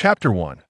Chapter 1.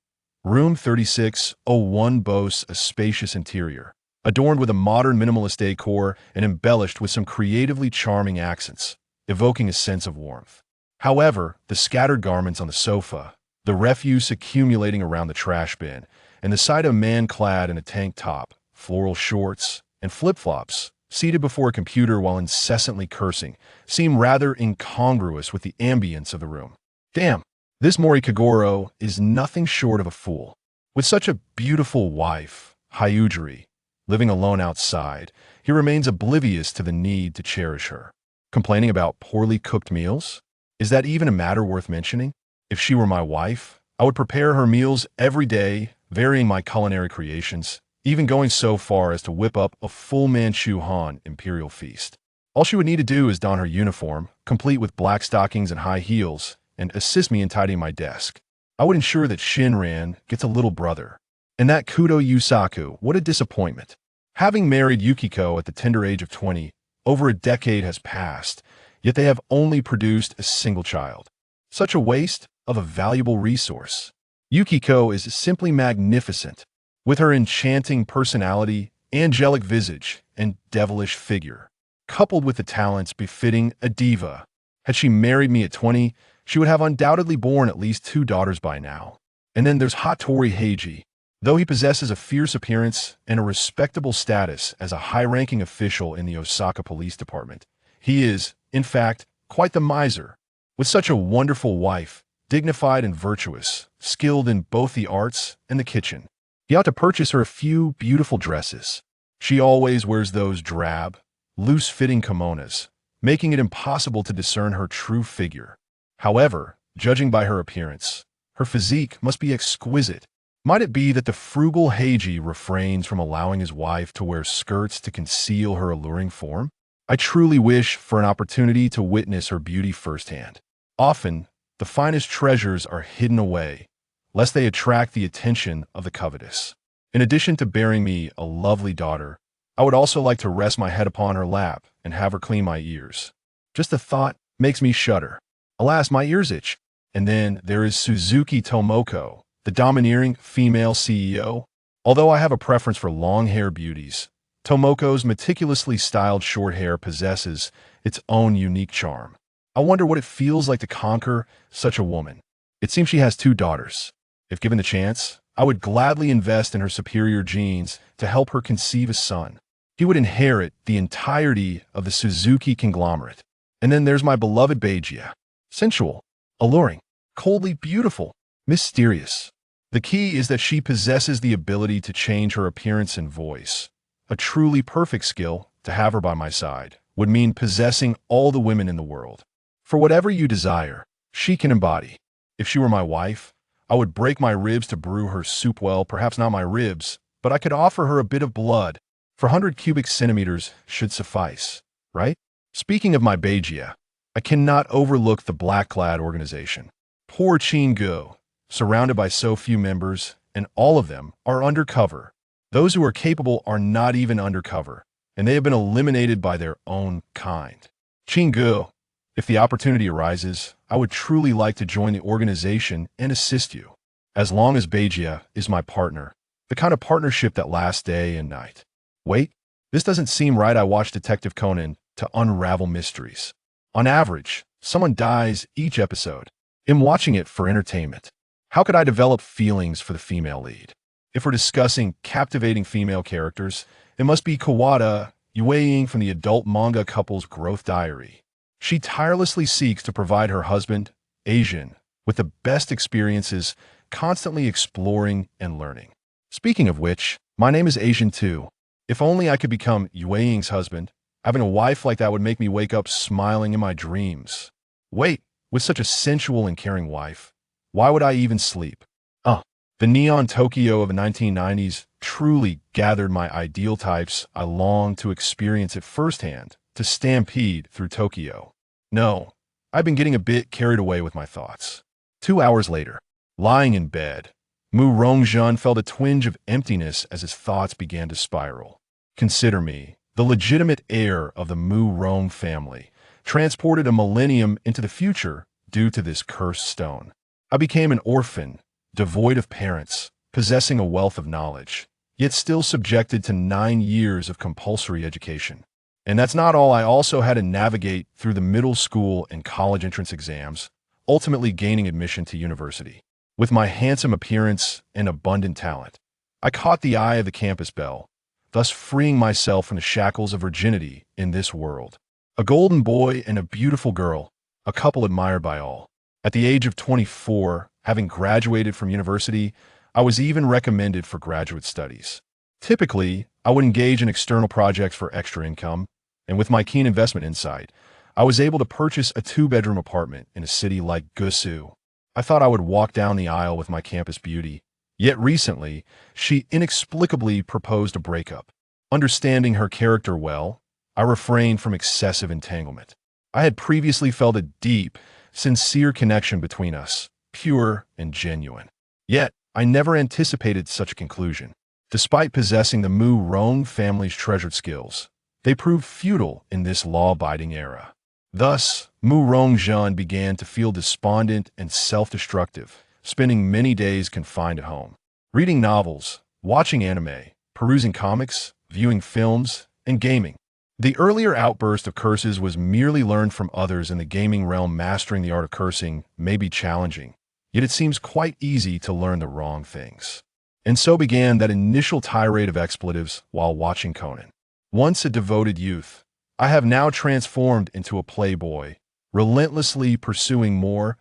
Room 3601 boasts a spacious interior, adorned with a modern minimalist decor and embellished with some creatively charming accents, evoking a sense of warmth. However, the scattered garments on the sofa, the refuse accumulating around the trash bin, and the sight of a man clad in a tank top, floral shorts, and flip-flops, seated before a computer while incessantly cursing, seem rather incongruous with the ambience of the room. Damn, this Mori Kagoro is nothing short of a fool. With such a beautiful wife, Hyujiri, living alone outside, he remains oblivious to the need to cherish her. Complaining about poorly cooked meals? Is that even a matter worth mentioning? If she were my wife, I would prepare her meals every day, varying my culinary creations, even going so far as to whip up a full Manchu Han imperial feast. All she would need to do is don her uniform, complete with black stockings and high heels, and assist me in tidying my desk. I would ensure that Shinran gets a little brother. And that Kudo Yusaku, what a disappointment. Having married Yukiko at the tender age of 20, over a decade has passed, yet they have only produced a single child. Such a waste of a valuable resource. Yukiko is simply magnificent, with her enchanting personality, angelic visage, and devilish figure, coupled with the talents befitting a diva. Had she married me at 20, she would have undoubtedly borne at least 2 daughters by now. And then there's Hattori Heiji. Though he possesses a fierce appearance and a respectable status as a high-ranking official in the Osaka Police Department, he is, in fact, quite the miser. With such a wonderful wife, dignified and virtuous, skilled in both the arts and the kitchen, he ought to purchase her a few beautiful dresses. She always wears those drab, loose-fitting kimonos, making it impossible to discern her true figure. However, judging by her appearance, her physique must be exquisite. Might it be that the frugal Heiji refrains from allowing his wife to wear skirts to conceal her alluring form? I truly wish for an opportunity to witness her beauty firsthand. Often, the finest treasures are hidden away, lest they attract the attention of the covetous. In addition to bearing me a lovely daughter, I would also like to rest my head upon her lap and have her clean my ears. Just the thought makes me shudder. Alas, my ears itch. And then there is Suzuki Tomoko, the domineering female CEO. Although I have a preference for long-hair beauties, Tomoko's meticulously styled short hair possesses its own unique charm. I wonder what it feels like to conquer such a woman. It seems she has 2 daughters. If given the chance, I would gladly invest in her superior genes to help her conceive a son. He would inherit the entirety of the Suzuki conglomerate. And then there's my beloved Beigia. Sensual, alluring, coldly beautiful, mysterious. The key is that she possesses the ability to change her appearance and voice. A truly perfect skill, to have her by my side, would mean possessing all the women in the world. For whatever you desire, she can embody. If she were my wife, I would break my ribs to brew her soup. Well, perhaps not my ribs, but I could offer her a bit of blood. For 100 cubic centimeters should suffice, right? Speaking of my Beigia, I cannot overlook the black-clad organization. Poor Chingu, surrounded by so few members, and all of them are undercover. Those who are capable are not even undercover, and they have been eliminated by their own kind. Chingu, if the opportunity arises, I would truly like to join the organization and assist you, as long as Beigia is my partner, the kind of partnership that lasts day and night. Wait, this doesn't seem right. I watch Detective Conan to unravel mysteries. On average, someone dies each episode. I'm watching it for entertainment. How could I develop feelings for the female lead? If we're discussing captivating female characters, it must be Kawada Yueying from the adult manga couple's growth diary. She tirelessly seeks to provide her husband, Asian, with the best experiences, constantly exploring and learning. Speaking of which, my name is Asian too. If only I could become Yueying's husband. Having a wife like that would make me wake up smiling in my dreams. Wait, with such a sensual and caring wife, why would I even sleep? The neon Tokyo of the 1990s truly gathered my ideal types. I longed to experience it firsthand, to stampede through Tokyo. No, I've been getting a bit carried away with my thoughts. 2 hours later, lying in bed, Mu Rongjun felt a twinge of emptiness as his thoughts began to spiral. Consider me, the legitimate heir of the Mu Rong family, transported a millennium into the future due to this cursed stone. I became an orphan, devoid of parents, possessing a wealth of knowledge, yet still subjected to 9 years of compulsory education. And that's not all. I also had to navigate through the middle school and college entrance exams, ultimately gaining admission to university. With my handsome appearance and abundant talent, I caught the eye of the campus belle, thus freeing myself from the shackles of virginity in this world. A golden boy and a beautiful girl, a couple admired by all. At the age of 24, having graduated from university, I was even recommended for graduate studies. Typically, I would engage in external projects for extra income, and with my keen investment insight, I was able to purchase a 2-bedroom apartment in a city like Gusu. I thought I would walk down the aisle with my campus beauty, yet recently, she inexplicably proposed a breakup. Understanding her character well, I refrained from excessive entanglement. I had previously felt a deep, sincere connection between us, pure and genuine. Yet, I never anticipated such a conclusion. Despite possessing the Mu Rong family's treasured skills, they proved futile in this law-abiding era. Thus, Mu Rongzhen began to feel despondent and self-destructive, spending many days confined at home, reading novels, watching anime, perusing comics, viewing films, and gaming. The earlier outburst of curses was merely learned from others in the gaming realm. Mastering the art of cursing may be challenging, yet it seems quite easy to learn the wrong things. And so began that initial tirade of expletives while watching Conan. Once a devoted youth, I have now transformed into a playboy, relentlessly pursuing more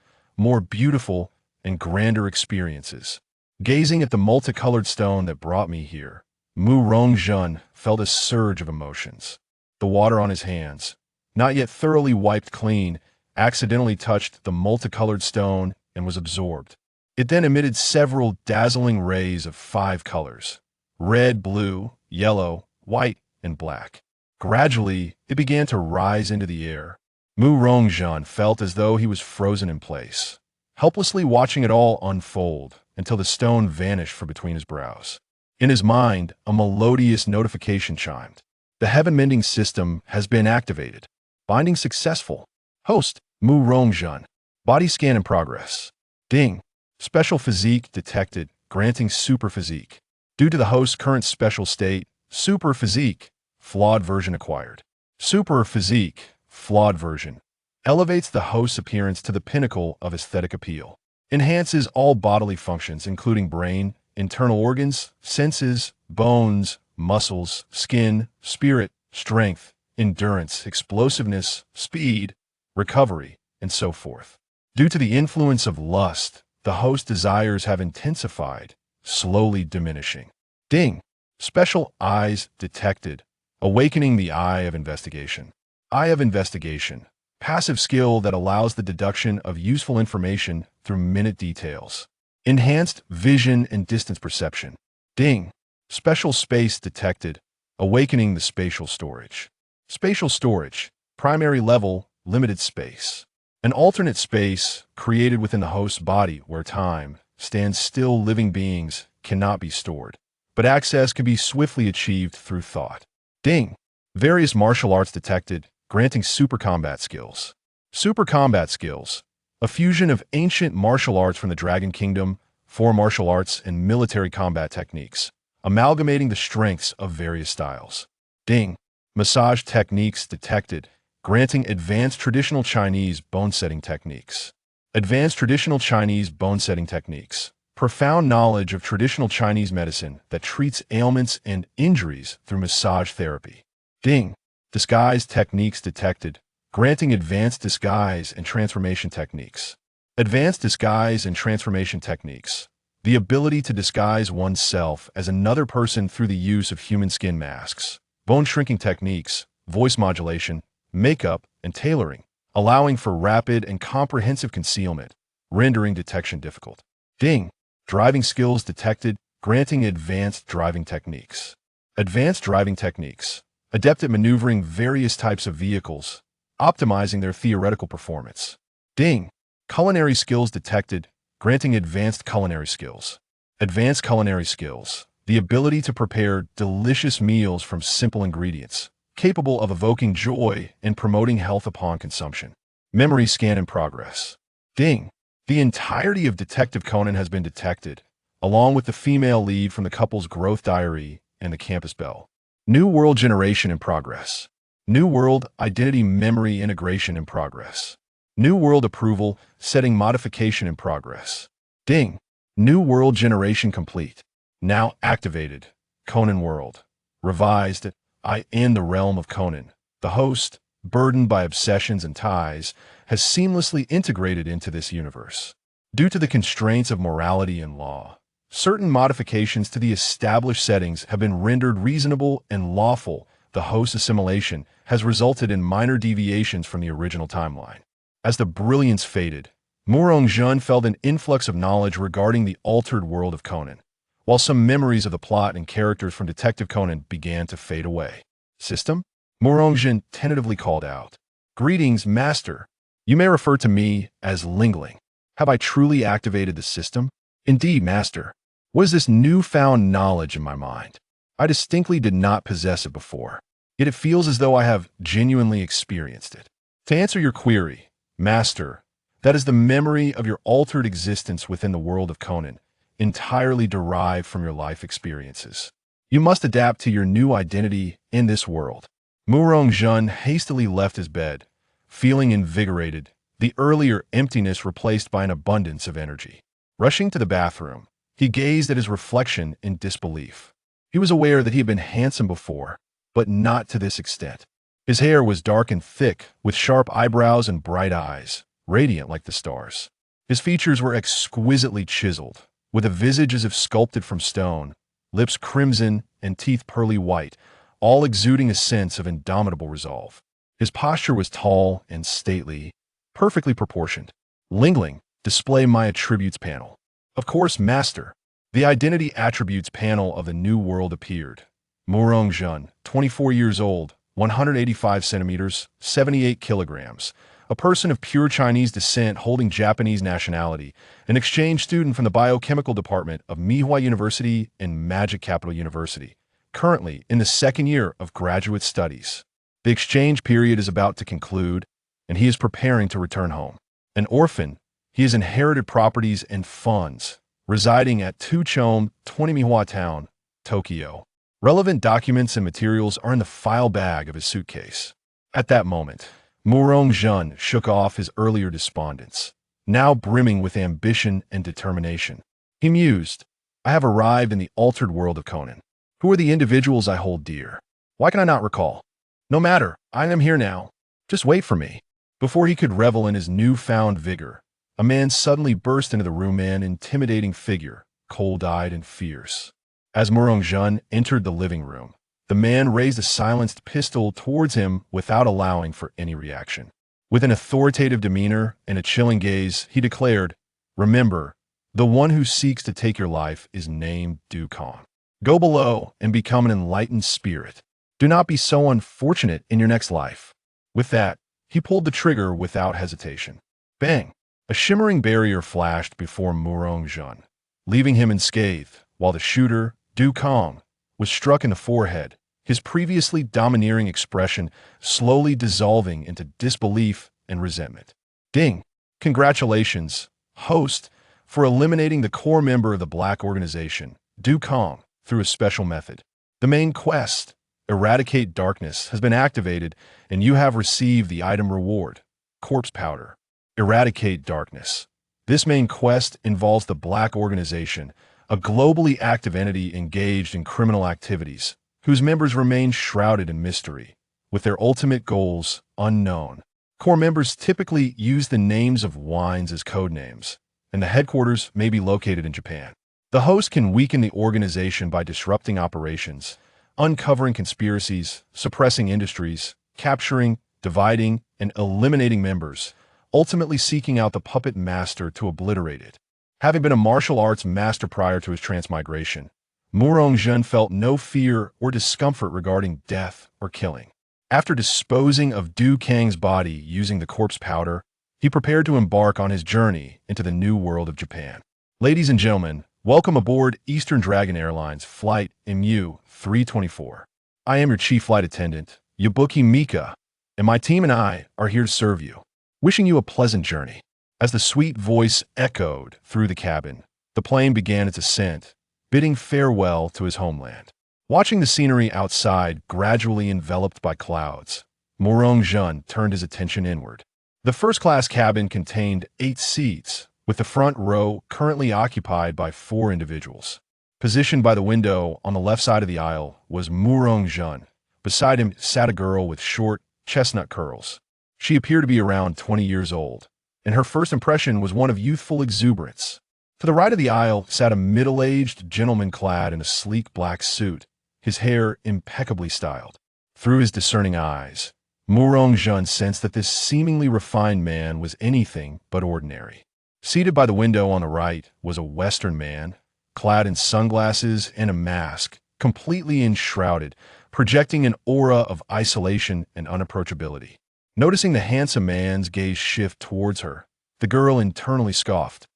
beautiful, and grander experiences. Gazing at the multicolored stone that brought me here, Mu Rongzhen felt a surge of emotions. The water on his hands, not yet thoroughly wiped clean, accidentally touched the multicolored stone and was absorbed. It then emitted several dazzling rays of 5 colors: red, blue, yellow, white, and black. Gradually, it began to rise into the air. Mu Rongzhen felt as though he was frozen in place, helplessly watching it all unfold until the stone vanished from between his brows. In his mind, a melodious notification chimed. The heaven-mending system has been activated. Binding successful. Host, Mu Rongzhen. Body scan in progress. Ding. Special physique detected, granting super physique. Due to the host's current special state, super physique, flawed version acquired. Super physique, flawed version, elevates the host's appearance to the pinnacle of aesthetic appeal. Enhances all bodily functions including brain, internal organs, senses, bones, muscles, skin, spirit, strength, endurance, explosiveness, speed, recovery, and so forth. Due to the influence of lust, the host's desires have intensified, slowly diminishing. Ding! Special eyes detected, awakening the eye of investigation. Eye of investigation, passive skill that allows the deduction of useful information through minute details. Enhanced vision and distance perception. Ding! Special space detected, awakening the spatial storage. Spatial storage, primary level, limited space. An alternate space created within the host's body where time stands still. Living beings cannot be stored, but access can be swiftly achieved through thought. Ding! Various martial arts detected, granting super combat skills. Super combat skills, a fusion of ancient martial arts from the Dragon Kingdom, 4 martial arts, and military combat techniques, amalgamating the strengths of various styles. Ding! Massage techniques detected, granting advanced traditional Chinese bone-setting techniques. Advanced traditional Chinese bone-setting techniques. Profound knowledge of traditional Chinese medicine that treats ailments and injuries through massage therapy. Ding! Disguise techniques detected, granting advanced disguise and transformation techniques. Advanced disguise and transformation techniques. The ability to disguise oneself as another person through the use of human skin masks, bone shrinking techniques, voice modulation, makeup, and tailoring, allowing for rapid and comprehensive concealment, rendering detection difficult. Ding! Driving skills detected, granting advanced driving techniques. Advanced driving techniques. Adept at maneuvering various types of vehicles, optimizing their theoretical performance. Ding! Culinary skills detected, granting advanced culinary skills. Advanced culinary skills. The ability to prepare delicious meals from simple ingredients, capable of evoking joy and promoting health upon consumption. Memory scan in progress. Ding! The entirety of Detective Conan has been detected, along with the female lead from the couple's growth diary and the campus bell. New world generation in progress. New world identity memory integration in progress. New world approval setting modification in progress. Ding. New world generation complete. Now activated. Conan world. Revised. I in the realm of Conan. The host, burdened by obsessions and ties, has seamlessly integrated into this universe. Due to the constraints of morality and law, certain modifications to the established settings have been rendered reasonable and lawful. The host's assimilation has resulted in minor deviations from the original timeline. As the brilliance faded, Murong-jun felt an influx of knowledge regarding the altered world of Conan, while some memories of the plot and characters from Detective Conan began to fade away. System? Murong-jun tentatively called out. Greetings, Master. You may refer to me as Lingling. Have I truly activated the system? Indeed, Master. What is this newfound knowledge in my mind? I distinctly did not possess it before, yet it feels as though I have genuinely experienced it. To answer your query, Master, that is the memory of your altered existence within the world of Conan, entirely derived from your life experiences. You must adapt to your new identity in this world. Murong-jun hastily left his bed, feeling invigorated, the earlier emptiness replaced by an abundance of energy. Rushing to the bathroom, he gazed at his reflection in disbelief. He was aware that he had been handsome before, but not to this extent. His hair was dark and thick, with sharp eyebrows and bright eyes, radiant like the stars. His features were exquisitely chiseled, with a visage as if sculpted from stone, lips crimson and teeth pearly white, all exuding a sense of indomitable resolve. His posture was tall and stately, perfectly proportioned. Lingling, display my attributes panel. Of course, Master. The identity attributes panel of the new world appeared. Murong-jun, 24 years old, 185 centimeters, 78 kilograms, a person of pure Chinese descent holding Japanese nationality, an exchange student from the biochemical department of Mihua University and Magic Capital University, currently in the second year of graduate studies. The exchange period is about to conclude, and he is preparing to return home. An orphan, he has inherited properties and funds, residing at Tuchome, 20 Mihua Town, Tokyo. Relevant documents and materials are in the file bag of his suitcase. At that moment, Murong-jun shook off his earlier despondence, now brimming with ambition and determination. He mused, I have arrived in the altered world of Conan. Who are the individuals I hold dear? Why can I not recall? No matter, I am here now. Just wait for me. Before he could revel in his newfound vigor, a man suddenly burst into the room, an intimidating figure, cold-eyed and fierce. As Murong-jun entered the living room, the man raised a silenced pistol towards him without allowing for any reaction. With an authoritative demeanor and a chilling gaze, he declared, Remember, the one who seeks to take your life is named Dukan. Go below and become an enlightened spirit. Do not be so unfortunate in your next life. With that, he pulled the trigger without hesitation. Bang! A shimmering barrier flashed before Murong-jun, leaving him unscathed, while the shooter, Dukan, was struck in the forehead, his previously domineering expression slowly dissolving into disbelief and resentment. Ding! Congratulations, host, for eliminating the core member of the Black organization, Dukan, through a special method. The main quest, Eradicate Darkness, has been activated, and you have received the item reward, Corpse Powder. Eradicate Darkness. This main quest involves the Black organization, a globally active entity engaged in criminal activities, whose members remain shrouded in mystery, with their ultimate goals unknown. Core members typically use the names of wines as code names, and the headquarters may be located in Japan. The host can weaken the organization by disrupting operations, uncovering conspiracies, suppressing industries, capturing, dividing, and eliminating members, ultimately seeking out the puppet master to obliterate it. Having been a martial arts master prior to his transmigration, Murong-jun felt no fear or discomfort regarding death or killing. After disposing of Du Kang's body using the corpse powder, he prepared to embark on his journey into the new world of Japan. Ladies and gentlemen, welcome aboard Eastern Dragon Airlines Flight MU-324. I am your chief flight attendant, Yabuki Mika, and my team and I are here to serve you. Wishing you a pleasant journey. As the sweet voice echoed through the cabin, the plane began its ascent, bidding farewell to his homeland. Watching the scenery outside gradually enveloped by clouds, Morong-jun turned his attention inward. The first-class cabin contained 8 seats, with the front row currently occupied by 4 individuals. Positioned by the window on the left side of the aisle was Morong-jun. Beside him sat a girl with short, chestnut curls. She appeared to be around 20 years old, and her first impression was one of youthful exuberance. To the right of the aisle sat a middle-aged gentleman clad in a sleek black suit, his hair impeccably styled. Through his discerning eyes, Morong-jun sensed that this seemingly refined man was anything but ordinary. Seated by the window on the right was a Western man, clad in sunglasses and a mask, completely enshrouded, projecting an aura of isolation and unapproachability. Noticing the handsome man's gaze shift towards her, the girl internally scoffed.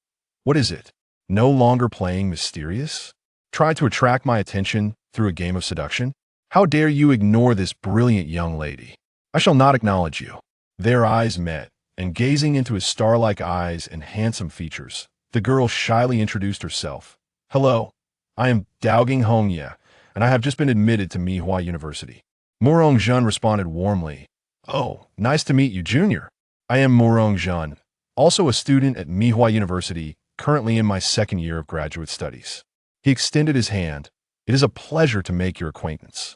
"What is it? No longer playing mysterious? Try to attract my attention through a game of seduction? How dare you ignore this brilliant young lady? I shall not acknowledge you." Their eyes met, and gazing into his star-like eyes and handsome features, the girl shyly introduced herself. "Hello, I am Daoging Hongye, and I have just been admitted to Mihua University." Morong-jun responded warmly. "Oh, nice to meet you, Junior. I am Morong-jun, also a student at Mihua University, currently in my 2nd year of graduate studies." He extended his hand. "It is a pleasure to make your acquaintance."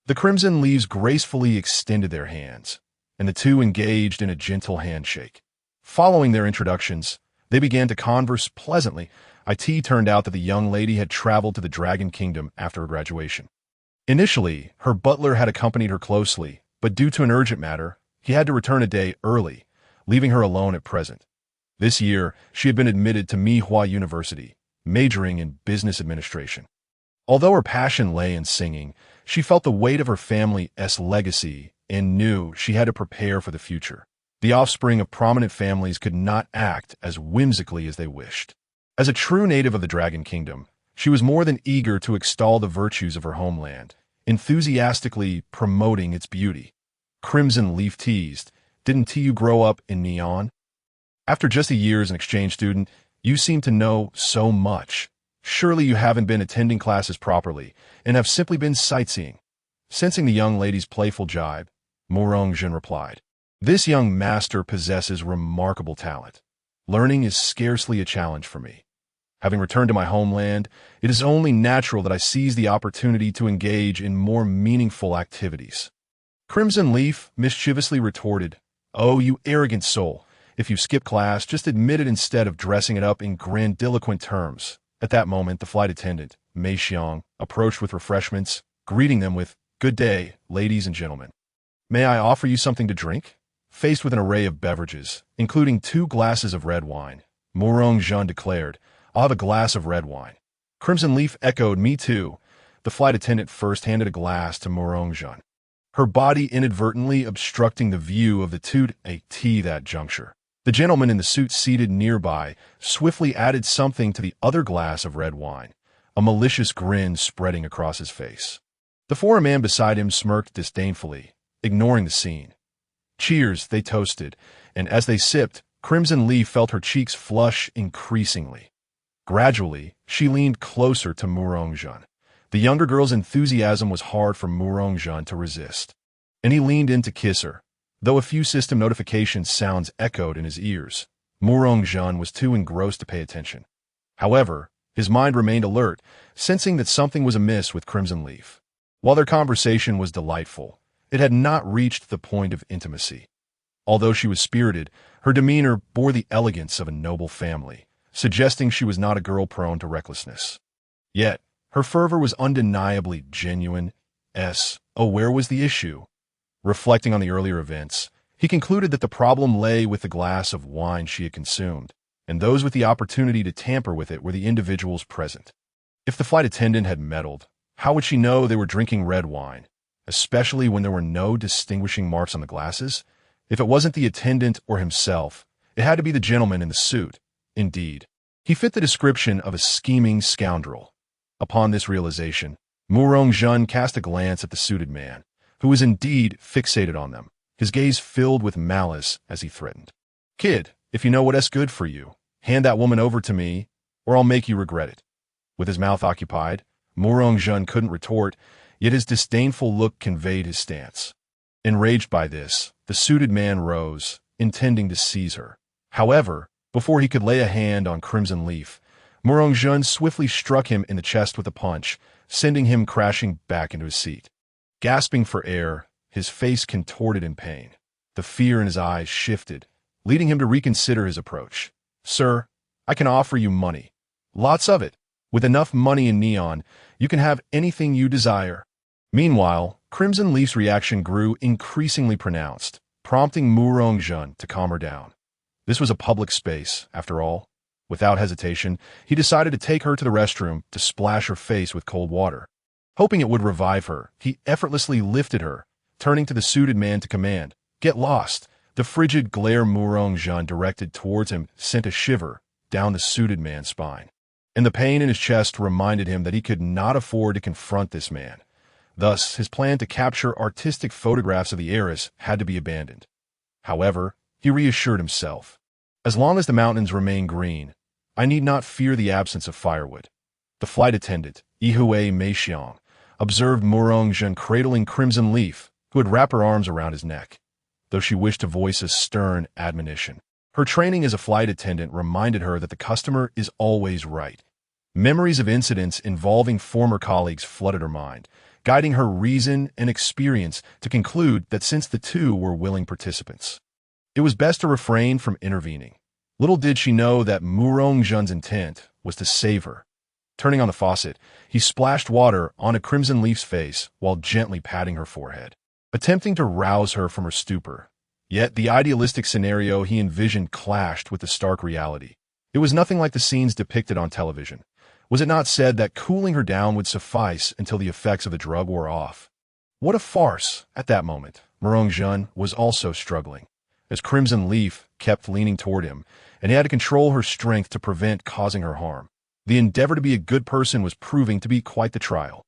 The Crimson Leaves gracefully extended their hands, and the two engaged in a gentle handshake. Following their introductions, they began to converse pleasantly. It turned out that the young lady had traveled to the Dragon Kingdom after her graduation. Initially, her butler had accompanied her closely, but due to an urgent matter, he had to return a day early, leaving her alone at present. This year, she had been admitted to Mihua University, majoring in business administration. Although her passion lay in singing, she felt the weight of her family's legacy and knew she had to prepare for the future. The offspring of prominent families could not act as whimsically as they wished. As a true native of the Dragon Kingdom, she was more than eager to extol the virtues of her homeland, enthusiastically promoting its beauty. Crimson Leaf teased, "Didn't you grow up in Neon? After just a year as an exchange student, you seem to know so much. Surely you haven't been attending classes properly and have simply been sightseeing." Sensing the young lady's playful jibe, Morong-jun replied, "This young master possesses remarkable talent. Learning is scarcely a challenge for me. Having returned to my homeland, it is only natural that I seize the opportunity to engage in more meaningful activities." Crimson Leaf mischievously retorted, "Oh, you arrogant soul. If you skip class, just admit it instead of dressing it up in grandiloquent terms." At that moment, the flight attendant, Mei Xiang, approached with refreshments, greeting them with, "Good day, ladies and gentlemen. May I offer you something to drink?" Faced with an array of beverages, including 2 glasses of red wine, Morong-jun declared, "I'll have a glass of red wine." Crimson Leaf echoed, "Me too." The flight attendant first handed a glass to Morong-jun, her body inadvertently obstructing the view of the two at that juncture. The gentleman in the suit seated nearby swiftly added something to the other glass of red wine, a malicious grin spreading across his face. The foreign man beside him smirked disdainfully, ignoring the scene. "Cheers," they toasted, and as they sipped, Crimson Leaf felt her cheeks flush increasingly. Gradually, she leaned closer to Morong-jun. The younger girl's enthusiasm was hard for Morong-jun to resist, and he leaned in to kiss her. Though a few system notification sounds echoed in his ears, Morong-jun was too engrossed to pay attention. However, his mind remained alert, sensing that something was amiss with Crimson Leaf. While their conversation was delightful, it had not reached the point of intimacy. Although she was spirited, her demeanor bore the elegance of a noble family, suggesting she was not a girl prone to recklessness. Yet, her fervor was undeniably genuine. Where was the issue? Reflecting on the earlier events, he concluded that the problem lay with the glass of wine she had consumed, and those with the opportunity to tamper with it were the individuals present. If the flight attendant had meddled, how would she know they were drinking red wine, especially when there were no distinguishing marks on the glasses? If it wasn't the attendant or himself, it had to be the gentleman in the suit. Indeed, he fit the description of a scheming scoundrel. Upon this realization, Morong-jun cast a glance at the suited man, who was indeed fixated on them, his gaze filled with malice as he threatened. "Kid, If you know what's good for you, hand that woman over to me, or I'll make you regret it. With his mouth occupied, Murongjun couldn't retort, yet his disdainful look conveyed his stance. Enraged by this, the suited man rose, intending to seize her. However, before he could lay a hand on Crimson Leaf, Murongjun swiftly struck him in the chest with a punch, sending him crashing back into his seat. Gasping for air, his face contorted in pain. The fear in his eyes shifted, leading him to reconsider his approach. Sir, I can offer you money. Lots of it. With enough money in Neon, you can have anything you desire. Meanwhile, Crimson Leaf's reaction grew increasingly pronounced, prompting Murongjun to calm her down. This was a public space, after all. Without hesitation, he decided to take her to the restroom to splash her face with cold water. Hoping it would revive her, he effortlessly lifted her, turning to the suited man to command, "Get lost." The frigid glare Murongjun directed towards him sent a shiver down the suited man's spine. And the pain in his chest reminded him that he could not afford to confront this man. Thus, his plan to capture artistic photographs of the heiress had to be abandoned. However, he reassured himself. As long as the mountains remain green, I need not fear the absence of firewood. The flight attendant, Ihue Meixiong, observed Murongjun cradling Crimson Leaf, who had wrapped her arms around his neck, though she wished to voice a stern admonition. Her training as a flight attendant reminded her that the customer is always right. Memories of incidents involving former colleagues flooded her mind, guiding her reason and experience to conclude that since the two were willing participants, it was best to refrain from intervening. Little did she know that Murongjun's intent was to save her. Turning on the faucet, he splashed water onto Crimson Leaf's face while gently patting her forehead, attempting to rouse her from her stupor. Yet the idealistic scenario he envisioned clashed with the stark reality. It was nothing like the scenes depicted on television. Was it not said that cooling her down would suffice until the effects of the drug wore off? What a farce! At that moment, Murongjun was also struggling, as Crimson Leaf kept leaning toward him, and he had to control her strength to prevent causing her harm. The endeavor to be a good person was proving to be quite the trial.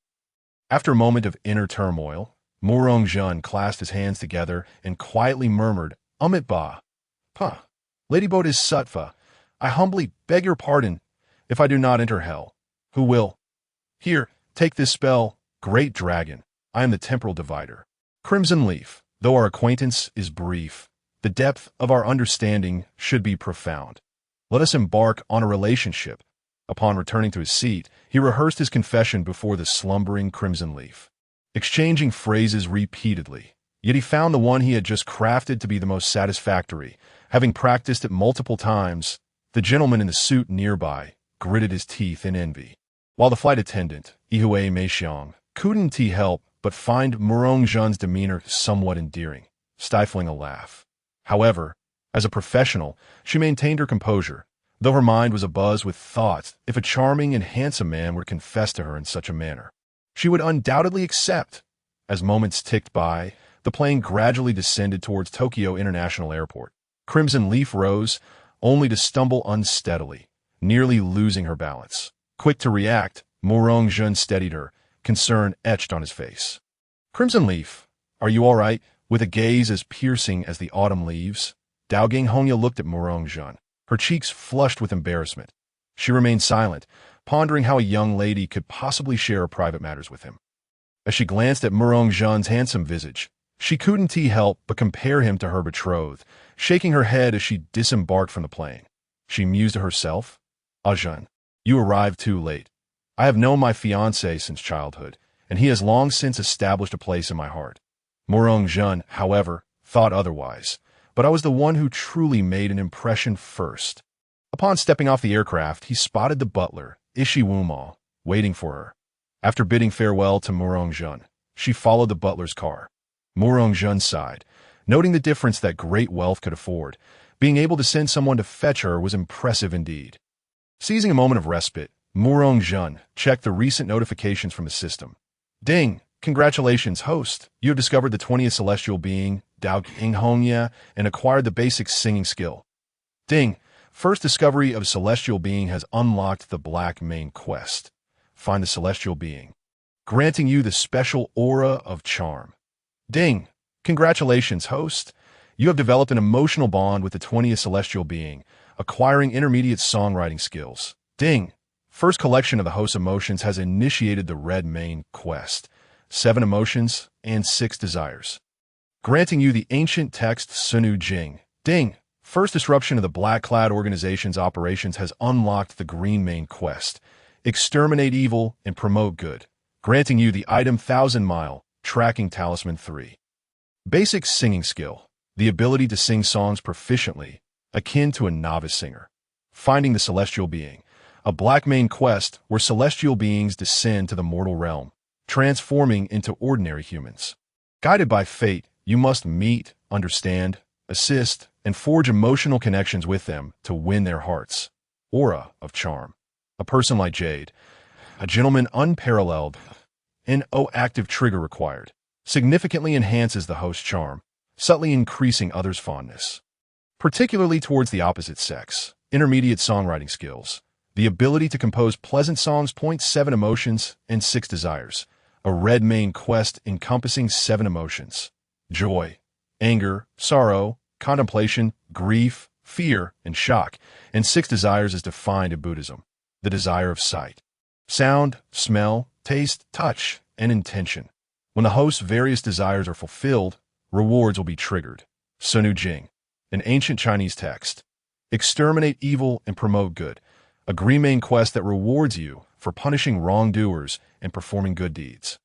After a moment of inner turmoil, Murongjun clasped his hands together and quietly murmured, Amit Ba. Pah. Lady Bodhisattva, I humbly beg your pardon if I do not enter hell. Who will? Here, take this spell, Great Dragon. I am the temporal divider. Crimson Leaf, though our acquaintance is brief, the depth of our understanding should be profound. Let us embark on a relationship. Upon returning to his seat, he rehearsed his confession before the slumbering Crimson Leaf, exchanging phrases repeatedly. Yet he found the one he had just crafted to be the most satisfactory. Having practiced it multiple times, the gentleman in the suit nearby gritted his teeth in envy, while the flight attendant, Ihue Meixiong, couldn't help but find Murongjun's demeanor somewhat endearing, stifling a laugh. However, as a professional, she maintained her composure, though her mind was abuzz with thoughts if a charming and handsome man were to confess to her in such a manner. She would undoubtedly accept. As moments ticked by, the plane gradually descended towards Tokyo International Airport. Crimson Leaf rose, only to stumble unsteadily, nearly losing her balance. Quick to react, Murongjun steadied her, concern etched on his face. Crimson Leaf, are you all right? With a gaze as piercing as the autumn leaves, Daoging Hongya looked at Murongjun, her cheeks flushed with embarrassment. She remained silent, pondering how a young lady could possibly share her private matters with him. As she glanced at Murongjun's handsome visage, she couldn't help but compare him to her betrothed, shaking her head as she disembarked from the plane. She mused to herself, Ajun, you arrived too late. I have known my fiancé since childhood, and he has long since established a place in my heart. Murongjun, however, thought otherwise, but I was the one who truly made an impression first. Upon stepping off the aircraft, he spotted the butler, Ishiwuma, waiting for her. After bidding farewell to Murongjun, she followed the butler's car. Murongjun sighed, noting the difference that great wealth could afford. Being able to send someone to fetch her was impressive indeed. Seizing a moment of respite, Murongjun checked the recent notifications from the system. Ding! Congratulations, host! You have discovered the 20th celestial being, Daoging Hongya, and acquired the basic singing skill. Ding! First discovery of celestial being has unlocked the black main quest. Find the celestial being, granting you the special aura of charm. Ding! Congratulations, host! You have developed an emotional bond with the 20th celestial being, acquiring intermediate songwriting skills. Ding! First collection of the host's emotions has initiated the red main quest. 7 emotions and 6 desires. Granting you the ancient text Sunu Jing. Ding! First disruption of the black-clad organization's operations has unlocked the green main quest. Exterminate evil and promote good. Granting you the item 1000-mile tracking talisman 3. Basic singing skill. The ability to sing songs proficiently, akin to a novice singer. Finding the celestial being. A black main quest where celestial beings descend to the mortal realm, transforming into ordinary humans. Guided by fate, you must meet, understand, assist, and forge emotional connections with them to win their hearts. Aura of charm. A person like Jade. A gentleman unparalleled. No active trigger required. Significantly enhances the host's charm, subtly increasing others' fondness. Particularly towards the opposite sex. Intermediate songwriting skills. The ability to compose pleasant songs. 7 emotions and 6 desires. A red main quest encompassing 7 emotions. Joy, anger, sorrow, contemplation, grief, fear, and shock, and 6 desires as defined in Buddhism. The desire of sight, sound, smell, taste, touch, and intention. When the host's various desires are fulfilled, rewards will be triggered. Sunu Jing, an ancient Chinese text. Exterminate evil and promote good. A green main quest that rewards you for punishing wrongdoers and performing good deeds.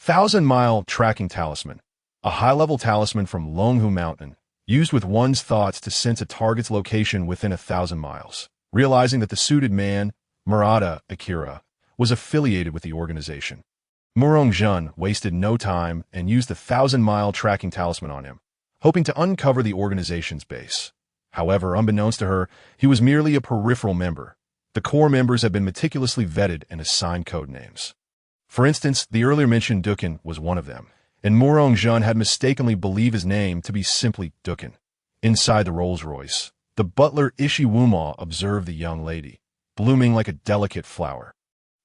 1000-mile tracking talisman. A high-level talisman from Longhu Mountain, used with one's thoughts to sense a target's location within 1,000 miles. Realizing that the suited man, Murata Akira, was affiliated with the organization. Murong-jun wasted no time and used the 1000-mile tracking talisman on him, hoping to uncover the organization's base. However, unbeknownst to her, he was merely a peripheral member. The core members have been meticulously vetted and assigned code names. For instance, the earlier mentioned Dukin was one of them, and Murong-jun had mistakenly believed his name to be simply Dukin. Inside the Rolls-Royce, the butler Ishi Wuma observed the young lady, blooming like a delicate flower.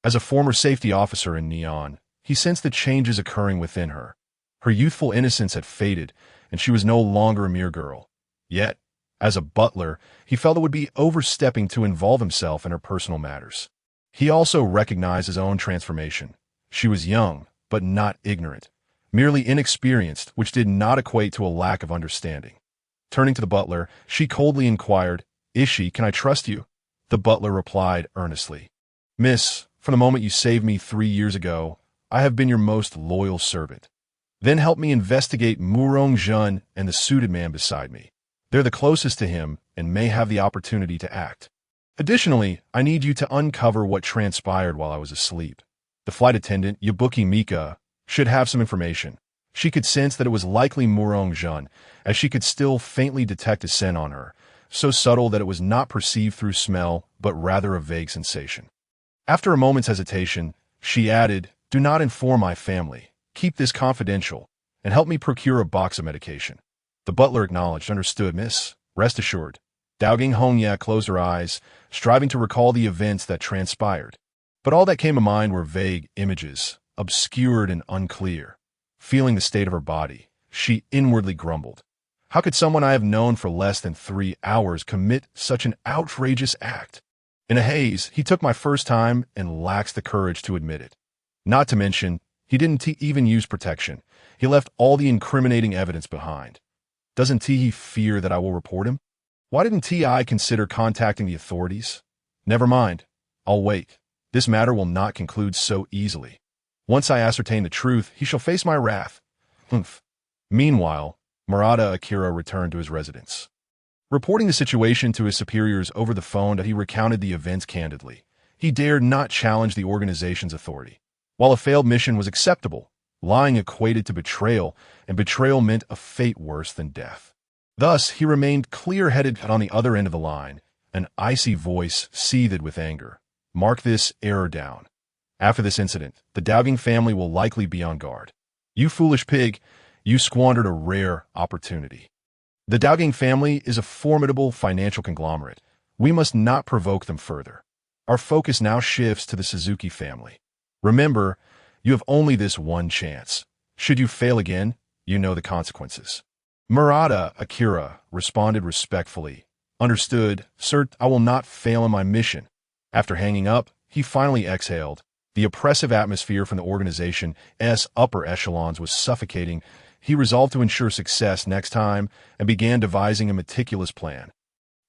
As a former safety officer in Neon, he sensed the changes occurring within her. Her youthful innocence had faded, and she was no longer a mere girl. Yet, as a butler, he felt it would be overstepping to involve himself in her personal matters. He also recognized his own transformation. She was young, but not ignorant, merely inexperienced, which did not equate to a lack of understanding. Turning to the butler, she coldly inquired, "Ishi, can I trust you?" The butler replied earnestly, "Miss, from the moment you saved me 3 years ago, I have been your most loyal servant. Then help me investigate Murong-jun and the suited man beside me. They're the closest to him and may have the opportunity to act. Additionally, I need you to uncover what transpired while I was asleep. The flight attendant, Yabuki Mika, should have some information." She could sense that it was likely Murong-jun, as she could still faintly detect a scent on her, so subtle that it was not perceived through smell, but rather a vague sensation. After a moment's hesitation, she added, "Do not inform my family. Keep this confidential, and help me procure a box of medication." The butler acknowledged, "Understood, miss. Rest assured." Daoging Hongya closed her eyes, striving to recall the events that transpired. But all that came to mind were vague images, obscured and unclear. Feeling the state of her body, she inwardly grumbled. How could someone I have known for less than 3 hours commit such an outrageous act? In a haze, he took my first time and lacks the courage to admit it. Not to mention, he didn't even use protection. He left all the incriminating evidence behind. Doesn't T.I. fear that I will report him? Why didn't T.I. consider contacting the authorities? Never mind. I'll wait. This matter will not conclude so easily. Once I ascertain the truth, he shall face my wrath. Humph. Meanwhile, Murata Akira returned to his residence. Reporting the situation to his superiors over the phone, that he recounted the events candidly. He dared not challenge the organization's authority. While a failed mission was acceptable, lying equated to betrayal, and betrayal meant a fate worse than death. Thus, he remained clear-headed. On the other end of the line, an icy voice seethed with anger. Mark this error down. After this incident, the Daoging family will likely be on guard. You foolish pig, you squandered a rare opportunity. The Daoging family is a formidable financial conglomerate. We must not provoke them further. Our focus now shifts to the Suzuki family. Remember, you have only this one chance. Should you fail again, you know the consequences. Murata Akira responded respectfully. Understood, sir, I will not fail in my mission. After hanging up, he finally exhaled. The oppressive atmosphere from the organization's upper echelons was suffocating. He resolved to ensure success next time and began devising a meticulous plan.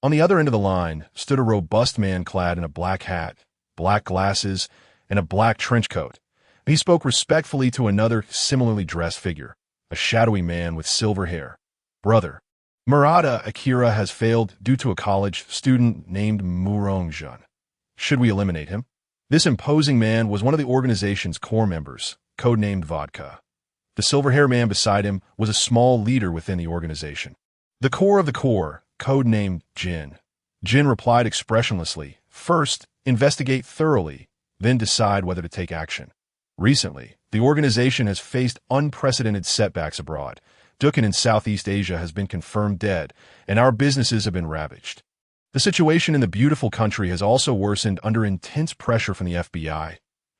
On the other end of the line stood a robust man clad in a black hat, black glasses, and a black trench coat. He spoke respectfully to another similarly dressed figure, a shadowy man with silver hair. Brother, Murata Akira has failed due to a college student named Murongjun. Should we eliminate him? This imposing man was one of the organization's core members, codenamed Vodka. The silver-haired man beside him was a small leader within the organization. The core of the core, codenamed Jin. Jin replied expressionlessly, first, investigate thoroughly, then decide whether to take action. Recently, the organization has faced unprecedented setbacks abroad. Dukan in Southeast Asia has been confirmed dead, and our businesses have been ravaged. The situation in the beautiful country has also worsened under intense pressure from the FBI.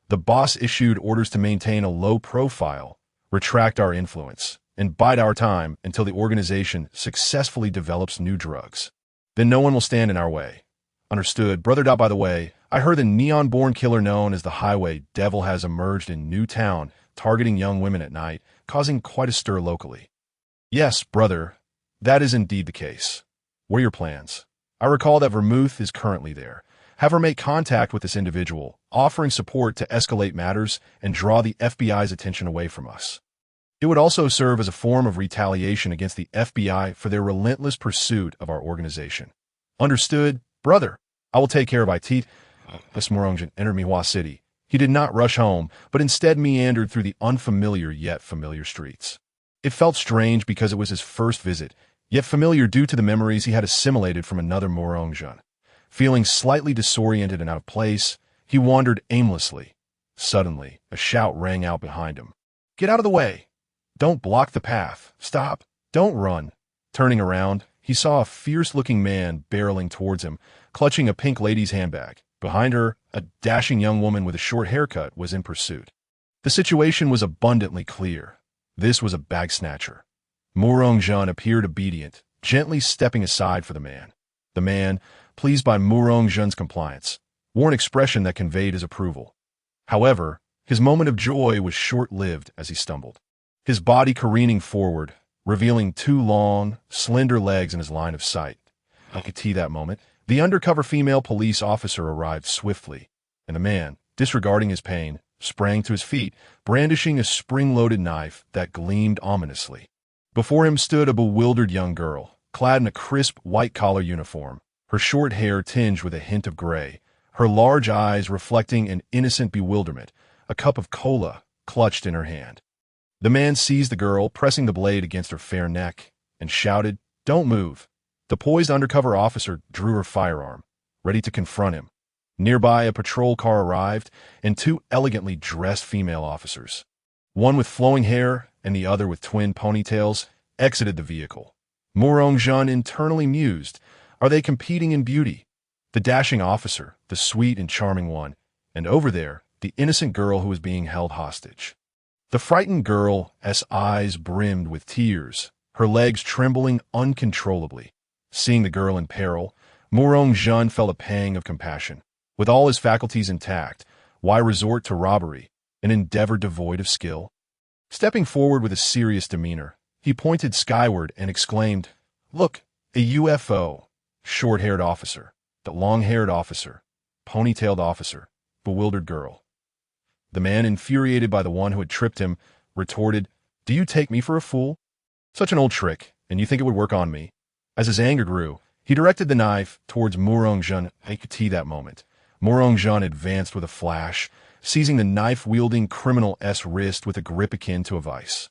The boss issued orders to maintain a low profile, retract our influence, and bide our time until the organization successfully develops new drugs. Then no one will stand in our way. Understood, brother. By the way, I heard the neon-born killer known as the Highway Devil has emerged in Newtown, targeting young women at night, causing quite a stir locally. Yes, brother, that is indeed the case. What are your plans? I recall that Vermouth is currently there. Have her make contact with this individual, offering support to escalate matters and draw the FBI's attention away from us. It would also serve as a form of retaliation against the FBI for their relentless pursuit of our organization. Understood, brother. I will take care of it. Miss Morongjin entered Mihua City. He did not rush home, but instead meandered through the unfamiliar yet familiar streets. It felt strange because it was his first visit, yet familiar due to the memories he had assimilated from another Morongjin. Feeling slightly disoriented and out of place, he wandered aimlessly. Suddenly, a shout rang out behind him. Get out of the way! Don't block the path. Stop. Don't run. Turning around, he saw a fierce-looking man barreling towards him, clutching a pink lady's handbag. Behind her, a dashing young woman with a short haircut was in pursuit. The situation was abundantly clear. This was a bag snatcher. Murongjin appeared obedient, gently stepping aside for the man. The man, pleased by Murongjin's compliance, wore an expression that conveyed his approval. However, his moment of joy was short-lived as he stumbled, his body careening forward, revealing two long, slender legs in his line of sight. I could see that moment. The undercover female police officer arrived swiftly, and the man, disregarding his pain, sprang to his feet, brandishing a spring-loaded knife that gleamed ominously. Before him stood a bewildered young girl, clad in a crisp white-collar uniform, her short hair tinged with a hint of gray, her large eyes reflecting an innocent bewilderment, a cup of cola clutched in her hand. The man seized the girl, pressing the blade against her fair neck, and shouted, "Don't move." The poised undercover officer drew her firearm, ready to confront him. Nearby, a patrol car arrived, and two elegantly dressed female officers, one with flowing hair and the other with twin ponytails, exited the vehicle. Murongjin internally mused, are they competing in beauty? The dashing officer, the sweet and charming one, and over there, the innocent girl who was being held hostage. The frightened girl's eyes brimmed with tears, her legs trembling uncontrollably. Seeing the girl in peril, Murongjin felt a pang of compassion. With all his faculties intact, why resort to robbery, an endeavor devoid of skill? Stepping forward with a serious demeanor, he pointed skyward and exclaimed, "Look, a UFO." Short-haired officer, the long-haired officer, ponytailed officer, bewildered girl. The man, infuriated by the one who had tripped him, retorted, "Do you take me for a fool? Such an old trick, and you think it would work on me?" As his anger grew, he directed the knife towards Murongjin. I could see that moment. Murongjin advanced with a flash, seizing the knife-wielding criminal's wrist with a grip akin to a vice.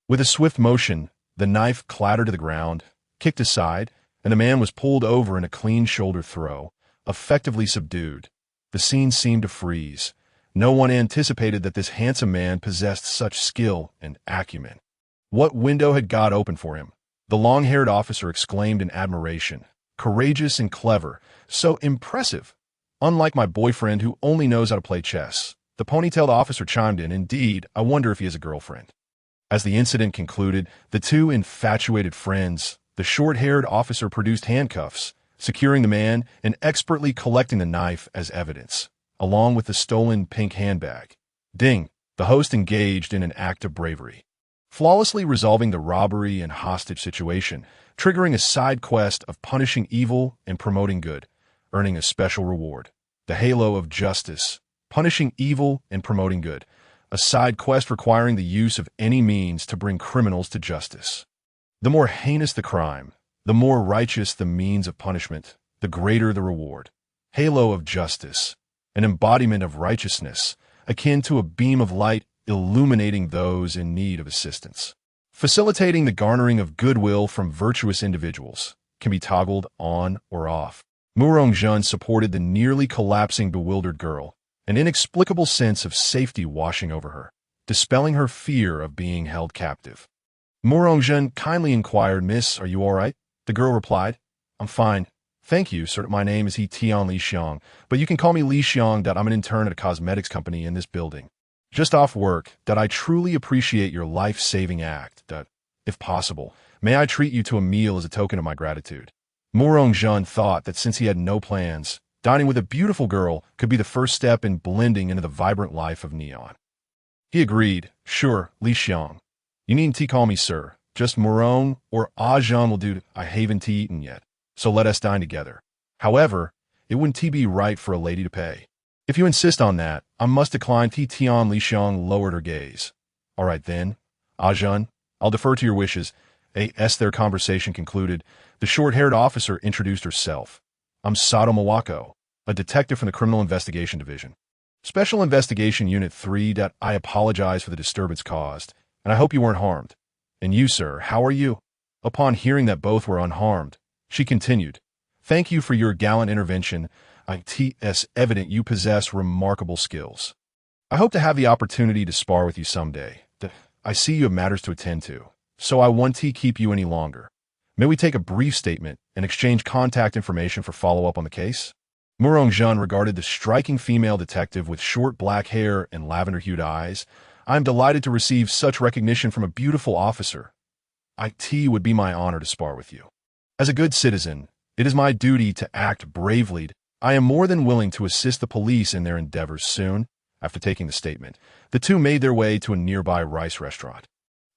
With a swift motion, the knife clattered to the ground, kicked aside, and the man was pulled over in a clean shoulder throw, effectively subdued. The scene seemed to freeze. No one anticipated that this handsome man possessed such skill and acumen. What window had God opened for him? The long-haired officer exclaimed in admiration. Courageous and clever, so impressive. Unlike my boyfriend who only knows how to play chess. The ponytailed officer chimed in, indeed, I wonder if he has a girlfriend. As the incident concluded, the two infatuated friends, the short-haired officer produced handcuffs, securing the man and expertly collecting the knife as evidence, along with the stolen pink handbag. Ding! The host engaged in an act of bravery, flawlessly resolving the robbery and hostage situation, triggering a side quest of punishing evil and promoting good, earning a special reward. The halo of justice, punishing evil and promoting good, a side quest requiring the use of any means to bring criminals to justice. The more heinous the crime, the more righteous the means of punishment, the greater the reward. Halo of justice, an embodiment of righteousness, akin to a beam of light illuminating those in need of assistance. Facilitating the garnering of goodwill from virtuous individuals, can be toggled on or off. Murongjun supported the nearly collapsing bewildered girl, an inexplicable sense of safety washing over her, dispelling her fear of being held captive. Murongjun kindly inquired, "Miss, are you all right?" The girl replied, "I'm fine. Thank you, sir. My name is Tian Li Xiang, but you can call me Li Xiang. I'm an intern at a cosmetics company in this building. Just off work. I truly appreciate your life-saving act. If possible, may I treat you to a meal as a token of my gratitude?" Murongjun thought that since he had no plans, dining with a beautiful girl could be the first step in blending into the vibrant life of Neon. He agreed, "Sure, Li Xiang. You needn't call me sir. Just Murong or Ajan will do. I haven't eaten yet, so let us dine together. However, it wouldn't be right for a lady to pay. If you insist on that, I must decline." Tian Li Xiang lowered her gaze. "All right then, Ajan, I'll defer to your wishes." As their conversation concluded, the short-haired officer introduced herself. "I'm Sato Mawako, a detective from the Criminal Investigation Division. Special Investigation Unit 3. I apologize for the disturbance caused, and I hope you weren't harmed. And you, sir, how are you?" Upon hearing that both were unharmed, she continued, "Thank you for your gallant intervention. It's evident you possess remarkable skills. I hope to have the opportunity to spar with you someday. I see you have matters to attend to, so I won't keep you any longer. May we take a brief statement and exchange contact information for follow-up on the case?" Murongjun regarded the striking female detective with short black hair and lavender-hued eyes. "I am delighted to receive such recognition from a beautiful officer. It would be my honor to spar with you. As a good citizen, it is my duty to act bravely. I am more than willing to assist the police in their endeavors soon." After taking the statement, the two made their way to a nearby rice restaurant.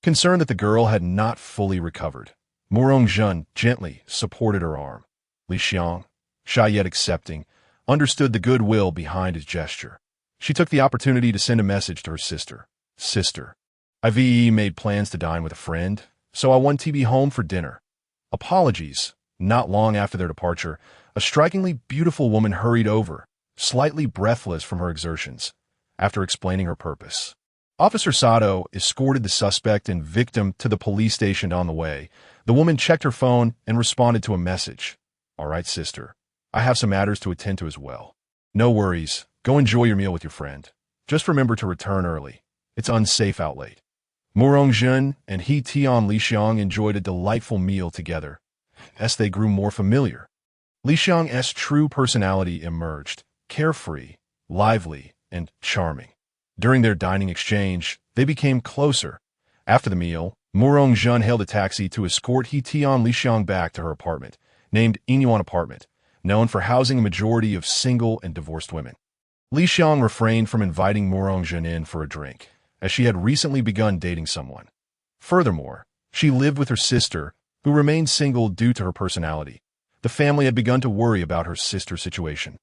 Concerned that the girl had not fully recovered, Murongjun gently supported her arm. Li Xiang, shy yet accepting, understood the goodwill behind his gesture. She took the opportunity to send a message to her sister. "Sister, I've made plans to dine with a friend, so I want to be home for dinner." Apologies. Not long after their departure, a strikingly beautiful woman hurried over, slightly breathless from her exertions, after explaining her purpose. Officer Sato escorted the suspect and victim to the police station. On the way, the woman checked her phone and responded to a message. "All right, sister. I have some matters to attend to as well. No worries. Go enjoy your meal with your friend. Just remember to return early. It's unsafe out late." Murongjun and Tian Li Xiang enjoyed a delightful meal together. As they grew more familiar, Li Xiang's true personality emerged, carefree, lively, and charming. During their dining exchange, they became closer. After the meal, Murongjun hailed a taxi to escort Tian Li Xiang back to her apartment, named Inyuan Apartment, known for housing a majority of single and divorced women. Li Xiang refrained from inviting Murongjun in for a drink, as she had recently begun dating someone. Furthermore, she lived with her sister, who remained single due to her personality. The family had begun to worry about her sister's situation,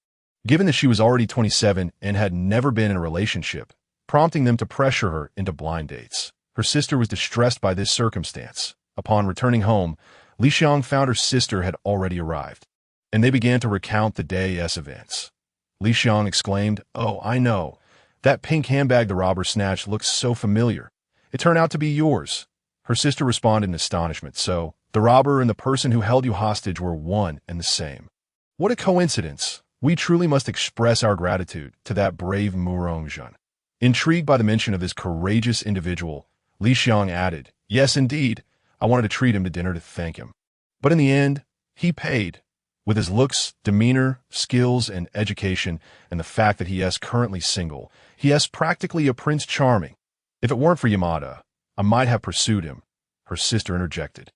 given that she was already 27 and had never been in a relationship, prompting them to pressure her into blind dates. Her sister was distressed by this circumstance. Upon returning home, Li Xiang found her sister had already arrived, and they began to recount the day's events. Li Xiang exclaimed, "Oh, I know. That pink handbag the robber snatched looks so familiar. It turned out to be yours." Her sister responded in astonishment. "So, the robber and the person who held you hostage were one and the same. What a coincidence. We truly must express our gratitude to that brave Murongjun." Intrigued by the mention of this courageous individual, Li Xiang added, "Yes, indeed. I wanted to treat him to dinner to thank him. But in the end, he paid. With his looks, demeanor, skills, and education, and the fact that he is currently single, he is practically a Prince Charming. If it weren't for Yamada, I might have pursued him, her sister interjected.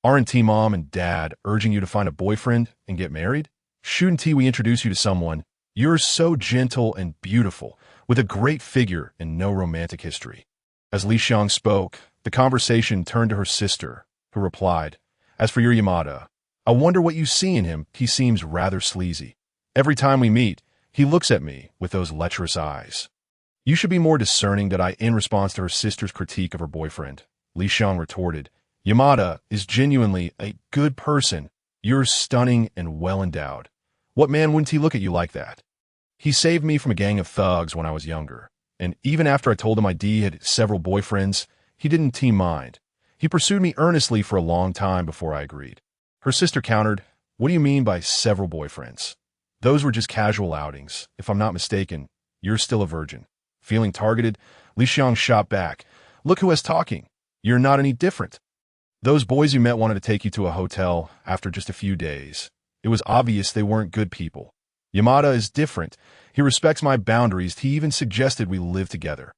Aren't Mom and Dad urging you to find a boyfriend and get married? Shouldn't we introduce you to someone? You're so gentle and beautiful, with a great figure and no romantic history. As Li Xiang spoke, the conversation turned to her sister, who replied, As for your Yamada, I wonder what you see in him. He seems rather sleazy. Every time we meet, he looks at me with those lecherous eyes. You should be more discerning, that I, in response to her sister's critique of her boyfriend. Li Xiang retorted, Yamada is genuinely a good person. You're stunning and well-endowed. What man wouldn't he look at you like that? He saved me from a gang of thugs when I was younger, and even after I told him I had several boyfriends, he didn't mind. He pursued me earnestly for a long time before I agreed. Her sister countered, What do you mean by several boyfriends? Those were just casual outings. If I'm not mistaken, you're still a virgin. Feeling targeted, Li Xiang shot back, Look who is talking. You're not any different. Those boys you met wanted to take you to a hotel after just a few days. It was obvious they weren't good people. Yamada is different. He respects my boundaries. He even suggested we live together.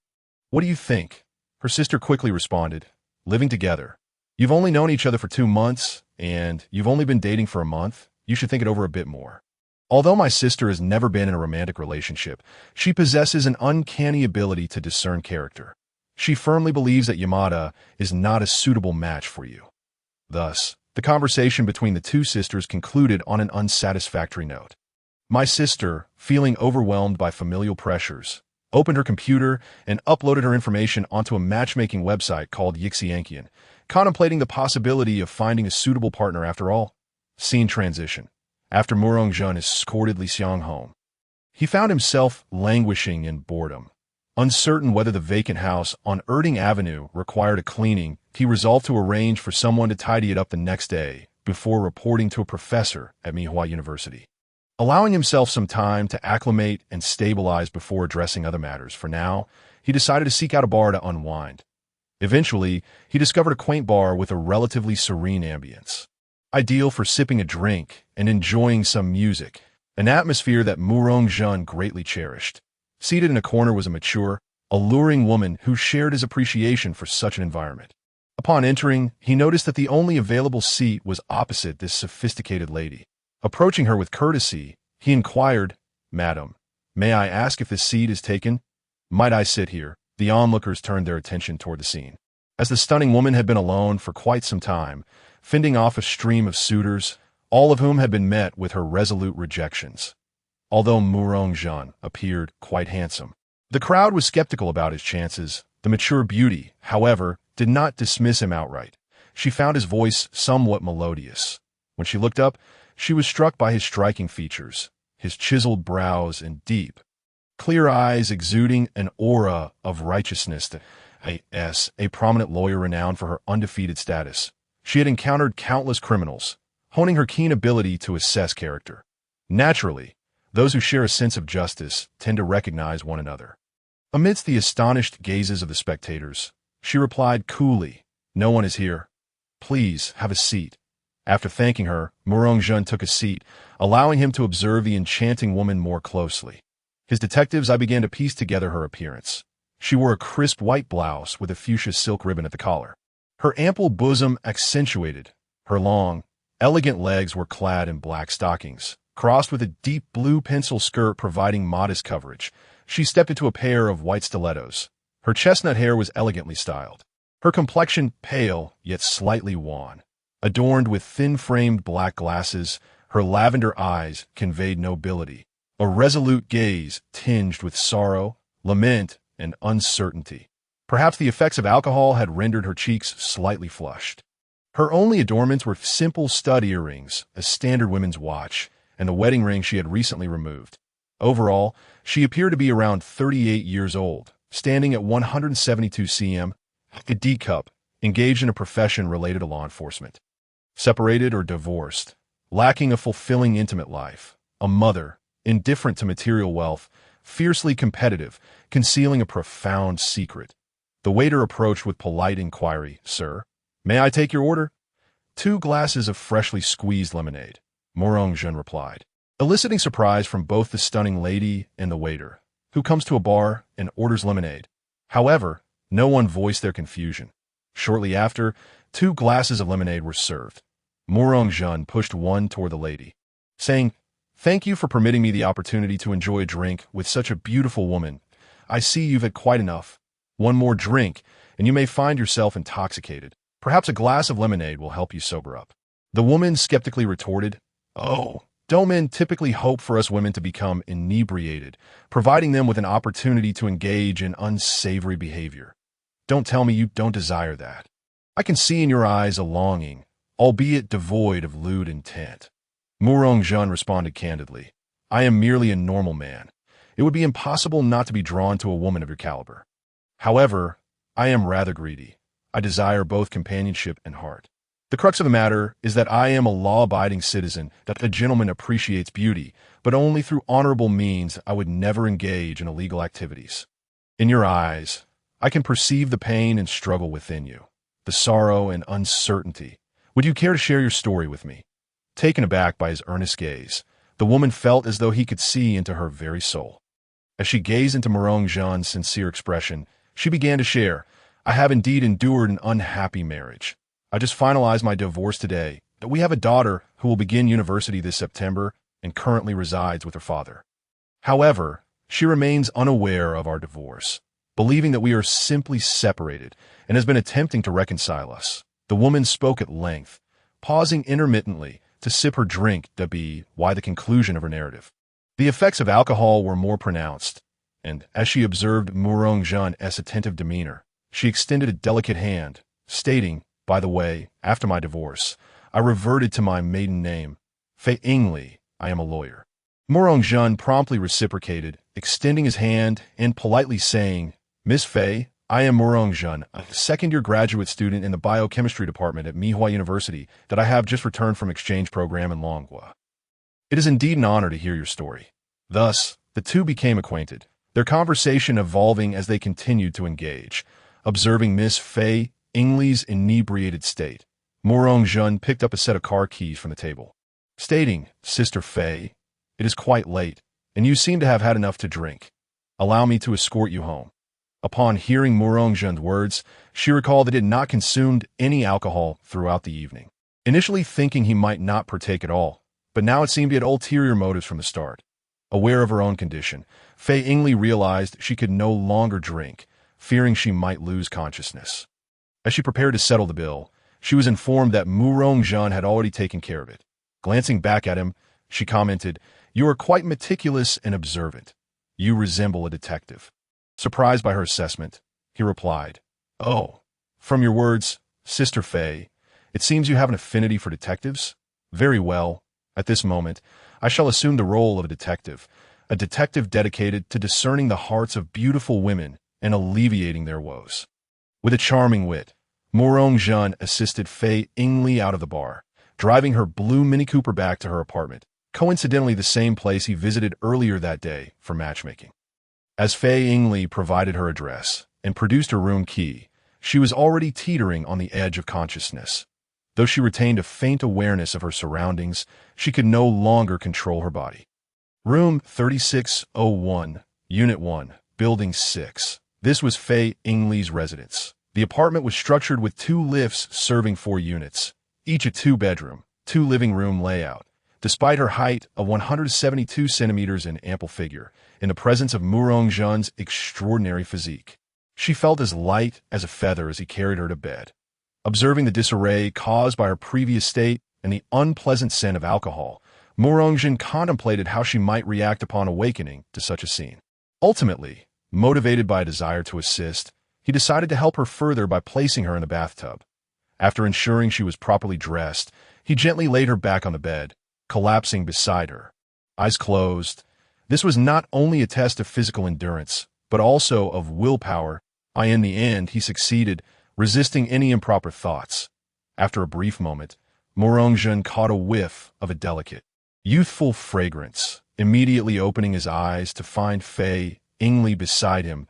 What do you think? Her sister quickly responded, Living together. You've only known each other for 2 months, and you've only been dating for a month. You should think it over a bit more. Although my sister has never been in a romantic relationship, she possesses an uncanny ability to discern character. She firmly believes that Yamada is not a suitable match for you. Thus, the conversation between the two sisters concluded on an unsatisfactory note. My sister, feeling overwhelmed by familial pressures, opened her computer and uploaded her information onto a matchmaking website called Yixianqian, contemplating the possibility of finding a suitable partner after all. Scene transition. After Murongjun escorted Li Xiang home, he found himself languishing in boredom. Uncertain whether the vacant house on Erding Avenue required a cleaning, he resolved to arrange for someone to tidy it up the next day before reporting to a professor at Mihua University. Allowing himself some time to acclimate and stabilize before addressing other matters, for now, he decided to seek out a bar to unwind. Eventually, he discovered a quaint bar with a relatively serene ambience, ideal for sipping a drink and enjoying some music, an atmosphere that Murongjun greatly cherished. Seated in a corner was a mature, alluring woman who shared his appreciation for such an environment. Upon entering, he noticed that the only available seat was opposite this sophisticated lady. Approaching her with courtesy, he inquired, Madam, may I ask if this seat is taken? Might I sit here? The onlookers turned their attention toward the scene. As the stunning woman had been alone for quite some time, fending off a stream of suitors, all of whom had been met with her resolute rejections. Although Murongjun appeared quite handsome, the crowd was skeptical about his chances. The mature beauty, however, did not dismiss him outright. She found his voice somewhat melodious. When she looked up, she was struck by his striking features, his chiseled brows and deep, clear eyes exuding an aura of righteousness. A prominent lawyer renowned for her undefeated status, she had encountered countless criminals, honing her keen ability to assess character. Naturally, those who share a sense of justice tend to recognize one another. Amidst the astonished gazes of the spectators, she replied coolly, No one is here. Please, have a seat. After thanking her, Murongjun took a seat, allowing him to observe the enchanting woman more closely. His detectives, I began to piece together her appearance. She wore a crisp white blouse with a fuchsia silk ribbon at the collar. Her ample bosom accentuated. Her long, elegant legs were clad in black stockings, crossed with a deep blue pencil skirt providing modest coverage. She stepped into a pair of white stilettos. Her chestnut hair was elegantly styled. Her complexion pale, yet slightly wan. Adorned with thin-framed black glasses, her lavender eyes conveyed nobility, a resolute gaze tinged with sorrow, lament, and uncertainty. Perhaps the effects of alcohol had rendered her cheeks slightly flushed. Her only adornments were simple stud earrings, a standard women's watch, and the wedding ring she had recently removed. Overall, she appeared to be around 38 years old, standing at 172 cm, a D-cup, engaged in a profession related to law enforcement. Separated or divorced, lacking a fulfilling intimate life, a mother, indifferent to material wealth, fiercely competitive, concealing a profound secret. The waiter approached with polite inquiry, Sir, may I take your order? 2 glasses of freshly squeezed lemonade, Murongjun replied, eliciting surprise from both the stunning lady and the waiter, who comes to a bar and orders lemonade. However, no one voiced their confusion. Shortly after, 2 glasses of lemonade were served. Murong-jun pushed one toward the lady, saying, "Thank you for permitting me the opportunity to enjoy a drink with such a beautiful woman. I see you've had quite enough. One more drink, and you may find yourself intoxicated. Perhaps a glass of lemonade will help you sober up." The woman skeptically retorted, "Oh, don't men typically hope for us women to become inebriated, providing them with an opportunity to engage in unsavory behavior? Don't tell me you don't desire that. I can see in your eyes a longing, albeit devoid of lewd intent." Murong-jun responded candidly, "I am merely a normal man. It would be impossible not to be drawn to a woman of your caliber. However, I am rather greedy. I desire both companionship and heart. The crux of the matter is that I am a law-abiding citizen, that a gentleman appreciates beauty, but only through honorable means. I would never engage in illegal activities. In your eyes, I can perceive the pain and struggle within you, the sorrow and uncertainty. Would you care to share your story with me?" Taken aback by his earnest gaze, the woman felt as though he could see into her very soul. As she gazed into Murong-jun's sincere expression, she began to share, "I have indeed endured an unhappy marriage. I just finalized my divorce today. We have a daughter who will begin university this September and currently resides with her father. However, she remains unaware of our divorce, believing that we are simply separated, and has been attempting to reconcile us." The woman spoke at length, pausing intermittently to sip her drink to be why the conclusion of her narrative. The effects of alcohol were more pronounced, and as she observed Murong-jun's attentive demeanor, she extended a delicate hand, stating, "By the way, after my divorce, I reverted to my maiden name, Fei Ingli. I am a lawyer." Murong-jun promptly reciprocated, extending his hand and politely saying, "Miss Fei, I am Murong-jun, a second-year graduate student in the biochemistry department at Mihua University that I have just returned from exchange program in Longhua. It is indeed an honor to hear your story." Thus, the two became acquainted, their conversation evolving as they continued to engage. Observing Miss Fei Ingli's inebriated state, Murong-jun picked up a set of car keys from the table, stating, "Sister Fei, it is quite late, and you seem to have had enough to drink. Allow me to escort you home." Upon hearing Murong-jun's words, she recalled that he had not consumed any alcohol throughout the evening, initially thinking he might not partake at all, but now it seemed he had ulterior motives from the start. Aware of her own condition, Fei Ingli realized she could no longer drink, fearing she might lose consciousness. As she prepared to settle the bill, she was informed that Murong-jun had already taken care of it. Glancing back at him, she commented, "You are quite meticulous and observant. You resemble a detective." Surprised by her assessment, he replied, "Oh, from your words, Sister Fei, it seems you have an affinity for detectives? Very well. At this moment, I shall assume the role of a detective dedicated to discerning the hearts of beautiful women and alleviating their woes." With a charming wit, Murong-jun assisted Fei Ingli out of the bar, driving her blue Mini Cooper back to her apartment, coincidentally the same place he visited earlier that day for matchmaking. As Fei Ingli provided her address and produced her room key, she was already teetering on the edge of consciousness. Though she retained a faint awareness of her surroundings, she could no longer control her body. Room 3601, Unit 1, Building 6. This was Fei Ingli's residence. The apartment was structured with 2 lifts serving 4 units, each a 2-bedroom, 2-living room layout. Despite her height of 172 centimeters and ample figure, in the presence of Murong-jun's extraordinary physique, she felt as light as a feather as he carried her to bed. Observing the disarray caused by her previous state and the unpleasant scent of alcohol, Murong-jun contemplated how she might react upon awakening to such a scene. Ultimately, motivated by a desire to assist, he decided to help her further by placing her in the bathtub. After ensuring she was properly dressed, he gently laid her back on the bed, collapsing beside her. Eyes closed, this was not only a test of physical endurance, but also of willpower. In the end, he succeeded, resisting any improper thoughts. After a brief moment, Murong-jun caught a whiff of a delicate, youthful fragrance. Immediately opening his eyes to find Fei Ingli beside him,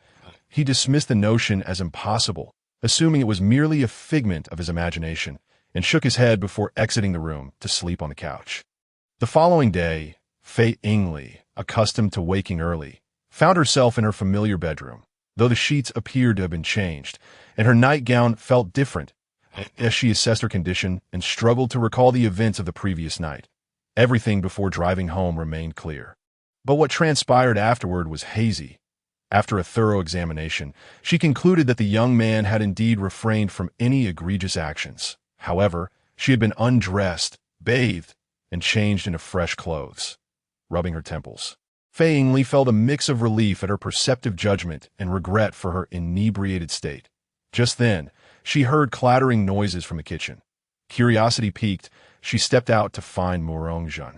he dismissed the notion as impossible, assuming it was merely a figment of his imagination, and shook his head before exiting the room to sleep on the couch. The following day, Fei Ingli, accustomed to waking early, found herself in her familiar bedroom. though the sheets appeared to have been changed, and her nightgown felt different as she assessed her condition and struggled to recall the events of the previous night. Everything before driving home remained clear. But what transpired afterward was hazy. After a thorough examination, she concluded that the young man had indeed refrained from any egregious actions. However, she had been undressed, bathed, and changed into fresh clothes. Rubbing her temples, Fei Yingli felt a mix of relief at her perceptive judgment and regret for her inebriated state. Just then, she heard clattering noises from the kitchen. Curiosity piqued, she stepped out to find Murong-jun.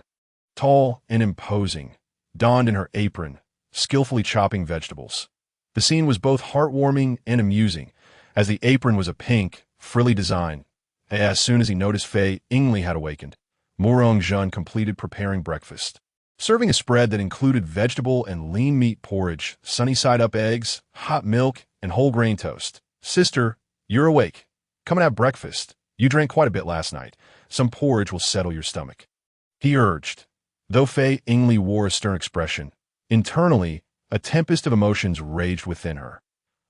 Tall and imposing, donned in her apron, skillfully chopping vegetables. The scene was both heartwarming and amusing, as the apron was a pink, frilly design. As soon as he noticed Fei Yingli had awakened, Murong-jun completed preparing breakfast. Serving a spread that included vegetable and lean meat porridge, sunny-side-up eggs, hot milk, and whole grain toast. "Sister, you're awake. Come and have breakfast. You drank quite a bit last night. Some porridge will settle your stomach," he urged. Though Fei Yingli wore a stern expression, internally, a tempest of emotions raged within her.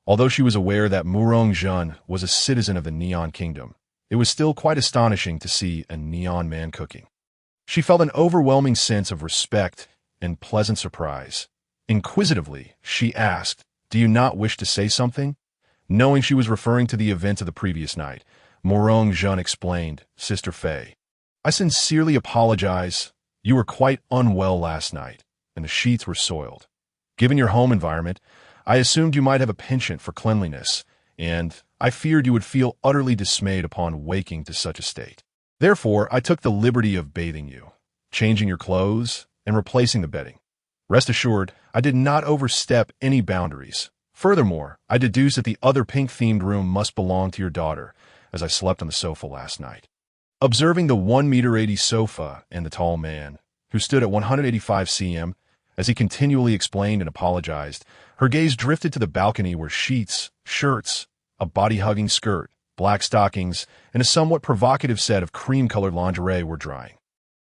Although she was aware that Murong-jun was a citizen of the Neon Kingdom, it was still quite astonishing to see a Neon man cooking. She felt an overwhelming sense of respect and pleasant surprise. Inquisitively, she asked, "Do you not wish to say something?" Knowing she was referring to the events of the previous night, Murong-jun explained, "Sister Fei, I sincerely apologize. You were quite unwell last night, and the sheets were soiled. Given your home environment, I assumed you might have a penchant for cleanliness, and I feared you would feel utterly dismayed upon waking to such a state. Therefore, I took the liberty of bathing you, changing your clothes, and replacing the bedding. Rest assured, I did not overstep any boundaries. Furthermore, I deduce that the other pink-themed room must belong to your daughter, as I slept on the sofa last night." Observing the 1-meter-80 sofa and the tall man, who stood at 185 cm, as he continually explained and apologized, her gaze drifted to the balcony where sheets, shirts, a body-hugging skirt, black stockings, and a somewhat provocative set of cream-colored lingerie were drying.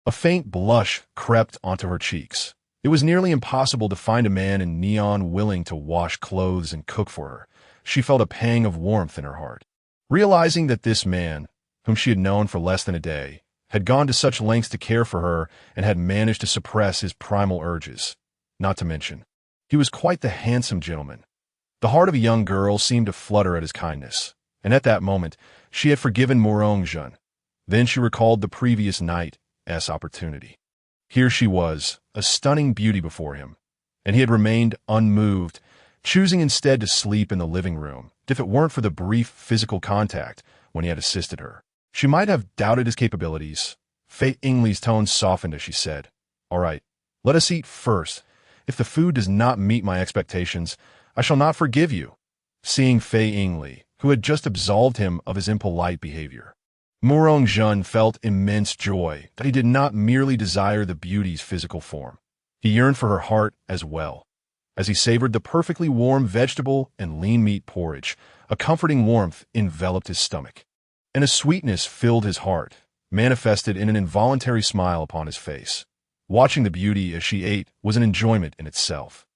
A faint blush crept onto her cheeks. It was nearly impossible to find a man in neon willing to wash clothes and cook for her. She felt a pang of warmth in her heart. Realizing that this man, whom she had known for less than a day, had gone to such lengths to care for her and had managed to suppress his primal urges. Not to mention, he was quite the handsome gentleman. The heart of a young girl seemed to flutter at his kindness, and at that moment, she had forgiven Murong-jun. Then she recalled the previous night's opportunity. Here she was, a stunning beauty before him, and he had remained unmoved, choosing instead to sleep in the living room, if it weren't for the brief physical contact when he had assisted her. She might have doubted his capabilities. Fei Yingli's tone softened as she said, "All right, let us eat first. If the food does not meet my expectations, I shall not forgive you." Seeing Fei Yingli, who had just absolved him of his impolite behavior, Murong-jun felt immense joy that he did not merely desire the beauty's physical form. He yearned for her heart as well. As he savored the perfectly warm vegetable and lean meat porridge, a comforting warmth enveloped his stomach, and a sweetness filled his heart, manifested in an involuntary smile upon his face. Watching the beauty as she ate was an enjoyment in itself.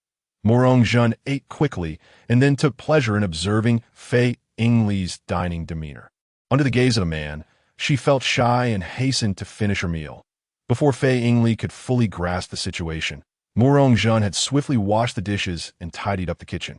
Murong-jun ate quickly and then took pleasure in observing Fei Yingli's dining demeanor. Under the gaze of a man, she felt shy and hastened to finish her meal. Before Fei Yingli could fully grasp the situation, Murong-jun had swiftly washed the dishes and tidied up the kitchen.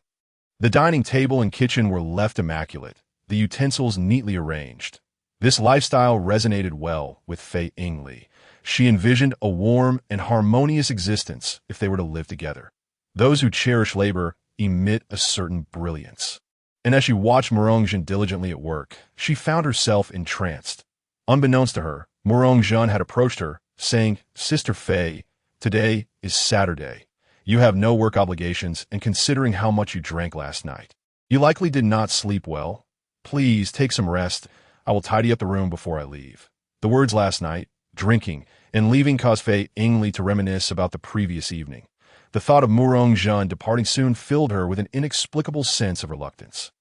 The dining table and kitchen were left immaculate, the utensils neatly arranged. This lifestyle resonated well with Fei Yingli. She envisioned a warm and harmonious existence if they were to live together. Those who cherish labor emit a certain brilliance. And as she watched Murong-jun diligently at work, she found herself entranced. Unbeknownst to her, Murong-jun had approached her, saying, "Sister Fei, today is Saturday. You have no work obligations, and considering how much you drank last night, you likely did not sleep well. Please take some rest. I will tidy up the room before I leave." The words "last night," drinking, and leaving caused Fei Yingli to reminisce about the previous evening. The thought of Murong-jun departing soon filled her with an inexplicable sense of reluctance.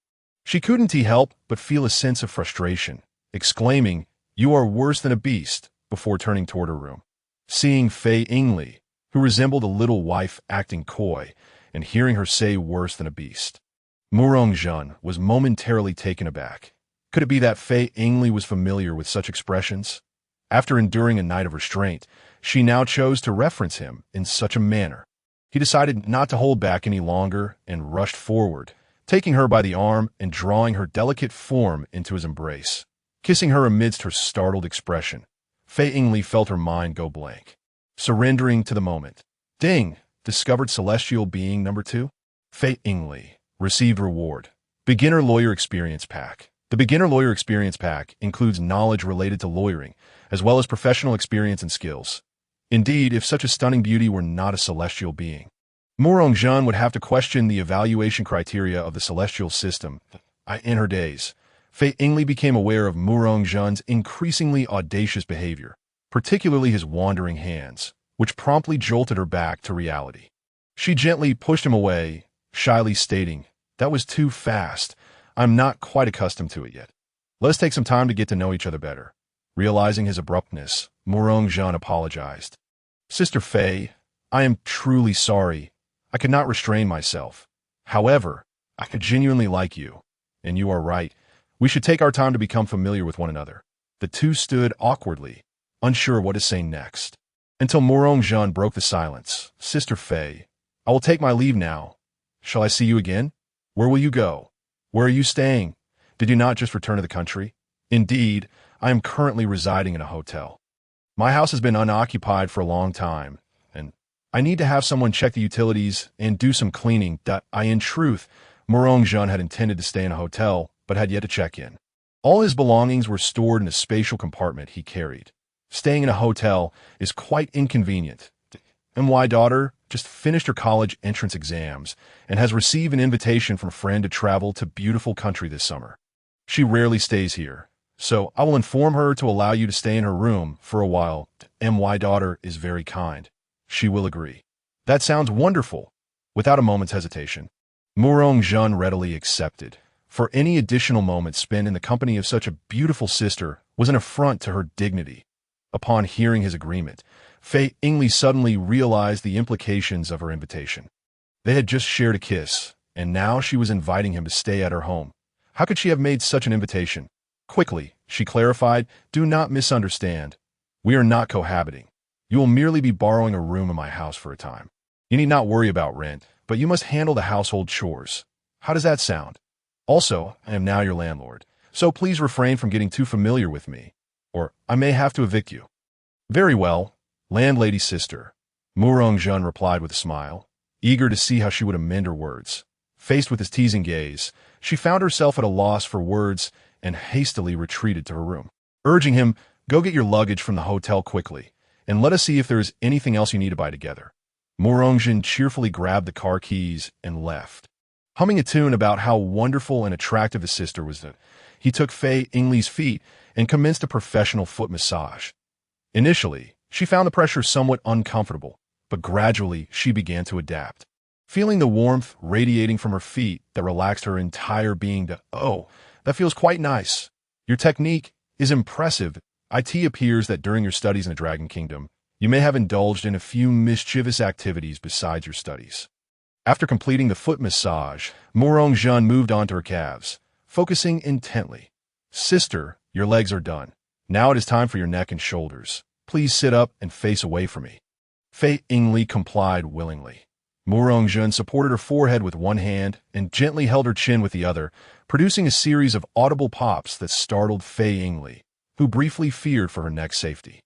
She couldn't help but feel a sense of frustration, exclaiming, "You are worse than a beast," before turning toward her room. Seeing Fei Yingli, who resembled a little wife acting coy, and hearing her say "worse than a beast," Murong-jun was momentarily taken aback. Could it be that Fei Ingli was familiar with such expressions? After enduring a night of restraint, she now chose to reference him in such a manner. He decided not to hold back any longer and rushed forward, taking her by the arm and drawing her delicate form into his embrace. Kissing her amidst her startled expression, Fei Ingli felt her mind go blank. Surrendering to the moment. Ding! Discovered celestial being number 2? Fei Ingli received reward. Beginner Lawyer Experience Pack. The Beginner Lawyer Experience Pack includes knowledge related to lawyering, as well as professional experience and skills. Indeed, if such a stunning beauty were not a celestial being, Murong-jun would have to question the evaluation criteria of the celestial system. In her days, Fei Ingli became aware of Murong-jun's increasingly audacious behavior, particularly his wandering hands, which promptly jolted her back to reality. She gently pushed him away, shyly stating, "That was too fast. I'm not quite accustomed to it yet. Let's take some time to get to know each other better." Realizing his abruptness, Murong-jun apologized. "Sister Fei, I am truly sorry. I could not restrain myself. However, I could genuinely like you. And you are right. We should take our time to become familiar with one another." The two stood awkwardly, unsure what to say next. Until Murong-jun broke the silence. "Sister Fei, I will take my leave now. Shall I see you again? Where will you go? Where are you staying? Did you not just return to the country?" "Indeed, I am currently residing in a hotel. My house has been unoccupied for a long time, and I need to have someone check the utilities and do some cleaning." In truth, Murong-jun had intended to stay in a hotel, but had yet to check in. All his belongings were stored in a spatial compartment he carried. Staying in a hotel is quite inconvenient. My daughter just finished her college entrance exams and has received an invitation from a friend to travel to beautiful country this summer. She rarely stays here, so I will inform her to allow you to stay in her room for a while. My daughter is very kind. She will agree. That sounds wonderful. Without a moment's hesitation, Murong-jun readily accepted, for any additional moments spent in the company of such a beautiful sister was an affront to her dignity. Upon hearing his agreement, Fei Ingli suddenly realized the implications of her invitation. They had just shared a kiss, and now she was inviting him to stay at her home. How could she have made such an invitation? Quickly, she clarified, "Do not misunderstand. We are not cohabiting. You will merely be borrowing a room in my house for a time. You need not worry about rent, but you must handle the household chores. How does that sound? Also, I am now your landlord, so please refrain from getting too familiar with me, or I may have to evict you." "Very well, landlady sister," Murong-jun replied with a smile, eager to see how she would amend her words. Faced with his teasing gaze, she found herself at a loss for words and hastily retreated to her room, urging him, "Go get your luggage from the hotel quickly, and let us see if there is anything else you need to buy together." Murong-jun cheerfully grabbed the car keys and left. Humming a tune about how wonderful and attractive his sister was, he took Fei Ingli's feet and commenced a professional foot massage. Initially, she found the pressure somewhat uncomfortable, but gradually she began to adapt. Feeling the warmth radiating from her feet that relaxed her entire being, "Oh, that feels quite nice. Your technique is impressive. It appears that during your studies in the Dragon Kingdom, you may have indulged in a few mischievous activities besides your studies." After completing the foot massage, Murong-jun moved on to her calves, focusing intently. "Sister, your legs are done. Now it is time for your neck and shoulders. Please sit up and face away from me." Fei Ingli complied willingly. Murong-jun supported her forehead with one hand and gently held her chin with the other, producing a series of audible pops that startled Fei Ingli, who briefly feared for her neck's safety.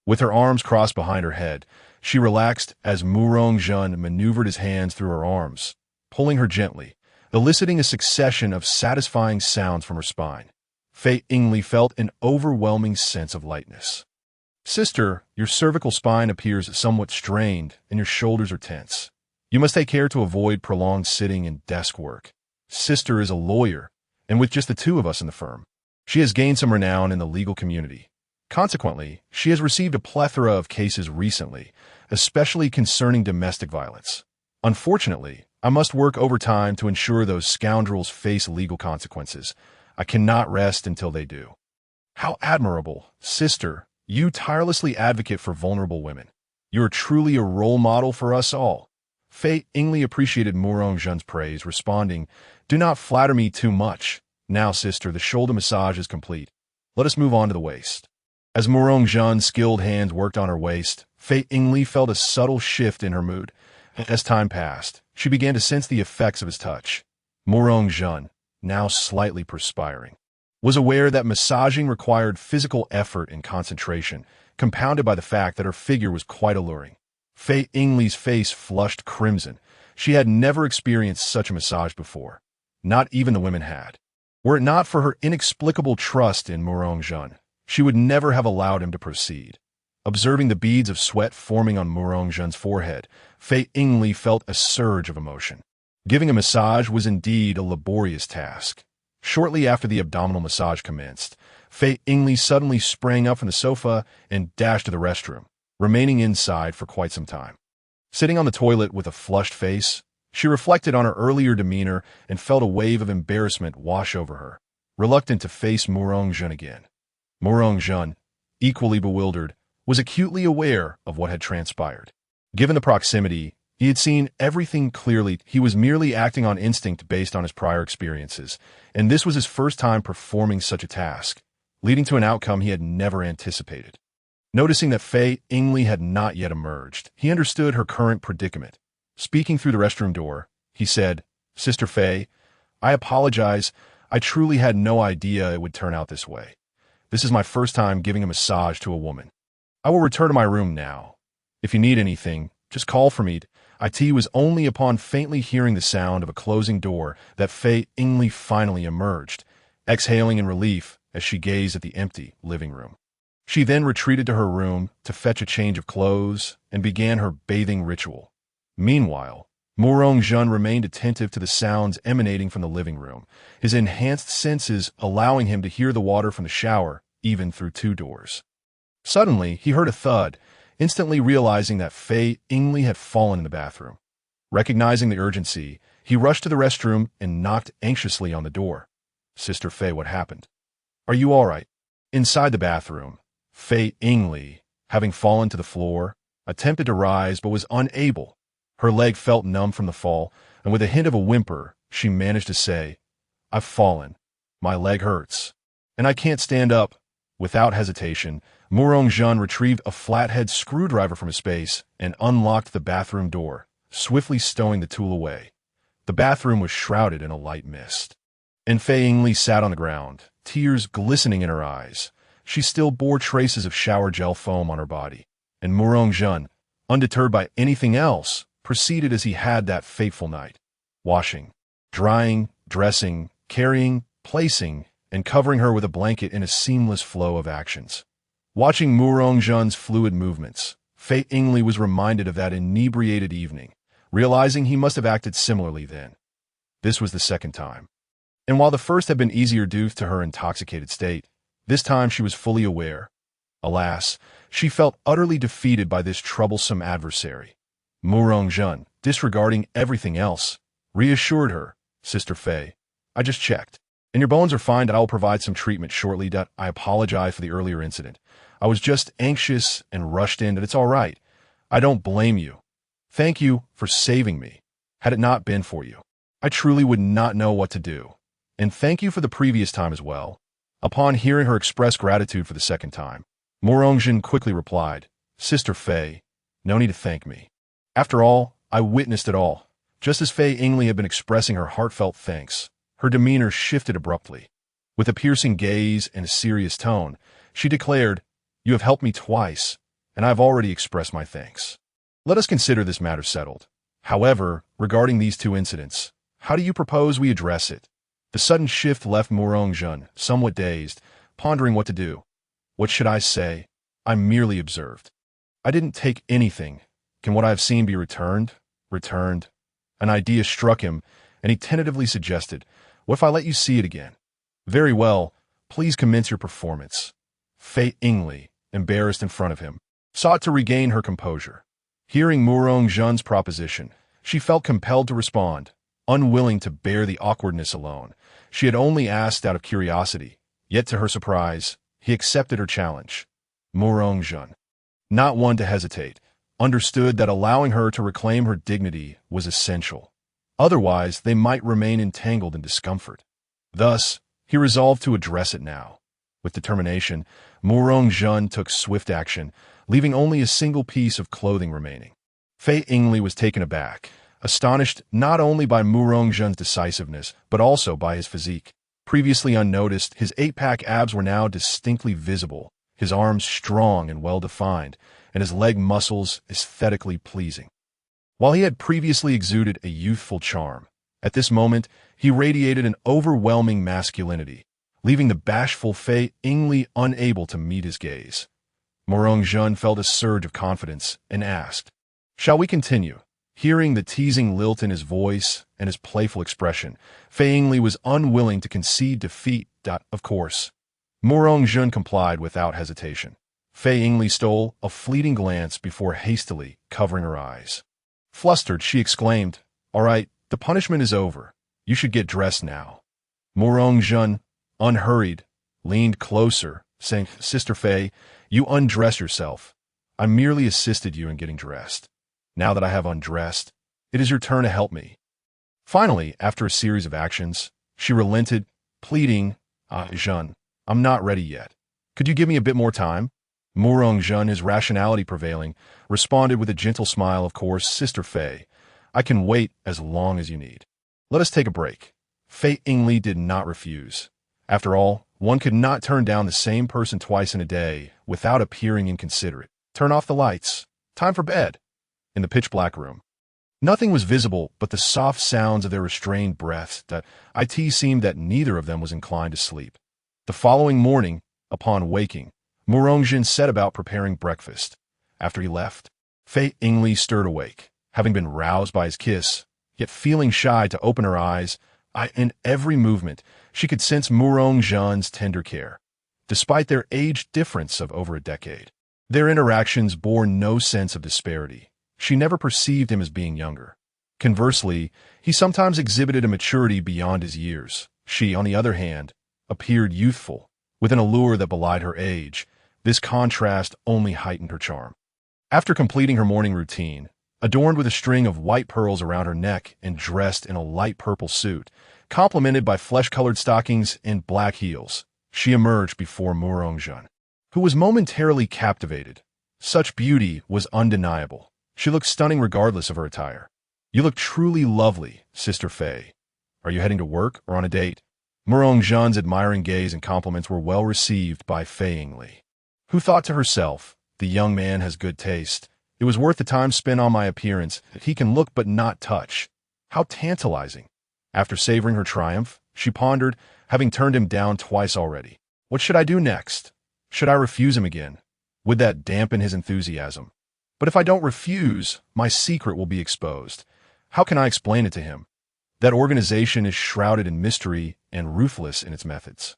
With her arms crossed behind her head, she relaxed as Murong-jun maneuvered his hands through her arms, pulling her gently, eliciting a succession of satisfying sounds from her spine. Fei Ingli felt an overwhelming sense of lightness. "Sister, your cervical spine appears somewhat strained and your shoulders are tense. You must take care to avoid prolonged sitting and desk work. Sister is a lawyer, and with just the two of us in the firm, she has gained some renown in the legal community. Consequently, she has received a plethora of cases recently, especially concerning domestic violence. Unfortunately, I must work overtime to ensure those scoundrels face legal consequences. I cannot rest until they do." "How admirable, sister. You tirelessly advocate for vulnerable women. You are truly a role model for us all." Fei Yingli appreciated Murong Zhen's praise, responding, "Do not flatter me too much. Now, sister, the shoulder massage is complete. Let us move on to the waist." As Murong Zhen's skilled hands worked on her waist, Fei Yingli felt a subtle shift in her mood. As time passed, she began to sense the effects of his touch. Murong Zhen, now slightly perspiring, was aware that massaging required physical effort and concentration, compounded by the fact that her figure was quite alluring. Fei Yingli's face flushed crimson. She had never experienced such a massage before. Not even the women had. Were it not for her inexplicable trust in Murong Zhen, she would never have allowed him to proceed. Observing the beads of sweat forming on Murong Zhen's forehead, Fei Yingli felt a surge of emotion. Giving a massage was indeed a laborious task. Shortly after the abdominal massage commenced, Fei Yingli suddenly sprang up from the sofa and dashed to the restroom, remaining inside for quite some time. Sitting on the toilet with a flushed face, she reflected on her earlier demeanor and felt a wave of embarrassment wash over her, reluctant to face Murong Zhen again. Murong Zhen, equally bewildered, was acutely aware of what had transpired. Given the proximity, he had seen everything clearly. He was merely acting on instinct based on his prior experiences, and this was his first time performing such a task, leading to an outcome he had never anticipated. Noticing that Fei Yingli had not yet emerged, he understood her current predicament. Speaking through the restroom door, he said, "Sister Fei, I apologize. I truly had no idea it would turn out this way. This is my first time giving a massage to a woman. I will return to my room now. If you need anything, just call for me." It was only upon faintly hearing the sound of a closing door that Fei Yingli finally emerged, exhaling in relief as she gazed at the empty living room. She then retreated to her room to fetch a change of clothes and began her bathing ritual. Meanwhile, Murong Zhen remained attentive to the sounds emanating from the living room, his enhanced senses allowing him to hear the water from the shower, even through two doors. Suddenly, he heard a thud, instantly realizing that Fei Yingli had fallen in the bathroom. Recognizing the urgency, he rushed to the restroom and knocked anxiously on the door. "Sister Fei, what happened? Are you all right?" Inside the bathroom, Fei Yingli, having fallen to the floor, attempted to rise but was unable. Her leg felt numb from the fall, and with a hint of a whimper, she managed to say, "I've fallen. My leg hurts. And I can't stand up." Without hesitation, Murong Zhen retrieved a flathead screwdriver from his space and unlocked the bathroom door, swiftly stowing the tool away. The bathroom was shrouded in a light mist. And Fei Yingli sat on the ground, tears glistening in her eyes. She still bore traces of shower gel foam on her body, and Murong Zhen, undeterred by anything else, proceeded as he had that fateful night, washing, drying, dressing, carrying, placing, and covering her with a blanket in a seamless flow of actions. Watching Murong Zhen's fluid movements, Fei Yingli was reminded of that inebriated evening, realizing he must have acted similarly then. This was the second time. And while the first had been easier due to her intoxicated state, this time she was fully aware. Alas, she felt utterly defeated by this troublesome adversary. Murong Zhen, disregarding everything else, reassured her, "Sister Fei, I just checked, and your bones are fine. I will provide some treatment shortly. I apologize for the earlier incident. I was just anxious and rushed in. It's all right. I don't blame you. Thank you for saving me. Had it not been for you, I truly would not know what to do. And thank you for the previous time as well." Upon hearing her express gratitude for the second time, Murong Zhen quickly replied, "Sister Fei, no need to thank me. After all, I witnessed it all." Just as Fei Yingli had been expressing her heartfelt thanks, her demeanor shifted abruptly. With a piercing gaze and a serious tone, she declared, "You have helped me twice, and I have already expressed my thanks. Let us consider this matter settled. However, regarding these two incidents, how do you propose we address it?" The sudden shift left Murong Zhen somewhat dazed, pondering what to do. "What should I say? I merely observed. I didn't take anything. Can what I have seen be returned?" Returned. An idea struck him, and he tentatively suggested, "What if I let you see it again?" "Very well. Please commence your performance." Fei Yingli, embarrassed in front of him, sought to regain her composure. Hearing Murong Zhen's proposition, she felt compelled to respond, unwilling to bear the awkwardness alone. She had only asked out of curiosity, yet to her surprise, he accepted her challenge. Murong Zhen, not one to hesitate, understood that allowing her to reclaim her dignity was essential. Otherwise, they might remain entangled in discomfort. Thus, he resolved to address it now. With determination, Murong-jun took swift action, leaving only a single piece of clothing remaining. Fei Yingli was taken aback, astonished not only by Murong-jun's decisiveness, but also by his physique. Previously unnoticed, his eight-pack abs were now distinctly visible, his arms strong and well-defined, and his leg muscles aesthetically pleasing. While he had previously exuded a youthful charm, at this moment he radiated an overwhelming masculinity, leaving the bashful Fei Yingli unable to meet his gaze. Murong-jun felt a surge of confidence and asked, "Shall we continue?" Hearing the teasing lilt in his voice and his playful expression, Fei Yingli was unwilling to concede defeat. Of course. Murong-jun complied without hesitation. Fei Yingli stole a fleeting glance before hastily covering her eyes. Flustered, she exclaimed, "All right, the punishment is over. You should get dressed now." Murong-jun, unhurried, leaned closer, saying, "Sister Fei, you undress yourself. I merely assisted you in getting dressed. Now that I have undressed, it is your turn to help me." Finally, after a series of actions, she relented, pleading, "Jun, I'm not ready yet. Could you give me a bit more time?" Murong-jun, his rationality prevailing, responded with a gentle smile, "Of course, Sister Fei. I can wait as long as you need. Let us take a break." Fei Yingli did not refuse. After all, one could not turn down the same person twice in a day without appearing inconsiderate. "Turn off the lights. Time for bed." In the pitch-black room, nothing was visible but the soft sounds of their restrained breaths. It seemed that neither of them was inclined to sleep. The following morning, upon waking, Murong-jun set about preparing breakfast. After he left, Fei Yingli stirred awake, having been roused by his kiss, yet feeling shy to open her eyes. In every movement, she could sense Murong-jun's tender care, despite their age difference of over a decade. Their interactions bore no sense of disparity. She never perceived him as being younger. Conversely, he sometimes exhibited a maturity beyond his years. She, on the other hand, appeared youthful, with an allure that belied her age. This contrast only heightened her charm. After completing her morning routine, adorned with a string of white pearls around her neck and dressed in a light purple suit, complemented by flesh-colored stockings and black heels, she emerged before Murong-jun, who was momentarily captivated. Such beauty was undeniable. She looked stunning regardless of her attire. "You look truly lovely, Sister Fei. Are you heading to work or on a date?" Murong-jun's admiring gaze and compliments were well received by Fei Yingli, who thought to herself, "The young man has good taste. It was worth the time spent on my appearance. He can look but not touch. How tantalizing." After savoring her triumph, she pondered, having turned him down twice already. What should I do next? Should I refuse him again? Would that dampen his enthusiasm? But if I don't refuse, my secret will be exposed. How can I explain it to him? That organization is shrouded in mystery and ruthless in its methods.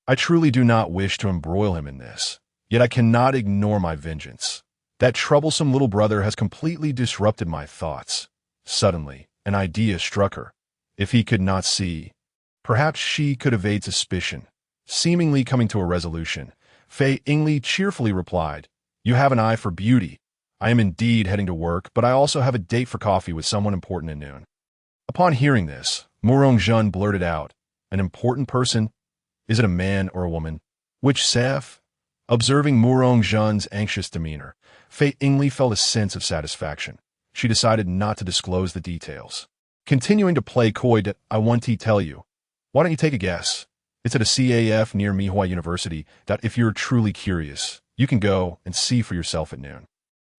I truly do not wish to embroil him in this, yet I cannot ignore my vengeance. That troublesome little brother has completely disrupted my thoughts. Suddenly, an idea struck her. If he could not see, perhaps she could evade suspicion. Seemingly coming to a resolution, Fei Yingli cheerfully replied, "You have an eye for beauty. I am indeed heading to work, but I also have a date for coffee with someone important at noon." Upon hearing this, Murong-jun blurted out, "An important person? Is it a man or a woman? Which self?" Observing Murong-jun's anxious demeanor, Fei Yingli felt a sense of satisfaction. She decided not to disclose the details. Continuing to play coy, "I want to tell you. Why don't you take a guess? It's at a CAF near Mihua University. If you're truly curious, you can go and see for yourself at noon."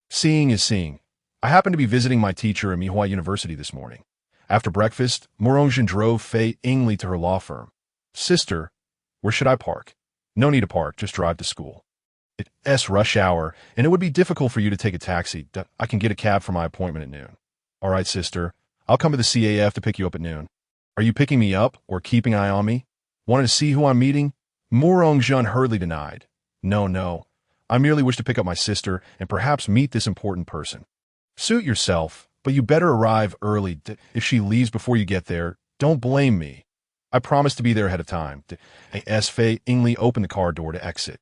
Seeing is seeing. I happened to be visiting my teacher at Mihua University this morning. After breakfast, Murong-jun drove Fei Yingli to her law firm. "Sister, where should I park?" "No need to park, just drive to school. It's rush hour, and it would be difficult for you to take a taxi. I can get a cab for my appointment at noon." "All right, sister. I'll come to the CAF to pick you up at noon." "Are you picking me up or keeping an eye on me? Wanted to see who I'm meeting?" Murong-jun hurriedly denied. No. I merely wish to pick up my sister and perhaps meet this important person." "Suit yourself, but you better arrive early. If she leaves before you get there, don't blame me. I promise to be there ahead of time." As Fei Yingli opened the car door to exit,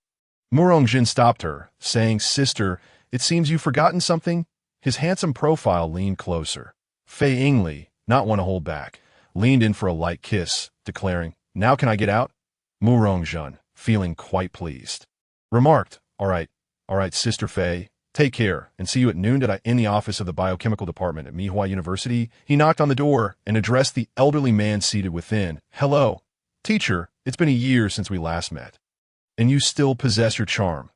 Murong-jun stopped her, saying, "Sister, it seems you've forgotten something. His handsome profile leaned closer. Fei Yingli, not one to hold back, leaned in for a light kiss, declaring, "Now can I get out?" Mu Rongjun, feeling quite pleased, remarked, all right, Sister Fei, take care, and see you at noon in the office of the biochemical department at Mihua University." He knocked on the door and addressed the elderly man seated within. "Hello, teacher, it's been a year since we last met. And you still possess your charm."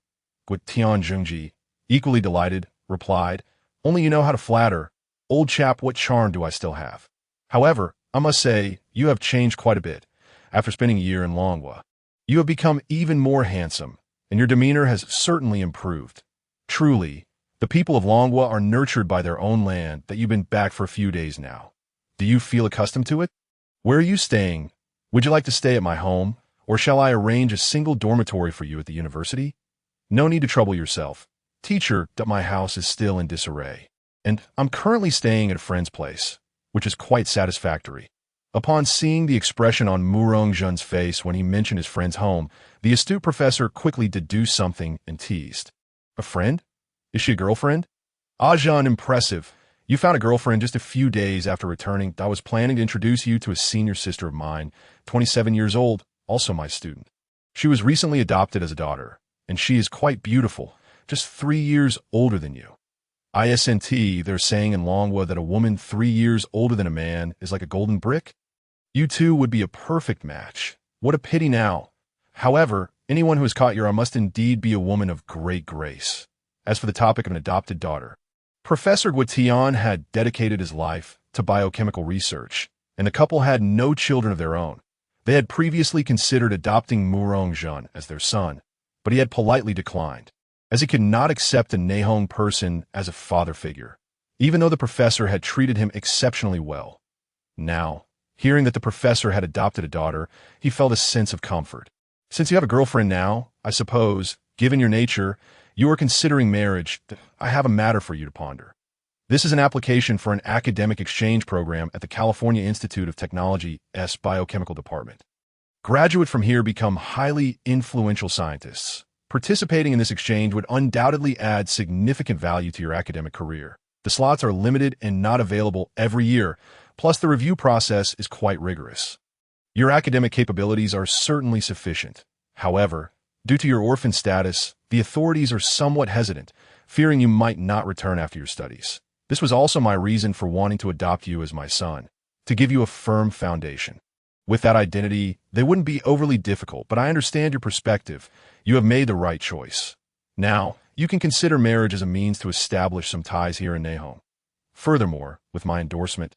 Tian Zhengji, equally delighted, replied, "Only you know how to flatter. Old chap, what charm do I still have? However, I must say, you have changed quite a bit. After spending a year in Longhua, you have become even more handsome, and your demeanor has certainly improved. Truly, the people of Longhua are nurtured by their own land that you've been back for a few days now. Do you feel accustomed to it? Where are you staying? Would you like to stay at my home, or shall I arrange a single dormitory for you at the university? No need to trouble yourself. Teacher, that my house is still in disarray, and I'm currently staying at a friend's place, which is quite satisfactory." Upon seeing the expression on Mu Rongjun's face when he mentioned his friend's home, the astute professor quickly deduced something and teased. "A friend? Is she a girlfriend?" "Ajahn, impressive. You found a girlfriend just a few days after returning. I was planning to introduce you to a senior sister of mine, 27 years old, also my student. She was recently adopted as a daughter, and she is quite beautiful, just 3 years older than you. ISNT, they're saying in Longhua that a woman 3 years older than a man is like a golden brick. You two would be a perfect match. What a pity now. However, anyone who has caught your eye must indeed be a woman of great grace." As for the topic of an adopted daughter, Professor Guitian had dedicated his life to biochemical research, and the couple had no children of their own. They had previously considered adopting Mu Rongjun as their son, but he had politely declined, as he could not accept a Nehong person as a father figure, even though the professor had treated him exceptionally well. Now, hearing that the professor had adopted a daughter, he felt a sense of comfort. "Since you have a girlfriend now, I suppose, given your nature, you are considering marriage, I have a matter for you to ponder. This is an application for an academic exchange program at the California Institute of Technology's Biochemical Department. Graduate from here become highly influential scientists. Participating in this exchange would undoubtedly add significant value to your academic career. The slots are limited and not available every year, plus the review process is quite rigorous. Your academic capabilities are certainly sufficient. However, due to your orphan status, the authorities are somewhat hesitant, fearing you might not return after your studies. This was also my reason for wanting to adopt you as my son, to give you a firm foundation. With that identity, they wouldn't be overly difficult, but I understand your perspective. You have made the right choice. Now, you can consider marriage as a means to establish some ties here in Nehong. Furthermore, with my endorsement,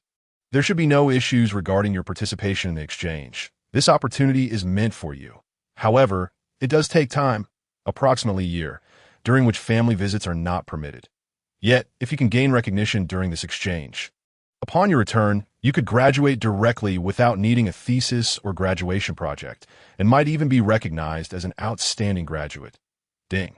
there should be no issues regarding your participation in the exchange. This opportunity is meant for you. However, it does take time, approximately a year, during which family visits are not permitted. Yet, if you can gain recognition during this exchange, upon your return, you could graduate directly without needing a thesis or graduation project, and might even be recognized as an outstanding graduate. Ding.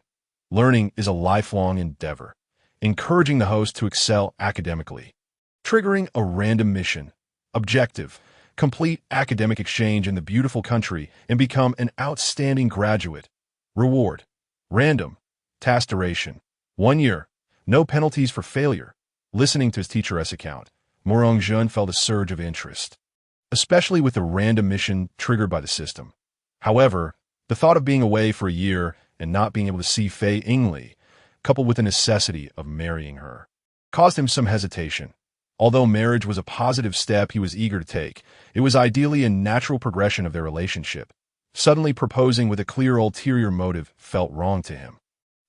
Learning is a lifelong endeavor, encouraging the host to excel academically. Triggering a random mission. Objective: complete academic exchange in the beautiful country and become an outstanding graduate. Reward: random. Task duration: 1 year. No penalties for failure. Listening to his teacheress account, Mu Rongjun felt a surge of interest, especially with the random mission triggered by the system. However, the thought of being away for a year and not being able to see Fei Yingli, coupled with the necessity of marrying her, caused him some hesitation. Although marriage was a positive step he was eager to take, it was ideally a natural progression of their relationship. Suddenly proposing with a clear ulterior motive felt wrong to him.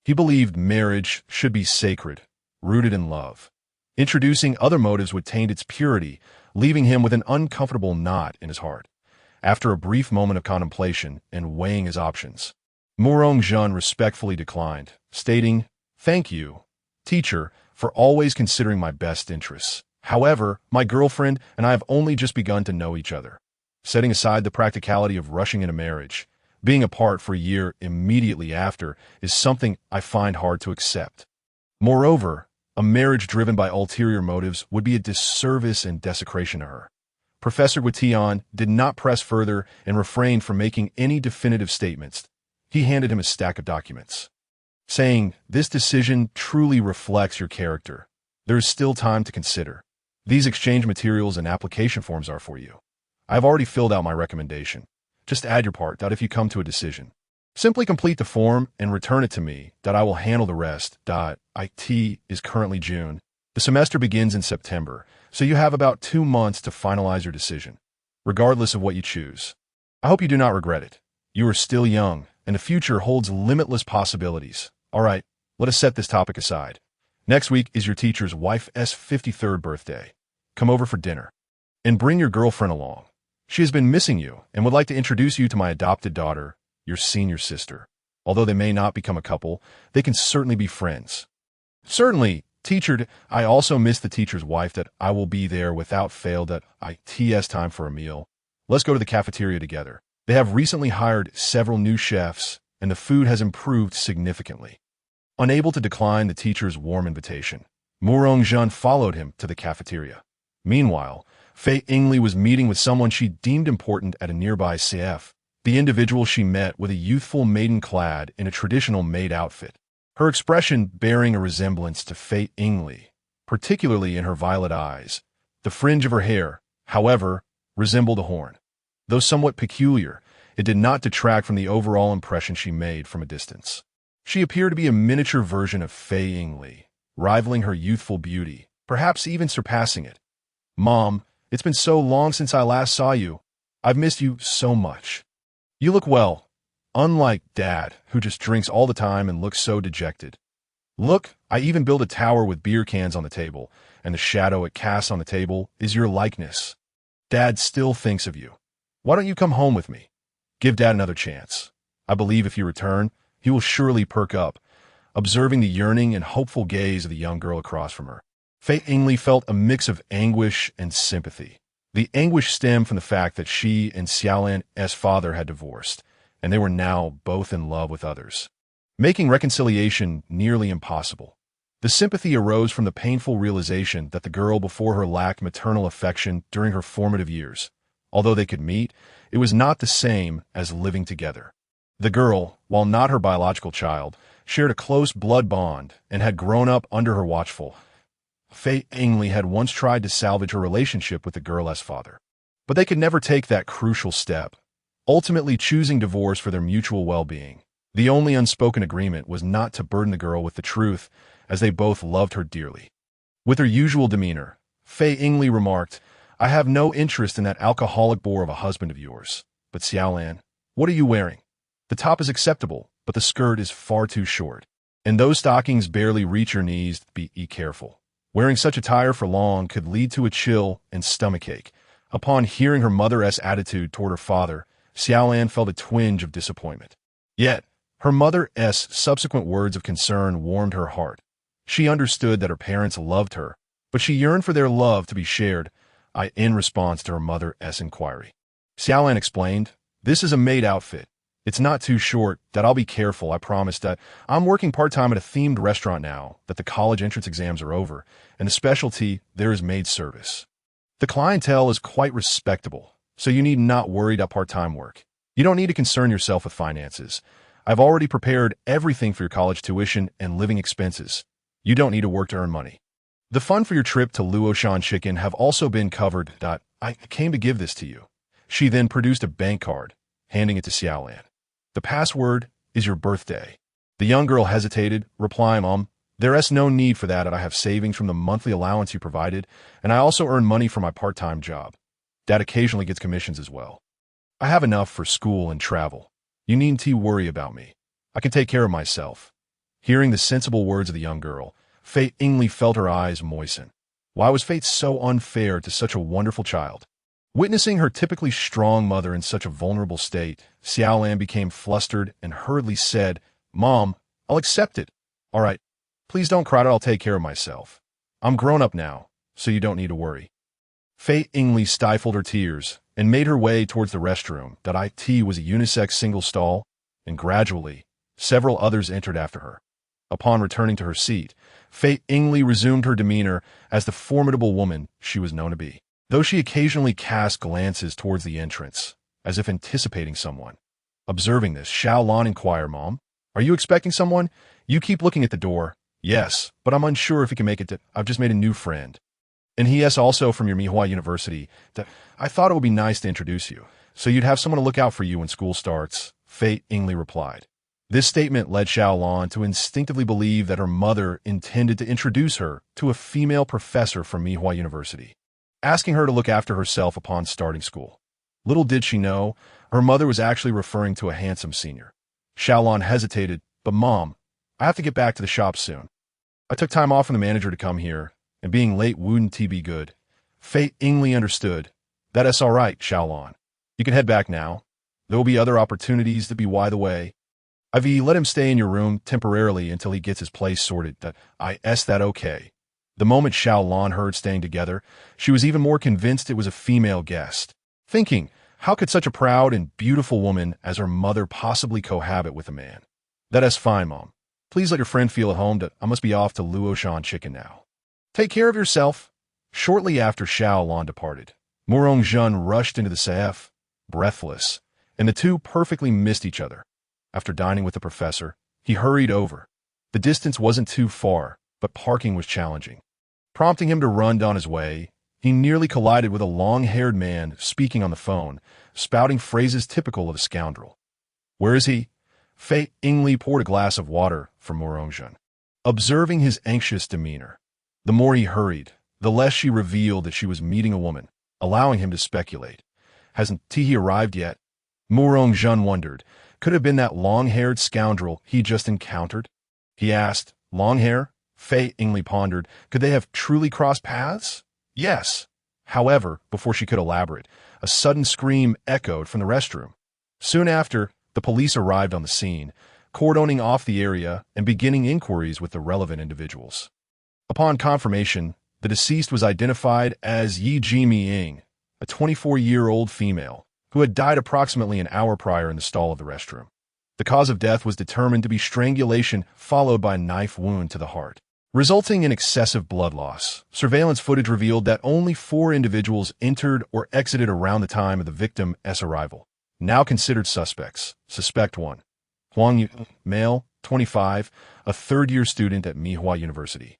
He believed marriage should be sacred, rooted in love. Introducing other motives would taint its purity, leaving him with an uncomfortable knot in his heart. After a brief moment of contemplation and weighing his options, Mu Rongjun respectfully declined, stating, "Thank you, teacher, for always considering my best interests. However, my girlfriend and I have only just begun to know each other. Setting aside the practicality of rushing into marriage, being apart for a year immediately after is something I find hard to accept. Moreover, a marriage driven by ulterior motives would be a disservice and desecration to her." Professor Guitian did not press further and refrained from making any definitive statements. He handed him a stack of documents, saying, "This decision truly reflects your character. There is still time to consider. These exchange materials and application forms are for you. I have already filled out my recommendation. Just add your part if you come to a decision. Simply complete the form and return it to me. I will handle the rest. It is currently June. The semester begins in September, so you have about 2 months to finalize your decision, regardless of what you choose. I hope you do not regret it. You are still young, and the future holds limitless possibilities. All right, let us set this topic aside. Next week is your teacher's wife's 53rd birthday. Come over for dinner. And bring your girlfriend along. She has been missing you and would like to introduce you to my adopted daughter, your senior sister. Although they may not become a couple, they can certainly be friends. Certainly, teacher, I also miss the teacher's wife. I will be there without fail. It's time for a meal. Let's go to the cafeteria together. They have recently hired several new chefs, and the food has improved significantly. Unable to decline the teacher's warm invitation, Murong-jun followed him to the cafeteria. Meanwhile, Fei Ingli was meeting with someone she deemed important at a nearby CF. The individual she met with a youthful maiden clad in a traditional maid outfit, her expression bearing a resemblance to Fei Ingli, particularly in her violet eyes. The fringe of her hair, however, resembled a horn. Though somewhat peculiar, it did not detract from the overall impression she made from a distance. She appeared to be a miniature version of Fei Ingli, rivaling her youthful beauty, perhaps even surpassing it. Mom, it's been so long since I last saw you. I've missed you so much. You look well, unlike Dad, who just drinks all the time and looks so dejected. Look, I even built a tower with beer cans on the table, and the shadow it casts on the table is your likeness. Dad still thinks of you. Why don't you come home with me? Give Dad another chance. I believe if you return, he will surely perk up, observing the yearning and hopeful gaze of the young girl across from her. Fei Ingli felt a mix of anguish and sympathy. The anguish stemmed from the fact that she and Xiaolan's father had divorced, and they were now both in love with others, making reconciliation nearly impossible. The sympathy arose from the painful realization that the girl before her lacked maternal affection during her formative years. Although they could meet, it was not the same as living together. The girl, while not her biological child, shared a close blood bond and had grown up under her watchful. Fei Ingli had once tried to salvage her relationship with the girl's father, but they could never take that crucial step, ultimately choosing divorce for their mutual well-being. The only unspoken agreement was not to burden the girl with the truth, as they both loved her dearly. With her usual demeanor, Fei Ingli remarked, I have no interest in that alcoholic bore of a husband of yours. But Xiaolan, what are you wearing? The top is acceptable, but the skirt is far too short, and those stockings barely reach your knees. Be careful. Wearing such attire for long could lead to a chill and stomachache. Upon hearing her mother's attitude toward her father, Xiaolan felt a twinge of disappointment. Yet, her mother's subsequent words of concern warmed her heart. She understood that her parents loved her, but she yearned for their love to be shared. In response to her mother's inquiry, Xiaolan explained, this is a maid outfit. It's not too short. I'll be careful, I promise. I'm working part-time at a themed restaurant now that the college entrance exams are over, and the specialty there is maid service. The clientele is quite respectable, so you need not worry about part-time work. You don't need to concern yourself with finances. I've already prepared everything for your college tuition and living expenses. You don't need to work to earn money. The fund for your trip to Luoshan Chicken have also been covered. I came to give this to you. She then produced a bank card, handing it to Xiaolan. The password is your birthday. The young girl hesitated, replying, There's no need for that. I have savings from the monthly allowance you provided, and I also earn money from my part-time job. Dad occasionally gets commissions as well. I have enough for school and travel. You needn't worry about me. I can take care of myself. Hearing the sensible words of the young girl, Fei Ingli felt her eyes moisten. Why was fate so unfair to such a wonderful child? Witnessing her typically strong mother in such a vulnerable state, Xiaolan became flustered and hurriedly said, Mom, I'll accept it. All right, please don't cry. I'll take care of myself. I'm grown up now, so you don't need to worry. Fei Ingli stifled her tears and made her way towards the restroom. It was a unisex single stall, and gradually, several others entered after her. Upon returning to her seat, Fei Ingli resumed her demeanor as the formidable woman she was known to be, though she occasionally cast glances towards the entrance, as if anticipating someone. Observing this, Xiaolan inquired, Mom, are you expecting someone? You keep looking at the door. Yes, but I'm unsure if he can make it to— I've just made a new friend. And he is also from your Mihua University. I thought it would be nice to introduce you, so you'd have someone to look out for you when school starts, Fei Ingli replied. This statement led Xiaolan to instinctively believe that her mother intended to introduce her to a female professor from Mihua University, asking her to look after herself upon starting school. Little did she know, her mother was actually referring to a handsome senior. Xiaolan hesitated, but Mom, I have to get back to the shop soon. I took time off from the manager to come here, and being late wouldn't be good. Fei Ingli understood. That is all right, Xiaolan. You can head back now. There will be other opportunities to be the way. I've let him stay in your room temporarily until he gets his place sorted. That okay. The moment Xiaolan heard staying together, she was even more convinced it was a female guest. Thinking, how could such a proud and beautiful woman as her mother possibly cohabit with a man? That is fine, Mom. Please let your friend feel at home. I must be off to Luoshan Chicken now. Take care of yourself. Shortly after Xiaolan departed, Murong-jun rushed into the CF, breathless, and the two perfectly missed each other. After dining with the professor, he hurried over. The distance wasn't too far, but parking was challenging. Prompting him to run on his way, he nearly collided with a long-haired man speaking on the phone, spouting phrases typical of a scoundrel. Where is he? Fei Ingli poured a glass of water for Murong-jun. Observing his anxious demeanor, the more he hurried, the less she revealed that she was meeting a woman, allowing him to speculate. Hasn't he arrived yet? Murong-jun wondered. Could it have been that long-haired scoundrel he just encountered? He asked. Long hair? Fei Ingli pondered. Could they have truly crossed paths? Yes. However, before she could elaborate, a sudden scream echoed from the restroom. Soon after, the police arrived on the scene, cordoning off the area and beginning inquiries with the relevant individuals. Upon confirmation, the deceased was identified as Yi Jimiying, a 24-year-old female, who had died approximately an hour prior in the stall of the restroom. The cause of death was determined to be strangulation followed by a knife wound to the heart, resulting in excessive blood loss. Surveillance footage revealed that only 4 individuals entered or exited around the time of the victim's arrival. Now considered suspects. Suspect 1. Huang Yu, male, 25, a third-year student at Mihua University.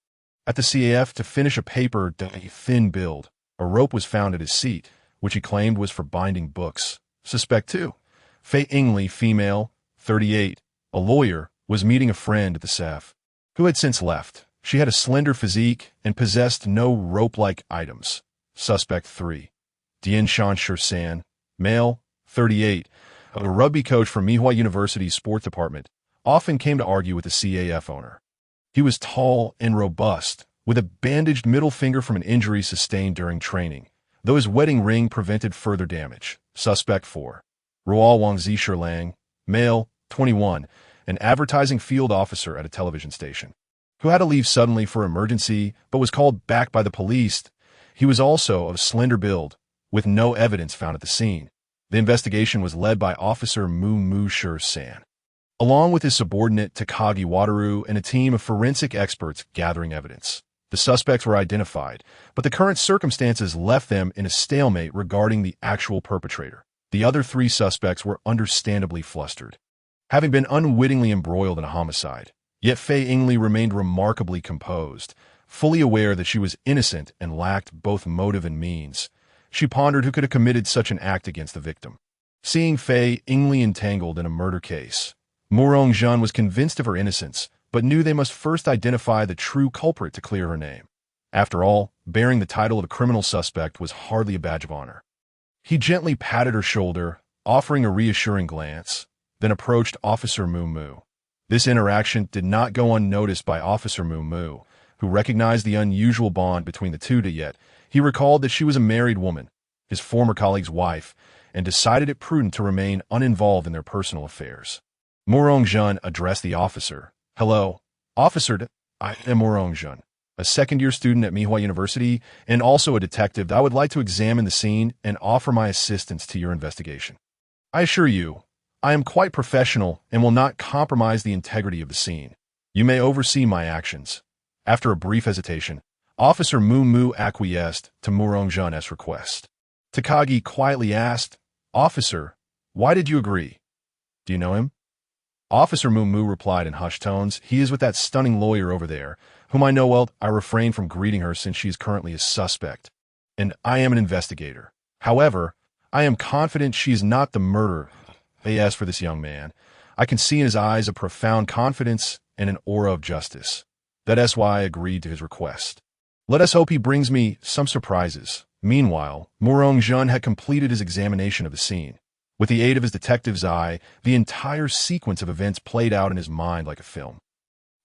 At the CAF to finish a paper, a thin build. A rope was found at his seat, which he claimed was for binding books. Suspect 2. Fei Ingli, female, 38, a lawyer, was meeting a friend at the CAF, who had since left. She had a slender physique and possessed no rope-like items. Suspect 3. Dian Shan-San, male, 38, a rugby coach from Mihua University's sports department, often came to argue with the CAF owner. He was tall and robust, with a bandaged middle finger from an injury sustained during training, though his wedding ring prevented further damage. Suspect 4. Rual Wang Zisherlang, male, 21, an advertising field officer at a television station, who had to leave suddenly for emergency but was called back by the police. He was also of slender build, with no evidence found at the scene. The investigation was led by Officer Mu Shur-san, along with his subordinate Takagi Wataru and a team of forensic experts gathering evidence. The suspects were identified, but the current circumstances left them in a stalemate regarding the actual perpetrator. The other 3 suspects were understandably flustered, having been unwittingly embroiled in a homicide. Yet Fei Ingli remained remarkably composed, fully aware that she was innocent and lacked both motive and means. She pondered who could have committed such an act against the victim. Seeing Fei Ingli entangled in a murder case, Murong-jun was convinced of her innocence, but knew they must first identify the true culprit to clear her name. After all, bearing the title of a criminal suspect was hardly a badge of honor. He gently patted her shoulder, offering a reassuring glance, then approached Officer Mu. This interaction did not go unnoticed by Officer Mu, who recognized the unusual bond between the two. Yet he recalled that she was a married woman, his former colleague's wife, and decided it prudent to remain uninvolved in their personal affairs. Murong-jun addressed the officer. Hello, Officer. I am Murong-jun, a second-year student at Mihua University and also a detective. I would like to examine the scene and offer my assistance to your investigation. I assure you, I am quite professional and will not compromise the integrity of the scene. You may oversee my actions. After a brief hesitation, Officer Mu acquiesced to Murong-jun's request. Takagi quietly asked, Officer, why did you agree? Do you know him? Officer Mumu replied in hushed tones. He is with that stunning lawyer over there, whom I know well. I refrain from greeting her since she is currently a suspect, and I am an investigator. However, I am confident she is not the murderer. As for this young man, I can see in his eyes a profound confidence and an aura of justice. That is why I agreed to his request. Let us hope he brings me some surprises. Meanwhile, Murong-jun had completed his examination of the scene. With the aid of his detective's eye, the entire sequence of events played out in his mind like a film.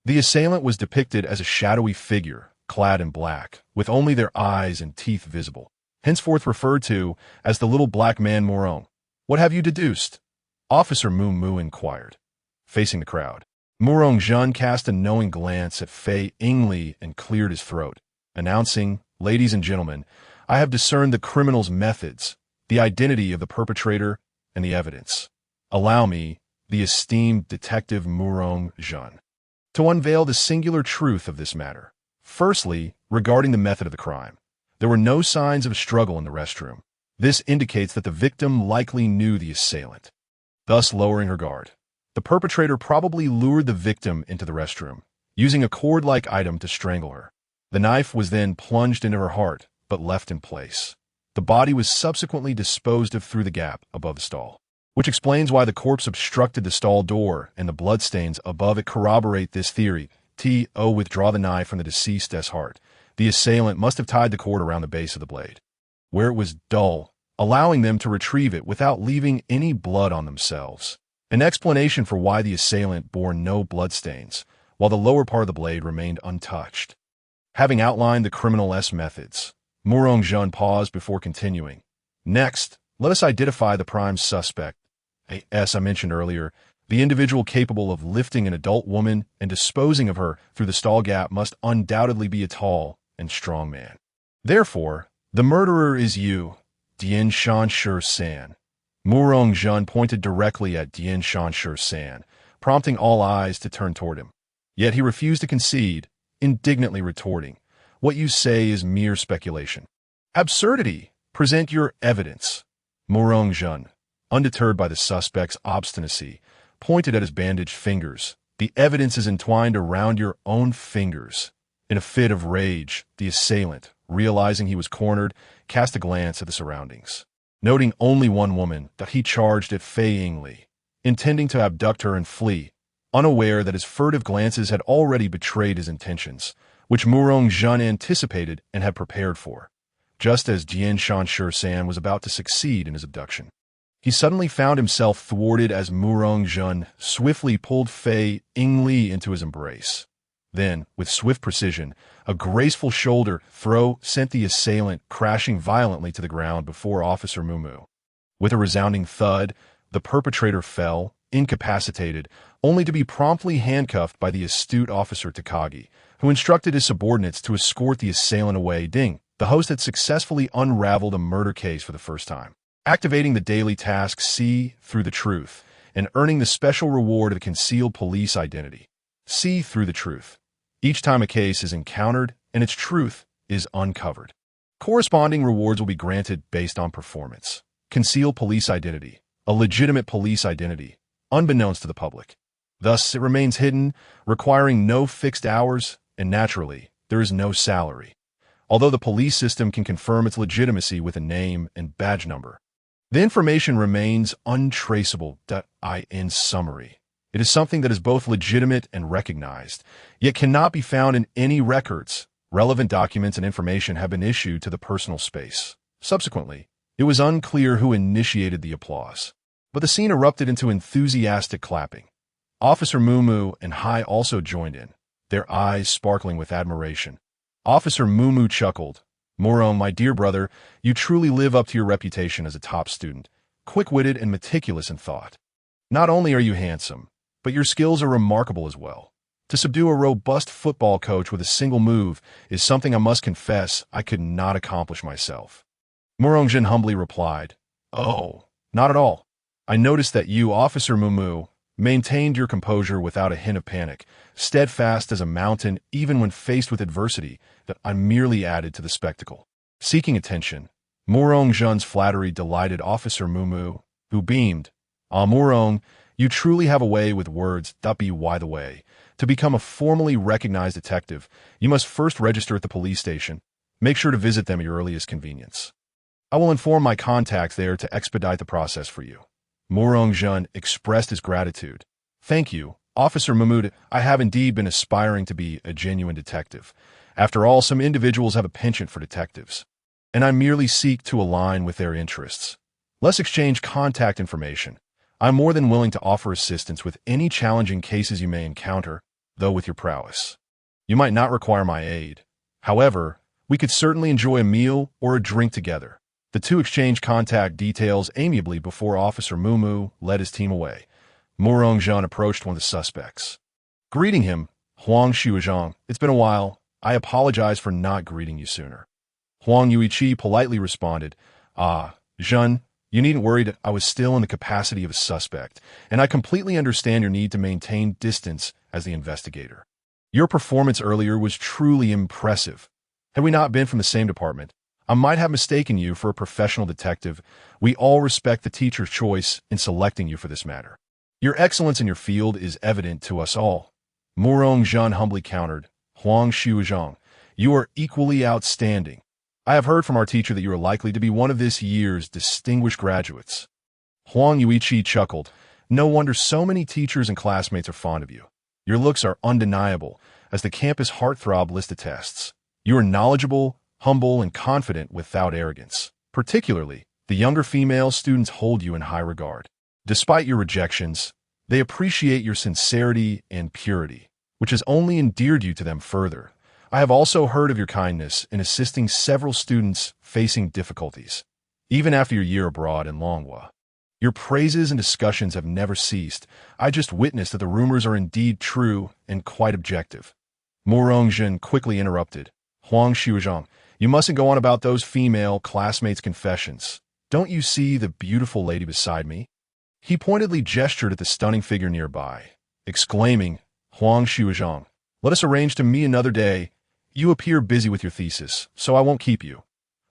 The assailant was depicted as a shadowy figure, clad in black, with only their eyes and teeth visible, henceforth referred to as the little black man Murong. What have you deduced? Officer Mumu inquired. Facing the crowd, Murong-jun cast a knowing glance at Fei Yingli and cleared his throat, announcing, "Ladies and gentlemen, I have discerned the criminal's methods, the identity of the perpetrator, and the evidence. Allow me, the esteemed Detective Murong-jun, to unveil the singular truth of this matter. Firstly, regarding the method of the crime. There were no signs of a struggle in the restroom. This indicates that the victim likely knew the assailant, thus lowering her guard. The perpetrator probably lured the victim into the restroom, using a cord-like item to strangle her. The knife was then plunged into her heart, but left in place. The body was subsequently disposed of through the gap above the stall, which explains why the corpse obstructed the stall door and the bloodstains above it corroborate this theory. Withdraw the knife from the deceased's heart. The assailant must have tied the cord around the base of the blade, where it was dull, allowing them to retrieve it without leaving any blood on themselves. An explanation for why the assailant bore no bloodstains, while the lower part of the blade remained untouched. Having outlined the criminal's methods, Murong-jun paused before continuing. Next, let us identify the prime suspect. As I mentioned earlier, the individual capable of lifting an adult woman and disposing of her through the stall gap must undoubtedly be a tall and strong man. Therefore, the murderer is you, Dian Shanshur-san. Murong-jun pointed directly at Dian Shanshur-san, prompting all eyes to turn toward him. Yet he refused to concede, indignantly retorting, "What you say is mere speculation." "Absurdity! Present your evidence." Murong-jun, undeterred by the suspect's obstinacy, pointed at his bandaged fingers. "The evidence is entwined around your own fingers." In a fit of rage, the assailant, realizing he was cornered, cast a glance at the surroundings. Noting only one woman, that he charged at Fei Yingli, intending to abduct her and flee, unaware that his furtive glances had already betrayed his intentions, which Murong-jun anticipated and had prepared for. Just as Dian Shanshur-san was about to succeed in his abduction, he suddenly found himself thwarted as Murong-jun swiftly pulled Fei Yingli into his embrace. Then, with swift precision, a graceful shoulder throw sent the assailant crashing violently to the ground before Officer Mumu. With a resounding thud, the perpetrator fell, incapacitated, only to be promptly handcuffed by the astute Officer Takagi, who instructed his subordinates to escort the assailant away. The host had successfully unraveled a murder case for the first time, activating the daily task See Through the Truth, and earning the special reward of the concealed police identity. See through the truth. Each time a case is encountered and its truth is uncovered, corresponding rewards will be granted based on performance. Concealed police identity, a legitimate police identity, unbeknownst to the public. Thus, it remains hidden, requiring no fixed hours, and naturally, there is no salary. Although the police system can confirm its legitimacy with a name and badge number, the information remains untraceable. In summary, it is something that is both legitimate and recognized, yet cannot be found in any records. Relevant documents and information have been issued to the personal space. Subsequently, it was unclear who initiated the applause, but the scene erupted into enthusiastic clapping. Officer Mumu and Hai also joined in, their eyes sparkling with admiration. Officer Mumu chuckled. "Murong, my dear brother, you truly live up to your reputation as a top student, quick-witted and meticulous in thought. Not only are you handsome, but your skills are remarkable as well. To subdue a robust football coach with a single move is something I must confess I could not accomplish myself." Murong-jin humbly replied, "Oh, not at all. I noticed that you, Officer Mumu, maintained your composure without a hint of panic, steadfast as a mountain even when faced with adversity that I merely added to the spectacle." Seeking attention, Murong-jun's flattery delighted Officer Mumu, who beamed. "Ah, Murong, You truly have a way with words. By the way, to become a formally recognized detective, you must first register at the police station. Make sure to visit them at your earliest convenience. I will inform my contacts there to expedite the process for you. Morong-jun expressed his gratitude. Thank you, Officer Mahmoud. I have indeed been aspiring to be a genuine detective. After all, some individuals have a penchant for detectives, and I merely seek to align with their interests. Let's exchange contact information. I'm more than willing to offer assistance with any challenging cases you may encounter, though with your prowess. You might not require my aid. However, we could certainly enjoy a meal or a drink together. The two exchanged contact details amiably before Officer Mumu led his team away. Morong-jun approached one of the suspects. Greeting him, Huang Xuezhang, it's been a while. I apologize for not greeting you sooner. Huang Yuichi politely responded, Jun, you needn't worry that I was still in the capacity of a suspect, and I completely understand your need to maintain distance as the investigator. Your performance earlier was truly impressive. Had we not been from the same department, I might have mistaken you for a professional detective. We all respect the teacher's choice in selecting you for this matter. Your excellence in your field is evident to us all. Morong-jun humbly countered, Huang Xuezhang, you are equally outstanding. I have heard from our teacher that you are likely to be one of this year's distinguished graduates. Huang Yuichi chuckled. No wonder so many teachers and classmates are fond of you. Your looks are undeniable, as the campus heartthrob list attests. You are knowledgeable, humble, and confident without arrogance. Particularly, the younger female students hold you in high regard. Despite your rejections, they appreciate your sincerity and purity, which has only endeared you to them further. I have also heard of your kindness in assisting several students facing difficulties, even after your year abroad in Longhua. Your praises and discussions have never ceased. I just witnessed that the rumors are indeed true and quite objective. Morong-jun quickly interrupted. Huang Xuezhang, you mustn't go on about those female classmates' confessions. Don't you see the beautiful lady beside me? He pointedly gestured at the stunning figure nearby, exclaiming, Huang Xuezhang, let us arrange to meet another day. You appear busy with your thesis, so I won't keep you.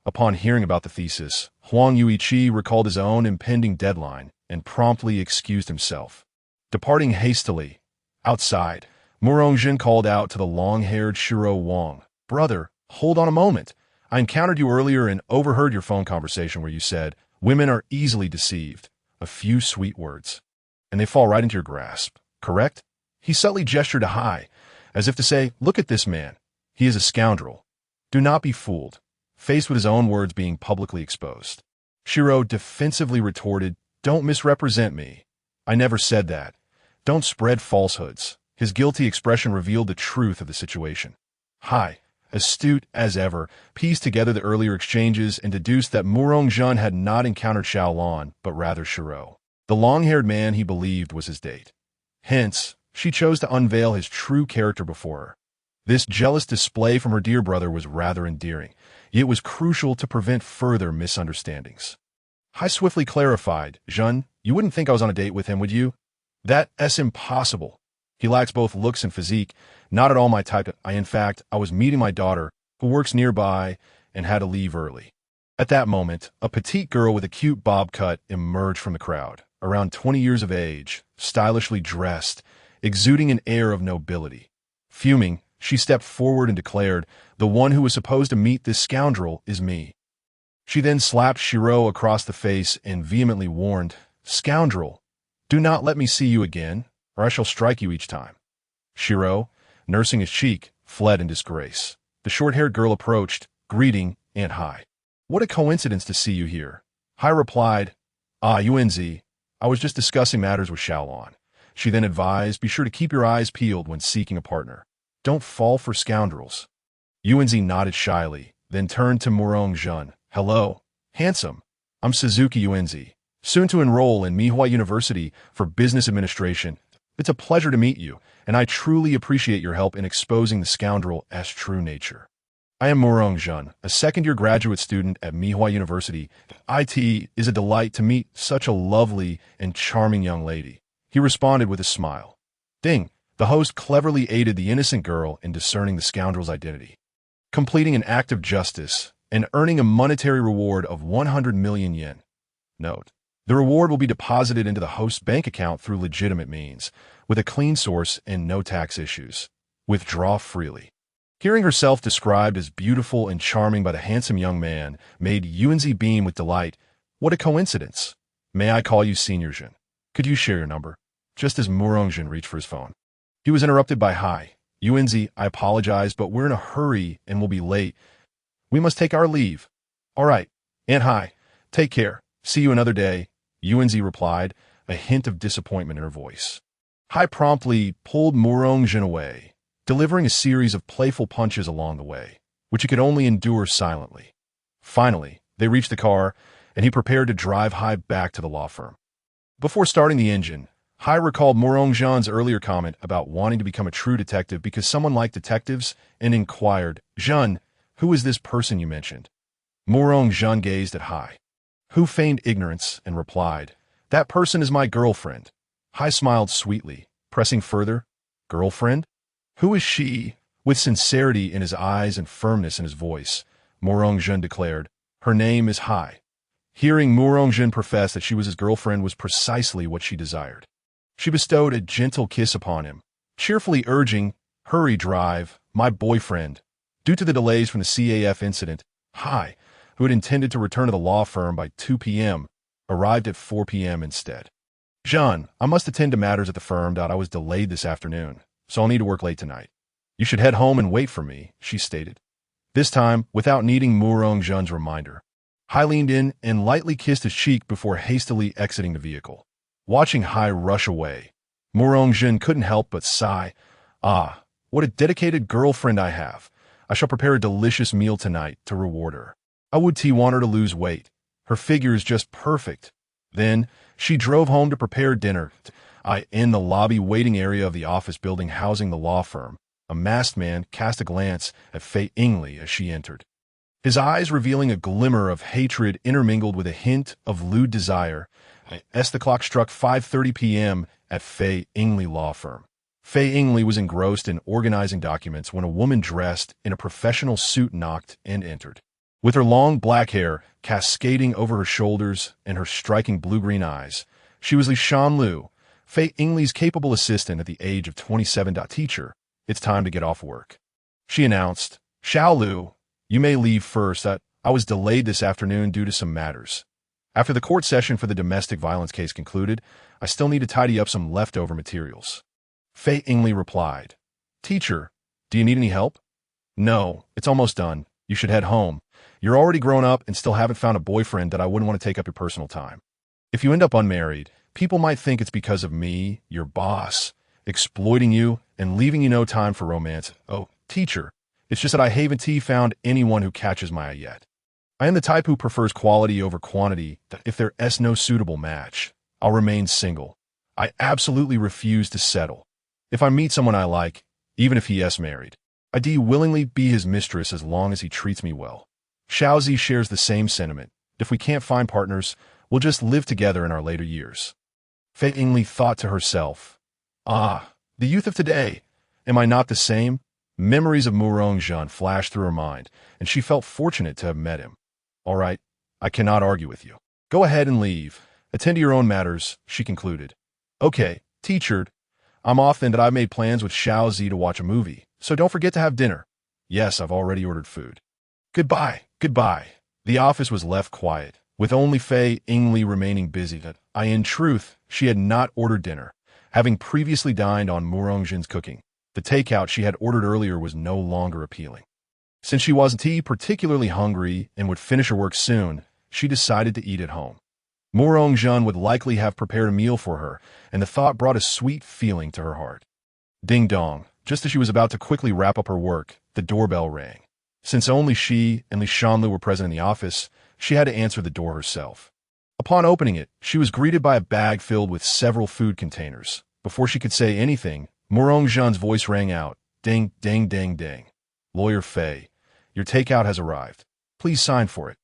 Upon hearing about the thesis, Huang Yuichi recalled his own impending deadline and promptly excused himself. Departing hastily, outside, Morong-jun called out to the long-haired Shiro Wang, Brother, hold on a moment. I encountered you earlier and overheard your phone conversation where you said, women are easily deceived. A few sweet words, and they fall right into your grasp, correct? He subtly gestured to Hai, as if to say, look at this man. He is a scoundrel. Do not be fooled, faced with his own words being publicly exposed. Shiro defensively retorted, don't misrepresent me. I never said that. Don't spread falsehoods. His guilty expression revealed the truth of the situation. Hai, astute as ever, pieced together the earlier exchanges and deduced that Morong-jun had not encountered Xiaolon, but rather Shiro. The long-haired man he believed was his date. Hence, she chose to unveil his true character before her. This jealous display from her dear brother was rather endearing. It was crucial to prevent further misunderstandings. Hai swiftly clarified, Jun, you wouldn't think I was on a date with him, would you? That's impossible. He lacks both looks and physique, not at all my type. I was meeting my daughter, who works nearby, and had to leave early. At that moment, a petite girl with a cute bob cut emerged from the crowd, around 20 years of age, stylishly dressed, exuding an air of nobility. Fuming, she stepped forward and declared, the one who was supposed to meet this scoundrel is me. She then slapped Shiro across the face and vehemently warned, Scoundrel, do not let me see you again, or I shall strike you each time. Shiro, nursing his cheek, fled in disgrace. The short-haired girl approached, greeting Aunt Hai. What a coincidence to see you here. Hai replied, Yunzi, I was just discussing matters with Xiaolon. She then advised, be sure to keep your eyes peeled when seeking a partner. Don't fall for scoundrels. Yunzi nodded shyly, then turned to Morong-jun. Hello, handsome. I'm Suzuki Yunzi, soon to enroll in Mihua University for Business Administration. It's a pleasure to meet you, and I truly appreciate your help in exposing the scoundrel's true nature. I am Morong-jun, a second-year graduate student at Mihua University. It is a delight to meet such a lovely and charming young lady. He responded with a smile. Ding, the host cleverly aided the innocent girl in discerning the scoundrel's identity, completing an act of justice and earning a monetary reward of 100 million yen. Note, The reward will be deposited into the host's bank account through legitimate means, with a clean source and no tax issues. Withdraw freely. Hearing herself described as beautiful and charming by the handsome young man made Yunzi beam with delight. What a coincidence. May I call you Senior Jin? Could you share your number? Just as Murongjin reached for his phone, he was interrupted by Hi. Yunzi, I apologize, but we're in a hurry and we'll be late. We must take our leave. All right. And Hi, take care. See you another day, Yunzi replied, a hint of disappointment in her voice. Hai promptly pulled Murongjin away, delivering a series of playful punches along the way, which he could only endure silently. Finally, they reached the car, and he prepared to drive Hai back to the law firm. Before starting the engine, Hai recalled Murongjin's earlier comment about wanting to become a true detective because someone liked detectives and inquired, Jun, who is this person you mentioned? Murongjin gazed at Hai, who feigned ignorance and replied, that person is my girlfriend. Hai smiled sweetly, pressing further, girlfriend? Who is she? With sincerity in his eyes and firmness in his voice, Murongjin declared, her name is Hai. Hearing Murongjin profess that she was his girlfriend was precisely what she desired. She bestowed a gentle kiss upon him, cheerfully urging, hurry, drive, my boyfriend. Due to the delays from the CAF incident, Hai, who had intended to return to the law firm by 2 p.m., arrived at 4 p.m. instead. Jean, I must attend to matters at the firm. I was delayed this afternoon, so I'll need to work late tonight. You should head home and wait for me, she stated. This time, without needing Murongjin's reminder, Hai leaned in and lightly kissed his cheek before hastily exiting the vehicle. Watching Hai rush away, Murongjin couldn't help but sigh. Ah, what a dedicated girlfriend I have. I shall prepare a delicious meal tonight to reward her. I would want her to lose weight. Her figure is just perfect. Then, she drove home to prepare dinner. In the lobby waiting area of the office building housing the law firm, a masked man cast a glance at Fei Ingli as she entered. His eyes revealing a glimmer of hatred intermingled with a hint of lewd desire. As the clock struck 5:30 p.m. at Fei Ingli law firm. Fei Ingli was engrossed in organizing documents when a woman dressed in a professional suit knocked and entered. With her long black hair cascading over her shoulders and her striking blue-green eyes, she was Li Shanlu, Fei Ingli's capable assistant at the age of 27. Teacher, it's time to get off work. She announced, Xiao Lu, you may leave first. I was delayed this afternoon due to some matters. After the court session for the domestic violence case concluded, I still need to tidy up some leftover materials. Fei Ingli replied, Teacher, do you need any help? No, it's almost done. You should head home. You're already grown up and still haven't found a boyfriend that I wouldn't want to take up your personal time. If you end up unmarried, people might think it's because of me, your boss, exploiting you and leaving you no time for romance. Oh, teacher, it's just that I haven't found anyone who catches my eye yet. I am the type who prefers quality over quantity. That if there is no suitable match, I'll remain single. I absolutely refuse to settle. If I meet someone I like, even if he is married, I'd willingly be his mistress as long as he treats me well. Xiaozi shares the same sentiment. If we can't find partners, we'll just live together in our later years. Fei Ingli thought to herself, Ah, the youth of today. Am I not the same? Memories of Murongjin flashed through her mind, and she felt fortunate to have met him. All right, I cannot argue with you. Go ahead and leave. Attend to your own matters, she concluded. Okay, teacher, I'm off then. That I've made plans with Xiaozi to watch a movie, so don't forget to have dinner. Yes, I've already ordered food. Goodbye, goodbye. The office was left quiet, with only Fei Ingli remaining busy. In truth, she had not ordered dinner, having previously dined on Murongjin's cooking. The takeout she had ordered earlier was no longer appealing. Since she wasn't particularly hungry and would finish her work soon, she decided to eat at home. Murongjin would likely have prepared a meal for her, and the thought brought a sweet feeling to her heart. Ding dong, just as she was about to quickly wrap up her work, the doorbell rang. Since only she and Li Shanlu were present in the office, she had to answer the door herself. Upon opening it, she was greeted by a bag filled with several food containers. Before she could say anything, Murongjin's voice rang out, ding, ding, ding, ding. Lawyer Fei, your takeout has arrived. Please sign for it.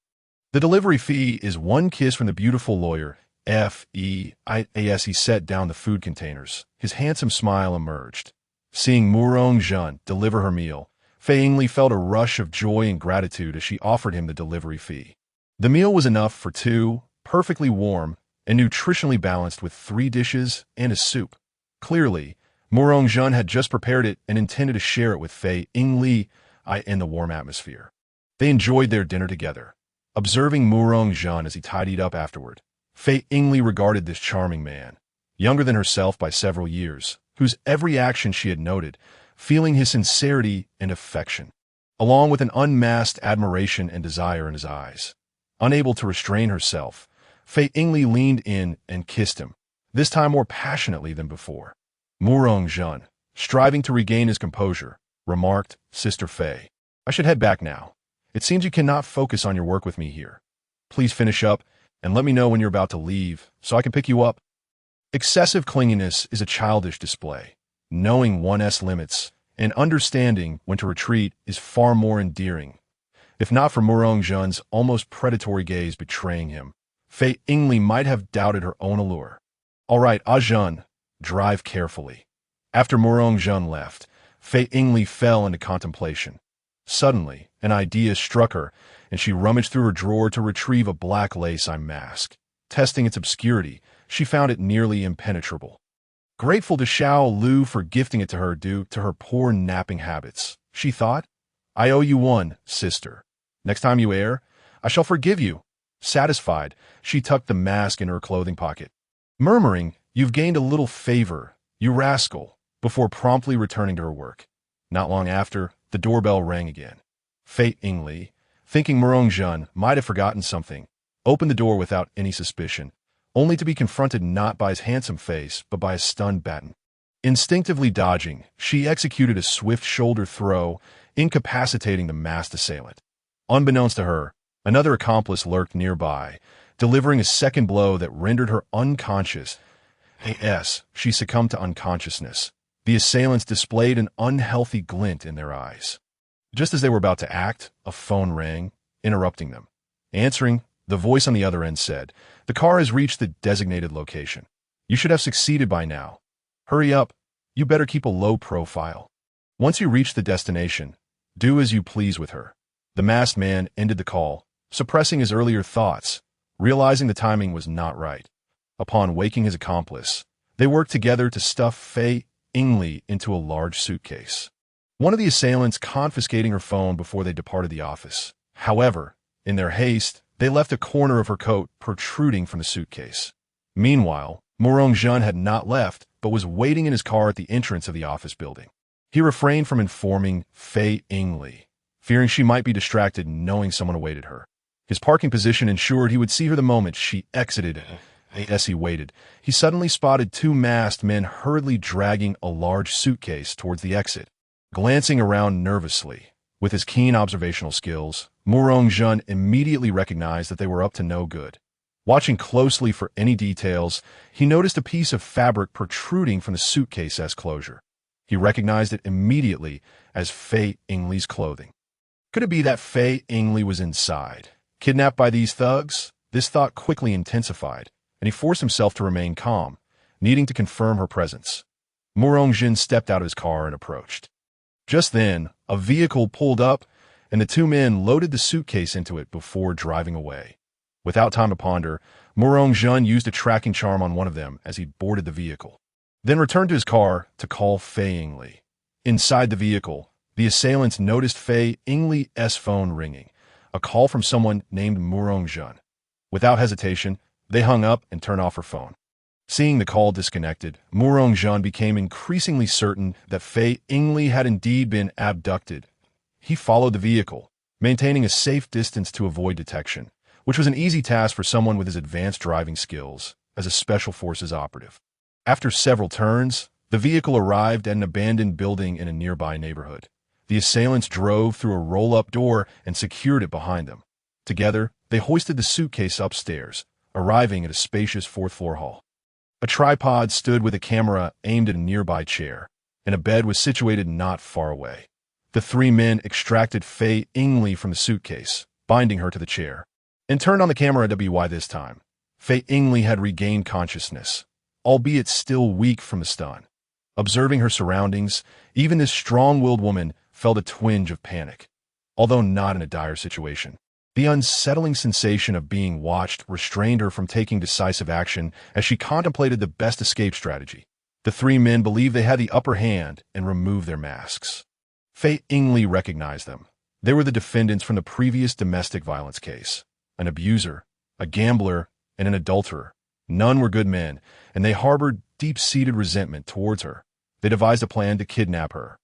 The delivery fee is one kiss from the beautiful lawyer, F.E. As he set down the food containers, his handsome smile emerged. Seeing Murongjin deliver her meal, Fei Ingli felt a rush of joy and gratitude as she offered him the delivery fee. The meal was enough for two, perfectly warm, and nutritionally balanced with 3 dishes and a soup. Clearly, Murongjun had just prepared it and intended to share it with Fei Yingli in the warm atmosphere. They enjoyed their dinner together. Observing Murongjun as he tidied up afterward, Fei Yingli regarded this charming man, younger than herself by several years, whose every action she had noted, feeling his sincerity and affection, along with an unmasked admiration and desire in his eyes. Unable to restrain herself, Fei Yingli leaned in and kissed him, this time more passionately than before. Murongjun, striving to regain his composure, remarked, "Sister Fei, I should head back now. It seems you cannot focus on your work with me here. Please finish up and let me know when you're about to leave so I can pick you up." Excessive clinginess is a childish display. Knowing one's limits and understanding when to retreat is far more endearing. If not for Murongjun's almost predatory gaze betraying him, Fei Yingli might have doubted her own allure. "All right, Ajun, drive carefully." After Murongjun left, Fei Yingli fell into contemplation. Suddenly, an idea struck her, and she rummaged through her drawer to retrieve a black lace eye mask. Testing its obscurity, she found it nearly impenetrable. Grateful to Xiao Lu for gifting it to her due to her poor napping habits, she thought, "I owe you one, sister. Next time you err, I shall forgive you." Satisfied, she tucked the mask in her clothing pocket, murmuring, "You've gained a little favor, you rascal," before promptly returning to her work. Not long after, the doorbell rang again. Fei Yingli, thinking Murongjun might have forgotten something, opened the door without any suspicion, only to be confronted not by his handsome face but by a stunned baton. Instinctively dodging, she executed a swift shoulder throw, incapacitating the masked assailant. Unbeknownst to her, another accomplice lurked nearby, delivering a second blow that rendered her unconscious. As she succumbed to unconsciousness, the assailants displayed an unhealthy glint in their eyes. Just as they were about to act, a phone rang, interrupting them. Answering, the voice on the other end said, "The car has reached the designated location. You should have succeeded by now. Hurry up, you better keep a low profile. Once you reach the destination, do as you please with her." The masked man ended the call, suppressing his earlier thoughts, realizing the timing was not right. Upon waking his accomplice, they worked together to stuff Fei Yingli into a large suitcase, one of the assailants confiscating her phone before they departed the office. However, in their haste, they left a corner of her coat protruding from the suitcase. Meanwhile, Murongjun had not left, but was waiting in his car at the entrance of the office building. He refrained from informing Fei Yingli, fearing she might be distracted knowing someone awaited her. His parking position ensured he would see her the moment she exited. As he waited, he suddenly spotted 2 masked men hurriedly dragging a large suitcase towards the exit. Glancing around nervously, with his keen observational skills, Murongjun immediately recognized that they were up to no good. Watching closely for any details, he noticed a piece of fabric protruding from the suitcase's closure. He recognized it immediately as Fei Yingli's clothing. Could it be that Fei Yingli was inside, kidnapped by these thugs? This thought quickly intensified, and he forced himself to remain calm, needing to confirm her presence. Murongjun stepped out of his car and approached. Just then, a vehicle pulled up, and the 2 men loaded the suitcase into it before driving away. Without time to ponder, Murongjun used a tracking charm on one of them as he boarded the vehicle, then returned to his car to call Fei Yingli. Inside the vehicle, the assailants noticed Fei Yingli's phone ringing, a call from someone named Murongjun. Without hesitation, they hung up and turned off her phone. Seeing the call disconnected, Murongjun became increasingly certain that Fei Yingli had indeed been abducted. He followed the vehicle, maintaining a safe distance to avoid detection, which was an easy task for someone with his advanced driving skills as a Special Forces operative. After several turns, the vehicle arrived at an abandoned building in a nearby neighborhood. The assailants drove through a roll-up door and secured it behind them. Together, they hoisted the suitcase upstairs, arriving at a spacious 4th-floor hall. A tripod stood with a camera aimed at a nearby chair, and a bed was situated not far away. The 3 men extracted Fei Yingli from the suitcase, binding her to the chair, and turned on the camera WY this time. Fei Yingli had regained consciousness, albeit still weak from the stun. Observing her surroundings, even this strong-willed woman felt a twinge of panic, although not in a dire situation. The unsettling sensation of being watched restrained her from taking decisive action as she contemplated the best escape strategy. The three men believed they had the upper hand and removed their masks. Fei Yingli recognized them. They were the defendants from the previous domestic violence case. An abuser, a gambler, and an adulterer. None were good men, and they harbored deep-seated resentment towards her. They devised a plan to kidnap her,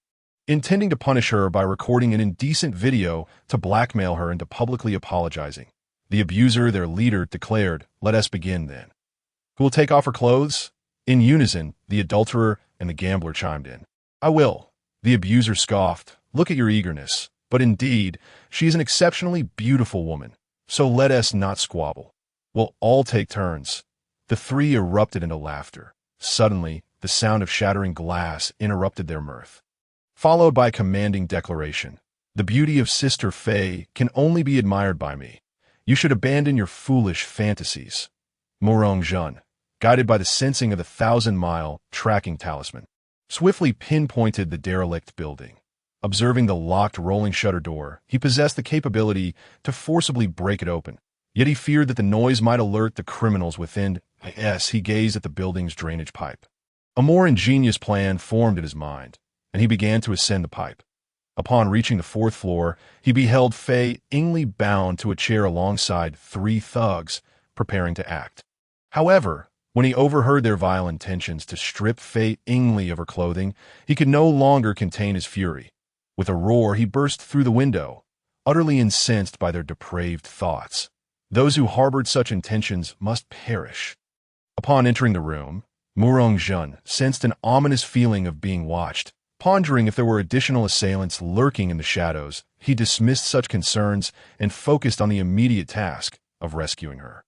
intending to punish her by recording an indecent video to blackmail her into publicly apologizing. The abuser, their leader, declared, "Let us begin then. Who will take off her clothes?" In unison, the adulterer and the gambler chimed in. "I will." The abuser scoffed. "Look at your eagerness. But indeed, she is an exceptionally beautiful woman. So let us not squabble. We'll all take turns." The three erupted into laughter. Suddenly, the sound of shattering glass interrupted their mirth, followed by a commanding declaration. "The beauty of Sister Fei can only be admired by me. You should abandon your foolish fantasies." Murong Jun, guided by the sensing of the 1,000-mile tracking talisman, swiftly pinpointed the derelict building. Observing the locked rolling shutter door, he possessed the capability to forcibly break it open. Yet he feared that the noise might alert the criminals within. As he gazed at the building's drainage pipe, a more ingenious plan formed in his mind, and he began to ascend the pipe. Upon reaching the 4th floor, he beheld Fei Yingli bound to a chair alongside 3 thugs, preparing to act. However, when he overheard their vile intentions to strip Fei Yingli of her clothing, he could no longer contain his fury. With a roar, he burst through the window, utterly incensed by their depraved thoughts. Those who harbored such intentions must perish. Upon entering the room, Murong Jun sensed an ominous feeling of being watched. Pondering if there were additional assailants lurking in the shadows, he dismissed such concerns and focused on the immediate task of rescuing her.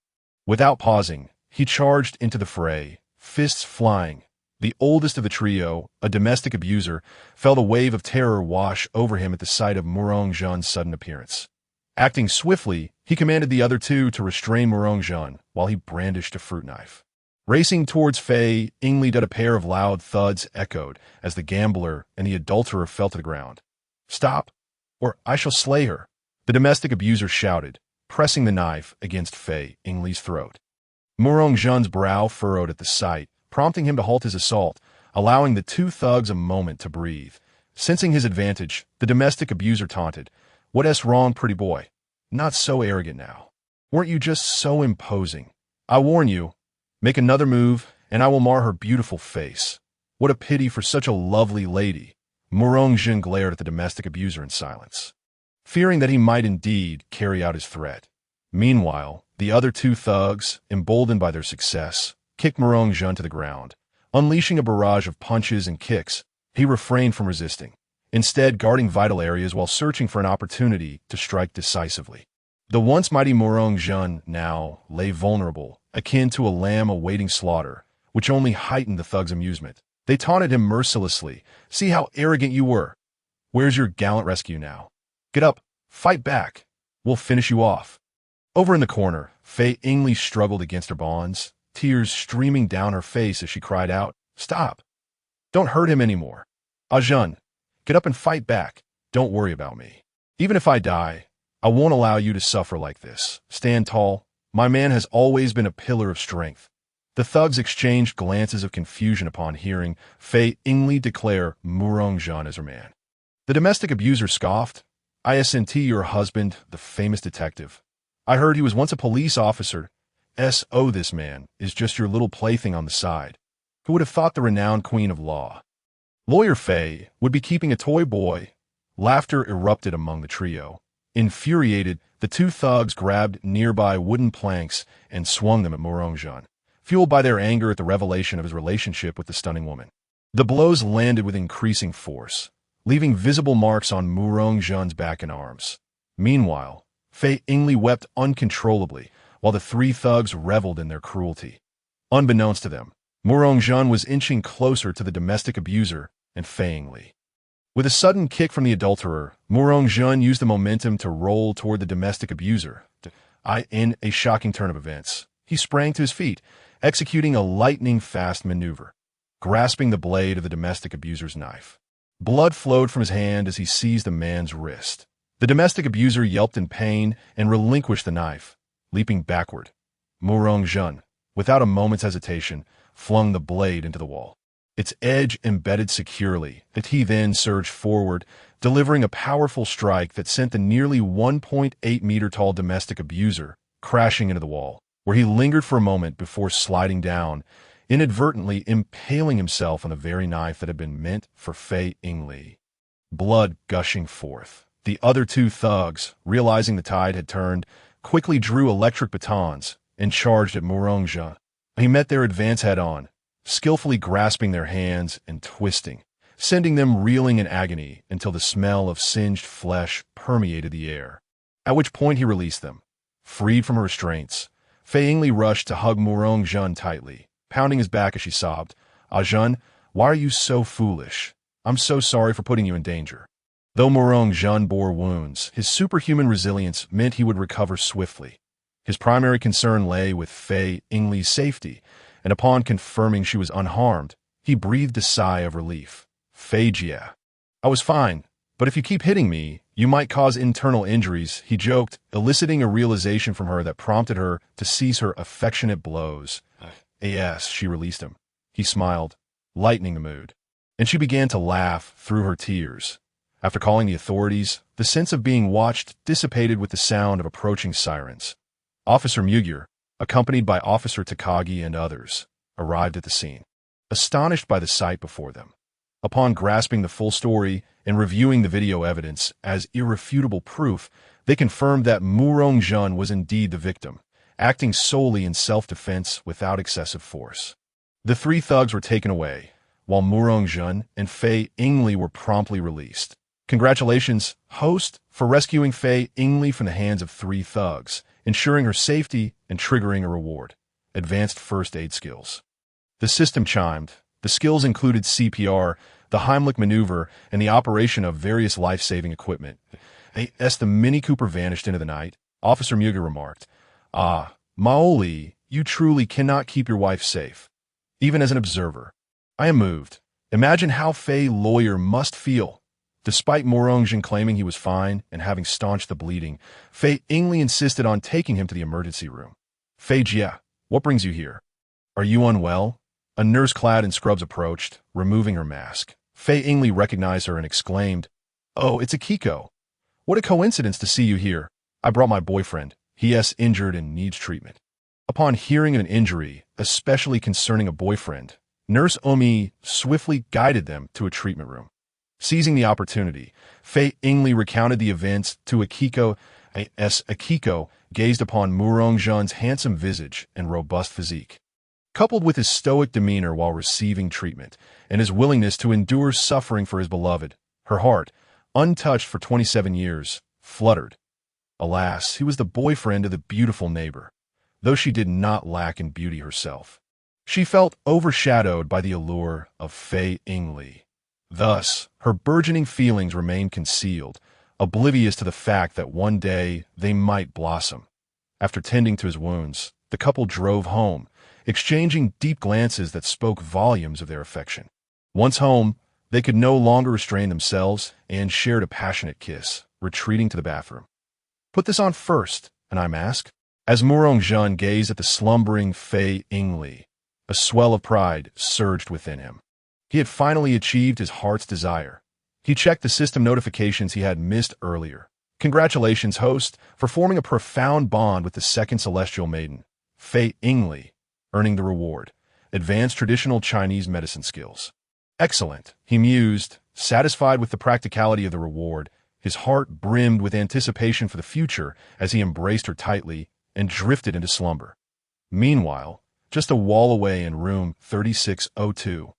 Without pausing, he charged into the fray, fists flying. The oldest of the trio, a domestic abuser, felt a wave of terror wash over him at the sight of Murong Jun's sudden appearance. Acting swiftly, he commanded the other two to restrain Murong Jun while he brandished a fruit knife. Racing towards Fei Yingli, a pair of loud thuds echoed as the gambler and the adulterer fell to the ground. "Stop, or I shall slay her," the domestic abuser shouted, pressing the knife against Fei Yingli's throat. Murong Jun's brow furrowed at the sight, prompting him to halt his assault, allowing the 2 thugs a moment to breathe. Sensing his advantage, the domestic abuser taunted, "What's wrong, pretty boy? Not so arrogant now. Weren't you just so imposing? I warn you, make another move, and I will mar her beautiful face. What a pity for such a lovely lady." Murong Jun glared at the domestic abuser in silence, fearing that he might indeed carry out his threat. Meanwhile, the other 2 thugs, emboldened by their success, kicked Murong Jun to the ground. Unleashing a barrage of punches and kicks, he refrained from resisting, instead guarding vital areas while searching for an opportunity to strike decisively. The once mighty Murong Jun now lay vulnerable, akin to a lamb awaiting slaughter, which only heightened the thugs' amusement. They taunted him mercilessly. "See how arrogant you were. Where's your gallant rescue now? Get up, fight back. We'll finish you off." Over in the corner, Fei Yingli struggled against her bonds, tears streaming down her face as she cried out, "Stop! Don't hurt him anymore. Jun, get up and fight back. Don't worry about me. Even if I die, I won't allow you to suffer like this. Stand tall. My man has always been a pillar of strength." The thugs exchanged glances of confusion upon hearing Fei Yingli declare Murong Jun as her man. The domestic abuser scoffed. "I assent your husband, the famous detective. I heard he was once a police officer. So this man is just your little plaything on the side. Who would have thought the renowned queen of law? Lawyer Fei would be keeping a toy boy." Laughter erupted among the trio. Infuriated, the 2 thugs grabbed nearby wooden planks and swung them at Murong Jun, fueled by their anger at the revelation of his relationship with the stunning woman. The blows landed with increasing force, leaving visible marks on Murong Jun's back and arms. Meanwhile, Fei Yingli wept uncontrollably, while the 3 thugs reveled in their cruelty. Unbeknownst to them, Murong Jun was inching closer to the domestic abuser and Fei Yingli. With a sudden kick from the adulterer, Murong Jun used the momentum to roll toward the domestic abuser. In a shocking turn of events, he sprang to his feet, executing a lightning-fast maneuver, grasping the blade of the domestic abuser's knife. Blood flowed from his hand as he seized the man's wrist. The domestic abuser yelped in pain and relinquished the knife, leaping backward. Murong-jun, without a moment's hesitation, flung the blade into the wall. Its edge embedded securely, he then surged forward, delivering a powerful strike that sent the nearly 1.8-meter-tall domestic abuser crashing into the wall, where he lingered for a moment before sliding down, inadvertently impaling himself on the very knife that had been meant for Fei Yingli. Blood gushing forth. The other two thugs, realizing the tide had turned, quickly drew electric batons and charged at Murong-jun. He met their advance head-on, skillfully grasping their hands and twisting, sending them reeling in agony until the smell of singed flesh permeated the air, at which point he released them. Freed from her restraints, Fei Yingli rushed to hug Murong-jun tightly, pounding his back as she sobbed, "Ah, Jun, why are you so foolish? I'm so sorry for putting you in danger." Though Murong-jun bore wounds, his superhuman resilience meant he would recover swiftly. His primary concern lay with Fei Yingli's safety, and upon confirming she was unharmed, he breathed a sigh of relief. "Fei Jia, I was fine, but if you keep hitting me, you might cause internal injuries," he joked, eliciting a realization from her that prompted her to cease her affectionate blows. "Yes," she released him. He smiled, lightening the mood, and she began to laugh through her tears. After calling the authorities, the sense of being watched dissipated with the sound of approaching sirens. Officer Mugir, accompanied by Officer Takagi and others, arrived at the scene, astonished by the sight before them. Upon grasping the full story and reviewing the video evidence as irrefutable proof, they confirmed that Murong-jun was indeed the victim, acting solely in self-defense without excessive force. The three thugs were taken away, while Murong-jun and Fei Yingli were promptly released. Congratulations, host, for rescuing Fei Yingli from the hands of three thugs, ensuring her safety and triggering a reward. Advanced first aid skills. The system chimed. The skills included CPR, the Heimlich maneuver, and the operation of various life-saving equipment. As the Mini Cooper vanished into the night, Officer Mugir remarked, "Ah, Maoli, you truly cannot keep your wife safe. Even as an observer, I am moved. Imagine how Fei lawyer must feel." Despite Murong-jun claiming he was fine and having staunched the bleeding, Fei Yingli insisted on taking him to the emergency room. "Fei Jia, what brings you here? Are you unwell?" A nurse clad in scrubs approached, removing her mask. Fei Yingli recognized her and exclaimed, "Oh, it's Yukiko. What a coincidence to see you here. I brought my boyfriend. He is injured and needs treatment." Upon hearing of an injury, especially concerning a boyfriend, Nurse Omi swiftly guided them to a treatment room. Seizing the opportunity, Fei Yingli recounted the events to Yukiko. Yukiko gazed upon Murong-jun's handsome visage and robust physique, coupled with his stoic demeanor while receiving treatment, and his willingness to endure suffering for his beloved. Her heart, untouched for 27 years, fluttered. Alas, he was the boyfriend of the beautiful neighbor, though she did not lack in beauty herself. She felt overshadowed by the allure of Fei Yingli. Thus, her burgeoning feelings remained concealed, oblivious to the fact that one day they might blossom. After tending to his wounds, the couple drove home, exchanging deep glances that spoke volumes of their affection. Once home, they could no longer restrain themselves and shared a passionate kiss, retreating to the bathroom. "Put this on first," an eye mask. As Murong-jun gazed at the slumbering Fei Yingli, a swell of pride surged within him. He had finally achieved his heart's desire. He checked the system notifications he had missed earlier. "Congratulations, host, for forming a profound bond with the second celestial maiden, Fei Yingli, earning the reward, advanced traditional Chinese medicine skills." "Excellent," he mused, satisfied with the practicality of the reward. His heart brimmed with anticipation for the future as he embraced her tightly and drifted into slumber. Meanwhile, just a wall away in room 3602,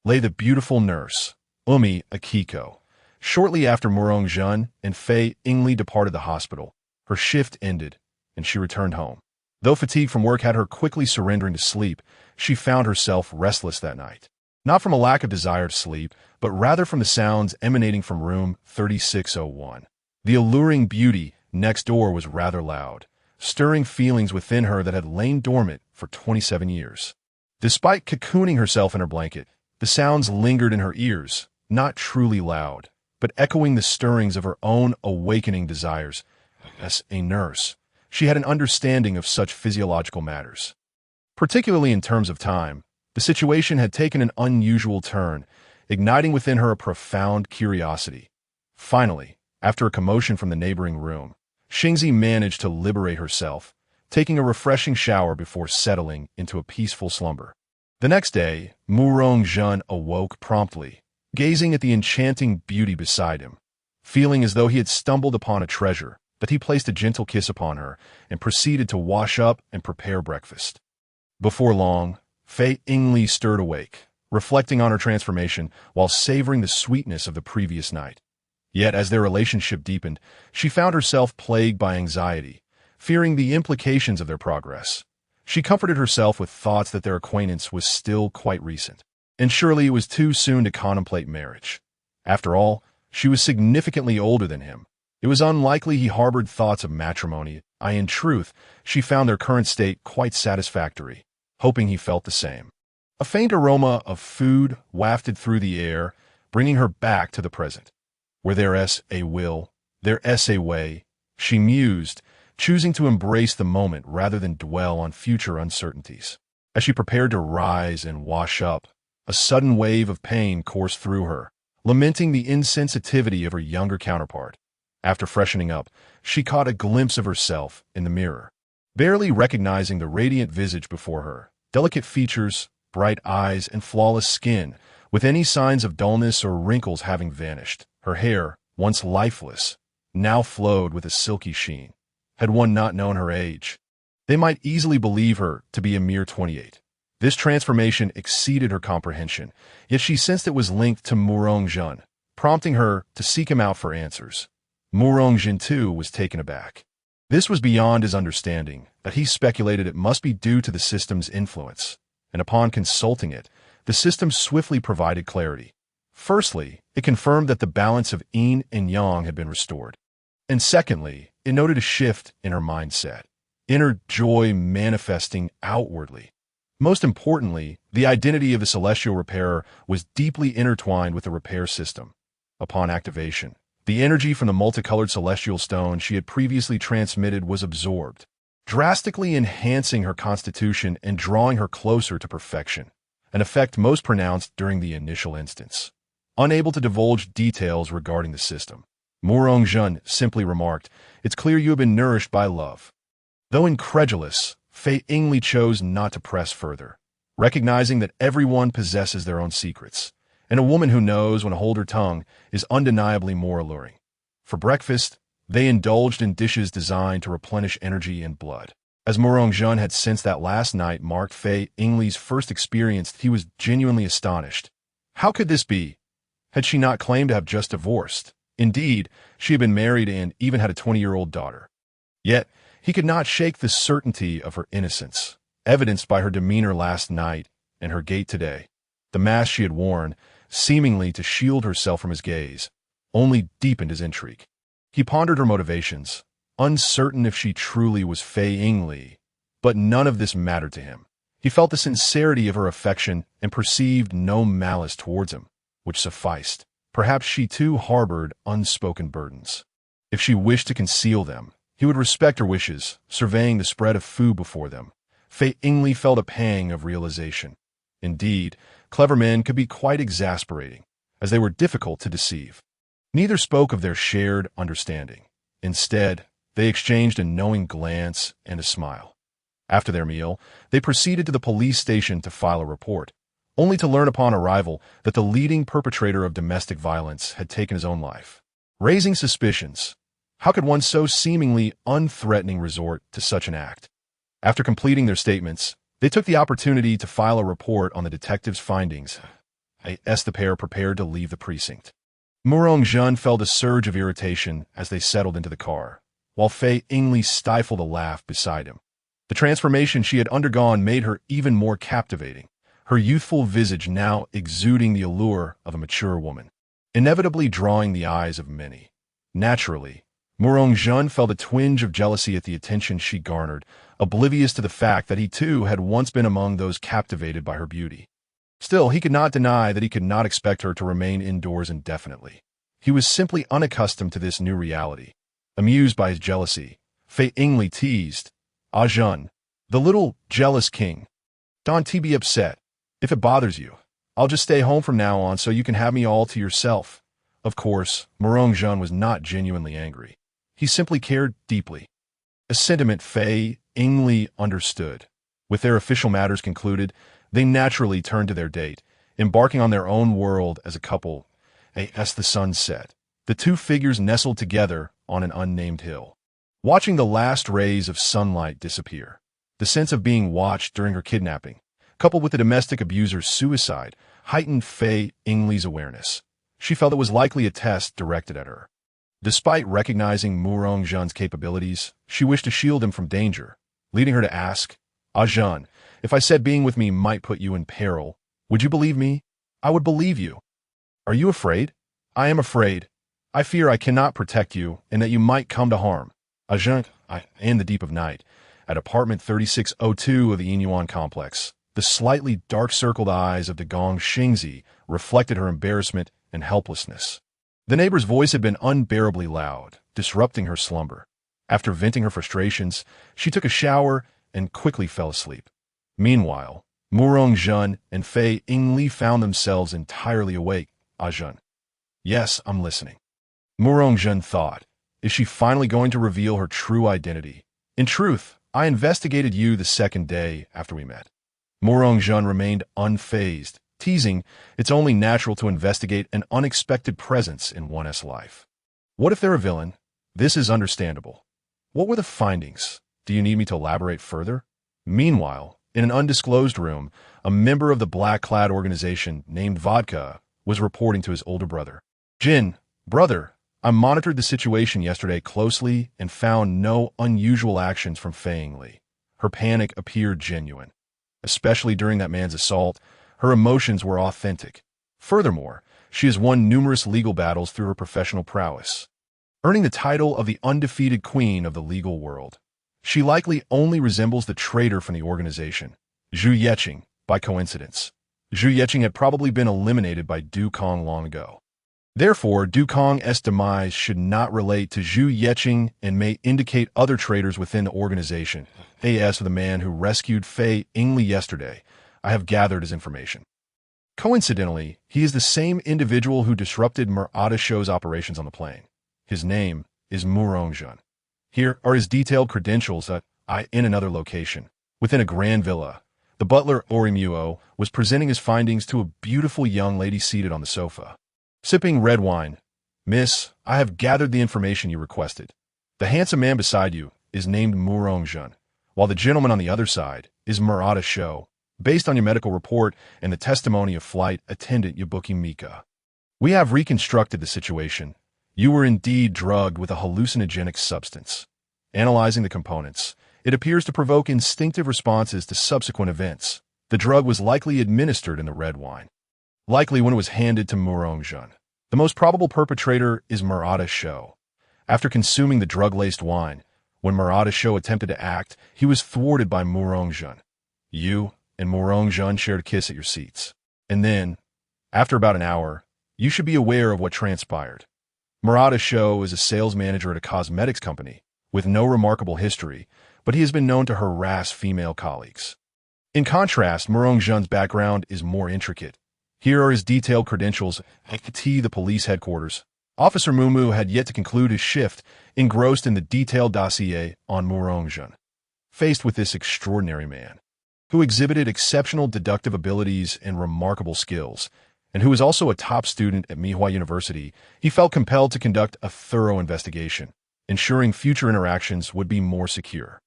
lay the beautiful nurse, Umi Yukiko. Shortly after Murong-jun and Fei Yingli departed the hospital, her shift ended, and she returned home. Though fatigue from work had her quickly surrendering to sleep, she found herself restless that night. Not from a lack of desire to sleep, but rather from the sounds emanating from room 3601. The alluring beauty next door was rather loud, stirring feelings within her that had lain dormant for 27 years. Despite cocooning herself in her blanket, the sounds lingered in her ears, not truly loud, but echoing the stirrings of her own awakening desires. As a nurse, she had an understanding of such physiological matters. Particularly in terms of time, the situation had taken an unusual turn, igniting within her a profound curiosity. Finally, after a commotion from the neighboring room, Xingzi managed to liberate herself, taking a refreshing shower before settling into a peaceful slumber. The next day, Murong-jun awoke promptly, gazing at the enchanting beauty beside him. Feeling as though he had stumbled upon a treasure, that he placed a gentle kiss upon her and proceeded to wash up and prepare breakfast. Before long, Fei Yingli stirred awake, reflecting on her transformation while savoring the sweetness of the previous night. Yet as their relationship deepened, she found herself plagued by anxiety, fearing the implications of their progress. She comforted herself with thoughts that their acquaintance was still quite recent, and surely it was too soon to contemplate marriage. After all, she was significantly older than him. It was unlikely he harbored thoughts of matrimony. In truth, she found their current state quite satisfactory, hoping he felt the same. A faint aroma of food wafted through the air, bringing her back to the present. Where there's a will, there's a way, she mused, choosing to embrace the moment rather than dwell on future uncertainties. As she prepared to rise and wash up, a sudden wave of pain coursed through her, lamenting the insensitivity of her younger counterpart. After freshening up, she caught a glimpse of herself in the mirror. Barely recognizing the radiant visage before her, delicate features, bright eyes, and flawless skin, with any signs of dullness or wrinkles having vanished, her hair, once lifeless, now flowed with a silky sheen. Had one not known her age, they might easily believe her to be a mere 28. This transformation exceeded her comprehension, yet she sensed it was linked to Murong-jun, prompting her to seek him out for answers. Murong-jun too was taken aback. This was beyond his understanding, that he speculated it must be due to the system's influence, and upon consulting it, the system swiftly provided clarity. Firstly, it confirmed that the balance of yin and yang had been restored. And secondly, it noted a shift in her mindset, inner joy manifesting outwardly. Most importantly, the identity of the celestial repairer was deeply intertwined with the repair system. Upon activation, the energy from the multicolored celestial stone she had previously transmitted was absorbed, drastically enhancing her constitution and drawing her closer to perfection, an effect most pronounced during the initial instance. Unable to divulge details regarding the system, Murong-jun simply remarked, "It's clear you have been nourished by love." Though incredulous, Fei Yingli chose not to press further, recognizing that everyone possesses their own secrets, and a woman who knows when to hold her tongue is undeniably more alluring. For breakfast, they indulged in dishes designed to replenish energy and blood. As Murong-jun had sensed that last night marked Fei Yingli's first experience, he was genuinely astonished. How could this be? Had she not claimed to have just divorced? Indeed, she had been married and even had a 20-year-old daughter. Yet, he could not shake the certainty of her innocence, evidenced by her demeanor last night and her gait today. The mask she had worn, seemingly to shield herself from his gaze, only deepened his intrigue. He pondered her motivations, uncertain if she truly was Fei Yingli, but none of this mattered to him. He felt the sincerity of her affection and perceived no malice towards him, which sufficed. Perhaps she too harbored unspoken burdens. If she wished to conceal them, he would respect her wishes, surveying the spread of food before them. Fei Yingli felt a pang of realization. Indeed, clever men could be quite exasperating, as they were difficult to deceive. Neither spoke of their shared understanding. Instead, they exchanged a knowing glance and a smile. After their meal, they proceeded to the police station to file a report, only to learn upon arrival that the leading perpetrator of domestic violence had taken his own life. Raising suspicions, how could one so seemingly unthreatening resort to such an act? After completing their statements, they took the opportunity to file a report on the detective's findings. As the pair prepared to leave the precinct, Murong-jun felt a surge of irritation as they settled into the car, while Fei Yingli stifled a laugh beside him. The transformation she had undergone made her even more captivating, her youthful visage now exuding the allure of a mature woman, inevitably drawing the eyes of many. Naturally, Murong-jun felt a twinge of jealousy at the attention she garnered, oblivious to the fact that he too had once been among those captivated by her beauty. Still, he could not deny that he could not expect her to remain indoors indefinitely. He was simply unaccustomed to this new reality. Amused by his jealousy, Fei Yingli teased, "Ah Jun, the little jealous king. Don't be upset. If it bothers you, I'll just stay home from now on so you can have me all to yourself." Of course, Murong Jun was not genuinely angry. He simply cared deeply. A sentiment Fei Yingli understood. With their official matters concluded, they naturally turned to their date, embarking on their own world as a couple. As the sun set, the two figures nestled together on an unnamed hill. Watching the last rays of sunlight disappear, the sense of being watched during her kidnapping, coupled with the domestic abuser's suicide, heightened Fei Yingli's awareness. She felt it was likely a test directed at her. Despite recognizing Murong Jun's capabilities, she wished to shield him from danger, leading her to ask, "Ah Jun, if I said being with me might put you in peril, would you believe me?" "I would believe you." "Are you afraid?" "I am afraid. I fear I cannot protect you and that you might come to harm." Ah Jun, in the deep of night, at apartment 3602 of the Inyuan complex, the slightly dark-circled eyes of the Gong Xingzi reflected her embarrassment and helplessness. The neighbor's voice had been unbearably loud, disrupting her slumber. After venting her frustrations, she took a shower and quickly fell asleep. Meanwhile, Murong Jun and Fei Yingli found themselves entirely awake. "Ah Jun." "Yes, I'm listening." Murong Jun thought, "Is she finally going to reveal her true identity? In truth, I investigated you the second day after we met." Murong Jun remained unfazed, teasing, "It's only natural to investigate an unexpected presence in one's life. What if they're a villain? This is understandable. What were the findings? Do you need me to elaborate further?" Meanwhile, in an undisclosed room, a member of the black-clad organization named Vodka was reporting to his older brother. "Jin, brother, I monitored the situation yesterday closely and found no unusual actions from Fei Yingli. Her panic appeared genuine. Especially during that man's assault, her emotions were authentic. Furthermore, she has won numerous legal battles through her professional prowess, earning the title of the undefeated queen of the legal world. She likely only resembles the traitor from the organization, Zhu Yeqing, by coincidence. Zhu Yeqing had probably been eliminated by Du Kong long ago. Therefore, Du Kong's demise should not relate to Zhu Yeqing and may indicate other traitors within the organization. As for the man who rescued Fei Yingli yesterday, I have gathered his information. Coincidentally, he is the same individual who disrupted Murata Show's operations on the plane. His name is Murong Jun. Here are his detailed credentials in another location. Within a grand villa, the butler Orimuo was presenting his findings to a beautiful young lady seated on the sofa. Sipping red wine. "Miss, I have gathered the information you requested. The handsome man beside you is named Murong Jun, while the gentleman on the other side is Murata Show, based on your medical report and the testimony of flight attendant Yabuki Mika. We have reconstructed the situation. You were indeed drugged with a hallucinogenic substance. Analyzing the components, it appears to provoke instinctive responses to subsequent events. The drug was likely administered in the red wine, likely when it was handed to Murong Jun. The most probable perpetrator is Murata Show. After consuming the drug-laced wine, when Murata Show attempted to act, he was thwarted by Murong Jun. You and Murong Jun shared a kiss at your seats. And then, after about an hour, you should be aware of what transpired. Murata Show is a sales manager at a cosmetics company with no remarkable history, but he has been known to harass female colleagues. In contrast, Murong Jun's background is more intricate. Here are his detailed credentials at the police headquarters. Officer Mumu had yet to conclude his shift, engrossed in the detailed dossier on Murong Jun. Faced with this extraordinary man, who exhibited exceptional deductive abilities and remarkable skills, and who was also a top student at Mihua University, he felt compelled to conduct a thorough investigation, ensuring future interactions would be more secure.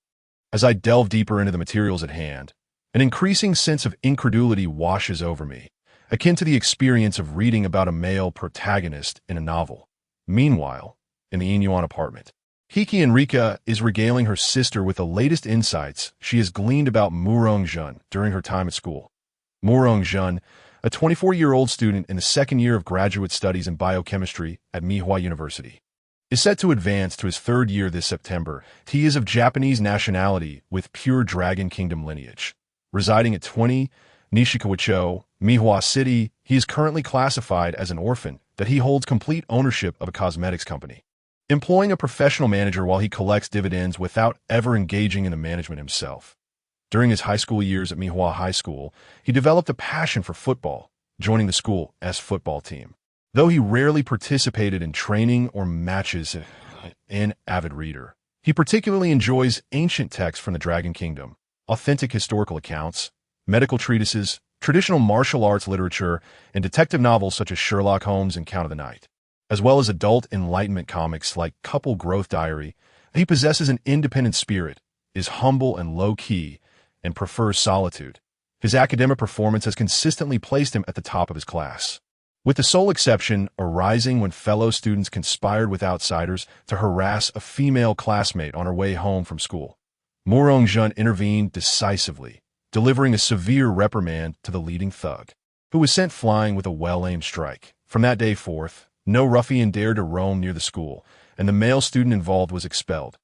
As I delve deeper into the materials at hand, an increasing sense of incredulity washes over me, akin to the experience of reading about a male protagonist in a novel. Meanwhile, in the Inyuan apartment, Hiki Enrika is regaling her sister with the latest insights she has gleaned about Murong Jun during her time at school. Murong Jun, a 24-year-old student in the second year of graduate studies in biochemistry at Mihua University, is set to advance to his third year this September. He is of Japanese nationality with pure Dragon Kingdom lineage. Residing at 20 Nishikawacho, Mihua City, he is currently classified as an orphan that he holds complete ownership of a cosmetics company, employing a professional manager while he collects dividends without ever engaging in the management himself. During his high school years at Mihua High School, he developed a passion for football, joining the school's football team. Though he rarely participated in training or matches, an avid reader, he particularly enjoys ancient texts from the Dragon Kingdom, authentic historical accounts, medical treatises, traditional martial arts literature, and detective novels such as Sherlock Holmes and Count of the Night, as well as adult enlightenment comics like Couple Growth Diary. He possesses an independent spirit, is humble and low-key, and prefers solitude. His academic performance has consistently placed him at the top of his class, with the sole exception arising when fellow students conspired with outsiders to harass a female classmate on her way home from school. Murong-jun intervened decisively, delivering a severe reprimand to the leading thug, who was sent flying with a well-aimed strike. From that day forth, no ruffian dared to roam near the school, and the male student involved was expelled.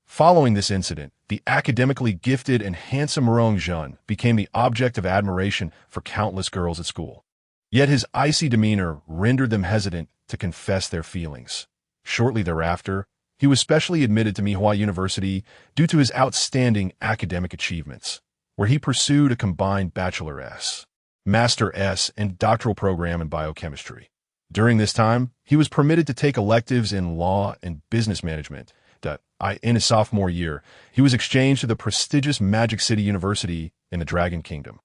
Following this incident, the academically gifted and handsome Murong-jun became the object of admiration for countless girls at school. Yet his icy demeanor rendered them hesitant to confess their feelings. Shortly thereafter, he was specially admitted to Mihua University due to his outstanding academic achievements, where he pursued a combined Bachelor S, Master S, and doctoral program in biochemistry. During this time, he was permitted to take electives in law and business management. In his sophomore year, he was exchanged to the prestigious Magic City University in the Dragon Kingdom,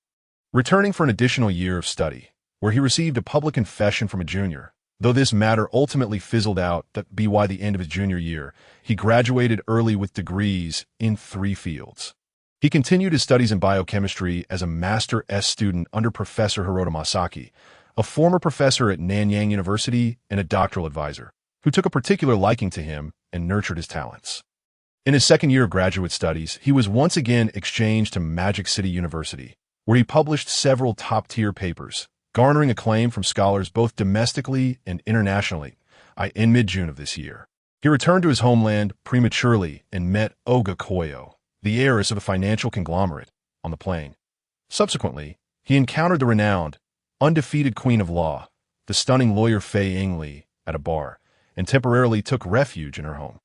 returning for an additional year of study, where he received a public confession from a junior. Though this matter ultimately fizzled out by the end of his junior year, he graduated early with degrees in 3 fields. He continued his studies in biochemistry as a Master S student under Professor Hiroto Masaki, a former professor at Nanyang University and a doctoral advisor, who took a particular liking to him and nurtured his talents. In his second year of graduate studies, he was once again exchanged to Magic City University, where he published several top-tier papers, garnering acclaim from scholars both domestically and internationally. In mid-June of this year, he returned to his homeland prematurely and met Oga Koyo, the heiress of a financial conglomerate, on the plane. Subsequently, he encountered the renowned, undefeated Queen of Law, the stunning lawyer Fei Yingli, at a bar, and temporarily took refuge in her home.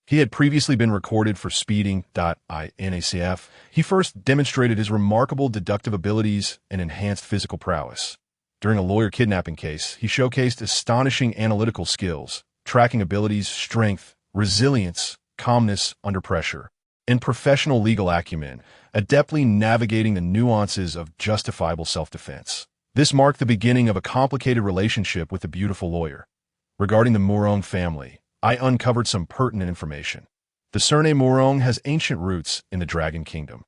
He had previously been recorded for speeding. In ACF, he first demonstrated his remarkable deductive abilities and enhanced physical prowess. During a lawyer kidnapping case, he showcased astonishing analytical skills, tracking abilities, strength, resilience, calmness under pressure, and professional legal acumen, adeptly navigating the nuances of justifiable self-defense. This marked the beginning of a complicated relationship with the beautiful lawyer. Regarding the Murong family, I uncovered some pertinent information. The surname Murong has ancient roots in the Dragon Kingdom,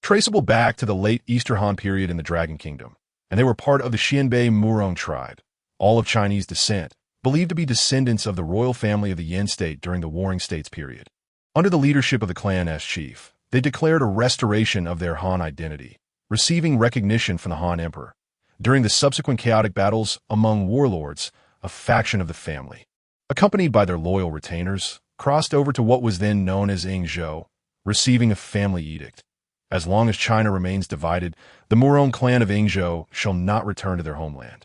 traceable back to the late Eastern Han period in the Dragon Kingdom, and they were part of the Xianbei Murong tribe, all of Chinese descent, believed to be descendants of the royal family of the Yin state during the Warring States period. Under the leadership of the clan's chief, they declared a restoration of their Han identity, receiving recognition from the Han Emperor. During the subsequent chaotic battles among warlords, a faction of the family, accompanied by their loyal retainers, crossed over to what was then known as Yingzhou, receiving a family edict. As long as China remains divided, the Murong clan of Yingzhou shall not return to their homeland.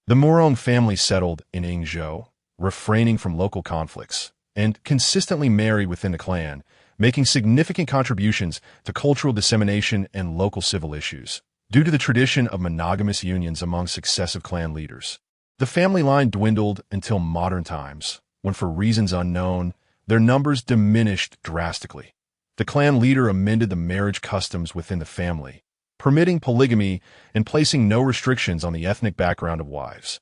The Murong family settled in Yingzhou, refraining from local conflicts, and consistently married within the clan, making significant contributions to cultural dissemination and local civil issues. Due to the tradition of monogamous unions among successive clan leaders, the family line dwindled until modern times, when for reasons unknown, their numbers diminished drastically. The clan leader amended the marriage customs within the family, permitting polygamy and placing no restrictions on the ethnic background of wives,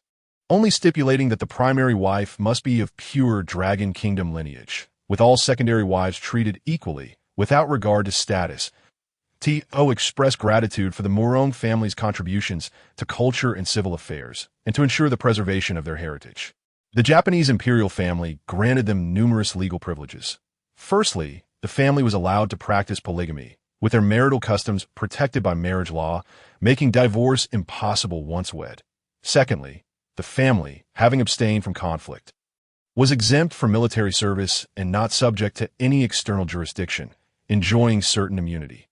only stipulating that the primary wife must be of pure Dragon Kingdom lineage, with all secondary wives treated equally, without regard to status. To express gratitude for the Murong family's contributions to culture and civil affairs, and to ensure the preservation of their heritage. The Japanese imperial family granted them numerous legal privileges. Firstly, the family was allowed to practice polygamy, with their marital customs protected by marriage law, making divorce impossible once wed. Secondly, the family, having abstained from conflict, was exempt from military service and not subject to any external jurisdiction, enjoying certain immunity.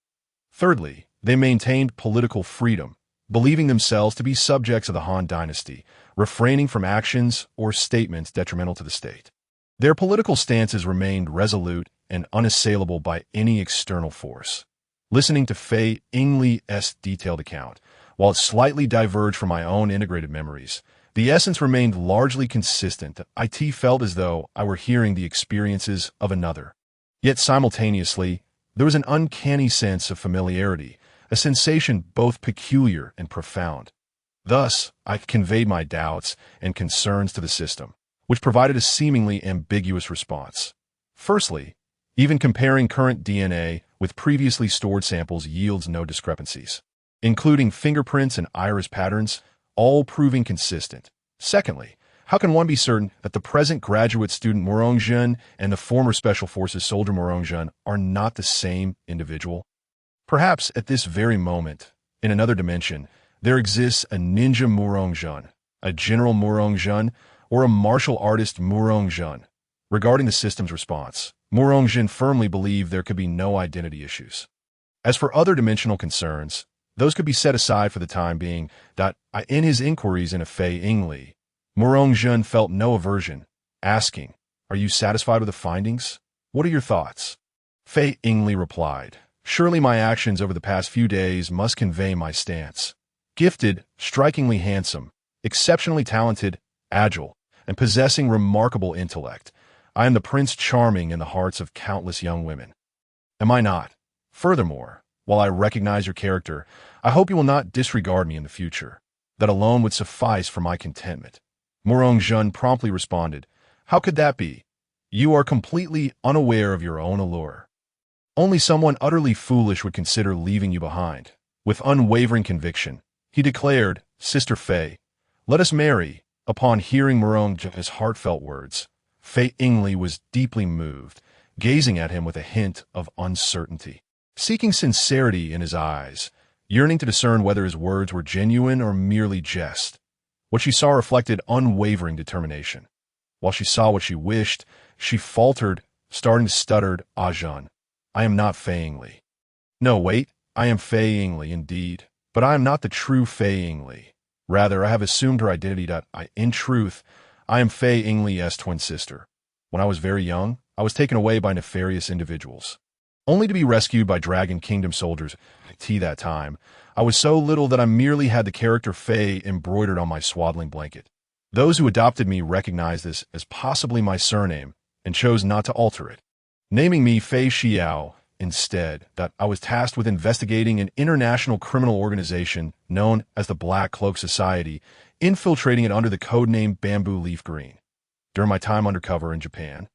Thirdly, they maintained political freedom, believing themselves to be subjects of the Han dynasty, refraining from actions or statements detrimental to the state. Their political stances remained resolute and unassailable by any external force. Listening to Fei Yingli's detailed account, while it slightly diverged from my own integrated memories, the essence remained largely consistent. It felt as though I were hearing the experiences of another. Yet simultaneously, there was an uncanny sense of familiarity, a sensation both peculiar and profound. Thus, I conveyed my doubts and concerns to the system, which provided a seemingly ambiguous response. Firstly, even comparing current DNA with previously stored samples yields no discrepancies, including fingerprints and iris patterns, all proving consistent. Secondly, how can one be certain that the present graduate student Morongjun and the former Special Forces soldier Morongjun are not the same individual? Perhaps at this very moment, in another dimension, there exists a ninja Morongjun, a general Morongjun, or a martial artist Morongjun. Regarding the system's response, Morongjun firmly believed there could be no identity issues. As for other dimensional concerns, those could be set aside for the time being. In his inquiries into Fei Yingli, Morongjun felt no aversion, asking, "Are you satisfied with the findings? What are your thoughts?" Fei Yingli replied, "Surely my actions over the past few days must convey my stance. Gifted, strikingly handsome, exceptionally talented, agile, and possessing remarkable intellect, I am the Prince Charming in the hearts of countless young women. Am I not? Furthermore, while I recognize your character, I hope you will not disregard me in the future. That alone would suffice for my contentment." Morongjun promptly responded, "How could that be? You are completely unaware of your own allure. Only someone utterly foolish would consider leaving you behind." With unwavering conviction, he declared, "Sister Fei, let us marry." Upon hearing Morongjun's heartfelt words, Fei Yingli was deeply moved, gazing at him with a hint of uncertainty, seeking sincerity in his eyes, yearning to discern whether his words were genuine or merely jest. What she saw reflected unwavering determination. While she saw what she wished, she faltered, starting to stutter, "Ajahn, I am not Fei Yingli." "No, wait, I am Fei Yingli indeed, but I am not the true Fei Yingli. Rather, I have assumed her identity. In truth, I am Fei Yingli's twin sister. When I was very young, I was taken away by nefarious individuals, only to be rescued by Dragon Kingdom soldiers. That time, I was so little that I merely had the character Fei embroidered on my swaddling blanket. Those who adopted me recognized this as possibly my surname and chose not to alter it, naming me Fei Xiao instead. I was tasked with investigating an international criminal organization known as the Black Cloak Society, infiltrating it under the codename Bamboo Leaf Green. During my time undercover in Japan,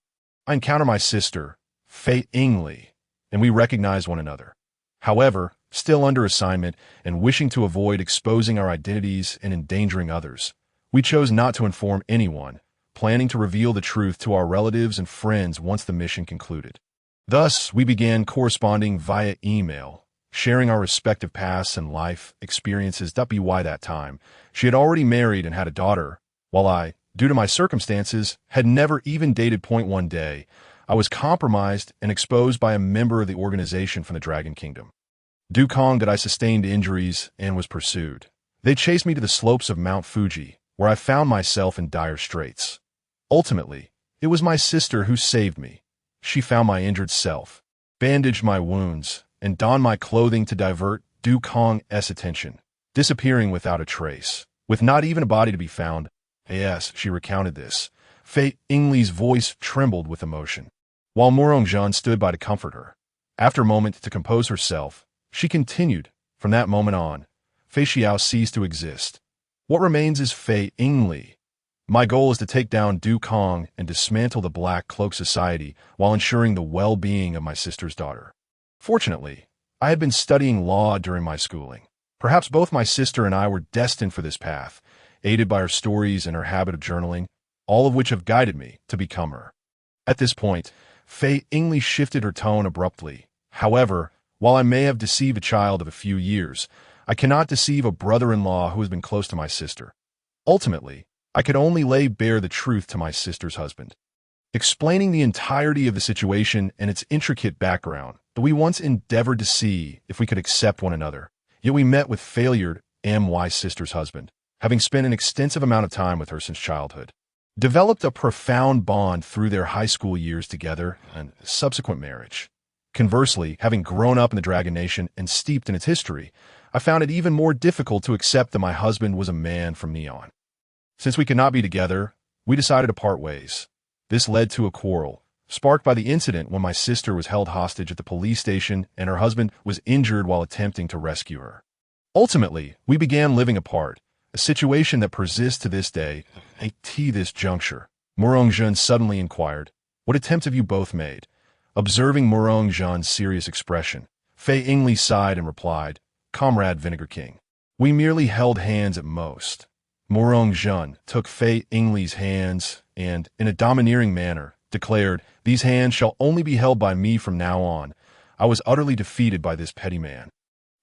I encountered my sister, Fei Yingli, and we recognized one another. However, still under assignment and wishing to avoid exposing our identities and endangering others, we chose not to inform anyone, planning to reveal the truth to our relatives and friends once the mission concluded. Thus, we began corresponding via email, sharing our respective pasts and life experiences. By that time, she had already married and had a daughter, while I, due to my circumstances, had never even dated. One day, I was compromised and exposed by a member of the organization from the Dragon Kingdom. Due that I sustained injuries and was pursued, they chased me to the slopes of Mount Fuji, where I found myself in dire straits. Ultimately, it was my sister who saved me. She found my injured self, bandaged my wounds, and donned my clothing to divert Du Kong's attention, disappearing without a trace, with not even a body to be found. Yes, she recounted this. Fei Yingli's voice trembled with emotion, while Morongjun stood by to comfort her. After a moment to compose herself, she continued, "From that moment on, Fei Xiao ceased to exist. What remains is Fei Yingli. My goal is to take down Du Kong and dismantle the Black Cloak Society while ensuring the well-being of my sister's daughter." Fortunately, I had been studying law during my schooling. Perhaps both my sister and I were destined for this path, aided by her stories and her habit of journaling, all of which have guided me to become her. At this point, Fei Yingli shifted her tone abruptly. "However, while I may have deceived a child of a few years, I cannot deceive a brother-in-law who has been close to my sister. Ultimately, I could only lay bare the truth to my sister's husband." Explaining the entirety of the situation and its intricate background, we once endeavored to see if we could accept one another, yet we met with failure my sister's husband, having spent an extensive amount of time with her since childhood. Developed a profound bond through their high school years together and subsequent marriage. Conversely, having grown up in the Dragon Nation and steeped in its history, I found it even more difficult to accept that my husband was a man from Neon. Since we could not be together, we decided to part ways. This led to a quarrel, sparked by the incident when my sister was held hostage at the police station and her husband was injured while attempting to rescue her. Ultimately, we began living apart, a situation that persists to this day. At this juncture, Murong-jun suddenly inquired, "What attempts have you both made?" Observing Murong-jun's serious expression, Fei Yingli sighed and replied, "Comrade Vinegar King, we merely held hands at most." Murong-jun took Fei Yingli's hands and, in a domineering manner, declared, "These hands shall only be held by me from now on." I was utterly defeated by this petty man.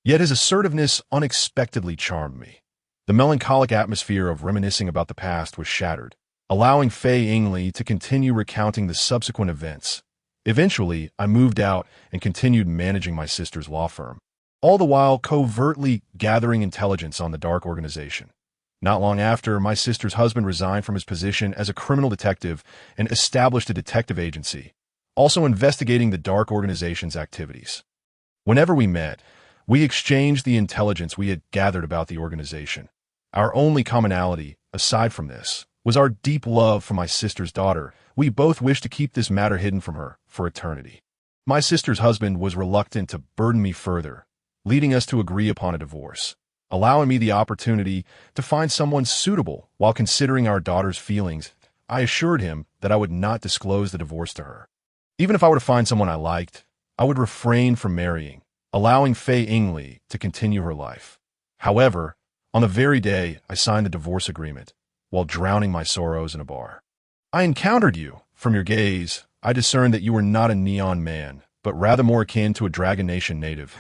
Yet his assertiveness unexpectedly charmed me. The melancholic atmosphere of reminiscing about the past was shattered, allowing Fei Yingli to continue recounting the subsequent events. Eventually, I moved out and continued managing my sister's law firm, all the while covertly gathering intelligence on the dark organization. Not long after, my sister's husband resigned from his position as a criminal detective and established a detective agency, also investigating the dark organization's activities. Whenever we met, we exchanged the intelligence we had gathered about the organization. Our only commonality, aside from this, was our deep love for my sister's daughter. We both wished to keep this matter hidden from her for eternity. My sister's husband was reluctant to burden me further, leading us to agree upon a divorce, allowing me the opportunity to find someone suitable while considering our daughter's feelings. I assured him that I would not disclose the divorce to her. Even if I were to find someone I liked, I would refrain from marrying, allowing Fei Yingli to continue her life. However, on the very day I signed the divorce agreement, while drowning my sorrows in a bar, I encountered you. From your gaze, I discerned that you were not a Neon man, but rather more akin to a Dragon Nation native.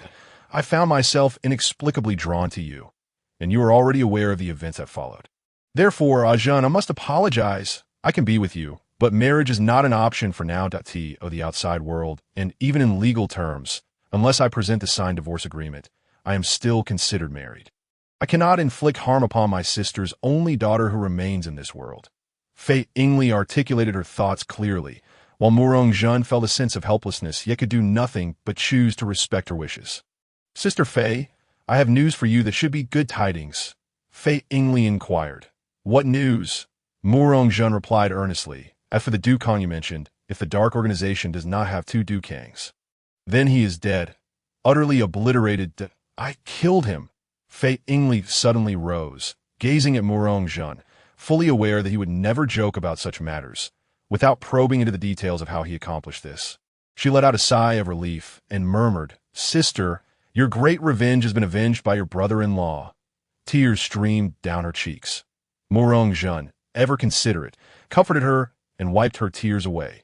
I found myself inexplicably drawn to you, and you were already aware of the events that followed. Therefore, Ajun, I must apologize. I can be with you, but marriage is not an option for now. Of the outside world, and even in legal terms, unless I present the signed divorce agreement, I am still considered married. I cannot inflict harm upon my sister's only daughter who remains in this world. Fei Yingli articulated her thoughts clearly, while Murong-jun felt a sense of helplessness yet could do nothing but choose to respect her wishes. "Sister Fei, I have news for you that should be good tidings," Fei Yingli inquired. "What news?" Murong-jun replied earnestly. "As for the Dukang you mentioned, if the Dark Organization does not have two Dukangs, then he is dead, utterly obliterated. I killed him." Fei Yingli suddenly rose, gazing at Murong-jun, fully aware that he would never joke about such matters, without probing into the details of how he accomplished this. She let out a sigh of relief and murmured, "Sister, your great revenge has been avenged by your brother-in-law." Tears streamed down her cheeks. Murong-jun, ever considerate, comforted her and wiped her tears away.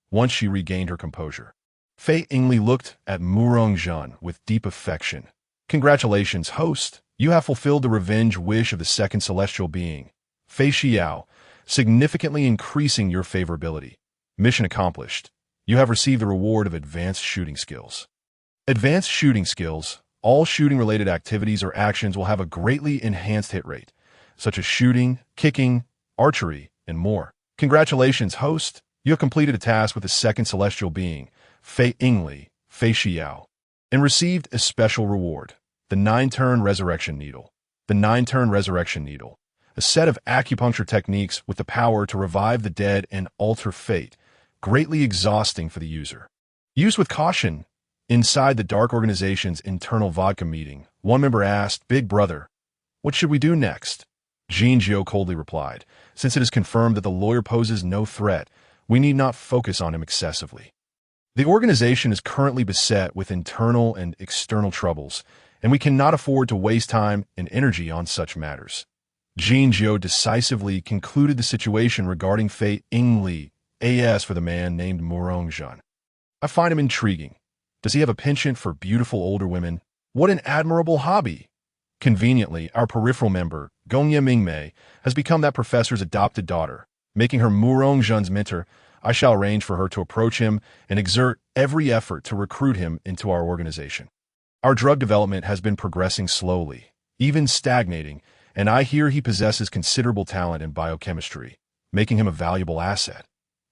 Once she regained her composure, Fei Yingli looked at Murong-jun with deep affection. "Congratulations, host. You have fulfilled the revenge wish of the second celestial being, Fei Xiao, significantly increasing your favorability. Mission accomplished. You have received the reward of advanced shooting skills." Advanced shooting skills. All shooting-related activities or actions will have a greatly enhanced hit rate, such as shooting, kicking, archery, and more. Congratulations, host. You have completed a task with the second celestial being, Fei Yingli, Fei Xiao, and received a special reward, the 9-turn resurrection needle. The 9-turn resurrection needle, a set of acupuncture techniques with the power to revive the dead and alter fate, greatly exhausting for the user. Used with caution. Inside the Dark Organization's internal vodka meeting, one member asked, "Big brother, what should we do next?" Jinjiu coldly replied, "Since it is confirmed that the lawyer poses no threat, we need not focus on him excessively. The organization is currently beset with internal and external troubles, and we cannot afford to waste time and energy on such matters." Jinjiu decisively concluded the situation regarding Fei Yingli, as for the man named Murong-jun. "I find him intriguing. Does he have a penchant for beautiful older women? What an admirable hobby!" Conveniently, our peripheral member, Gongye Mingmei, has become that professor's adopted daughter, making her Murong-jun's mentor. I shall arrange for her to approach him and exert every effort to recruit him into our organization. Our drug development has been progressing slowly, even stagnating, and I hear he possesses considerable talent in biochemistry, making him a valuable asset.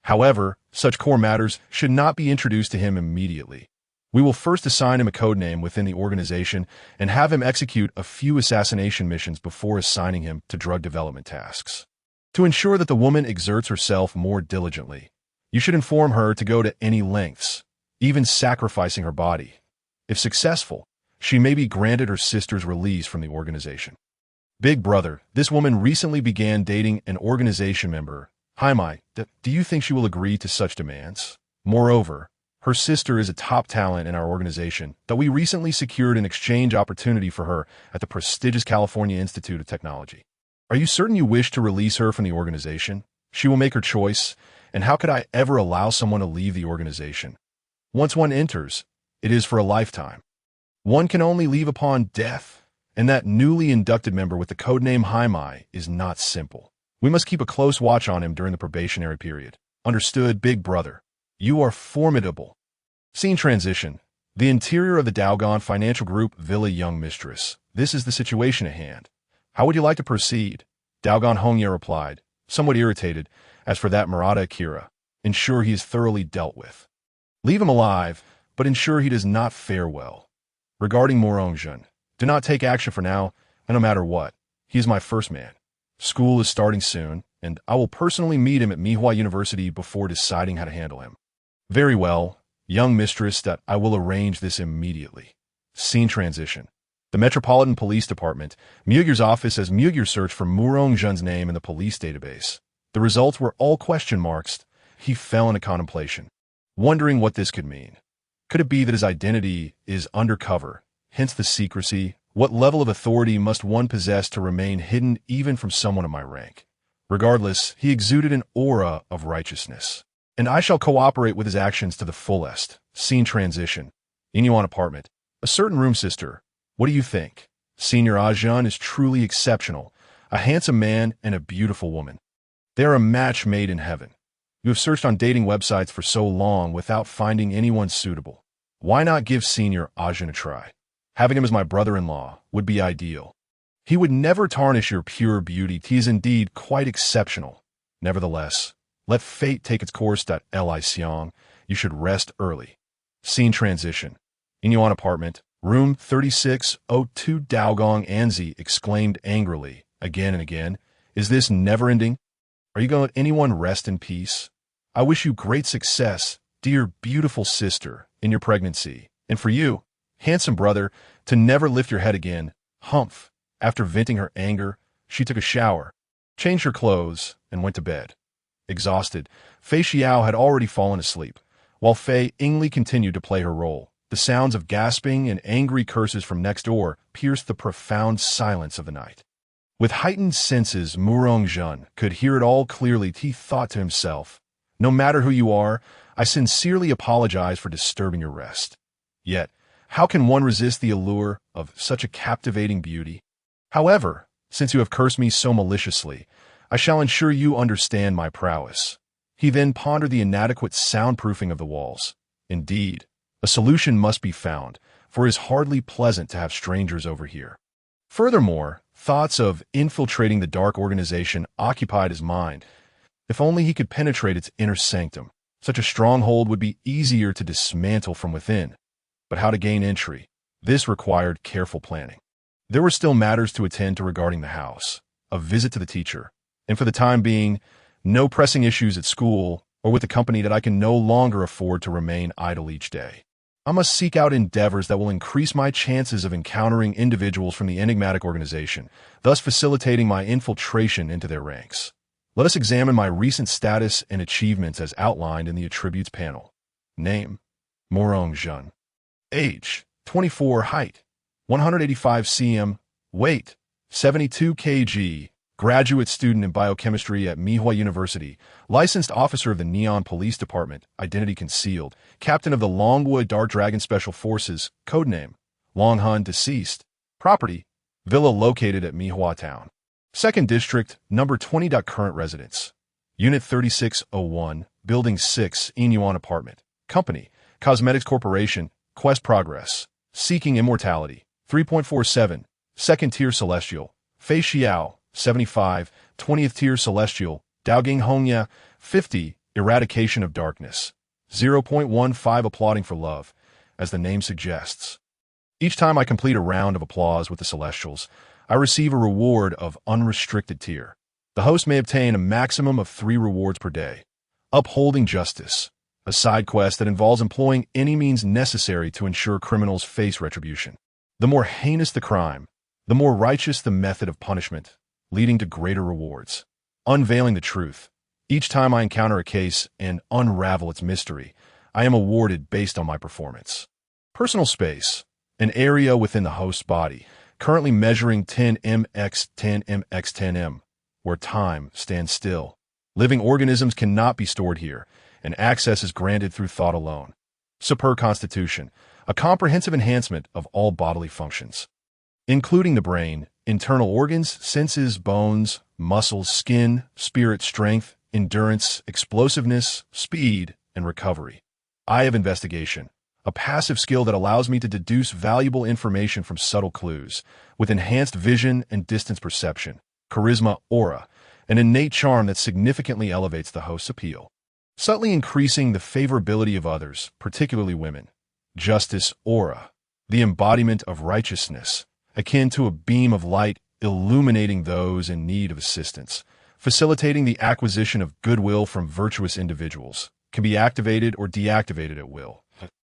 However, such core matters should not be introduced to him immediately. We will first assign him a code name within the organization and have him execute a few assassination missions before assigning him to drug development tasks. To ensure that the woman exerts herself more diligently, you should inform her to go to any lengths, even sacrificing her body. If successful, she may be granted her sister's release from the organization. Big brother, this woman recently began dating an organization member. Heiji, do you think she will agree to such demands? Moreover, her sister is a top talent in our organization that we recently secured an exchange opportunity for her at the prestigious California Institute of Technology. Are you certain you wish to release her from the organization? She will make her choice, and how could I ever allow someone to leave the organization? Once one enters, it is for a lifetime. One can only leave upon death, and that newly inducted member with the codename Heiji is not simple. We must keep a close watch on him during the probationary period. Understood, big brother. You are formidable. Scene transition. The interior of the Daogon Financial Group Villa. Young mistress, this is the situation at hand. How would you like to proceed? Daogon Hongye replied, somewhat irritated. As for that Murata Akira, ensure he is thoroughly dealt with. Leave him alive, but ensure he does not fare well. Regarding Morongjun, do not take action for now, and no matter what, he is my first man. School is starting soon, and I will personally meet him at Mihua University before deciding how to handle him. Very well, young mistress, that I will arrange this immediately. Scene transition. The Metropolitan Police Department, Mugir's office as Mugir searched for Morongjun's name in the police database. The results were all question marks. He fell into contemplation, wondering what this could mean. Could it be that his identity is undercover, hence the secrecy? What level of authority must one possess to remain hidden even from someone of my rank? Regardless, he exuded an aura of righteousness, and I shall cooperate with his actions to the fullest. Scene transition. Inyuan apartment. A certain room sister. What do you think? Senior Ajun is truly exceptional, a handsome man and a beautiful woman. They are a match made in heaven. You have searched on dating websites for so long without finding anyone suitable. Why not give Senior Ajun a try? Having him as my brother-in-law would be ideal. He would never tarnish your pure beauty. He is indeed quite exceptional. Nevertheless, let fate take its course. Li Xiong, you should rest early. Scene transition. Inyuan apartment, room 3602. Daogong Anzi exclaimed angrily, again and again, is this never-ending? Are you going to let anyone rest in peace? I wish you great success, dear beautiful sister, in your pregnancy, and for you, handsome brother, to never lift your head again. Humph. After venting her anger, she took a shower, changed her clothes, and went to bed. Exhausted, Fei Xiao had already fallen asleep, while Fei Yingli continued to play her role. The sounds of gasping and angry curses from next door pierced the profound silence of the night. With heightened senses, Morongjun could hear it all clearly. He thought to himself, no matter who you are, I sincerely apologize for disturbing your rest. Yet, how can one resist the allure of such a captivating beauty? However, since you have cursed me so maliciously, I shall ensure you understand my prowess. He then pondered the inadequate soundproofing of the walls. Indeed, a solution must be found, for it is hardly pleasant to have strangers over here. Furthermore, thoughts of infiltrating the dark organization occupied his mind. If only he could penetrate its inner sanctum, such a stronghold would be easier to dismantle from within. But how to gain entry? This required careful planning. There were still matters to attend to regarding the house, a visit to the teacher, and for the time being, no pressing issues at school or with the company that I can no longer afford to remain idle each day. I must seek out endeavors that will increase my chances of encountering individuals from the enigmatic organization, thus facilitating my infiltration into their ranks. Let us examine my recent status and achievements as outlined in the attributes panel. Name: Morongjun. Age: 24. Height: 185 cm. Weight: 72 kg. Graduate student in biochemistry at Mihua University. Licensed officer of the Neon Police Department. Identity concealed. Captain of the Longwood Dark Dragon Special Forces. Codename: Longhun. Deceased. Property: villa located at Mihua Town. 2nd District, number 20. Current residence: Unit 3601, Building 6, Inyuan Apartment. Company: Cosmetics Corporation. Quest progress: Seeking immortality. 3.47. 2nd tier celestial, Fei Xiao, 75, 20th tier celestial, Daoging Hongya, 50, eradication of darkness. 0.15 applauding for love, as the name suggests. Each time I complete a round of applause with the celestials, I receive a reward of unrestricted tier. The host may obtain a maximum of 3 rewards per day. Upholding justice, a side quest that involves employing any means necessary to ensure criminals face retribution. The more heinous the crime, the more righteous the method of punishment, leading to greater rewards. Unveiling the truth. Each time I encounter a case and unravel its mystery, I am awarded based on my performance. Personal space, an area within the host's body, currently measuring 10m x 10m x 10m, where time stands still. Living organisms cannot be stored here, and access is granted through thought alone. Super constitution, a comprehensive enhancement of all bodily functions, including the brain, internal organs, senses, bones, muscles, skin, spirit, strength, endurance, explosiveness, speed, and recovery. Eye of investigation, a passive skill that allows me to deduce valuable information from subtle clues, with enhanced vision and distance perception. Charisma, aura, an innate charm that significantly elevates the host's appeal, subtly increasing the favorability of others, particularly women. Justice, aura, the embodiment of righteousness, akin to a beam of light illuminating those in need of assistance, facilitating the acquisition of goodwill from virtuous individuals, can be activated or deactivated at will.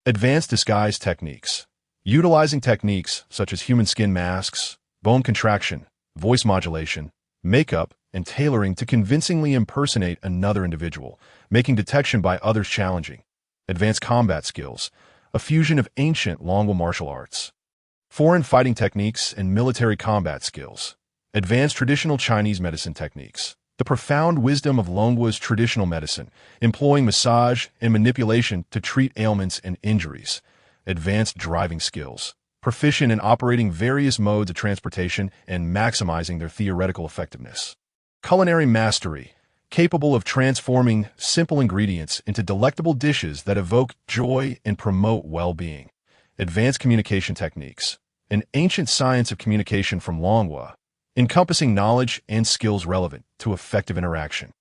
Advanced disguise techniques, utilizing techniques such as human skin masks, bone contraction, voice modulation, makeup, and tailoring to convincingly impersonate another individual, making detection by others challenging. Advanced combat skills, a fusion of ancient Longwa martial arts, foreign fighting techniques, and military combat skills. Advanced traditional Chinese medicine techniques, the profound wisdom of Longwa's traditional medicine, employing massage and manipulation to treat ailments and injuries. Advanced driving skills, proficient in operating various modes of transportation and maximizing their theoretical effectiveness. Culinary mastery, capable of transforming simple ingredients into delectable dishes that evoke joy and promote well-being. Advanced communication techniques, an ancient science of communication from Longwa, encompassing knowledge and skills relevant to effective interaction.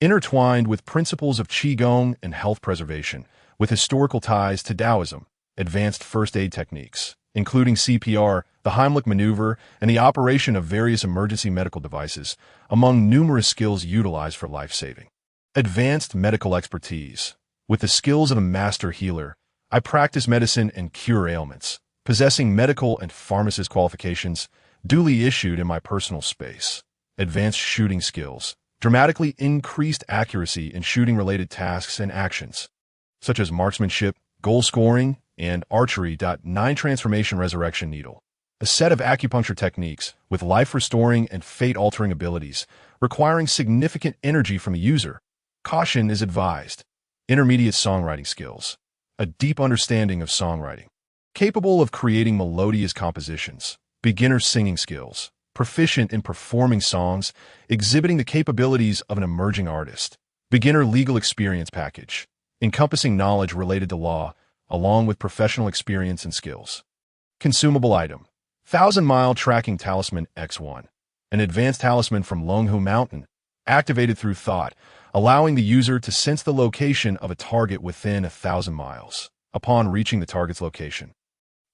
Intertwined with principles of Qigong and health preservation, with historical ties to Taoism. Advanced first aid techniques, including CPR, the Heimlich maneuver, and the operation of various emergency medical devices, among numerous skills utilized for life-saving. Advanced medical expertise. With the skills of a master healer, I practice medicine and cure ailments, possessing medical and pharmacist qualifications duly issued in my personal space. Advanced shooting skills, dramatically increased accuracy in shooting-related tasks and actions, such as marksmanship, goal scoring, and archery. 9 Transformation Resurrection Needle, a set of acupuncture techniques with life-restoring and fate-altering abilities, requiring significant energy from the user. Caution is advised. Intermediate songwriting skills, a deep understanding of songwriting, capable of creating melodious compositions. Beginner singing skills, proficient in performing songs, exhibiting the capabilities of an emerging artist. Beginner legal experience package, encompassing knowledge related to law, along with professional experience and skills. Consumable item, 1000-mile tracking talisman X1, an advanced talisman from Longhu Mountain, activated through thought, allowing the user to sense the location of a target within 1,000 miles. Upon reaching the target's location,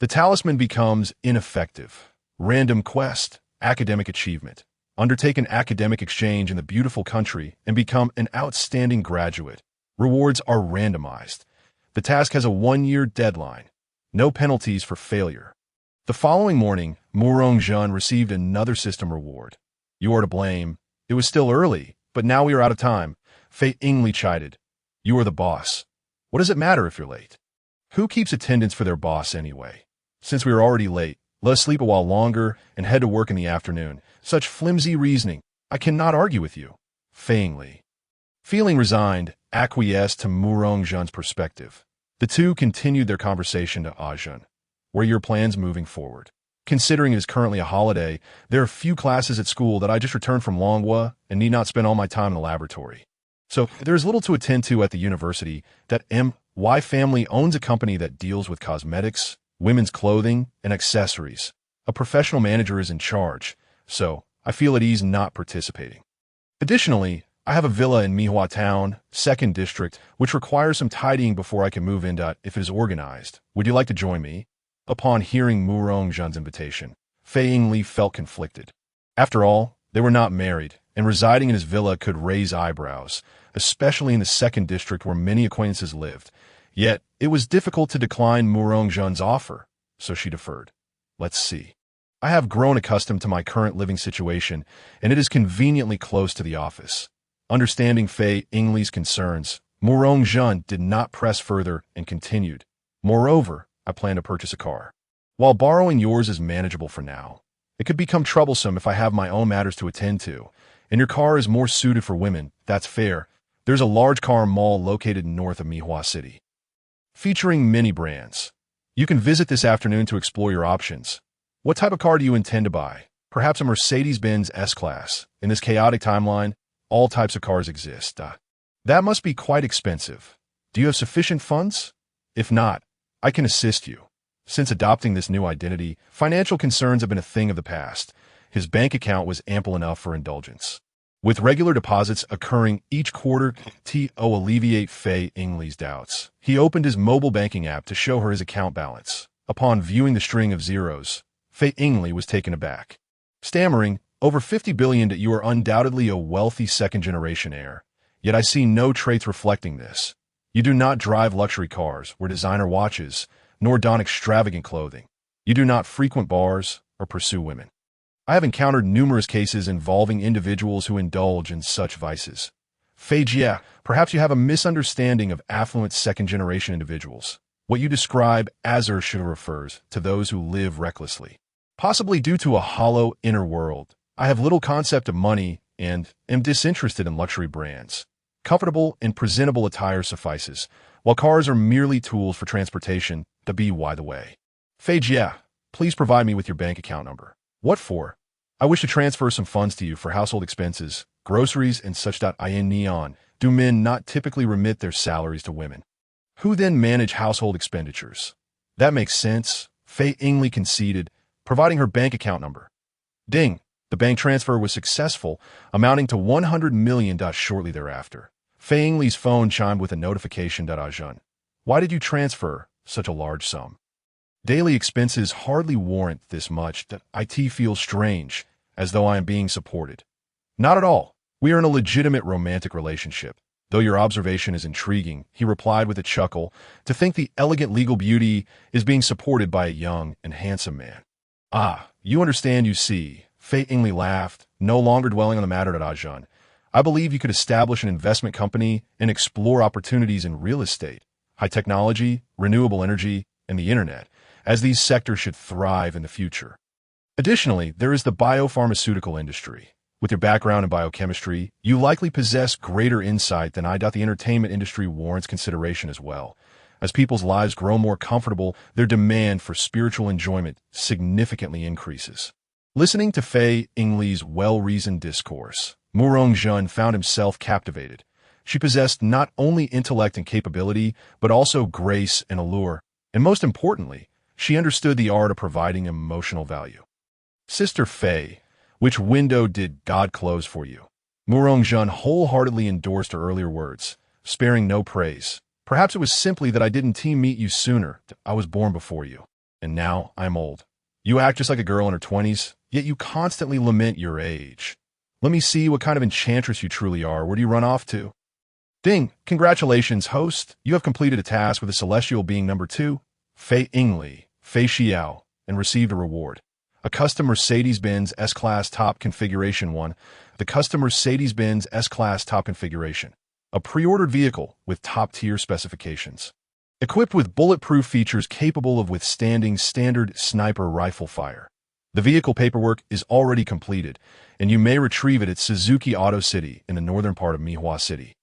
the talisman becomes ineffective. Random quest, academic achievement. Undertake an academic exchange in the beautiful country and become an outstanding graduate. Rewards are randomized. The task has a 1-year deadline. No penalties for failure. The following morning, Murong Jun received another system reward. You are to blame. It was still early, but now we are out of time. Fei Ingli chided. You are the boss. What does it matter if you're late? Who keeps attendance for their boss anyway? Since we are already late, let us sleep a while longer and head to work in the afternoon. Such flimsy reasoning. I cannot argue with you. Fei Ingli, feeling resigned, acquiesced to Murong Jun's perspective. The two continued their conversation to Ajun. What are your plans moving forward? Considering it is currently a holiday, there are few classes at school that I just returned from Longwa and need not spend all my time in the laboratory. So there is little to attend to at the university. That M.Y. family owns a company that deals with cosmetics, women's clothing, and accessories. A professional manager is in charge, so I feel at ease not participating. Additionally, I have a villa in Mihua Town, 2nd District, which requires some tidying before I can move in. If it is organized, would you like to join me? Upon hearing Murong Jun's invitation, Fei Yingli felt conflicted. After all, they were not married, and residing in his villa could raise eyebrows, especially in the 2nd District where many acquaintances lived. Yet, it was difficult to decline Murong Jun's offer, so she deferred. Let's see. I have grown accustomed to my current living situation, and it is conveniently close to the office. Understanding Fei Yingli's concerns, Murong Jun did not press further and continued. Moreover, I plan to purchase a car. While borrowing yours is manageable for now, it could become troublesome if I have my own matters to attend to, and your car is more suited for women. That's fair. There's a large car mall located north of Mihua City, featuring many brands. You can visit this afternoon to explore your options. What type of car do you intend to buy? Perhaps a Mercedes-Benz S-Class. In this chaotic timeline, all types of cars exist. That must be quite expensive. Do you have sufficient funds? If not, I can assist you. Since adopting this new identity, financial concerns have been a thing of the past. His bank account was ample enough for indulgence. With regular deposits occurring each quarter to alleviate Fei Yingli's doubts, he opened his mobile banking app to show her his account balance. Upon viewing the string of zeros, Fei Yingli was taken aback. Stammering, "Over 50 billion. You are undoubtedly a wealthy second-generation heir. Yet I see no traits reflecting this. You do not drive luxury cars, wear designer watches, nor don extravagant clothing. You do not frequent bars or pursue women. I have encountered numerous cases involving individuals who indulge in such vices. Fei Jia, perhaps you have a misunderstanding of affluent second-generation individuals. What you describe as refers to those who live recklessly. Possibly due to a hollow inner world, I have little concept of money and am disinterested in luxury brands. Comfortable and presentable attire suffices, while cars are merely tools for transportation. To be by the way. Fei Jia, please provide me with your bank account number. What for? I wish to transfer some funds to you for household expenses, groceries, and such. In Neon, do men not typically remit their salaries to women, who then manage household expenditures? That makes sense, Fei Yingli conceded, providing her bank account number. Ding! The bank transfer was successful, amounting to 100 million. Shortly thereafter, Fei Yingli's phone chimed with a notification. Ajun, why did you transfer such a large sum? Daily expenses hardly warrant this much. It feels strange, as though I am being supported. Not at all. We are in a legitimate romantic relationship. Though your observation is intriguing, he replied with a chuckle, to think the elegant legal beauty is being supported by a young and handsome man. Ah, you understand, you see. Fei Yingli laughed, no longer dwelling on the matter. Ajun, I believe you could establish an investment company and explore opportunities in real estate, high technology, renewable energy, and the internet, as these sectors should thrive in the future. Additionally, there is the biopharmaceutical industry. With your background in biochemistry, you likely possess greater insight than I. The entertainment industry warrants consideration as well. As people's lives grow more comfortable, their demand for spiritual enjoyment significantly increases. Listening to Fei Yingli's well-reasoned discourse, Murong Jun found himself captivated. She possessed not only intellect and capability, but also grace and allure, and most importantly, she understood the art of providing emotional value. Sister Fei, which window did God close for you? Murong Jun wholeheartedly endorsed her earlier words, sparing no praise. Perhaps it was simply that I didn't meet you sooner. I was born before you, and now I'm old. You act just like a girl in her 20s, yet you constantly lament your age. Let me see what kind of enchantress you truly are. Where do you run off to? Ding! Congratulations, host. You have completed a task with a celestial being number 2, Fei Yingli, Fei Xiao, and received a reward. A custom Mercedes-Benz S-Class Top Configuration 1. The custom Mercedes-Benz S-Class Top Configuration. A pre-ordered vehicle with top-tier specifications. Equipped with bulletproof features capable of withstanding standard sniper rifle fire. The vehicle paperwork is already completed, and you may retrieve it at Suzuki Auto City in the northern part of Mihua City.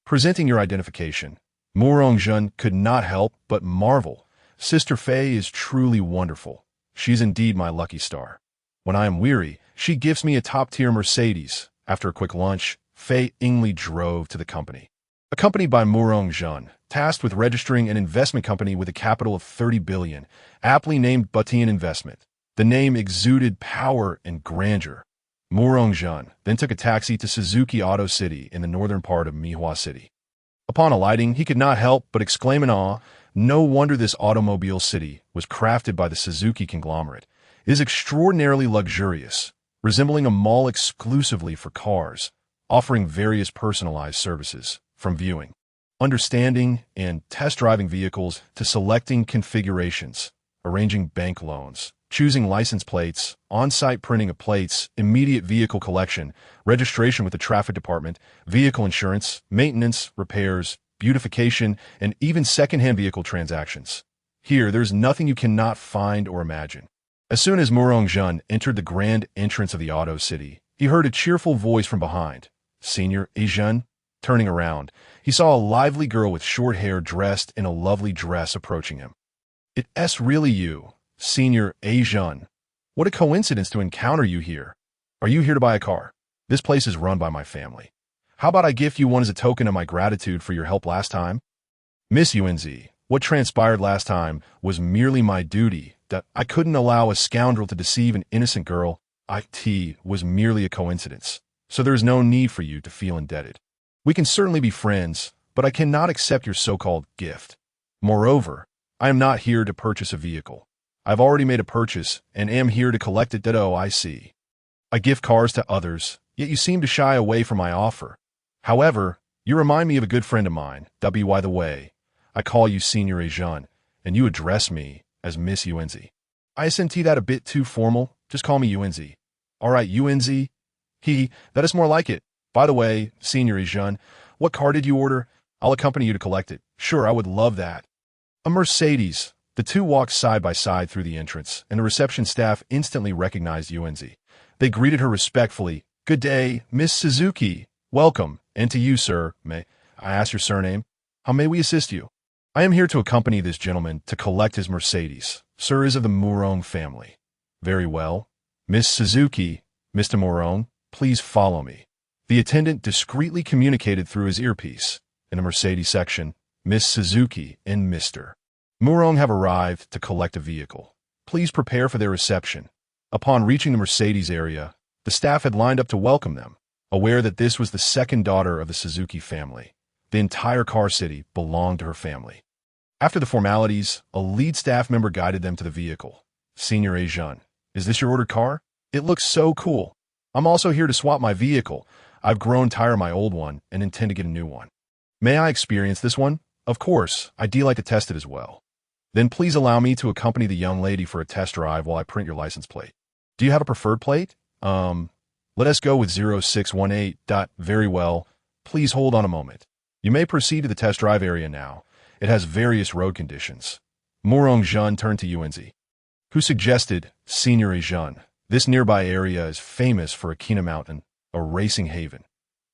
Presenting your identification, Murong Jun could not help but marvel. Sister Fei is truly wonderful. She's indeed my lucky star. When I am weary, she gives me a top-tier Mercedes. After a quick lunch, Fei Yingli drove to the company. Accompanied by Murong Jun, tasked with registering an investment company with a capital of 30 billion, aptly named Butian Investment. The name exuded power and grandeur. Murong-jun then took a taxi to Suzuki Auto City in the northern part of Mihua City. Upon alighting, he could not help but exclaim in awe, "No wonder this automobile city was crafted by the Suzuki conglomerate. It is extraordinarily luxurious, resembling a mall exclusively for cars, offering various personalized services, from viewing, understanding, and test-driving vehicles to selecting configurations, arranging bank loans, choosing license plates, on-site printing of plates, immediate vehicle collection, registration with the traffic department, vehicle insurance, maintenance, repairs, beautification, and even second-hand vehicle transactions. Here, there's nothing you cannot find or imagine." As soon as Murong-jun entered the grand entrance of the auto city, he heard a cheerful voice from behind. "Senior Heiji?" Turning around, he saw a lively girl with short hair dressed in a lovely dress approaching him. "It's really you, Senior Heiji. What a coincidence to encounter you here. Are you here to buy a car? This place is run by my family. How about I gift you one as a token of my gratitude for your help last time?" "Miss Yuenzi, what transpired last time was merely my duty. That I couldn't allow a scoundrel to deceive an innocent girl. It was merely a coincidence, so there is no need for you to feel indebted. We can certainly be friends, but I cannot accept your so-called gift. Moreover, I am not here to purchase a vehicle. I've already made a purchase and am here to collect it. I see. I give cars to others, yet you seem to shy away from my offer. However, you remind me of a good friend of mine. By the way, I call you Senior Heiji, and you address me as Miss Yuenzi. Isn't that a bit too formal? Just call me Yuenzi." "All right, Yuenzi. That is more like it. By the way, Senior Heiji, what car did you order? I'll accompany you to collect it." "Sure, I would love that." "A Mercedes." The two walked side by side through the entrance, and the reception staff instantly recognized Yuenzi. They greeted her respectfully. "Good day, Miss Suzuki. Welcome. And to you, sir. May I ask your surname? How may we assist you?" "I am here to accompany this gentleman to collect his Mercedes. Sir is of the Murong family." "Very well. Miss Suzuki, Mr. Murong, please follow me." The attendant discreetly communicated through his earpiece. In the Mercedes section, Miss Suzuki and Mr. Murong have arrived to collect a vehicle. Please prepare for their reception. Upon reaching the Mercedes area, the staff had lined up to welcome them, aware that this was the second daughter of the Suzuki family. The entire car city belonged to her family. After the formalities, a lead staff member guided them to the vehicle. "Senior Heiji, is this your ordered car? It looks so cool. I'm also here to swap my vehicle. I've grown tired of my old one and intend to get a new one. May I experience this one?" "Of course, I'd like to test it as well." "Then please allow me to accompany the young lady for a test drive while I print your license plate." "Do you have a preferred plate?" Let us go with 0618. Very well. Please hold on a moment. You may proceed to the test drive area now. It has various road conditions." Murong-jun turned to Yuenzi, who suggested, "Senior Heiji, this nearby area is famous for Akina Mountain, a racing haven.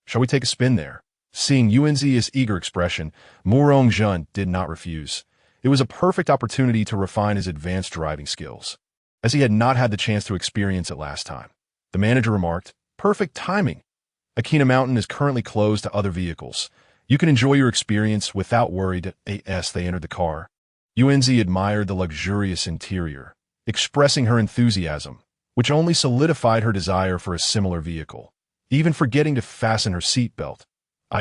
Shall we take a spin there?" Seeing Yuenzi's eager expression, Murong-jun did not refuse. It was a perfect opportunity to refine his advanced driving skills, as he had not had the chance to experience it last time. The manager remarked, "Perfect timing. Akina Mountain is currently closed to other vehicles. You can enjoy your experience without worry." As they entered the car, Yuenzi admired the luxurious interior, expressing her enthusiasm, which only solidified her desire for a similar vehicle, even forgetting to fasten her seatbelt.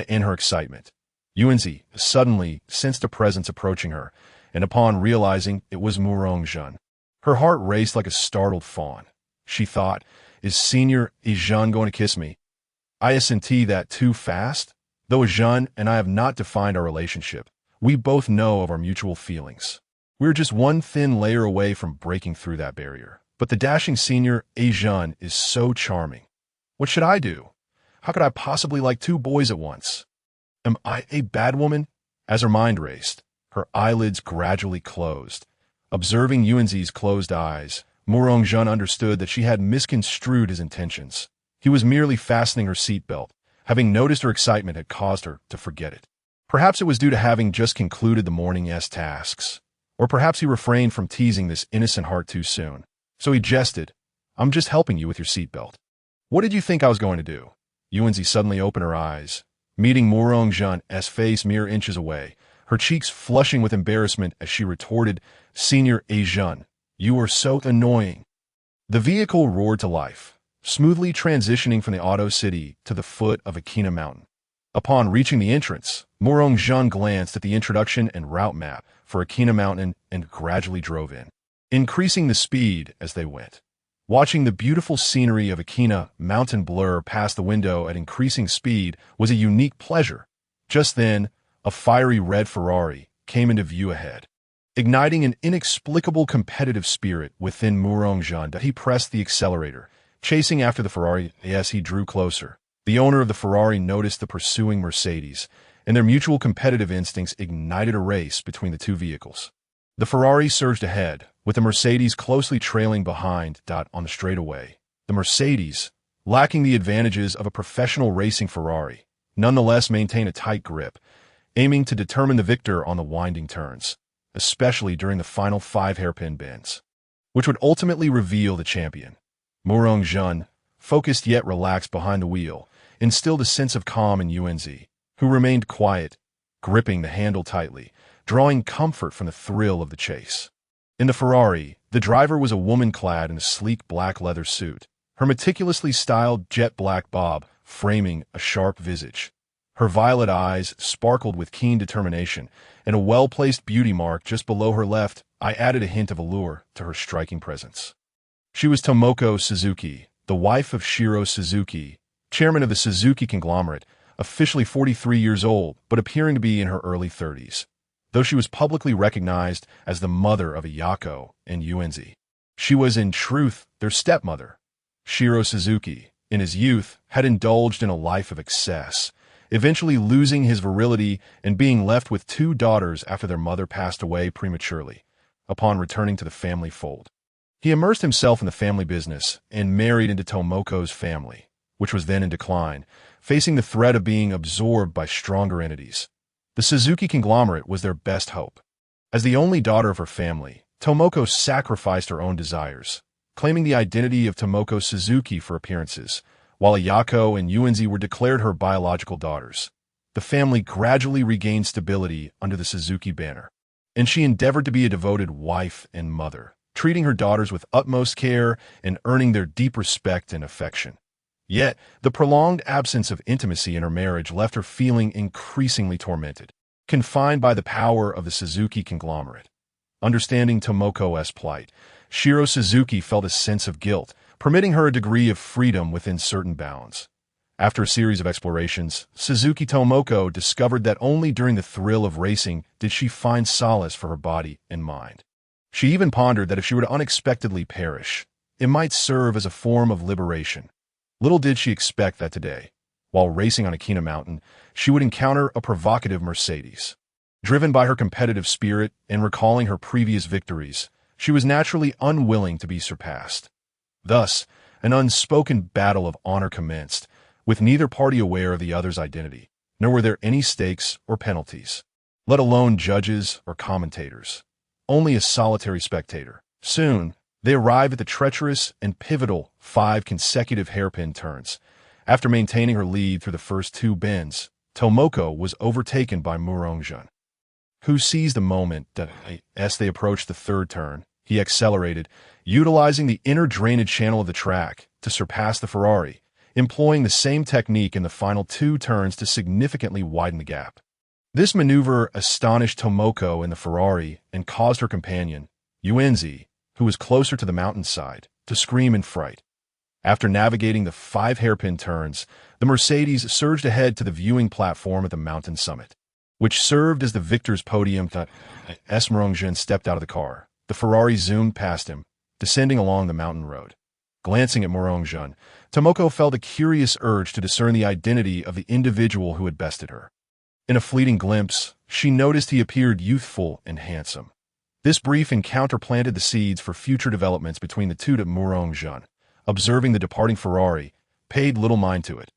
In her excitement, Yuenzi suddenly sensed a presence approaching her, and upon realizing it was Murong-jun, her heart raced like a startled fawn. She thought, "Is Senior Heiji going to kiss me? Isn't that too fast?" Though Heiji and I have not defined our relationship, we both know of our mutual feelings. We're just one thin layer away from breaking through that barrier. But the dashing Senior Heiji is so charming. What should I do? How could I possibly like two boys at once? Am I a bad woman? As her mind raced, her eyelids gradually closed. Observing Yuenzi's closed eyes, Murong-jun understood that she had misconstrued his intentions. He was merely fastening her seatbelt. Having noticed her excitement had caused her to forget it. Perhaps it was due to having just concluded the morning's tasks. Or perhaps he refrained from teasing this innocent heart too soon. So he jested, "I'm just helping you with your seatbelt." "What did you think I was going to do?" Yuenzi suddenly opened her eyes, meeting Murong-jun's face mere inches away, her cheeks flushing with embarrassment as she retorted, "Senior Heiji, you are so annoying." The vehicle roared to life, smoothly transitioning from the Auto City to the foot of Akina Mountain. Upon reaching the entrance, Murong-jun glanced at the introduction and route map for Akina Mountain and gradually drove in, increasing the speed as they went. Watching the beautiful scenery of Akina Mountain blur past the window at increasing speed was a unique pleasure. Just then, a fiery red Ferrari came into view ahead. Igniting an inexplicable competitive spirit within Murong-jun, he pressed the accelerator, chasing after the Ferrari. As he drew closer, the owner of the Ferrari noticed the pursuing Mercedes, and their mutual competitive instincts ignited a race between the two vehicles. The Ferrari surged ahead, with the Mercedes closely trailing behind. On the straightaway, the Mercedes, lacking the advantages of a professional racing Ferrari, nonetheless maintained a tight grip, aiming to determine the victor on the winding turns, especially during the final 5 hairpin bends, which would ultimately reveal the champion. Murong-jun, focused yet relaxed behind the wheel, instilled a sense of calm in Yuanzi, who remained quiet, gripping the handle tightly, drawing comfort from the thrill of the chase. In the Ferrari, the driver was a woman clad in a sleek black leather suit, her meticulously styled jet black bob framing a sharp visage. Her violet eyes sparkled with keen determination, and a well-placed beauty mark just below her left eye added a hint of allure to her striking presence. She was Tomoko Suzuki, the wife of Shiro Suzuki, chairman of the Suzuki conglomerate, officially 43 years old but appearing to be in her early 30s, though she was publicly recognized as the mother of Ayako and Yuanzi. She was, in truth, their stepmother. Shiro Suzuki, in his youth, had indulged in a life of excess, eventually losing his virility and being left with 2 daughters after their mother passed away prematurely. Upon returning to the family fold, he immersed himself in the family business and married into Tomoko's family, which was then in decline, facing the threat of being absorbed by stronger entities. The Suzuki conglomerate was their best hope. As the only daughter of her family, Tomoko sacrificed her own desires, claiming the identity of Tomoko Suzuki for appearances, while Ayako and Yuanzi were declared her biological daughters. The family gradually regained stability under the Suzuki banner, and she endeavored to be a devoted wife and mother, treating her daughters with utmost care and earning their deep respect and affection. Yet, the prolonged absence of intimacy in her marriage left her feeling increasingly tormented, confined by the power of the Suzuki conglomerate. Understanding Tomoko's plight, Shiro Suzuki felt a sense of guilt, permitting her a degree of freedom within certain bounds. After a series of explorations, Suzuki Tomoko discovered that only during the thrill of racing did she find solace for her body and mind. She even pondered that if she were to unexpectedly perish, it might serve as a form of liberation. Little did she expect that today, while racing on Akina Mountain, she would encounter a provocative Mercedes. Driven by her competitive spirit and recalling her previous victories, she was naturally unwilling to be surpassed. Thus, an unspoken battle of honor commenced, with neither party aware of the other's identity, nor were there any stakes or penalties, let alone judges or commentators. Only a solitary spectator. Soon, they arrived at the treacherous and pivotal 5 consecutive hairpin turns. After maintaining her lead through the first 2 bends, Tomoko was overtaken by Murong-jun, who seized the moment that, as they approached the 3rd turn, he accelerated, utilizing the inner drainage channel of the track to surpass the Ferrari, employing the same technique in the final 2 turns to significantly widen the gap. This maneuver astonished Tomoko in the Ferrari and caused her companion, Yuanzi, who was closer to the mountainside, to scream in fright. After navigating the 5 hairpin turns, the Mercedes surged ahead to the viewing platform at the mountain summit, which served as the victor's podium. As Murong-jun stepped out of the car, the Ferrari zoomed past him, descending along the mountain road. Glancing at Murong-jun, Tomoko felt a curious urge to discern the identity of the individual who had bested her. In a fleeting glimpse, she noticed he appeared youthful and handsome. This brief encounter planted the seeds for future developments between the two. Murong-jun, observing the departing Ferrari, paid little mind to it.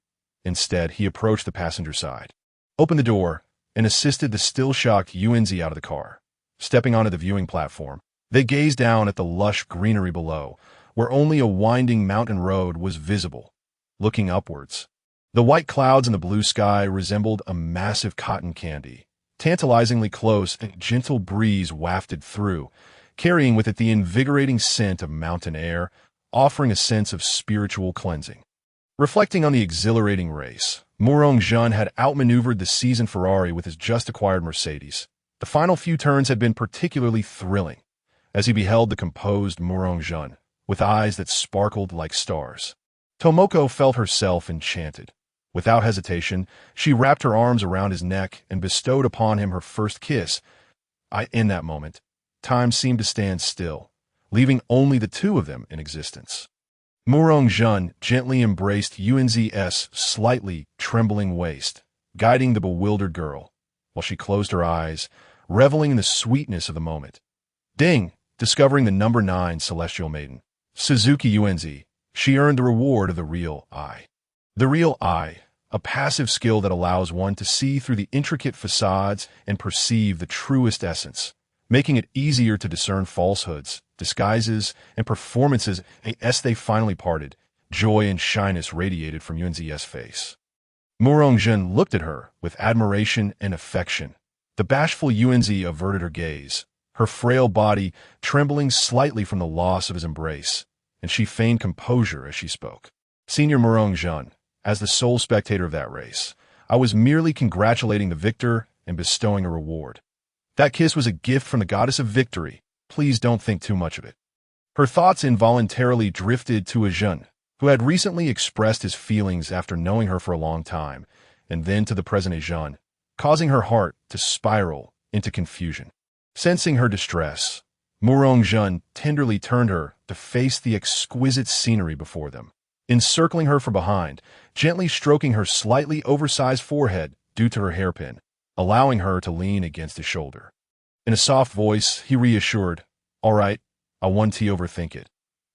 Instead, he approached the passenger side, opened the door, and assisted the still-shocked Yuanzi out of the car. Stepping onto the viewing platform, they gazed down at the lush greenery below, where only a winding mountain road was visible. Looking upwards, the white clouds in the blue sky resembled a massive cotton candy. Tantalizingly close, a gentle breeze wafted through, carrying with it the invigorating scent of mountain air, offering a sense of spiritual cleansing. Reflecting on the exhilarating race, Murong-jun had outmaneuvered the seasoned Ferrari with his just-acquired Mercedes. The final few turns had been particularly thrilling, as he beheld the composed Murong-jun, with eyes that sparkled like stars. Tomoko felt herself enchanted. Without hesitation, she wrapped her arms around his neck and bestowed upon him her first kiss. In that moment, time seemed to stand still, leaving only the two of them in existence. Murong-jun gently embraced Yunzi's slightly trembling waist, guiding the bewildered girl, while she closed her eyes, reveling in the sweetness of the moment. Ding! Discovering the number 9 celestial maiden, Suzuki Yunzi, she earned the reward of the real eye. The real eye, a passive skill that allows one to see through the intricate facades and perceive the truest essence, making it easier to discern falsehoods, disguises, and performances. As they finally parted, joy and shyness radiated from Yunzi's face. Murong-jun looked at her with admiration and affection. The bashful Yunzi averted her gaze, her frail body trembling slightly from the loss of his embrace, and she feigned composure as she spoke. Senior Murong-jun, as the sole spectator of that race, I was merely congratulating the victor and bestowing a reward. That kiss was a gift from the goddess of victory. Please don't think too much of it. Her thoughts involuntarily drifted to Ajun, who had recently expressed his feelings after knowing her for a long time, and then to the present Ajun, causing her heart to spiral into confusion. Sensing her distress, Murong-jun tenderly turned her to face the exquisite scenery before them, encircling her from behind, gently stroking her slightly oversized forehead due to her hairpin, allowing her to lean against his shoulder. In a soft voice, he reassured, "All right, I won't overthink it.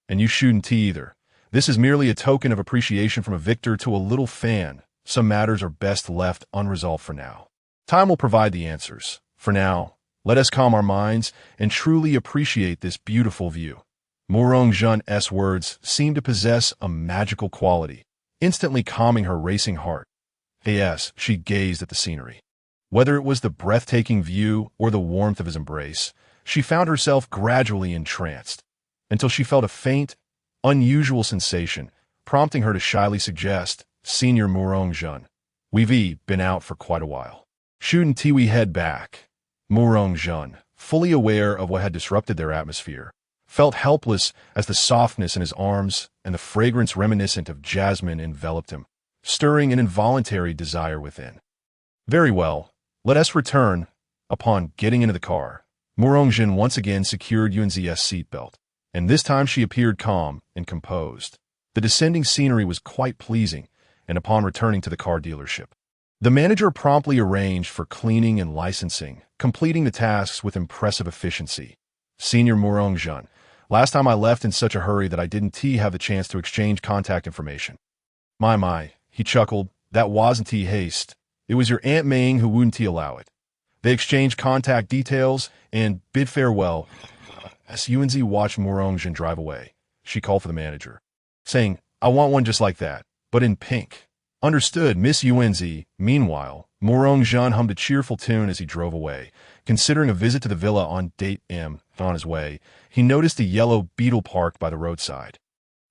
And you shouldn't either. This is merely a token of appreciation from a victor to a little fan. Some matters are best left unresolved for now. Time will provide the answers. For now, let us calm our minds and truly appreciate this beautiful view." Murong-jun's words seemed to possess a magical quality, instantly calming her racing heart. As she gazed at the scenery. Whether it was the breathtaking view or the warmth of his embrace, she found herself gradually entranced, until she felt a faint, unusual sensation, prompting her to shyly suggest, "Senior Murong-jun, we've been out for quite a while. Shouldn't we head back?" Murong-jun, fully aware of what had disrupted their atmosphere, felt helpless as the softness in his arms and the fragrance reminiscent of jasmine enveloped him, stirring an involuntary desire within. "Very well, let us return." Upon getting into the car, Murong-jun once again secured Yunzi's seatbelt, and this time she appeared calm and composed. The descending scenery was quite pleasing, and upon returning to the car dealership, the manager promptly arranged for cleaning and licensing, completing the tasks with impressive efficiency. "Senior Murong-jun, last time I left in such a hurry that I didn't have the chance to exchange contact information." My, he chuckled, "that wasn't haste. It was your Aunt Maying who wouldn't allow it." They exchanged contact details and bid farewell. As Yunzi watched Murong-jun drive away, she called for the manager, saying, "I want one just like that, but in pink." "Understood, Miss Yunzi." Meanwhile, Murong-jun hummed a cheerful tune as he drove away. Considering a visit to the villa on date M. On his way, he noticed a yellow beetle parked by the roadside,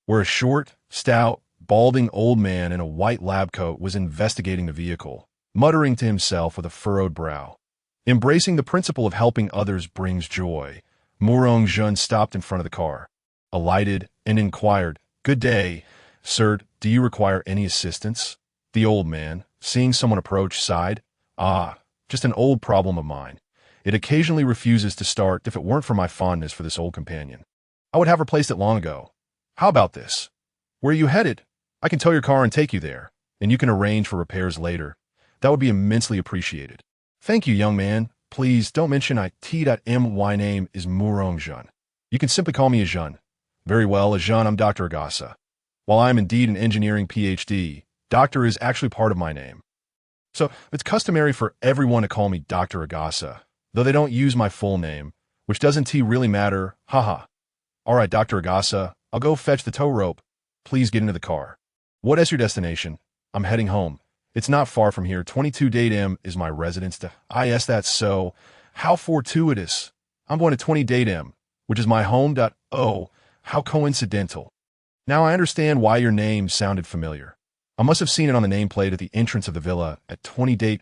where a short, stout, balding old man in a white lab coat was investigating the vehicle, muttering to himself with a furrowed brow. Embracing the principle of helping others brings joy, Murong-jun stopped in front of the car, alighted, and inquired, "Good day, sir, do you require any assistance?" The old man, seeing someone approach, sighed, "Just an old problem of mine. It occasionally refuses to start. If it weren't for my fondness for this old companion, I would have replaced it long ago. How about this? Where are you headed? I can tow your car and take you there, and you can arrange for repairs later. That would be immensely appreciated." "Thank you, young man. Please don't mention my name is Murong-jun. You can simply call me Ajun." "Very well, Ajun, I'm Dr. Agasa. While I am indeed an engineering PhD, doctor is actually part of my name. So it's customary for everyone to call me Dr. Agasa, though they don't use my full name, which doesn't really matter. Haha. All right, Dr. Agasa, I'll go fetch the tow rope. Please get into the car." "What is your destination?" "I'm heading home. It's not far from here. 22 Date M is my residence. Yes, that's so. How fortuitous. I'm going to 20 Date M, which is my home. Oh, how coincidental." Now I understand why your name sounded familiar. I must have seen it on the nameplate at the entrance of the villa at 20 date.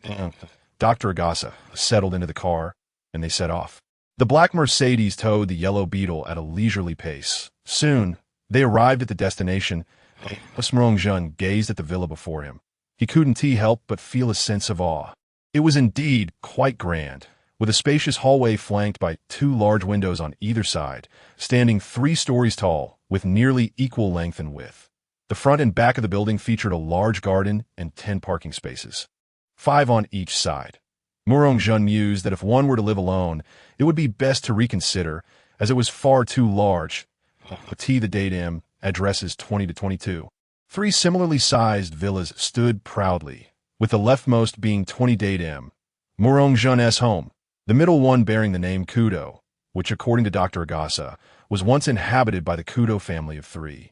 Dr. Agasa settled into the car, and they set off. The black Mercedes towed the yellow Beetle at a leisurely pace. Soon, they arrived at the destination. Jun gazed at the villa before him. He couldn't help but feel a sense of awe. It was indeed quite grand, with a spacious hallway flanked by 2 large windows on either side, standing 3 stories tall, with nearly equal length and width. The front and back of the building featured a large garden and 10 parking spaces, 5 on each side. Jun mused that if one were to live alone, it would be best to reconsider, as it was far too large. The date M, addresses 20 to 22. 3 similarly sized villas stood proudly, with the leftmost being 20 date M, Jun's home, the middle one bearing the name Kudo, which according to Dr. Agasa, was once inhabited by the Kudo family of 3,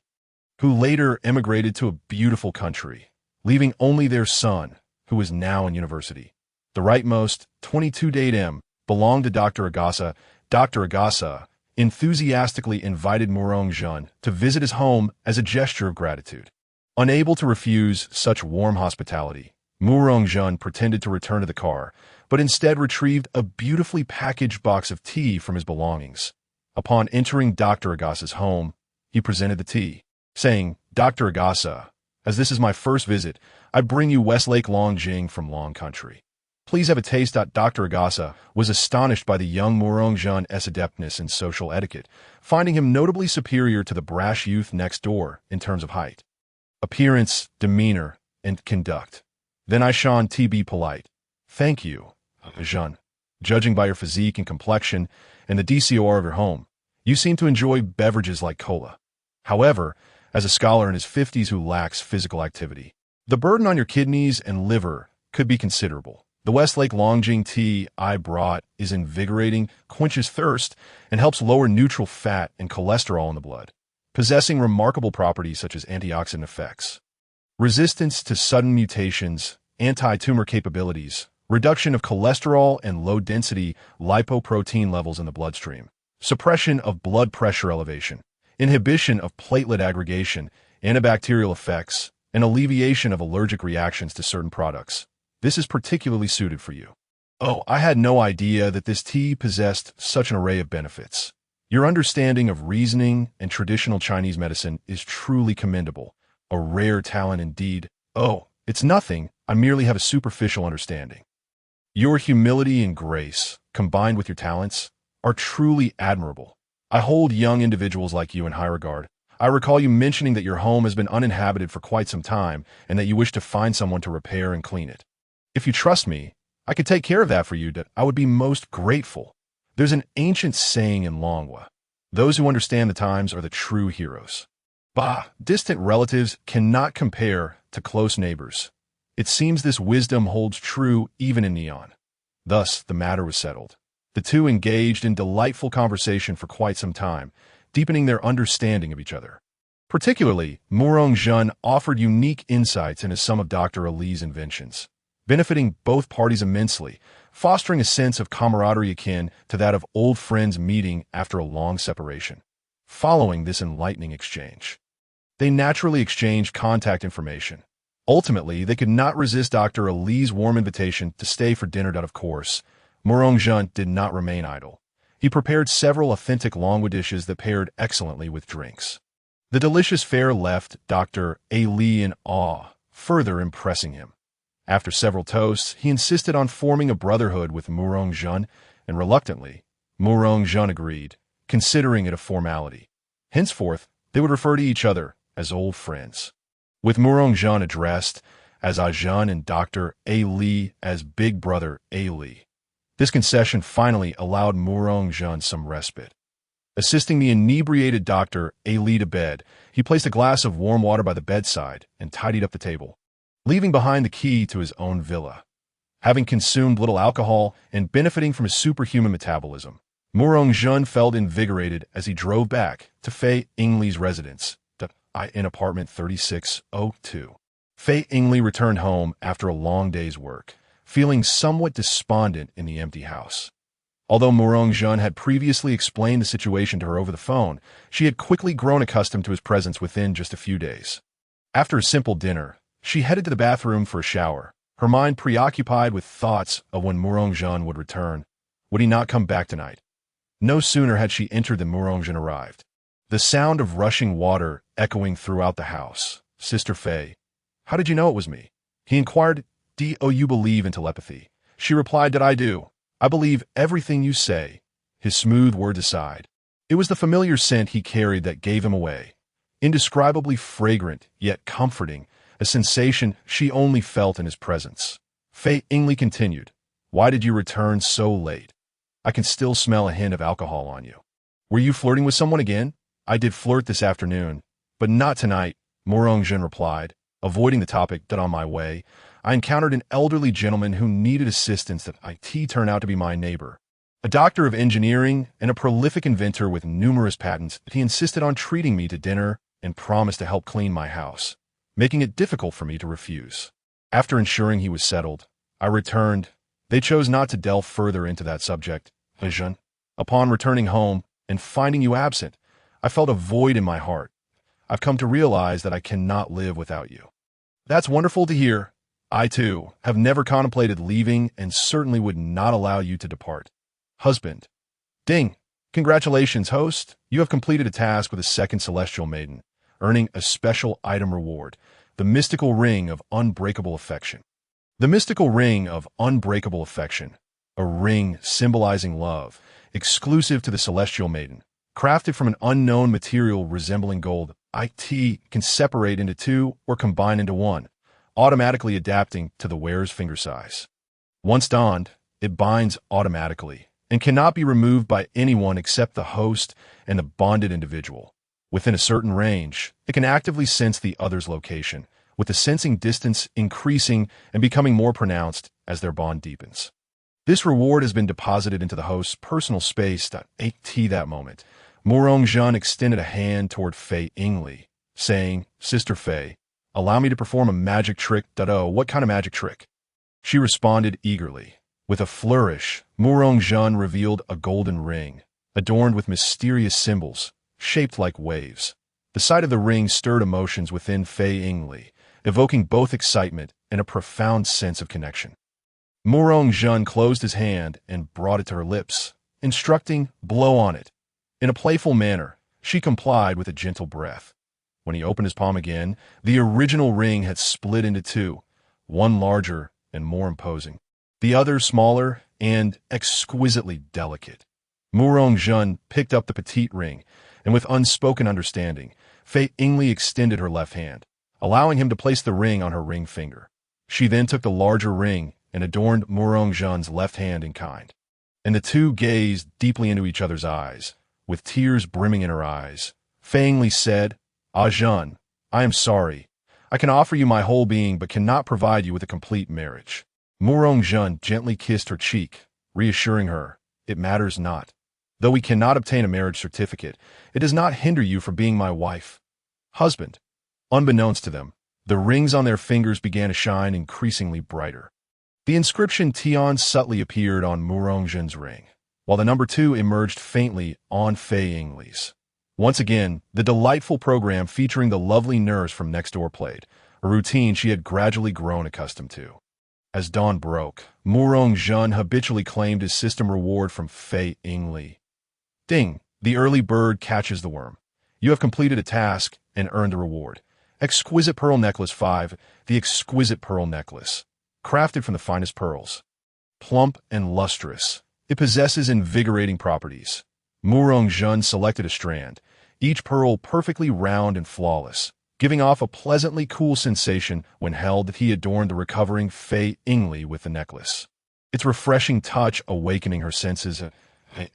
who later emigrated to a beautiful country, leaving only their son, who is now in university. The rightmost, 22 date M, belonged to Dr. Agasa. Dr. Agasa enthusiastically invited Jun to visit his home as a gesture of gratitude. Unable to refuse such warm hospitality, Jun pretended to return to the car, but instead retrieved a beautifully packaged box of tea from his belongings. Upon entering Dr. Agasa's home, he presented the tea, saying, "Dr. Agasa, as this is my first visit, I bring you Westlake Longjing from Long Country. Please have a taste." Dr. Agasa was astonished by the young Jun's adeptness in social etiquette, finding him notably superior to the brash youth next door in terms of height, appearance, demeanor, and conduct. "Then I shall be polite. Thank you, Jun. Judging by your physique and complexion and the DCOR of your home, you seem to enjoy beverages like cola. However, as a scholar in his 50s who lacks physical activity, the burden on your kidneys and liver could be considerable. The Westlake Longjing tea I brought is invigorating, quenches thirst, and helps lower neutral fat and cholesterol in the blood, possessing remarkable properties such as antioxidant effects, resistance to sudden mutations, anti-tumor capabilities, reduction of cholesterol and low-density lipoprotein levels in the bloodstream, suppression of blood pressure elevation, inhibition of platelet aggregation, antibacterial effects, and alleviation of allergic reactions to certain products. This is particularly suited for you." "Oh, I had no idea that this tea possessed such an array of benefits. Your understanding of reasoning and traditional Chinese medicine is truly commendable. A rare talent indeed." "Oh, it's nothing. I merely have a superficial understanding. Your humility and grace, combined with your talents, are truly admirable. I hold young individuals like you in high regard. I recall you mentioning that your home has been uninhabited for quite some time and that you wish to find someone to repair and clean it. If you trust me, I could take care of that for you. I would be most grateful. There's an ancient saying in Longwa, those who understand the times are the true heroes. Bah, distant relatives cannot compare to close neighbors. It seems this wisdom holds true even in Neon." Thus, the matter was settled. The two engaged in delightful conversation for quite some time, deepening their understanding of each other. Particularly, Jun offered unique insights into some of Dr. Ali's inventions, benefiting both parties immensely, fostering a sense of camaraderie akin to that of old friends meeting after a long separation. Following this enlightening exchange, they naturally exchanged contact information. Ultimately, they could not resist Dr. Ali's warm invitation to stay for dinner. Of course, Jun did not remain idle. He prepared several authentic Longwa dishes that paired excellently with drinks. The delicious fare left Dr. Ali in awe, further impressing him. After several toasts, he insisted on forming a brotherhood with Jun, and reluctantly, Jun agreed, considering it a formality. Henceforth, they would refer to each other as old friends, with Jun addressed as Ajun and Dr. Ali as Big Brother Ali. This concession finally allowed Jun some respite. Assisting the inebriated Dr. Ali to bed, he placed a glass of warm water by the bedside and tidied up the table, leaving behind the key to his own villa. Having consumed little alcohol and benefiting from his superhuman metabolism, Jun felt invigorated as he drove back to Fei Ingli's residence in apartment 3602. Fei Ingli returned home after a long day's work, feeling somewhat despondent in the empty house. Although Morong-jeon had previously explained the situation to her over the phone, she had quickly grown accustomed to his presence within just a few days. After a simple dinner, she headed to the bathroom for a shower, her mind preoccupied with thoughts of when Morong-jeon would return. Would he not come back tonight? No sooner had she entered than Morong-jeon arrived. The sound of rushing water echoing throughout the house. "Sister Faye, how did you know it was me?" He inquired. "Do you believe in telepathy?" She replied that I do. "I believe everything you say." His smooth words aside, it was the familiar scent he carried that gave him away. Indescribably fragrant, yet comforting, a sensation she only felt in his presence. Faye Ingley continued, "Why did you return so late? I can still smell a hint of alcohol on you. Were you flirting with someone again?" "I did flirt this afternoon, but not tonight," Morong-jeon replied, avoiding the topic. "That on my way, I encountered an elderly gentleman who needed assistance that IT turned out to be my neighbor. A doctor of engineering and a prolific inventor with numerous patents, he insisted on treating me to dinner and promised to help clean my house, making it difficult for me to refuse. After ensuring he was settled, I returned. They chose not to delve further into that subject. Heiji. Upon returning home and finding you absent, I felt a void in my heart. I've come to realize that I cannot live without you." "That's wonderful to hear. I, too, have never contemplated leaving and certainly would not allow you to depart." Husband. Ding. Congratulations, host. You have completed a task with a second celestial maiden, earning a special item reward, the mystical ring of unbreakable affection. The mystical ring of unbreakable affection, a ring symbolizing love, exclusive to the celestial maiden, crafted from an unknown material resembling gold. IT can separate into two or combine into one, automatically adapting to the wearer's finger size. Once donned, it binds automatically and cannot be removed by anyone except the host and the bonded individual. Within a certain range, it can actively sense the other's location, with the sensing distance increasing and becoming more pronounced as their bond deepens. This reward has been deposited into the host's personal space. At that moment, Morong-jeon extended a hand toward Faye Ingley, saying, "Sister Faye, allow me to perform a magic trick." "Oh, what kind of magic trick?" She responded eagerly. With a flourish, Morong-jeon revealed a golden ring, adorned with mysterious symbols, shaped like waves. The sight of the ring stirred emotions within Faye Ingley, evoking both excitement and a profound sense of connection. Morong-jeon closed his hand and brought it to her lips, instructing, "Blow on it." In a playful manner, she complied with a gentle breath. When he opened his palm again, the original ring had split into two, one larger and more imposing, the other smaller and exquisitely delicate. Morong-jeon picked up the petite ring, and with unspoken understanding, Faye Ingley extended her left hand, allowing him to place the ring on her ring finger. She then took the larger ring and adorned Morong-jeon's left hand in kind. And the two gazed deeply into each other's eyes, with tears brimming in her eyes. Faye Ingley said, "Jeon, I am sorry. I can offer you my whole being but cannot provide you with a complete marriage." Morong-jeon gently kissed her cheek, reassuring her, "It matters not. Though we cannot obtain a marriage certificate, it does not hinder you from being my wife." Husband. Unbeknownst to them, the rings on their fingers began to shine increasingly brighter. The inscription Tion subtly appeared on Morong-jeon's ring, while the number 2 emerged faintly on Faye Ingley's. Once again, the delightful program featuring the lovely nurse from next door played, a routine she had gradually grown accustomed to. As dawn broke, Morong-jeon habitually claimed his system reward from Faye Ingley. Ding! The early bird catches the worm. You have completed a task and earned a reward. Exquisite Pearl Necklace 5, the exquisite pearl necklace, crafted from the finest pearls. Plump and lustrous, it possesses invigorating properties. Morong-jeon selected a strand, each pearl perfectly round and flawless, giving off a pleasantly cool sensation when held. That he adorned the recovering Faye Ingley with the necklace, its refreshing touch awakening her senses.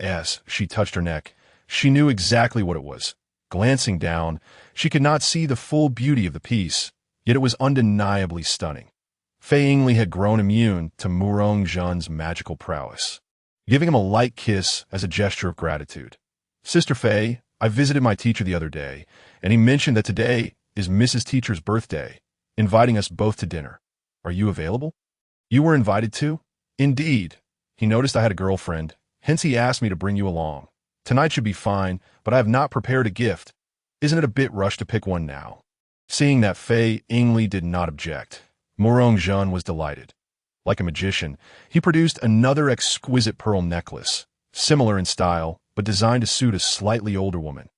As she touched her neck, she knew exactly what it was. Glancing down, she could not see the full beauty of the piece, yet it was undeniably stunning. Faye Ingley had grown immune to Morong-jeon's magical prowess, giving him a light kiss as a gesture of gratitude. "Sister Faye, I visited my teacher the other day, and he mentioned that today is Mrs. Teacher's birthday, inviting us both to dinner. Are you available?" "You were invited to?" "Indeed. He noticed I had a girlfriend. Hence he asked me to bring you along. Tonight should be fine, but I have not prepared a gift. Isn't it a bit rushed to pick one now?" Seeing that Fei Yingli did not object, Murong was delighted. Like a magician, he produced another exquisite pearl necklace, similar in style, but designed to suit a slightly older woman.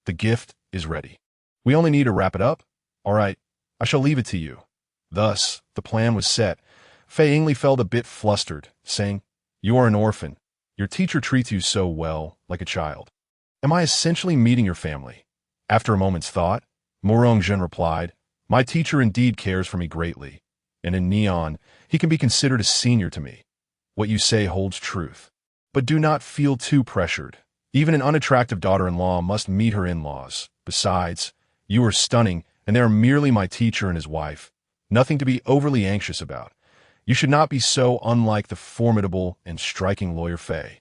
"The gift is ready. We only need to wrap it up? All right, I shall leave it to you." Thus, the plan was set. Fei Yingli felt a bit flustered, saying, "You are an orphan. Your teacher treats you so well, like a child. Am I essentially meeting your family?" After a moment's thought, Murong replied, "My teacher indeed cares for me greatly, and in Neon, he can be considered a senior to me. What you say holds truth. But do not feel too pressured. Even an unattractive daughter-in-law must meet her in-laws. Besides, you are stunning, and they are merely my teacher and his wife. Nothing to be overly anxious about. You should not be so unlike the formidable and striking lawyer Fei."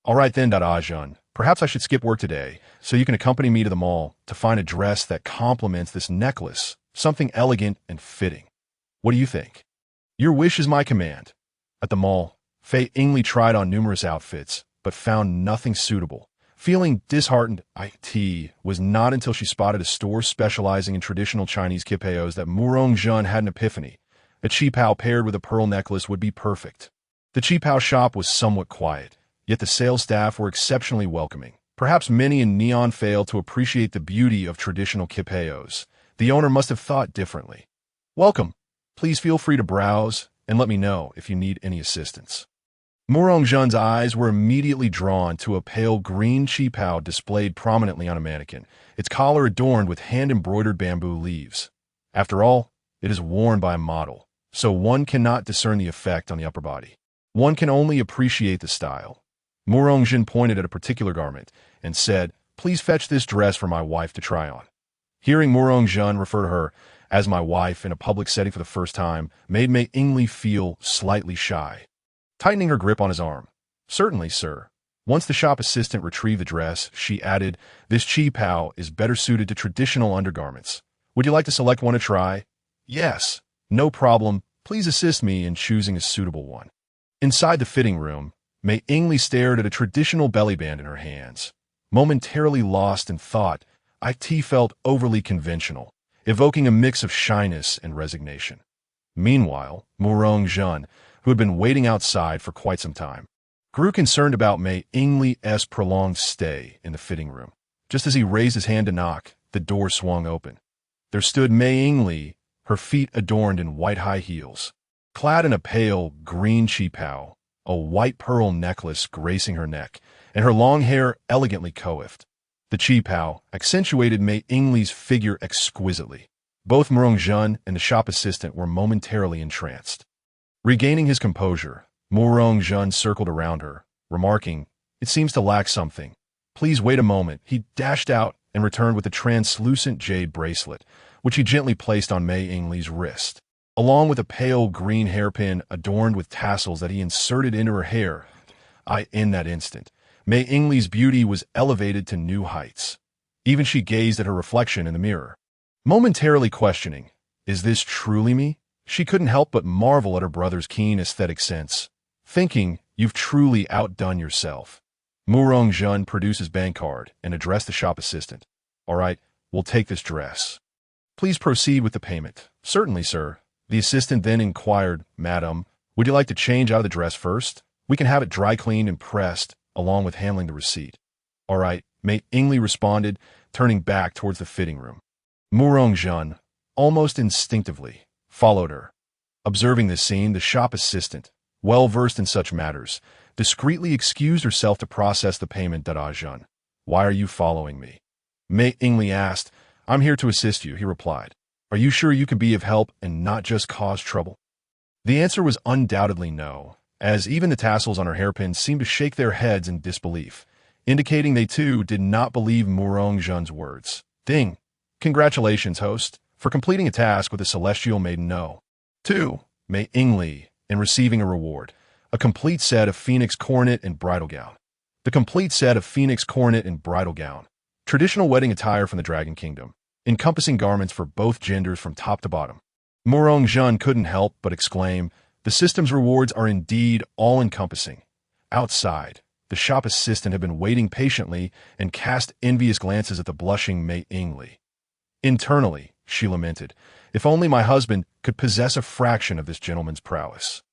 "All right then, Dada-jun. Perhaps I should skip work today, so you can accompany me to the mall to find a dress that complements this necklace, something elegant and fitting. What do you think?" "Your wish is my command." At the mall, Fei Yingli tried on numerous outfits, but found nothing suitable. Feeling disheartened, it was not until she spotted a store specializing in traditional Chinese kipeos that Murong had an epiphany. A qipao paired with a pearl necklace would be perfect. The qipao shop was somewhat quiet, yet the sales staff were exceptionally welcoming. Perhaps many in Neon failed to appreciate the beauty of traditional kipeos. The owner must have thought differently. "Welcome. Please feel free to browse, and let me know if you need any assistance." Murong eyes were immediately drawn to a pale green qipao displayed prominently on a mannequin, its collar adorned with hand-embroidered bamboo leaves. After all, it is worn by a model, so one cannot discern the effect on the upper body. One can only appreciate the style. Murong pointed at a particular garment and said, "Please fetch this dress for my wife to try on." Hearing Murong refer to her as my wife in a public setting for the first time made Mei Yingli feel slightly shy. Tightening her grip on his arm, "Certainly, sir." Once the shop assistant retrieved the dress, she added, "This qipao is better suited to traditional undergarments. Would you like to select one to try?" "Yes, no problem. Please assist me in choosing a suitable one." Inside the fitting room, Mei Yingli stared at a traditional belly band in her hands. Momentarily lost in thought, it felt overly conventional, evoking a mix of shyness and resignation. Meanwhile, Murong, who had been waiting outside for quite some time, grew concerned about Mei Yingli's prolonged stay in the fitting room. Just as he raised his hand to knock, the door swung open. There stood Mei Yingli, her feet adorned in white high heels, clad in a pale green qipao, a white pearl necklace gracing her neck, and her long hair elegantly coiffed. The qipao accentuated Mei Yingli's figure exquisitely. Both Murong and the shop assistant were momentarily entranced. Regaining his composure, Murong circled around her, remarking, "It seems to lack something. Please wait a moment." He dashed out and returned with a translucent jade bracelet, which he gently placed on Mei Yingli's wrist, along with a pale green hairpin adorned with tassels that he inserted into her hair. In that instant, Mei Yingli's beauty was elevated to new heights. Even she gazed at her reflection in the mirror, momentarily questioning, "Is this truly me?" She couldn't help but marvel at her brother's keen aesthetic sense, thinking, "You've truly outdone yourself." Murong produced his bank card and addressed the shop assistant. "All right, we'll take this dress. Please proceed with the payment." "Certainly, sir." The assistant then inquired, "Madam, would you like to change out of the dress first? We can have it dry cleaned and pressed, along with handling the receipt." "All right," Mei Yingli responded, turning back towards the fitting room. Murong, almost instinctively, followed her. Observing this scene, the shop assistant, well-versed in such matters, discreetly excused herself to process the payment. Dada-jun, "Why are you following me?" Mei Yingli asked. "I'm here to assist you," he replied. "Are you sure you can be of help and not just cause trouble?" The answer was undoubtedly no, as even the tassels on her hairpins seemed to shake their heads in disbelief, indicating they too did not believe Murong words. "Ding! Congratulations, host, for completing a task with a celestial maiden. No. 2. Mei Yingli, in receiving a reward, a complete set of phoenix coronet and bridal gown." The complete set of phoenix coronet and bridal gown, traditional wedding attire from the Dragon Kingdom, encompassing garments for both genders from top to bottom. Murong couldn't help but exclaim, "The system's rewards are indeed all-encompassing." Outside, The shop assistant had been waiting patiently and cast envious glances at the blushing Mei Ingli. Internally, she lamented, if only my husband could possess a fraction of this gentleman's prowess.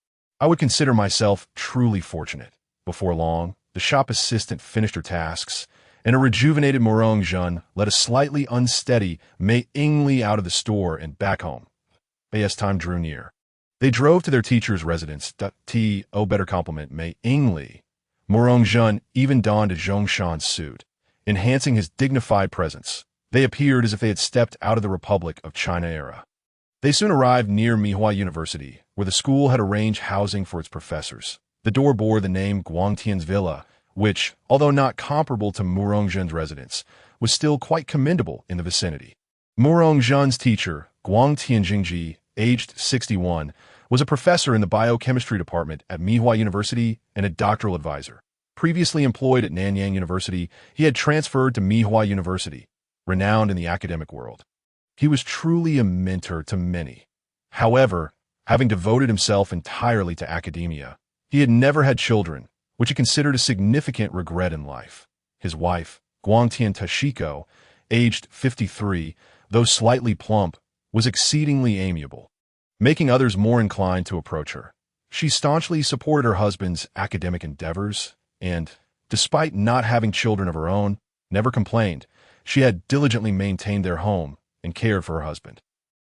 I would consider myself truly fortunate. Before long, the shop assistant finished her tasks, and a rejuvenated Morong Jun led a slightly unsteady Mei Ingli out of the store and back home. As time drew near, they drove to their teacher's residence. Better compliment Mei Ingli. Morong Jun even donned a Zhongshan suit, enhancing his dignified presence. They appeared as if they had stepped out of the Republic of China era. They soon arrived near Mihua University, where the school had arranged housing for its professors. The door bore the name Guangtian's Villa, which, although not comparable to Morong Jun's residence, was still quite commendable in the vicinity. Morong Jun's teacher, Guangtian Jingji, aged 61, was a professor in the biochemistry department at Mihua University and a doctoral advisor. Previously employed at Nanyang University, he had transferred to Mihua University, renowned in the academic world. He was truly a mentor to many. However, having devoted himself entirely to academia, he had never had children, which he considered a significant regret in life. His wife, Guangtian Tashiko, aged 53, though slightly plump, was exceedingly amiable, making others more inclined to approach her. She staunchly supported her husband's academic endeavors and, despite not having children of her own, never complained. She had diligently maintained their home and cared for her husband.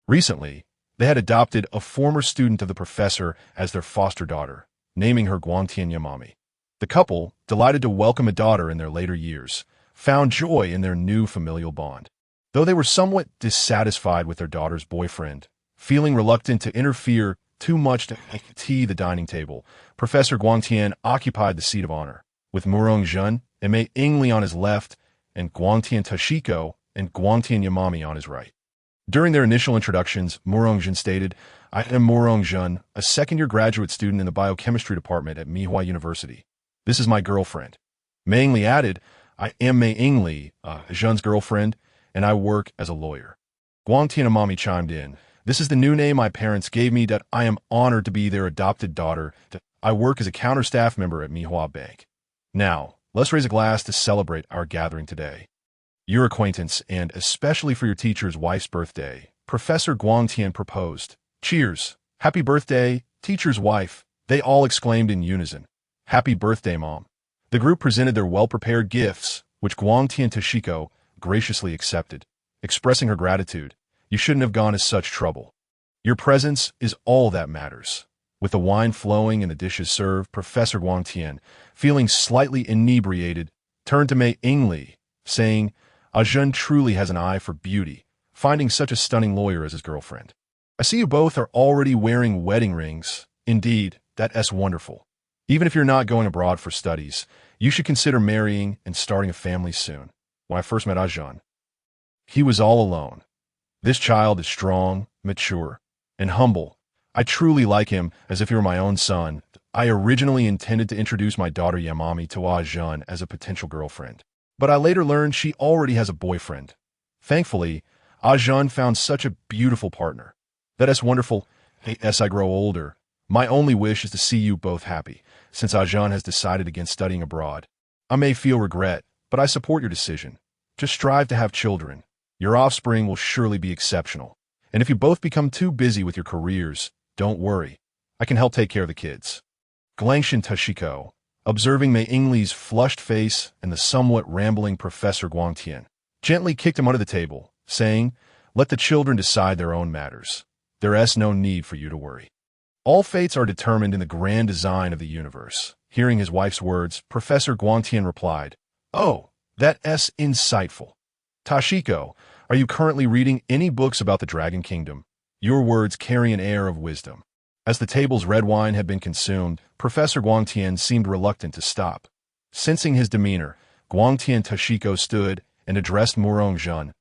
Recently, they had adopted a former student of the professor as their foster daughter, naming her Guangtian Yamami. The couple, delighted to welcome a daughter in their later years, found joy in their new familial bond. Though they were somewhat dissatisfied with their daughter's boyfriend, feeling reluctant to interfere too much to tea the dining table, Professor Guangtian occupied the seat of honor, with Morong Jun and Mei Ingli on his left, and Guangtian Tashiko and Guangtian Yamami on his right. During their initial introductions, Morong Jun stated, I am Morong Jun, a second-year graduate student in the biochemistry department at Mihua University. This is my girlfriend. Mei Ingli added, I am Mei Ingli, Jun's girlfriend, and I work as a lawyer. Guangtian Yamami chimed in, this is the new name my parents gave me that I am honored to be their adopted daughter. I work as a counter-staff member at Mihua Bank. Now, let's raise a glass to celebrate our gathering today. Your acquaintance, and especially for your teacher's wife's birthday, Professor Guangtian proposed. Cheers! Happy birthday, teacher's wife! They all exclaimed in unison. Happy birthday, Mom. The group presented their well-prepared gifts, which Guangtian Tashiko graciously accepted, expressing her gratitude. You shouldn't have gone to such trouble. Your presence is all that matters. With the wine flowing and the dishes served, Professor Guangtian, feeling slightly inebriated, turned to Mei Ingli, saying, Jun truly has an eye for beauty, finding such a stunning lawyer as his girlfriend. I see you both are already wearing wedding rings. Indeed, that's wonderful. Even if you're not going abroad for studies, you should consider marrying and starting a family soon. When I first met Jun, he was all alone. This child is strong, mature, and humble. I truly like him as if he were my own son. I originally intended to introduce my daughter Yamami to Jun as a potential girlfriend, but I later learned she already has a boyfriend. Thankfully, Jun found such a beautiful partner. That's wonderful. As I grow older, my only wish is to see you both happy, since Jun has decided against studying abroad. I may feel regret, but I support your decision. Just strive to have children. Your offspring will surely be exceptional. And if you both become too busy with your careers, don't worry. I can help take care of the kids. Guangtian Tashiko, observing Mei Ingli's flushed face and the somewhat rambling Professor Guangtian, gently kicked him under the table, saying, Let the children decide their own matters. There's no need for you to worry. All fates are determined in the grand design of the universe. Hearing his wife's words, Professor Guangtian replied, Oh, that's insightful. Tashiko, are you currently reading any books about the Dragon Kingdom? Your words carry an air of wisdom. As the table's red wine had been consumed, Professor Guangtian seemed reluctant to stop. Sensing his demeanor, Guangtian Tashiko stood and addressed Morong Jun.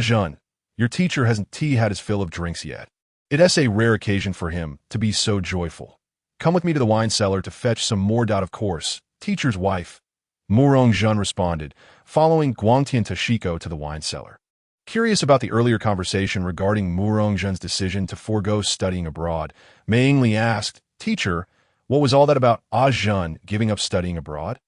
Jun, your teacher hasn't had his fill of drinks yet. It's a rare occasion for him to be so joyful. Come with me to the wine cellar to fetch some more. Of course, teacher's wife. Morong Jun responded, following Guangtian Tashiko to the wine cellar. Curious about the earlier conversation regarding Morong Jun's decision to forego studying abroad, Mei Ingli asked, Teacher, what was all that about Jun giving up studying abroad?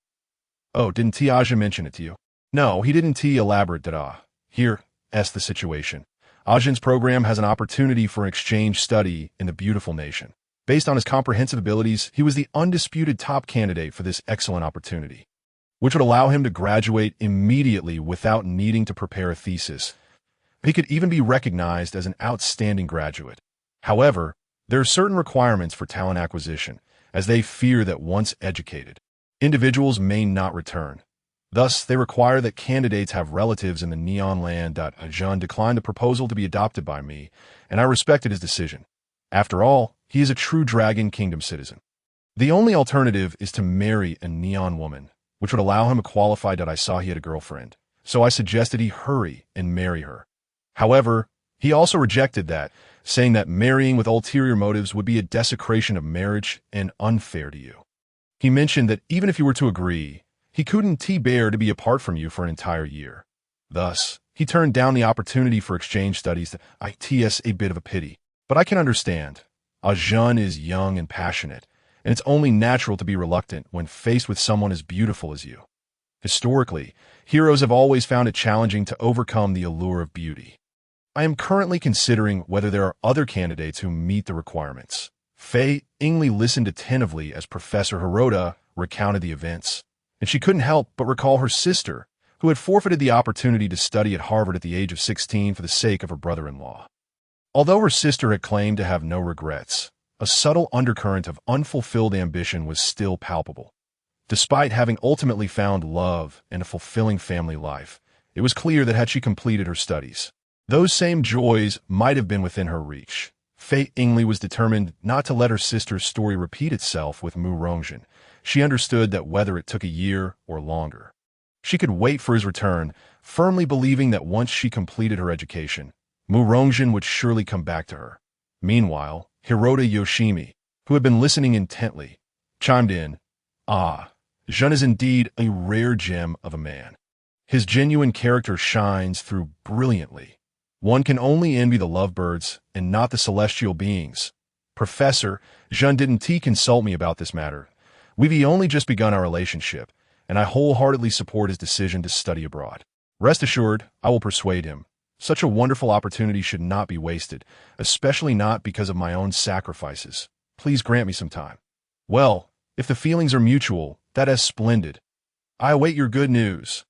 Oh, didn't Aja mention it to you? No, he didn't elaborate that. Here, the situation. Ajin's program has an opportunity for an exchange study in the beautiful nation. Based on his comprehensive abilities, he was the undisputed top candidate for this excellent opportunity, which would allow him to graduate immediately without needing to prepare a thesis. He could even be recognized as an outstanding graduate. However, there are certain requirements for talent acquisition, as they fear that once educated, individuals may not return. Thus, they require that candidates have relatives in the Neon Land. Ajun declined the proposal to be adopted by me, and I respected his decision. After all, he is a true Dragon Kingdom citizen. The only alternative is to marry a Neon woman, which would allow him to qualify that I saw he had a girlfriend. So I suggested he hurry and marry her. However, he also rejected that, saying that marrying with ulterior motives would be a desecration of marriage and unfair to you. He mentioned that even if you were to agree, he couldn't bear to be apart from you for an entire year. Thus, he turned down the opportunity for exchange studies. It's a bit of a pity, but I can understand. Ajun is young and passionate, and it's only natural to be reluctant when faced with someone as beautiful as you. Historically, heroes have always found it challenging to overcome the allure of beauty. I am currently considering whether there are other candidates who meet the requirements. Fei Ingli listened attentively as Professor Hirota recounted the events, and she couldn't help but recall her sister, who had forfeited the opportunity to study at Harvard at the age of 16 for the sake of her brother-in-law. Although her sister had claimed to have no regrets, a subtle undercurrent of unfulfilled ambition was still palpable. Despite having ultimately found love and a fulfilling family life, it was clear that had she completed her studies, those same joys might have been within her reach. Fei Ingli was determined not to let her sister's story repeat itself with Mu Rongjin. She understood that whether it took a year or longer, she could wait for his return, firmly believing that once she completed her education, Mu Rongjin would surely come back to her. Meanwhile, Hirota Yoshimi, who had been listening intently, chimed in, Jun is indeed a rare gem of a man. His genuine character shines through brilliantly. One can only envy the lovebirds and not the celestial beings. Professor, Jun didn't consult me about this matter. We've only just begun our relationship, and I wholeheartedly support his decision to study abroad. Rest assured, I will persuade him. Such a wonderful opportunity should not be wasted, especially not because of my own sacrifices. Please grant me some time. Well, if the feelings are mutual, that is splendid. I await your good news.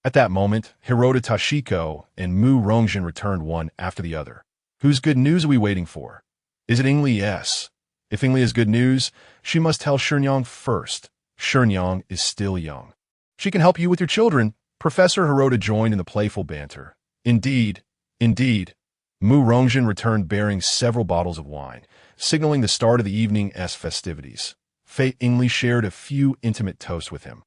At that moment, Hirota Tashiko and Mu Rongjin returned one after the other. Whose good news are we waiting for? Is it Ingli? Yes. If Ingli has good news, she must tell Shenyang first. Shenyang is still young. She can help you with your children. Professor Hirota joined in the playful banter. Indeed, indeed. Mu Rongjin returned bearing several bottles of wine, signaling the start of the evening's festivities. Fei Ingli shared a few intimate toasts with him.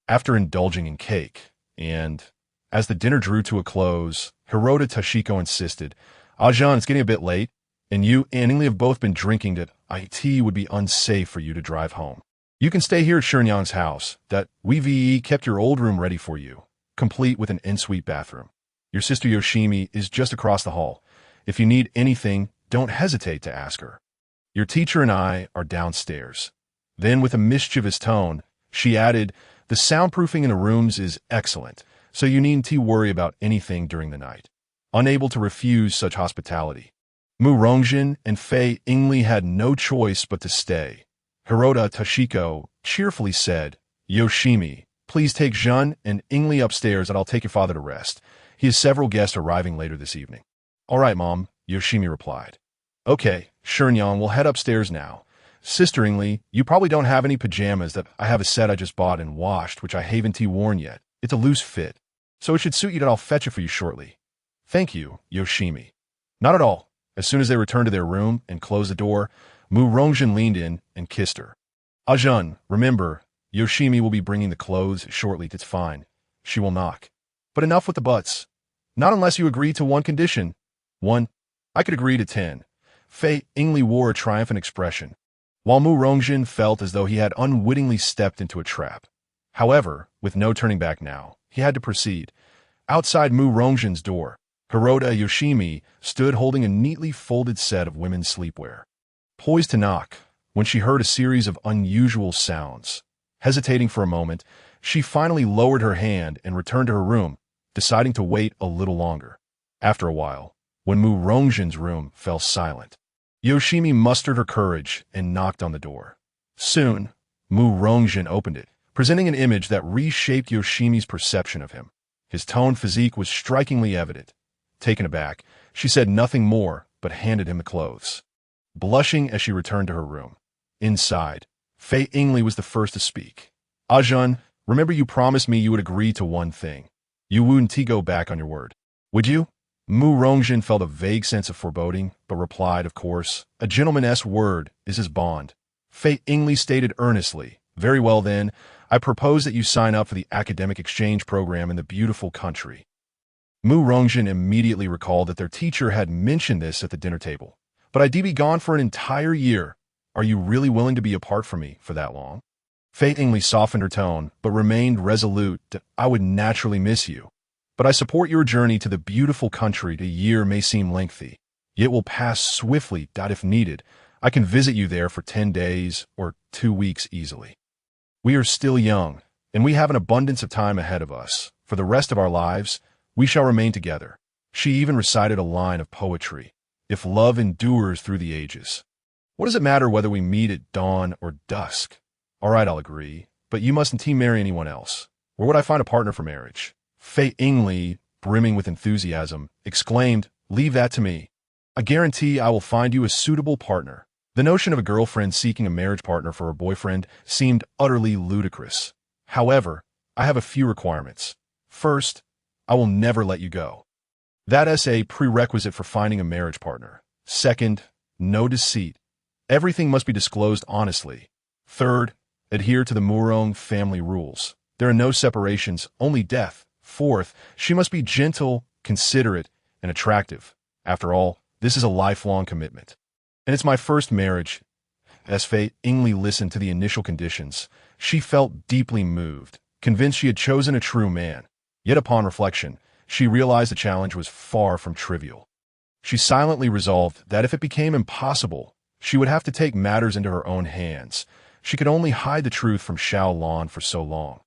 After indulging in cake, and as the dinner drew to a close, Hirota Tashiko insisted, Ajahn, it's getting a bit late, and you and Ingli have both been drinking that it would be unsafe for you to drive home. You can stay here at Shenyang's house, that we've kept your old room ready for you, complete with an en-suite bathroom. Your sister Yoshimi is just across the hall. If you need anything, don't hesitate to ask her. Your teacher and I are downstairs. Then, with a mischievous tone, she added, the soundproofing in the rooms is excellent, so you needn't worry about anything during the night. Unable to refuse such hospitality, Mu Rongjin and Fei Ingli had no choice but to stay. Hirota Tashiko cheerfully said, Yoshimi, please take Jun and Ingli upstairs and I'll take your father to rest. He has several guests arriving later this evening. All right, Mom, Yoshimi replied. Okay, Shenyang will head upstairs now. Sister Ingli, you probably don't have any pajamas that I have a set I just bought and washed, which I haven't worn yet. It's a loose fit, so it should suit you that I'll fetch it for you shortly. Thank you, Yoshimi. Not at all. As soon as they returned to their room and closed the door, Mu Rongjin leaned in and kissed her. Ajun, remember, Yoshimi will be bringing the clothes shortly. It's fine. She will knock. But enough with the buts. Not unless you agree to one condition. 1. I could agree to 10. Fei Ingli wore a triumphant expression, while Mu Rongjin felt as though he had unwittingly stepped into a trap. However, with no turning back now, he had to proceed. Outside Mu Rongjin's door, Hirota Yoshimi stood holding a neatly folded set of women's sleepwear, poised to knock, when she heard a series of unusual sounds. Hesitating for a moment, She finally lowered her hand and returned to her room, deciding to wait a little longer. After a while, when Mu Rongjin's room fell silent, Yoshimi mustered her courage and knocked on the door. Soon, Mu Rongjin opened it, presenting an image that reshaped Yoshimi's perception of him. His toned physique was strikingly evident. Taken aback, she said nothing more but handed him the clothes. Blushing as she returned to her room. Inside, Fei Yingli was the first to speak. "Ajun, remember you promised me you would agree to one thing. You wouldn't go back on your word, would you?" Mu Rongjin felt a vague sense of foreboding, but replied, "Of course, a gentleman's word is his bond." Fei Yingli stated earnestly, "Very well then, I propose that you sign up for the academic exchange program in the beautiful country." Mu Rongjin immediately recalled that their teacher had mentioned this at the dinner table. "But I'd be gone for an entire year. Are you really willing to be apart from me for that long?" Fei Yingli softened her tone, but remained resolute that "I would naturally miss you. But I support your journey to the beautiful country. A year may seem lengthy, yet will pass swiftly. If needed, I can visit you there for 10 days or 2 weeks easily. We are still young, and we have an abundance of time ahead of us. For the rest of our lives, we shall remain together." She even recited a line of poetry. "If love endures through the ages, what does it matter whether we meet at dawn or dusk? All right, I'll agree, but you mustn't marry anyone else. Where would I find a partner for marriage?" Fei Yingli, brimming with enthusiasm, exclaimed, "Leave that to me. I guarantee I will find you a suitable partner." The notion of a girlfriend seeking a marriage partner for her boyfriend seemed utterly ludicrous. "However, I have a few requirements. First, I will never let you go. That's a prerequisite for finding a marriage partner. Second, no deceit. Everything must be disclosed honestly. Third, adhere to the Murong family rules. There are no separations, only death. Fourth, she must be gentle, considerate, and attractive. After all, this is a lifelong commitment. And it's my first marriage." As Fei Yingli listened to the initial conditions, she felt deeply moved, convinced she had chosen a true man. Yet upon reflection, she realized the challenge was far from trivial. She silently resolved that if it became impossible, she would have to take matters into her own hands. She could only hide the truth from Xiao Lan for so long.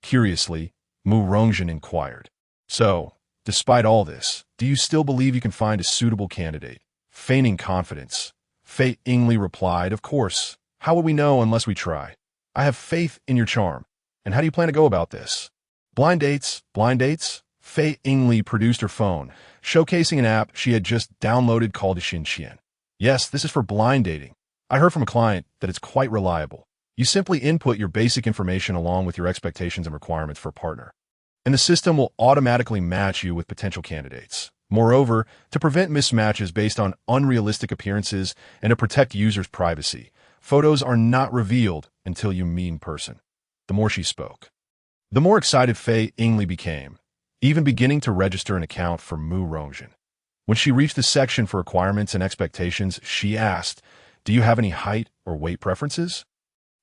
Curiously, Mu Rongjin inquired, "So, despite all this, do you still believe you can find a suitable candidate?" Feigning confidence, Fei Yingli replied, "Of course. How would we know unless we try? I have faith in your charm. And how do you plan to go about this?" "Blind dates, blind dates?" Fei Yingli produced her phone, showcasing an app she had just downloaded called Xinxian. "Yes, this is for blind dating. I heard from a client that it's quite reliable. You simply input your basic information along with your expectations and requirements for a partner, and the system will automatically match you with potential candidates. Moreover, to prevent mismatches based on unrealistic appearances and to protect users' privacy, photos are not revealed until you meet in person." The more she spoke, the more excited Fei Yingli became, even beginning to register an account for Mu Rongjin. When she reached the section for requirements and expectations, she asked, "Do you have any height or weight preferences?"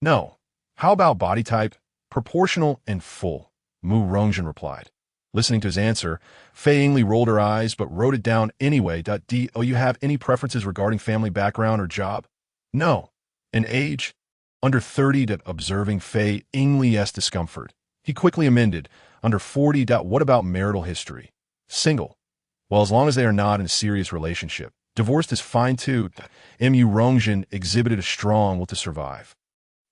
"No. How about body type? Proportional and full," Mu Rongjin replied. Listening to his answer, Fei Yingli rolled her eyes but wrote it down anyway. "Do you have any preferences regarding family background or job?" "No." "And age?" "Under 30. Observing Fei Yingli's discomfort, he quickly amended, "Under 40. What about marital history?" "Single." "Well, as long as they are not in a serious relationship. Divorced is fine too." Mu Rongjin exhibited a strong will to survive.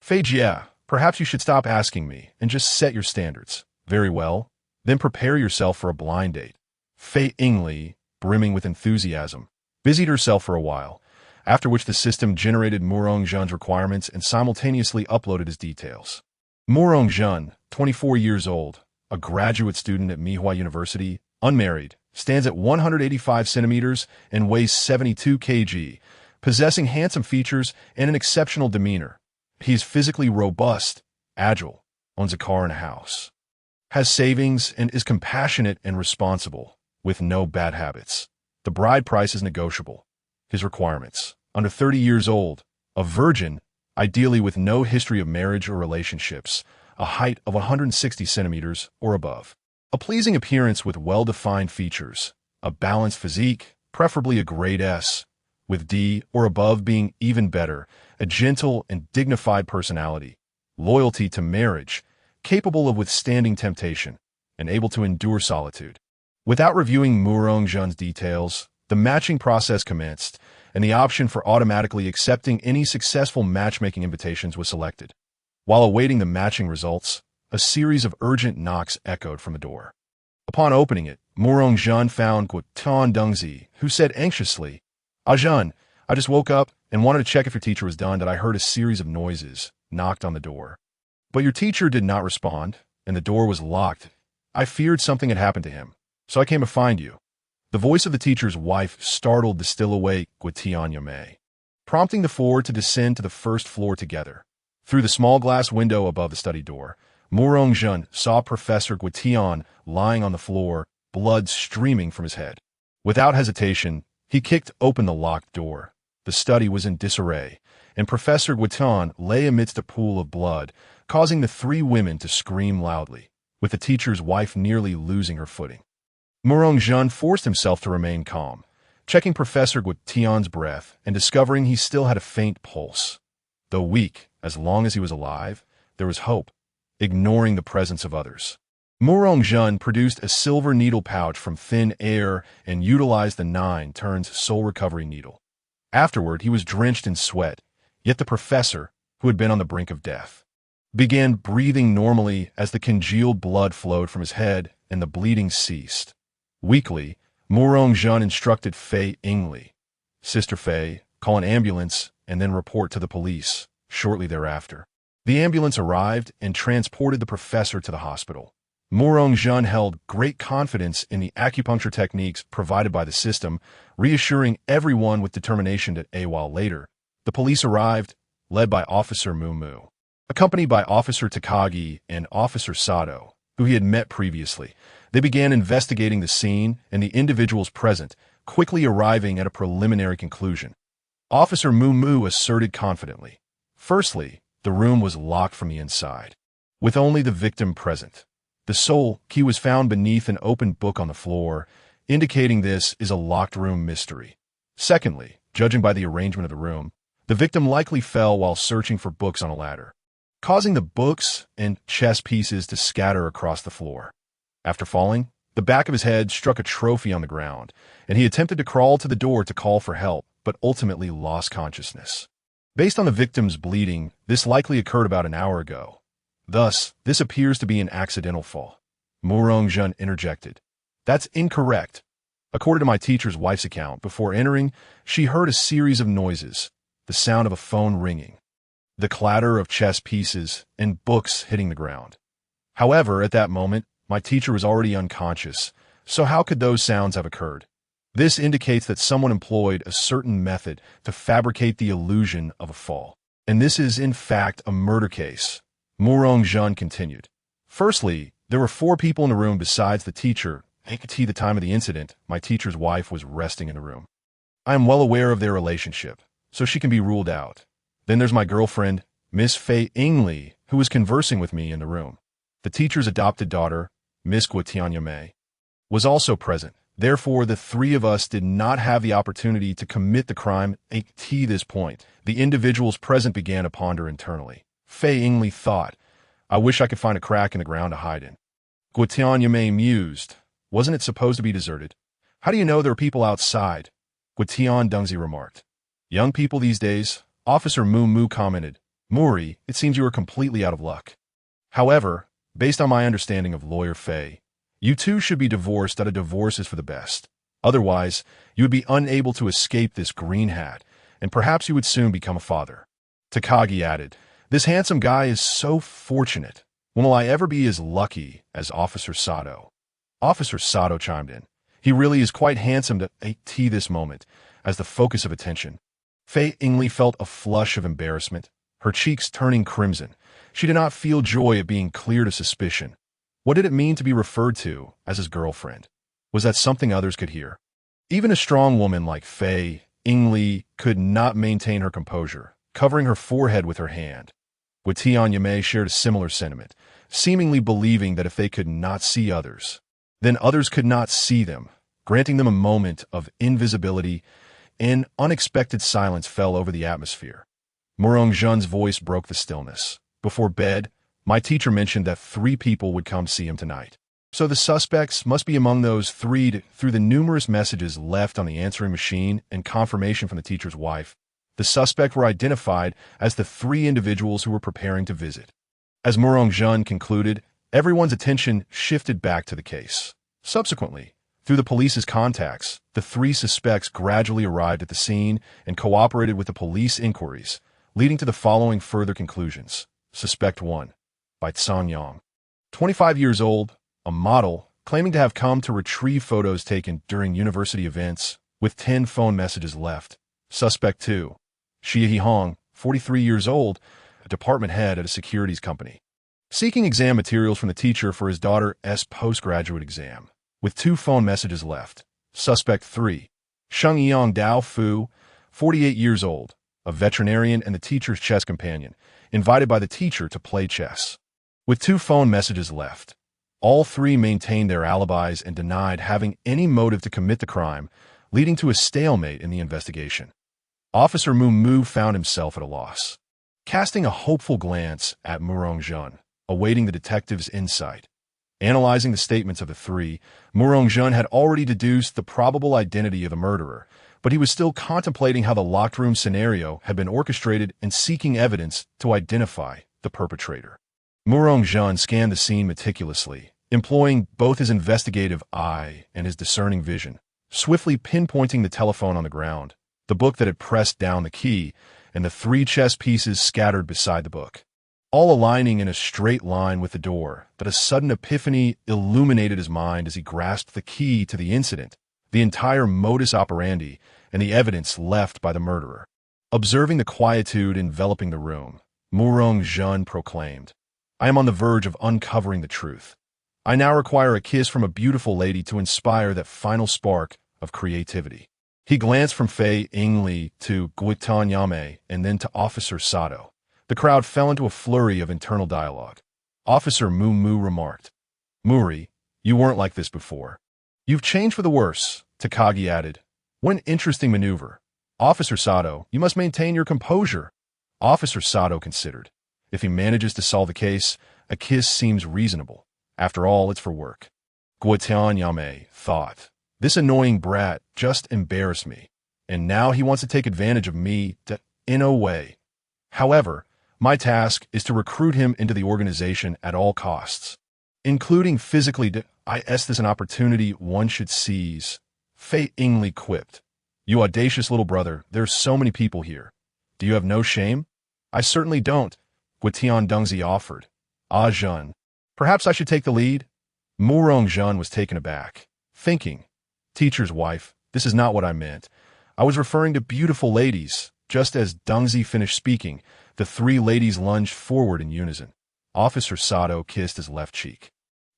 "Feijia, perhaps you should stop asking me and just set your standards." "Very well. Then prepare yourself for a blind date." Fei Yingli, brimming with enthusiasm, busied herself for a while, after which the system generated Murong Zhen's requirements and simultaneously uploaded his details. Murong Zhen, 24 years old, a graduate student at Mihua University, unmarried, stands at 185 centimeters and weighs 72 kg, possessing handsome features and an exceptional demeanor. He is physically robust, agile, owns a car and a house, has savings, and is compassionate and responsible, with no bad habits. The bride price is negotiable. His requirements: under 30 years old, a virgin, ideally with no history of marriage or relationships, a height of 160 centimeters or above, a pleasing appearance with well-defined features, a balanced physique, preferably a grade S, with D or above being even better, a gentle and dignified personality, loyalty to marriage, capable of withstanding temptation, and able to endure solitude. Without reviewing Murong-jun's details, the matching process commenced, and the option for automatically accepting any successful matchmaking invitations was selected. While awaiting the matching results, a series of urgent knocks echoed from the door. Upon opening it, Murong-jun found Guotan Dengzi, who said anxiously, "Jun, I just woke up and wanted to check if your teacher was done that I heard a series of noises, knocked on the door. But your teacher did not respond, and the door was locked. I feared something had happened to him, so I came to find you." The voice of the teacher's wife startled the still-awake Guotianyame, prompting the four to descend to the first floor together. Through the small glass window above the study door, Murong-jun saw Professor Guotian lying on the floor, blood streaming from his head. Without hesitation, he kicked open the locked door. The study was in disarray, and Professor Guotian lay amidst a pool of blood, causing the three women to scream loudly, with the teacher's wife nearly losing her footing. Murong-jun forced himself to remain calm, checking Professor Guotian's breath and discovering he still had a faint pulse. Though weak, as long as he was alive, there was hope, ignoring the presence of others. Murong-jun produced a silver needle pouch from thin air and utilized the 9-turns soul recovery needle. Afterward, he was drenched in sweat, yet the professor, who had been on the brink of death, began breathing normally as the congealed blood flowed from his head and the bleeding ceased. Weakly, Murong-jun instructed Fei Ingli, "Sister Fei, call an ambulance and then report to the police." Shortly thereafter, the ambulance arrived and transported the professor to the hospital. Murong-jun held great confidence in the acupuncture techniques provided by the system, reassuring everyone with determination that a while later, the police arrived, led by Officer Mumu. Accompanied by Officer Takagi and Officer Sato, who he had met previously, they began investigating the scene and the individuals present, quickly arriving at a preliminary conclusion. Officer Mumu asserted confidently, firstly, the room was locked from the inside, with only the victim present. The soul key was found beneath an open book on the floor, indicating this is a locked room mystery. Secondly, judging by the arrangement of the room, the victim likely fell while searching for books on a ladder, causing the books and chess pieces to scatter across the floor. After falling, the back of his head struck a trophy on the ground, and he attempted to crawl to the door to call for help, but ultimately lost consciousness. Based on the victim's bleeding, this likely occurred about an hour ago. Thus, this appears to be an accidental fall. Murong-jun interjected, "That's incorrect. According to my teacher's wife's account, before entering, she heard a series of noises, the sound of a phone ringing, the clatter of chess pieces, and books hitting the ground. However, at that moment, my teacher was already unconscious, so how could those sounds have occurred? This indicates that someone employed a certain method to fabricate the illusion of a fall. And this is, in fact, a murder case." Murong-jun continued. "Firstly, there were 4 people in the room besides the teacher. At the time of the incident, my teacher's wife was resting in the room. I am well aware of their relationship, so she can be ruled out. Then there's my girlfriend, Miss Fei Ingli, who was conversing with me in the room. The teacher's adopted daughter, Miss Guotianyame, was also present. Therefore, the 3 of us did not have the opportunity to commit the crime. At this point, the individuals present began to ponder internally. Fei Ingli thought, I wish I could find a crack in the ground to hide in. Guotianyame mused, wasn't it supposed to be deserted? How do you know there are people outside? Guotian Dengzi remarked. Young people these days, Officer Mumu commented. Muri, it seems you are completely out of luck. However, based on my understanding of Lawyer Fei, you two should be divorced that a divorce is for the best. Otherwise, you would be unable to escape this green hat, and perhaps you would soon become a father. Takagi added, this handsome guy is so fortunate. When will I ever be as lucky as Officer Sato? Officer Sato chimed in. He really is quite handsome to this moment, as the focus of attention. Fei Ingli felt a flush of embarrassment, her cheeks turning crimson. She did not feel joy at being cleared of suspicion. What did it mean to be referred to as his girlfriend? Was that something others could hear? Even a strong woman like Fei Ingli could not maintain her composure, covering her forehead with her hand. Guotianyame shared a similar sentiment, seemingly believing that if they could not see others, then others could not see them, granting them a moment of invisibility. An unexpected silence fell over the atmosphere. Murong-jun's voice broke the stillness. Before bed, My teacher mentioned that 3 people would come see him tonight. So the suspects must be among those 3 through the numerous messages left on the answering machine and confirmation from the teacher's wife. The suspects were identified as the 3 individuals who were preparing to visit. As Murong-jun concluded, everyone's attention shifted back to the case. Subsequently, through the police's contacts, the 3 suspects gradually arrived at the scene and cooperated with the police inquiries, leading to the following further conclusions. Suspect 1. By Sanyang. 25 years old, a model, claiming to have come to retrieve photos taken during university events, with 10 phone messages left. Suspect 2. Xie Hong, 43 years old, a department head at a securities company, seeking exam materials from the teacher for his daughter's postgraduate exam, with 2 phone messages left. Suspect 3. Sheng Yang Dao Fu, 48 years old, a veterinarian and the teacher's chess companion, invited by the teacher to play chess, with 2 phone messages left. All 3 maintained their alibis and denied having any motive to commit the crime, leading to a stalemate in the investigation. Officer Mu found himself at a loss, casting a hopeful glance at Murong-jun, awaiting the detective's insight. Analyzing the statements of the 3, Murong-jun had already deduced the probable identity of the murderer, but he was still contemplating how the locked room scenario had been orchestrated and seeking evidence to identify the perpetrator. Murong-jun scanned the scene meticulously, employing both his investigative eye and his discerning vision, swiftly pinpointing the telephone on the ground, the book that had pressed down the key, and the 3 chess pieces scattered beside the book, all aligning in a straight line with the door. But a sudden epiphany illuminated his mind as he grasped the key to the incident, the entire modus operandi, and the evidence left by the murderer. Observing the quietude enveloping the room, Murong-jun proclaimed, "I am on the verge of uncovering the truth. I now require a kiss from a beautiful lady to inspire that final spark of creativity." He glanced from Fei Yingli to Guitan Yame and then to Officer Sato. The crowd fell into a flurry of internal dialogue. Officer Mu remarked, "Muri, you weren't like this before." "You've changed for the worse," Takagi added. "What an interesting maneuver." "Officer Sato, you must maintain your composure." Officer Sato considered. If he manages to solve the case, a kiss seems reasonable. After all, it's for work. Guitan Yame thought, "This annoying brat just embarrassed me, and now he wants to take advantage of me in a way. However, my task is to recruit him into the organization at all costs, including physically. This is an opportunity one should seize." Fei Yingli quipped, "You audacious little brother, there's so many people here. Do you have no shame?" "I certainly don't," Guitian Dengzi offered. "Ah, Jun, perhaps I should take the lead?" Murong-jun was taken aback, thinking, "Teacher's wife, this is not what I meant. I was referring to beautiful ladies." Just as Dengzi finished speaking, the 3 ladies lunged forward in unison. Officer Sato kissed his left cheek.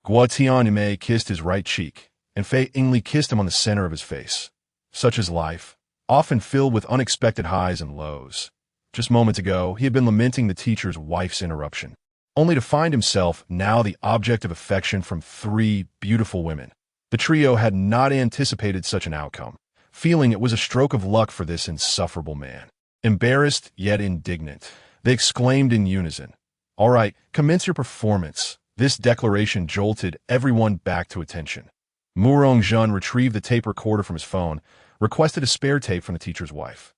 Guitian Yame kissed his right cheek, and Fei Yingli kissed him on the center of his face. Such is life, often filled with unexpected highs and lows. Just moments ago, he had been lamenting the teacher's wife's interruption, only to find himself now the object of affection from 3 beautiful women. The trio had not anticipated such an outcome, feeling it was a stroke of luck for this insufferable man. Embarrassed yet indignant, they exclaimed in unison, "All right, commence your performance." This declaration jolted everyone back to attention. Murong-jun retrieved the tape recorder from his phone, requested a spare tape from the teacher's wife,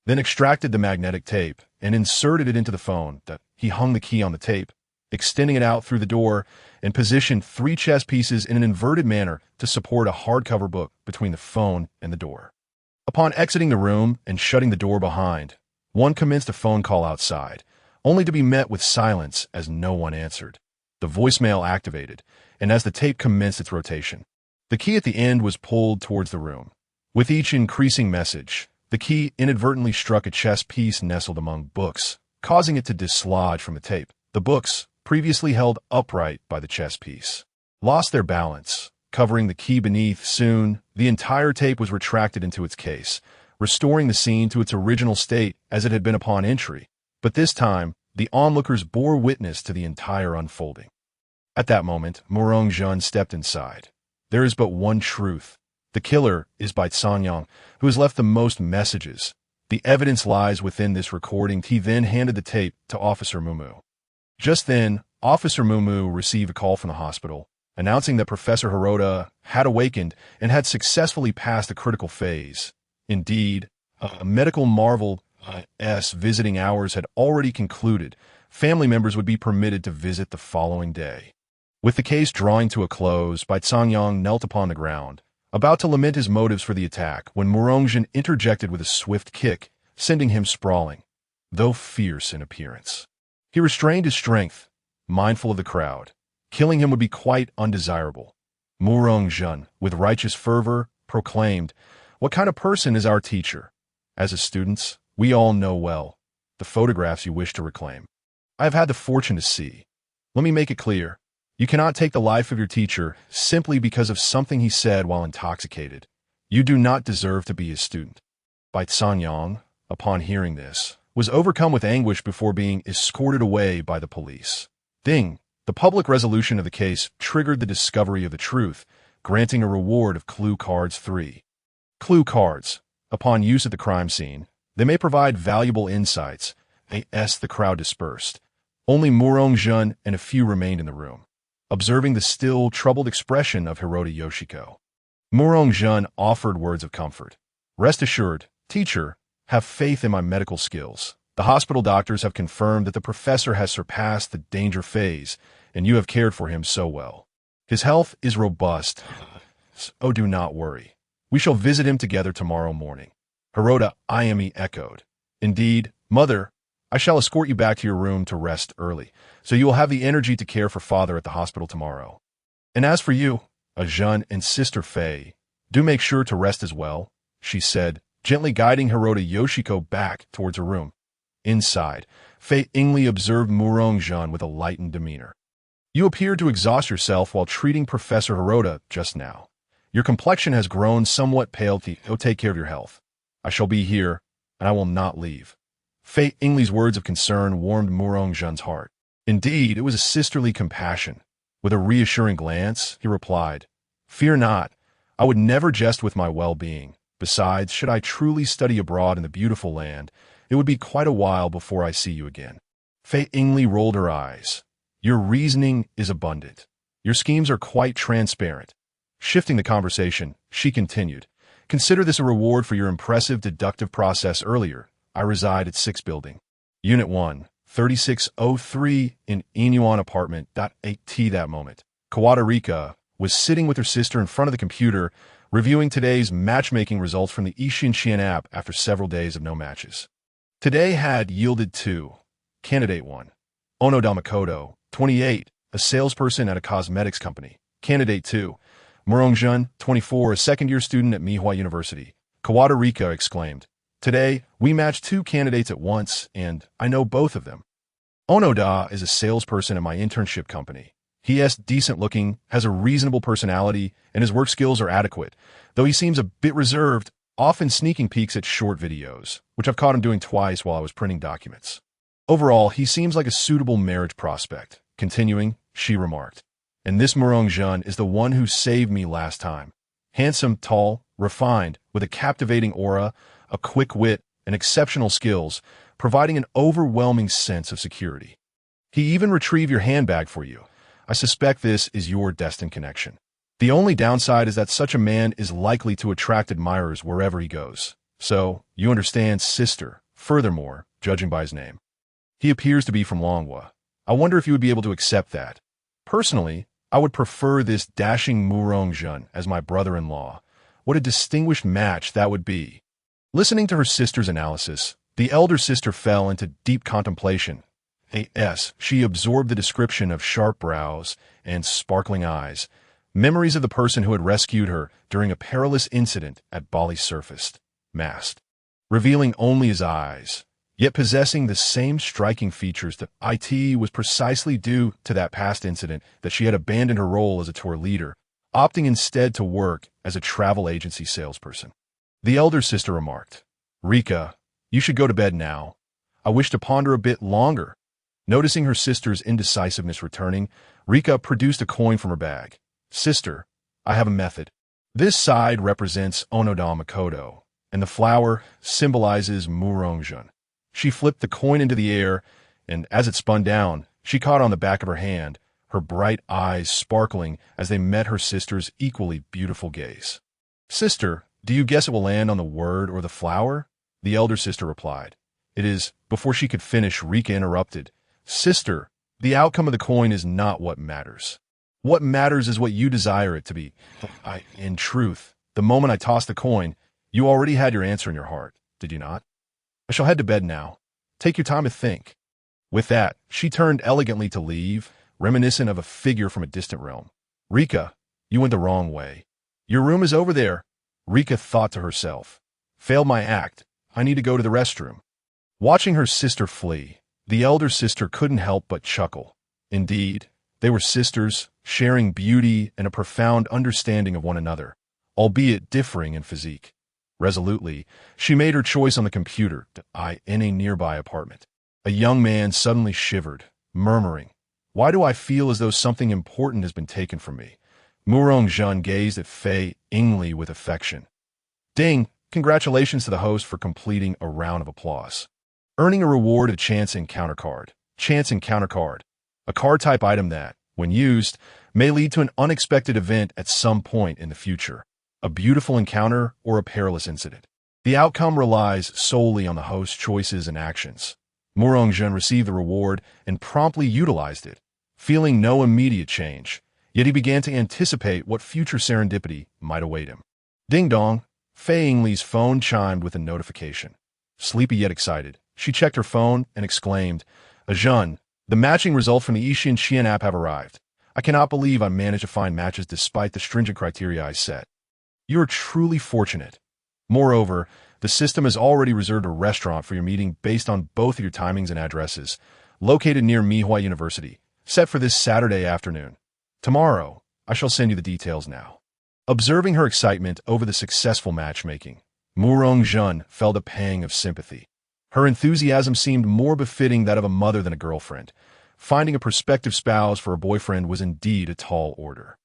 then extracted the magnetic tape and inserted it into the phone. He hung the key on the tape, extending it out through the door, and positioned 3 chess pieces in an inverted manner to support a hardcover book between the phone and the door. Upon exiting the room and shutting the door behind, one commenced a phone call outside, only to be met with silence as no one answered. The voicemail activated, and as the tape commenced its rotation, the key at the end was pulled towards the room. With each increasing message, the key inadvertently struck a chess piece nestled among books, causing it to dislodge from the tape. The books, previously held upright by the chess piece, lost their balance, covering the key beneath. Soon, the entire tape was retracted into its case, restoring the scene to its original state as it had been upon entry. But this time, the onlookers bore witness to the entire unfolding. At that moment, Murong-jun stepped inside. There is but one truth. The killer is by Sanyang, who has left the most messages. The evidence lies within this recording. He then handed the tape to Officer Mumu. Just then, Officer Mumu received a call from the hospital, announcing that Professor Hirota had awakened and had successfully passed a critical phase. Indeed, a medical marvel's visiting hours had already concluded. Family members would be permitted to visit the following day. With the case drawing to a close, Bai Cangyang knelt upon the ground, about to lament his motives for the attack, when Murongjin interjected with a swift kick, sending him sprawling, though fierce in appearance. He restrained his strength, mindful of the crowd. Killing him would be quite undesirable. Murongjin, with righteous fervor, proclaimed, "What kind of person is our teacher? As his students, we all know well the photographs you wish to reclaim. I have had the fortune to see. Let me make it clear. You cannot take the life of your teacher simply because of something he said while intoxicated. You do not deserve to be his student." Bai Cangyang, upon hearing this, was overcome with anguish before being escorted away by the police. The public resolution of the case triggered the discovery of the truth, granting a reward of clue cards 3. Clue cards. Upon use at the crime scene, they may provide valuable insights. The crowd dispersed. Only Murongjin and a few remained in the room, observing the still, troubled expression of Hirota Yoshiko. Murongjin offered words of comfort. "Rest assured, teacher, have faith in my medical skills. The hospital doctors have confirmed that the professor has surpassed the danger phase, and you have cared for him so well. His health is robust, so do not worry. We shall visit him together tomorrow morning." Hirota Ayami echoed. "Indeed, mother, I shall escort you back to your room to rest early, so you will have the energy to care for father at the hospital tomorrow. And as for you, Ajun and Sister Fei, do make sure to rest as well," she said, gently guiding Hirota Yoshiko back towards her room. Inside, Fei Ingli observed Murongjin with a lightened demeanor. "You appeared to exhaust yourself while treating Professor Hirota just now. Your complexion has grown somewhat pale. Take care of your health. I shall be here, and I will not leave." Fei Ingli's words of concern warmed Murongjin's heart. Indeed, it was a sisterly compassion. With a reassuring glance, he replied, "Fear not. I would never jest with my well-being. Besides, should I truly study abroad in the beautiful land, it would be quite a while before I see you again." Fei Ingli rolled her eyes. "Your reasoning is abundant. Your schemes are quite transparent." Shifting the conversation, she continued, "Consider this a reward for your impressive deductive process earlier. I reside at 6 Building. Unit 1, 3603 in Inuan Apartment. At that moment, Kawada Rika was sitting with her sister in front of the computer, reviewing today's matchmaking results from the Ishinshin app after several days of no matches. Today had yielded 2. Candidate 1, Onoda Makoto, 28, a salesperson at a cosmetics company. Candidate 2, Murongjin, 24, a second-year student at Mihua University. Kawada Rika exclaimed, "Today, we matched 2 candidates at once, and I know both of them. Onoda is a salesperson at my internship company. He is decent-looking, has a reasonable personality, and his work skills are adequate, though he seems a bit reserved, often sneaking peeks at short videos, which I've caught him doing twice while I was printing documents. Overall, he seems like a suitable marriage prospect." Continuing, she remarked, "And this Murongjin is the one who saved me last time. Handsome, tall, refined, with a captivating aura, a quick wit, and exceptional skills, providing an overwhelming sense of security. He even retrieved your handbag for you. I suspect this is your destined connection. The only downside is that such a man is likely to attract admirers wherever he goes. So, you understand, sister. Furthermore, judging by his name, he appears to be from Longwa. I wonder if you would be able to accept that. Personally, I would prefer this dashing Murongjin as my brother-in-law. What a distinguished match that would be." Listening to her sister's analysis, the elder sister fell into deep contemplation. She absorbed the description of sharp brows and sparkling eyes, memories of the person who had rescued her during a perilous incident at Bali surfaced, masked, revealing only his eyes, yet possessing the same striking features. That it was precisely due to that past incident that she had abandoned her role as a tour leader, opting instead to work as a travel agency salesperson. The elder sister remarked, "Rika, you should go to bed now. I wish to ponder a bit longer." Noticing her sister's indecisiveness returning, Rika produced a coin from her bag. "Sister, I have a method. This side represents Onoda Makoto, and the flower symbolizes Murongjin." She flipped the coin into the air, and as it spun down, She caught on the back of her hand, her bright eyes sparkling as they met her sister's equally beautiful gaze. "Sister, do you guess it will land on the word or the flower?" The elder sister replied. "It is." Before she could finish, Rika interrupted. "Sister, the outcome of the coin is not what matters. What matters is what you desire it to be. In truth, the moment I tossed the coin, you already had your answer in your heart, did you not? I shall head to bed now. Take your time to think." With that, she turned elegantly to leave, reminiscent of a figure from a distant realm. "Rika, you went the wrong way. Your room is over there." Rika thought to herself. "Failed my act. I need to go to the restroom." Watching her sister flee, the elder sister couldn't help but chuckle. Indeed, they were sisters, sharing beauty and a profound understanding of one another, albeit differing in physique. Resolutely, she made her choice on the computer in a nearby apartment. A young man suddenly shivered, murmuring, "Why do I feel as though something important has been taken from me?" Murong-jun gazed at Fei Yingli with affection. "Ding! Congratulations to the host for completing a round of applause. Earning a reward of Chance Encounter Card. Chance Encounter Card. A card-type item that, when used, may lead to an unexpected event at some point in the future. A beautiful encounter or a perilous incident. The outcome relies solely on the host's choices and actions." Murong-jun received the reward and promptly utilized it, feeling no immediate change, yet he began to anticipate what future serendipity might await him. Ding-dong! Fei Yingli's phone chimed with a notification. Sleepy yet excited, she checked her phone and exclaimed, "Ajun, the matching results from the Ishin Xian app have arrived. I cannot believe I managed to find matches despite the stringent criteria I set. You are truly fortunate. Moreover, the system has already reserved a restaurant for your meeting based on both of your timings and addresses, located near Mihua University, set for this Saturday afternoon. Tomorrow, I shall send you the details now." Observing her excitement over the successful matchmaking, Murong-jun felt a pang of sympathy. Her enthusiasm seemed more befitting that of a mother than a girlfriend. Finding a prospective spouse for a boyfriend was indeed a tall order.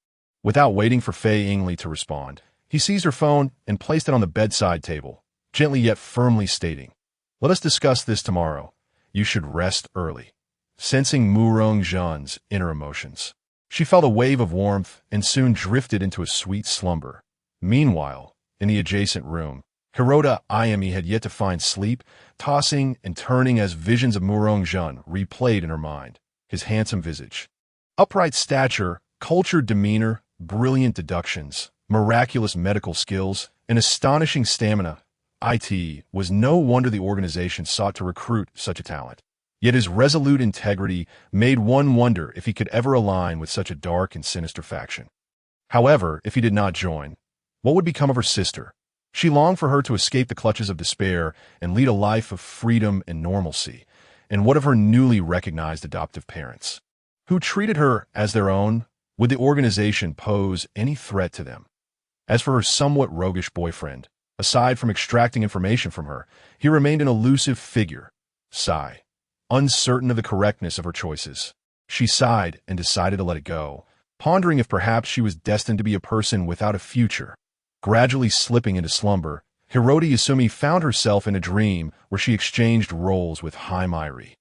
Without waiting for Fei Yingli to respond, he seized her phone and placed it on the bedside table, gently yet firmly stating, "Let us discuss this tomorrow. You should rest early." Sensing Murong-jun's inner emotions, she felt a wave of warmth and soon drifted into a sweet slumber. Meanwhile, in the adjacent room, Hirota Ayami had yet to find sleep, tossing and turning as visions of Murong-jun replayed in her mind. His handsome visage, upright stature, cultured demeanor, brilliant deductions, miraculous medical skills, and astonishing stamina. It was no wonder the organization sought to recruit such a talent. Yet his resolute integrity made one wonder if he could ever align with such a dark and sinister faction. However, if he did not join, what would become of her sister? She longed for her to escape the clutches of despair and lead a life of freedom and normalcy. And what of her newly recognized adoptive parents, who treated her as their own? Would the organization pose any threat to them? As for her somewhat roguish boyfriend, aside from extracting information from her, he remained an elusive figure. Sigh. Uncertain of the correctness of her choices, she sighed and decided to let it go, pondering if perhaps she was destined to be a person without a future. Gradually slipping into slumber, Hirota Yasumi found herself in a dream where she exchanged roles with Haim Irie.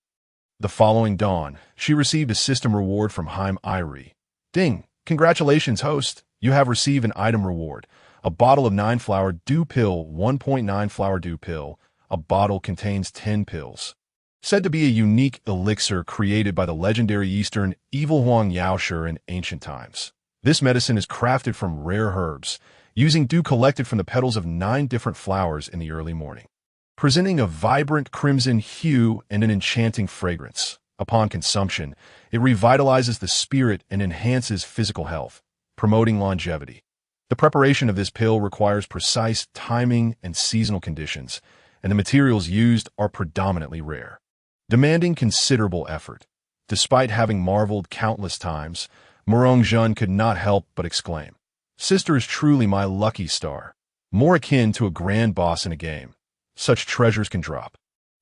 The following dawn, she received a system reward from Haim Irie. "Ding! Congratulations, host! You have received an item reward. A bottle of 9-flower dew pill, 1.9 flower dew pill. A bottle contains 10 pills. Said to be a unique elixir created by the legendary Eastern Evil Huang Yaosher in ancient times. This medicine is crafted from rare herbs, using dew collected from the petals of 9 different flowers in the early morning, presenting a vibrant crimson hue and an enchanting fragrance. Upon consumption, it revitalizes the spirit and enhances physical health, promoting longevity. The preparation of this pill requires precise timing and seasonal conditions, and the materials used are predominantly rare, demanding considerable effort. Despite having marveled countless times, Murong-jun could not help but exclaim, "Sister is truly my lucky star, more akin to a grand boss in a game. Such treasures can drop.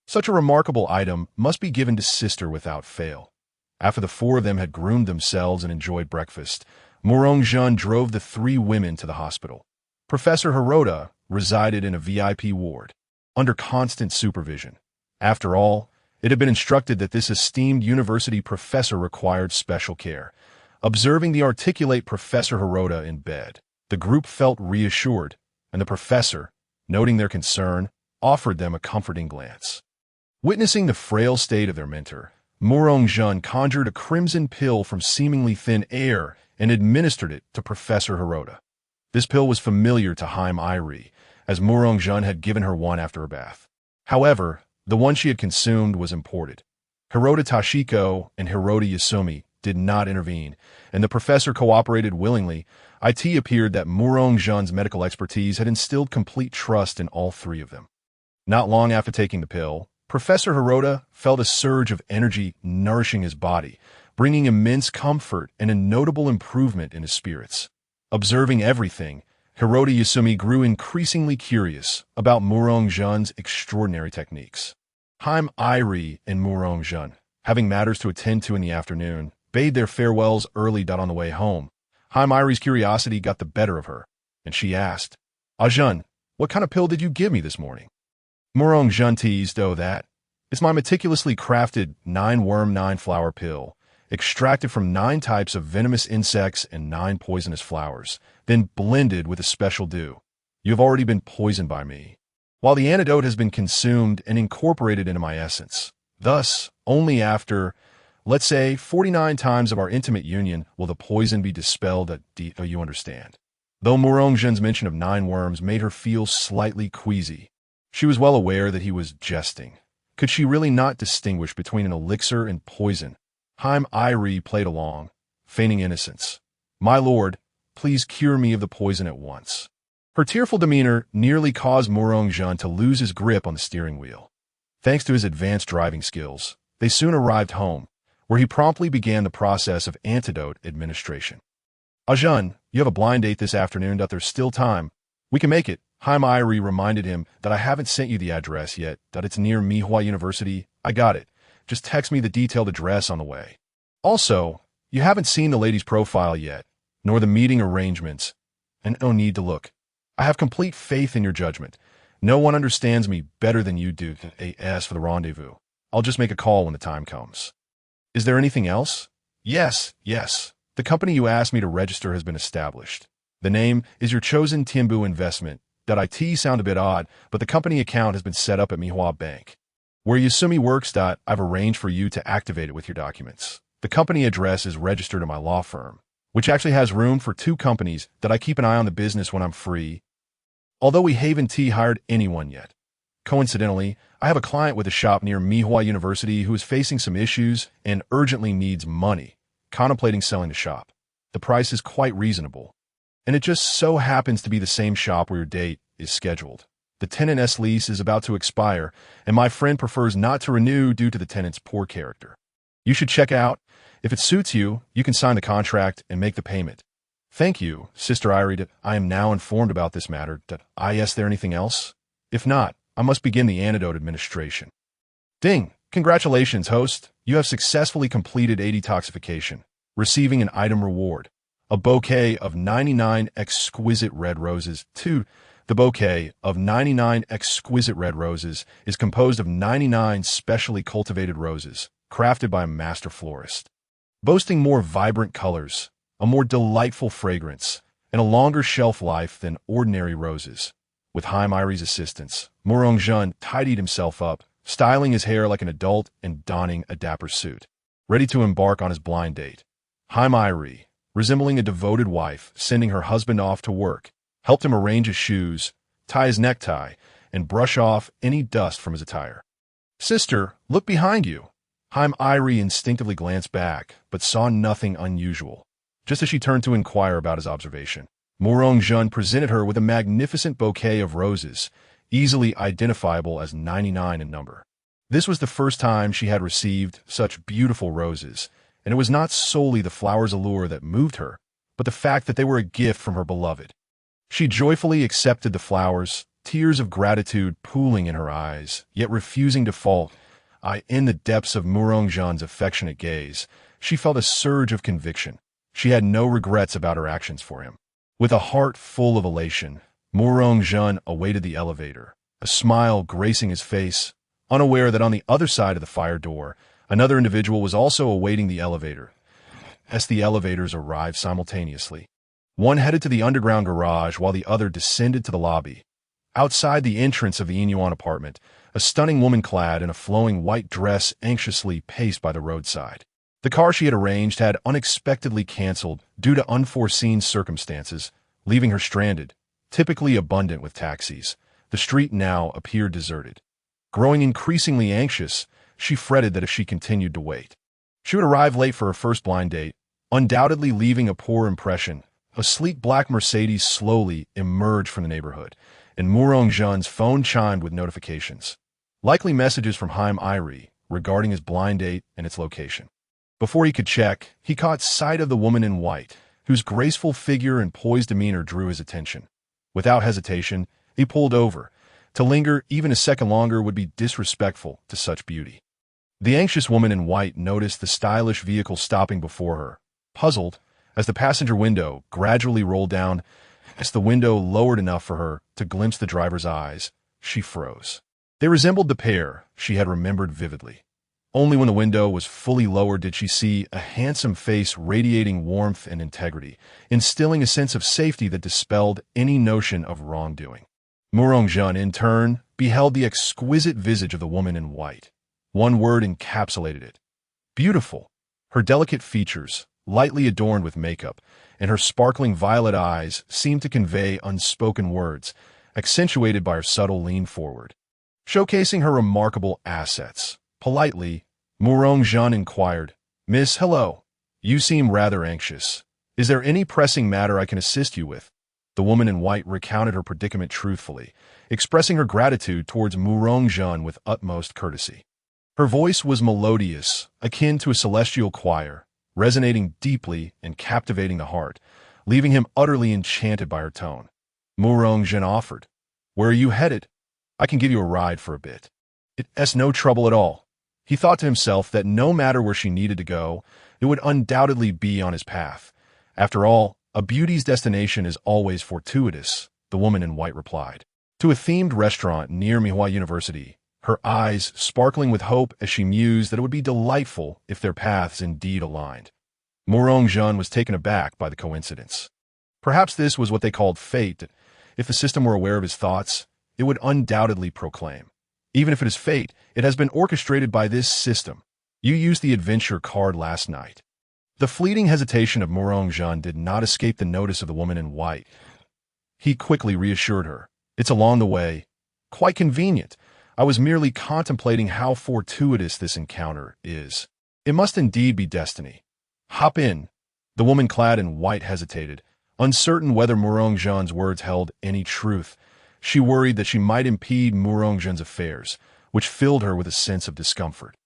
Such a remarkable item must be given to sister without fail." After the 4 of them had groomed themselves and enjoyed breakfast, Murong-jun drove the 3 women to the hospital. Professor Hirota resided in a VIP ward, under constant supervision. After all, It had been instructed that this esteemed university professor required special care. Observing the articulate Professor Hirota in bed, the group felt reassured, and the professor, noting their concern, offered them a comforting glance. Witnessing the frail state of their mentor, Murong-jun conjured a crimson pill from seemingly thin air and administered it to Professor Hirota. This pill was familiar to Haibara, as Murong-jun had given her one after a bath. However, the one she had consumed was imported. Hirota Tashiko and Hirota Yasumi did not intervene, and the professor cooperated willingly. It appeared that Murong-jun's medical expertise had instilled complete trust in all three of them. Not long after taking the pill, Professor Hirota felt a surge of energy nourishing his body, bringing immense comfort and a notable improvement in his spirits. Observing everything, Hirota Yasumi grew increasingly curious about Murong-jun's extraordinary techniques. Haibara and Murong-jun, having matters to attend to in the afternoon, bade their farewells early. On the way home, Haibara's curiosity got the better of her, and she asked, "Jun, what kind of pill did you give me this morning?" Murong-jun teased, "Oh, that. It's my meticulously crafted 9-worm 9-flower pill, extracted from 9 types of venomous insects and 9 poisonous flowers, then blended with a special dew. You have already been poisoned by me, while the antidote has been consumed and incorporated into my essence. Thus, only after, let's say, 49 times of our intimate union will the poison be dispelled. You understand." Though Murong-jun's mention of 9 worms made her feel slightly queasy, she was well aware that he was jesting. Could she really not distinguish between an elixir and poison? Haibara played along, feigning innocence. "My lord, please cure me of the poison at once." Her tearful demeanor nearly caused Murong-jun to lose his grip on the steering wheel. Thanks to his advanced driving skills, they soon arrived home, where he promptly began the process of antidote administration. "Jun, you have a blind date this afternoon. There's still time. We can make it." Haibara reminded him that "I haven't sent you the address yet. It's near Mihua University. I got it. Just text me the detailed address on the way. Also, you haven't seen the lady's profile yet, nor the meeting arrangements, and no need to look. I have complete faith in your judgment. No one understands me better than you do. As for the rendezvous, I'll just make a call when the time comes." "Is there anything else?" Yes. The company you asked me to register has been established. The name is your chosen Tianbu investment. It sound a bit odd, but the company account has been set up at Mihua Bank, where Yasumi works. I've arranged for you to activate it with your documents. The company address is registered at my law firm, which actually has room for 2 companies. I keep an eye on the business when I'm free, although we haven't hired anyone yet. Coincidentally, I have a client with a shop near Mihua University who is facing some issues and urgently needs money, contemplating selling the shop. The price is quite reasonable, and it just so happens to be the same shop where your date is scheduled. The tenant's lease is about to expire, and my friend prefers not to renew due to the tenant's poor character. You should check out. If it suits you, you can sign the contract and make the payment." "Thank you, Sister Irie. I am now informed about this matter. Is there anything else? If not, I must begin the antidote administration." "Ding! Congratulations, host. You have successfully completed a detoxification, receiving an item reward. A bouquet of 99 exquisite red roses. 2. The bouquet of 99 exquisite red roses is composed of 99 specially cultivated roses, crafted by a master florist, boasting more vibrant colors, a more delightful fragrance, and a longer shelf life than ordinary roses." With Haibara's assistance, Murong-jun tidied himself up, styling his hair like an adult and donning a dapper suit, ready to embark on his blind date. Haibara, resembling a devoted wife sending her husband off to work, helped him arrange his shoes, tie his necktie, and brush off any dust from his attire. "Sister, look behind you." Haibara instinctively glanced back, but saw nothing unusual. Just as she turned to inquire about his observation, Murong-jun presented her with a magnificent bouquet of roses, easily identifiable as 99 in number. This was the first time she had received such beautiful roses, and it was not solely the flower's allure that moved her, but the fact that they were a gift from her beloved. She joyfully accepted the flowers, tears of gratitude pooling in her eyes, yet refusing to fall. In the depths of Murong-jun's affectionate gaze, she felt a surge of conviction. She had no regrets about her actions for him. With a heart full of elation, Murong-jun awaited the elevator, a smile gracing his face. unaware that on the other side of the fire door, another individual was also awaiting the elevator. As the elevators arrived simultaneously, one headed to the underground garage while the other descended to the lobby. Outside the entrance of the Inuan apartment, a stunning woman clad in a flowing white dress anxiously paced by the roadside. The car she had arranged had unexpectedly canceled due to unforeseen circumstances, leaving her stranded, typically abundant with taxis. The street now appeared deserted. Growing increasingly anxious, she fretted that if she continued to wait, she would arrive late for her first blind date, undoubtedly leaving a poor impression. A sleek black Mercedes slowly emerged from the neighborhood, and Murong-jun's phone chimed with notifications. Likely messages from Heiji regarding his blind date and its location. Before he could check, he caught sight of the woman in white, whose graceful figure and poised demeanor drew his attention. Without hesitation, he pulled over. To linger even a second longer would be disrespectful to such beauty. The anxious woman in white noticed the stylish vehicle stopping before her. Puzzled, as the passenger window gradually rolled down, as the window lowered enough for her to glimpse the driver's eyes, she froze. They resembled the pair she had remembered vividly. Only when the window was fully lowered did she see a handsome face radiating warmth and integrity, instilling a sense of safety that dispelled any notion of wrongdoing. Murong-jun, in turn, beheld the exquisite visage of the woman in white. One word encapsulated it: beautiful. Her delicate features, lightly adorned with makeup, and her sparkling violet eyes seemed to convey unspoken words, accentuated by her subtle lean forward, showcasing her remarkable assets. Politely, Murong-jun inquired, "Miss, hello. You seem rather anxious. Is there any pressing matter I can assist you with?" The woman in white recounted her predicament truthfully, expressing her gratitude towards Murong-jun with utmost courtesy. Her voice was melodious, akin to a celestial choir, resonating deeply and captivating the heart, leaving him utterly enchanted by her tone. Murong-jun offered, "Where are you headed? I can give you a ride for a bit." "It's no trouble at all." He thought to himself that no matter where she needed to go, it would undoubtedly be on his path. After all, a beauty's destination is always fortuitous, the woman in white replied. To a themed restaurant near Mihua University, her eyes sparkling with hope as she mused that it would be delightful if their paths indeed aligned. Murong-jun was taken aback by the coincidence. Perhaps this was what they called fate. If the system were aware of his thoughts, it would undoubtedly proclaim, "Even if it is fate, it has been orchestrated by this system. You used the adventure card last night." The fleeting hesitation of Murong-jun did not escape the notice of the woman in white. He quickly reassured her, "It's along the way. Quite convenient. I was merely contemplating how fortuitous this encounter is. It must indeed be destiny. Hop in." The woman clad in white hesitated, uncertain whether Murong-jun's words held any truth. She worried that she might impede Murong-jun's affairs, which filled her with a sense of discomfort.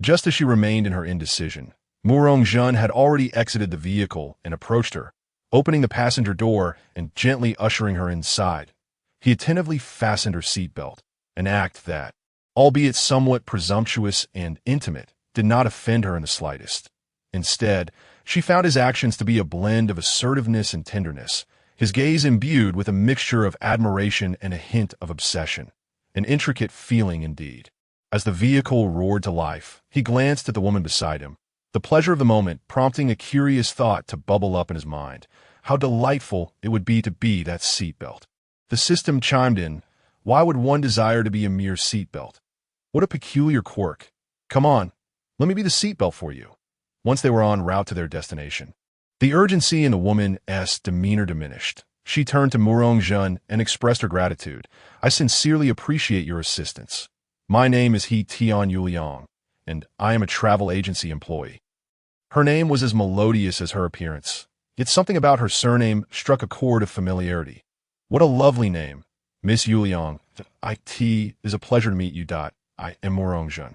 Just as she remained in her indecision, Murong-jun had already exited the vehicle and approached her, opening the passenger door and gently ushering her inside. He attentively fastened her seatbelt, an act that, albeit somewhat presumptuous and intimate, did not offend her in the slightest. Instead, she found his actions to be a blend of assertiveness and tenderness, his gaze imbued with a mixture of admiration and a hint of obsession. An intricate feeling indeed. As the vehicle roared to life, he glanced at the woman beside him, the pleasure of the moment prompting a curious thought to bubble up in his mind. How delightful it would be that seatbelt. The system chimed in. Why would one desire to be a mere seatbelt? What a peculiar quirk. "Come on, let me be the seatbelt for you." Once they were en route to their destination, the urgency in the woman's demeanor diminished. She turned to Murong-jun and expressed her gratitude. "I sincerely appreciate your assistance. My name is He Tian Yuliang, and I am a travel agency employee." Her name was as melodious as her appearance, yet something about her surname struck a chord of familiarity. "What a lovely name, Miss Yuliang. It is a pleasure to meet you. I am Murong-jun,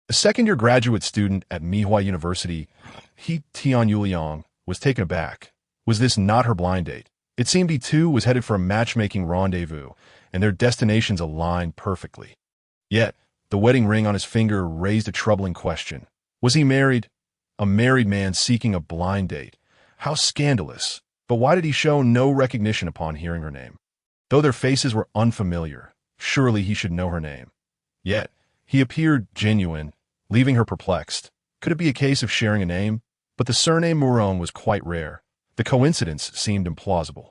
a second-year graduate student at Mihua University." He Tian Yuliang was taken aback. Was this not her blind date? It seemed he too was headed for a matchmaking rendezvous, and their destinations aligned perfectly. Yet, the wedding ring on his finger raised a troubling question. Was he married? A married man seeking a blind date. How scandalous. But why did he show no recognition upon hearing her name? Though their faces were unfamiliar, surely he should know her name. Yet, He appeared genuine, leaving her perplexed. Could it be a case of sharing a name? But the surname Murong was quite rare. The coincidence seemed implausible.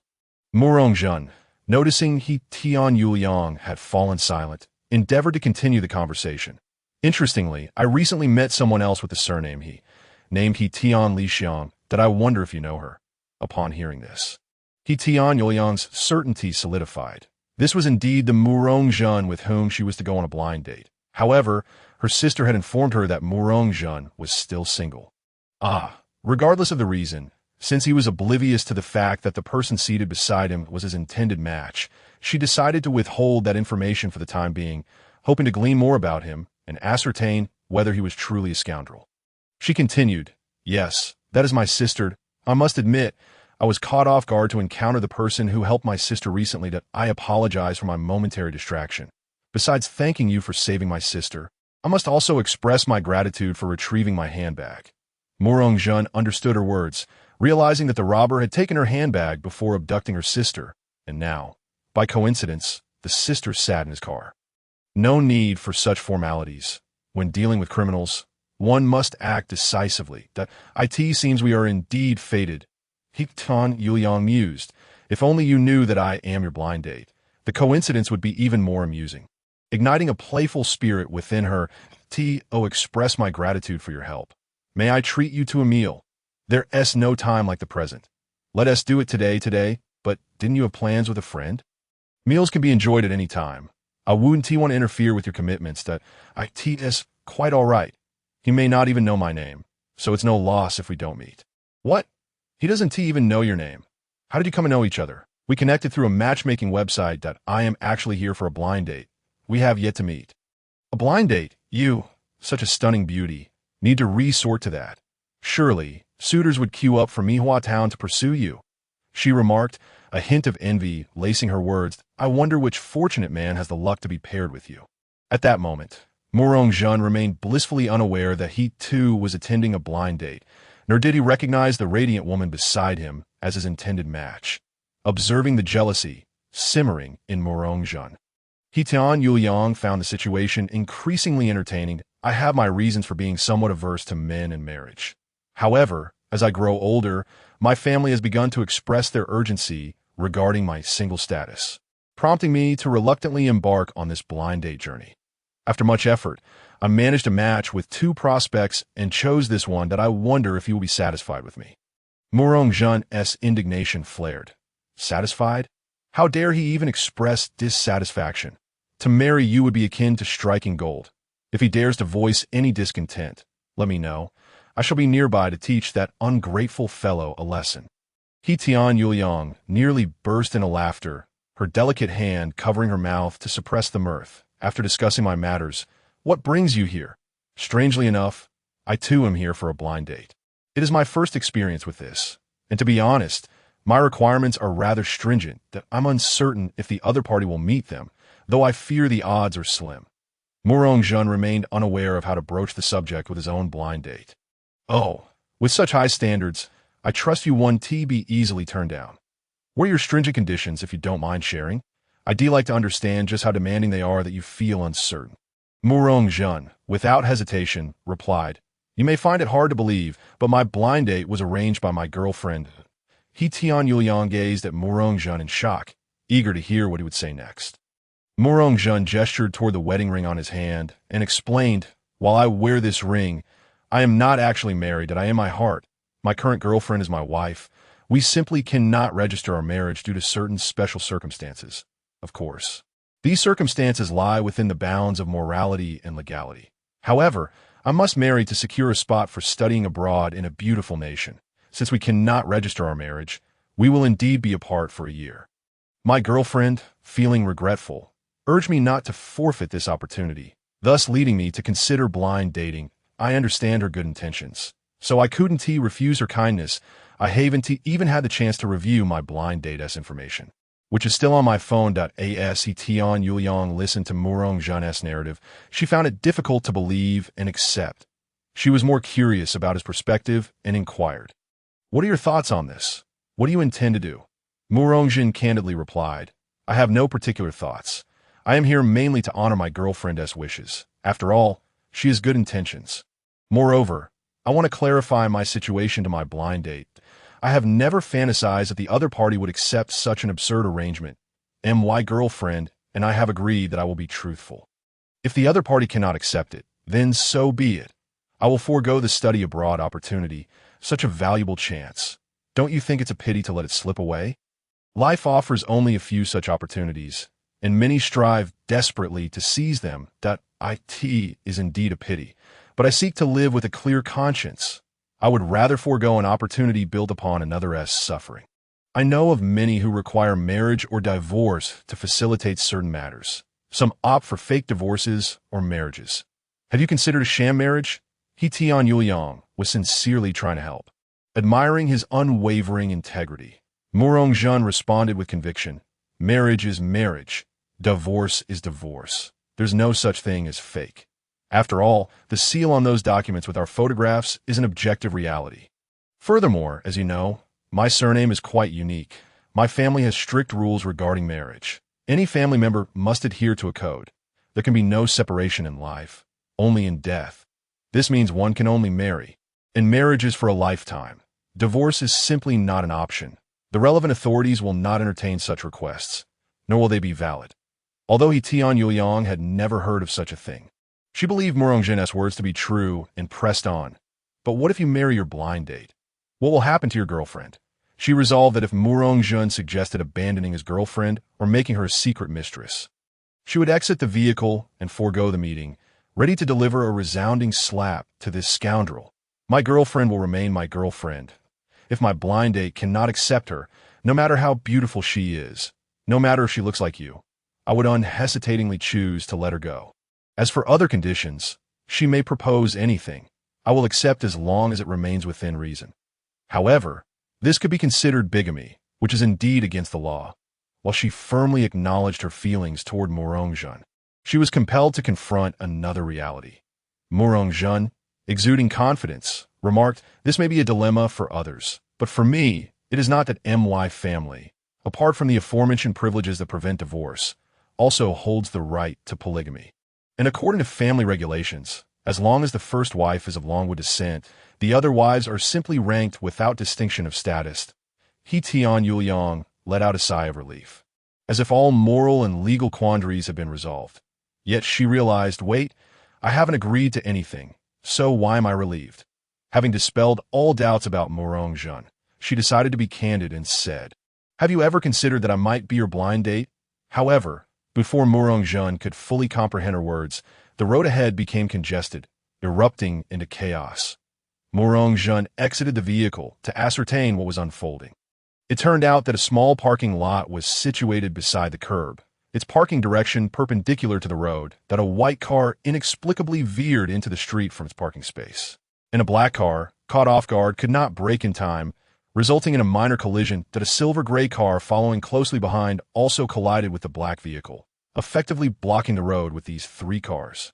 Murong Jun, noticing He Tian Yuliang had fallen silent, endeavored to continue the conversation. Interestingly, I recently met someone else with the surname He, named He Tian Li Xiang, that I wonder if you know her. Upon hearing this, He Tian Yuliang's certainty solidified. This was indeed the Murong Jun with whom she was to go on a blind date. However, her sister had informed her that Murong Jun was still single. Regardless of the reason, since he was oblivious to the fact that the person seated beside him was his intended match, she decided to withhold that information for the time being, hoping to glean more about him and ascertain whether he was truly a scoundrel. She continued, "Yes, that is my sister. I must admit, I was caught off guard to encounter the person who helped my sister recently. That I apologize for my momentary distraction. Besides thanking you for saving my sister, I must also express my gratitude for retrieving my handbag." Murong Jun understood her words, realizing that the robber had taken her handbag before abducting her sister, and now, by coincidence, the sister sat in his car. No need for such formalities. When dealing with criminals, one must act decisively. That it seems we are indeed fated. He Tian Yuliang mused. If only you knew that I am your blind date, the coincidence would be even more amusing. Igniting a playful spirit within her, T.O. expressed my gratitude for your help. May I treat you to a meal? There's no time like the present. Let us do it today, but didn't you have plans with a friend? Meals can be enjoyed at any time. I wouldn't want to interfere with your commitments. That it's quite all right. He may not even know my name, so it's no loss if we don't meet. What? He doesn't even know your name. How did you come to know each other? We connected through a matchmaking website. That I am actually here for a blind date. We have yet to meet. A blind date? You, such a stunning beauty, need to resort to that. Surely, suitors would queue up from Mihua Town to pursue you. She remarked, a hint of envy lacing her words. I wonder which fortunate man has the luck to be paired with you. At that moment, Murong Jun remained blissfully unaware that he too was attending a blind date, nor did he recognize the radiant woman beside him as his intended match. Observing the jealousy simmering in Murong Jun, He Tian Yuliang found the situation increasingly entertaining. I have my reasons for being somewhat averse to men and marriage. However, as I grow older, my family has begun to express their urgency regarding my single status, prompting me to reluctantly embark on this blind date journey. After much effort, I managed to match with two prospects and chose this one. That I wonder if he will be satisfied with me. Murong Jun's indignation flared. Satisfied? How dare he even express dissatisfaction? To marry you would be akin to striking gold. If he dares to voice any discontent, let me know. I shall be nearby to teach that ungrateful fellow a lesson. He Tian Yuliang nearly burst into laughter, her delicate hand covering her mouth to suppress the mirth. After discussing my matters, what brings you here? Strangely enough, I too am here for a blind date. It is my first experience with this, and to be honest, my requirements are rather stringent. That I'm uncertain if the other party will meet them, though I fear the odds are slim. Murong Jun remained unaware of how to broach the subject with his own blind date. Oh, with such high standards, I trust you won't be easily turned down. What are your stringent conditions, if you don't mind sharing? I'd like to understand just how demanding they are that you feel uncertain. Murong Jun, without hesitation, replied, You may find it hard to believe, but my blind date was arranged by my girlfriend. He Tian Yuliang gazed at Murong Jun in shock, eager to hear what he would say next. Murong Jun gestured toward the wedding ring on his hand and explained, While I wear this ring, I am not actually married. That I am my heart. My current girlfriend is my wife. We simply cannot register our marriage due to certain special circumstances. Of course, these circumstances lie within the bounds of morality and legality. However, I must marry to secure a spot for studying abroad in a beautiful nation. Since we cannot register our marriage, we will indeed be apart for a year. My girlfriend, feeling regretful, urged me not to forfeit this opportunity, thus leading me to consider blind dating. I understand her good intentions, so I couldn't refuse her kindness. I haven't even had the chance to review my blind date's information, which is still on my phone. As He Tian Yuliang listened to Murong Jun's narrative, she found it difficult to believe and accept. She was more curious about his perspective and inquired, What are your thoughts on this? What do you intend to do? Murong Jun candidly replied, I have no particular thoughts. I am here mainly to honor my girlfriend's wishes. After all, she has good intentions. Moreover, I want to clarify my situation to my blind date. I have never fantasized that the other party would accept such an absurd arrangement. My girlfriend and I have agreed that I will be truthful. If the other party cannot accept it, then so be it. I will forego the study abroad opportunity, such a valuable chance. Don't you think it's a pity to let it slip away? Life offers only a few such opportunities, and many strive desperately to seize them. That it is indeed a pity, but I seek to live with a clear conscience. I would rather forego an opportunity built upon another's suffering. I know of many who require marriage or divorce to facilitate certain matters. Some opt for fake divorces or marriages. Have you considered a sham marriage? Tian Yuliang was sincerely trying to help. Admiring his unwavering integrity, Murong responded with conviction. Marriage is marriage. Divorce is divorce. There's no such thing as fake. After all, the seal on those documents with our photographs is an objective reality. Furthermore, as you know, my surname is quite unique. My family has strict rules regarding marriage. Any family member must adhere to a code. There can be no separation in life, only in death. This means one can only marry, and marriage is for a lifetime. Divorce is simply not an option. The relevant authorities will not entertain such requests, nor will they be valid. Although Tian Yuliang had never heard of such a thing, she believed Murong's words to be true and pressed on. But what if you marry your blind date? What will happen to your girlfriend? She resolved that if Murong suggested abandoning his girlfriend or making her a secret mistress, she would exit the vehicle and forego the meeting, ready to deliver a resounding slap to this scoundrel. My girlfriend will remain my girlfriend. If my blind date cannot accept her, no matter how beautiful she is, no matter if she looks like you, I would unhesitatingly choose to let her go. As for other conditions, she may propose anything. I will accept as long as it remains within reason. However, this could be considered bigamy, which is indeed against the law. While she firmly acknowledged her feelings toward Murong, she was compelled to confront another reality. Murong, exuding confidence, remarked, "This may be a dilemma for others, but for me, it is not that my family, apart from the aforementioned privileges that prevent divorce, also holds the right to polygamy. And according to family regulations, as long as the first wife is of Longwood descent, the other wives are simply ranked without distinction of status." Tian Yuliang let out a sigh of relief, as if all moral and legal quandaries had been resolved. Yet she realized, wait, I haven't agreed to anything, so why am I relieved? Having dispelled all doubts about Murong, she decided to be candid and said, "Have you ever considered that I might be your blind date?" However, before Murong could fully comprehend her words, the road ahead became congested, erupting into chaos. Murong exited the vehicle to ascertain what was unfolding. It turned out that a small parking lot was situated beside the curb, its parking direction perpendicular to the road, that a white car inexplicably veered into the street from its parking space. And a black car, caught off guard, could not brake in time, resulting in a minor collision that a silver-gray car following closely behind also collided with the black vehicle, effectively blocking the road with these three cars.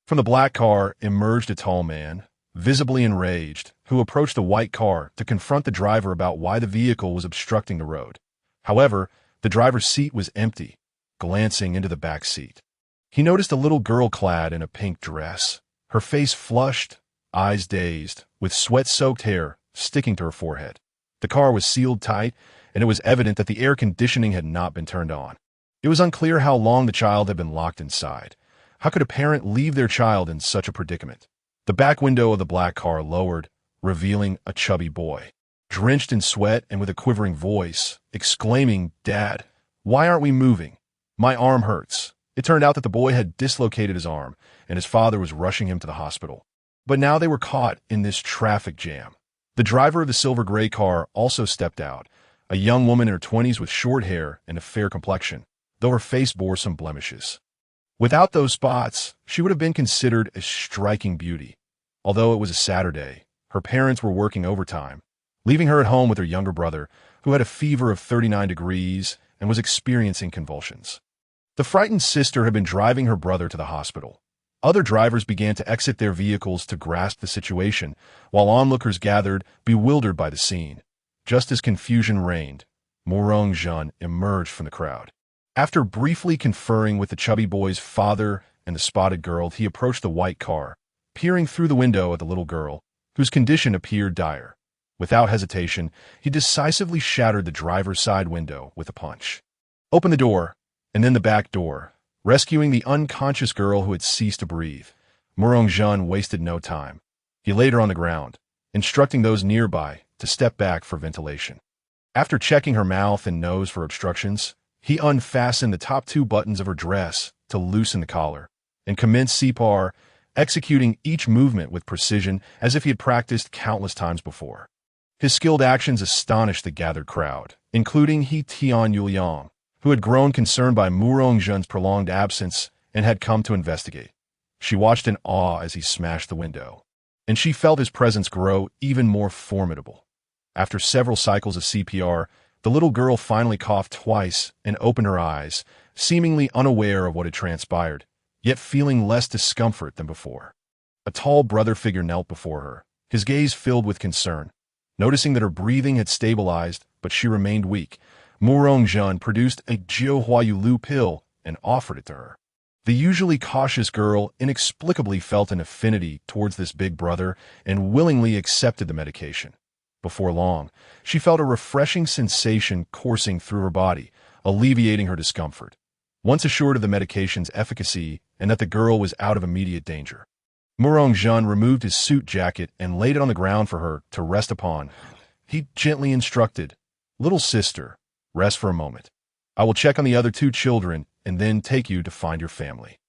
From the black car emerged a tall man, visibly enraged, who approached the white car to confront the driver about why the vehicle was obstructing the road. However, the driver's seat was empty. Glancing into the back seat, he noticed a little girl clad in a pink dress, her face flushed, eyes dazed, with sweat-soaked hair sticking to her forehead. The car was sealed tight, and it was evident that the air conditioning had not been turned on. It was unclear how long the child had been locked inside. How could a parent leave their child in such a predicament? The back window of the black car lowered, revealing a chubby boy, drenched in sweat and with a quivering voice, exclaiming, "Dad, why aren't we moving? My arm hurts." It turned out that the boy had dislocated his arm, and his father was rushing him to the hospital. But now they were caught in this traffic jam. The driver of the silver-gray car also stepped out, a young woman in her 20s with short hair and a fair complexion, though her face bore some blemishes. Without those spots, she would have been considered a striking beauty. Although it was a Saturday, her parents were working overtime, leaving her at home with her younger brother, who had a fever of 39 degrees and was experiencing convulsions. The frightened sister had been driving her brother to the hospital. Other drivers began to exit their vehicles to grasp the situation, while onlookers gathered, bewildered by the scene. Just as confusion reigned, Murong emerged from the crowd. After briefly conferring with the chubby boy's father and the spotted girl, he approached the white car, peering through the window at the little girl, whose condition appeared dire. Without hesitation, he decisively shattered the driver's side window with a punch. Open the door, and then the back door, rescuing the unconscious girl who had ceased to breathe. Murong-jun wasted no time. He laid her on the ground, instructing those nearby to step back for ventilation. After checking her mouth and nose for obstructions, he unfastened the top 2 buttons of her dress to loosen the collar, and commenced CPR, executing each movement with precision as if he had practiced countless times before. His skilled actions astonished the gathered crowd, including He Tian Yuliang, who had grown concerned by Murong-jun's prolonged absence and had come to investigate. She watched in awe as he smashed the window, and she felt his presence grow even more formidable. After several cycles of CPR, the little girl finally coughed twice and opened her eyes, seemingly unaware of what had transpired, yet feeling less discomfort than before. A tall brother figure knelt before her, his gaze filled with concern. Noticing that her breathing had stabilized, but she remained weak, Murong-jun produced a Jiuhuayulu pill and offered it to her. The usually cautious girl inexplicably felt an affinity towards this big brother and willingly accepted the medication. Before long, she felt a refreshing sensation coursing through her body, alleviating her discomfort. Once assured of the medication's efficacy and that the girl was out of immediate danger, Murong-jun removed his suit jacket and laid it on the ground for her to rest upon. He gently instructed, "Little sister, rest for a moment. I will check on the other 2 children and then take you to find your family."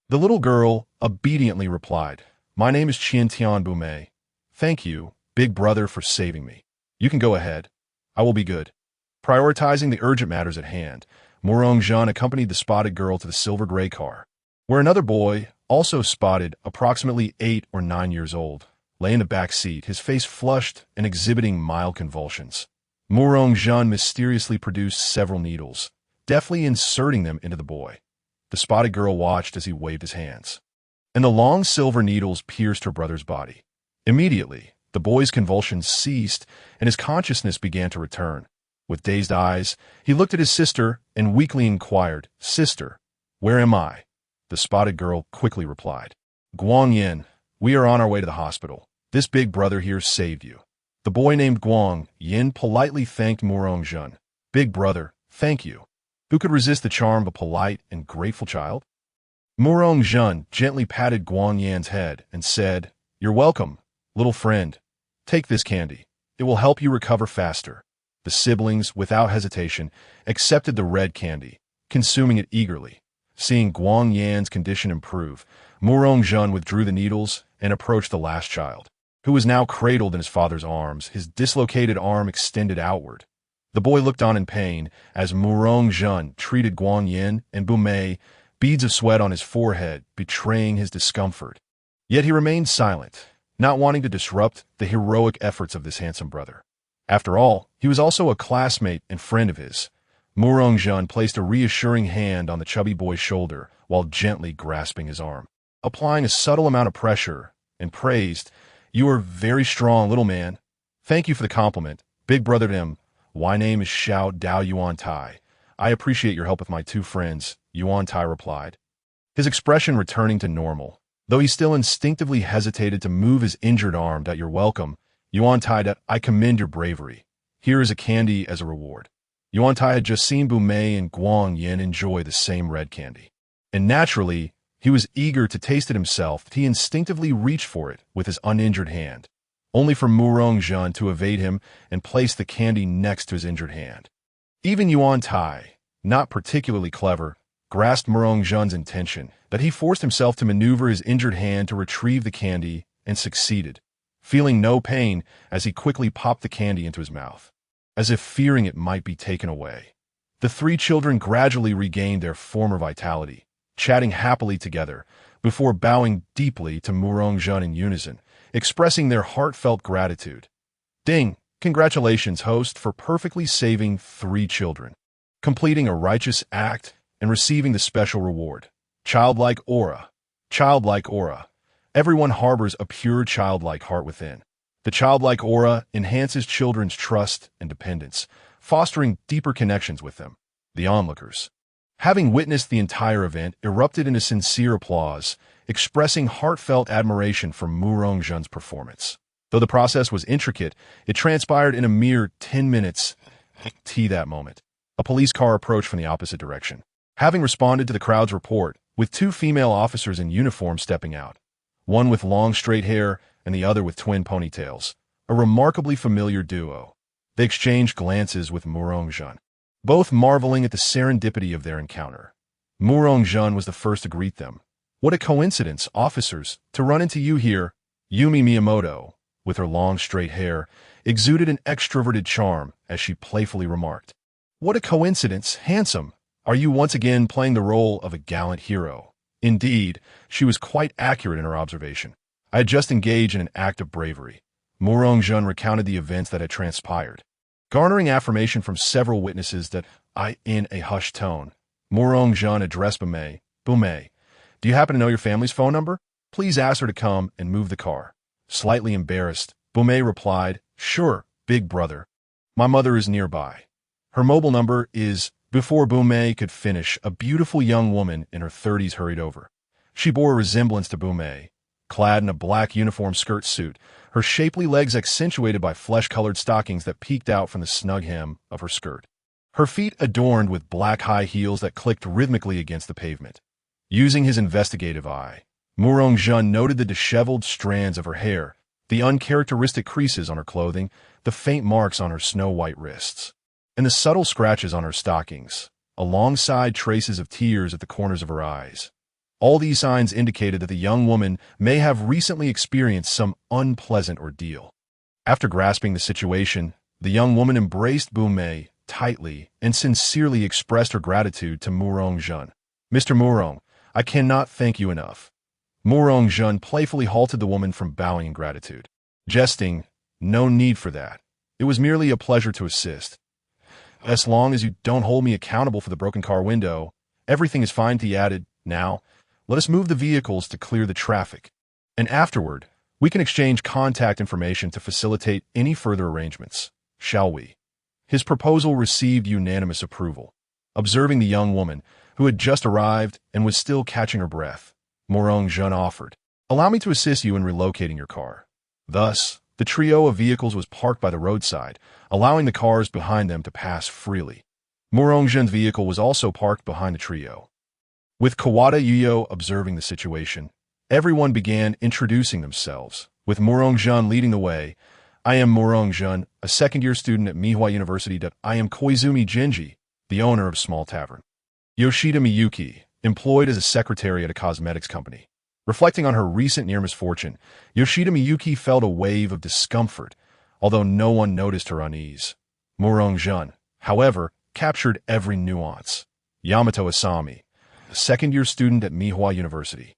The little girl obediently replied, "My name is Tian Bumei. Thank you, big brother, for saving me. You can go ahead. I will be good." Prioritizing the urgent matters at hand, Murong-jun accompanied the spotted girl to the silver gray car, where another boy, also spotted, approximately 8 or 9 years old, lay in the back seat, his face flushed and exhibiting mild convulsions. Murong-jun mysteriously produced several needles, deftly inserting them into the boy. The spotted girl watched as he waved his hands, and the long silver needles pierced her brother's body. Immediately, the boy's convulsions ceased, and his consciousness began to return. With dazed eyes, he looked at his sister and weakly inquired, "Sister, where am I?" The spotted girl quickly replied, "Guang Yin, we are on our way to the hospital. This big brother here saved you." The boy named Guang Yin politely thanked Murong-jun. "Big brother, thank you." Who could resist the charm of a polite and grateful child? Murong-jun gently patted Guang Yin's head and said, "You're welcome, little friend. Take this candy. It will help you recover faster." The siblings, without hesitation, accepted the red candy, consuming it eagerly. Seeing Guang Yan's condition improve, Murong-jun withdrew the needles and approached the last child, who was now cradled in his father's arms, his dislocated arm extended outward. The boy looked on in pain as Murong-jun treated Guang Yin and Bumei, beads of sweat on his forehead betraying his discomfort. Yet he remained silent, not wanting to disrupt the heroic efforts of this handsome brother. After all, he was also a classmate and friend of his. Murong-jun placed a reassuring hand on the chubby boy's shoulder while gently grasping his arm, applying a subtle amount of pressure, and praised, "You are very strong, little man. Thank you for the compliment. Big brother to him. My name is Xiao Dao Yuan Tai. I appreciate your help with my 2 friends," Yuan Tai replied, his expression returning to normal, though he still instinctively hesitated to move his injured arm. "You're welcome, Yuan Tai. I commend your bravery. Here is a candy as a reward." Yuan Tai had just seen Bumei and Guang Yin enjoy the same red candy, and naturally, he was eager to taste it himself. He instinctively reached for it with his uninjured hand, only for Murong-jun to evade him and place the candy next to his injured hand. Even Yuan Tai, not particularly clever, grasped Murong-jun's intention, that he forced himself to maneuver his injured hand to retrieve the candy and succeeded, feeling no pain as he quickly popped the candy into his mouth, as if fearing it might be taken away. The 3 children gradually regained their former vitality, chatting happily together, before bowing deeply to Murong-jun in unison, expressing their heartfelt gratitude. "Ding! Congratulations, host, for perfectly saving 3 children, completing a righteous act, and receiving the special reward. Childlike aura. Childlike aura. Everyone harbors a pure childlike heart within. The childlike aura enhances children's trust and dependence, fostering deeper connections with them, the onlookers. having witnessed the entire event, erupted into sincere applause, expressing heartfelt admiration for Murong-jun's performance. Though the process was intricate, it transpired in a mere 10 minutes that moment. A police car approached from the opposite direction, having responded to the crowd's report, with two female officers in uniform stepping out, one with long straight hair and the other with twin ponytails, a remarkably familiar duo. They exchanged glances with Murong-jun, both marveling at the serendipity of their encounter. Murong-jun was the first to greet them. "What a coincidence, officers, to run into you here." Yumi Miyamoto, with her long straight hair, exuded an extroverted charm as she playfully remarked, "What a coincidence, handsome. Are you once again playing the role of a gallant hero?" Indeed, she was quite accurate in her observation. I had just engaged in an act of bravery. Murong-jun recounted the events that had transpired, garnering affirmation from several witnesses that in a hushed tone, Murong-jun addressed Bumei. "Bumei, do you happen to know your family's phone number? Please ask her to come and move the car." Slightly embarrassed, Bumei replied, "Sure, big brother. My mother is nearby. Her mobile number is..." Before Bumei could finish, a beautiful young woman in her 30s hurried over. She bore a resemblance to Bumei, clad in a black uniform skirt suit, her shapely legs accentuated by flesh-colored stockings that peeked out from the snug hem of her skirt. Her feet adorned with black high heels that clicked rhythmically against the pavement. Using his investigative eye, Murong-jun noted the disheveled strands of her hair, the uncharacteristic creases on her clothing, the faint marks on her snow-white wrists, and the subtle scratches on her stockings, alongside traces of tears at the corners of her eyes. All these signs indicated that the young woman may have recently experienced some unpleasant ordeal. After grasping the situation, the young woman embraced Bumei tightly and sincerely expressed her gratitude to Murong-jun. "Mr. Murong, I cannot thank you enough." Murong-jun playfully halted the woman from bowing in gratitude, jesting, "No need for that. It was merely a pleasure to assist. As long as you don't hold me accountable for the broken car window, everything is fine," he added. "Now, let us move the vehicles to clear the traffic, and afterward, we can exchange contact information to facilitate any further arrangements, shall we?" His proposal received unanimous approval. Observing the young woman, who had just arrived and was still catching her breath, Murong-jun offered, "Allow me to assist you in relocating your car." Thus, the trio of vehicles was parked by the roadside, allowing the cars behind them to pass freely. Murong-jun's vehicle was also parked behind the trio. With Kawada Yuyo observing the situation, everyone began introducing themselves, with Murong-jun leading the way. "I am Murong-jun, a second-year student at Mihwa University. I am Koizumi Genji, the owner of Small Tavern." Yoshida Miyuki, employed as a secretary at a cosmetics company. Reflecting on her recent near misfortune, Yoshida Miyuki felt a wave of discomfort, although no one noticed her unease. Murong-jun, however, captured every nuance. Yamato Asami, a second-year student at Mihwa University.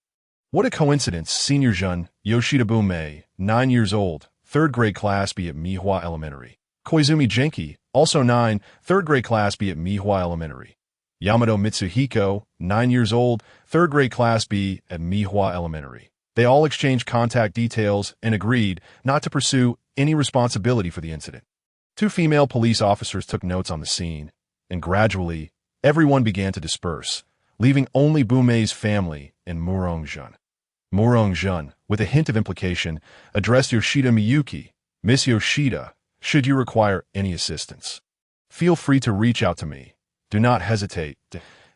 "What a coincidence, Senior Jun, Yoshida Bumei, 9 years old, 3rd grade class B at Mihwa Elementary. Koizumi Genki, also 9, 3rd grade class B at Mihwa Elementary. Yamato Mitsuhiko, 9 years old, 3rd grade class B at Mihwa Elementary." They all exchanged contact details and agreed not to pursue any responsibility for the incident. 2 female police officers took notes on the scene, and gradually, everyone began to disperse, leaving only Bumei's family and Murong-jun. Murong-jun, with a hint of implication, addressed Yoshida Miyuki. "Miss Yoshida, should you require any assistance, feel free to reach out to me. Do not hesitate."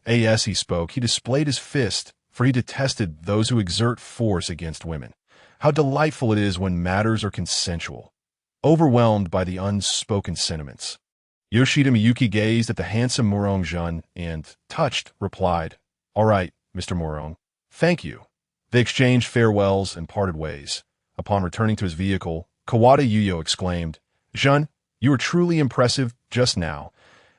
As he spoke, he displayed his fist, for he detested those who exert force against women. How delightful it is when matters are consensual. Overwhelmed by the unspoken sentiments, Yoshida Miyuki gazed at the handsome Murong-jun and, touched, replied, "All right, Mr. Murong. Thank you." They exchanged farewells and parted ways. Upon returning to his vehicle, Kawada Yuyo exclaimed, "Jun, you were truly impressive just now,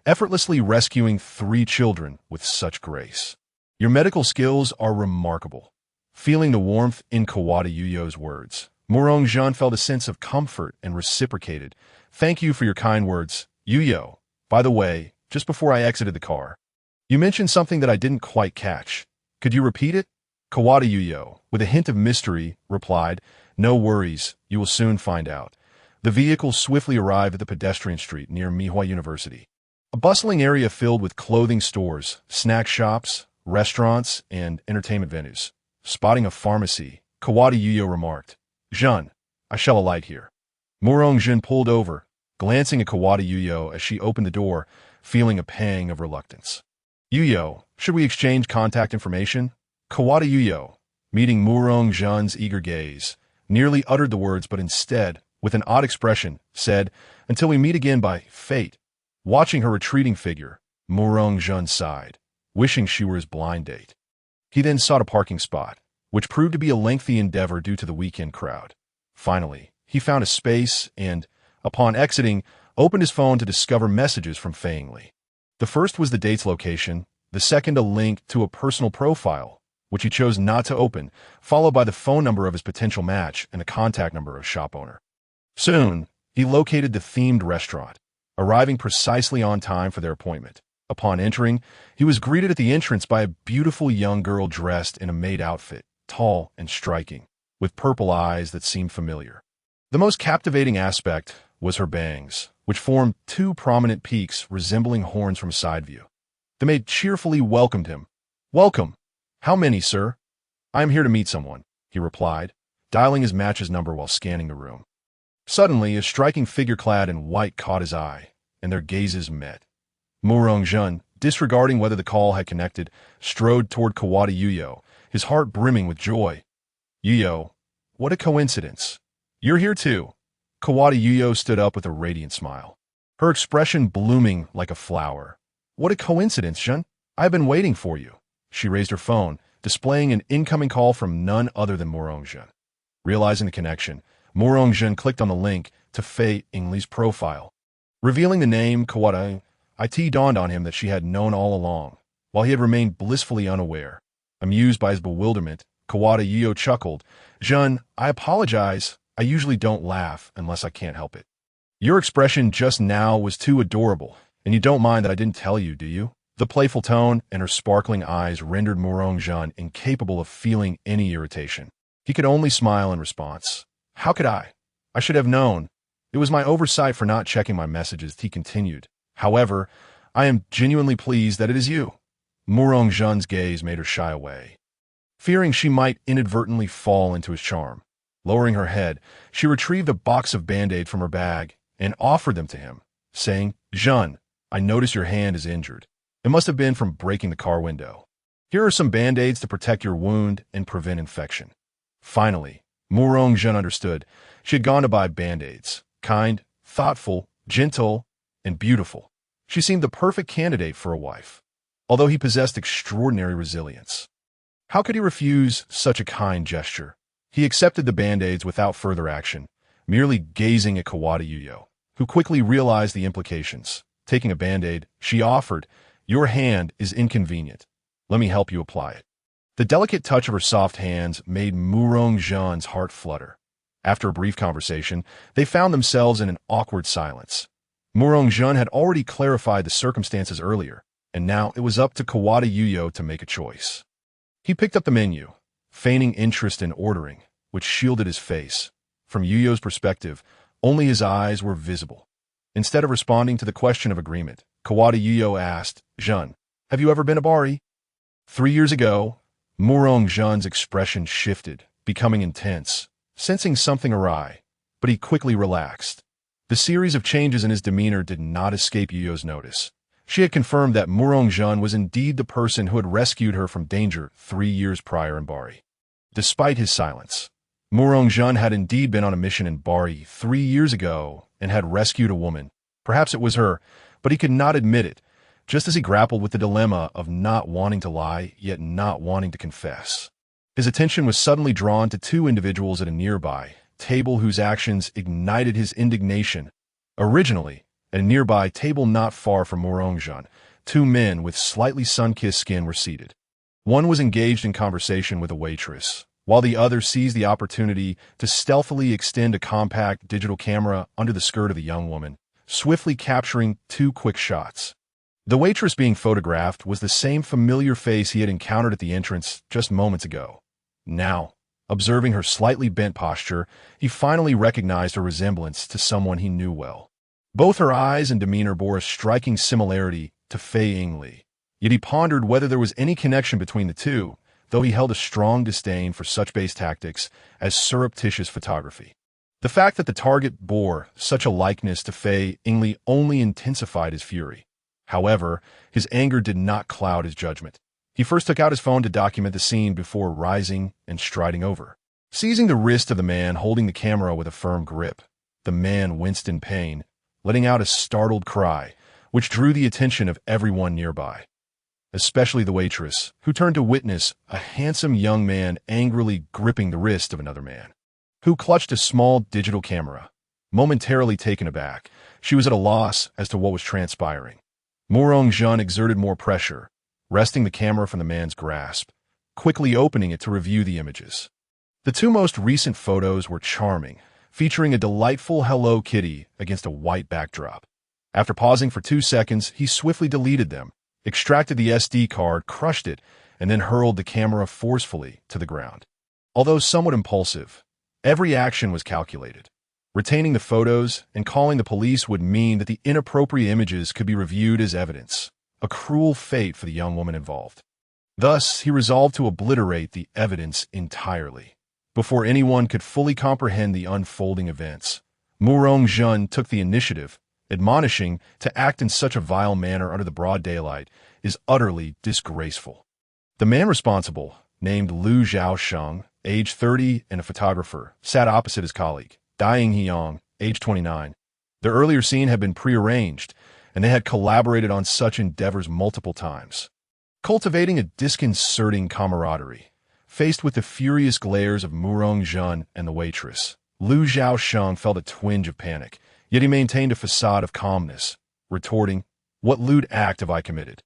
effortlessly rescuing 3 children with such grace. Your medical skills are remarkable." Feeling the warmth in Kawada Yuyo's words, Murong-jun felt a sense of comfort and reciprocated. "Thank you for your kind words, Yuyo. By the way, just before I exited the car, you mentioned something that I didn't quite catch. Could you repeat it?" Kawada Yuyo, with a hint of mystery, replied, "No worries, you will soon find out." The vehicle swiftly arrived at the pedestrian street near Mihwa University. A bustling area filled with clothing stores, snack shops, restaurants, and entertainment venues. Spotting a pharmacy, Kawada Yuyo remarked, "Jean, I shall alight here." Murong Jun pulled over, glancing at Kawada Yuyo as she opened the door, feeling a pang of reluctance. "Yuyo, should we exchange contact information?" Kawada Yuyo, meeting Murong Jun's eager gaze, nearly uttered the words, but instead, with an odd expression, said, "Until we meet again by fate." Watching her retreating figure, Murong Jun sighed, wishing she were his blind date. He then sought a parking spot, which proved to be a lengthy endeavor due to the weekend crowd. Finally, he found a space and, upon exiting, opened his phone to discover messages from Fang Li. The first was the date's location, the second a link to a personal profile, which he chose not to open, followed by the phone number of his potential match and the contact number of a shop owner. Soon, he located the themed restaurant, arriving precisely on time for their appointment. Upon entering, he was greeted at the entrance by a beautiful young girl dressed in a maid outfit, tall and striking, with purple eyes that seemed familiar. The most captivating aspect was her bangs, which formed two prominent peaks resembling horns from side view. The maid cheerfully welcomed him. "Welcome. How many, sir?" "I am here to meet someone," he replied, dialing his match's number while scanning the room. Suddenly, a striking figure clad in white caught his eye, and their gazes met. Murong Jun, disregarding whether the call had connected, strode toward Kawada Yuyo, his heart brimming with joy. "Yuyo, what a coincidence. You're here too." Kawada Yuyo stood up with a radiant smile, her expression blooming like a flower. "What a coincidence, Jun. I've been waiting for you." She raised her phone, displaying an incoming call from none other than Murong Jun. Realizing the connection, Murong Jun clicked on the link to Fei Ingli's profile. Revealing the name Kawada, it dawned on him that she had known all along, while he had remained blissfully unaware. Amused by his bewilderment, Kawada Yuyo chuckled, "Jun, I apologize. I usually don't laugh unless I can't help it. Your expression just now was too adorable, and you don't mind that I didn't tell you, do you?" The playful tone and her sparkling eyes rendered Murong Jun incapable of feeling any irritation. He could only smile in response. "How could I? I should have known. It was my oversight for not checking my messages," he continued. "However, I am genuinely pleased that it is you." Murong Jun's gaze made her shy away, fearing she might inadvertently fall into his charm. Lowering her head, she retrieved a box of Band-Aid from her bag and offered them to him, saying, "Jun, I notice your hand is injured. It must have been from breaking the car window. Here are some Band-Aids to protect your wound and prevent infection." Finally, Murong Jun understood. She had gone to buy Band-Aids. Kind, thoughtful, gentle, and beautiful. She seemed the perfect candidate for a wife, although he possessed extraordinary resilience. How could he refuse such a kind gesture? He accepted the Band-Aids without further action, merely gazing at Kawada Yuyo, who quickly realized the implications. Taking a Band-Aid, she offered, "Your hand is inconvenient. Let me help you apply it." The delicate touch of her soft hands made Murong Jun's heart flutter. After a brief conversation, they found themselves in an awkward silence. Murong Jun had already clarified the circumstances earlier, and now it was up to Kawada Yuyo to make a choice. He picked up the menu, feigning interest in ordering, which shielded his face. From Yuyo's perspective, only his eyes were visible. Instead of responding to the question of agreement, Kawada Yuyo asked, "Jun, have you ever been a Bari?" 3 years ago, Murong Jun's expression shifted, becoming intense, sensing something awry, but he quickly relaxed. The series of changes in his demeanor did not escape Yuyo's notice. She had confirmed that Murong Jun was indeed the person who had rescued her from danger 3 years prior in Bari. Despite his silence, Murong Jun had indeed been on a mission in Bari 3 years ago and had rescued a woman. Perhaps it was her, but he could not admit it, just as he grappled with the dilemma of not wanting to lie, yet not wanting to confess. His attention was suddenly drawn to 2 individuals at a nearby table whose actions ignited his indignation. Originally, at a nearby table not far from Murong Jun, 2 men with slightly sun-kissed skin were seated. One was engaged in conversation with a waitress, while the other seized the opportunity to stealthily extend a compact digital camera under the skirt of the young woman, swiftly capturing 2 quick shots. The waitress being photographed was the same familiar face he had encountered at the entrance just moments ago. Now, observing her slightly bent posture, he finally recognized her resemblance to someone he knew well. Both her eyes and demeanor bore a striking similarity to Fei Yingli. Yet he pondered whether there was any connection between the two, though he held a strong disdain for such base tactics as surreptitious photography. The fact that the target bore such a likeness to Fei Yingli only intensified his fury. However, his anger did not cloud his judgment. He first took out his phone to document the scene before rising and striding over. Seizing the wrist of the man holding the camera with a firm grip, the man winced in pain, letting out a startled cry, which drew the attention of everyone nearby, especially the waitress, who turned to witness a handsome young man angrily gripping the wrist of another man, who clutched a small digital camera. Momentarily taken aback, she was at a loss as to what was transpiring. Murong-jun exerted more pressure, wresting the camera from the man's grasp, quickly opening it to review the images. The two most recent photos were charming, featuring a delightful Hello Kitty against a white backdrop. After pausing for 2 seconds, he swiftly deleted them, extracted the SD card, crushed it, and then hurled the camera forcefully to the ground. Although somewhat impulsive, every action was calculated. Retaining the photos and calling the police would mean that the inappropriate images could be reviewed as evidence, a cruel fate for the young woman involved. Thus, he resolved to obliterate the evidence entirely. Before anyone could fully comprehend the unfolding events, Murong-jun took the initiative, admonishing to act in such a vile manner under the broad daylight is utterly disgraceful. The man responsible, named Liu Zhaosheng, age 30 and a photographer, sat opposite his colleague, Dai Hyong, age 29. Their earlier scene had been prearranged, and they had collaborated on such endeavors multiple times. Cultivating a disconcerting camaraderie, faced with the furious glares of Murong-jun and the waitress, Liu Zhaosheng felt a twinge of panic, yet he maintained a facade of calmness, retorting, "What lewd act have I committed?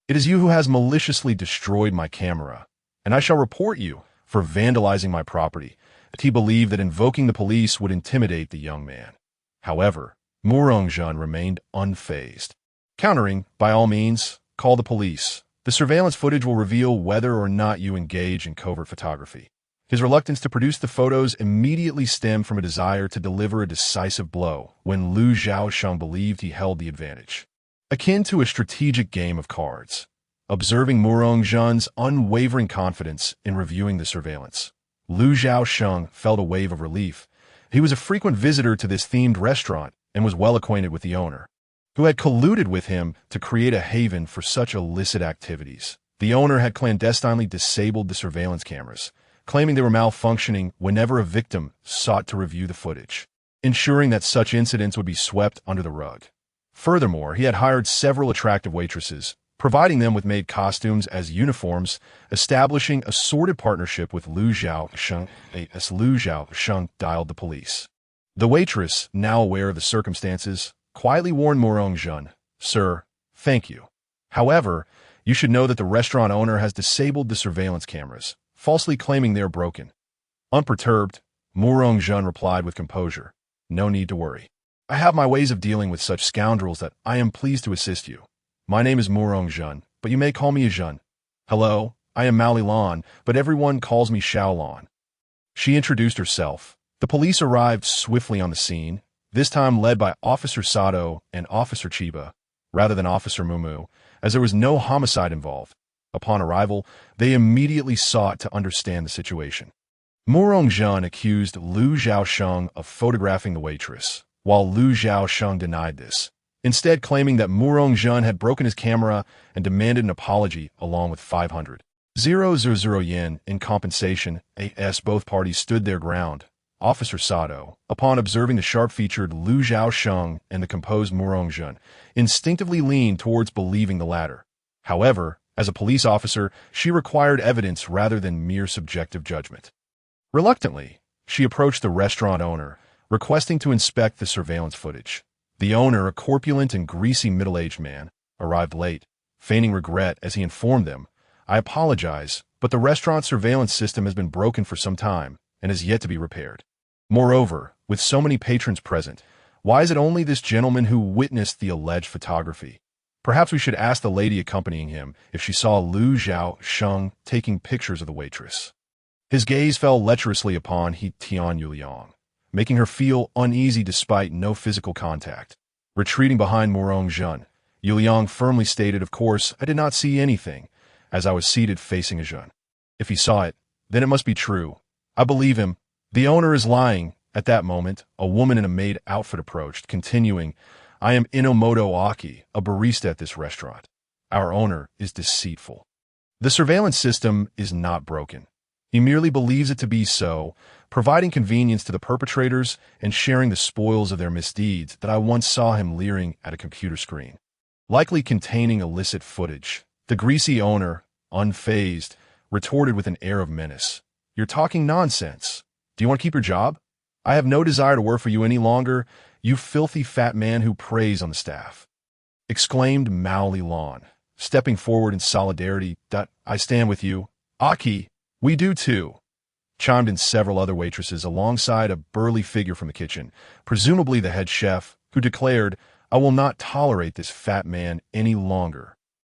It is you who has maliciously destroyed my camera, and I shall report you for vandalizing my property." He believed that invoking the police would intimidate the young man. However, Murong-jun remained unfazed. Countering, by all means, call the police. The surveillance footage will reveal whether or not you engage in covert photography. His reluctance to produce the photos immediately stemmed from a desire to deliver a decisive blow when Liu Zhaosheng believed he held the advantage. Akin to a strategic game of cards, observing Murong-jun's unwavering confidence in reviewing the surveillance, Liu Zhaosheng felt a wave of relief. He was a frequent visitor to this themed restaurant and was well acquainted with the owner, who had colluded with him to create a haven for such illicit activities. The owner had clandestinely disabled the surveillance cameras, claiming they were malfunctioning whenever a victim sought to review the footage, ensuring that such incidents would be swept under the rug. Furthermore, he had hired several attractive waitresses, providing them with maid costumes as uniforms, establishing a sordid partnership with Liu Zhaosheng. As Liu Zhaosheng dialed the police, the waitress, now aware of the circumstances, quietly warned Murong-jun, "Sir, thank you. However, you should know that the restaurant owner has disabled the surveillance cameras, falsely claiming they are broken." Unperturbed, Murong-jun replied with composure, "No need to worry. I have my ways of dealing with such scoundrels that I am pleased to assist you. My name is Murong-jun, but you may call me Jun. Hello, I am Mao Lilan, but everyone calls me Xiaolan." She introduced herself. The police arrived swiftly on the scene, this time led by Officer Sato and Officer Chiba, rather than Officer Mumu, as there was no homicide involved. Upon arrival, they immediately sought to understand the situation. Murong-jun accused Liu Zhaosheng of photographing the waitress, while Liu Zhaosheng denied this, instead claiming that Murong-jun had broken his camera and demanded an apology along with 500,000 yen in compensation. As both parties stood their ground, Officer Sato, upon observing the sharp-featured Liu Zhaosheng and the composed Murong-jun, instinctively leaned towards believing the latter. However, as a police officer, she required evidence rather than mere subjective judgment. Reluctantly, she approached the restaurant owner, requesting to inspect the surveillance footage. The owner, a corpulent and greasy middle-aged man, arrived late, feigning regret as he informed them, "I apologize, but the restaurant surveillance system has been broken for some time and is yet to be repaired. Moreover, with so many patrons present, why is it only this gentleman who witnessed the alleged photography? Perhaps we should ask the lady accompanying him if she saw Liu Zhaosheng taking pictures of the waitress." His gaze fell lecherously upon Tian Yuliang, making her feel uneasy despite no physical contact. Retreating behind Morong Jun, Yuliang firmly stated, "Of course, I did not see anything," as I was seated facing a Jun. "If he saw it, then it must be true. I believe him. The owner is lying." At that moment, a woman in a maid outfit approached, continuing, "I am Inomoto Aki, a barista at this restaurant. Our owner is deceitful. The surveillance system is not broken. He merely believes it to be so, providing convenience to the perpetrators and sharing the spoils of their misdeeds that I once saw him leering at a computer screen, likely containing illicit footage." The greasy owner, unfazed, retorted with an air of menace, "You're talking nonsense. Do you want to keep your job? I have no desire to work for you any longer, you filthy fat man who preys on the staff," exclaimed Mao Lilan, stepping forward in solidarity. "I stand with you. Aki, we do too," chimed in several other waitresses alongside a burly figure from the kitchen, presumably the head chef, who declared, "I will not tolerate this fat man any longer.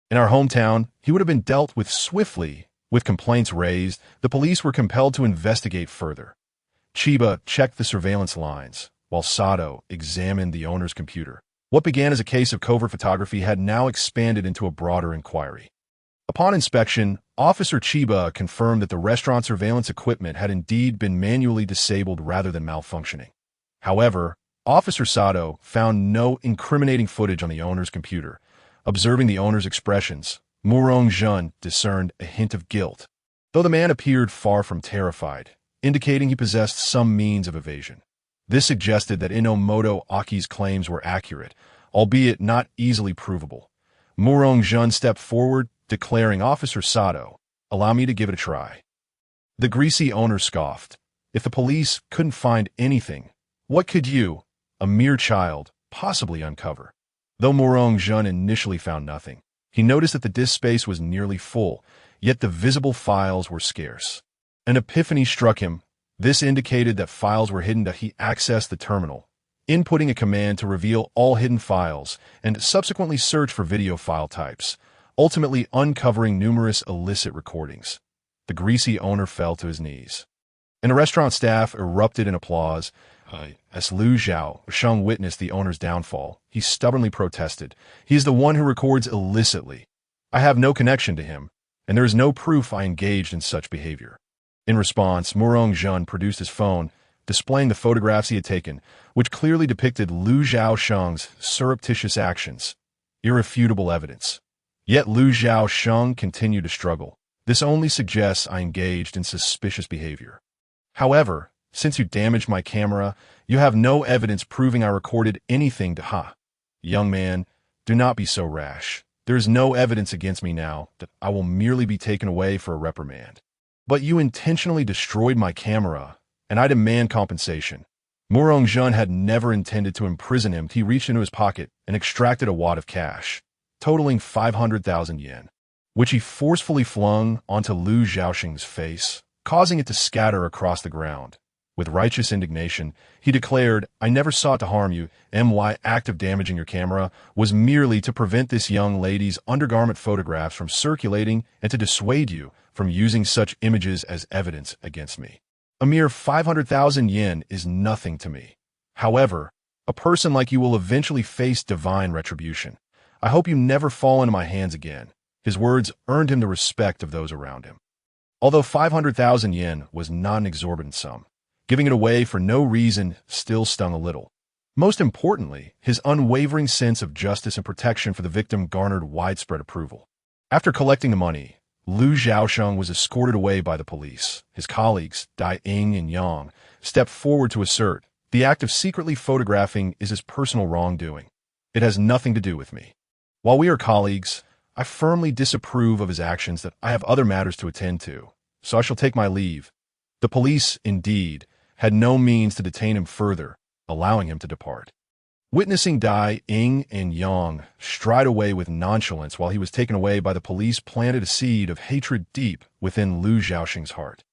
In our hometown, he would have been dealt with swiftly." With complaints raised, the police were compelled to investigate further. Chiba checked the surveillance lines, while Sato examined the owner's computer. What began as a case of covert photography had now expanded into a broader inquiry. Upon inspection, Officer Chiba confirmed that the restaurant surveillance equipment had indeed been manually disabled rather than malfunctioning. However, Officer Sato found no incriminating footage on the owner's computer. Observing the owner's expressions, Murong Jun discerned a hint of guilt, though the man appeared far from terrified, indicating he possessed some means of evasion. This suggested that Inomoto Aki's claims were accurate, albeit not easily provable. Murong Jun stepped forward, declaring, "Officer Sato, allow me to give it a try." The greasy owner scoffed. "If the police couldn't find anything, what could you, a mere child, possibly uncover?" Though Murong Jun initially found nothing, he noticed that the disk space was nearly full, yet the visible files were scarce. An epiphany struck him. This indicated that files were hidden. He accessed the terminal, inputting a command to reveal all hidden files, and subsequently search for video file types, ultimately uncovering numerous illicit recordings. The greasy owner fell to his knees, and the restaurant staff erupted in applause. As Lu Xiaosheng witnessed the owner's downfall, he stubbornly protested, "He is the one who records illicitly. I have no connection to him, and there is no proof I engaged in such behavior." In response, Murong Jun produced his phone, displaying the photographs he had taken, which clearly depicted Lu Xiaosheng's surreptitious actions. Irrefutable evidence. Yet Lu Xiaosheng continued to struggle. "This only suggests I engaged in suspicious behavior. However, since you damaged my camera, you have no evidence proving I recorded anything to ha. Young man, do not be so rash. There is no evidence against me now that I will merely be taken away for a reprimand. But you intentionally destroyed my camera, and I demand compensation." Murong Jun had never intended to imprison him. He reached into his pocket and extracted a wad of cash, totaling 500,000 yen, which he forcefully flung onto Lu Xiaosheng's face, causing it to scatter across the ground. With righteous indignation, he declared, "I never sought to harm you. My act of damaging your camera was merely to prevent this young lady's undergarment photographs from circulating and to dissuade you from using such images as evidence against me. A mere 500,000 yen is nothing to me. However, a person like you will eventually face divine retribution. I hope you never fall into my hands again." His words earned him the respect of those around him. Although 500,000 yen was not an exorbitant sum, giving it away for no reason still stung a little. Most importantly, his unwavering sense of justice and protection for the victim garnered widespread approval. After collecting the money, Lu Xiaosheng was escorted away by the police. His colleagues, Dai Ying and Yang, stepped forward to assert, "The act of secretly photographing is his personal wrongdoing. It has nothing to do with me. While we are colleagues, I firmly disapprove of his actions that I have other matters to attend to, so I shall take my leave." The police, indeed, had no means to detain him further, allowing him to depart. Witnessing Dai Ying and Yang stride away with nonchalance while he was taken away by the police planted a seed of hatred deep within Lu Xiaosheng's heart.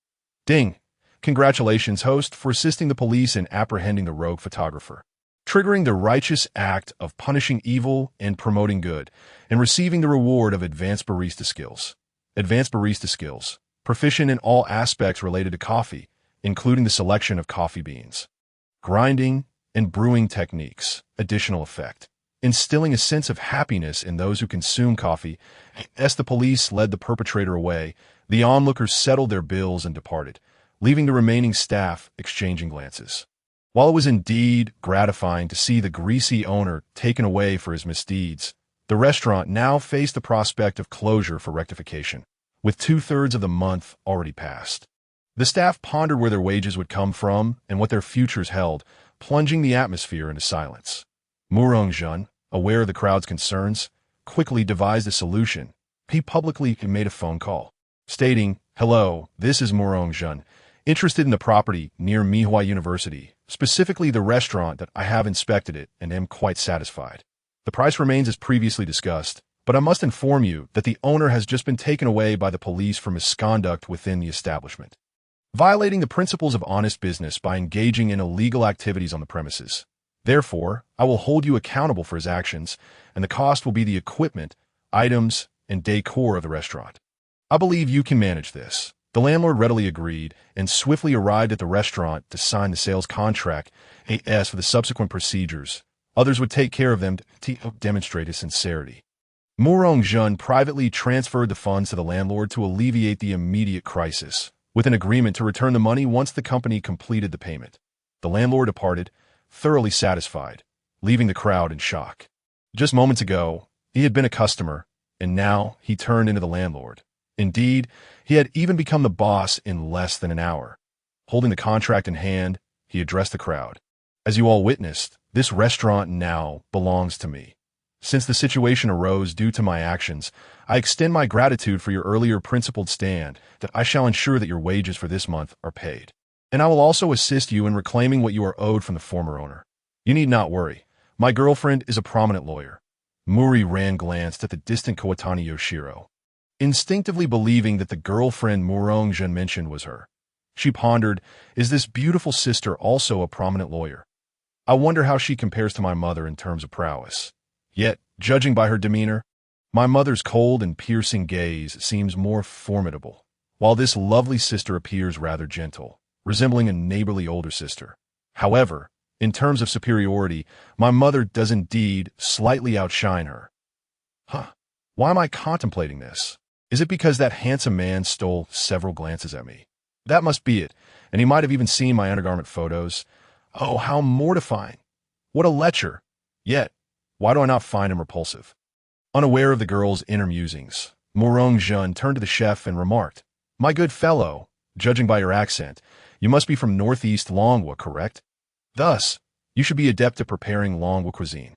Ding! Congratulations, host, for assisting the police in apprehending the rogue photographer, triggering the righteous act of punishing evil and promoting good, and receiving the reward of advanced barista skills. Advanced barista skills, proficient in all aspects related to coffee, including the selection of coffee beans, grinding, and brewing techniques. Additional effect. instilling a sense of happiness in those who consume coffee. As the police led the perpetrator away, the onlookers settled their bills and departed, leaving the remaining staff exchanging glances. While it was indeed gratifying to see the greasy owner taken away for his misdeeds, the restaurant now faced the prospect of closure for rectification, with 2/3 of the month already past. The staff pondered where their wages would come from and what their futures held, plunging the atmosphere into silence. Murong-jun, aware of the crowd's concerns, quickly devised a solution. He publicly made a phone call, stating, "Hello, this is Murong-jun, interested in the property near Mihua University, specifically the restaurant that I have inspected it and am quite satisfied. The price remains as previously discussed, but I must inform you that the owner has just been taken away by the police for misconduct within the establishment, violating the principles of honest business by engaging in illegal activities on the premises. Therefore, I will hold you accountable for his actions, and the cost will be the equipment, items, and decor of the restaurant. I believe you can manage this." The landlord readily agreed and swiftly arrived at the restaurant to sign the sales contract. As for the subsequent procedures, others would take care of them to demonstrate his sincerity. Murong-jun privately transferred the funds to the landlord to alleviate the immediate crisis, with an agreement to return the money once the company completed the payment. The landlord departed, thoroughly satisfied, leaving the crowd in shock. Just moments ago, he had been a customer, and now he turned into the landlord. Indeed, he had even become the boss in less than an hour. Holding the contract in hand, he addressed the crowd. "As you all witnessed, this restaurant now belongs to me. Since the situation arose due to my actions, I extend my gratitude for your earlier principled stand that I shall ensure that your wages for this month are paid. And I will also assist you in reclaiming what you are owed from the former owner. You need not worry. My girlfriend is a prominent lawyer." Muri-ran glanced at the distant Kawatani Yoshiro, instinctively believing that the girlfriend Murong-jun mentioned was her. She pondered, is this beautiful sister also a prominent lawyer? I wonder how she compares to my mother in terms of prowess. Yet, judging by her demeanor, my mother's cold and piercing gaze seems more formidable, while this lovely sister appears rather gentle, resembling a neighborly older sister. However, in terms of superiority, my mother does indeed slightly outshine her. Why am I contemplating this? Is it because that handsome man stole several glances at me? That must be it, and he might have even seen my undergarment photos. Oh, how mortifying. What a lecher. Yet, why do I not find him repulsive? Unaware of the girl's inner musings, Murong-jun turned to the chef and remarked, "My good fellow, judging by your accent, you must be from Northeast Longwa, correct? Thus, you should be adept at preparing Longwa cuisine."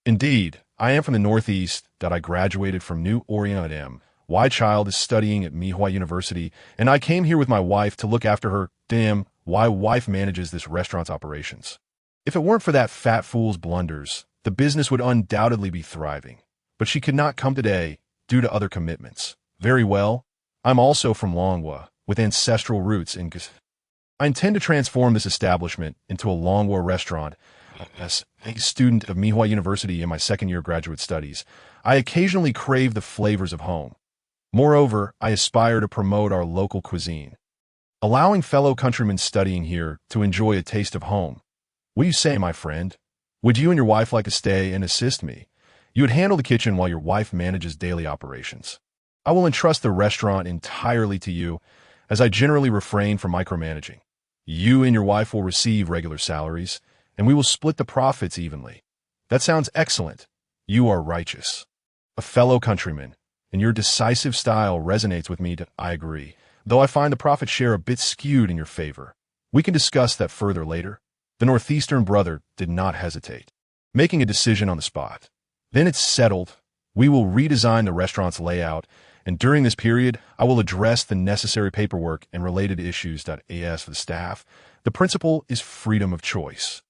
"Indeed, I am from the Northeast, that I graduated from New Orient M. My child is studying at Mihua University, and I came here with my wife to look after her. Damn, my wife manages this restaurant's operations. If it weren't for that fat fool's blunders, the business would undoubtedly be thriving. But she could not come today, due to other commitments. Very well, I'm also from Longwa, with ancestral roots in I intend to transform this establishment into a Longwa restaurant. As a student of Mihua University in my second year of graduate studies, I occasionally crave the flavors of home. Moreover, I aspire to promote our local cuisine, allowing fellow countrymen studying here to enjoy a taste of home. What do you say, my friend? Would you and your wife like to stay and assist me? You would handle the kitchen while your wife manages daily operations. I will entrust the restaurant entirely to you, as I generally refrain from micromanaging. You and your wife will receive regular salaries, and we will split the profits evenly. That sounds excellent. You are righteous. A fellow countryman, and your decisive style resonates with me. I agree, though I find the profit share a bit skewed in your favor. We can discuss that further later." The Northeastern brother did not hesitate, making a decision on the spot. "Then it's settled. We will redesign the restaurant's layout, and during this period, I will address the necessary paperwork and related issues. As for the staff, the principle is freedom of choice.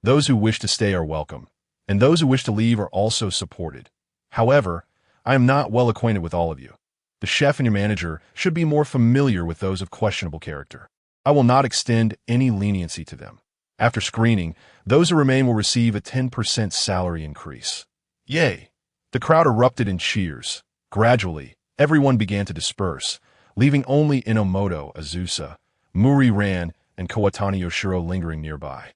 Those who wish to stay are welcome, and those who wish to leave are also supported. However, I am not well acquainted with all of you. The chef and your manager should be more familiar with those of questionable character. I will not extend any leniency to them. After screening, those who remain will receive a 10% salary increase." Yay! The crowd erupted in cheers. Gradually, everyone began to disperse, leaving only Inomoto Azusa, Muri-ran, and Kawatani Yoshiro lingering nearby.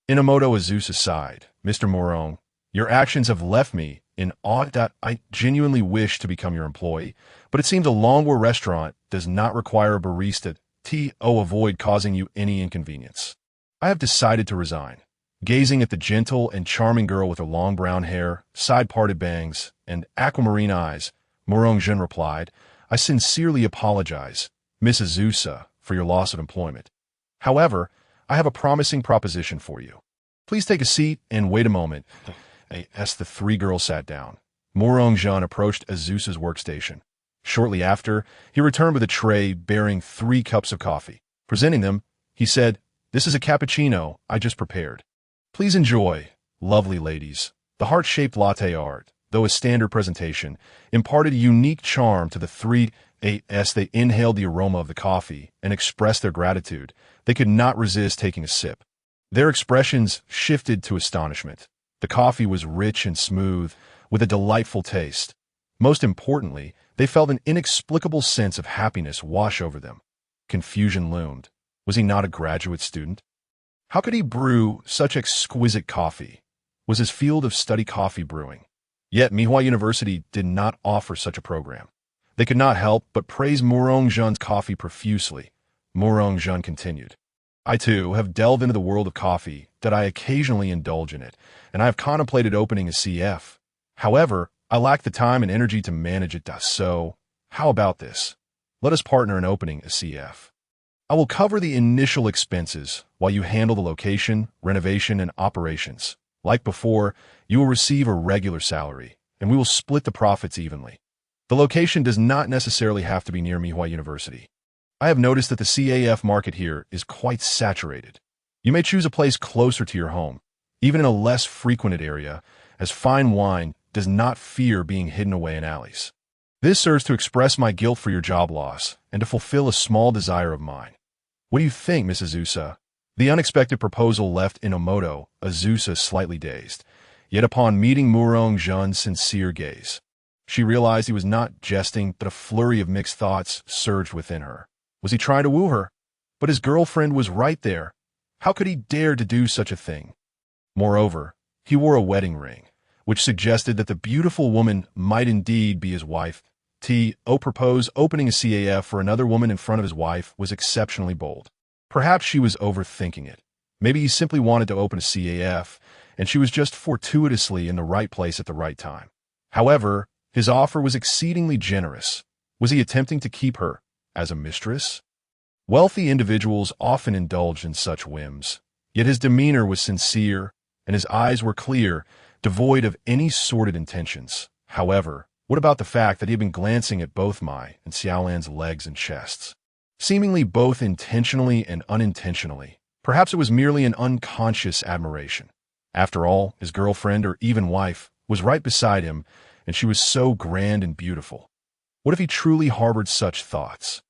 Inomoto Azusa sighed, "Mr. Morong, Your actions have left me in awe that I genuinely wish to become your employee, but it seems a Longbourn restaurant does not require a barista to avoid causing you any inconvenience. I have decided to resign. Gazing at the gentle and charming girl with her long brown hair, side-parted bangs, and aquamarine eyes, Morong-jun replied, I sincerely apologize, Miss Azusa, for your loss of employment. However, I have a promising proposition for you. Please take a seat and wait a moment. As the three girls sat down, Morong-jun approached Azusa's workstation. Shortly after, he returned with a tray bearing 3 cups of coffee. Presenting them, he said, This is a cappuccino I just prepared. Please enjoy, lovely ladies. The heart-shaped latte art, though a standard presentation, imparted a unique charm to the three. As they inhaled the aroma of the coffee and expressed their gratitude, they could not resist taking a sip. Their expressions shifted to astonishment. The coffee was rich and smooth, with a delightful taste. Most importantly, they felt an inexplicable sense of happiness wash over them. Confusion loomed. Was he not a graduate student? How could he brew such exquisite coffee? Was his field of study coffee brewing? Yet Mihua University did not offer such a program. They could not help but praise Morong-jun's coffee profusely. Morong-jun continued, I too have delved into the world of coffee, that I occasionally indulge in it, and I have contemplated opening a CF. However, I lack the time and energy to manage it, so how about this? Let us partner in opening a CF. I will cover the initial expenses while you handle the location, renovation, and operations. Like before, you will receive a regular salary, and we will split the profits evenly. The location does not necessarily have to be near Mihua University. I have noticed that the CAF market here is quite saturated. You may choose a place closer to your home, even in a less frequented area, as fine wine does not fear being hidden away in alleys. This serves to express my guilt for your job loss and to fulfill a small desire of mine. What do you think, Miss Azusa? The unexpected proposal left Inomoto, Azusa slightly dazed, yet upon meeting Morong-jun's sincere gaze, she realized he was not jesting, but a flurry of mixed thoughts surged within her. Was he trying to woo her? But his girlfriend was right there. How could he dare to do such a thing? Moreover, he wore a wedding ring, which suggested that the beautiful woman might indeed be his wife. Propose opening a CAF for another woman in front of his wife was exceptionally bold. Perhaps she was overthinking it. Maybe he simply wanted to open a CAF, and she was just fortuitously in the right place at the right time. However, his offer was exceedingly generous. Was he attempting to keep her as a mistress? Wealthy individuals often indulge in such whims, yet his demeanor was sincere, and his eyes were clear, devoid of any sordid intentions. However, what about the fact that he had been glancing at both Mai and Xiaolan's legs and chests? Seemingly both intentionally and unintentionally. Perhaps it was merely an unconscious admiration. After all, his girlfriend or even wife was right beside him, and she was so grand and beautiful. What if he truly harbored such thoughts?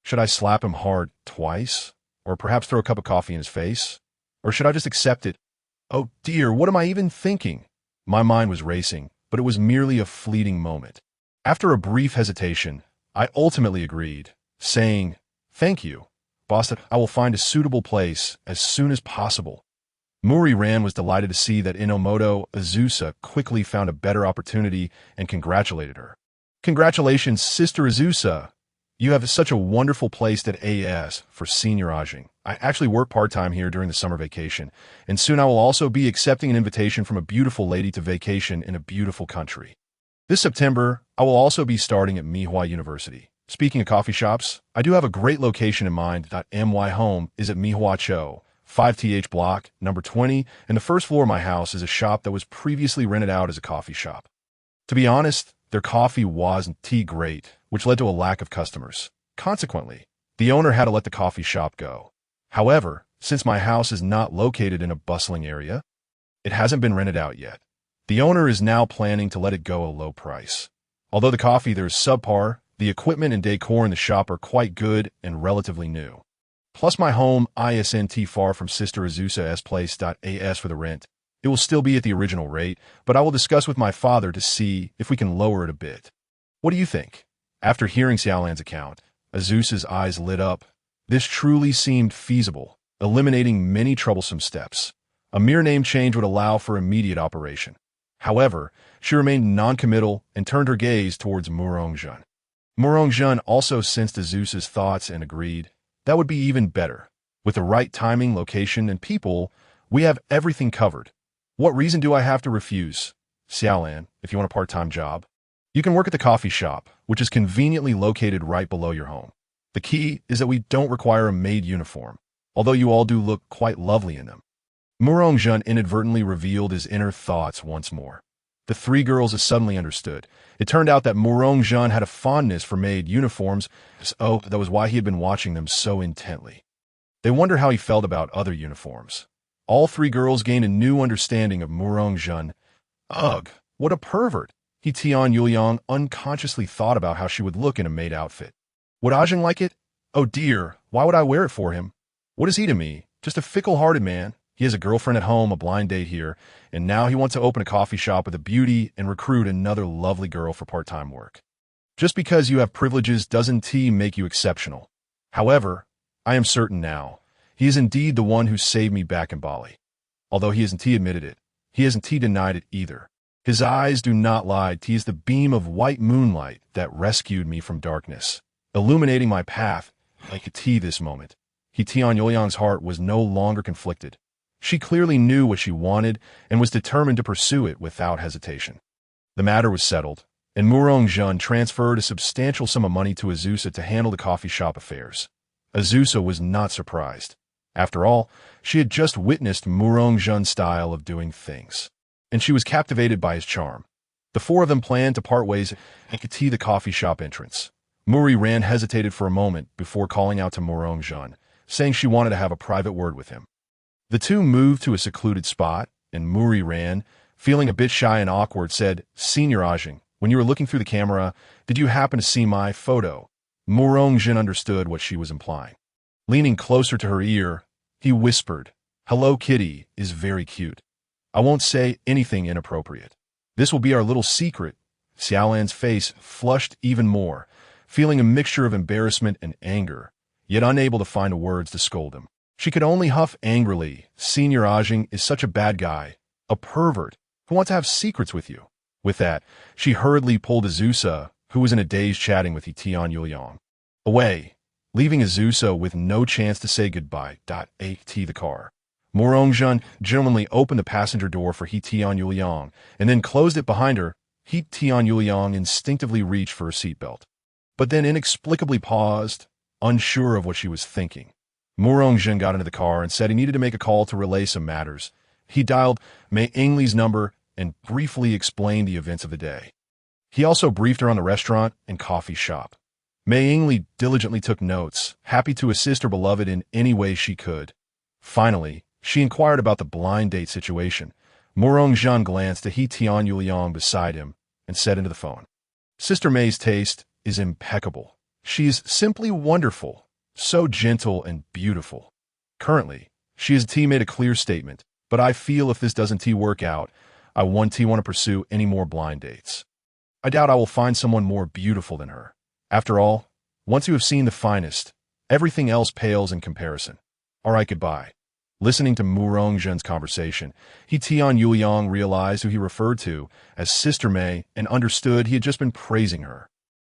Should I slap him hard twice? Or perhaps throw a cup of coffee in his face? Or should I just accept it? Oh dear, what am I even thinking? My mind was racing, but it was merely a fleeting moment. After a brief hesitation, I ultimately agreed, saying, Thank you, boss, I will find a suitable place as soon as possible. Muri-ran was delighted to see that Inomoto Azusa quickly found a better opportunity and congratulated her. Congratulations, Sister Azusa. You have such a wonderful place at AS for senioraging. I actually work part-time here during the summer vacation, and soon I will also be accepting an invitation from a beautiful lady to vacation in a beautiful country. This September, I will also be starting at Mihua University. Speaking of coffee shops, I do have a great location in mind. My home is at Mihua-cho, 5th block, number 20, and the first floor of my house is a shop that was previously rented out as a coffee shop. To be honest, their coffee wasn't great, which led to a lack of customers. Consequently, the owner had to let the coffee shop go. However, since my house is not located in a bustling area, it hasn't been rented out yet. The owner is now planning to let it go at a low price. Although the coffee there is subpar, the equipment and decor in the shop are quite good and relatively new. Plus my home isn't far from Sister Azusa's place. As for the rent, it will still be at the original rate, but I will discuss with my father to see if we can lower it a bit. What do you think? After hearing Xiaolan's account, Azusa's eyes lit up. This truly seemed feasible, eliminating many troublesome steps. A mere name change would allow for immediate operation. However, she remained non-committal and turned her gaze towards Murongjun. Murongjun also sensed Azusa's thoughts and agreed, that would be even better. With the right timing, location, and people, we have everything covered. What reason do I have to refuse? Xiaolan, if you want a part-time job. You can work at the coffee shop, which is conveniently located right below your home. The key is that we don't require a maid uniform, although you all do look quite lovely in them. Murongjun inadvertently revealed his inner thoughts once more. The three girls suddenly understood. It turned out that Murongjun had a fondness for maid uniforms, so that was why he had been watching them so intently. They wondered how he felt about other uniforms. All three girls gained a new understanding of Murongjun. Ugh, what a pervert! Tian Yuliang unconsciously thought about how she would look in a maid outfit. Would Ajing like it? Oh dear, why would I wear it for him? What is he to me? Just a fickle-hearted man. He has a girlfriend at home, a blind date here, and now he wants to open a coffee shop with a beauty and recruit another lovely girl for part-time work. Just because you have privileges doesn't make you exceptional. However, I am certain now, he is indeed the one who saved me back in Bali. Although he hasn't admitted it, he hasn't denied it either. His eyes do not lie. He is the beam of white moonlight that rescued me from darkness, illuminating my path like a tea this moment. Tian Yuliang's heart was no longer conflicted. She clearly knew what she wanted and was determined to pursue it without hesitation. The matter was settled, and Murongjun transferred a substantial sum of money to Azusa to handle the coffee shop affairs. Azusa was not surprised. After all, she had just witnessed Murongjun's style of doing things, and she was captivated by his charm. The four of them planned to part ways and could see the coffee shop entrance. Muri Ran hesitated for a moment before calling out to Murongjun, saying she wanted to have a private word with him. The two moved to a secluded spot, and Muri Ran, feeling a bit shy and awkward, said, Senior Ajing, when you were looking through the camera, did you happen to see my photo? Murongjun understood what she was implying. Leaning closer to her ear, he whispered, Hello Kitty is very cute. I won't say anything inappropriate. This will be our little secret. Xiaolan's face flushed even more, feeling a mixture of embarrassment and anger, yet unable to find words to scold him. She could only huff angrily. Senior Ajing is such a bad guy, a pervert, who wants to have secrets with you. With that, she hurriedly pulled Azusa, who was in a daze chatting with Tian Yuliang, away, leaving Azusa with no chance to say goodbye. The car. Murongjun gentlemanly opened the passenger door for Tian Yuliang and then closed it behind her. Tian Yuliang instinctively reached for her seatbelt, but then inexplicably paused, unsure of what she was thinking. Murongjun got into the car and said he needed to make a call to relay some matters. He dialed Mei Engli's number and briefly explained the events of the day. He also briefed her on the restaurant and coffee shop. Mei Engli diligently took notes, happy to assist her beloved in any way she could. Finally, she inquired about the blind date situation. Murongjun glanced at Tian Yuliang beside him and said into the phone, Sister Mei's taste is impeccable. She's simply wonderful, so gentle and beautiful. Currently, she has made a clear statement, but I feel if this doesn't work out, I want to pursue any more blind dates. I doubt I will find someone more beautiful than her. After all, once you have seen the finest, everything else pales in comparison. All right, goodbye. Listening to Murongjun's conversation, Tian Yuliang realized who he referred to as Sister Mei and understood he had just been praising her,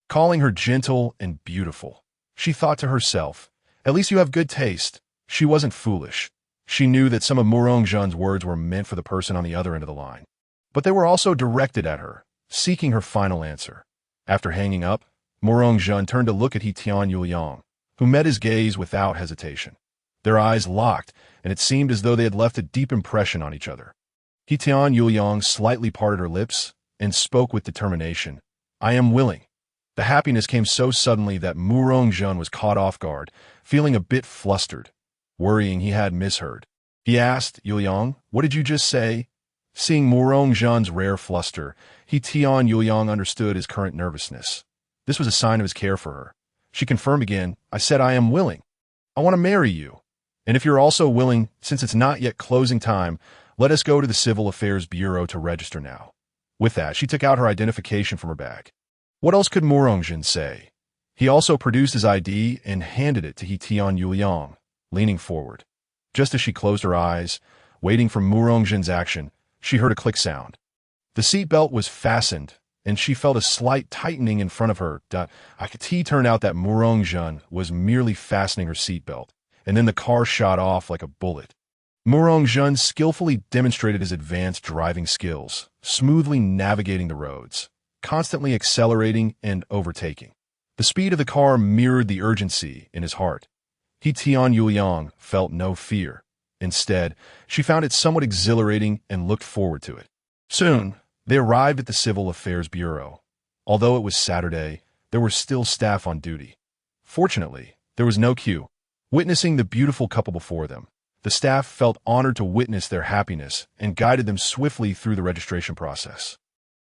calling her gentle and beautiful. She thought to herself, at least you have good taste. She wasn't foolish. She knew that some of Murongjun's words were meant for the person on the other end of the line, but they were also directed at her, seeking her final answer. After hanging up, Murongjun turned to look at Tian Yuliang, who met his gaze without hesitation. Their eyes locked, and it seemed as though they had left a deep impression on each other. Tian Yuliang slightly parted her lips and spoke with determination. I am willing. The happiness came so suddenly that Murongjun was caught off guard, feeling a bit flustered, worrying he had misheard. He asked, Yuliang, what did you just say? Seeing Murongjun's rare fluster, Tian Yuliang understood his current nervousness. This was a sign of his care for her. She confirmed again, I said I am willing. I want to marry you. And if you're also willing, since it's not yet closing time, let us go to the Civil Affairs Bureau to register now. With that, she took out her identification from her bag. What else could Murongjun say? He also produced his ID and handed it to Tian Yuliang, leaning forward. Just as she closed her eyes, waiting for Murongjun's action, she heard a click sound. The seatbelt was fastened, and she felt a slight tightening in front of her. It turned out that Murong-jun was merely fastening her seatbelt, and then the car shot off like a bullet. Murong-jun skillfully demonstrated his advanced driving skills, smoothly navigating the roads, constantly accelerating and overtaking. The speed of the car mirrored the urgency in his heart. Tian Yuliang felt no fear. Instead, she found it somewhat exhilarating and looked forward to it. Soon, they arrived at the Civil Affairs Bureau. Although it was Saturday, there were still staff on duty. Fortunately, there was no queue. Witnessing the beautiful couple before them, the staff felt honored to witness their happiness and guided them swiftly through the registration process.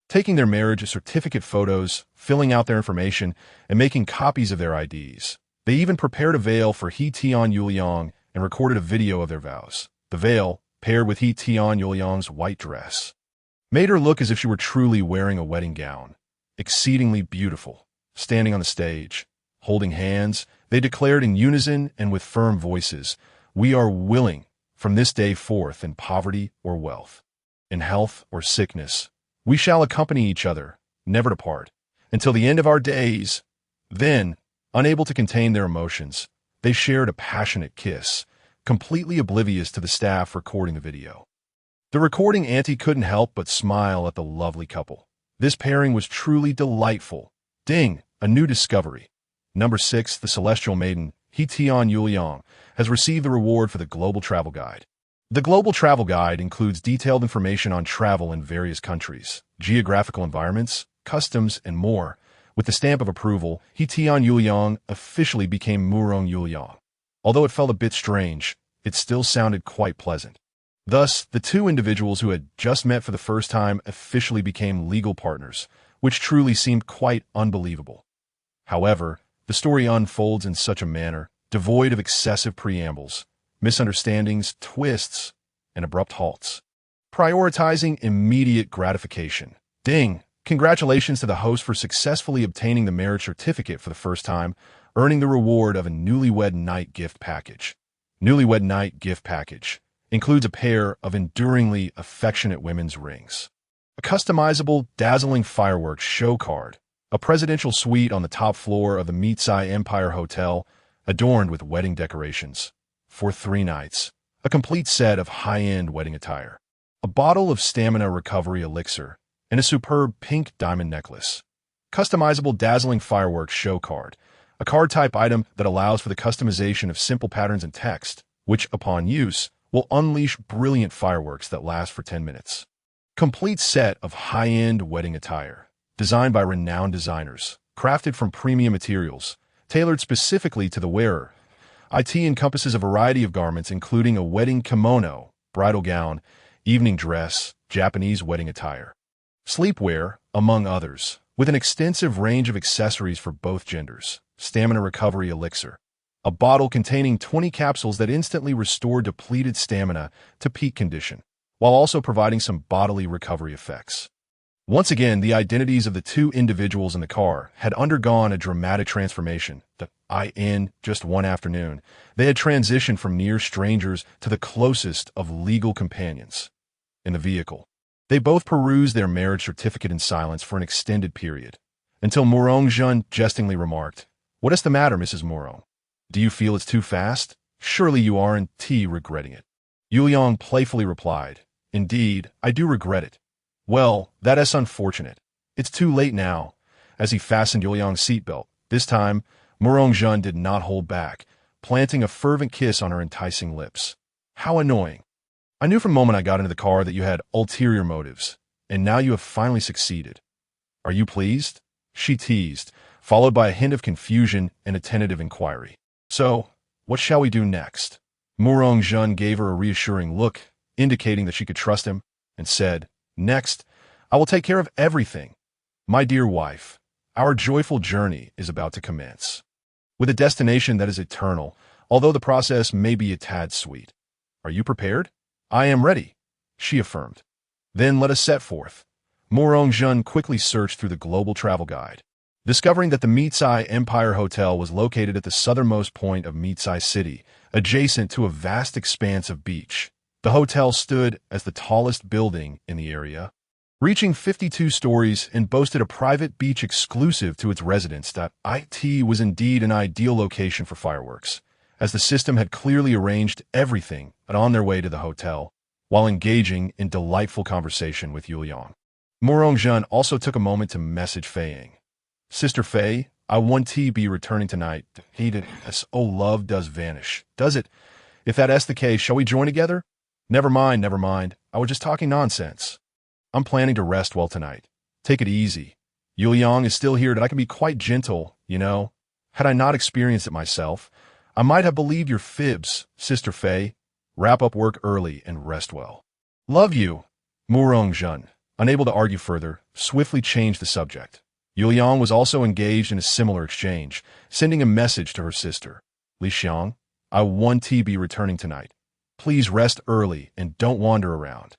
Taking their marriage certificate photos, filling out their information, and making copies of their IDs. They even prepared a veil for Tian Yuliang and recorded a video of their vows. The veil, paired with Tian Yuliang's white dress, made her look as if she were truly wearing a wedding gown. Exceedingly beautiful. Standing on the stage, holding hands, they declared in unison and with firm voices, "We are willing, from this day forth, in poverty or wealth, in health or sickness, we shall accompany each other, never to part, until the end of our days." Then, unable to contain their emotions, they shared a passionate kiss, completely oblivious to the staff recording the video. The recording auntie couldn't help but smile at the lovely couple. This pairing was truly delightful. Ding! A new discovery. Number 6, the Celestial Maiden, Tian Yuliang, has received the reward for the Global Travel Guide. The Global Travel Guide includes detailed information on travel in various countries, geographical environments, customs, and more. With the stamp of approval, Tian Yuliang officially became Murong Yuliang. Although it felt a bit strange, it still sounded quite pleasant. Thus, the two individuals who had just met for the first time officially became legal partners, which truly seemed quite unbelievable. However, the story unfolds in such a manner, devoid of excessive preambles, misunderstandings, twists, and abrupt halts. Prioritizing immediate gratification. Ding! Congratulations to the host for successfully obtaining the marriage certificate for the first time, earning the reward of a Newlywed Night gift package. Newlywed Night gift package includes a pair of enduringly affectionate women's rings, a customizable, dazzling fireworks show card, a presidential suite on the top floor of the Mitsai Empire Hotel, adorned with wedding decorations, for 3 nights, a complete set of high-end wedding attire, a bottle of stamina recovery elixir, and a superb pink diamond necklace. Customizable dazzling fireworks show card, a card-type item that allows for the customization of simple patterns and text, which, upon use, will unleash brilliant fireworks that last for 10 minutes. Complete set of high-end wedding attire, designed by renowned designers, crafted from premium materials, tailored specifically to the wearer. It encompasses a variety of garments including a wedding kimono, bridal gown, evening dress, Japanese wedding attire, sleepwear, among others, with an extensive range of accessories for both genders, stamina recovery elixir, a bottle containing 20 capsules that instantly restore depleted stamina to peak condition, while also providing some bodily recovery effects. Once again, the identities of the two individuals in the car had undergone a dramatic transformation. In just one afternoon, they had transitioned from near strangers to the closest of legal companions. In the vehicle, they both perused their marriage certificate in silence for an extended period, until Murong-jun jestingly remarked, "What is the matter, Mrs. Murong? Do you feel it's too fast? Surely you aren't regretting it." Yuliang playfully replied, "Indeed, I do regret it." "Well, that is unfortunate. It's too late now," as he fastened Yuliang's seatbelt. This time, Murong-jun did not hold back, planting a fervent kiss on her enticing lips. "How annoying. I knew from the moment I got into the car that you had ulterior motives, and now you have finally succeeded. Are you pleased?" she teased, followed by a hint of confusion and a tentative inquiry. "So, what shall we do next?" Murong-jun gave her a reassuring look, indicating that she could trust him, and said, "Next, I will take care of everything. My dear wife, our joyful journey is about to commence, with a destination that is eternal, although the process may be a tad sweet. Are you prepared?" "I am ready," she affirmed. "Then let us set forth." Murong-jun quickly searched through the Global Travel Guide, discovering that the Mitsai Empire Hotel was located at the southernmost point of Mitsai City, adjacent to a vast expanse of beach. The hotel stood as the tallest building in the area, reaching 52 stories and boasted a private beach exclusive to its residents. It was indeed an ideal location for fireworks, as the system had clearly arranged everything on their way to the hotel, while engaging in delightful conversation with Yuliang. Murongjun also took a moment to message Fei. Sister Fei, I want to be returning tonight. Oh, love does vanish, does it? If that's the case, shall we join together? Never mind. I was just talking nonsense. I'm planning to rest well tonight. Take it easy. Yuliang is still here, that I can be quite gentle, you know. Had I not experienced it myself, I might have believed your fibs, Sister Fei. Wrap up work early and rest well. Love you. Murongjun, unable to argue further, swiftly changed the subject. Yuliang was also engaged in a similar exchange, sending a message to her sister. Li Xiang, I want to be returning tonight. Please rest early and don't wander around.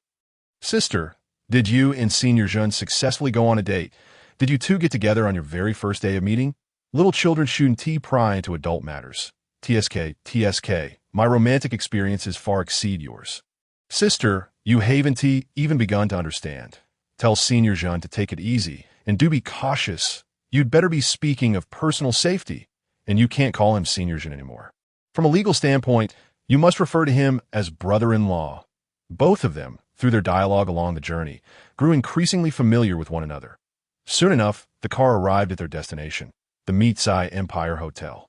Sister, did you and Senior Jun successfully go on a date? Did you two get together on your very first day of meeting? Little children shouldn't pry into adult matters. TSK, my romantic experiences far exceed yours. Sister, you haven't even begun to understand. Tell Senior Jun to take it easy, and do be cautious. You'd better be speaking of personal safety, and you can't call him Senior Jun anymore. From a legal standpoint, you must refer to him as brother-in-law. Both of them, through their dialogue along the journey, grew increasingly familiar with one another. Soon enough, the car arrived at their destination, the Mitsai Empire Hotel.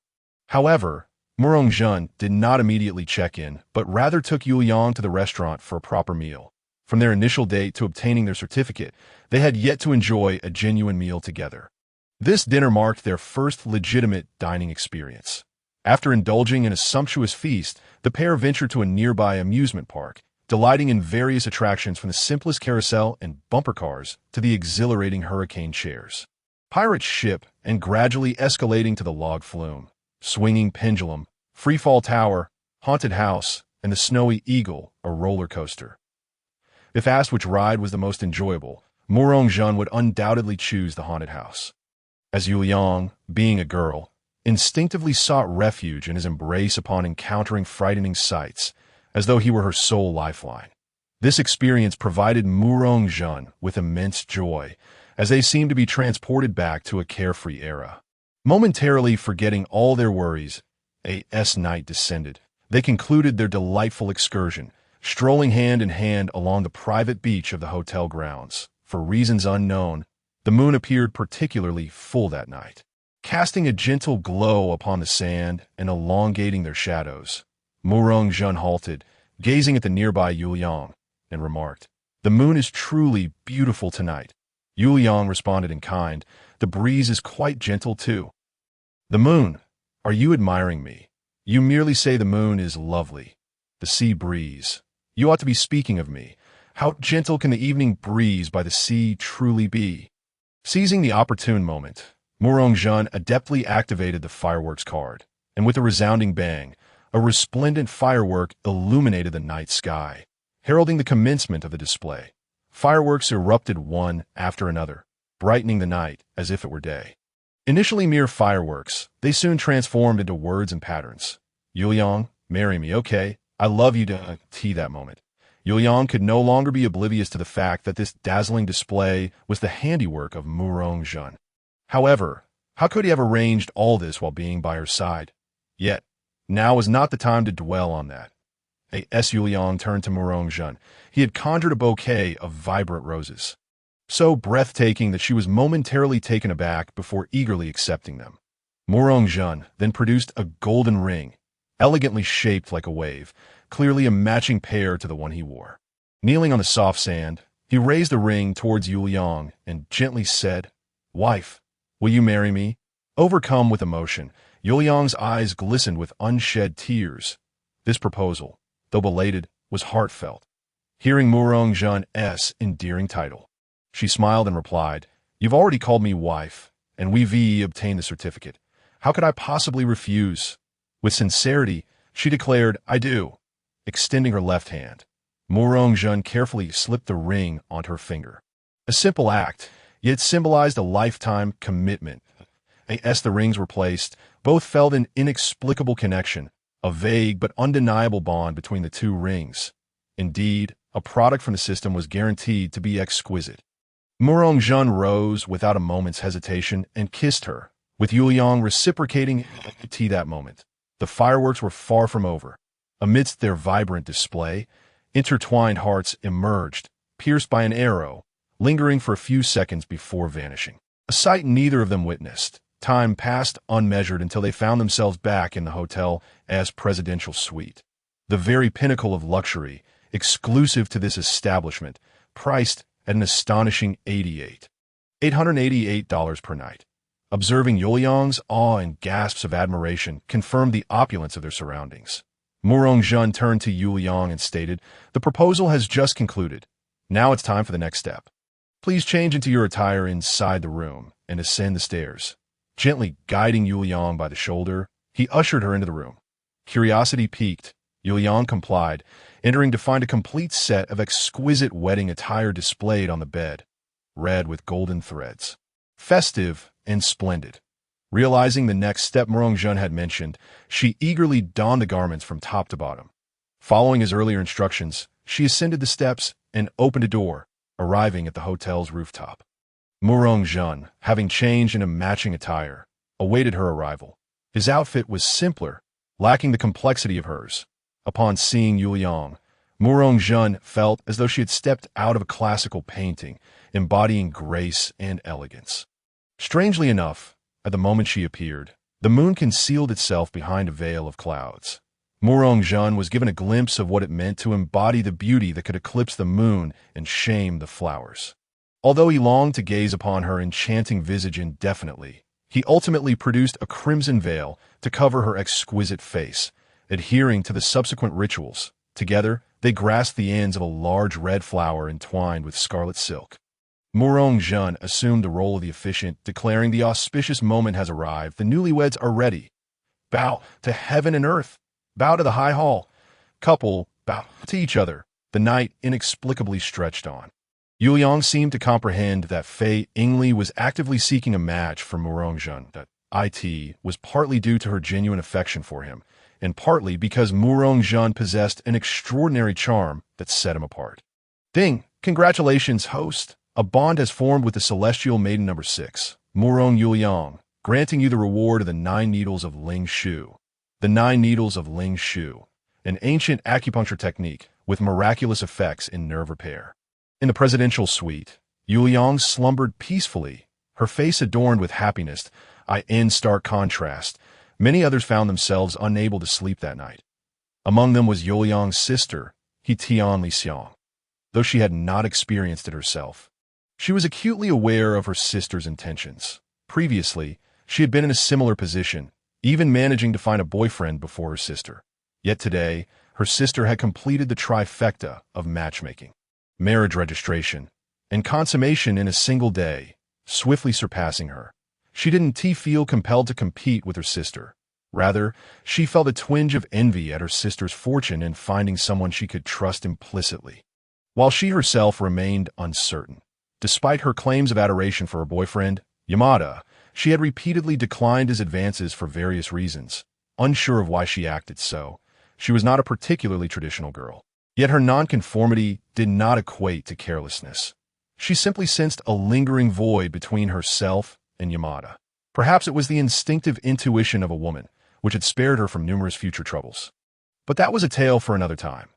However, Murongjun did not immediately check in, but rather took Yuliang to the restaurant for a proper meal. From their initial date to obtaining their certificate, they had yet to enjoy a genuine meal together. This dinner marked their first legitimate dining experience. After indulging in a sumptuous feast, the pair ventured to a nearby amusement park, delighting in various attractions from the simplest carousel and bumper cars to the exhilarating hurricane chairs. Pirate ship and gradually escalating to the log flume, swinging pendulum, freefall tower, haunted house, and the snowy eagle, a roller coaster. If asked which ride was the most enjoyable, Murongjun would undoubtedly choose the haunted house. As Yuliang, being a girl, instinctively sought refuge in his embrace upon encountering frightening sights, as though he were her sole lifeline. This experience provided Murongjun with immense joy, as they seemed to be transported back to a carefree era. Momentarily forgetting all their worries, night descended. They concluded their delightful excursion, strolling hand in hand along the private beach of the hotel grounds. For reasons unknown, the moon appeared particularly full that night, casting a gentle glow upon the sand and elongating their shadows. Murongjun halted, gazing at the nearby Yuliang, and remarked, "The moon is truly beautiful tonight." Yuliang responded in kind, "The breeze is quite gentle too." "The moon? Are you admiring me? You merely say the moon is lovely. The sea breeze. You ought to be speaking of me. How gentle can the evening breeze by the sea truly be?" Seizing the opportune moment, Murongjun adeptly activated the fireworks card, and with a resounding bang, a resplendent firework illuminated the night sky, heralding the commencement of the display. Fireworks erupted one after another, brightening the night as if it were day. Initially mere fireworks, they soon transformed into words and patterns. "Yuliang, marry me, okay? I love you to that moment." Yuliang could no longer be oblivious to the fact that this dazzling display was the handiwork of Murongjun. However, how could he have arranged all this while being by her side? Yet, now was not the time to dwell on that. Yuliang turned to Murongjun. He had conjured a bouquet of vibrant roses, so breathtaking that she was momentarily taken aback before eagerly accepting them. Murongjun then produced a golden ring, elegantly shaped like a wave, clearly a matching pair to the one he wore. Kneeling on the soft sand, he raised the ring towards Yuliang and gently said, "Wife, will you marry me?" Overcome with emotion, Yuliang's eyes glistened with unshed tears. This proposal, though belated, was heartfelt. Hearing Murongjun's endearing title, she smiled and replied, "You've already called me wife, and we've obtained the certificate. How could I possibly refuse?" With sincerity, she declared, "I do." Extending her left hand, Murongjun carefully slipped the ring onto her finger. A simple act, yet symbolized a lifetime commitment. As the rings were placed, both felt an inexplicable connection, a vague but undeniable bond between the two rings. Indeed, a product from the system was guaranteed to be exquisite. Murong-jun rose without a moment's hesitation and kissed her, with Yuliang reciprocating to that moment. The fireworks were far from over. Amidst their vibrant display, intertwined hearts emerged, pierced by an arrow, lingering for a few seconds before vanishing. A sight neither of them witnessed. Time passed unmeasured until they found themselves back in the hotel as presidential suite. The very pinnacle of luxury, exclusive to this establishment, priced at an astonishing $888 per night. Observing Yuliang's awe and gasps of admiration confirmed the opulence of their surroundings. Murong-jun turned to Yuliang and stated, "The proposal has just concluded. Now it's time for the next step. Please change into your attire inside the room and ascend the stairs." Gently guiding Yuliang by the shoulder, he ushered her into the room. Curiosity piqued, Yuliang complied, entering to find a complete set of exquisite wedding attire displayed on the bed, red with golden threads. Festive and splendid. Realizing the next step Murong-jun had mentioned, she eagerly donned the garments from top to bottom. Following his earlier instructions, she ascended the steps and opened a door, arriving at the hotel's rooftop. Murong-jun, having changed into matching attire, awaited her arrival. His outfit was simpler, lacking the complexity of hers. Upon seeing Yuliang, Murong-jun felt as though she had stepped out of a classical painting, embodying grace and elegance. Strangely enough, at the moment she appeared, the moon concealed itself behind a veil of clouds. Murong-jun was given a glimpse of what it meant to embody the beauty that could eclipse the moon and shame the flowers. Although he longed to gaze upon her enchanting visage indefinitely, he ultimately produced a crimson veil to cover her exquisite face. Adhering to the subsequent rituals, together they grasped the ends of a large red flower entwined with scarlet silk. Murong-jun assumed the role of the officiant, declaring the auspicious moment has arrived. The newlyweds are ready. Bow to heaven and earth. Bow to the high hall. Couple, bow to each other. The night inexplicably stretched on. Yuliang seemed to comprehend that Fei Yingli was actively seeking a match for Murong-jun. That it was partly due to her genuine affection for him, and partly because Murong-jun possessed an extraordinary charm that set him apart. Ding! Congratulations, host! A bond has formed with the celestial maiden number 6, Murong-Yuliang, granting you the reward of the 9 needles of Ling Shu. The 9 needles of Ling Shu, an ancient acupuncture technique with miraculous effects in nerve repair. In the presidential suite, Yuliang slumbered peacefully, her face adorned with happiness. In stark contrast, many others found themselves unable to sleep that night. Among them was Yuliang's sister, Tian Li-xiang. Though she had not experienced it herself, she was acutely aware of her sister's intentions. Previously, she had been in a similar position, even managing to find a boyfriend before her sister. Yet today, her sister had completed the trifecta of matchmaking, marriage registration, and consummation in a single day, swiftly surpassing her. She didn't feel compelled to compete with her sister. Rather, she felt a twinge of envy at her sister's fortune in finding someone she could trust implicitly, while she herself remained uncertain. Despite her claims of adoration for her boyfriend, Yamada, she had repeatedly declined his advances for various reasons. Unsure of why she acted so, she was not a particularly traditional girl. Yet her nonconformity did not equate to carelessness. She simply sensed a lingering void between herself and Yamada. Perhaps it was the instinctive intuition of a woman, which had spared her from numerous future troubles. But that was a tale for another time.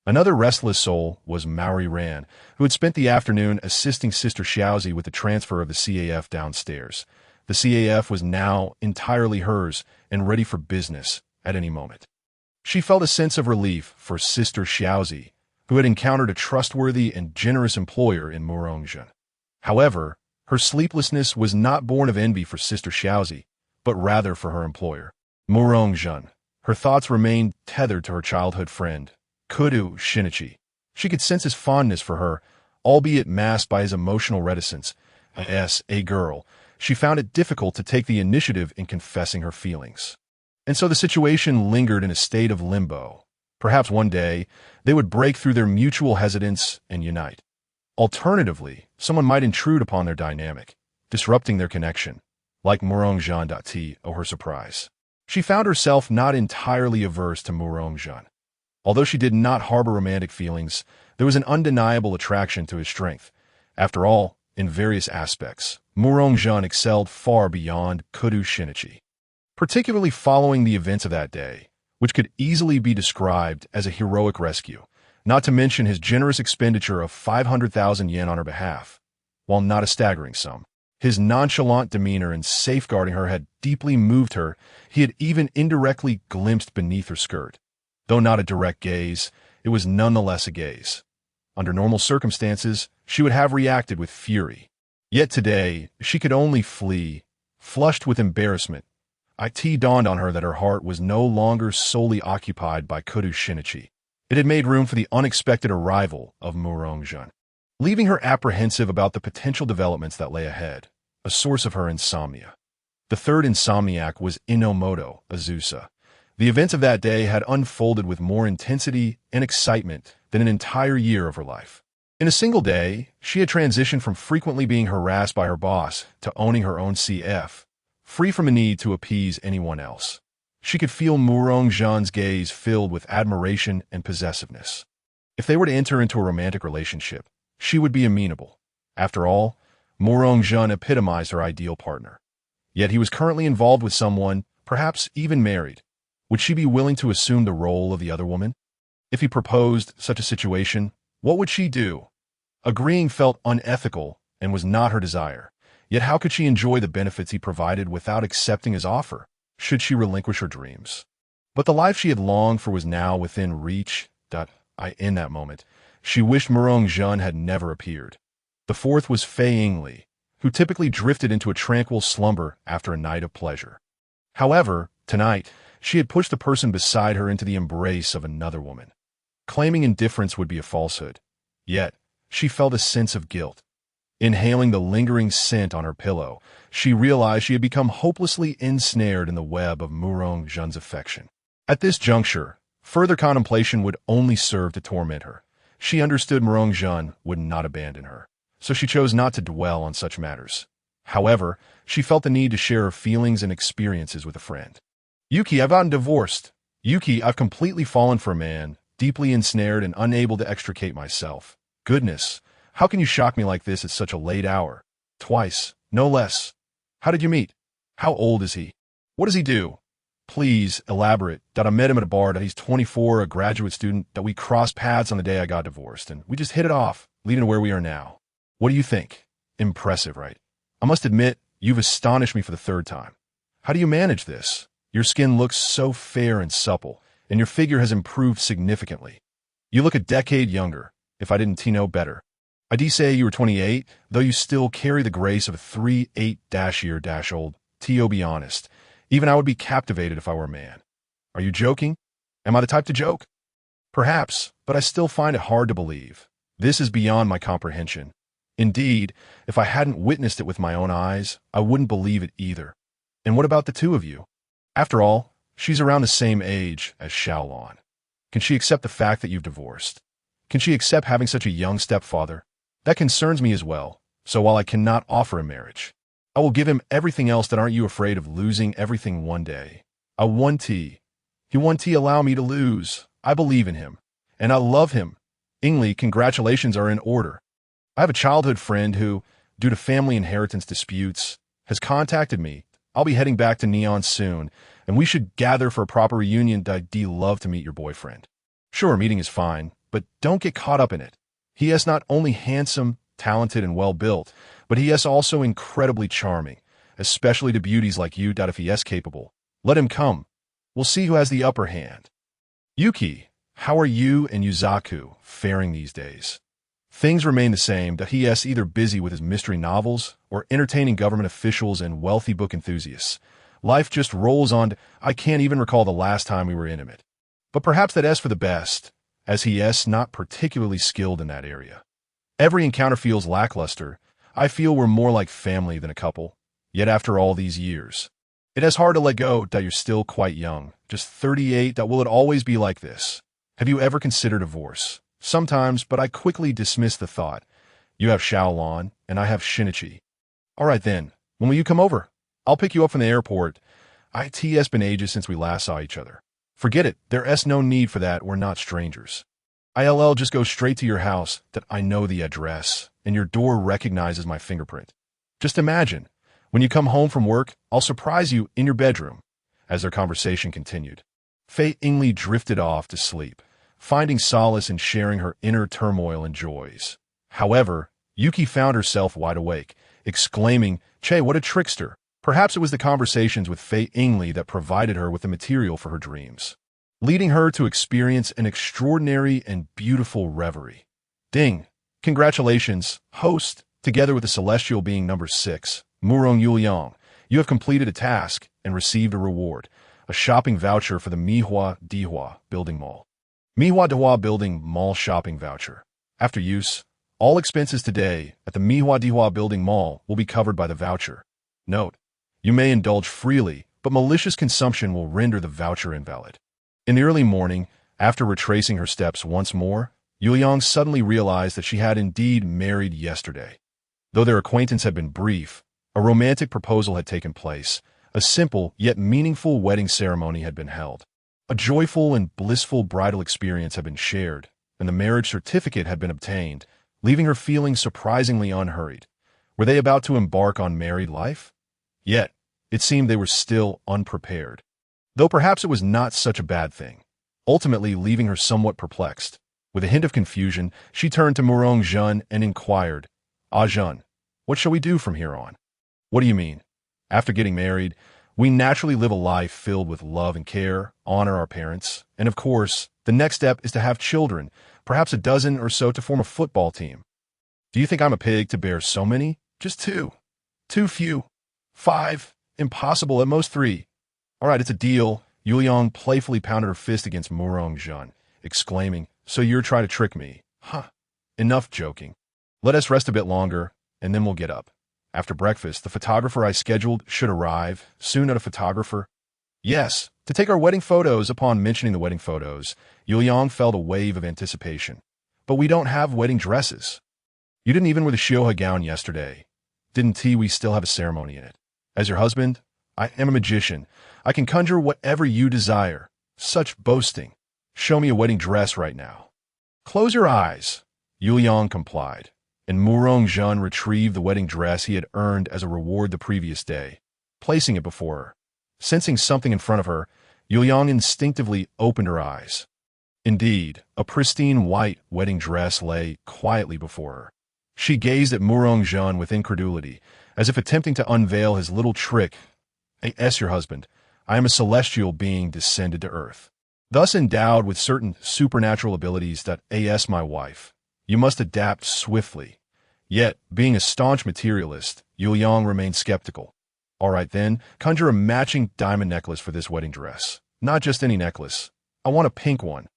Another restless soul was Maori Ran, who had spent the afternoon assisting Sister Xiaozi with the transfer of the CAF downstairs. The CAF was now entirely hers and ready for business at any moment. She felt a sense of relief for Sister Xiaozi, who had encountered a trustworthy and generous employer in Murong-jun. However, her sleeplessness was not born of envy for Sister Xiaozi, but rather for her employer, Murong-jun. Her thoughts remained tethered to her childhood friend, Kudo Shinichi. She could sense his fondness for her, albeit masked by his emotional reticence. As a girl, she found it difficult to take the initiative in confessing her feelings. And so the situation lingered in a state of limbo. Perhaps one day, they would break through their mutual hesitance and unite. Alternatively, someone might intrude upon their dynamic, disrupting their connection, like Murong-jun. To her surprise, she found herself not entirely averse to Murong-jun. Although she did not harbor romantic feelings, there was an undeniable attraction to his strength. After all, in various aspects, Murongjun excelled far beyond Kudo Shinichi. Particularly following the events of that day, which could easily be described as a heroic rescue, not to mention his generous expenditure of 500,000 yen on her behalf. While not a staggering sum, his nonchalant demeanor in safeguarding her had deeply moved her. He had even indirectly glimpsed beneath her skirt. Though not a direct gaze, it was nonetheless a gaze. Under normal circumstances, she would have reacted with fury. Yet today, she could only flee. Flushed with embarrassment, it dawned on her that her heart was no longer solely occupied by Kudo Shinichi. It had made room for the unexpected arrival of Murongjun, leaving her apprehensive about the potential developments that lay ahead, a source of her insomnia. The third insomniac was Inomoto Azusa. The events of that day had unfolded with more intensity and excitement than an entire year of her life. In a single day, she had transitioned from frequently being harassed by her boss to owning her own CF, free from a need to appease anyone else. She could feel Murongjun's gaze filled with admiration and possessiveness. If they were to enter into a romantic relationship, she would be amenable. After all, Murongjun epitomized her ideal partner. Yet he was currently involved with someone, perhaps even married. Would she be willing to assume the role of the other woman? If he proposed such a situation, what would she do? Agreeing felt unethical and was not her desire. Yet how could she enjoy the benefits he provided without accepting his offer? Should she relinquish her dreams? But the life she had longed for was now within reach. In that moment, she wished Murongjun had never appeared. The fourth was Fei Yingli, who typically drifted into a tranquil slumber after a night of pleasure. However, tonight, she had pushed the person beside her into the embrace of another woman. Claiming indifference would be a falsehood. Yet, she felt a sense of guilt. Inhaling the lingering scent on her pillow, she realized she had become hopelessly ensnared in the web of Murongjun's affection. At this juncture, further contemplation would only serve to torment her. She understood Murongjun would not abandon her, so she chose not to dwell on such matters. However, she felt the need to share her feelings and experiences with a friend. Yuki, I've gotten divorced. Yuki, I've completely fallen for a man, deeply ensnared and unable to extricate myself. Goodness, how can you shock me like this at such a late hour? Twice, no less. How did you meet? How old is he? What does he do? Please elaborate. I met him at a bar. He's 24, a graduate student. We crossed paths on the day I got divorced, and we just hit it off, leading to where we are now. What do you think? Impressive, right? I must admit, you've astonished me for the third time. How do you manage this? Your skin looks so fair and supple, and your figure has improved significantly. You look a decade younger, if I didn't know better. I did say you were 28, though you still carry the grace of a 3-8-year-old. To be honest, even I would be captivated if I were a man. Are you joking? Am I the type to joke? Perhaps, but I still find it hard to believe. This is beyond my comprehension. Indeed, if I hadn't witnessed it with my own eyes, I wouldn't believe it either. And what about the two of you? After all, she's around the same age as Xiaolon. Can she accept the fact that you've divorced? Can she accept having such a young stepfather? That concerns me as well, so while I cannot offer him marriage, I will give him everything else. That aren't you afraid of losing everything one day? I want He won't allow me to lose. I believe in him, and I love him. Yingli, congratulations are in order. I have a childhood friend who, due to family inheritance disputes, has contacted me. I'll be heading back to Neon soon, and we should gather for a proper reunion. I'd love to meet your boyfriend. Sure, meeting is fine, but don't get caught up in it. He is not only handsome, talented, and well-built, but he is also incredibly charming, especially to beauties like you. If he is capable, let him come. We'll see who has the upper hand. Yuki, how are you and Yuzaku faring these days? Things remain the same. He is either busy with his mystery novels or entertaining government officials and wealthy book enthusiasts. Life just rolls on. I can't even recall the last time we were intimate. But perhaps that is for the best, as he is not particularly skilled in that area. Every encounter feels lackluster. I feel we're more like family than a couple. Yet after all these years, it is hard to let go. You're still quite young, just 38. Will it always be like this? Have you ever considered divorce? Sometimes, but I quickly dismiss the thought. You have Xiaolon, and I have Shinichi. All right then, when will you come over? I'll pick you up from the airport. It's been ages since we last saw each other. Forget it, there is no need for that, we're not strangers. I'll just go straight to your house. That I know the address. and your door recognizes my fingerprint. Just imagine, when you come home from work, I'll surprise you in your bedroom." As their conversation continued, Fei Yingli drifted off to sleep, finding solace in sharing her inner turmoil and joys. However, Yuki found herself wide awake, exclaiming, "Che, what a trickster!" Perhaps it was the conversations with Fei Yingli that provided her with the material for her dreams, leading her to experience an extraordinary and beautiful reverie. Ding! Congratulations, host! Together with the celestial being number 6, Murong Yuliang, you have completed a task and received a reward, a shopping voucher for the Mihua Dihua Building Mall. Mihua Dihua Building Mall shopping voucher. After use, all expenses today at the Mihua Dihua Building Mall will be covered by the voucher. Note: you may indulge freely, but malicious consumption will render the voucher invalid. In the early morning, after retracing her steps once more, Yuliang suddenly realized that she had indeed married yesterday. Though their acquaintance had been brief, a romantic proposal had taken place. A simple yet meaningful wedding ceremony had been held. A joyful and blissful bridal experience had been shared, and the marriage certificate had been obtained, leaving her feeling surprisingly unhurried. Were they about to embark on married life? Yet, it seemed they were still unprepared. Though perhaps it was not such a bad thing, ultimately leaving her somewhat perplexed. With a hint of confusion, she turned to Murong Jun and inquired, "Ah Jun, what shall we do from here on?" "What do you mean?" "After getting married, we naturally live a life filled with love and care, honor our parents, and of course, the next step is to have children, perhaps a dozen or so to form a football team." "Do you think I'm a pig to bear so many? Just 2. Too few. 5. Impossible, at most 3. All right, it's a deal." Yuliang playfully pounded her fist against Murong Jun, exclaiming, "So you're trying to trick me? Huh. Enough joking. Let us rest a bit longer, and then we'll get up. After breakfast, the photographer I scheduled should arrive. Soon at a photographer?" "Yes, to take our wedding photos." Upon mentioning the wedding photos, Yuliang felt a wave of anticipation. "But we don't have wedding dresses." "You didn't even wear the Shioha gown yesterday. Didn't we still have a ceremony in it? As your husband, I am a magician. I can conjure whatever you desire. Such boasting. Show me a wedding dress right now." "Close your eyes." Yuliang complied, and Murong Jun retrieved the wedding dress he had earned as a reward the previous day, placing it before her. Sensing something in front of her, Yuliang instinctively opened her eyes. Indeed, a pristine white wedding dress lay quietly before her. She gazed at Murong Jun with incredulity, as if attempting to unveil his little trick. "As your husband, I am a celestial being descended to earth, thus endowed with certain supernatural abilities that as my wife, you must adapt swiftly." Yet, being a staunch materialist, Yuliang remained skeptical. "All right then, conjure a matching diamond necklace for this wedding dress. Not just any necklace. I want a pink one.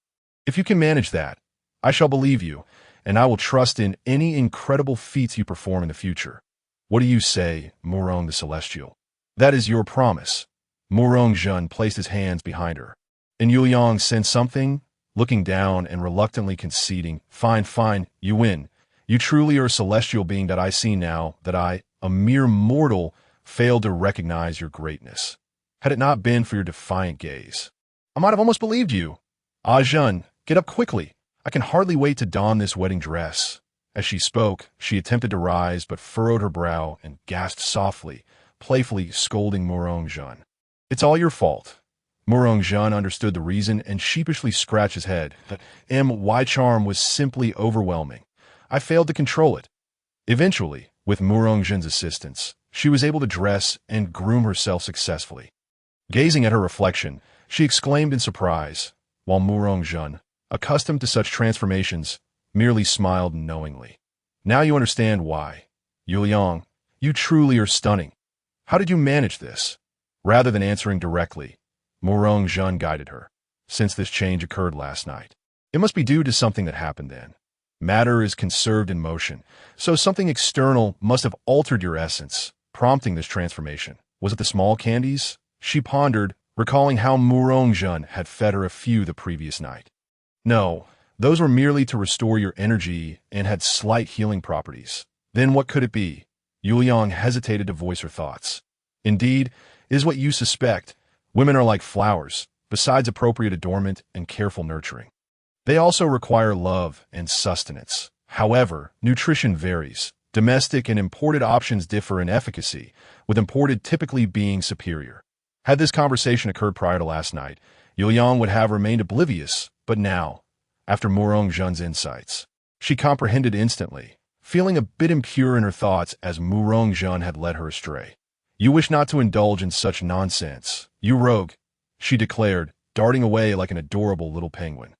If you can manage that, I shall believe you, and I will trust in any incredible feats you perform in the future." "What do you say, Murong the Celestial? That is your promise." Murong Jun placed his hands behind her, and Yuliang sensed something, looking down and reluctantly conceding, Fine, you win. You truly are a celestial being that I see now, that I, a mere mortal, failed to recognize your greatness. Had it not been for your defiant gaze, I might have almost believed you. Ah Jun, get up quickly. I can hardly wait to don this wedding dress." As she spoke, she attempted to rise but furrowed her brow and gasped softly, playfully scolding Murong Jun. "It's all your fault." Murong Jun understood the reason and sheepishly scratched his head. That my charm was simply overwhelming. I failed to control it. Eventually, with Murong Jun's assistance, she was able to dress and groom herself successfully. Gazing at her reflection, she exclaimed in surprise, while Murong Jun, accustomed to such transformations, merely smiled knowingly. "Now you understand why. Yuliang, you truly are stunning. How did you manage this?" Rather than answering directly, Murong Jun guided her. "Since this change occurred last night, it must be due to something that happened then. Matter is conserved in motion, so something external must have altered your essence, prompting this transformation. Was it the small candies?" She pondered, recalling how Murong Jun had fed her a few the previous night. "No, those were merely to restore your energy and had slight healing properties." "Then what could it be?" Yuliang hesitated to voice her thoughts. "Indeed, it is what you suspect. Women are like flowers, besides appropriate adornment and careful nurturing. They also require love and sustenance. However, nutrition varies. Domestic and imported options differ in efficacy, with imported typically being superior. Had this conversation occurred prior to last night, Yuliang would have remained oblivious, but now, after Murong Jun's insights, she comprehended instantly, feeling a bit impure in her thoughts as Murong Jun had led her astray. "You wish not to indulge in such nonsense, you rogue," she declared, darting away like an adorable little penguin.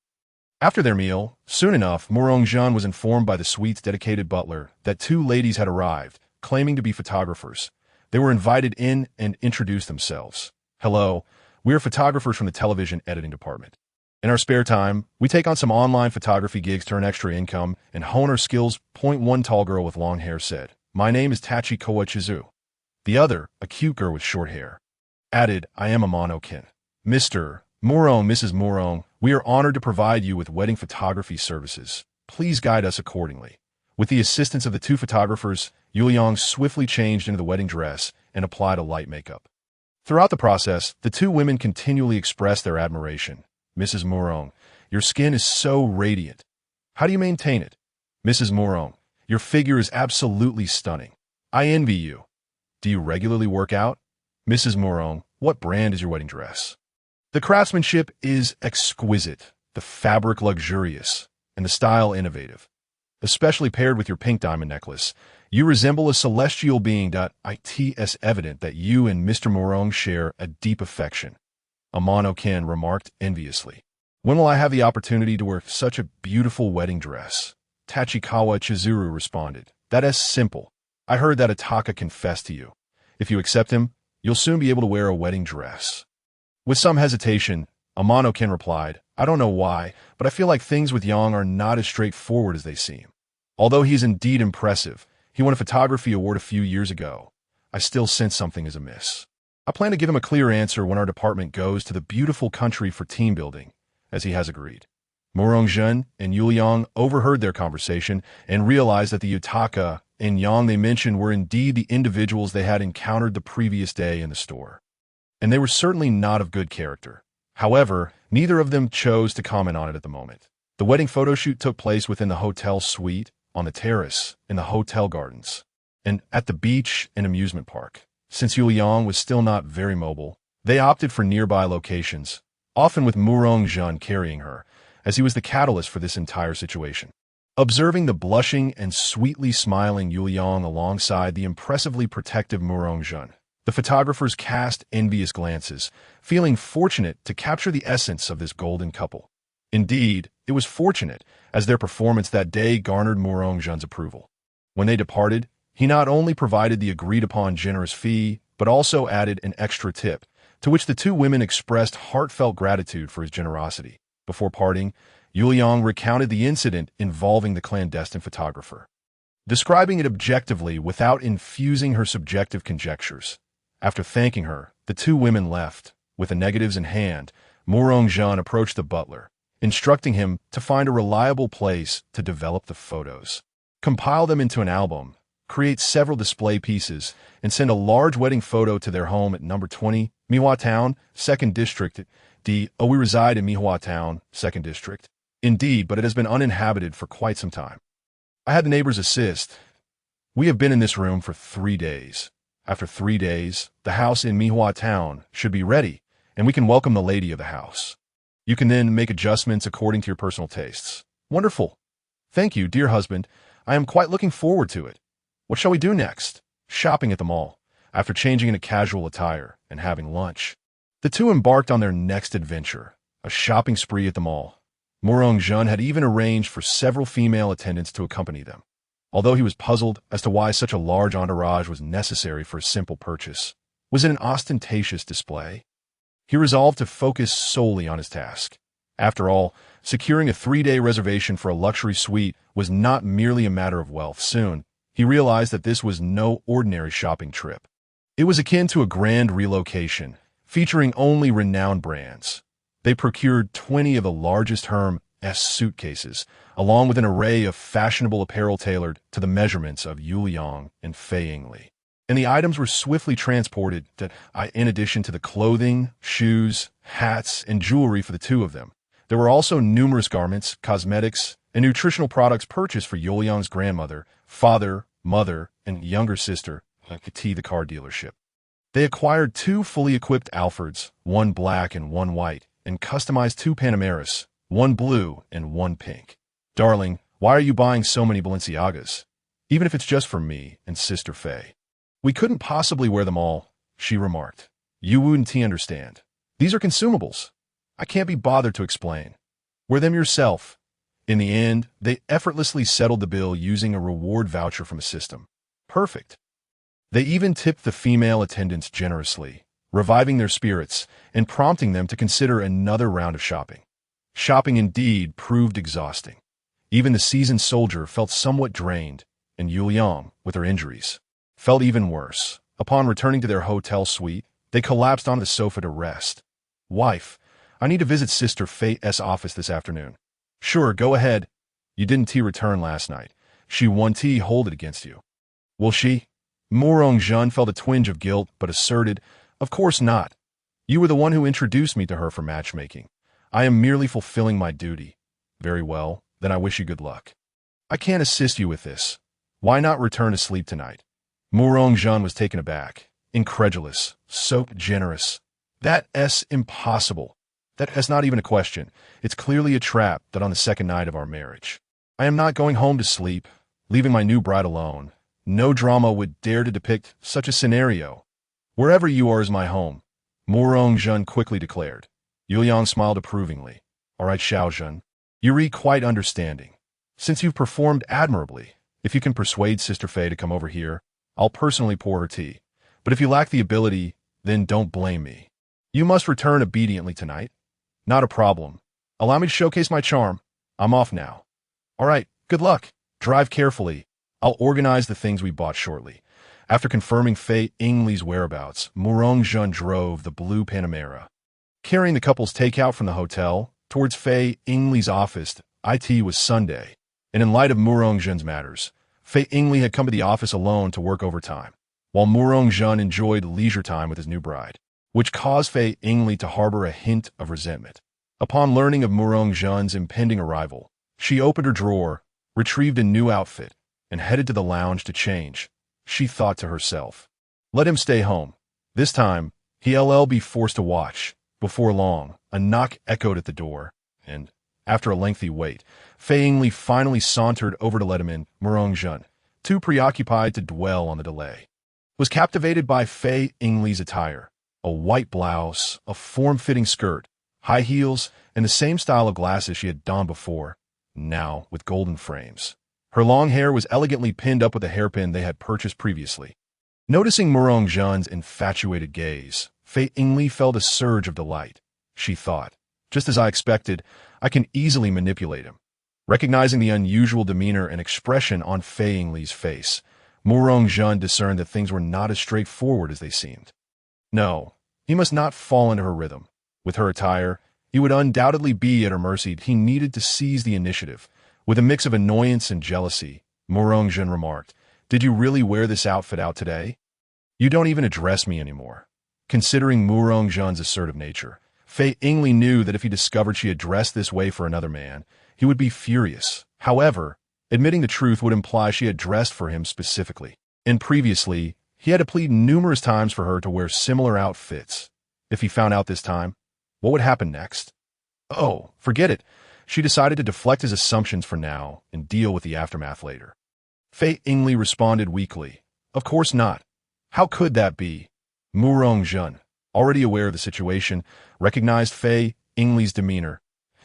After their meal, soon enough, Murong Jun was informed by the suite's dedicated butler that two ladies had arrived, claiming to be photographers. They were invited in and introduced themselves. "Hello, we are photographers from the television editing department. In our spare time, we take on some online photography gigs to earn extra income and hone our skills," one tall girl with long hair said. "My name is Tachi Kawachizu." The other, a cute girl with short hair, added, "I am Amano-kin. Mr. Murong, Mrs. Murong, we are honored to provide you with wedding photography services. Please guide us accordingly." With the assistance of the two photographers, Yuliang swiftly changed into the wedding dress and applied a light makeup. Throughout the process, the two women continually expressed their admiration. "Mrs. Murong, your skin is so radiant. How do you maintain it?" "Mrs. Murong, your figure is absolutely stunning. I envy you. Do you regularly work out?" "Mrs. Murong, what brand is your wedding dress?" "The craftsmanship is exquisite, the fabric luxurious, and the style innovative. Especially paired with your pink diamond necklace, you resemble a celestial being. It's evident that you and Mr. Murong share a deep affection," Amano-kin remarked enviously. "When will I have the opportunity to wear such a beautiful wedding dress?" Tachikawa Chizuru responded. "That is simple. I heard that Ataka confessed to you. If you accept him, you'll soon be able to wear a wedding dress." With some hesitation, Amano-kin replied, "I don't know why, but I feel like things with Yang are not as straightforward as they seem. Although he's indeed impressive, he won a photography award a few years ago, I still sense something is amiss. I plan to give him a clear answer when our department goes to the beautiful country for team building, as he has agreed." Murong Jun and Yuliang overheard their conversation and realized that the Yutaka and Yang they mentioned were indeed the individuals they had encountered the previous day in the store. And they were certainly not of good character. However, neither of them chose to comment on it at the moment. The wedding photo shoot took place within the hotel suite, on the terrace, in the hotel gardens, and at the beach and amusement park. Since Yuliang was still not very mobile, they opted for nearby locations, often with Murong Jun carrying her, as he was the catalyst for this entire situation. Observing the blushing and sweetly smiling Yuliang alongside the impressively protective Murong Jun, the photographers cast envious glances, feeling fortunate to capture the essence of this golden couple. Indeed, it was fortunate, as their performance that day garnered Murong Jun's approval. When they departed, he not only provided the agreed-upon generous fee, but also added an extra tip, to which the two women expressed heartfelt gratitude for his generosity. Before parting, Yuliang recounted the incident involving the clandestine photographer, describing it objectively without infusing her subjective conjectures. After thanking her, the two women left. With the negatives in hand, Murong Jun approached the butler, instructing him to find a reliable place to develop the photos, compile them into an album, create several display pieces, and send a large wedding photo to their home at number 20, Mihua Town, 2nd District. We reside in Mihua Town, 2nd District. Indeed, but it has been uninhabited for quite some time. I had the neighbors assist. We have been in this room for 3 days. After 3 days, the house in Mihua Town should be ready, and we can welcome the lady of the house. You can then make adjustments according to your personal tastes. Wonderful. Thank you, dear husband. I am quite looking forward to it. What shall we do next? Shopping at the mall. After changing into casual attire and having lunch, the two embarked on their next adventure, a shopping spree at the mall. Murong Jun had even arranged for several female attendants to accompany them. Although he was puzzled as to why such a large entourage was necessary for a simple purchase, was it an ostentatious display? He resolved to focus solely on his task. After all, securing a 3-day reservation for a luxury suite was not merely a matter of wealth. Soon, he realized that this was no ordinary shopping trip. It was akin to a grand relocation, featuring only renowned brands. They procured 20 of the largest Hermes suitcases, along with an array of fashionable apparel tailored to the measurements of Yuliang and Fei Yingli. And the items were swiftly transported in addition to the clothing, shoes, hats, and jewelry for the two of them. There were also numerous garments, cosmetics, and nutritional products purchased for Yuliang's grandmother, father, mother, and younger sister at the car dealership. They acquired 2 fully equipped Alfords, 1 black and 1 white, and customized 2 Panameras, 1 blue and 1 pink. Darling, why are you buying so many Balenciagas? Even if it's just for me and Sister Faye. We couldn't possibly wear them all, she remarked. You wouldn't understand. These are consumables. I can't be bothered to explain. Wear them yourself. In the end, they effortlessly settled the bill using a reward voucher from a system. Perfect. They even tipped the female attendants generously, reviving their spirits and prompting them to consider another round of shopping. Shopping indeed proved exhausting. Even the seasoned soldier felt somewhat drained, and Yuliang, with her injuries, felt even worse. Upon returning to their hotel suite, they collapsed on the sofa to rest. Wife, I need to visit Sister Faye's office this afternoon. Sure, go ahead. You didn't return last night. She won't hold it against you. Will she? Murong-jun felt a twinge of guilt, but asserted, Of course not. You were the one who introduced me to her for matchmaking. I am merely fulfilling my duty. Very well, then I wish you good luck. I can't assist you with this. Why not return to sleep tonight? Murong-jun was taken aback, incredulous, so generous. That's impossible. That's not even a question. It's clearly a trap that on the second night of our marriage. I am not going home to sleep, leaving my new bride alone. No drama would dare to depict such a scenario. Wherever you are is my home, Murong-jun quickly declared. Yuliang smiled approvingly. All right, Xiaojun. You're quite understanding. Since you've performed admirably, if you can persuade Sister Faye to come over here, I'll personally pour her tea. But if you lack the ability, then don't blame me. You must return obediently tonight. Not a problem. Allow me to showcase my charm. I'm off now. All right, good luck. Drive carefully. I'll organize the things we bought shortly. After confirming Fei Yingli's whereabouts, Murong-jun drove the blue Panamera. Carrying the couple's takeout from the hotel towards Fei Yingli's office, it was Sunday, and in light of Murong-jun's matters, Fei Yingli had come to the office alone to work overtime, while Murong-jun enjoyed leisure time with his new bride, which caused Fei Yingli to harbor a hint of resentment. Upon learning of Murong-jun's impending arrival, she opened her drawer, retrieved a new outfit, and headed to the lounge to change. She thought to herself, let him stay home. This time, he'll be forced to watch. Before long, a knock echoed at the door, and, after a lengthy wait, Fei Yingli finally sauntered over to let him in. Murong-jun, too preoccupied to dwell on the delay, was captivated by Fei Yingli's attire, a white blouse, a form-fitting skirt, high heels, and the same style of glasses she had donned before, now with golden frames. Her long hair was elegantly pinned up with a hairpin they had purchased previously. Noticing Murong-jun's infatuated gaze, Fei Yingli felt a surge of delight. She thought, just as I expected, I can easily manipulate him. Recognizing the unusual demeanor and expression on Fei Yingli's face, Murong-jun discerned that things were not as straightforward as they seemed. No, he must not fall into her rhythm. With her attire, he would undoubtedly be at her mercy. He needed to seize the initiative. With a mix of annoyance and jealousy, Murong-jun remarked, Did you really wear this outfit out today? You don't even address me anymore. Considering Murong-jun's assertive nature, Fei Yingli knew that if he discovered she had dressed this way for another man, he would be furious. However, admitting the truth would imply she had dressed for him specifically. And previously, he had to plead numerous times for her to wear similar outfits. If he found out this time, what would happen next? Oh, forget it. She decided to deflect his assumptions for now and deal with the aftermath later. Fei Yingli responded weakly, Of course not. How could that be? Murong-jun, already aware of the situation, recognized Fei Yingli's demeanor.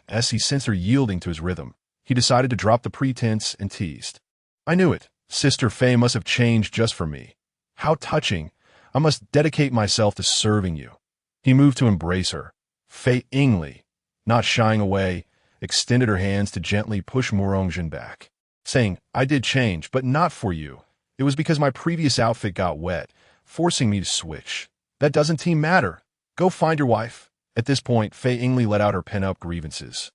As he sensed her yielding to his rhythm, he decided to drop the pretense and teased. I knew it. Sister Fei must have changed just for me. How touching. I must dedicate myself to serving you. He moved to embrace her. Fei Yingli, not shying away, extended her hands to gently push Murong-jun back, saying, I did change, but not for you. It was because my previous outfit got wet, forcing me to switch. That doesn't matter. Go find your wife. At this point, Fei Yingli let out her pent-up grievances,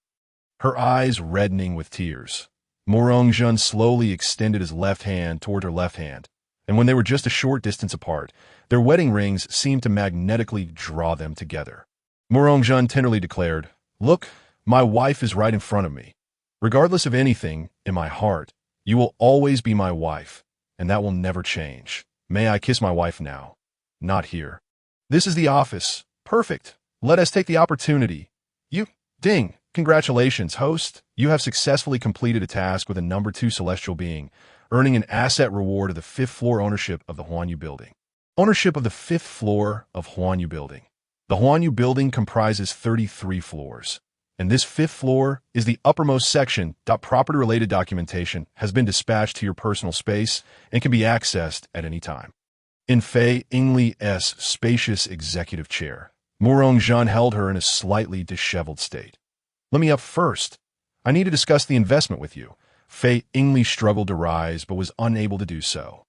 her eyes reddening with tears. Murong-jun slowly extended his left hand toward her left hand, and when they were just a short distance apart, their wedding rings seemed to magnetically draw them together. Murong-jun tenderly declared, Look, my wife is right in front of me. Regardless of anything, in my heart, you will always be my wife, and that will never change. May I kiss my wife now? Not here. This is the office. Perfect. Let us take the opportunity. Ding. Congratulations, host. You have successfully completed a task with a number 2 celestial being, earning an asset reward of the 5th floor ownership of the Huanyu building. Ownership of the 5th floor of Huanyu building. The Huanyu building comprises 33 floors, and this 5th floor is the uppermost section. Property-related documentation has been dispatched to your personal space and can be accessed at any time. In Fei Yingli's spacious executive chair, Murong Zhan held her in a slightly disheveled state. Let me up first. I need to discuss the investment with you. Fei Yingli struggled to rise, but was unable to do so.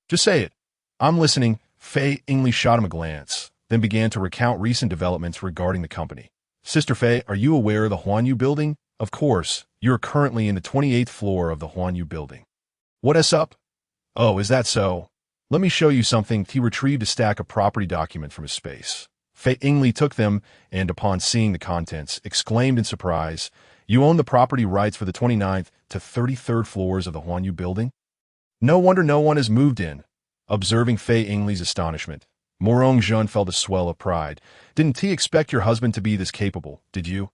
Just say it. I'm listening. Fei Yingli shot him a glance, then began to recount recent developments regarding the company. Sister Fei, are you aware of the Huanyu building? Of course. You are currently in the 28th floor of the Huanyu building. What is up? Oh, is that so? Let me show you something. He retrieved a stack of property documents from his space. Fei Yingli took them, and upon seeing the contents, exclaimed in surprise, "You own the property rights for the 29th to 33rd floors of the Huanyu building?" No wonder no one has moved in. Observing Fei Yingli's astonishment, Murong Zhan felt a swell of pride. Didn't he expect your husband to be this capable, did you?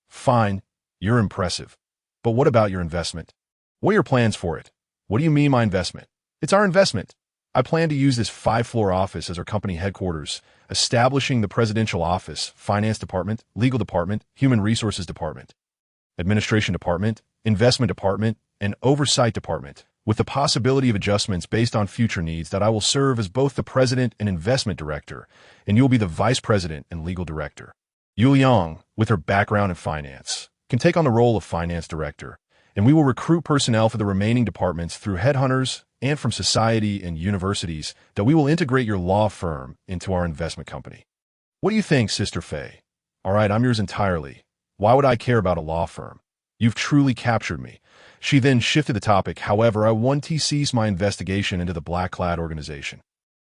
Fine, you're impressive. But what about your investment? What are your plans for it? What do you mean my investment? It's our investment. I plan to use this 5-floor office as our company headquarters, establishing the presidential office, finance department, legal department, human resources department, administration department, investment department, and oversight department, with the possibility of adjustments based on future needs. That I will serve as both the president and investment director, and you'll be the vice president and legal director. Yu Liang, with her background in finance, can take on the role of finance director, and we will recruit personnel for the remaining departments through headhunters and from society and universities. That we will integrate your law firm into our investment company. What do you think, Sister Fei? All right, I'm yours entirely. Why would I care about a law firm? You've truly captured me. She then shifted the topic. However, I want to cease my investigation into the Black-Clad organization.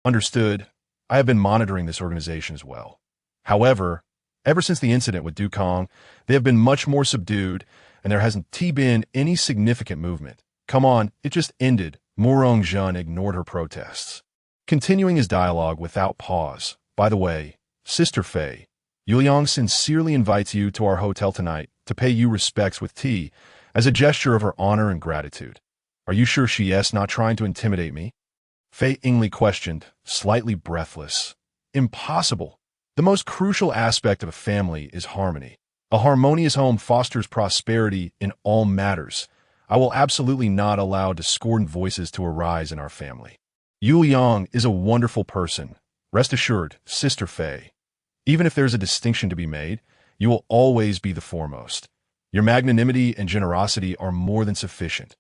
Understood. I have been monitoring this organization as well. However, ever since the incident with Dukong, they have been much more subdued, and there hasn't been any significant movement. Come on, it just ended. Murong Zhan ignored her protests, continuing his dialogue without pause. By the way, Sister Fei, Yu Liang sincerely invites you to our hotel tonight to pay you respects with tea as a gesture of her honor and gratitude. Are you sure she is not trying to intimidate me? Fei Yingli questioned, slightly breathless. Impossible. The most crucial aspect of a family is harmony. A harmonious home fosters prosperity in all matters. I will absolutely not allow discordant voices to arise in our family. Yu Liang is a wonderful person. Rest assured, Sister Fei. Even if there's a distinction to be made, you will always be the foremost. Your magnanimity and generosity are more than sufficient.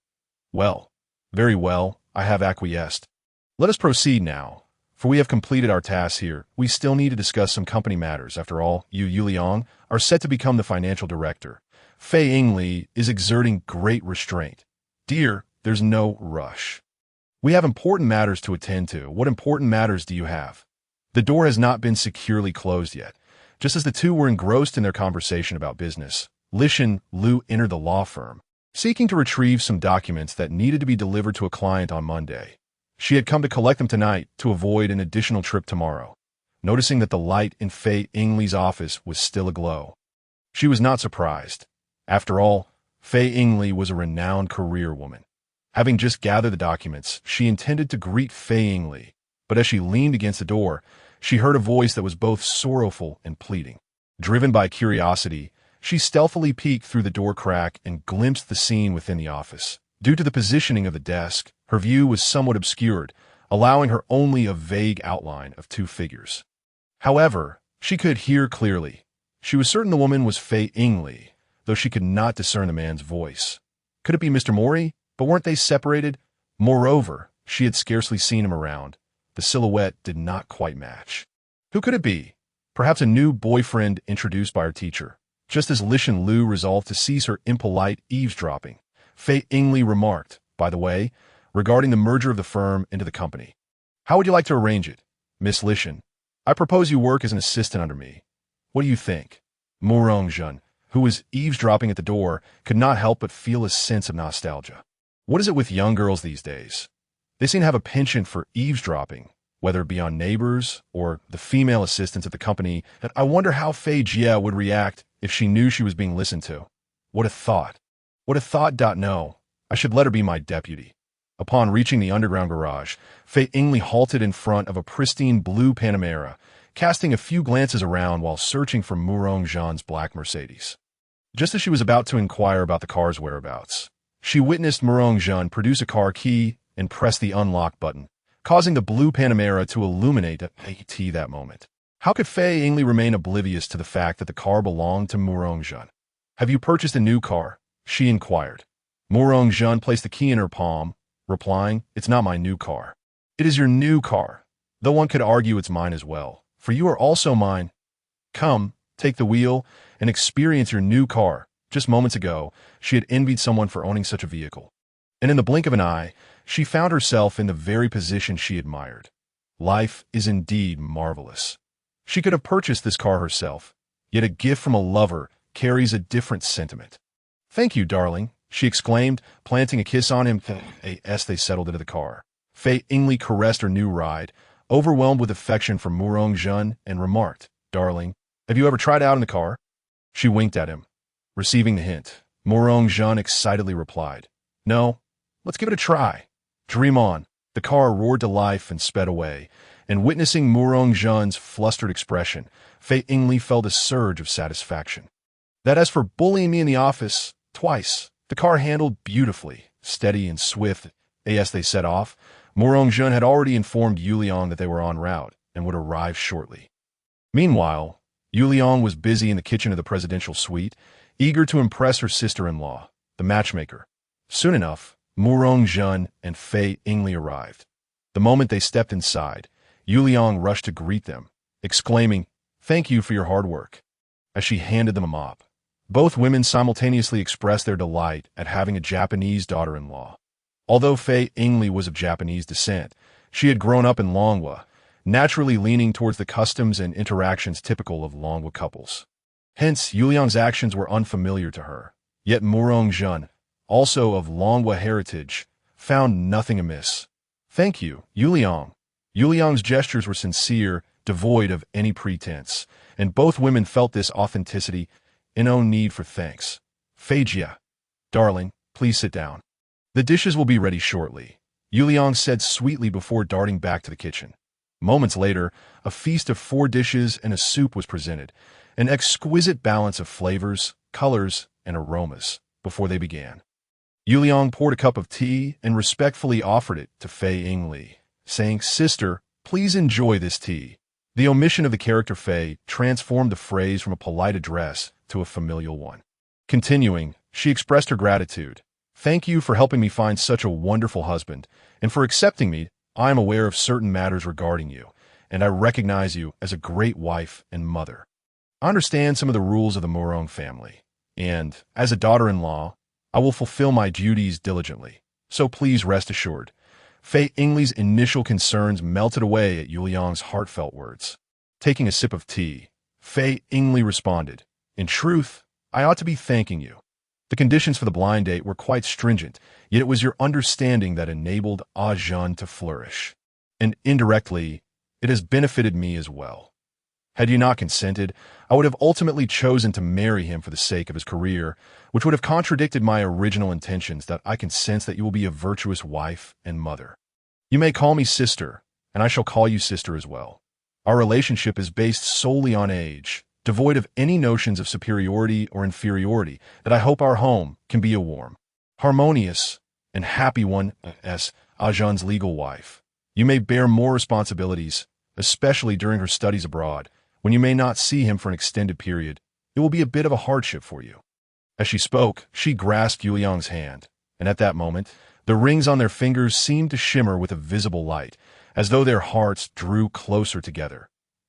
Well, very well, I have acquiesced. Let us proceed now, for we have completed our tasks here. We still need to discuss some company matters. After all, you, Yu Liang, are set to become the financial director. Fei Yingli is exerting great restraint. Dear, there's no rush. We have important matters to attend to. What important matters do you have? The door has not been securely closed yet. Just as the two were engrossed in their conversation about business, Lishan Lu entered the law firm, seeking to retrieve some documents that needed to be delivered to a client on Monday. She had come to collect them tonight to avoid an additional trip tomorrow. Noticing that the light in Fei Yingli's office was still aglow, she was not surprised. After all, Fei Yingli was a renowned career woman. Having just gathered the documents, she intended to greet Fei Yingli, but as she leaned against the door, she heard a voice that was both sorrowful and pleading. Driven by curiosity, she stealthily peeked through the door crack and glimpsed the scene within the office. Due to the positioning of the desk, her view was somewhat obscured, allowing her only a vague outline of two figures. However, she could hear clearly. She was certain the woman was Fei Yingli, though she could not discern the man's voice. Could it be Mr. Mori? But weren't they separated? Moreover, she had scarcely seen him around. The silhouette did not quite match. Who could it be? Perhaps a new boyfriend introduced by her teacher. Just as Lishan Lu resolved to cease her impolite eavesdropping, Fei Yingli remarked, by the way, regarding the merger of the firm into the company. How would you like to arrange it? Miss Lishan, I propose you work as an assistant under me. What do you think? Murong Zhan, who was eavesdropping at the door, could not help but feel a sense of nostalgia. What is it with young girls these days? They seem to have a penchant for eavesdropping, whether it be on neighbors or the female assistants at the company, and I wonder how Heiji would react if she knew she was being listened to. What a thought. What a thought. No, I should let her be my deputy. Upon reaching the underground garage, Heiji halted in front of a pristine blue Panamera, casting a few glances around while searching for Murong-jan's black Mercedes. Just as she was about to inquire about the car's whereabouts, she witnessed Murong-jan produce a car key and press the unlock button, causing the blue Panamera to illuminate at that moment. How could Heiji remain oblivious to the fact that the car belonged to Murong-jan? "Have you purchased a new car?" she inquired. Murong-jan placed the key in her palm, replying, "It's not my new car. It is your new car, though one could argue it's mine as well, for you are also mine. Come, take the wheel and experience your new car." Just moments ago, she had envied someone for owning such a vehicle. And in the blink of an eye, she found herself in the very position she admired. Life is indeed marvelous. She could have purchased this car herself, yet a gift from a lover carries a different sentiment. "Thank you, darling," she exclaimed, planting a kiss on him as they settled into the car. Heiji caressed her new ride, overwhelmed with affection for Murong-jan, and remarked, "Darling, have you ever tried out in the car?" She winked at him. Receiving the hint, Murong-jan excitedly replied, "No, let's give it a try." "Dream on." The car roared to life and sped away, and witnessing Murong-jan's flustered expression, Heiji felt a surge of satisfaction. "That as for bullying me in the office, twice, the car handled beautifully, steady and swift." As they set off, Murong-jan had already informed Yuliang that they were en route and would arrive shortly. Meanwhile, Yuliang was busy in the kitchen of the presidential suite, eager to impress her sister-in-law, the matchmaker. Soon enough, Murong-jan and Heiji arrived. The moment they stepped inside, Yuliang rushed to greet them, exclaiming, "Thank you for your hard work," as she handed them a mop. Both women simultaneously expressed their delight at having a Japanese daughter-in-law. Although Heiji was of Japanese descent, she had grown up in Longwa, naturally leaning towards the customs and interactions typical of Longwa couples. Hence, Yuliang's actions were unfamiliar to her. Yet Murong-jan, also of Longwa heritage, found nothing amiss. "Thank you, Yuliang." Yuliang's gestures were sincere, devoid of any pretense, and both women felt this authenticity and no need for thanks. "Heiji, darling, please sit down. The dishes will be ready shortly," Yuliang said sweetly before darting back to the kitchen. Moments later, a feast of 4 dishes and a soup was presented, an exquisite balance of flavors, colors, and aromas, before they began. Yuliang poured a cup of tea and respectfully offered it to Heiji, saying, "Sister, please enjoy this tea." The omission of the character Fei transformed the phrase from a polite address to a familial one. Continuing, she expressed her gratitude. "Thank you for helping me find such a wonderful husband, and for accepting me. I am aware of certain matters regarding you, and I recognize you as a great wife and mother. I understand some of the rules of the Murong family, and, as a daughter-in-law, I will fulfill my duties diligently, so please rest assured." Heiji initial concerns melted away at Yuliang's heartfelt words. Taking a sip of tea, Heiji responded, "In truth, I ought to be thanking you. The conditions for the blind date were quite stringent, yet it was your understanding that enabled Ah-jan to flourish. And indirectly, it has benefited me as well. Had you not consented, I would have ultimately chosen to marry him for the sake of his career, which would have contradicted my original intentions. That I can sense that you will be a virtuous wife and mother. You may call me sister, and I shall call you sister as well. Our relationship is based solely on age, devoid of any notions of superiority or inferiority, that I hope our home can be a warm, harmonious, and happy one. As Ah-jan's legal wife, you may bear more responsibilities, especially during her studies abroad, when you may not see him for an extended period. It will be a bit of a hardship for you." As she spoke, she grasped Yuliang's hand, and at that moment, the rings on their fingers seemed to shimmer with a visible light, as though their hearts drew closer together.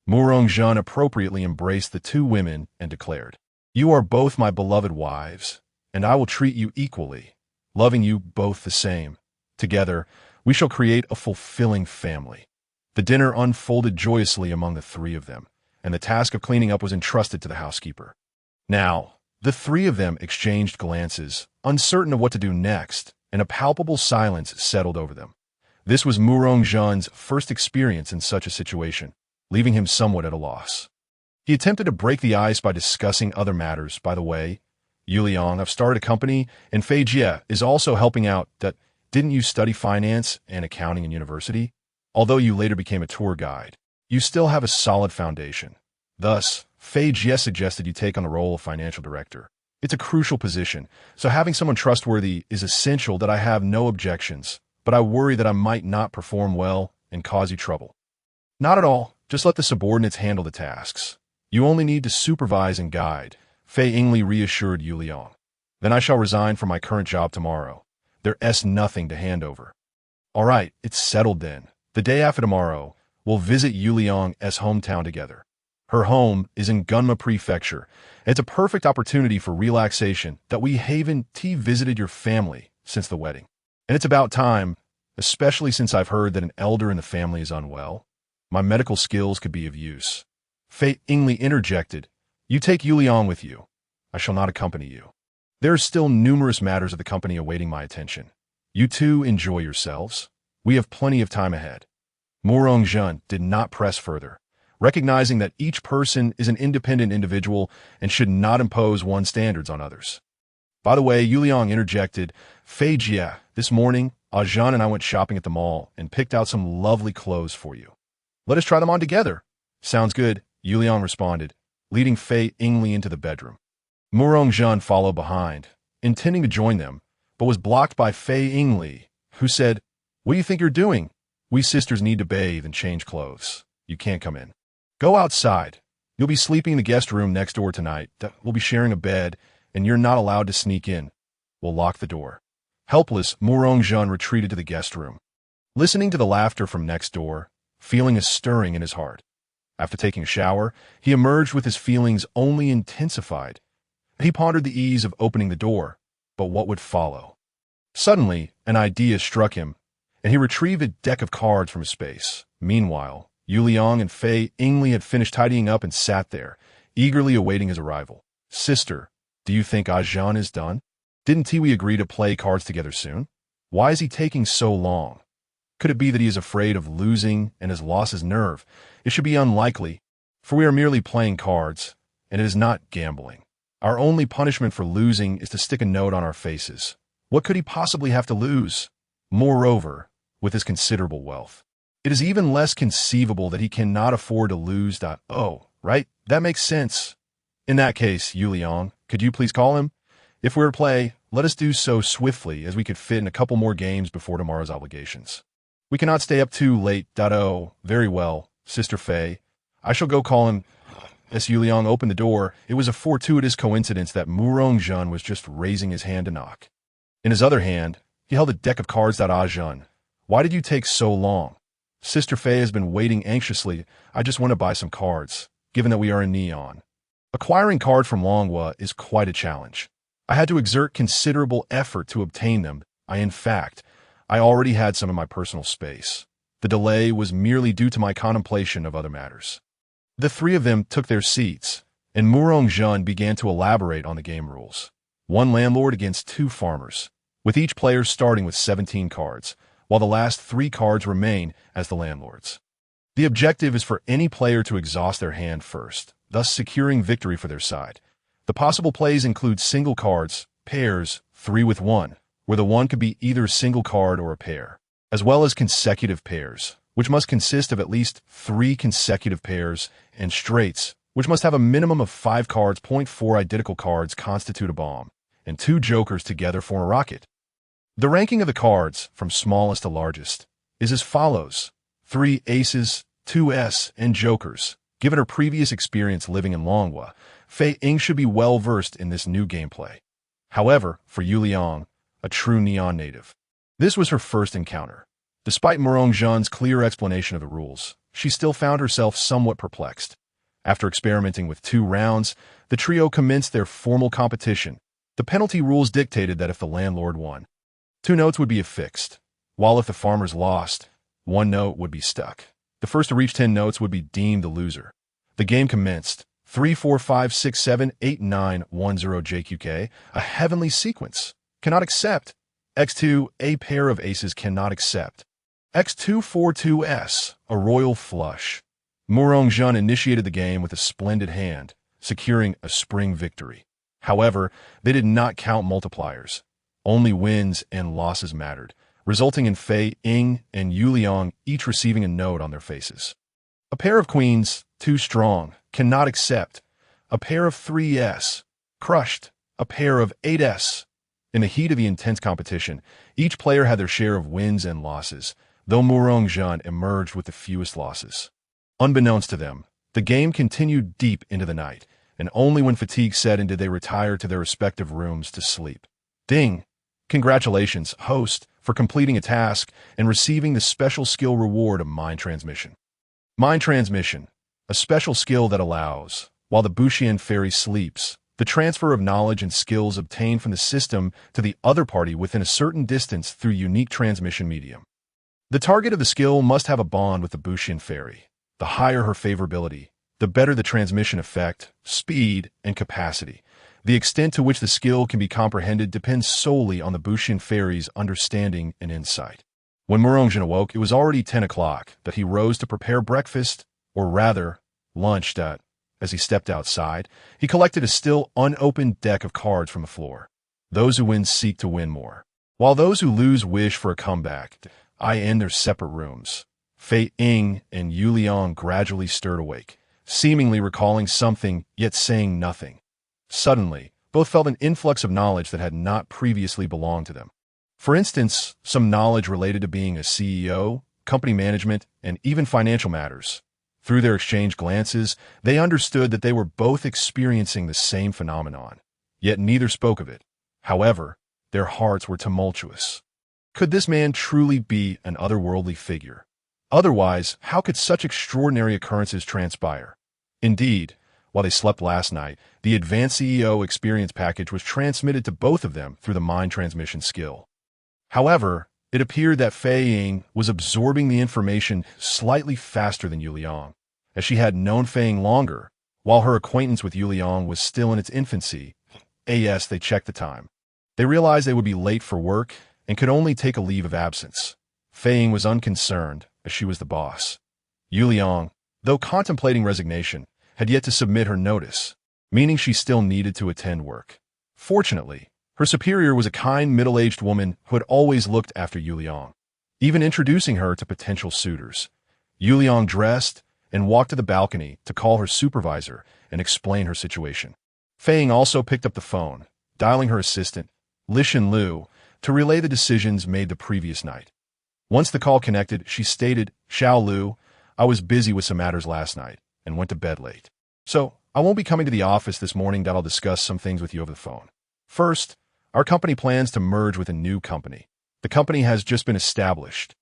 Murong-jan appropriately embraced the two women and declared, "You are both my beloved wives, and I will treat you equally, loving you both the same. Together, we shall create a fulfilling family." The dinner unfolded joyously among the 3 of them, and the task of cleaning up was entrusted to the housekeeper. "Now, The three of them exchanged glances, uncertain of what to do next, and a palpable silence settled over them. This was Murong-jan's first experience in such a situation, leaving him somewhat at a loss. He attempted to break the ice by discussing other matters. By the way, Yuliang, I've started a company, and Fei Jie is also helping out. Didn't you study finance and accounting in university? Although you later became a tour guide, you still have a solid foundation. Thus, Fei Jie suggested you take on the role of financial director. It's a crucial position, so having someone trustworthy is essential. That I have no objections, but I worry that I might not perform well and cause you trouble. Not at all, just let the subordinates handle the tasks. You only need to supervise and guide, Fei Yingli reassured Yuliang. Then I shall resign from my current job tomorrow. There's nothing to hand over. All right, it's settled then. The day after tomorrow, we'll visit Yuliang's hometown together. Her home is in Gunma Prefecture, and it's a perfect opportunity for relaxation. That we haven't visited your family since the wedding. And it's about time, especially since I've heard that an elder in the family is unwell. My medical skills could be of use. Fei Yingli interjected, You take Yuliang with you. I shall not accompany you. There are still numerous matters of the company awaiting my attention. You two enjoy yourselves. We have plenty of time ahead. Murong-jan did not press further, recognizing that each person is an independent individual and should not impose one's standards on others. By the way, Yuliang interjected, Fei Jie, this morning, Ajan and I went shopping at the mall and picked out some lovely clothes for you. Let us try them on together. Sounds good, Yuliang responded, leading Fei Yingli into the bedroom. Murong-jan followed behind, intending to join them, but was blocked by Fei Yingli, who said, What do you think you're doing? We sisters need to bathe and change clothes. You can't come in. Go outside. You'll be sleeping in the guest room next door tonight. We'll be sharing a bed, and you're not allowed to sneak in. We'll lock the door. Helpless, Murong-jan retreated to the guest room, listening to the laughter from next door, feeling a stirring in his heart. After taking a shower, he emerged with his feelings only intensified. He pondered the ease of opening the door, but what would follow? Suddenly, an idea struck him, and he retrieved a deck of cards from his space. Meanwhile, Yuliang and Fei Yingli had finished tidying up and sat there, eagerly awaiting his arrival. Sister, do you think Ajan is done? Didn't we agree to play cards together soon? Why is he taking so long? Could it be that he is afraid of losing and has lost his nerve? It should be unlikely, for we are merely playing cards, and it is not gambling. Our only punishment for losing is to stick a note on our faces. What could he possibly have to lose? Moreover, with his considerable wealth, it is even less conceivable that he cannot afford to lose. Oh, right? That makes sense. In that case, Yuliang, could you please call him? If we're to play, let us do so swiftly as we could fit in a couple more games before tomorrow's obligations. We cannot stay up too late. Oh, very well, Sister Fei. I shall go call him. As Yuliang opened the door, it was a fortuitous coincidence that Murong-jan was just raising his hand to knock. In his other hand, he held a deck of cards. Ajan, why did you take so long? Sister Fei has been waiting anxiously. I just want to buy some cards, given that we are in Neon. Acquiring cards from Longhua is quite a challenge. I had to exert considerable effort to obtain them. I already had some in my personal space. The delay was merely due to my contemplation of other matters. The three of them took their seats, and Murong-jan began to elaborate on the game rules. One landlord against two farmers, with each player starting with 17 cards, while the last 3 cards remain as the landlord's. The objective is for any player to exhaust their hand first, thus securing victory for their side. The possible plays include single cards, pairs, 3 with 1, where the 1 could be either a single card or a pair, as well as consecutive pairs, which must consist of at least 3 consecutive pairs, and straights, which must have a minimum of 5 cards. 4 identical cards constitute a bomb, and 2 jokers together form a rocket. The ranking of the cards, from smallest to largest, is as follows: 3 aces, 2 S, and jokers. Given her previous experience living in Longhua, Fei Ying should be well versed in this new gameplay. However, for Yuliang, a true Neon native, this was her first encounter. Despite Murong-jan's clear explanation of the rules, she still found herself somewhat perplexed. After experimenting with 2 rounds, the trio commenced their formal competition. The penalty rules dictated that if the landlord won, 2 notes would be affixed, while if the farmers lost, 1 note would be stuck. The first to reach 10 notes would be deemed the loser. The game commenced. 3, 4, 5, 6, 7, 8, 9, 1, 0 JQK, a heavenly sequence. Cannot accept. X2, a pair of aces cannot accept. X2, 4, 2, S, a royal flush. Murongjun initiated the game with a splendid hand, securing a spring victory. However, they did not count multipliers. Only wins and losses mattered, resulting in Fei Ying and Yu Liang each receiving a note on their faces. A pair of queens, too strong, cannot accept. A pair of 3S, crushed. A pair of 8S. In the heat of the intense competition, each player had their share of wins and losses, though Murongjun emerged with the fewest losses. Unbeknownst to them, the game continued deep into the night, and only when fatigue set in did they retire to their respective rooms to sleep. Ding! Congratulations, host, for completing a task and receiving the special skill reward of Mind Transmission. Mind Transmission, a special skill that allows, while the Bushian fairy sleeps, the transfer of knowledge and skills obtained from the system to the other party within a certain distance through unique transmission medium. The target of the skill must have a bond with the Bushian fairy. The higher her favorability, the better the transmission effect, speed, and capacity. The extent to which the skill can be comprehended depends solely on the Bushian fairy's understanding and insight. When Murongjun awoke, it was already 10 o'clock that he rose to prepare breakfast, or rather, lunched at. As he stepped outside, he collected a still unopened deck of cards from the floor. Those who win seek to win more, while those who lose wish for a comeback, i.e. in their separate rooms. Fei Ying and Yu Liang gradually stirred awake, seemingly recalling something, yet saying nothing. Suddenly, both felt an influx of knowledge that had not previously belonged to them. For instance, some knowledge related to being a CEO, company management, and even financial matters. Through their exchanged glances, they understood that they were both experiencing the same phenomenon, yet neither spoke of it. However, their hearts were tumultuous. Could this man truly be an otherworldly figure? Otherwise, how could such extraordinary occurrences transpire? Indeed, while they slept last night, the advanced CEO experience package was transmitted to both of them through the mind transmission skill. However, it appeared that Fei Ying was absorbing the information slightly faster than Yu Liang, as she had known Fei Ying longer, while her acquaintance with Yu Liang was still in its infancy. Yes, they checked the time. They realized they would be late for work and could only take a leave of absence. Fei Ying was unconcerned, as she was the boss. Yu Liang, though contemplating resignation, had yet to submit her notice, meaning she still needed to attend work. Fortunately, her superior was a kind middle-aged woman who had always looked after Yu Liang, even introducing her to potential suitors. Yu Liang dressed and walked to the balcony to call her supervisor and explain her situation. Fei Ying also picked up the phone, dialing her assistant, Lishan Liu, to relay the decisions made the previous night. Once the call connected, she stated, "Xiao Liu, I was busy with some matters last night and went to bed late. So, I won't be coming to the office this morning that I'll discuss some things with you over the phone. First, our company plans to merge with a new company. The company has just been established,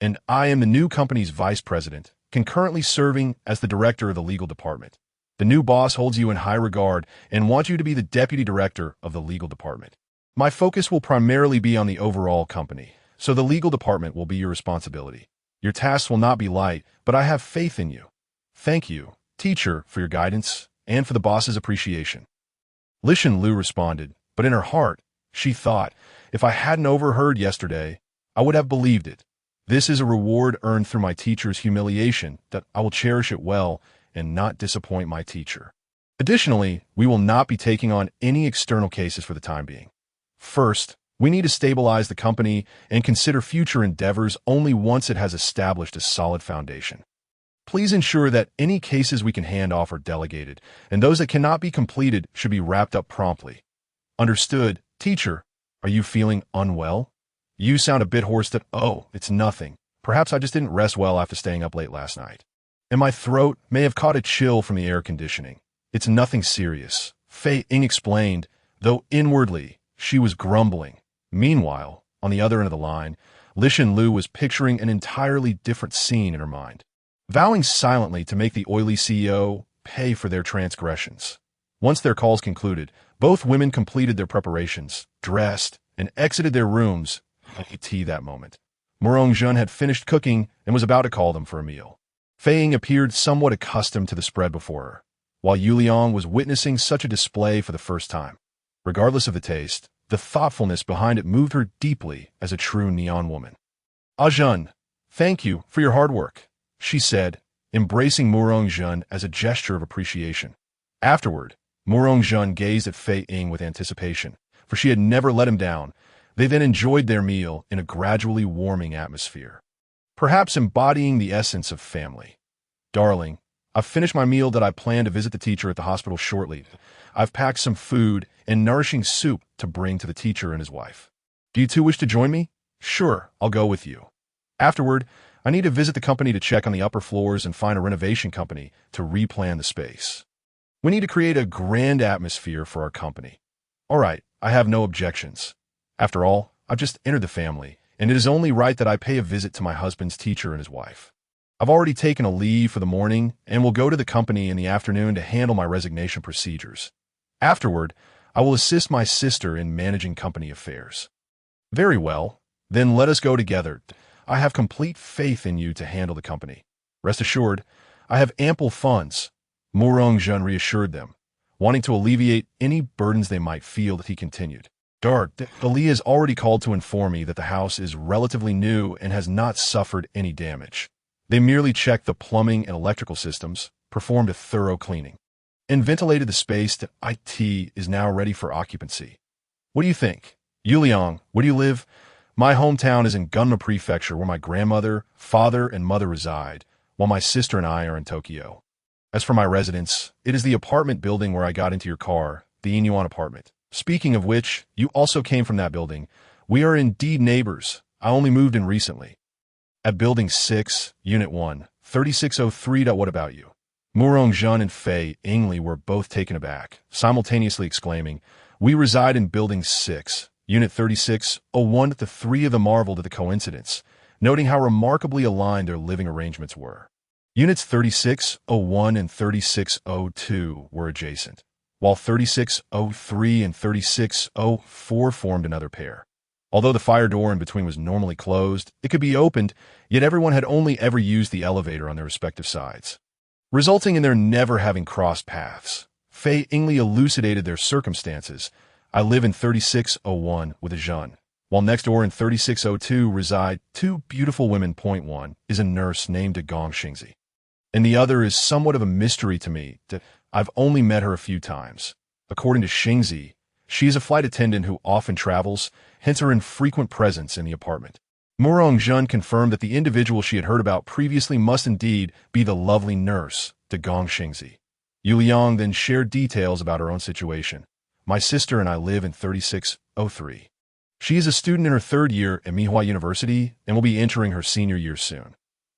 and I am the new company's vice president, concurrently serving as the director of the legal department. The new boss holds you in high regard and wants you to be the deputy director of the legal department. My focus will primarily be on the overall company, so the legal department will be your responsibility. Your tasks will not be light, but I have faith in you. Thank you, teacher, for your guidance and for the boss's appreciation." Lishan Liu responded, but in her heart, she thought, if I hadn't overheard yesterday, I would have believed it. This is a reward earned through my teacher's humiliation that I will cherish it well and not disappoint my teacher. Additionally, we will not be taking on any external cases for the time being. First, we need to stabilize the company and consider future endeavors only once it has established a solid foundation. Please ensure that any cases we can hand off are delegated, and those that cannot be completed should be wrapped up promptly. Understood, teacher. Are you feeling unwell? You sound a bit hoarse. Oh, it's nothing. Perhaps I just didn't rest well after staying up late last night. And my throat may have caught a chill from the air conditioning. It's nothing serious, Fei Ying explained, though inwardly she was grumbling. Meanwhile, on the other end of the line, Lishan Liu was picturing an entirely different scene in her mind, vowing silently to make the oily CEO pay for their transgressions. Once their calls concluded, both women completed their preparations, dressed, and exited their rooms. Tea that moment. Murongjun had finished cooking and was about to call them for a meal. Fei Ying appeared somewhat accustomed to the spread before her. while Yuliang was witnessing such a display for the first time. Regardless of the taste, the thoughtfulness behind it moved her deeply as a true neon woman. "Ajun, thank you for your hard work," she said, embracing Murong-jun as a gesture of appreciation. Afterward, Murong-jun gazed at Fei Ying with anticipation, for she had never let him down. They then enjoyed their meal in a gradually warming atmosphere, perhaps embodying the essence of family. "Darling, I've finished my meal that I plan to visit the teacher at the hospital shortly. I've packed some food and nourishing soup to bring to the teacher and his wife. Do you two wish to join me?" "Sure, I'll go with you. Afterward, I need to visit the company to check on the upper floors and find a renovation company to replan the space. We need to create a grand atmosphere for our company." "All right, I have no objections. After all, I've just entered the family, and it is only right that I pay a visit to my husband's teacher and his wife. I've already taken a leave for the morning and will go to the company in the afternoon to handle my resignation procedures. Afterward, I will assist my sister in managing company affairs." "Very well. Then let us go together. I have complete faith in you to handle the company. Rest assured, I have ample funds," Murong-jun reassured them, wanting to alleviate any burdens they might feel that he continued. "Ali has already called to inform me that the house is relatively new and has not suffered any damage. They merely checked the plumbing and electrical systems, performed a thorough cleaning, and ventilated the space that IT is now ready for occupancy. What do you think? Yuliang, where do you live?" "My hometown is in Gunma Prefecture, where my grandmother, father, and mother reside, while my sister and I are in Tokyo. As for my residence, it is the apartment building where I got into your car, the Inuan apartment. Speaking of which, you also came from that building. We are indeed neighbors. I only moved in recently." "At Building 6, Unit 1, 3603. What about you?" Murong-jun and Fei Ying were both taken aback, simultaneously exclaiming, "We reside in Building 6, Unit 3601. The three of them marveled at the coincidence, noting how remarkably aligned their living arrangements were. Units 3601 and 3602 were adjacent, while 3603 and 3604 formed another pair. Although the fire door in between was normally closed, it could be opened, yet everyone had only ever used the elevator on their respective sides, resulting in their never having crossed paths. Fei Ying elucidated their circumstances. "I live in 3601 with a Jean, while next door in 3602 reside two beautiful women. One is a nurse named Gong Xingzi, and the other is somewhat of a mystery to me. I've only met her a few times. According to Xingzi, she is a flight attendant who often travels, hence her infrequent presence in the apartment." Murong-jun confirmed that the individual she had heard about previously must indeed be the lovely nurse, Gong Xingzi. Yuliang then shared details about her own situation. "My sister and I live in 3603. She is a student in her third year at Mihua University and will be entering her senior year soon.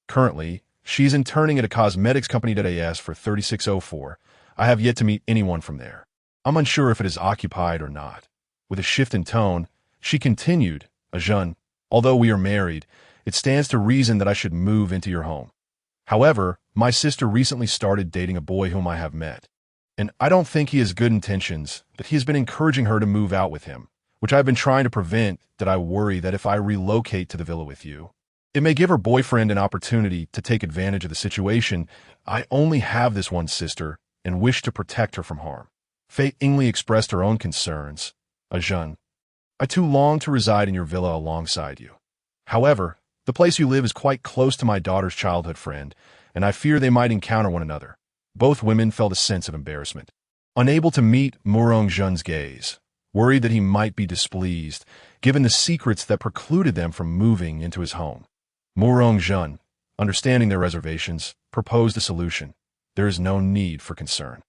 Currently, she is interning at a cosmetics company AS for 3604. I have yet to meet anyone from there. I'm unsure if it is occupied or not." With a shift in tone, she continued, "Ajun, although we are married, it stands to reason that I should move into your home. However, my sister recently started dating a boy whom I have met, and I don't think he has good intentions, but he has been encouraging her to move out with him, which I've been trying to prevent. That I worry that if I relocate to the villa with you, it may give her boyfriend an opportunity to take advantage of the situation. I only have this one sister and wish to protect her from harm." Fei Ying expressed her own concerns. "Ajun, I too long to reside in your villa alongside you. However, the place you live is quite close to my daughter's childhood friend, and I fear they might encounter one another." Both women felt a sense of embarrassment, unable to meet Murong-jun's gaze, worried that he might be displeased, given the secrets that precluded them from moving into his home. Murong-jun, understanding their reservations, proposed a solution. "There is no need for concern.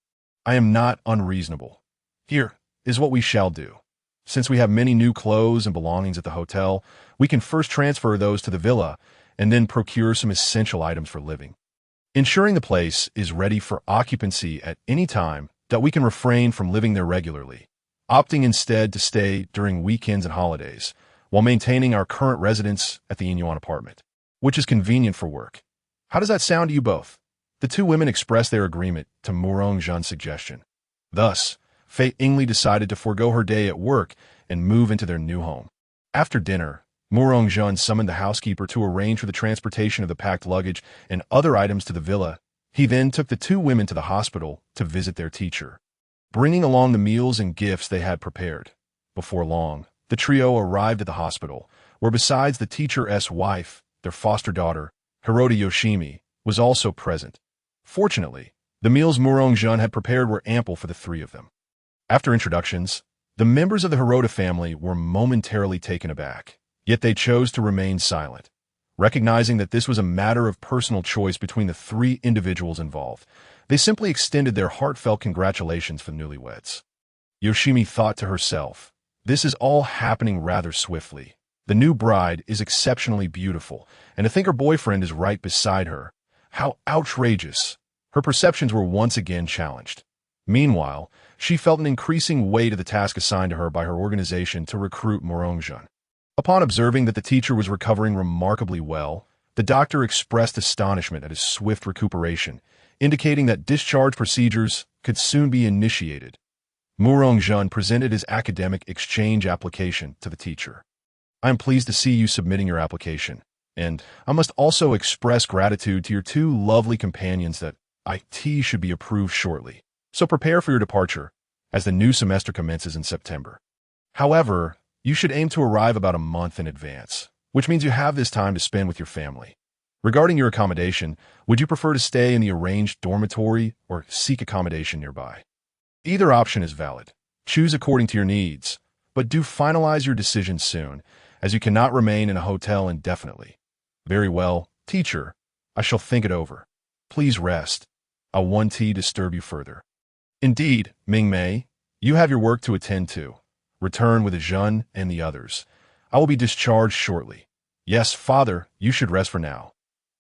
I am not unreasonable. Here is what we shall do. Since we have many new clothes and belongings at the hotel, we can first transfer those to the villa and then procure some essential items for living, ensuring the place is ready for occupancy at any time, that we can refrain from living there regularly, opting instead to stay during weekends and holidays, while maintaining our current residence at the Inuan apartment, which is convenient for work. How does that sound to you both?" The two women expressed their agreement to Murong-jun's suggestion. Thus, Fei Ying decided to forego her day at work and move into their new home. After dinner, Murong-jun summoned the housekeeper to arrange for the transportation of the packed luggage and other items to the villa. He then took the two women to the hospital to visit their teacher, bringing along the meals and gifts they had prepared. Before long, the trio arrived at the hospital, where besides the teacher's wife, their foster daughter, Hirota Yoshimi, was also present. Fortunately, the meals Murong-jun had prepared were ample for the three of them. After introductions, the members of the Hirota family were momentarily taken aback, yet they chose to remain silent. Recognizing that this was a matter of personal choice between the three individuals involved, they simply extended their heartfelt congratulations for the newlyweds. Yoshimi thought to herself, "This is all happening rather swiftly. The new bride is exceptionally beautiful, and to think her boyfriend is right beside her. How outrageous!" Her perceptions were once again challenged. Meanwhile, she felt an increasing weight of the task assigned to her by her organization to recruit Murong-jun. Upon observing that the teacher was recovering remarkably well, the doctor expressed astonishment at his swift recuperation, indicating that discharge procedures could soon be initiated. Murong-jun presented his academic exchange application to the teacher. "I am pleased to see you submitting your application, and I must also express gratitude to your two lovely companions that IT should be approved shortly. So prepare for your departure, as the new semester commences in September. However, you should aim to arrive about a month in advance, which means you have this time to spend with your family. Regarding your accommodation, would you prefer to stay in the arranged dormitory or seek accommodation nearby? Either option is valid. Choose according to your needs, but do finalize your decision soon, as you cannot remain in a hotel indefinitely." "Very well, teacher. I shall think it over. Please rest. I won't disturb you further." "Indeed, Ming-mei, you have your work to attend to. Return with Jun and the others. I will be discharged shortly." "Yes, father, you should rest for now."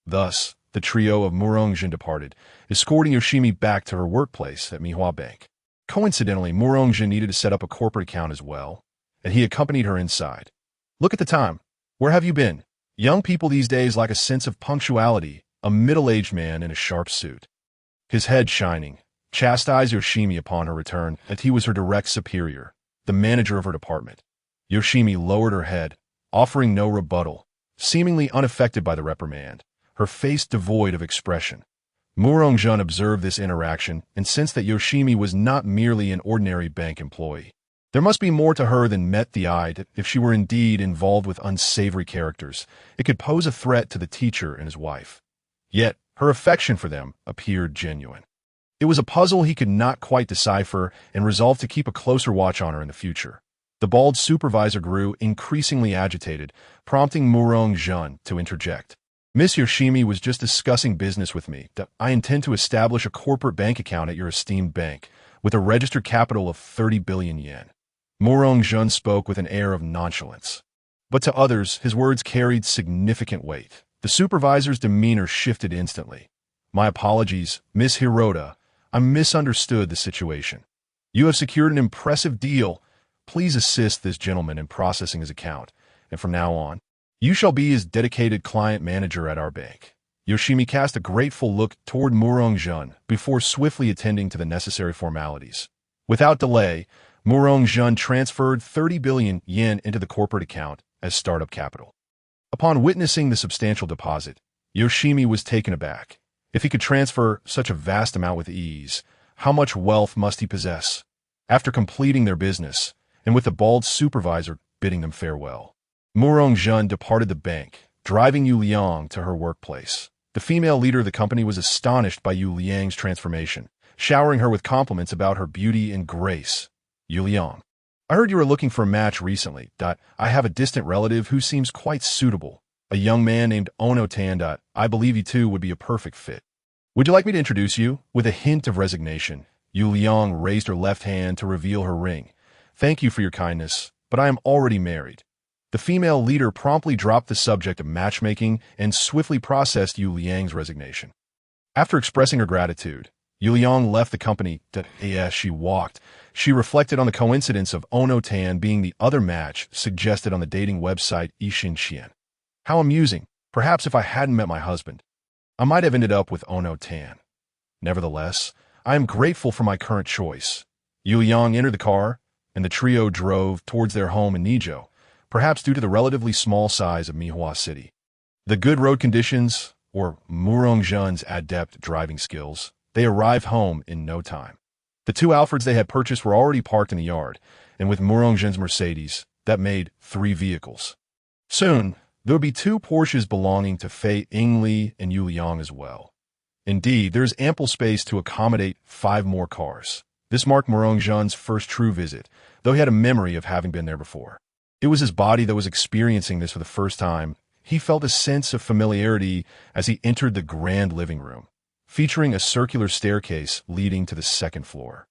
Thus, the trio of Murong-jun departed, escorting Yoshimi back to her workplace at Mihua Bank. Coincidentally, Murong-jun needed to set up a corporate account as well, and he accompanied her inside. "Look at the time. Where have you been?" Young people these days lack a sense of punctuality. A middle-aged man in a sharp suit, his head shining, chastised Yoshimi upon her return, that he was her direct superior, the manager of her department. Yoshimi lowered her head, offering no rebuttal, seemingly unaffected by the reprimand, her face devoid of expression. Murong-jun observed this interaction and sensed that Yoshimi was not merely an ordinary bank employee. There must be more to her than met the eye. That if she were indeed involved with unsavory characters, it could pose a threat to the teacher and his wife. Yet, her affection for them appeared genuine. It was a puzzle he could not quite decipher and resolved to keep a closer watch on her in the future. The bald supervisor grew increasingly agitated, prompting Murong-jun to interject. "Miss Yoshimi was just discussing business with me. That I intend to establish a corporate bank account at your esteemed bank, with a registered capital of 30 billion yen. Murong-jun spoke with an air of nonchalance. But to others, his words carried significant weight. The supervisor's demeanor shifted instantly. "My apologies, Miss Hirota. I misunderstood the situation. You have secured an impressive deal. Please assist this gentleman in processing his account, and from now on, you shall be his dedicated client manager at our bank." Yoshimi cast a grateful look toward Murong-jun before swiftly attending to the necessary formalities. Without delay, Murong-jun transferred 30 billion yen into the corporate account as startup capital. Upon witnessing the substantial deposit, Yoshimi was taken aback. If he could transfer such a vast amount with ease, how much wealth must he possess? After completing their business, and with the bald supervisor bidding them farewell, Murong-jun departed the bank, driving Yu Liang to her workplace. The female leader of the company was astonished by Yu Liang's transformation, showering her with compliments about her beauty and grace. "Yu Liang, I heard you were looking for a match recently. I have a distant relative who seems quite suitable. A young man named Ono-tan. I believe you two would be a perfect fit. Would you like me to introduce you?" With a hint of resignation, Yu Liang raised her left hand to reveal her ring. "Thank you for your kindness, but I am already married." The female leader promptly dropped the subject of matchmaking and swiftly processed Yu Liang's resignation. After expressing her gratitude, Yu Liang left the company. As she walked, she reflected on the coincidence of Ono-tan being the other match suggested on the dating website Ishin-chien. How amusing. Perhaps if I hadn't met my husband, I might have ended up with Ono-tan. Nevertheless, I am grateful for my current choice. Yu Liang entered the car, and the trio drove towards their home in Nijo, perhaps due to the relatively small size of Mihua City. The good road conditions or Murongjun's adept driving skills, they arrived home in no time. The two Alfreds they had purchased were already parked in the yard, and with Murongjun's Mercedes, that made 3 vehicles. Soon, there would be 2 Porsches belonging to Fei Yingli and Yu Liang as well. Indeed, there is ample space to accommodate 5 more cars. This marked Murongjun's first true visit, though he had a memory of having been there before. It was his body that was experiencing this for the first time. He felt a sense of familiarity as he entered the grand living room, featuring a circular staircase leading to the 2nd floor.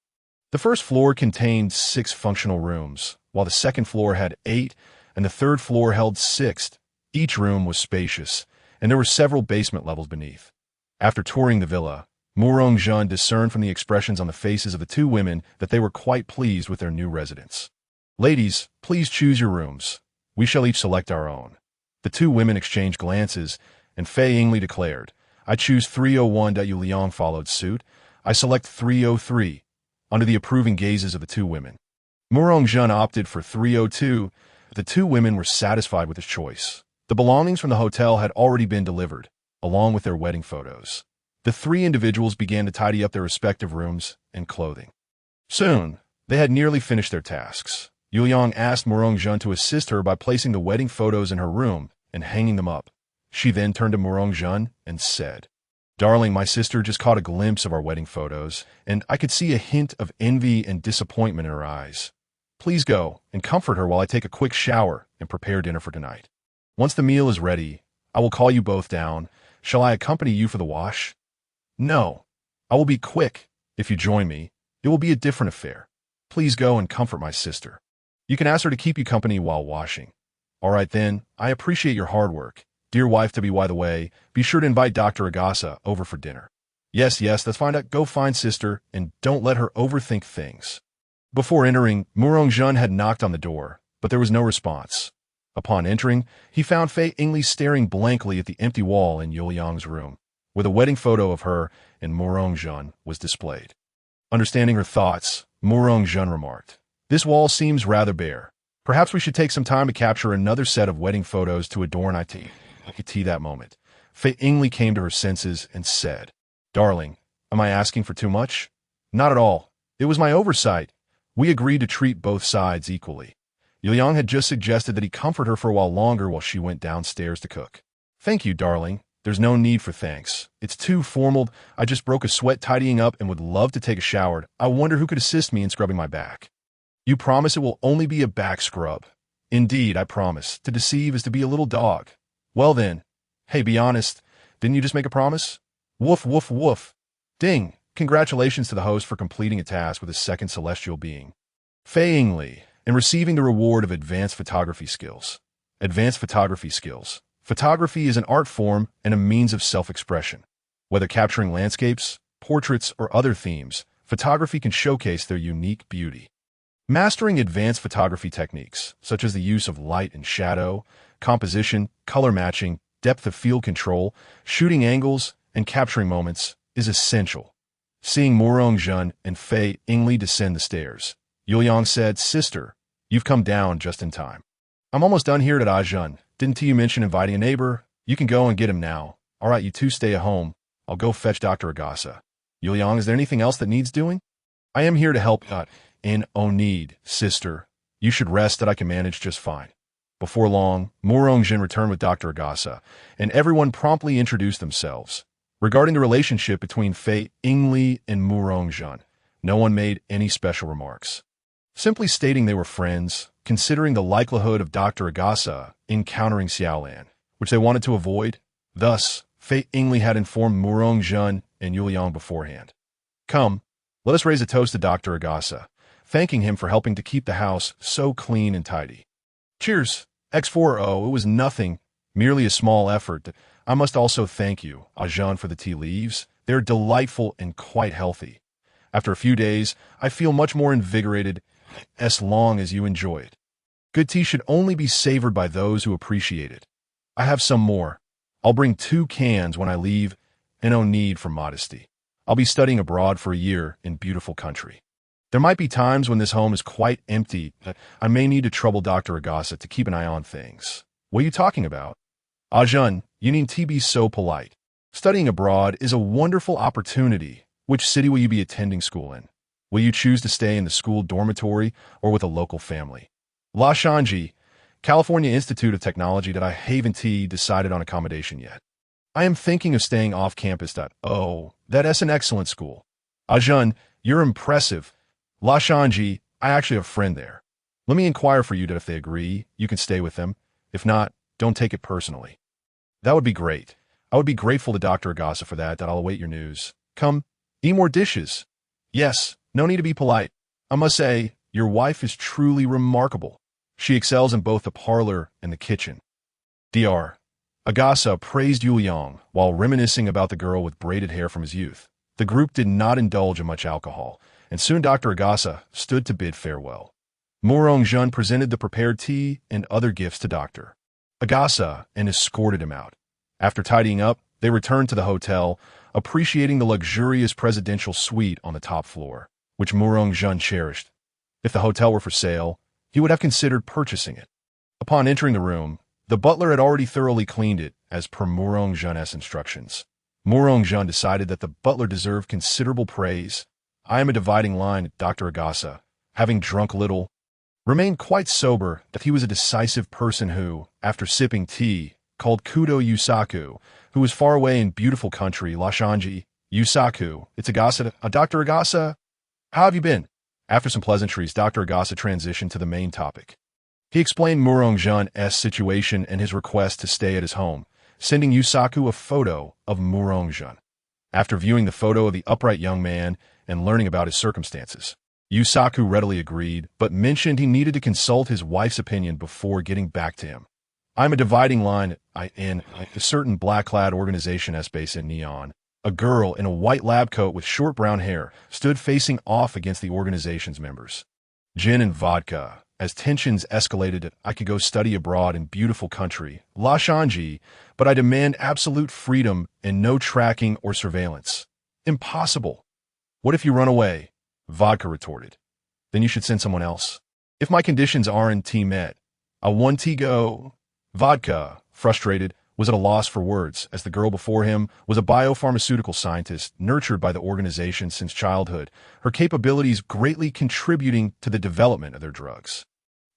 The 1st floor contained 6 functional rooms, while the 2nd floor had 8, and the 3rd floor held 6. Each room was spacious, and there were several basement levels beneath. After touring the villa, Murongjun discerned from the expressions on the faces of the 2 women that they were quite pleased with their new residence. "Ladies, please choose your rooms. We shall each select our own." The 2 women exchanged glances, and Fei Yingli declared, "I choose 301." Yu Liang followed suit. "I select 303." Under the approving gazes of the 2 women, Murongjun opted for 302. The 2 women were satisfied with his choice. The belongings from the hotel had already been delivered, along with their wedding photos. The 3 individuals began to tidy up their respective rooms and clothing. Soon, they had nearly finished their tasks. Yu Liang asked Murongjun to assist her by placing the wedding photos in her room and hanging them up. She then turned to Murongjun and said, "Darling, my sister just caught a glimpse of our wedding photos, and I could see a hint of envy and disappointment in her eyes. Please go and comfort her while I take a quick shower and prepare dinner for tonight. Once the meal is ready, I will call you both down. Shall I accompany you for the wash?" "No, I will be quick. If you join me, it will be a different affair. Please go and comfort my sister. You can ask her to keep you company while washing." "All right then, I appreciate your hard work. Dear wife-to-be, by the way, be sure to invite Dr. Agasa over for dinner." Yes, that's fine. Go find sister, and don't let her overthink things." Before entering, Murongjun had knocked on the door, but there was no response. Upon entering, he found Fei Yingli staring blankly at the empty wall in Yu Liang's room, where the wedding photo of her and Murongjun was displayed. Understanding her thoughts, Murongjun remarked, "This wall seems rather bare. Perhaps we should take some time to capture another set of wedding photos to adorn it." That moment, Fei Yingli came to her senses and said, "Darling, am I asking for too much?" "Not at all. It was my oversight. We agreed to treat both sides equally." Yu Liang had just suggested that he comfort her for a while longer while she went downstairs to cook. "Thank you, darling. There's no need for thanks. It's too formal. I just broke a sweat tidying up and would love to take a shower. I wonder who could assist me in scrubbing my back." "You promise it will only be a back scrub?" "Indeed, I promise. To deceive is to be a little dog." "Well then. Hey, be honest. Didn't you just make a promise?" "Woof, woof, woof." Ding. Congratulations to the host for completing a task with a 2nd celestial being. Fei Yingli, and receiving the reward of advanced photography skills. Advanced photography skills. Photography is an art form and a means of self-expression. Whether capturing landscapes, portraits, or other themes, photography can showcase their unique beauty. Mastering advanced photography techniques, such as the use of light and shadow, composition, color matching, depth of field control, shooting angles, and capturing moments, is essential. Seeing Murongjun and Fei Yingli descend the stairs, Yu Liang said, "Sister, you've come down just in time. I'm almost done here at Ajun. Didn't you mention inviting a neighbor? You can go and get him now. All right, you two stay at home. I'll go fetch Dr. Agasa." "Yu Liang, is there anything else that needs doing?" "I am here to help. In no need, sister. You should rest that I can manage just fine." Before long, Murongjun returned with Dr. Agasa, and everyone promptly introduced themselves. Regarding the relationship between Fei Yingli and Murongjun, no one made any special remarks. Simply stating they were friends, considering the likelihood of Dr. Agasa encountering Xiaolan, which they wanted to avoid. Thus, Fei Yingli had informed Murongjun and Yu Liang beforehand. "Come, let us raise a toast to Dr. Agasa, thanking him for helping to keep the house so clean and tidy." "Cheers, X4O, it was nothing, merely a small effort. I must also thank you, Ajahn, for the tea leaves. They're delightful and quite healthy. After a few days, I feel much more invigorated as long as you enjoy it. Good tea should only be savored by those who appreciate it. I have some more. I'll bring 2 cans when I leave, and no need for modesty. I'll be studying abroad for a year in beautiful country. There might be times when this home is quite empty. I may need to trouble Dr. Agasa to keep an eye on things." "What are you talking about?" "Ajahn, you need to be so polite. Studying abroad is a wonderful opportunity. Which city will you be attending school in? Will you choose to stay in the school dormitory or with a local family? La Shanji, California Institute of Technology that I haven't decided on accommodation yet. I am thinking of staying off campus. Oh, that's an excellent school. Ajun, you're impressive. La Shanji, I actually have a friend there. Let me inquire for you that if they agree, you can stay with them. If not, don't take it personally. That would be great. I would be grateful to Dr. Agasa for that I'll await your news. Come, eat more dishes. Yes, no need to be polite. I must say, your wife is truly remarkable. She excels in both the parlor and the kitchen. Dr. Agasa praised Yuliang while reminiscing about the girl with braided hair from his youth. The group did not indulge in much alcohol, and soon Dr. Agasa stood to bid farewell. Murong-jun presented the prepared tea and other gifts to Dr. Agasa and escorted him out. After tidying up, they returned to the hotel, appreciating the luxurious presidential suite on the top floor, which Murong-jun cherished. If the hotel were for sale, he would have considered purchasing it. Upon entering the room, the butler had already thoroughly cleaned it, as per Murong-jun's instructions. Murong-jun decided that the butler deserved considerable praise. I am a dividing line, Dr. Agasa, having drunk little, remained quite sober that he was a decisive person who, after sipping tea, called Kudo Yusaku, who was far away in beautiful country, La Shanji. Yusaku, it's Agasa. Dr. Agasa, how have you been? After some pleasantries, Dr. Agasa transitioned to the main topic. He explained Murong-jun's situation and his request to stay at his home, sending Yusaku a photo of Murong-jun. After viewing the photo of the upright young man and learning about his circumstances, Yusaku readily agreed, but mentioned he needed to consult his wife's opinion before getting back to him. I'm a dividing line in a certain black-clad organization based in Neon. A girl in a white lab coat with short brown hair stood facing off against the organization's members. Gin and vodka. As tensions escalated, I could go study abroad in beautiful country, La Shanji, but I demand absolute freedom and no tracking or surveillance. Impossible. What if you run away? Vodka retorted. Then you should send someone else. If my conditions aren't met, I want to go. Vodka, frustrated, was at a loss for words, as the girl before him was a biopharmaceutical scientist nurtured by the organization since childhood, her capabilities greatly contributing to the development of their drugs.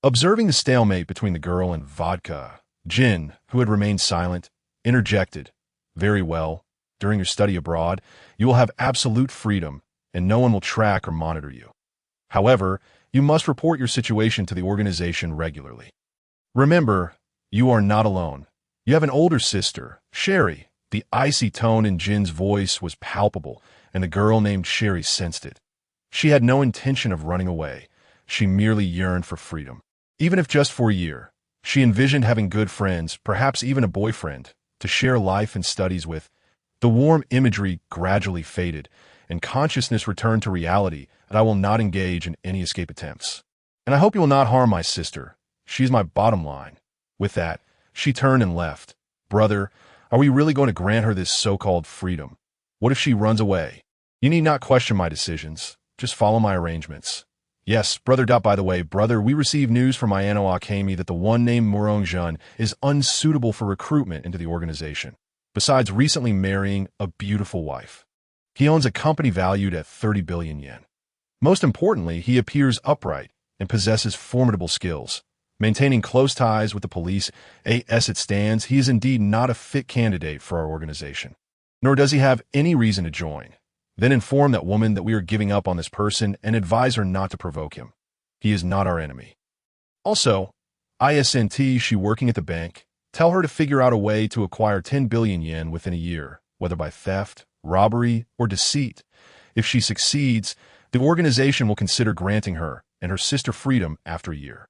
Observing the stalemate between the girl and Vodka, Jin, who had remained silent, interjected, "Very well. During your study abroad, you will have absolute freedom, and no one will track or monitor you. However, you must report your situation to the organization regularly. Remember, you are not alone. You have an older sister, Sherry." The icy tone in Jin's voice was palpable, and the girl named Sherry sensed it. She had no intention of running away. She merely yearned for freedom. Even if just for a year, she envisioned having good friends, perhaps even a boyfriend, to share life and studies with. The warm imagery gradually faded, and consciousness returned to reality that I will not engage in any escape attempts. And I hope you will not harm my sister. She is my bottom line. With that, she turned and left. Brother, are we really going to grant her this so-called freedom? What if she runs away? You need not question my decisions. Just follow my arrangements. Yes, brother. By the way, brother, we received news from Ayano Akemi that the one named Murong-jun is unsuitable for recruitment into the organization, besides recently marrying a beautiful wife. He owns a company valued at 30 billion yen. Most importantly, he appears upright and possesses formidable skills. Maintaining close ties with the police, as it stands, he is indeed not a fit candidate for our organization. Nor does he have any reason to join. Then inform that woman that we are giving up on this person and advise her not to provoke him. He is not our enemy. Also, isn't she working at the bank? Tell her to figure out a way to acquire 10 billion yen within a year, whether by theft, robbery, or deceit. If she succeeds, the organization will consider granting her and her sister freedom after a year.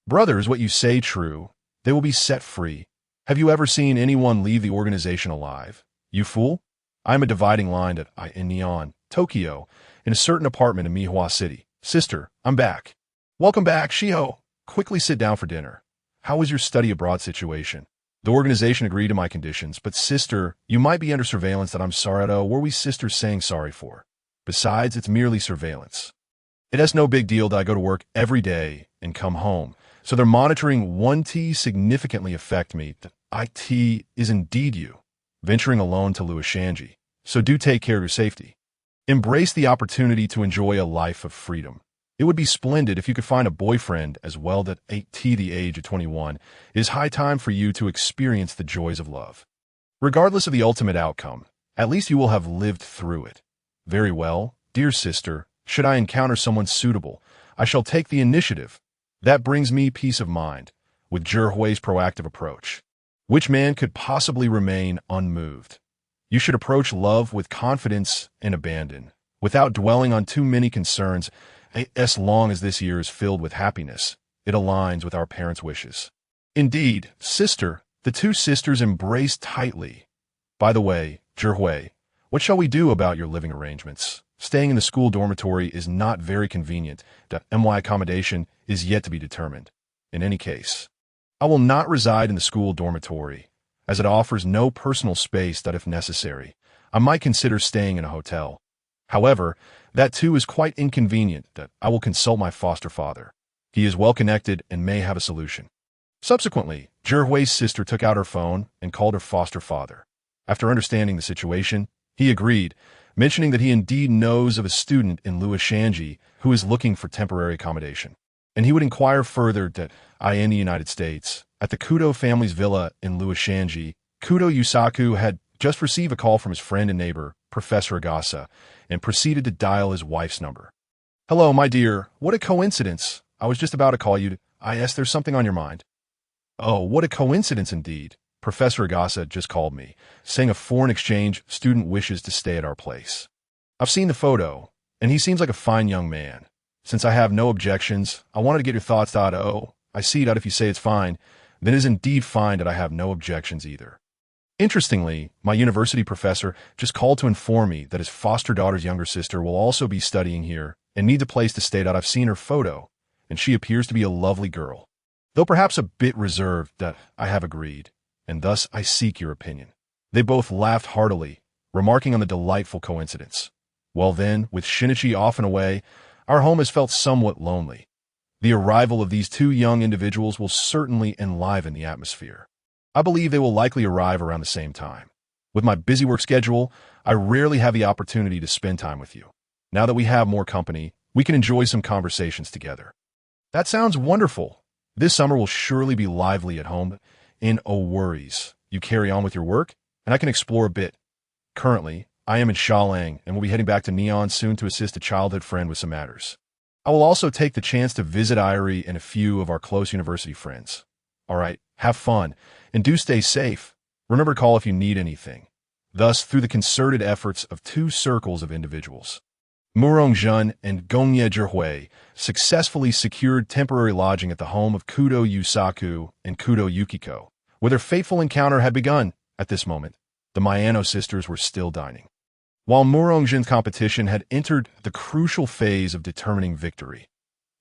Brother, is what you say true? They will be set free. Have you ever seen anyone leave the organization alive? You fool? I am a dividing line in Neon, Tokyo, in a certain apartment in Mihua City. Sister, I'm back. Welcome back, Shiho. Quickly sit down for dinner. How was your study abroad situation? The organization agreed to my conditions, but sister, you might be under surveillance that I'm sorry at. Were we sisters saying sorry for? Besides, it's merely surveillance. It has no big deal that I go to work every day and come home. So their monitoring 1T significantly affect me. That IT is indeed you. venturing alone to Luoshanji, so do take care of your safety. Embrace the opportunity to enjoy a life of freedom. It would be splendid if you could find a boyfriend as well at the age of 21. It is high time for you to experience the joys of love. Regardless of the ultimate outcome, at least you will have lived through it. Very well, dear sister, should I encounter someone suitable, I shall take the initiative. That brings me peace of mind, with Zhihui's proactive approach. Which man could possibly remain unmoved? You should approach love with confidence and abandon, without dwelling on too many concerns. As long as this year is filled with happiness, it aligns with our parents' wishes. Indeed, sister, the two sisters embraced tightly. By the way, Zhihui, what shall we do about your living arrangements? Staying in the school dormitory is not very convenient. My accommodation is yet to be determined. In any case, I will not reside in the school dormitory, as it offers no personal space that if necessary, I might consider staying in a hotel. However, that too is quite inconvenient. That I will consult my foster father. He is well connected and may have a solution. Subsequently, Zhihui's sister took out her phone and called her foster father. After understanding the situation, he agreed, mentioning that he indeed knows of a student in Luoshanji who is looking for temporary accommodation, and he would inquire further that in the United States, at the Kudo family's villa in Luoshanji, Kudo Yusaku had just received a call from his friend and neighbor, Professor Agasa, and proceeded to dial his wife's number. Hello, my dear. What a coincidence. I was just about to call you. There's something on your mind. Oh, what a coincidence indeed. Professor Agasa just called me, saying a foreign exchange student wishes to stay at our place. I've seen the photo, and he seems like a fine young man. Since I have no objections, I wanted to get your thoughts. I see that if you say it's fine, then it is indeed fine that I have no objections either. Interestingly, my university professor just called to inform me that his foster daughter's younger sister will also be studying here and needs a place to stay. I've seen her photo, and she appears to be a lovely girl, though perhaps a bit reserved. I have agreed, and thus I seek your opinion. They both laughed heartily, remarking on the delightful coincidence. Well then, with Shinichi off and away, our home has felt somewhat lonely. The arrival of these two young individuals will certainly enliven the atmosphere. I believe they will likely arrive around the same time. With my busy work schedule, I rarely have the opportunity to spend time with you. Now that we have more company, we can enjoy some conversations together. That sounds wonderful. This summer will surely be lively at home. No worries. You carry on with your work, and I can explore a bit. Currently, I am in Shaolang and will be heading back to Neon soon to assist a childhood friend with some matters. I will also take the chance to visit Irie and a few of our close university friends. All right, have fun, and do stay safe. Remember to call if you need anything. Thus, through the concerted efforts of two circles of individuals, Murongjun and Gongye Zhihui successfully secured temporary lodging at the home of Kudo Yusaku and Kudo Yukiko, where their fateful encounter had begun. At this moment, the Miyano sisters were still dining, while Murongjun's competition had entered the crucial phase of determining victory.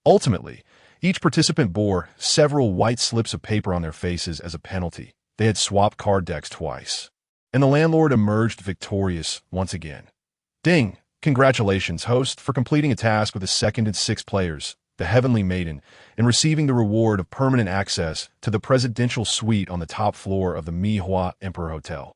Ultimately, each participant bore several white slips of paper on their faces as a penalty. They had swapped card decks twice, and the landlord emerged victorious once again. Ding! Congratulations, host, for completing a task with the second and sixth players, the Heavenly Maiden, and receiving the reward of permanent access to the presidential suite on the top floor of the Mihua Emperor Hotel.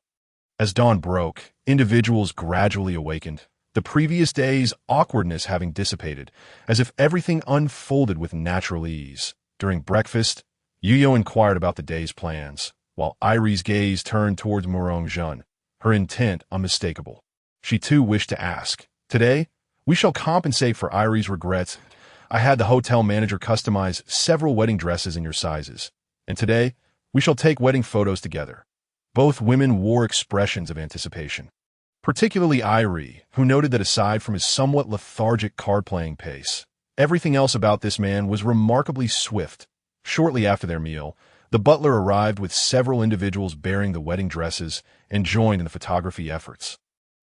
As dawn broke, individuals gradually awakened, the previous day's awkwardness having dissipated, as if everything unfolded with natural ease. During breakfast, Yuyo inquired about the day's plans, while Irie's gaze turned towards Murongjun, her intent unmistakable. She too wished to ask, "Today, we shall compensate for Irie's regrets. I had the hotel manager customize several wedding dresses in your sizes, and today, we shall take wedding photos together." Both women wore expressions of anticipation, particularly Irie, who noted that aside from his somewhat lethargic card-playing pace, everything else about this man was remarkably swift. Shortly after their meal, the butler arrived with several individuals bearing the wedding dresses and joined in the photography efforts.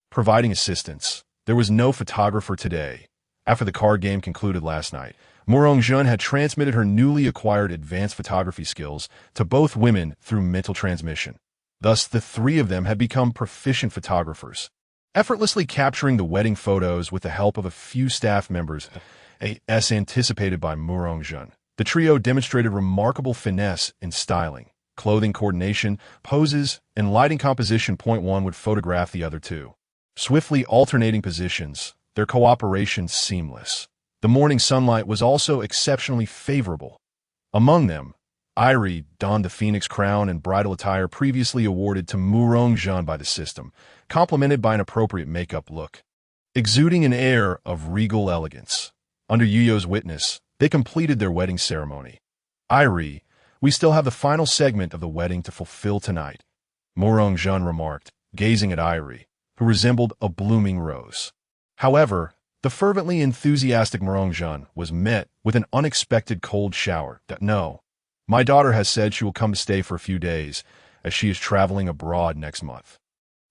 Providing assistance, there was no photographer today. After the card game concluded last night, Murongjun had transmitted her newly acquired advanced photography skills to both women through mental transmission. Thus, the three of them had become proficient photographers, effortlessly capturing the wedding photos with the help of a few staff members, as anticipated by Murongjun. The trio demonstrated remarkable finesse in styling, clothing coordination, poses, and lighting composition. Point one would photograph the other two. Swiftly alternating positions, their cooperation seamless. The morning sunlight was also exceptionally favorable. Among them, Irie donned the phoenix crown and bridal attire previously awarded to Murong-jeon by the system, complemented by an appropriate makeup look. Exuding an air of regal elegance. Under Yuyo's witness, they completed their wedding ceremony. Irie, we still have the final segment of the wedding to fulfill tonight, Murong-jeon remarked, gazing at Irie, who resembled a blooming rose. However, the fervently enthusiastic Murong-jeon was met with an unexpected cold shower. No, my daughter has said she will come to stay for a few days, as she is traveling abroad next month.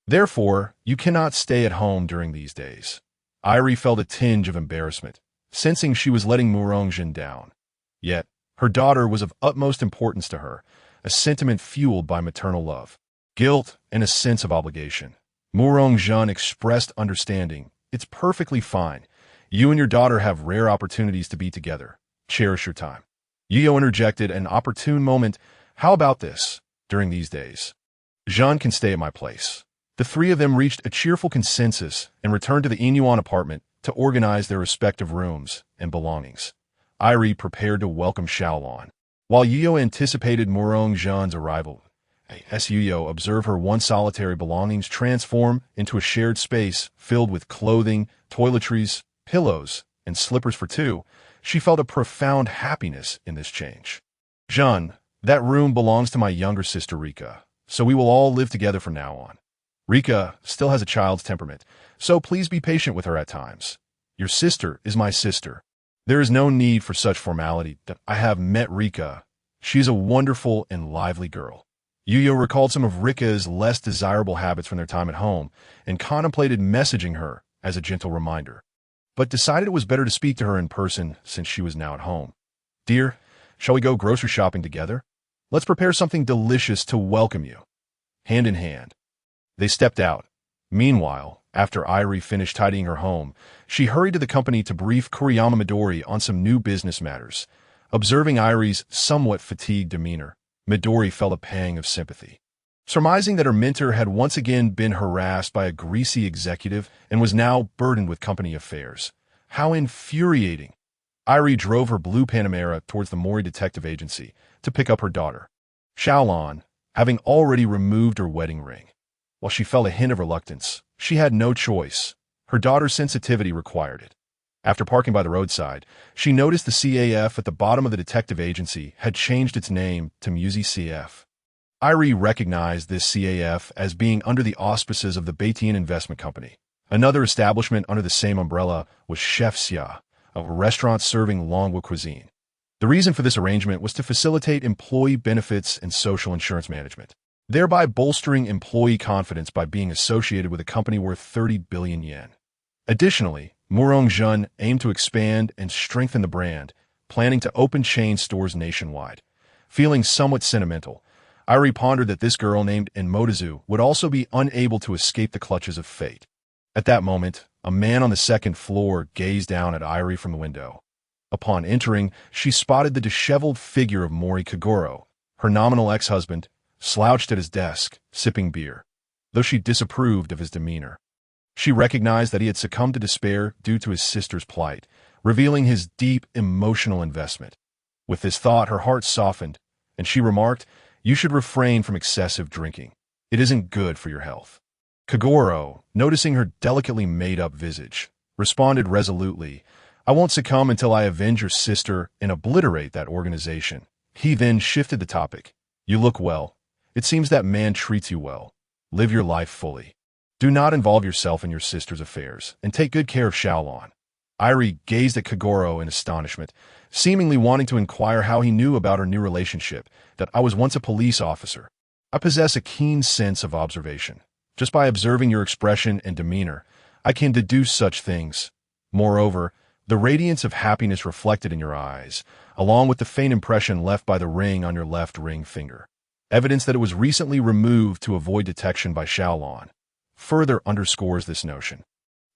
Therefore, you cannot stay at home during these days. Irie felt a tinge of embarrassment, sensing she was letting Murong-jeon down. Yet, her daughter was of utmost importance to her, a sentiment fueled by maternal love, guilt, and a sense of obligation. Murong-jeon expressed understanding. It's perfectly fine. You and your daughter have rare opportunities to be together. Cherish your time. Yuyo interjected an opportune moment. How about this? During these days, Jean can stay at my place. The three of them reached a cheerful consensus and returned to the Inuan apartment to organize their respective rooms and belongings. Irie prepared to welcome Xiaolon. While Yuyo anticipated Murong-jeon's arrival, Yuyo observed her one solitary belongings transform into a shared space filled with clothing, toiletries, pillows, and slippers for two. She felt a profound happiness in this change. Jean, that room belongs to my younger sister Rika, so we will all live together from now on. Rika still has a child's temperament, so please be patient with her at times. Your sister is my sister. There is no need for such formality. That I have met Rika. She is a wonderful and lively girl. Yuyo recalled some of Rika's less desirable habits from their time at home and contemplated messaging her as a gentle reminder, but decided it was better to speak to her in person since she was now at home. Dear, shall we go grocery shopping together? Let's prepare something delicious to welcome you. Hand in hand, they stepped out. Meanwhile, after Irie finished tidying her home, she hurried to the company to brief Kuriyama Midori on some new business matters. Observing Irie's somewhat fatigued demeanor, Midori felt a pang of sympathy. Surmising that her mentor had once again been harassed by a greasy executive and was now burdened with company affairs. How infuriating! Irie drove her blue Panamera towards the Mori Detective Agency to pick up her daughter, Xiaolon, having already removed her wedding ring. While she felt a hint of reluctance, she had no choice. Her daughter's sensitivity required it. After parking by the roadside, she noticed the CAF at the bottom of the detective agency had changed its name to Musi CF. Irie recognized this CAF as being under the auspices of the Baitian Investment Company. Another establishment under the same umbrella was Chef Xia, a restaurant serving Longwa cuisine. The reason for this arrangement was to facilitate employee benefits and social insurance management, thereby bolstering employee confidence by being associated with a company worth 30 billion yen. Additionally, Murong-jeon aimed to expand and strengthen the brand, planning to open chain stores nationwide. Feeling somewhat sentimental, Irie pondered that this girl named Enmotazu would also be unable to escape the clutches of fate. At that moment, a man on the second floor gazed down at Irie from the window. Upon entering, she spotted the disheveled figure of Mori Kagoro, her nominal ex-husband, slouched at his desk, sipping beer, though she disapproved of his demeanor. She recognized that he had succumbed to despair due to his sister's plight, revealing his deep emotional investment. With this thought, her heart softened, and she remarked, "You should refrain from excessive drinking. It isn't good for your health." Kagoro, noticing her delicately made-up visage, responded resolutely, "I won't succumb until I avenge your sister and obliterate that organization." He then shifted the topic. "You look well. It seems that man treats you well. Live your life fully. Do not involve yourself in your sister's affairs, and take good care of Xiaolon." Irie gazed at Kagoro in astonishment, seemingly wanting to inquire how he knew about her new relationship. "That I was once a police officer. I possess a keen sense of observation. Just by observing your expression and demeanor, I can deduce such things. Moreover, the radiance of happiness reflected in your eyes, along with the faint impression left by the ring on your left ring finger, evidence that it was recently removed to avoid detection by Xiaolon, further underscores this notion.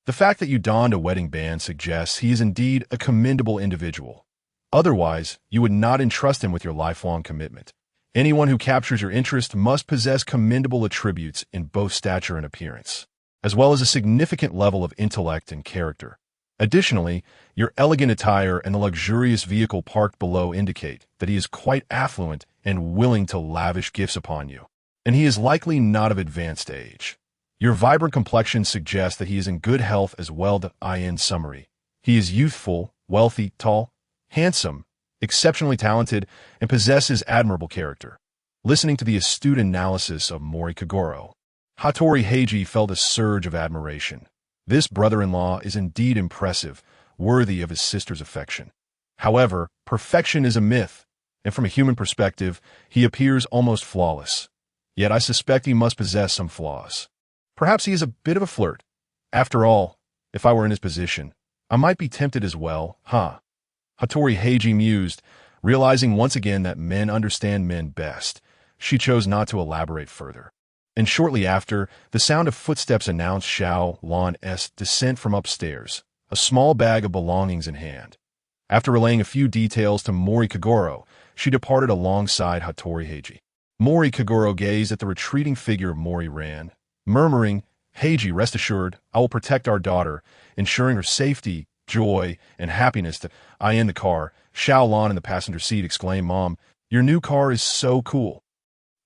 The fact that you donned a wedding band suggests he is indeed a commendable individual. Otherwise, you would not entrust him with your lifelong commitment. Anyone who captures your interest must possess commendable attributes in both stature and appearance, as well as a significant level of intellect and character. Additionally, your elegant attire and the luxurious vehicle parked below indicate that he is quite affluent and willing to lavish gifts upon you. And he is likely not of advanced age. Your vibrant complexion suggests that he is in good health as well. In summary, he is youthful, wealthy, tall, handsome, exceptionally talented, and possesses admirable character. Listening to the astute analysis of Mori Kagoro, Hattori Heiji felt a surge of admiration. This brother-in-law is indeed impressive, worthy of his sister's affection. However, perfection is a myth, and from a human perspective, he appears almost flawless. Yet I suspect he must possess some flaws. Perhaps he is a bit of a flirt. After all, if I were in his position, I might be tempted as well, huh? Hattori Heiji mused, realizing once again that men understand men best. She chose not to elaborate further. And shortly after, the sound of footsteps announced Xiao Lan's descent from upstairs, a small bag of belongings in hand. After relaying a few details to Mori Kagoro, she departed alongside Hattori Heiji. Mori Kagoro gazed at the retreating figure of Mori Ran, murmuring, "Heiji, rest assured, I will protect our daughter, ensuring her safety, joy, and happiness." In the car, Xiao Lan in the passenger seat exclaimed, "Mom, your new car is so cool.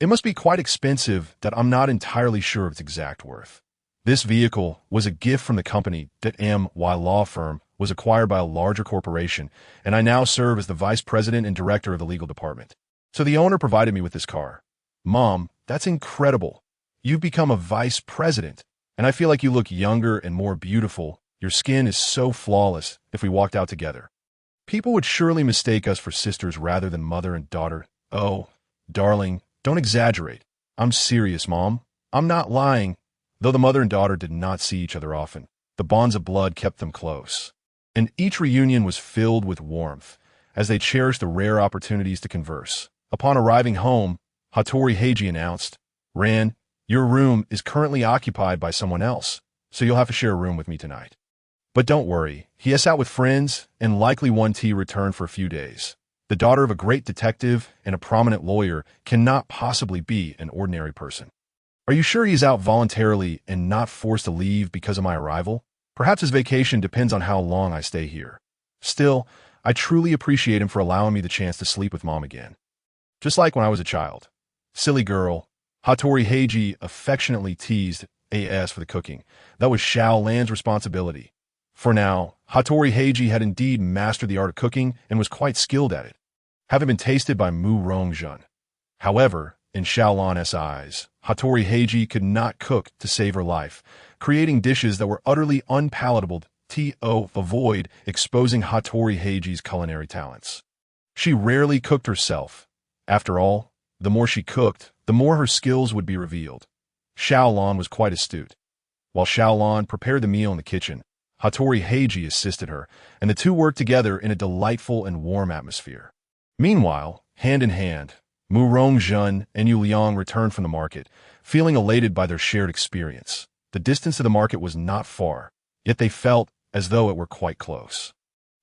It must be quite expensive that I'm not entirely sure of its exact worth." This vehicle was a gift from the company that my law firm was acquired by a larger corporation, and I now serve as the vice president and director of the legal department. So the owner provided me with this car. Mom, that's incredible. You've become a vice president, and I feel like you look younger and more beautiful. Your skin is so flawless if we walked out together. People would surely mistake us for sisters rather than mother and daughter. Oh, darling, don't exaggerate. I'm serious, Mom. I'm not lying. Though the mother and daughter did not see each other often, the bonds of blood kept them close. And each reunion was filled with warmth, as they cherished the rare opportunities to converse. Upon arriving home, Hattori Heiji announced, "Ran, your room is currently occupied by someone else, so you'll have to share a room with me tonight. But don't worry, he is out with friends and likely won tea return for a few days. The daughter of a great detective and a prominent lawyer cannot possibly be an ordinary person. Are you sure he's out voluntarily and not forced to leave because of my arrival? Perhaps his vacation depends on how long I stay here. Still, I truly appreciate him for allowing me the chance to sleep with Mom again. Just like when I was a child." "Silly girl," Hattori Heiji affectionately teased AS for the cooking. That was Xiao Lan's responsibility. For now, Hattori Heiji had indeed mastered the art of cooking and was quite skilled at it, having been tasted by Mu Rongjun. However, in Xiao Lan's eyes, Hattori Heiji could not cook to save her life, creating dishes that were utterly unpalatable to avoid exposing Hattori Heiji's culinary talents. She rarely cooked herself. After all, the more she cooked, the more her skills would be revealed. Xiao Lan was quite astute. While Xiao Lan prepared the meal in the kitchen, Hattori Heiji assisted her, and the two worked together in a delightful and warm atmosphere. Meanwhile, hand in hand, Mu Rongjun and Yu Liang returned from the market, feeling elated by their shared experience. The distance to the market was not far, yet they felt as though it were quite close.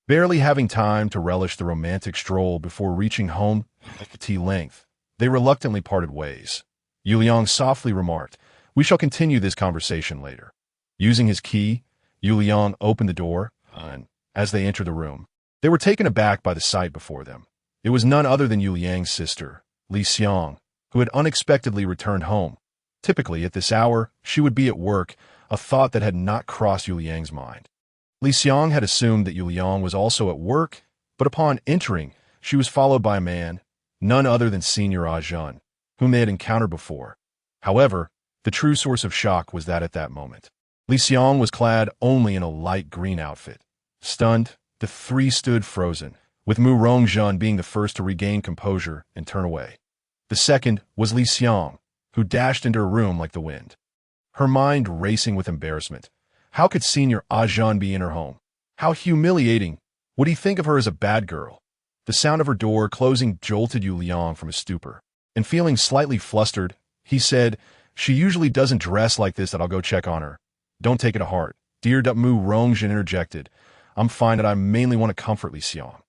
Barely having time to relish the romantic stroll before reaching home at tea length, they reluctantly parted ways. Yu Liang softly remarked, "We shall continue this conversation later." Using his key, Yu Liang opened the door, and as they entered the room, they were taken aback by the sight before them. It was none other than Yu Liang's sister, Li Xiang, who had unexpectedly returned home. Typically, at this hour, she would be at work, a thought that had not crossed Yu Liang's mind. Li Xiang had assumed that Yu Liang was also at work, but upon entering, she was followed by a man, none other than Senior Ajun, whom they had encountered before. However, the true source of shock was that at that moment, Li Xiang was clad only in a light green outfit. Stunned, the three stood frozen, with Mu Rongjun being the first to regain composure and turn away. The second was Li Xiang, who dashed into her room like the wind, her mind racing with embarrassment. How could Senior Ajun be in her home? How humiliating! Would he think of her as a bad girl? The sound of her door closing jolted Yu Liang from his stupor, and feeling slightly flustered, he said, "She usually doesn't dress like this. That I'll go check on her. Don't take it to heart." Dear Mu Rongjun interjected, "I'm fine, that I mainly want to comfort Li Xiang.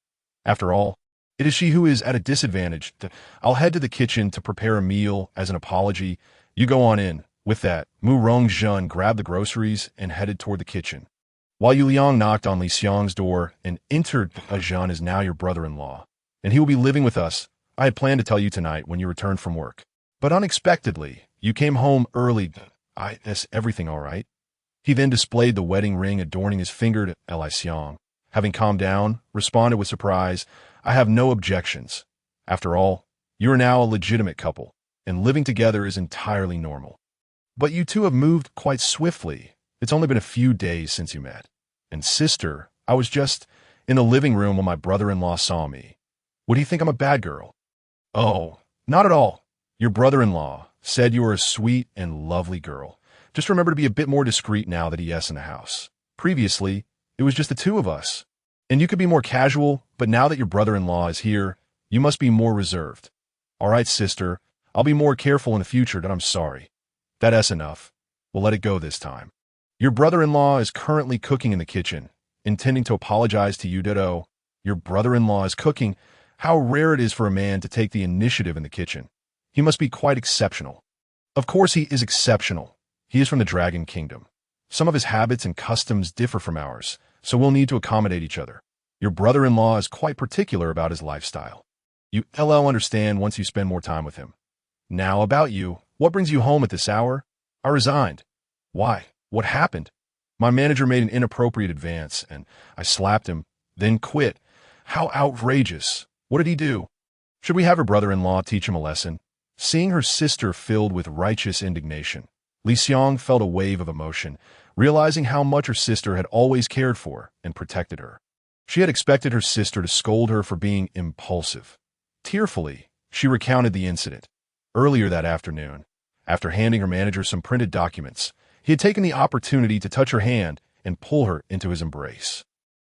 After all, It is she who is at a disadvantage. I'll head to the kitchen to prepare a meal as an apology. You go on in. With that, Mu Rongjun grabbed the groceries and headed toward the kitchen. While Yu Liang knocked on Li Xiang's door and entered, Zhan is now your brother-in-law, and he will be living with us. I had planned to tell you tonight when you returned from work. But unexpectedly, you came home early. Is everything all right? He then displayed the wedding ring adorning his finger to Li Xiang. Having calmed down, responded with surprise, I have no objections. After all, you are now a legitimate couple, and living together is entirely normal. But you two have moved quite swiftly. It's only been a few days since you met. And sister, I was just in the living room when my brother-in-law saw me. Would he think I'm a bad girl? Oh, not at all. Your brother-in-law said you were a sweet and lovely girl. Just remember to be a bit more discreet now that he's in the house. Previously, it was just the two of us. And you could be more casual, but now that your brother-in-law is here, you must be more reserved. All right, sister, I'll be more careful in the future, but I'm sorry. That's enough. We'll let it go this time. Your brother-in-law is currently cooking in the kitchen, intending to apologize to you, Ditto. Your brother-in-law is cooking. How rare it is for a man to take the initiative in the kitchen. He must be quite exceptional. Of course he is exceptional. He is from the Dragon Kingdom. Some of his habits and customs differ from ours, so we'll need to accommodate each other. Your brother-in-law is quite particular about his lifestyle. You'll understand once you spend more time with him. Now about you, what brings you home at this hour? I resigned. Why? What happened? My manager made an inappropriate advance, and I slapped him, then quit. How outrageous. What did he do? Should we have her brother-in-law teach him a lesson? Seeing her sister filled with righteous indignation, Li Xiang felt a wave of emotion, realizing how much her sister had always cared for and protected her. She had expected her sister to scold her for being impulsive. Tearfully, she recounted the incident. Earlier that afternoon, after handing her manager some printed documents, he had taken the opportunity to touch her hand and pull her into his embrace.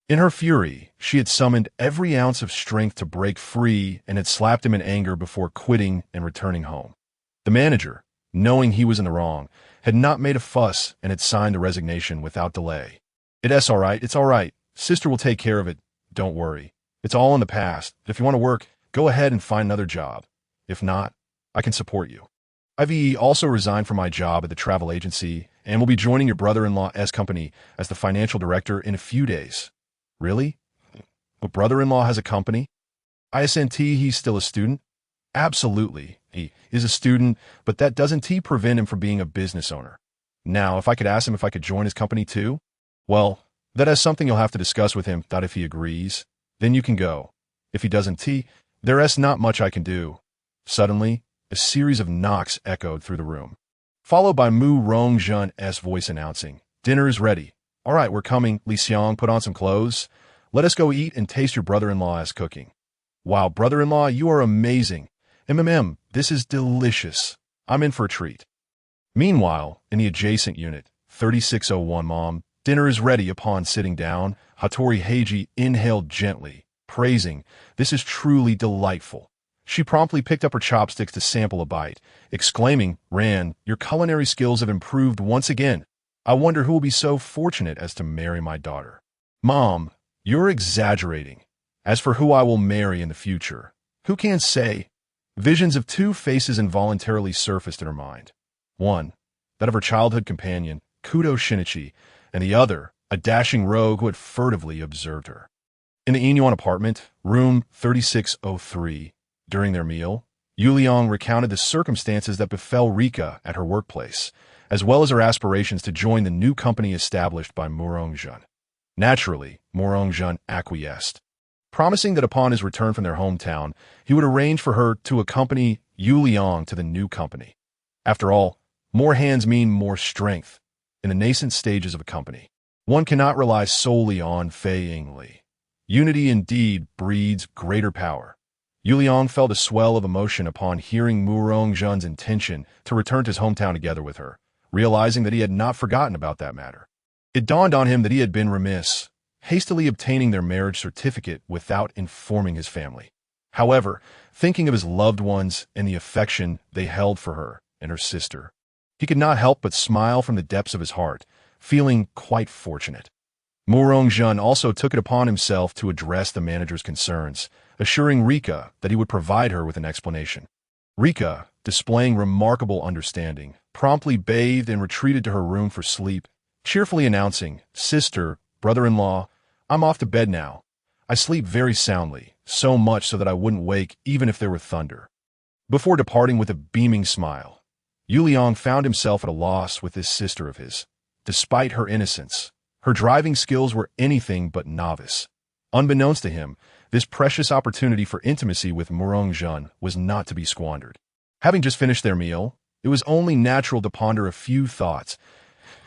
In her fury, she had summoned every ounce of strength to break free and had slapped him in anger before quitting and returning home. The manager, knowing he was in the wrong, had not made a fuss and had signed the resignation without delay. It's all right. Sister will take care of it. Don't worry. It's all in the past. If you want to work, go ahead and find another job. If not, I can support you. I've also resigned from my job at the travel agency and will be joining your brother-in-law's company as the financial director in a few days. Really? A brother-in-law has a company? ISNT, he's still a student? Absolutely. He is a student, but that doesn't prevent him from being a business owner. Now, if I could ask him if I could join his company too? Well, that is something you'll have to discuss with him, that if he agrees, then you can go. If he doesn't, there's not much I can do. Suddenly, a series of knocks echoed through the room, followed by Mu Rongjun's voice announcing, "Dinner is ready." "All right, we're coming." Li Xiang put on some clothes. "Let us go eat and taste your brother-in-law's cooking." "Wow, brother-in-law, you are amazing. This is delicious. I'm in for a treat." Meanwhile, in the adjacent unit, 3601 Mom, dinner is ready. Upon sitting down, Hattori Heiji inhaled gently, praising, "This is truly delightful." She promptly picked up her chopsticks to sample a bite, exclaiming, "Ran, your culinary skills have improved once again. I wonder who will be so fortunate as to marry my daughter." "Mom, you're exaggerating. As for who I will marry in the future, who can say?" Visions of two faces involuntarily surfaced in her mind. One, that of her childhood companion, Kudo Shinichi, and the other, a dashing rogue who had furtively observed her. In the Inyuan apartment, room 3603, during their meal, Yu Liang recounted the circumstances that befell Rika at her workplace, as well as her aspirations to join the new company established by Mu Rongjun. Naturally, Mu Rongjun acquiesced, promising that upon his return from their hometown, he would arrange for her to accompany Yu Liang to the new company. After all, more hands mean more strength. In the nascent stages of a company, one cannot rely solely on Fei Yingli. Unity indeed breeds greater power. Yu Liang felt a swell of emotion upon hearing Mu Rongjun's intention to return to his hometown together with her, realizing that he had not forgotten about that matter. It dawned on him that he had been remiss, hastily obtaining their marriage certificate without informing his family. However, thinking of his loved ones and the affection they held for her and her sister, he could not help but smile from the depths of his heart, feeling quite fortunate. Murong also took it upon himself to address the manager's concerns, assuring Rika that he would provide her with an explanation. Rika, displaying remarkable understanding, promptly bathed and retreated to her room for sleep, cheerfully announcing, "Sister, brother-in-law, I'm off to bed now. I sleep very soundly, so much so that I wouldn't wake even if there were thunder." Before departing with a beaming smile, Yuliang found himself at a loss with this sister of his. Despite her innocence, her driving skills were anything but novice. Unbeknownst to him, this precious opportunity for intimacy with Murong was not to be squandered. Having just finished their meal, it was only natural to ponder a few thoughts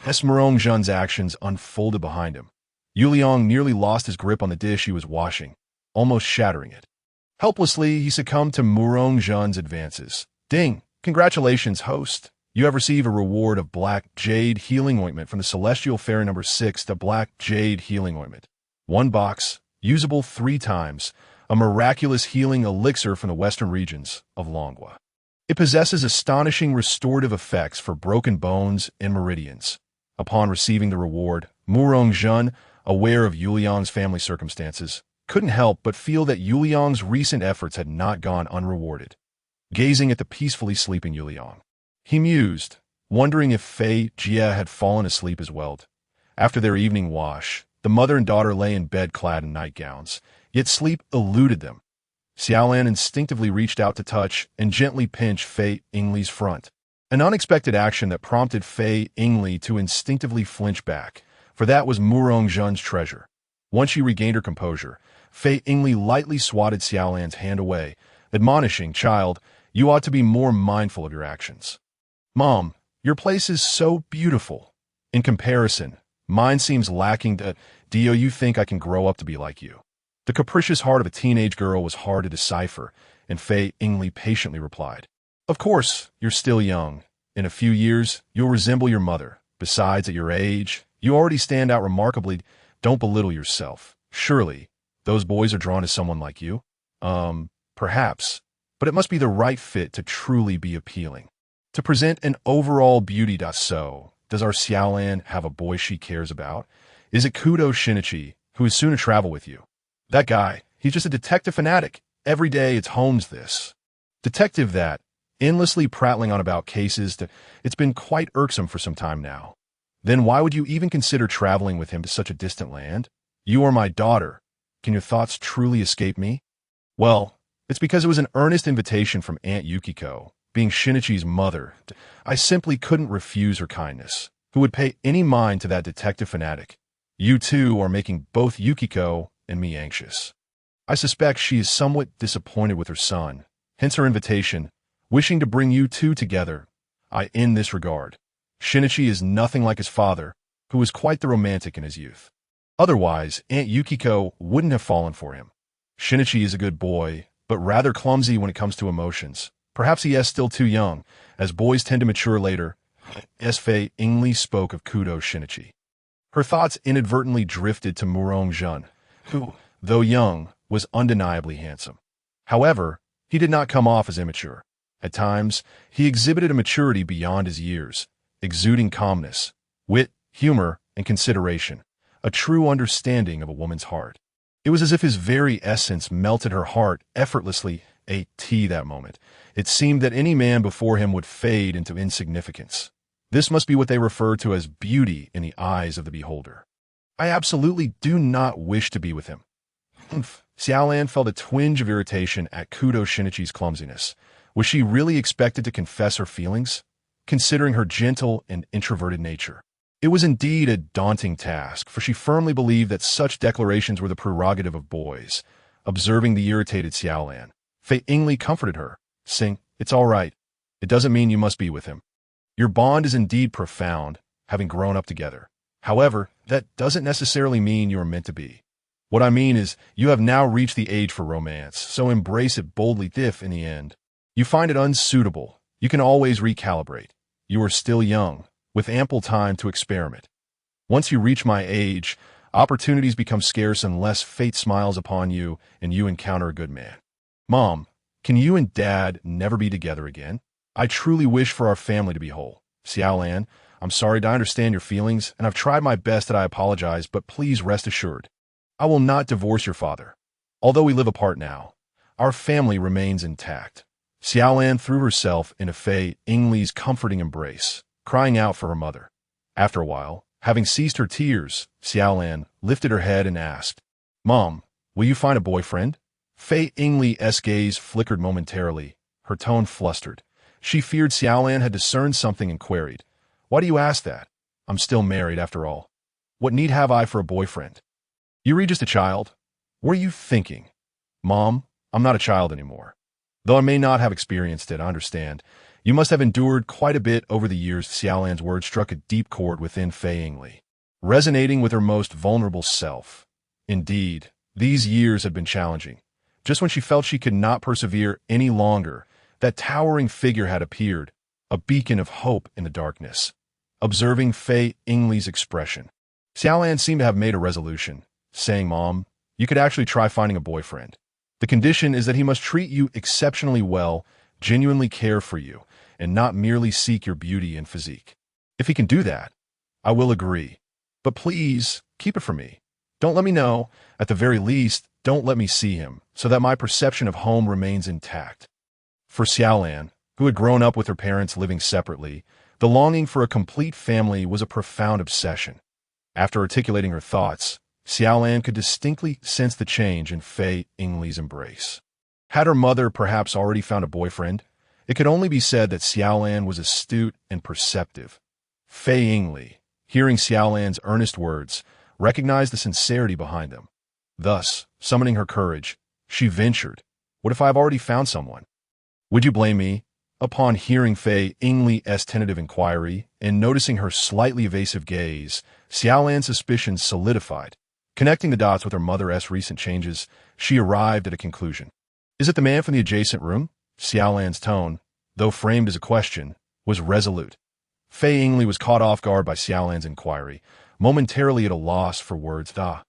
as Murong actions unfolded behind him. Yuliang nearly lost his grip on the dish he was washing, almost shattering it. Helplessly, he succumbed to Murong advances. "Ding! Congratulations, host. You have received a reward of Black Jade Healing Ointment from the Celestial Fairy number 6, the Black Jade Healing Ointment. 1 box, usable 3 times, a miraculous healing elixir from the western regions of Longwa. It possesses astonishing restorative effects for broken bones and meridians." Upon receiving the reward, Murong, aware of Yuliang's family circumstances, couldn't help but feel that Yuliang's recent efforts had not gone unrewarded. Gazing at the peacefully sleeping Yuliang, he mused, wondering if Fei Jia had fallen asleep as well. After their evening wash, the mother and daughter lay in bed clad in nightgowns, yet sleep eluded them. Xiaolan instinctively reached out to touch and gently pinch Fei Yingli's front, an unexpected action that prompted Fei Yingli to instinctively flinch back, for that was Murong's treasure. Once she regained her composure, Fei Yingli lightly swatted Xiaolan's hand away, admonishing, "Child, you ought to be more mindful of your actions." "Mom, your place is so beautiful. In comparison, mine seems lacking. Do you think I can grow up to be like you?" The capricious heart of a teenage girl was hard to decipher, and Fei Yingli patiently replied, "Of course, you're still young. In a few years, you'll resemble your mother. Besides, at your age, you already stand out remarkably. Don't belittle yourself. Surely, those boys are drawn to someone like you? Perhaps. But it must be the right fit to truly be appealing. To present an overall beauty. So, does our Xiaolan have a boy she cares about? Is it Kudo Shinichi, who is soon to travel with you? That guy, he's just a detective fanatic. Every day it's homes this. Detective that, endlessly prattling on about cases. It's been quite irksome for some time now. Then why would you even consider traveling with him to such a distant land? You are my daughter. Can your thoughts truly escape me? Well, it's because it was an earnest invitation from Aunt Yukiko, being Shinichi's mother. I simply couldn't refuse her kindness. Who would pay any mind to that detective fanatic? You two are making both Yukiko and me anxious. I suspect she is somewhat disappointed with her son, hence her invitation, wishing to bring you two together. In this regard, Shinichi is nothing like his father, who was quite the romantic in his youth. Otherwise, Aunt Yukiko wouldn't have fallen for him. Shinichi is a good boy, but rather clumsy when it comes to emotions. Perhaps he is still too young, as boys tend to mature later. Fei Yingli spoke of Kudo Shinichi. Her thoughts inadvertently drifted to Murong, who, though young, was undeniably handsome. However, he did not come off as immature. At times, he exhibited a maturity beyond his years, exuding calmness, wit, humor, and consideration, a true understanding of a woman's heart. It was as if his very essence melted her heart effortlessly. That moment, it seemed that any man before him would fade into insignificance. This must be what they refer to as beauty in the eyes of the beholder. I absolutely do not wish to be with him. Xiaolan felt a twinge of irritation at Kudo Shinichi's clumsiness. Was she really expected to confess her feelings, considering her gentle and introverted nature? It was indeed a daunting task, for she firmly believed that such declarations were the prerogative of boys. Observing the irritated Xiaolan, Fei Yingli comforted her, saying, "It's all right. It doesn't mean you must be with him. Your bond is indeed profound, having grown up together. However, that doesn't necessarily mean you are meant to be. What I mean is, you have now reached the age for romance, so embrace it boldly if, in the end, you find it unsuitable. You can always recalibrate. You are still young, with ample time to experiment. Once you reach my age, opportunities become scarce unless fate smiles upon you and you encounter a good man. Mom, can you and Dad never be together again? I truly wish for our family to be whole." Xiaolan, I'm sorry to understand your feelings, and I've tried my best that I apologize, but please rest assured, I will not divorce your father. Although we live apart now, our family remains intact. Xiaolan threw herself into Fei Yingli's comforting embrace, crying out for her mother. After a while, having ceased her tears, Xiaolan lifted her head and asked, Mom, will you find a boyfriend? Fei Yingli's gaze flickered momentarily, her tone flustered. She feared Xiaolan had discerned something and queried, Why do you ask that? I'm still married after all. What need have I for a boyfriend? You're just a child. What are you thinking? Mom, I'm not a child anymore. Though I may not have experienced it, I understand. You must have endured quite a bit over the years. Xiaolan's words struck a deep chord within Fei Yingli, resonating with her most vulnerable self. Indeed, these years had been challenging. Just when she felt she could not persevere any longer, that towering figure had appeared, a beacon of hope in the darkness. Observing Fei Yingli's expression, Xiaolan seemed to have made a resolution, saying, Mom, you could actually try finding a boyfriend. The condition is that he must treat you exceptionally well, genuinely care for you, and not merely seek your beauty and physique. If he can do that, I will agree. But please, keep it from me. Don't let me know. At the very least, don't let me see him, so that my perception of home remains intact. For Xiaolan, who had grown up with her parents living separately, the longing for a complete family was a profound obsession. After articulating her thoughts, Xiaolan could distinctly sense the change in Fei Yingli's embrace. Had her mother perhaps already found a boyfriend? It could only be said that Xiaolan was astute and perceptive. Fei Yingli, hearing Xiaolan's earnest words, recognized the sincerity behind them. Thus, summoning her courage, she ventured, What if I have already found someone? Would you blame me? Upon hearing Fei Yingli's tentative inquiry and noticing her slightly evasive gaze, Xiaolan's suspicions solidified. Connecting the dots with her mother's recent changes, she arrived at a conclusion. Is it the man from the adjacent room? Xiaolan's tone, though framed as a question, was resolute. Fei Yingli was caught off guard by Xiaolan's inquiry, momentarily at a loss for words. The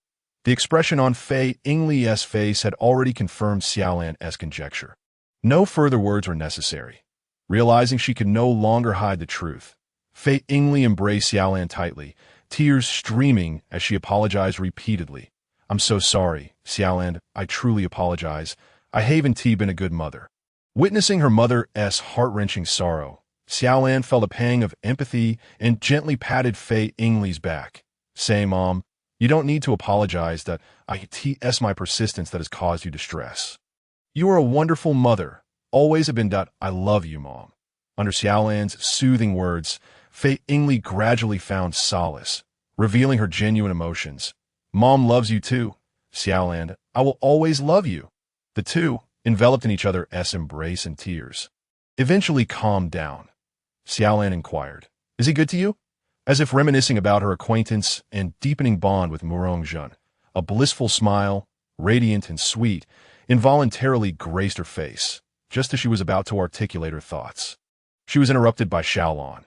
expression on Fei Yingli's face had already confirmed Xiaolan's conjecture. No further words were necessary. Realizing she could no longer hide the truth, Fei Yingli embraced Xiaolan tightly, tears streaming as she apologized repeatedly. I'm so sorry, Xiaolan, I truly apologize. I haven't been a good mother. Witnessing her mother's heart-wrenching sorrow, Xiaolan felt a pang of empathy and gently patted Fei Yingli's back, saying, Mom, you don't need to apologize that it's my persistence that has caused you distress. You are a wonderful mother, always have been. I love you, Mom. Under Xiaolan's soothing words, Fei Yingli gradually found solace, revealing her genuine emotions. Mom loves you too, Xiaolan. I will always love you. The two, enveloped in each other's embrace and tears, eventually calmed down. Xiaolan inquired, Is he good to you? As if reminiscing about her acquaintance and deepening bond with Murong-jun, a blissful smile, radiant and sweet, involuntarily graced her face, just as she was about to articulate her thoughts. She was interrupted by Xiaolan.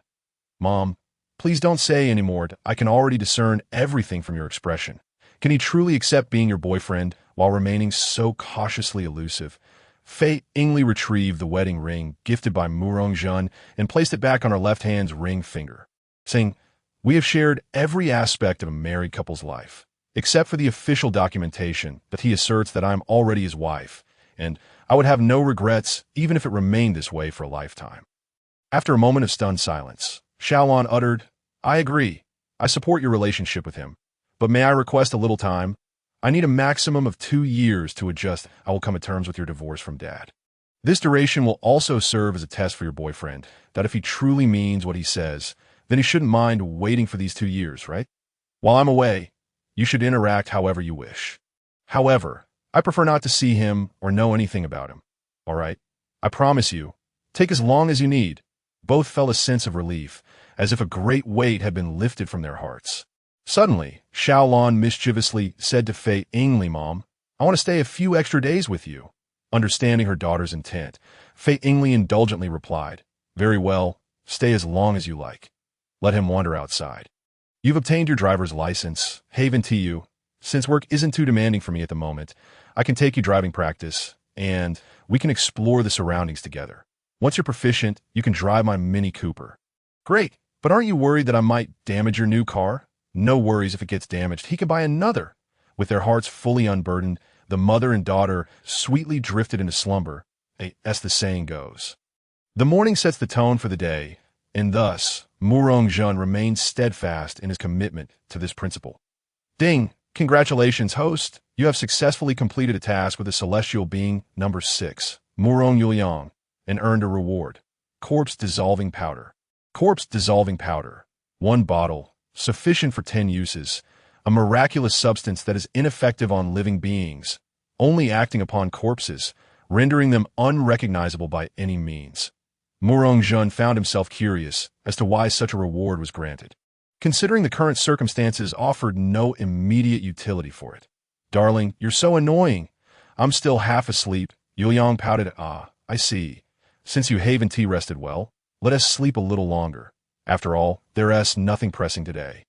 Mom, please don't say any more. I can already discern everything from your expression. Can he truly accept being your boyfriend while remaining so cautiously elusive? Fei Yingli retrieved the wedding ring gifted by Murong-jun and placed it back on her left hand's ring finger, saying, We have shared every aspect of a married couple's life, except for the official documentation that he asserts that I am already his wife, and I would have no regrets even if it remained this way for a lifetime. After a moment of stunned silence, Xiaolan uttered, I agree. I support your relationship with him. But may I request a little time? I need a maximum of 2 years to adjust. I will come to terms with your divorce from Dad. This duration will also serve as a test for your boyfriend, that if he truly means what he says, then he shouldn't mind waiting for these 2 years, right? While I'm away, you should interact however you wish. However, I prefer not to see him or know anything about him. All right? I promise you, take as long as you need. Both felt a sense of relief, as if a great weight had been lifted from their hearts. Suddenly, Xiaolan mischievously said to Fei Yingli, Mom, I want to stay a few extra days with you. Understanding her daughter's intent, Fei Yingli indulgently replied, Very well, stay as long as you like. Let him wander outside. You've obtained your driver's license, haven to you. Since work isn't too demanding for me at the moment, I can take you driving practice, and we can explore the surroundings together. Once you're proficient, you can drive my Mini Cooper. Great, But aren't you worried that I might damage your new car? No worries if it gets damaged. He can buy another. With their hearts fully unburdened, the mother and daughter sweetly drifted into slumber, as the saying goes. The morning sets the tone for the day, and thus, Murong-jun remained steadfast in his commitment to this principle. Ding! Congratulations, host! You have successfully completed a task with a celestial being number 6, Murong Yuliang, and earned a reward. Corpse dissolving powder. Corpse dissolving powder. 1 bottle, sufficient for 10 uses. A miraculous substance that is ineffective on living beings, only acting upon corpses, rendering them unrecognizable by any means. Murong-jun found himself curious as to why such a reward was granted, considering the current circumstances offered no immediate utility for it. Darling, you're so annoying. I'm still half asleep. Yuliang pouted. I see. Since you haven't rested well, let us sleep a little longer. After all, there's nothing pressing today.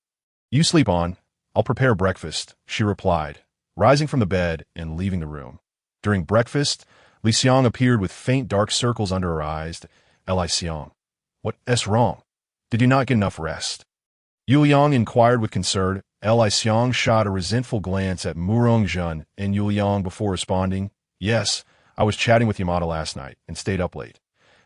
You sleep on. I'll prepare breakfast, she replied, rising from the bed and leaving the room. During breakfast, Li Xiang appeared with faint dark circles under her eyes. Li Xiang, what's wrong? Did you not get enough rest? Yuliang inquired with concern. Li Xiang shot a resentful glance at Murong-jun and Yuliang before responding. Yes, I was chatting with Yamada last night and stayed up late.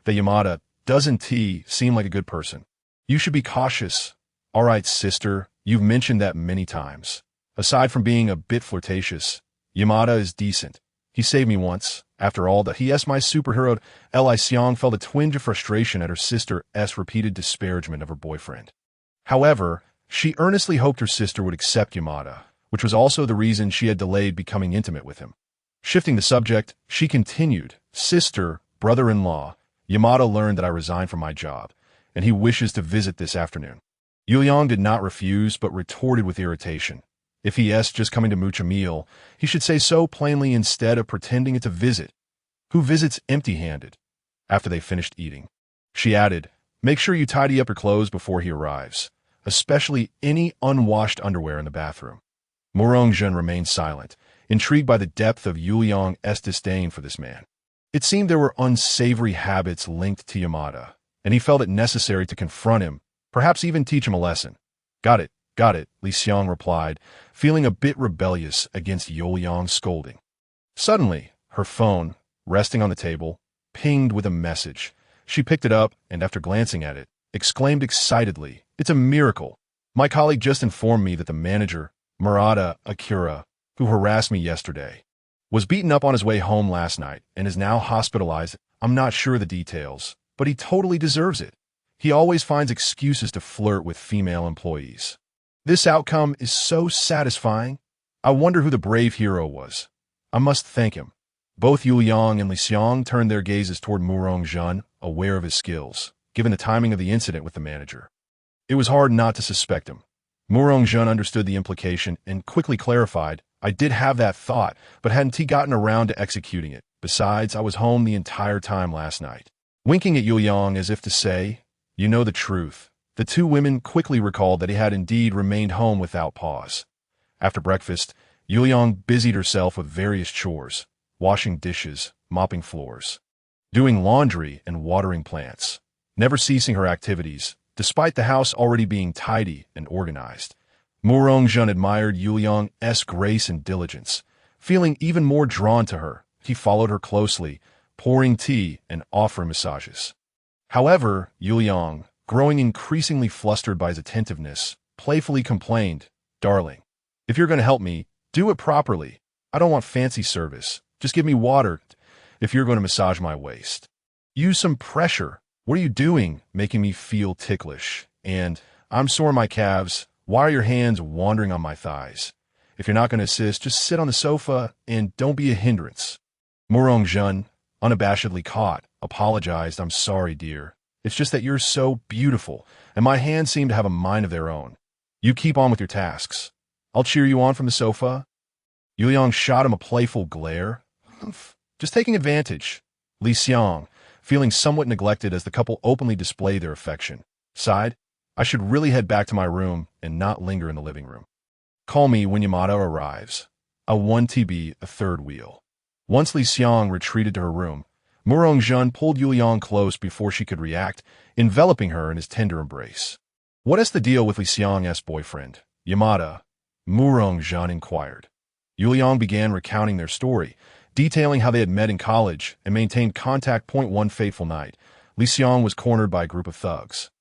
The Yamada doesn't seem like a good person. You should be cautious. All right, sister, you've mentioned that many times. Aside from being a bit flirtatious, Yamada is decent. He saved me once. After all, that he is my superhero. Li Xiang felt a twinge of frustration at her sister's repeated disparagement of her boyfriend. However, she earnestly hoped her sister would accept Yamada, which was also the reason she had delayed becoming intimate with him. Shifting the subject, she continued, Sister, brother-in-law, Yamada learned that I resigned from my job, and he wishes to visit this afternoon. Yuliang did not refuse, but retorted with irritation. If he is just coming to mooch a meal, he should say so plainly instead of pretending it's a visit. Who visits empty-handed? After they finished eating, she added, make sure you tidy up your clothes before he arrives, especially any unwashed underwear in the bathroom. Murong-jun remained silent, intrigued by the depth of Yuliang's disdain for this man. It seemed there were unsavory habits linked to Yamada, and he felt it necessary to confront him, perhaps even teach him a lesson. Got it, Li Xiang replied, feeling a bit rebellious against Yuliang's scolding. Suddenly, her phone, resting on the table, pinged with a message. She picked it up and, after glancing at it, exclaimed excitedly, It's a miracle. My colleague just informed me that the manager, Murata Akira, who harassed me yesterday, was beaten up on his way home last night and is now hospitalized. I'm not sure the details, but he totally deserves it. He always finds excuses to flirt with female employees. This outcome is so satisfying. I wonder who the brave hero was. I must thank him. Both Yuliang and Li Xiang turned their gazes toward Murong-jun, aware of his skills, given the timing of the incident with the manager. It was hard not to suspect him. Murong-jun understood the implication and quickly clarified, I did have that thought, but hadn't gotten around to executing it. Besides, I was home the entire time last night. Winking at Yuliang as if to say, you know the truth. The two women quickly recalled that he had indeed remained home without pause. After breakfast, Yuliang busied herself with various chores, washing dishes, mopping floors, doing laundry and watering plants, never ceasing her activities, despite the house already being tidy and organized. Murong-jun admired Yuliang's grace and diligence. Feeling even more drawn to her, he followed her closely, pouring tea and offering massages. However, Yuliang, growing increasingly flustered by his attentiveness, playfully complained, Darling, if you're going to help me, do it properly. I don't want fancy service. Just give me water if you're going to massage my waist. Use some pressure. What are you doing, making me feel ticklish? And I'm sore in my calves. Why are your hands wandering on my thighs? If you're not going to assist, just sit on the sofa and don't be a hindrance. Murong-jun, unabashedly caught, apologized. I'm sorry, dear. It's just that you're so beautiful, and my hands seem to have a mind of their own. You keep on with your tasks. I'll cheer you on from the sofa. Yuliang shot him a playful glare. Just taking advantage. Li Xiang, feeling somewhat neglected as the couple openly displayed their affection, sighed, I should really head back to my room and not linger in the living room. Call me when Yamada arrives. A 1TB, a third wheel. Once Li Xiang retreated to her room, Murong-jun pulled Yuliang close before she could react, enveloping her in his tender embrace. "What is the deal with Li Xiang's boyfriend, Yamada?" Murong Zhen inquired. Yuliang began recounting their story, detailing how they had met in college and maintained contact. One fateful night, Li Xiang was cornered by a group of thugs.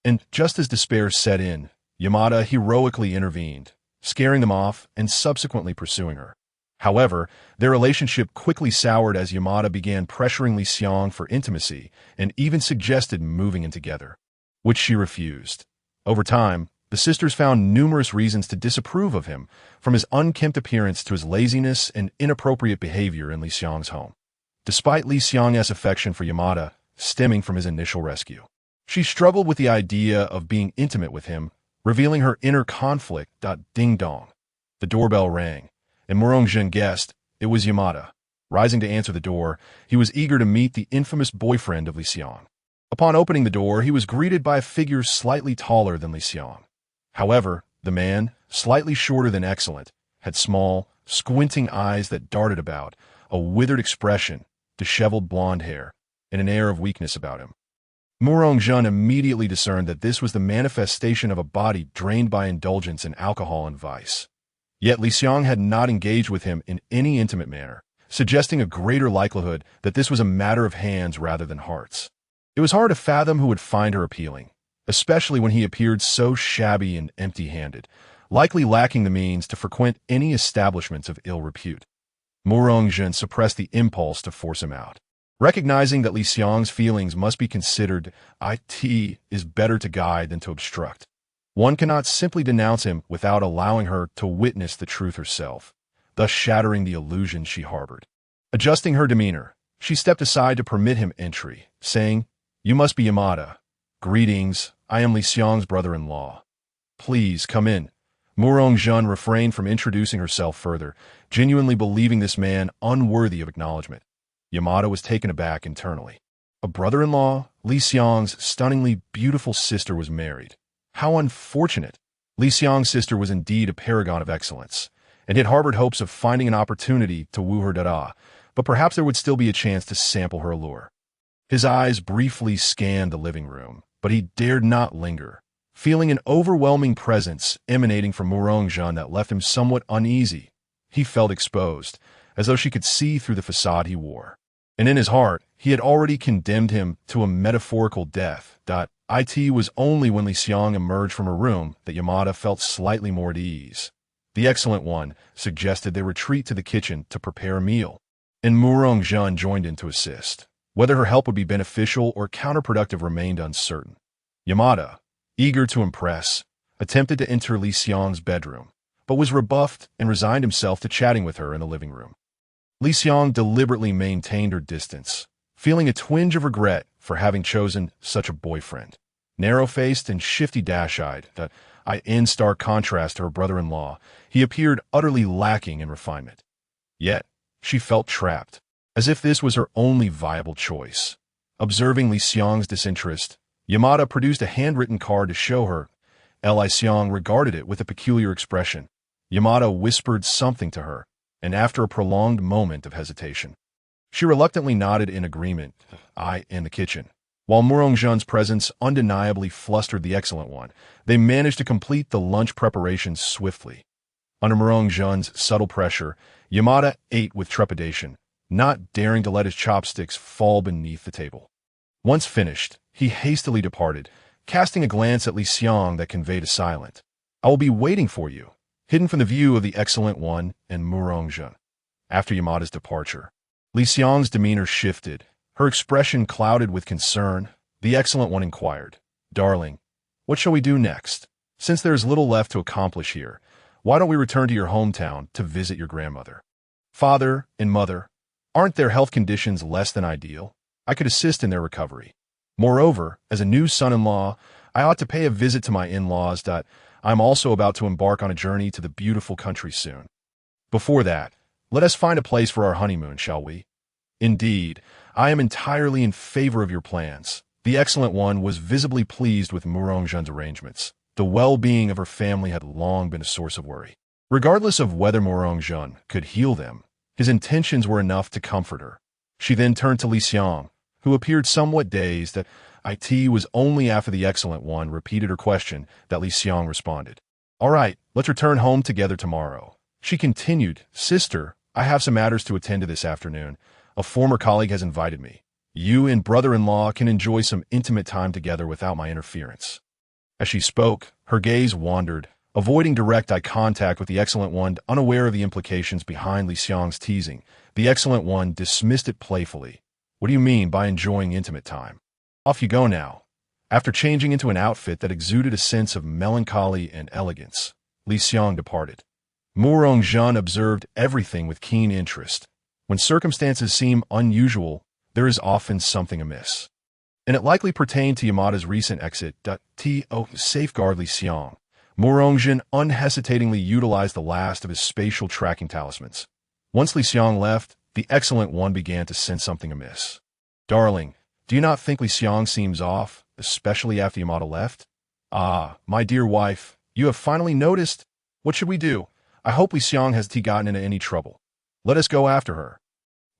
And just as despair set in, Yamada heroically intervened, scaring them off and subsequently pursuing her. However, their relationship quickly soured as Yamada began pressuring Li Xiang for intimacy and even suggested moving in together, which she refused. Over time, the sisters found numerous reasons to disapprove of him, from his unkempt appearance to his laziness and inappropriate behavior in Li Xiang's home. Despite Li Xiang's affection for Yamada, stemming from his initial rescue, she struggled with the idea of being intimate with him, revealing her inner conflict. Ding dong. The doorbell rang, and Murong Zhen guessed it was Yamada. Rising to answer the door, he was eager to meet the infamous boyfriend of Li Xiang. Upon opening the door, he was greeted by a figure slightly taller than Li Xiang. However, the man, slightly shorter than excellent, had small, squinting eyes that darted about, a withered expression, disheveled blonde hair, and an air of weakness about him. Murong Zhen immediately discerned that this was the manifestation of a body drained by indulgence in alcohol and vice. Yet Li Xiang had not engaged with him in any intimate manner, suggesting a greater likelihood that this was a matter of hands rather than hearts. It was hard to fathom who would find her appealing, especially when he appeared so shabby and empty-handed, likely lacking the means to frequent any establishments of ill repute. Murong Zhen suppressed the impulse to force him out. Recognizing that Li Xiang's feelings must be considered, it is better to guide than to obstruct. One cannot simply denounce him without allowing her to witness the truth herself, thus shattering the illusion she harbored. Adjusting her demeanor, she stepped aside to permit him entry, saying, "You must be Yamada. Greetings, I am Li Xiang's brother-in-law. Please, come in." Murong Zhen refrained from introducing herself further, genuinely believing this man unworthy of acknowledgement. Yamada was taken aback internally. A brother-in-law, Li Xiang's stunningly beautiful sister, was married. How unfortunate! Li Xiang's sister was indeed a paragon of excellence, and had harbored hopes of finding an opportunity to woo her but perhaps there would still be a chance to sample her allure. His eyes briefly scanned the living room, but he dared not linger, feeling an overwhelming presence emanating from Murong Zhen that left him somewhat uneasy. He felt exposed, as though she could see through the facade he wore. And in his heart, he had already condemned him to a metaphorical death. It was only when Li Xiang emerged from her room that Yamada felt slightly more at ease. The Excellent One suggested they retreat to the kitchen to prepare a meal, and Murong Zhen joined in to assist. Whether her help would be beneficial or counterproductive remained uncertain. Yamada, eager to impress, attempted to enter Li Xiang's bedroom, but was rebuffed and resigned himself to chatting with her in the living room. Li Xiang deliberately maintained her distance, feeling a twinge of regret for having chosen such a boyfriend. Narrow-faced and shifty-dash-eyed, in stark contrast to her brother-in-law, he appeared utterly lacking in refinement. Yet, she felt trapped, as if this was her only viable choice. Observing Li Xiang's disinterest, Yamada produced a handwritten card to show her. Li Xiang regarded it with a peculiar expression. Yamada whispered something to her, and after a prolonged moment of hesitation, she reluctantly nodded in agreement. In the kitchen. While Murong Zhen's presence undeniably flustered the Excellent One, they managed to complete the lunch preparations swiftly. Under Murong Zhen's subtle pressure, Yamada ate with trepidation, not daring to let his chopsticks fall beneath the table. Once finished, he hastily departed, casting a glance at Li Xiang that conveyed a silent, "I will be waiting for you," hidden from the view of the Excellent One and Murong Zhen. After Yamada's departure, Li Xiang's demeanor shifted, her expression clouded with concern. The Excellent One inquired, "Darling, what shall we do next? Since there is little left to accomplish here, why don't we return to your hometown to visit your grandmother? Father and mother, aren't their health conditions less than ideal? I could assist in their recovery. Moreover, as a new son-in-law, I ought to pay a visit to my in-laws. I'm also about to embark on a journey to the beautiful country soon. Before that, let us find a place for our honeymoon, shall we? Indeed, I am entirely in favor of your plans." The Excellent One was visibly pleased with Murong Zhen's arrangements. The well-being of her family had long been a source of worry. Regardless of whether Murong Zhen could heal them, his intentions were enough to comfort her. She then turned to Li Xiang, who appeared somewhat dazed. That it was only after the excellent one repeated her question that Li Xiang responded. All right, let's return home together tomorrow. She continued, Sister, I have some matters to attend to this afternoon. A former colleague has invited me. You and brother-in-law can enjoy some intimate time together without my interference. As she spoke, her gaze wandered, avoiding direct eye contact with the excellent one, unaware of the implications behind Li Xiang's teasing. The excellent one dismissed it playfully. What do you mean by enjoying intimate time? Off you go now. After changing into an outfit that exuded a sense of melancholy and elegance, Li Xiang departed. Murongzhen observed everything with keen interest. When circumstances seem unusual, there is often something amiss. And it likely pertained to Yamada's recent exit. To safeguard Li Xiang, Murongzhen unhesitatingly utilized the last of his spatial tracking talismans. Once Li Xiang left, the excellent one began to sense something amiss. Darling, do you not think Li Xiang seems off, especially after Yamada left? Ah, my dear wife, you have finally noticed. What should we do? I hope Li Xiang has gotten into any trouble. Let us go after her.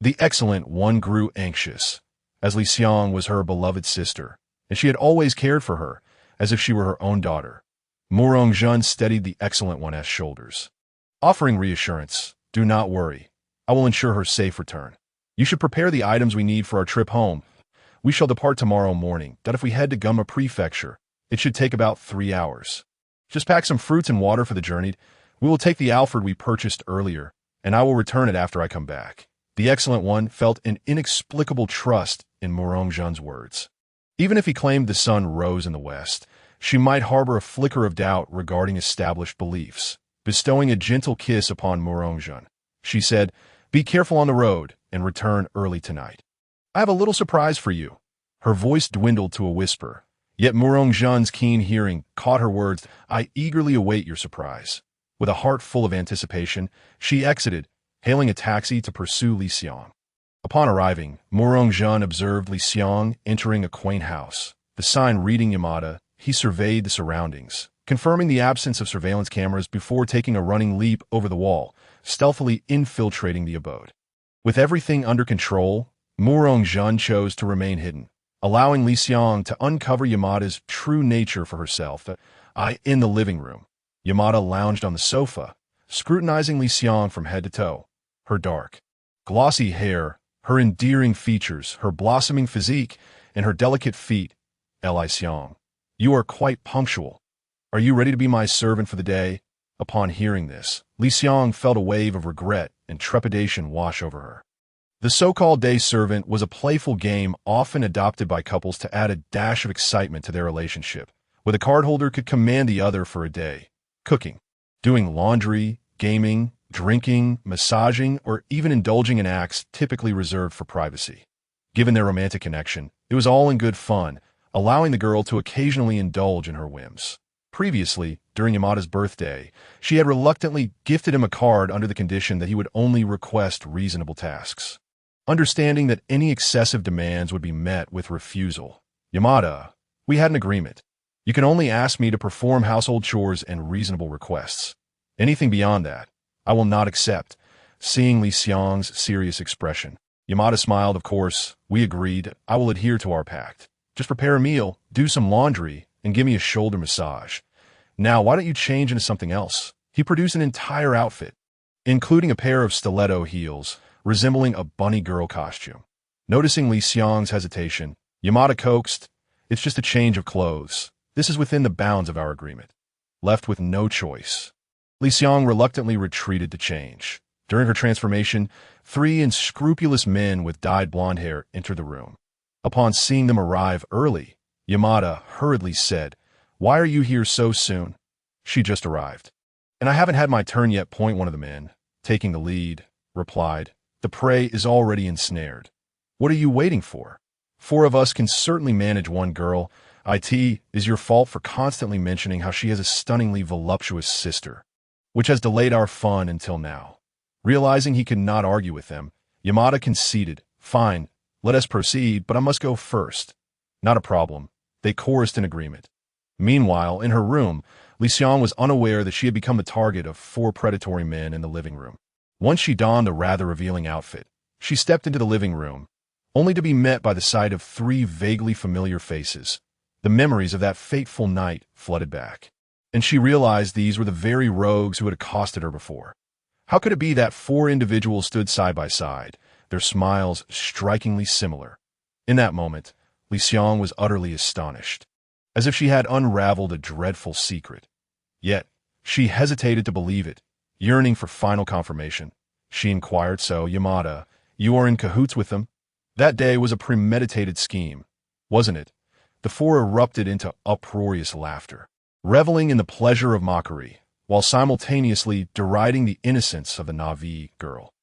The excellent one grew anxious, as Li Xiang was her beloved sister, and she had always cared for her, as if she were her own daughter. Murongzhen steadied the excellent one's shoulders, offering reassurance. Do not worry. I will ensure her safe return. You should prepare the items we need for our trip home. We shall depart tomorrow morning. If we head to Gumma Prefecture, it should take about 3 hours. Just pack some fruits and water for the journey. We will take the Alfred we purchased earlier, and I will return it after I come back. The excellent one felt an inexplicable trust in Murongzhen's words. Even if he claimed the sun rose in the west, she might harbor a flicker of doubt regarding established beliefs. Bestowing a gentle kiss upon Murongzhen, she said, Be careful on the road and return early tonight. I have a little surprise for you. Her voice dwindled to a whisper, yet Murongzhen's keen hearing caught her words. I eagerly await your surprise. With a heart full of anticipation, she exited, hailing a taxi to pursue Li Xiang. Upon arriving, Murongzhen observed Li Xiang entering a quaint house. The sign reading Yamada, he surveyed the surroundings, confirming the absence of surveillance cameras before taking a running leap over the wall, stealthily infiltrating the abode. With everything under control, Murongzhen chose to remain hidden, allowing Li Xiang to uncover Yamada's true nature for herself. In the living room, Yamada lounged on the sofa, scrutinizing Li Xiang from head to toe. Her dark, glossy hair, her endearing features, her blossoming physique, and her delicate feet. Li Xiang, you are quite punctual. Are you ready to be my servant for the day? Upon hearing this, Li Xiang felt a wave of regret and trepidation wash over her. The so-called day servant was a playful game often adopted by couples to add a dash of excitement to their relationship, where the cardholder could command the other for a day. Cooking, doing laundry, gaming, drinking, massaging, or even indulging in acts typically reserved for privacy. Given their romantic connection, it was all in good fun, allowing the girl to occasionally indulge in her whims. Previously, during Yamada's birthday, she had reluctantly gifted him a card under the condition that he would only request reasonable tasks. Understanding that any excessive demands would be met with refusal, Yamada, we had an agreement. You can only ask me to perform household chores and reasonable requests. Anything beyond that, I will not accept. Seeing Li Xiang's serious expression, Yamada smiled. Of course, we agreed. I will adhere to our pact. Just prepare a meal, do some laundry, and give me a shoulder massage. Now, why don't you change into something else? He produced an entire outfit, including a pair of stiletto heels, resembling a bunny girl costume. Noticing Li Xiang's hesitation, Yamada coaxed, It's just a change of clothes. This is within the bounds of our agreement. Left with no choice, Li Xiang reluctantly retreated to change. During her transformation, 3 unscrupulous men with dyed blonde hair entered the room. Upon seeing them arrive early, Yamada hurriedly said, Why are you here so soon? She just arrived. And I haven't had my turn yet. One of the men, taking the lead, replied, The prey is already ensnared. What are you waiting for? 4 of us can certainly manage one girl. It is your fault for constantly mentioning how she has a stunningly voluptuous sister, which has delayed our fun until now. Realizing he could not argue with them, Yamada conceded, Fine, let us proceed, but I must go first. Not a problem. They chorused in agreement. Meanwhile, in her room, Li Xiang was unaware that she had become the target of 4 predatory men in the living room. Once she donned the rather revealing outfit, she stepped into the living room, only to be met by the sight of three vaguely familiar faces. The memories of that fateful night flooded back, and she realized these were the very rogues who had accosted her before. How could it be that four individuals stood side by side, their smiles strikingly similar? In that moment, Li Xiang was utterly astonished, as if she had unraveled a dreadful secret. Yet, she hesitated to believe it, yearning for final confirmation. She inquired, "So, Yamada, you are in cahoots with them?" That day was a premeditated scheme, wasn't it? The four erupted into uproarious laughter, reveling in the pleasure of mockery, while simultaneously deriding the innocence of the Na'vi girl.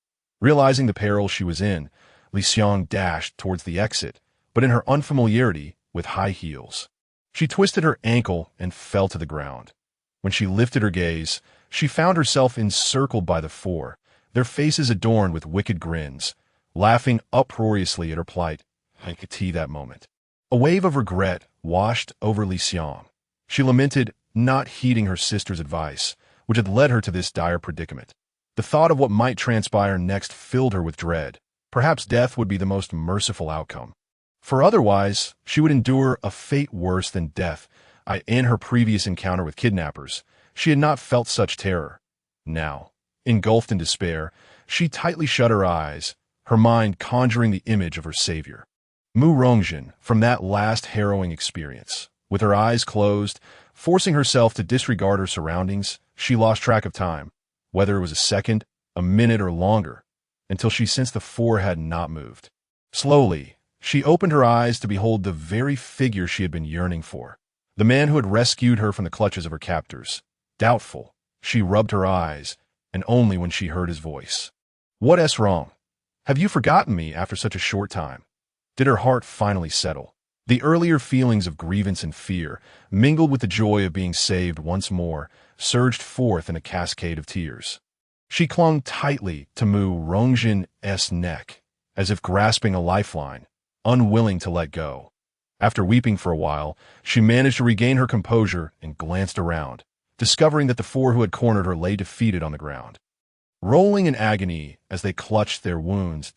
Realizing the peril she was in, Li Xiang dashed towards the exit, but in her unfamiliarity with high heels, she twisted her ankle and fell to the ground. When she lifted her gaze, she found herself encircled by the four, their faces adorned with wicked grins, laughing uproariously at her plight. I could see that moment. A wave of regret washed over Li Xiang. She lamented not heeding her sister's advice, which had led her to this dire predicament. The thought of what might transpire next filled her with dread. Perhaps death would be the most merciful outcome. For otherwise, she would endure a fate worse than death. In her previous encounter with kidnappers, she had not felt such terror. Now, engulfed in despair, she tightly shut her eyes, her mind conjuring the image of her savior. Mu Rongjin, from that last harrowing experience. With her eyes closed, forcing herself to disregard her surroundings, she lost track of time, whether it was a second, a minute, or longer, until she sensed the four had not moved. Slowly, she opened her eyes to behold the very figure she had been yearning for, the man who had rescued her from the clutches of her captors. Doubtful, she rubbed her eyes, and only when she heard his voice. "What's wrong? Have you forgotten me after such a short time?" Did her heart finally settle? The earlier feelings of grievance and fear, mingled with the joy of being saved once more, surged forth in a cascade of tears. She clung tightly to Mu Rongjin's neck, as if grasping a lifeline, unwilling to let go. After weeping for a while, she managed to regain her composure and glanced around, discovering that the four who had cornered her lay defeated on the ground. Rolling in agony as they clutched their wounds,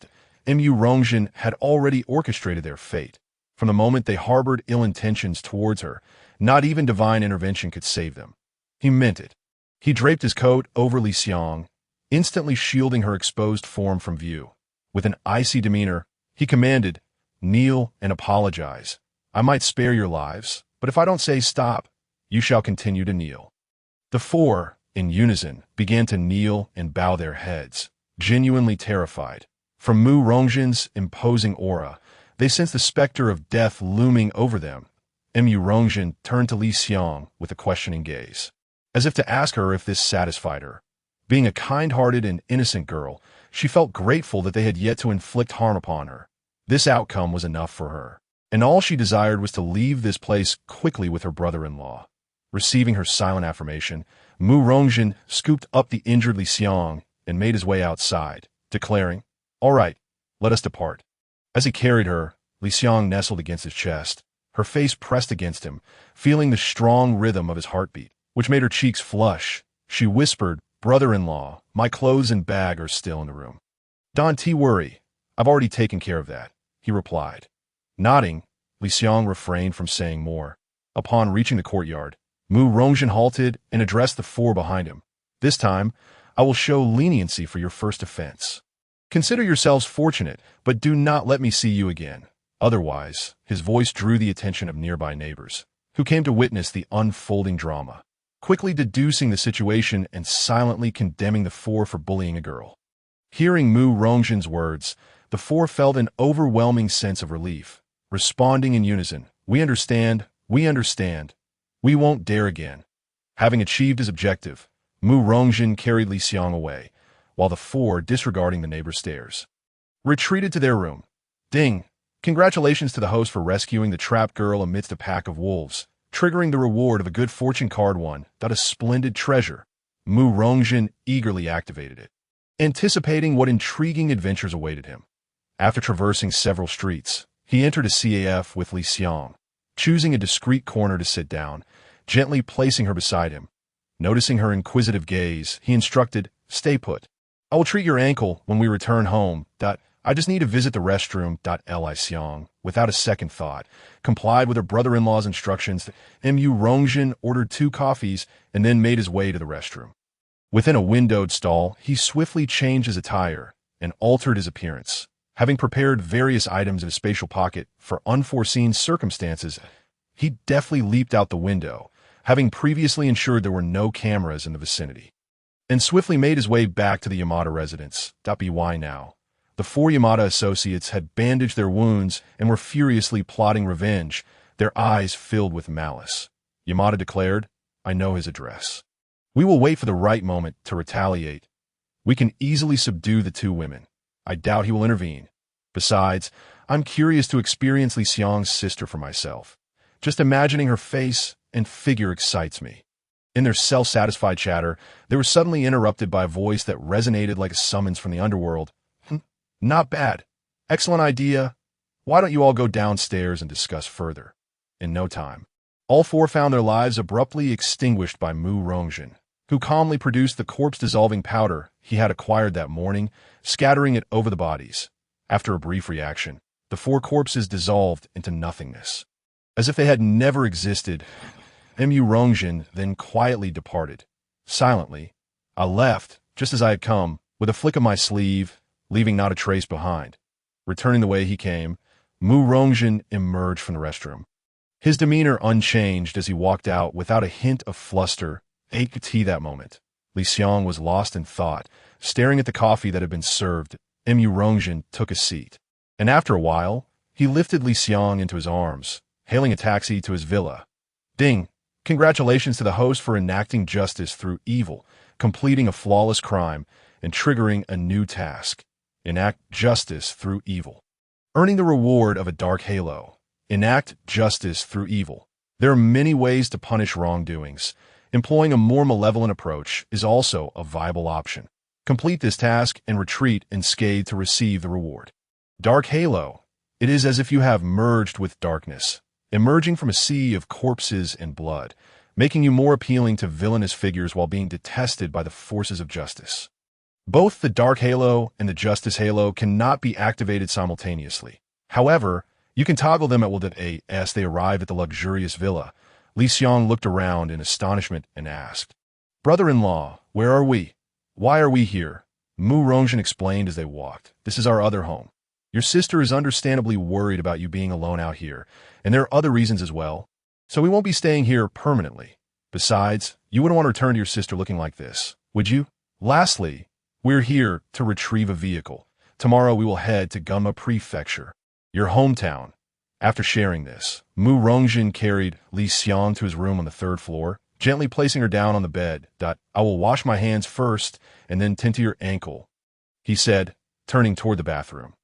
Mu Rongjin had already orchestrated their fate. From the moment they harbored ill intentions towards her, not even divine intervention could save them. He meant it. He draped his coat over Li Xiang, instantly shielding her exposed form from view. With an icy demeanor, he commanded, "Kneel and apologize. I might spare your lives, but if I don't say stop, you shall continue to kneel." The four, in unison, began to kneel and bow their heads, genuinely terrified. From Mu Rongjin's imposing aura, they sensed the specter of death looming over them. Mu Rongjin turned to Li Xiang with a questioning gaze, as if to ask her if this satisfied her. Being a kind-hearted and innocent girl, she felt grateful that they had yet to inflict harm upon her. This outcome was enough for her, and all she desired was to leave this place quickly with her brother-in-law. Receiving her silent affirmation, Mu Rongjin scooped up the injured Li Xiang and made his way outside, declaring, "All right, let us depart." As he carried her, Li Xiang nestled against his chest, her face pressed against him, feeling the strong rhythm of his heartbeat, which made her cheeks flush. She whispered, "Brother-in-law, my clothes and bag are still in the room." "Don't worry, I've already taken care of that," he replied. Nodding, Li Xiang refrained from saying more. Upon reaching the courtyard, Mu Rongjin halted and addressed the four behind him. "This time, I will show leniency for your first offense. Consider yourselves fortunate, but do not let me see you again. Otherwise," his voice drew the attention of nearby neighbors, who came to witness the unfolding drama, quickly deducing the situation and silently condemning the four for bullying a girl. Hearing Mu Rongjin's words, the four felt an overwhelming sense of relief, responding in unison, "We understand, we understand. We won't dare again." Having achieved his objective, Mu Rongjin carried Li Xiang away, while the four, disregarding the neighbors' stares, retreated to their room. Ding! Congratulations to the host for rescuing the trapped girl amidst a pack of wolves, triggering the reward of a good fortune card one. That a splendid treasure. Mu Rongjin eagerly activated it, anticipating what intriguing adventures awaited him. After traversing several streets, he entered a CAF with Li Xiang, choosing a discreet corner to sit down, gently placing her beside him. Noticing her inquisitive gaze, he instructed, "Stay put. I will treat your ankle when we return home. I just need to visit the restroom. Li Xiang, without a second thought, complied with her brother-in-law's instructions. Mu Rongjin ordered 2 coffees and then made his way to the restroom. Within a windowed stall, he swiftly changed his attire and altered his appearance. Having prepared various items in his spatial pocket for unforeseen circumstances, he deftly leaped out the window, having previously ensured there were no cameras in the vicinity, and swiftly made his way back to the Yamada residence. By now, the 4 Yamada associates had bandaged their wounds and were furiously plotting revenge, their eyes filled with malice. Yamada declared, "I know his address. We will wait for the right moment to retaliate. We can easily subdue the 2 women. I doubt he will intervene. Besides, I'm curious to experience Li Xiang's sister for myself. Just imagining her face and figure excites me." In their self-satisfied chatter, they were suddenly interrupted by a voice that resonated like a summons from the underworld. "Not bad. Excellent idea. Why don't you all go downstairs and discuss further?" In no time, all 4 found their lives abruptly extinguished by Mu Rongjin, who calmly produced the corpse-dissolving powder he had acquired that morning, scattering it over the bodies. After a brief reaction, the 4 corpses dissolved into nothingness, as if they had never existed. Mu Rongjin then quietly departed. Silently, I left, just as I had come, with a flick of my sleeve, leaving not a trace behind. Returning the way he came, Mu Rongjin emerged from the restroom, his demeanor unchanged as he walked out without a hint of fluster. That moment, Li Xiang was lost in thought, staring at the coffee that had been served. Mu Rongjin took a seat, and after a while, he lifted Li Xiang into his arms, hailing a taxi to his villa. Ding! Congratulations to the host for enacting justice through evil, completing a flawless crime, and triggering a new task. Enact justice through evil. Earning the reward of a dark halo. Enact justice through evil. There are many ways to punish wrongdoings. Employing a more malevolent approach is also a viable option. Complete this task and retreat unscathed to receive the reward. Dark halo. It is as if you have merged with darkness, emerging from a sea of corpses and blood, making you more appealing to villainous figures while being detested by the forces of justice. Both the Dark Halo and the Justice Halo cannot be activated simultaneously. However, you can toggle them at will. As they arrive at the luxurious villa, Li Xiang looked around in astonishment and asked, "Brother-in-law, where are we? Why are we here?" Mu Rongjin explained as they walked, "This is our other home. Your sister is understandably worried about you being alone out here, and there are other reasons as well. So we won't be staying here permanently. Besides, you wouldn't want to return to your sister looking like this, would you? Lastly, we're here to retrieve a vehicle. Tomorrow we will head to Gunma Prefecture, your hometown." After sharing this, Mu Rongjin carried Li Xiang to his room on the 3rd floor, gently placing her down on the bed. "I will wash my hands first and then tend to your ankle," he said, turning toward the bathroom.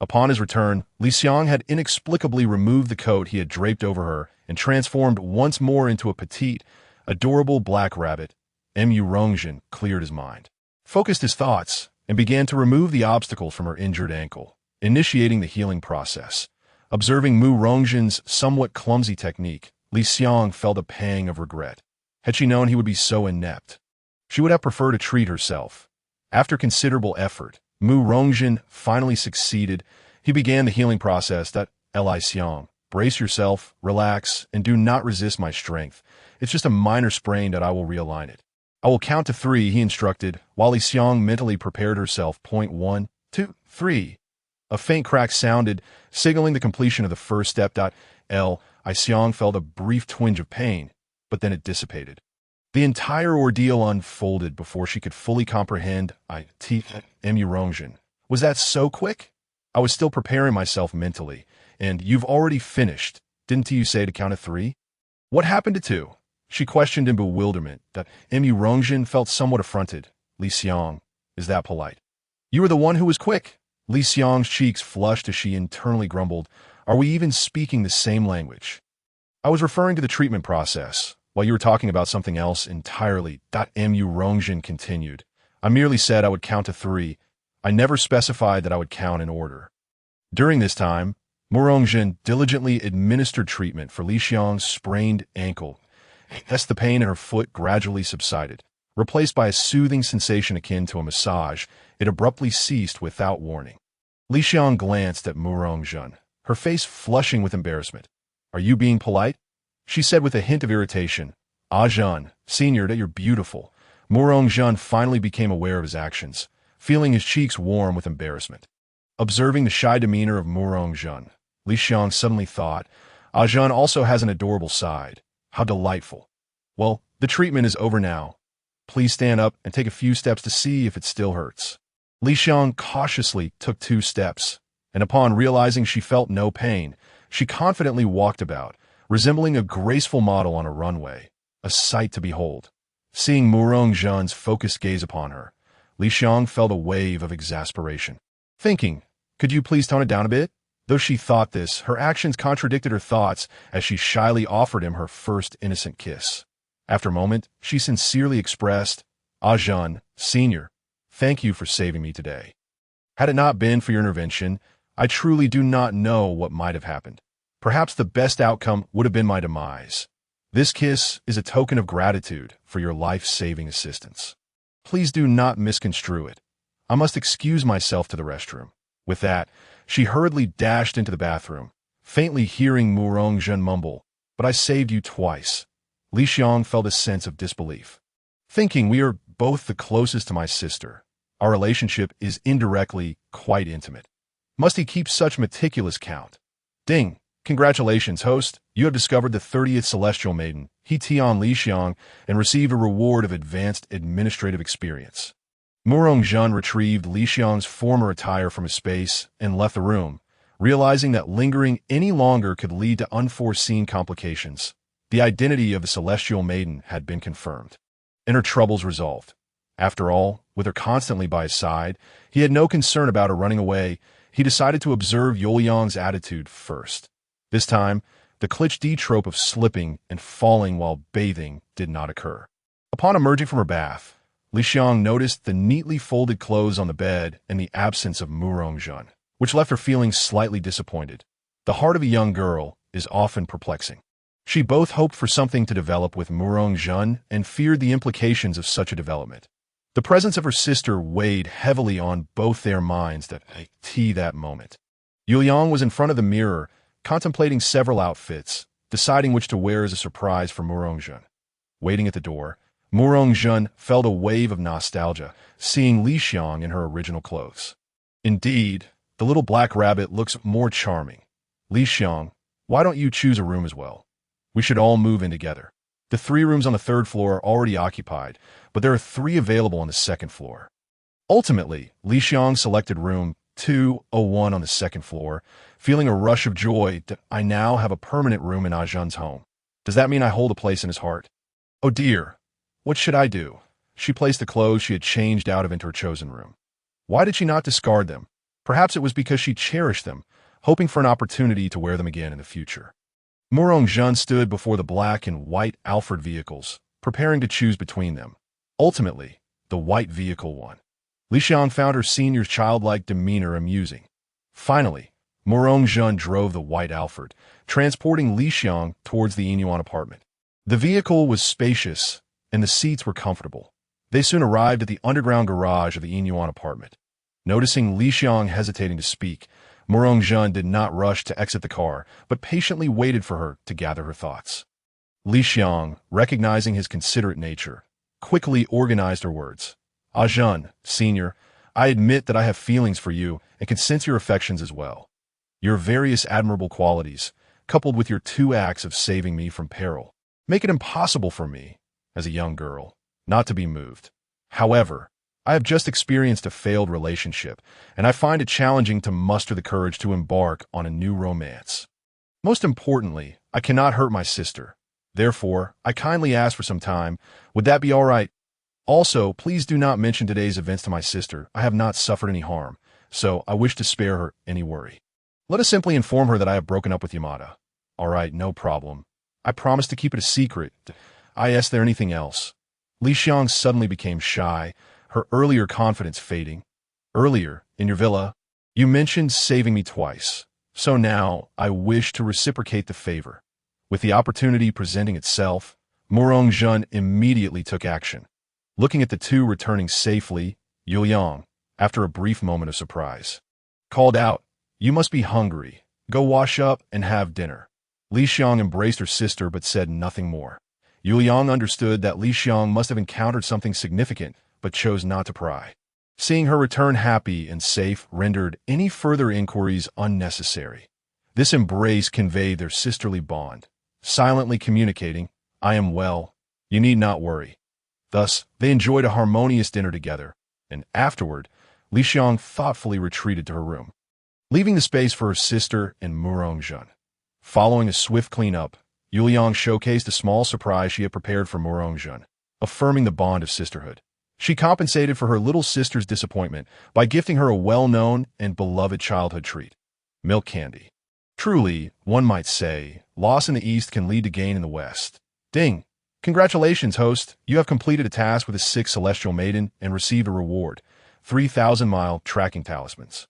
Upon his return, Li Xiang had inexplicably removed the coat he had draped over her and transformed once more into a petite, adorable black rabbit. Mu Rongjin cleared his mind, focused his thoughts, and began to remove the obstacles from her injured ankle, initiating the healing process. Observing Mu Rongjin's somewhat clumsy technique, Li Xiang felt a pang of regret. Had she known he would be so inept, she would have preferred to treat herself. After considerable effort, Mu Rongjin finally succeeded. He began the healing process. Li Xiang, brace yourself, relax, and do not resist my strength. It's just a minor sprain that I will realign it. I will count to 3, he instructed, while Li Xiang mentally prepared herself. 1, 2, 3. A faint crack sounded, signaling the completion of the first step. Li Xiang felt a brief twinge of pain, but then it dissipated. The entire ordeal unfolded before she could fully comprehend. Mu Rongjin, was that so quick? I was still preparing myself mentally, and you've already finished. Didn't you say to count to 3? What happened to 2? She questioned in bewilderment. Mu Rongjin felt somewhat affronted. Li Xiang, is that polite? You were the one who was quick. Li Xiang's cheeks flushed as she internally grumbled. Are we even speaking the same language? I was referring to the treatment process, while you were talking about something else entirely. Mu Rongjin continued. I merely said I would count to 3. I never specified that I would count in order. During this time, Mu Rongjin diligently administered treatment for Li Xiang's sprained ankle. As the pain in her foot gradually subsided, replaced by a soothing sensation akin to a massage, it abruptly ceased without warning. Li Xiang glanced at Murong-jun, her face flushing with embarrassment. Are you being polite? She said with a hint of irritation. Ah, Jun, senior, that you're beautiful. Murong-jun finally became aware of his actions, feeling his cheeks warm with embarrassment. Observing the shy demeanor of Murong-jun, Li Xiang suddenly thought, Ah, Jun also has an adorable side. How delightful. Well, the treatment is over now. Please stand up and take a few steps to see if it still hurts. Li Xiang cautiously took 2 steps, and upon realizing she felt no pain, she confidently walked about, resembling a graceful model on a runway, a sight to behold. Seeing Murong-jun's focused gaze upon her, Li Xiang felt a wave of exasperation. Thinking, could you please tone it down a bit? Though she thought this, her actions contradicted her thoughts as she shyly offered him her first innocent kiss. After a moment, she sincerely expressed, Ah, Jun, senior, thank you for saving me today. Had it not been for your intervention, I truly do not know what might have happened. Perhaps the best outcome would have been my demise. This kiss is a token of gratitude for your life-saving assistance. Please do not misconstrue it. I must excuse myself to the restroom. With that, she hurriedly dashed into the bathroom, faintly hearing Murong-jun mumble, but I saved you twice. Li Xiang felt a sense of disbelief. Thinking we are both the closest to my sister, our relationship is indirectly quite intimate. Must he keep such meticulous count? Ding! Congratulations, host. You have discovered the 30th celestial maiden, He Tian Li Xiang, and received a reward of advanced administrative experience. Murong-jun retrieved Li Xiang's former attire from his space and left the room, realizing that lingering any longer could lead to unforeseen complications. The identity of the celestial maiden had been confirmed, and her troubles resolved. After all, with her constantly by his side, he had no concern about her running away. He decided to observe Yuliang's attitude first. This time, the cliché trope of slipping and falling while bathing did not occur. Upon emerging from her bath, Li Xiang noticed the neatly folded clothes on the bed and the absence of Murong-jun, which left her feeling slightly disappointed. The heart of a young girl is often perplexing. She both hoped for something to develop with Murong-jun and feared the implications of such a development. The presence of her sister weighed heavily on both their minds at that moment. Yuliang was in front of the mirror, contemplating several outfits, deciding which to wear as a surprise for Murong-jun. Waiting at the door, Murong-jun felt a wave of nostalgia, seeing Li Xiang in her original clothes. Indeed, the little black rabbit looks more charming. Li Xiang, why don't you choose a room as well? We should all move in together. The 3 rooms on the 3rd floor are already occupied, but there are 3 available on the 2nd floor. Ultimately, Li Xiang selected room 201 on the 2nd floor, feeling a rush of joy that I now have a permanent room in Ajun's home. Does that mean I hold a place in his heart? Oh dear, what should I do? She placed the clothes she had changed out of into her chosen room. Why did she not discard them? Perhaps it was because she cherished them, hoping for an opportunity to wear them again in the future. Murong-jun stood before the black and white Alfred vehicles, preparing to choose between them. Ultimately, the white vehicle won. Li Xiang found her senior's childlike demeanor amusing. Finally, Murong-jun drove the white Alfred, transporting Li Xiang towards the Inyuan apartment. The vehicle was spacious, and the seats were comfortable. They soon arrived at the underground garage of the Inyuan apartment. Noticing Li Xiang hesitating to speak, Murong-jun did not rush to exit the car, but patiently waited for her to gather her thoughts. Li Xiang, recognizing his considerate nature, quickly organized her words. Ah, Jun, senior, I admit that I have feelings for you and can sense your affections as well. Your various admirable qualities, coupled with your 2 acts of saving me from peril, make it impossible for me, as a young girl, not to be moved. However, I have just experienced a failed relationship, and I find it challenging to muster the courage to embark on a new romance. Most importantly, I cannot hurt my sister. Therefore, I kindly ask for some time. Would that be all right? Also, please do not mention today's events to my sister. I have not suffered any harm, so I wish to spare her any worry. Let us simply inform her that I have broken up with Yamada. All right, no problem. I promise to keep it a secret. Is there anything else? Li Xiang suddenly became shy, her earlier confidence fading. Earlier, in your villa, you mentioned saving me twice, so now I wish to reciprocate the favor. With the opportunity presenting itself, Murong-jun immediately took action. Looking at the 2 returning safely, Yuliang, after a brief moment of surprise. called out, "You must be hungry. Go wash up and have dinner." Li Xiang embraced her sister but said nothing more. Yuliang understood that Li Xiang must have encountered something significant but chose not to pry. Seeing her return happy and safe rendered any further inquiries unnecessary. This embrace conveyed their sisterly bond, silently communicating, "I am well. You need not worry." Thus, they enjoyed a harmonious dinner together, and afterward, Li Xiang thoughtfully retreated to her room, leaving the space for her sister and Murongjun. Following a swift cleanup, Yuliang showcased a small surprise she had prepared for Murongjun, affirming the bond of sisterhood. She compensated for her little sister's disappointment by gifting her a well-known and beloved childhood treat, milk candy. Truly, one might say, loss in the East can lead to gain in the West. Ding! Congratulations, host. You have completed a task with the 6 celestial maiden and received a reward, 3,000-mile tracking talismans.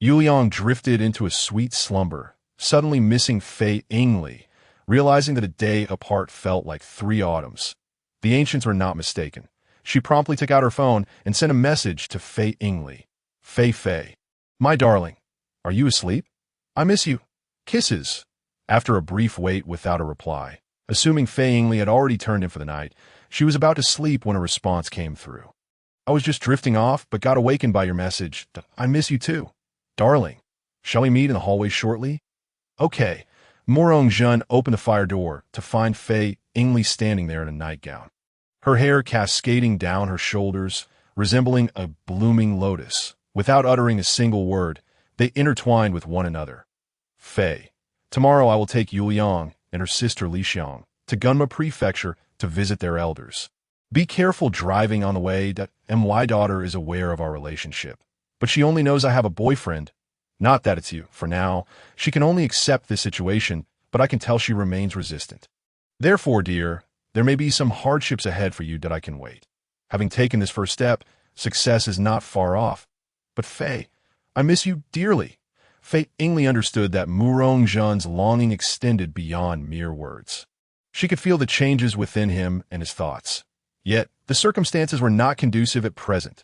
Yuliang drifted into a sweet slumber, suddenly missing Fei Yingli, realizing that a day apart felt like 3 autumns. The ancients were not mistaken. She promptly took out her phone and sent a message to Fei Yingli. Fei. My darling, are you asleep? I miss you. Kisses. After a brief wait without a reply, assuming Fei Yingli had already turned in for the night, she was about to sleep when a response came through. I was just drifting off, but got awakened by your message. I miss you too. Darling, shall we meet in the hallway shortly? Okay. Murongjun opened the fire door to find Fei Yingli standing there in a nightgown, her hair cascading down her shoulders, resembling a blooming lotus. Without uttering a single word, they intertwined with one another. Fei, tomorrow I will take Yuliang and her sister Li Xiang to Gunma Prefecture to visit their elders. Be careful driving on the way. My daughter is aware of our relationship, but she only knows I have a boyfriend. Not that it's you. For now, she can only accept this situation, but I can tell she remains resistant. Therefore, dear, there may be some hardships ahead for you that I can wait. Having taken this first step, success is not far off. But Fei, I miss you dearly. Fei Yingli understood that Murongjun's longing extended beyond mere words. She could feel the changes within him and his thoughts. Yet, the circumstances were not conducive at present.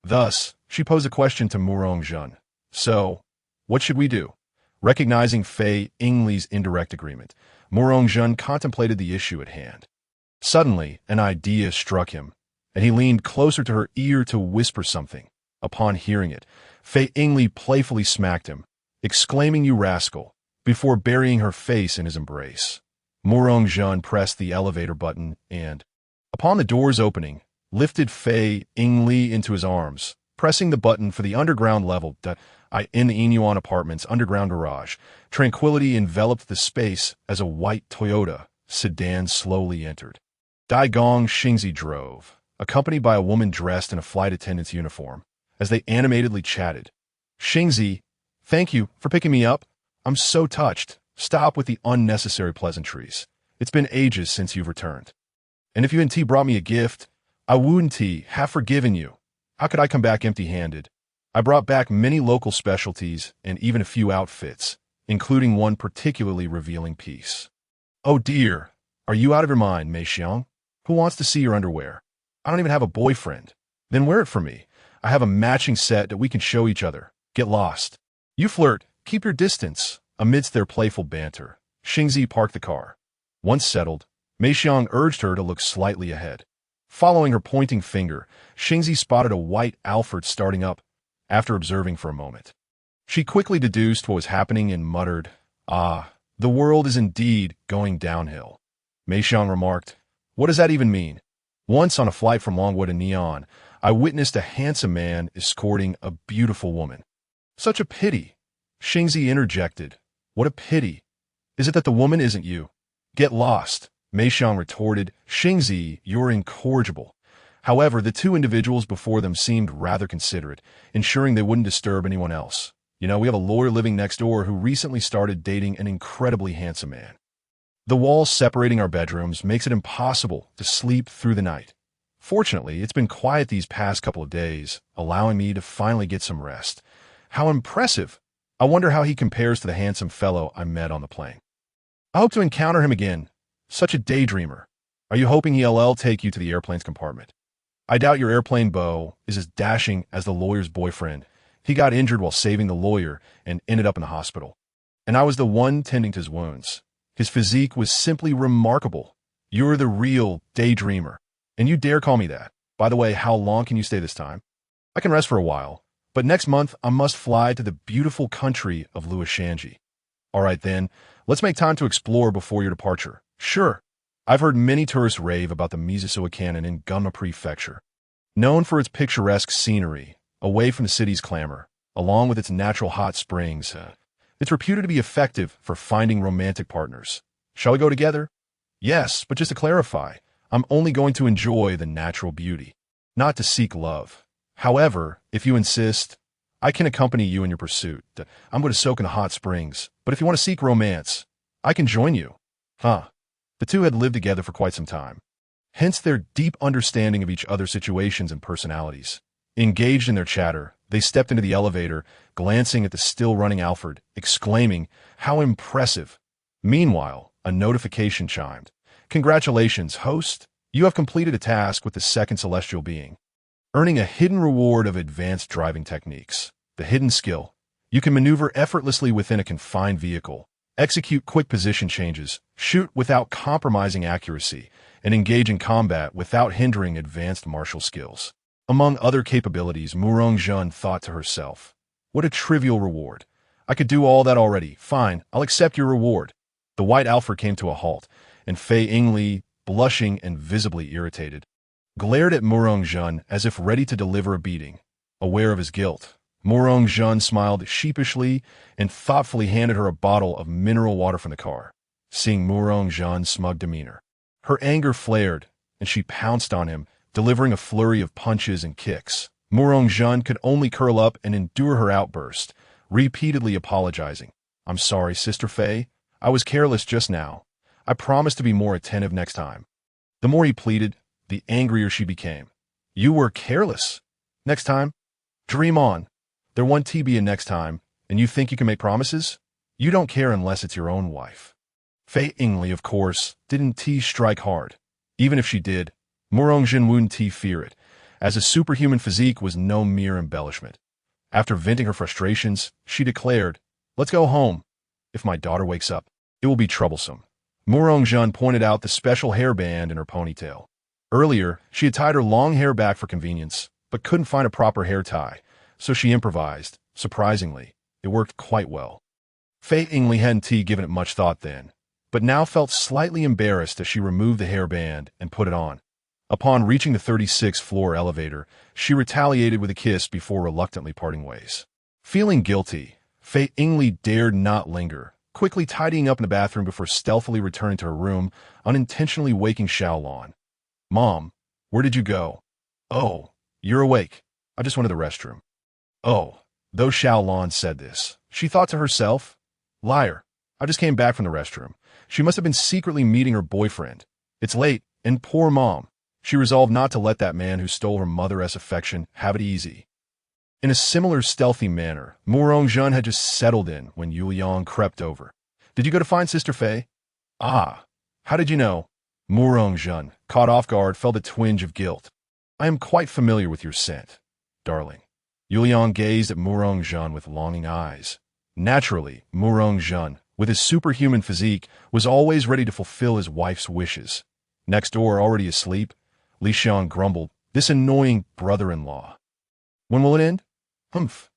Thus, she posed a question to Murongjun. So, what should we do? Recognizing Fei Yingli's indirect agreement, Murongjun contemplated the issue at hand. Suddenly, an idea struck him, and he leaned closer to her ear to whisper something. Upon hearing it, Fei Yingli playfully smacked him, exclaiming, "You rascal," before burying her face in his embrace. Murongjun pressed the elevator button and, upon the door's opening, lifted Fei Yingli into his arms, pressing the button for the underground level in the Inyuan Apartments' underground garage. Tranquility enveloped the space as a white Toyota sedan slowly entered. Daigong Xingzi drove, accompanied by a woman dressed in a flight attendant's uniform, as they animatedly chatted. "Xingzi, thank you for picking me up. I'm so touched. Stop with the unnecessary pleasantries. It's been ages since you've returned. And if you and T brought me a gift, I wouldn't have forgiven you. How could I come back empty-handed? I brought back many local specialties and even a few outfits, including one particularly revealing piece." "Oh dear, are you out of your mind, Mei Xiang? Who wants to see your underwear? I don't even have a boyfriend. Then wear it for me. I have a matching set that we can show each other. Get lost. You flirt, keep your distance." Amidst their playful banter, Xingzi parked the car. Once settled, Mei Xiang urged her to look slightly ahead. Following her pointing finger, Xingzi spotted a white Alphard starting up. After observing for a moment, she quickly deduced what was happening and muttered, "Ah, the world is indeed going downhill." Mei Xiang remarked, "What does that even mean? Once on a flight from Longwood to Neon, I witnessed a handsome man escorting a beautiful woman." "Such a pity," Xingzi interjected. "What a pity. Is it that the woman isn't you?" "Get lost," Mei Xiang retorted. "Xingzi, you're incorrigible." However, the two individuals before them seemed rather considerate, ensuring they wouldn't disturb anyone else. "We have a lawyer living next door who recently started dating an incredibly handsome man. The walls separating our bedrooms makes it impossible to sleep through the night. Fortunately, it's been quiet these past couple of days, allowing me to finally get some rest. How impressive! I wonder how he compares to the handsome fellow I met on the plane. I hope to encounter him again. Such a daydreamer. Are you hoping he'll take you to the airplane's compartment? I doubt your airplane beau is as dashing as the lawyer's boyfriend. He got injured while saving the lawyer and ended up in the hospital. And I was the one tending to his wounds. His physique was simply remarkable. You're the real daydreamer. And you dare call me that. By the way, how long can you stay this time? I can rest for a while, but next month I must fly to the beautiful country of Luoshanji. All right then, let's make time to explore before your departure. Sure. I've heard many tourists rave about the Mizusawa Canyon in Gunma Prefecture. Known for its picturesque scenery, away from the city's clamor, along with its natural hot springs, it's reputed to be effective for finding romantic partners. Shall we go together? Yes, but just to clarify, I'm only going to enjoy the natural beauty, not to seek love. However, if you insist, I can accompany you in your pursuit. I'm going to soak in the hot springs, but if you want to seek romance, I can join you. Huh. The two had lived together for quite some time. Hence their deep understanding of each other's situations and personalities. Engaged in their chatter, they stepped into the elevator, glancing at the still-running Alfred, exclaiming, "How impressive!" Meanwhile, a notification chimed. "Congratulations, host! You have completed a task with the second celestial being, earning a hidden reward of advanced driving techniques. The hidden skill. You can maneuver effortlessly within a confined vehicle, execute quick position changes, shoot without compromising accuracy, and engage in combat without hindering advanced martial skills." Among other capabilities, Murong-jun thought to herself, "What a trivial reward. I could do all that already. Fine, I'll accept your reward." The white Alfred came to a halt, and Fei Yingli, blushing and visibly irritated, glared at Murong-jun as if ready to deliver a beating. Aware of his guilt, Murong-jun smiled sheepishly and thoughtfully handed her a bottle of mineral water from the car. Seeing Murong-jun's smug demeanor, her anger flared, and she pounced on him, delivering a flurry of punches and kicks. Murong-jun could only curl up and endure her outburst, repeatedly apologizing. "I'm sorry, Sister Fei. I was careless just now. I promise to be more attentive next time." The more he pleaded, the angrier she became. "You were careless? Next time? Dream on. There won't be a next time, and you think you can make promises? You don't care unless it's your own wife." Fei Yingli, of course, didn't strike hard. Even if she did, Murong-jun wouldn't fear it, as a superhuman physique was no mere embellishment. After venting her frustrations, she declared, "Let's go home. If my daughter wakes up, it will be troublesome." Murong-jun pointed out the special hairband in her ponytail. Earlier, she had tied her long hair back for convenience, but couldn't find a proper hair tie, so she improvised. Surprisingly, it worked quite well. Fei Yingli hadn't given it much thought then, but now felt slightly embarrassed as she removed the hairband and put it on. Upon reaching the 36th floor elevator, she retaliated with a kiss before reluctantly parting ways. Feeling guilty, Fei Yingli dared not linger, quickly tidying up in the bathroom before stealthily returning to her room, unintentionally waking Xiaolon. "Mom, where did you go?" "Oh, you're awake. I just went to the restroom." Oh, though Xiaolon said this, she thought to herself, "Liar, I just came back from the restroom." She must have been secretly meeting her boyfriend. It's late, and poor Mom. She resolved not to let that man who stole her mother's affection have it easy. In a similar stealthy manner, Murong-jun had just settled in when Yuliang crept over. "Did you go to find Sister Fei?" "Ah, how did you know?" Murong-jun, caught off guard, felt a twinge of guilt. "I am quite familiar with your scent, darling." Yuliang gazed at Murong-jun with longing eyes. Naturally, Murong-jun, with his superhuman physique, was always ready to fulfill his wife's wishes. Next door, already asleep, Li Xiang grumbled, "This annoying brother-in-law. When will it end? Humph.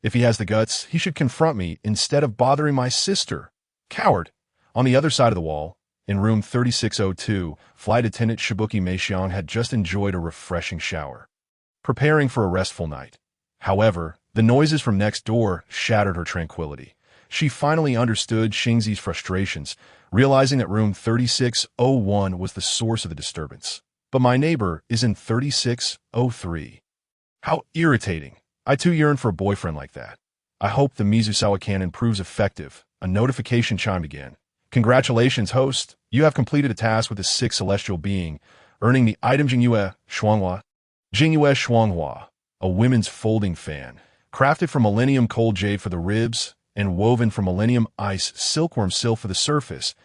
If he has the guts, he should confront me instead of bothering my sister. Coward." On the other side of the wall, in room 3602, flight attendant Shibuki Meixiang had just enjoyed a refreshing shower, preparing for a restful night. However, the noises from next door shattered her tranquility. She finally understood Xingzi's frustrations, realizing that room 3601 was the source of the disturbance. "But my neighbor is in 3603. How irritating. I too yearn for a boyfriend like that. I hope the Mizusawa cannon proves effective." A notification chimed again. "Congratulations, host. You have completed a task with the sixth celestial being, earning the item Jingyue Shuanghua. Jingyue Shuanghua, a women's folding fan, crafted from Millennium Cold Jade for the ribs and woven from Millennium Ice Silkworm Silk for the surface.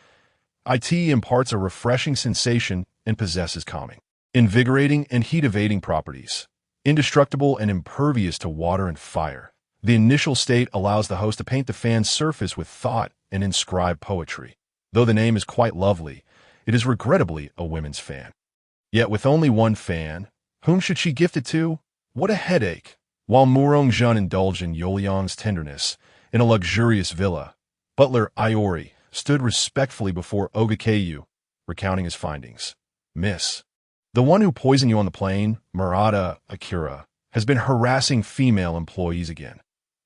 It imparts a refreshing sensation and possesses calming, invigorating, and heat-evading properties. Indestructible and impervious to water and fire. The initial state allows the host to paint the fan's surface with thought and inscribe poetry. Though the name is quite lovely, it is regrettably a women's fan. Yet with only one fan, whom should she gift it to? What a headache! While Murong-jun indulged in Yuliang's tenderness in a luxurious villa, butler Iori stood respectfully before Ogakeiyu, recounting his findings. Miss, the one who poisoned you on the plane, Murata Akira, has been harassing female employees again.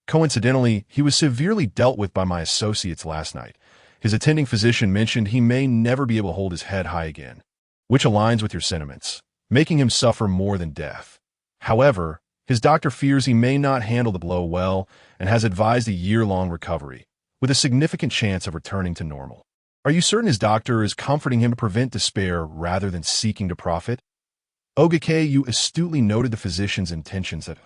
Coincidentally, he was severely dealt with by my associates last night. His attending physician mentioned he may never be able to hold his head high again, which aligns with your sentiments, making him suffer more than death. However, his doctor fears he may not handle the blow well and has advised a year-long recovery, with a significant chance of returning to normal. Are you certain his doctor is comforting him to prevent despair rather than seeking to profit? Ogakeiyu astutely noted the physician's intentions that,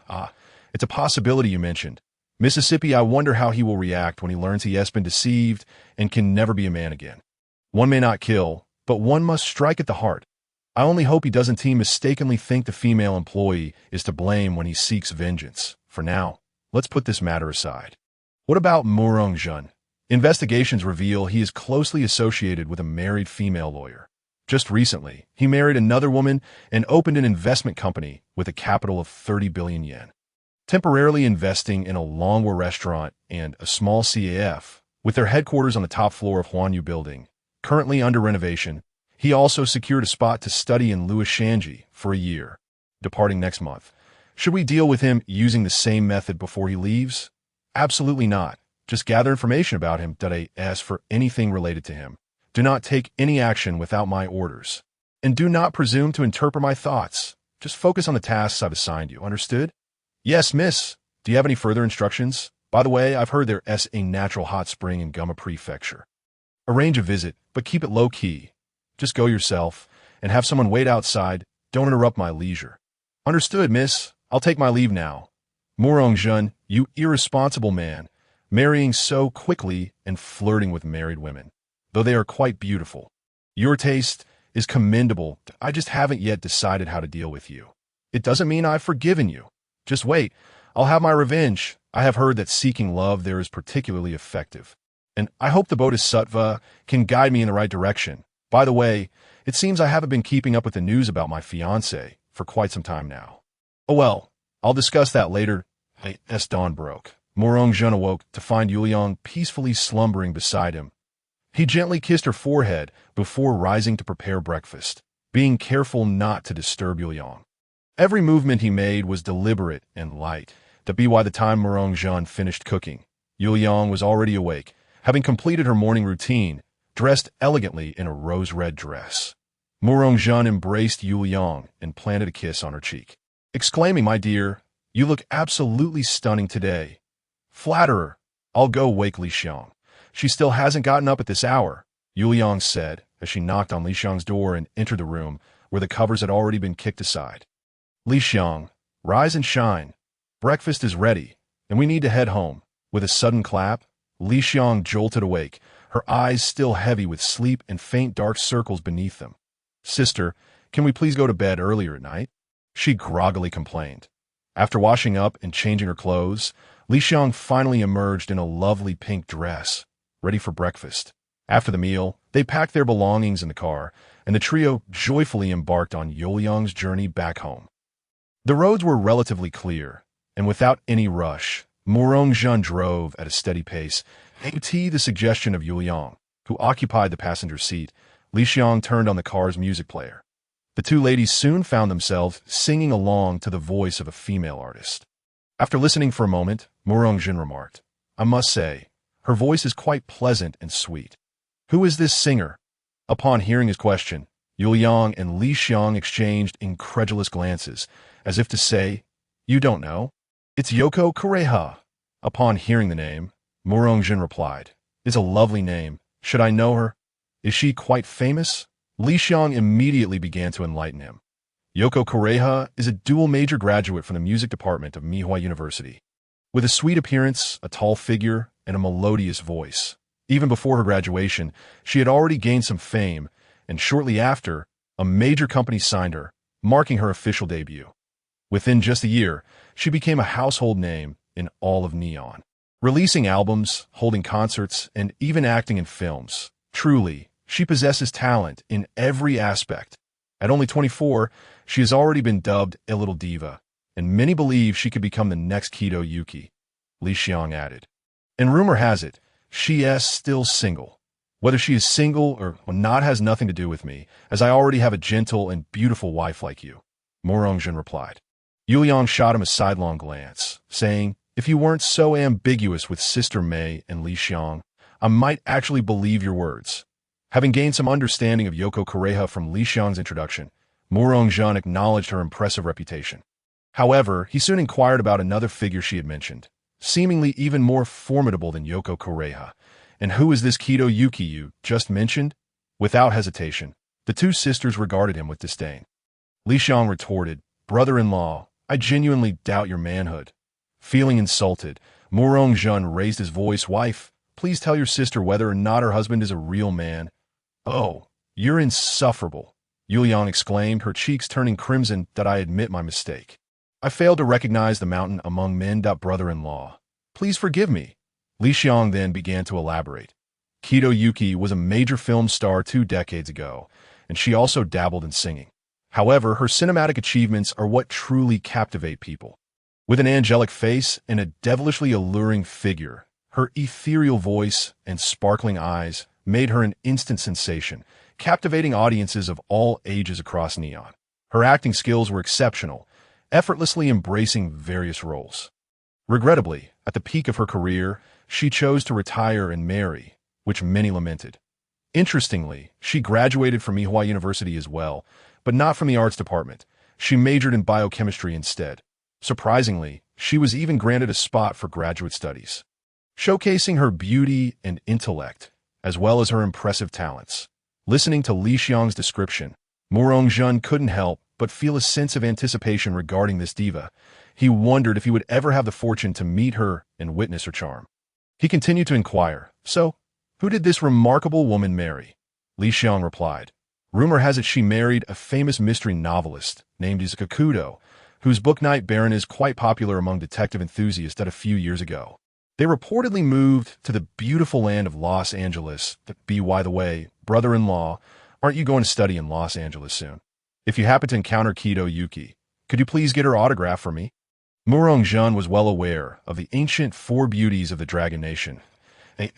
it's a possibility you mentioned. Mississippi, I wonder how he will react when he learns he has been deceived and can never be a man again. One may not kill, but one must strike at the heart. I only hope he doesn't mistakenly think the female employee is to blame when he seeks vengeance. For now, let's put this matter aside. What about Murong-jun? Investigations reveal he is closely associated with a married female lawyer. Just recently, he married another woman and opened an investment company with a capital of 30 billion yen. Temporarily investing in a Longwa restaurant and a small CAF, with their headquarters on the top floor of Huanyu Building, currently under renovation, he also secured a spot to study in Luoshanji for a year, departing next month. Should we deal with him using the same method before he leaves? Absolutely not. Just gather information about him. As for anything related to him, do not take any action without my orders. And do not presume to interpret my thoughts. Just focus on the tasks I've assigned you. Understood? Yes, miss. Do you have any further instructions? By the way, I've heard there's a natural hot spring in Guma Prefecture. Arrange a visit, but keep it low-key. Just go yourself, and have someone wait outside. Don't interrupt my leisure. Understood, miss. I'll take my leave now. Murong-jun, you irresponsible man, marrying so quickly and flirting with married women, though they are quite beautiful. Your taste is commendable. I just haven't yet decided how to deal with you. It doesn't mean I've forgiven you. Just wait. I'll have my revenge. I have heard that seeking love there is particularly effective. And I hope the Bodhisattva can guide me in the right direction. By the way, it seems I haven't been keeping up with the news about my fiancé for quite some time now. Oh well, I'll discuss that later. As dawn broke, Murong-jun awoke to find Yuliang peacefully slumbering beside him. He gently kissed her forehead before rising to prepare breakfast, being careful not to disturb Yuliang. Every movement he made was deliberate and light. By the time Murong-jun finished cooking, Yuliang was already awake, having completed her morning routine, dressed elegantly in a rose-red dress. Murong-jun embraced Yuliang and planted a kiss on her cheek, exclaiming, "My dear, you look absolutely stunning today." "Flatterer, I'll go wake Li Xiang. She still hasn't gotten up at this hour," Yuliang said as she knocked on Li Xiang's door and entered the room where the covers had already been kicked aside. "Li Xiang, rise and shine. Breakfast is ready, and we need to head home." With a sudden clap, Li Xiang jolted awake, her eyes still heavy with sleep and faint dark circles beneath them. "Sister, can we please go to bed earlier at night?" she groggily complained. After washing up and changing her clothes, Li Xiang finally emerged in a lovely pink dress, ready for breakfast. After the meal, they packed their belongings in the car, and the trio joyfully embarked on Yuliang's journey back home. The roads were relatively clear, and without any rush, Murong-jun drove at a steady pace. To the suggestion of Yuliang, who occupied the passenger seat, Li Xiang turned on the car's music player. The two ladies soon found themselves singing along to the voice of a female artist. After listening for a moment, Murong-jun remarked, "I must say, her voice is quite pleasant and sweet. Who is this singer?" Upon hearing his question, Yuliang and Li Xiang exchanged incredulous glances, as if to say, "You don't know? It's Yoko Kureha." Upon hearing the name, Murong-jun replied, "It's a lovely name. Should I know her? Is she quite famous?" Li Xiang immediately began to enlighten him. Yoko Kureha is a dual major graduate from the music department of Mihua University. With a sweet appearance, a tall figure, and a melodious voice. Even before her graduation, she had already gained some fame, and shortly after, a major company signed her, marking her official debut. Within just a year, she became a household name, in all of Neon. Releasing albums, holding concerts, and even acting in films. Truly, she possesses talent in every aspect. At only 24, she has already been dubbed a little diva, and many believe she could become the next Kido Yuki, Li Xiang added. And rumor has it, she is still single. Whether she is single or not has nothing to do with me, as I already have a gentle and beautiful wife like you, Morongjin replied. Yuliang shot him a sidelong glance, saying, if you weren't so ambiguous with Sister Mei and Li Xiang, I might actually believe your words. Having gained some understanding of Yoko Kureha from Li Xiang's introduction, Morongjin acknowledged her impressive reputation. However, he soon inquired about another figure she had mentioned, seemingly even more formidable than Yoko Kureha. And who is this Kido Yuki you just mentioned? Without hesitation, the two sisters regarded him with disdain. Li Xiang retorted, brother-in-law, I genuinely doubt your manhood. Feeling insulted, Morongjin raised his voice, wife, please tell your sister whether or not her husband is a real man. Oh, you're insufferable, Yuliang exclaimed, her cheeks turning crimson. That I admit my mistake. I failed to recognize the mountain among men. Brother-in-law, please forgive me. Li Xiang then began to elaborate. Kido Yuki was a major film star 2 decades ago, and she also dabbled in singing. However, her cinematic achievements are what truly captivate people. With an angelic face and a devilishly alluring figure, her ethereal voice and sparkling eyes made her an instant sensation, captivating audiences of all ages across Neon. Her acting skills were exceptional, effortlessly embracing various roles. Regrettably, at the peak of her career, she chose to retire and marry, which many lamented. Interestingly, she graduated from Ewha University as well, but not from the arts department. She majored in biochemistry instead. Surprisingly, she was even granted a spot for graduate studies, showcasing her beauty and intellect, as well as her impressive talents. Listening to Li Xiang's description, Morongjin couldn't help but feel a sense of anticipation regarding this diva. He wondered if he would ever have the fortune to meet her and witness her charm. He continued to inquire, so, who did this remarkable woman marry? Li Xiang replied, rumor has it she married a famous mystery novelist named Shizuka Kudo, whose book Night Baron is quite popular among detective enthusiasts. A few years ago, they reportedly moved to the beautiful land of Los Angeles. By the way, brother-in-law, aren't you going to study in Los Angeles soon? If you happen to encounter Kido Yuki, could you please get her autograph for me? Morongjin was well aware of the ancient 4 beauties of the Dragon Nation.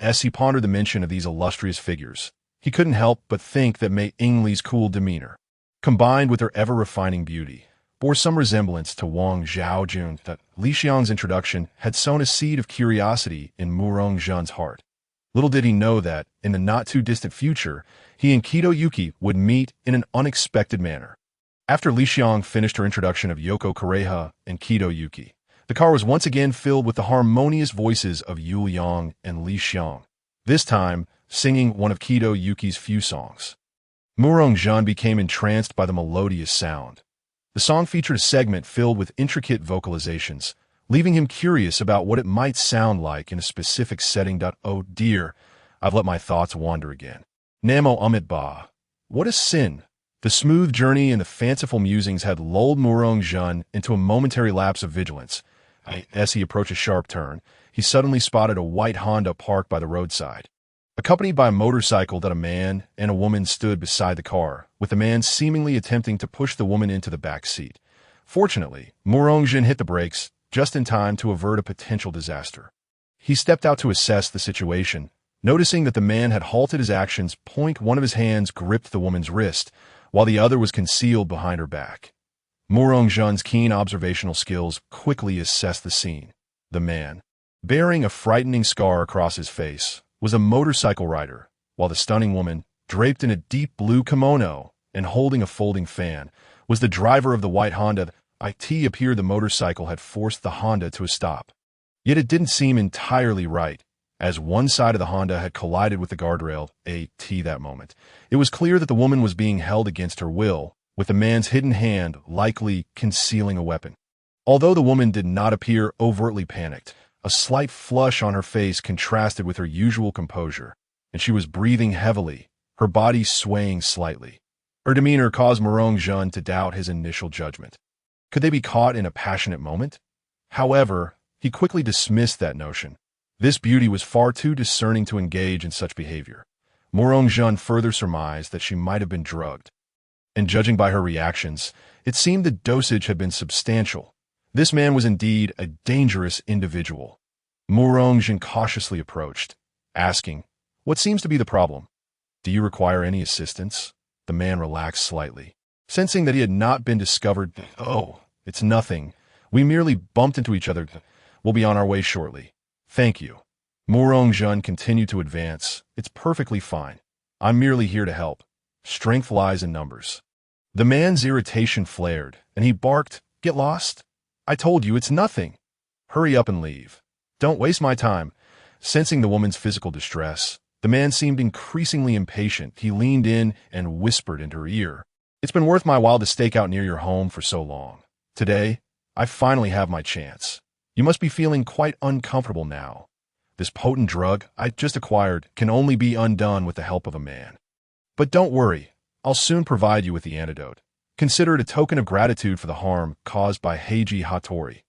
As he pondered the mention of these illustrious figures, he couldn't help but think that Mei Yingli's cool demeanor, combined with her ever-refining beauty, bore some resemblance to Wang Zhaojun. That Li Xiang's introduction had sown a seed of curiosity in Morongjin's heart. Little did he know that, in the not-too-distant future, he and Kido Yuki would meet in an unexpected manner. After Li Xiang finished her introduction of Yoko Kureha and Kido Yuki, the car was once again filled with the harmonious voices of Yuliang and Li Xiang, this time singing one of Kido Yuki's few songs. Morongjin became entranced by the melodious sound. The song featured a segment filled with intricate vocalizations, leaving him curious about what it might sound like in a specific setting. Oh dear, I've let my thoughts wander again. Namo Amit Ba. What a sin! The smooth journey and the fanciful musings had lulled Morongjin into a momentary lapse of vigilance. As he approached a sharp turn, he suddenly spotted a white Honda parked by the roadside. Accompanied by a motorcycle, a man and a woman stood beside the car, with the man seemingly attempting to push the woman into the back seat. Fortunately, Morongjin hit the brakes just in time to avert a potential disaster. He stepped out to assess the situation, noticing that the man had halted his actions. One of his hands gripped the woman's wrist, while the other was concealed behind her back. Morongjin's keen observational skills quickly assessed the scene. The man, bearing a frightening scar across his face, was a motorcycle rider, while the stunning woman, draped in a deep blue kimono and holding a folding fan, was the driver of the white Honda. It appeared the motorcycle had forced the Honda to a stop. Yet it didn't seem entirely right, as one side of the Honda had collided with the guardrail. That moment, it was clear that the woman was being held against her will, with the man's hidden hand likely concealing a weapon. Although the woman did not appear overtly panicked, a slight flush on her face contrasted with her usual composure, and she was breathing heavily, her body swaying slightly. Her demeanor caused Morongjin to doubt his initial judgment. Could they be caught in a passionate moment? However, He quickly dismissed that notion. This beauty was far too discerning to engage in such behavior. Murong-jun further surmised that she might have been drugged. And judging by her reactions, it seemed the dosage had been substantial. This man was indeed a dangerous individual. Murong-jun cautiously approached, asking, "What seems to be the problem? Do you require any assistance?" The man relaxed slightly, sensing that he had not been discovered. "Oh, it's nothing. We merely bumped into each other. We'll be on our way shortly. Thank you." Murong-jun continued to advance. "It's perfectly fine. I'm merely here to help. Strength lies in numbers." The man's irritation flared, and he barked, "Get lost? I told you it's nothing. Hurry up and leave. Don't waste my time." Sensing the woman's physical distress, the man seemed increasingly impatient. He leaned in and whispered into her ear, "It's been worth my while to stake out near your home for so long. Today, I finally have my chance. You must be feeling quite uncomfortable now. This potent drug I just acquired can only be undone with the help of a man. But don't worry, I'll soon provide you with the antidote. Consider it a token of gratitude for the harm caused by Heiji Hattori.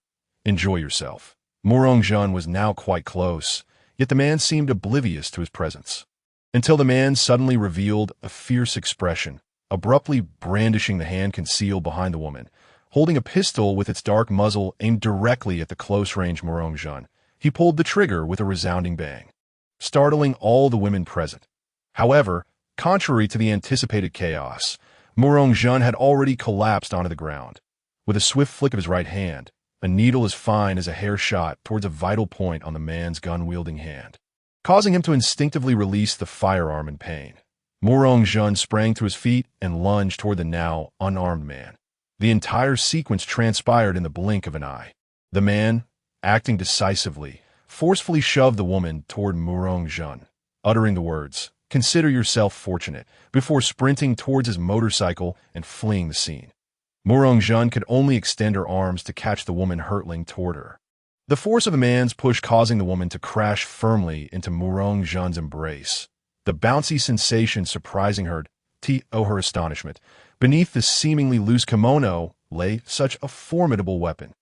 Enjoy yourself." Murong-jun was now quite close, yet the man seemed oblivious to his presence. Until the man suddenly revealed a fierce expression, abruptly brandishing the hand concealed behind the woman, holding a pistol with its dark muzzle aimed directly at the close-range Murong-jun. He pulled the trigger with a resounding bang, startling all the women present. However, contrary to the anticipated chaos, Murong-jun had already collapsed onto the ground. With a swift flick of his right hand, a needle as fine as a hair shot towards a vital point on the man's gun-wielding hand, causing him to instinctively release the firearm in pain. Murong-jun sprang to his feet and lunged toward the now unarmed man. The entire sequence transpired in the blink of an eye. The man, acting decisively, forcefully shoved the woman toward Murong-jun, uttering the words, "Consider yourself fortunate," before sprinting towards his motorcycle and fleeing the scene. Murong-jun could only extend her arms to catch the woman hurtling toward her. The force of the man's push causing the woman to crash firmly into Murong-jun's embrace. The bouncy sensation surprising her, her astonishment. Beneath the seemingly loose kimono lay such a formidable weapon.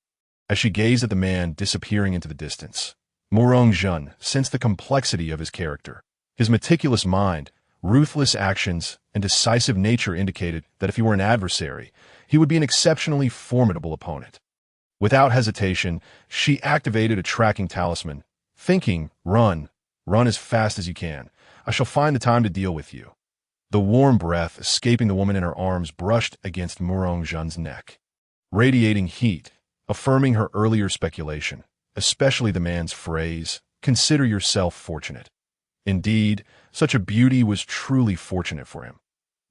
As she gazed at the man disappearing into the distance, Murong-jun sensed the complexity of his character. His meticulous mind, ruthless actions, and decisive nature indicated that if he were an adversary, he would be an exceptionally formidable opponent. Without hesitation, she activated a tracking talisman, thinking, run as fast as you can. I shall find the time to deal with you." The warm breath escaping the woman in her arms brushed against Murong-jun's neck, radiating heat, affirming her earlier speculation, especially the man's phrase, "Consider yourself fortunate." Indeed, such a beauty was truly fortunate for him.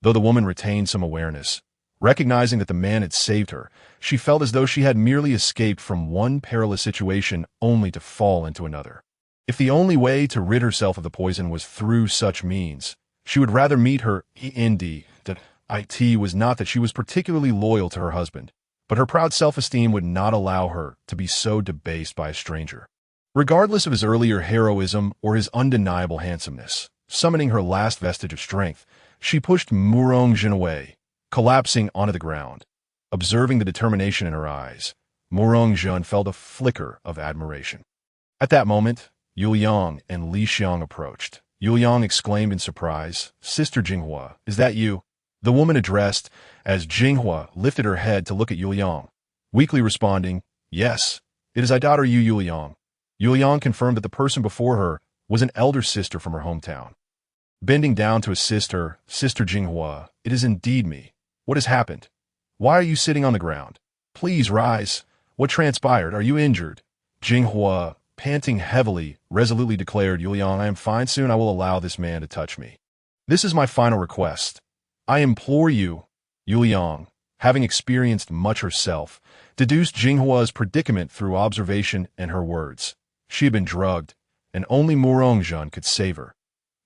Though the woman retained some awareness, recognizing that the man had saved her, she felt as though she had merely escaped from one perilous situation only to fall into another. If the only way to rid herself of the poison was through such means, she would rather meet her end. That it was not that she was particularly loyal to her husband, but her proud self-esteem would not allow her to be so debased by a stranger. Regardless of his earlier heroism or his undeniable handsomeness, summoning her last vestige of strength, she pushed Murong-jun away, collapsing onto the ground. Observing the determination in her eyes, Murong-jun felt a flicker of admiration. At that moment, Yuliang and Li Xiang approached. Yuliang exclaimed in surprise, "Sister Jinghua, is that you?" The woman addressed as Jinghua lifted her head to look at Yuliang, weakly responding, "Yes, it is I daughter Yu Yuliang." Yuliang confirmed that the person before her was an elder sister from her hometown. Bending down to assist her, "Sister Jinghua, it is indeed me. What has happened? Why are you sitting on the ground? Please rise. What transpired? Are you injured?" Jinghua, panting heavily, resolutely declared, "Yuliang, I am fine. Soon I will allow this man to touch me. This is my final request. I implore you." Yuliang, having experienced much herself, deduced Jinghua's predicament through observation and her words. She had been drugged, and only Murong-jun could save her.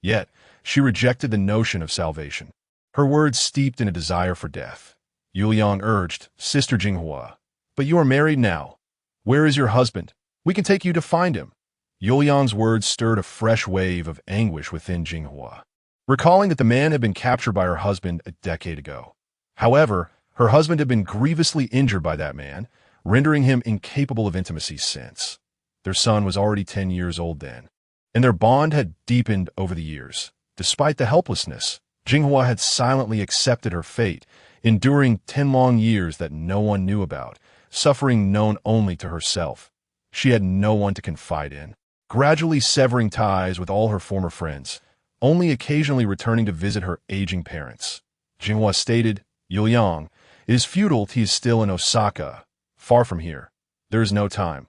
Yet, she rejected the notion of salvation. Her words steeped in a desire for death. Yuliang urged, "Sister Jinghua, but you are married now. Where is your husband? We can take you to find him." Yuliang's words stirred a fresh wave of anguish within Jinghua, recalling that the man had been captured by her husband a decade ago. However, her husband had been grievously injured by that man, rendering him incapable of intimacy since. Their son was already 10 years old then, and their bond had deepened over the years. Despite the helplessness, Jinghua had silently accepted her fate, enduring 10 long years that no one knew about, suffering known only to herself. She had no one to confide in, gradually severing ties with all her former friends, only occasionally returning to visit her aging parents. Jinghua stated, "Yuliang, it is futile he is still in Osaka. Far from here. There is no time.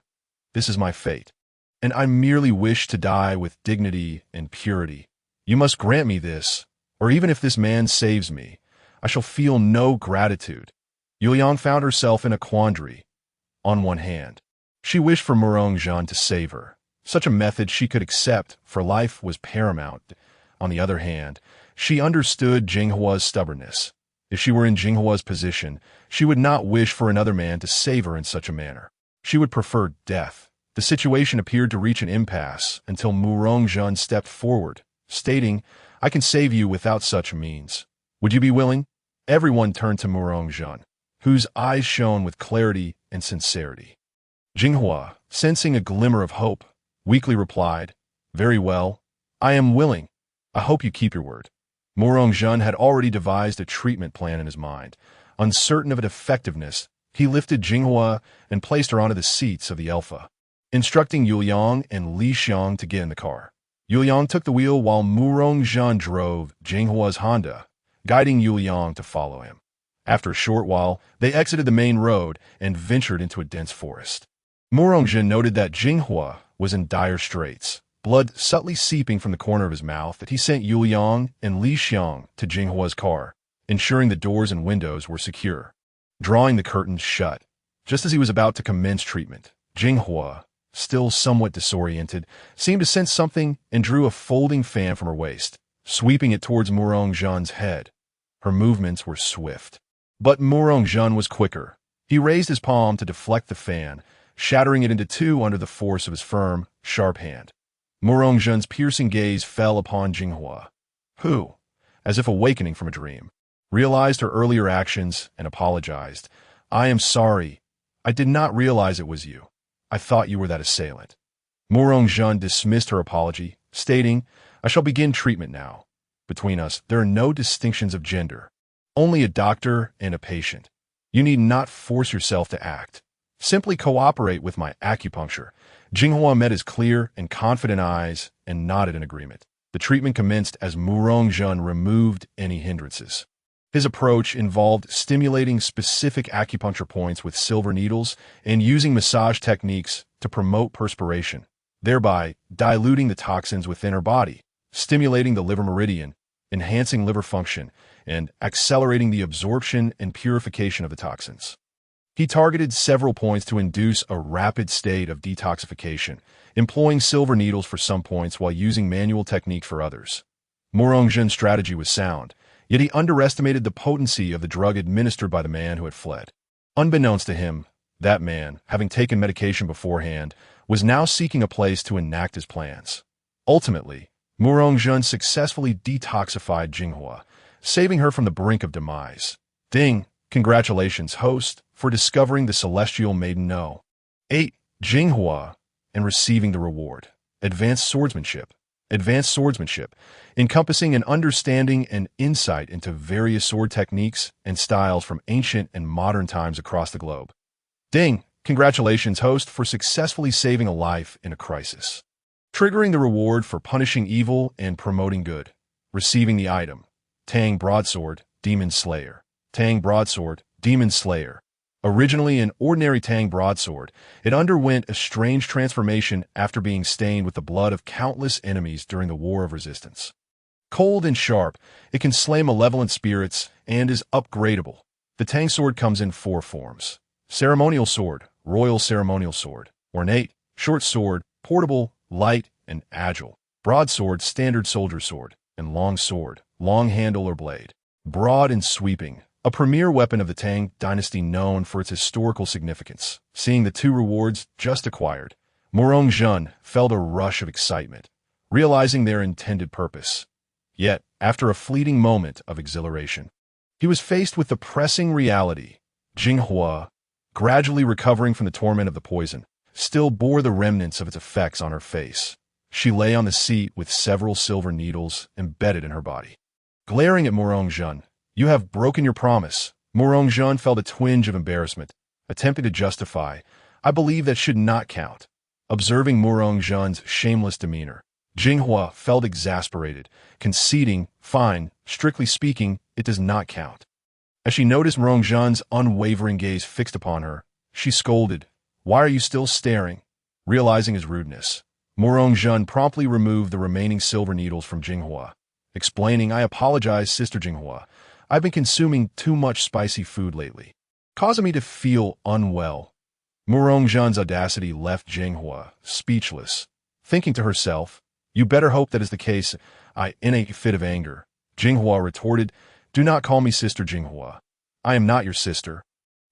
This is my fate. And I merely wish to die with dignity and purity. You must grant me this, or even if this man saves me, I shall feel no gratitude." Yuliang found herself in a quandary. On one hand, she wished for Murong Jean to save her. Such a method she could accept, for life was paramount. On the other hand, she understood Jinghua's stubbornness. If she were in Jinghua's position, she would not wish for another man to save her in such a manner. She would prefer death. The situation appeared to reach an impasse until Murong Jean stepped forward, stating, "I can save you without such means. Would you be willing?" Everyone turned to Murong Jean, whose eyes shone with clarity and sincerity. Jinghua, sensing a glimmer of hope, weakly replied, "Very well. I am willing. I hope you keep your word." Murong Jean had already devised a treatment plan in his mind. Uncertain of its effectiveness, he lifted Jinghua and placed her onto the seats of the Alpha, instructing Yuliang and Li Xiang to get in the car. Yuliang took the wheel while Murong Jean drove Jinghua's Honda, guiding Yuliang to follow him. After a short while, they exited the main road and ventured into a dense forest. Murong Jean noted that Jinghua was in dire straits, blood subtly seeping from the corner of his mouth, that he sent Yuliang and Li Xiang to Jinghua's car, ensuring the doors and windows were secure. Drawing the curtains shut, just as he was about to commence treatment, Jinghua, still somewhat disoriented, seemed to sense something and drew a folding fan from her waist, sweeping it towards Murong Jean's head. Her movements were swift. But Murong Jean was quicker. He raised his palm to deflect the fan, shattering it into two under the force of his firm, sharp hand. Murong Jean's piercing gaze fell upon Jinghua, who, as if awakening from a dream, realized her earlier actions and apologized. "I am sorry. I did not realize it was you. I thought you were that assailant." Murong Jean dismissed her apology, stating, "I shall begin treatment now. Between us, there are no distinctions of gender. Only a doctor and a patient. You need not force yourself to act. Simply cooperate with my acupuncture." Jinghua met his clear and confident eyes and nodded in agreement. The treatment commenced as Murong Jean removed any hindrances. His approach involved stimulating specific acupuncture points with silver needles and using massage techniques to promote perspiration, thereby diluting the toxins within her body, stimulating the liver meridian, enhancing liver function, and accelerating the absorption and purification of the toxins. He targeted several points to induce a rapid state of detoxification, employing silver needles for some points while using manual technique for others. Murong Jean's strategy was sound, yet he underestimated the potency of the drug administered by the man who had fled. Unbeknownst to him, that man, having taken medication beforehand, was now seeking a place to enact his plans. Ultimately, Murong Jean successfully detoxified Jinghua, saving her from the brink of demise. Ding! Congratulations, host, for discovering the celestial maiden No. 8, Jinghua, and receiving the reward. Advanced swordsmanship. Advanced swordsmanship, encompassing an understanding and insight into various sword techniques and styles from ancient and modern times across the globe. Ding! Congratulations, host, for successfully saving a life in a crisis. Triggering the reward for punishing evil and promoting good. Receiving the item. Tang Broadsword, Demon Slayer. Tang Broadsword, Demon Slayer. Originally an ordinary Tang Broadsword, it underwent a strange transformation after being stained with the blood of countless enemies during the War of Resistance. Cold and sharp, it can slay malevolent spirits and is upgradable. The Tang Sword comes in 4 forms. Ceremonial Sword, Royal Ceremonial Sword. Ornate, Short Sword, Portable, Light, and Agile. Broadsword, Standard Soldier Sword. And Long Sword, Long Handle or Blade. Broad and sweeping, a premier weapon of the Tang dynasty known for its historical significance. Seeing the 2 rewards just acquired, Murong Jean felt a rush of excitement, realizing their intended purpose. Yet, after a fleeting moment of exhilaration, he was faced with the pressing reality. Jinghua, gradually recovering from the torment of the poison, still bore the remnants of its effects on her face. She lay on the seat with several silver needles embedded in her body. Glaring at Morongjun, "You have broken your promise." Morongjun felt a twinge of embarrassment, attempting to justify, "I believe that should not count." Observing Morongjun's shameless demeanor, Jinghua felt exasperated, conceding, "Fine, strictly speaking, it does not count." As she noticed Morongjun's unwavering gaze fixed upon her, she scolded, "Why are you still staring?" Realizing his rudeness, Morongjun promptly removed the remaining silver needles from Jinghua, explaining, "I apologize, Sister Jinghua. I've been consuming too much spicy food lately, causing me to feel unwell." Morongjun's audacity left Jinghua speechless, thinking to herself, "You better hope that is the case." In a fit of anger, Jinghua retorted, "Do not call me Sister Jinghua. I am not your sister.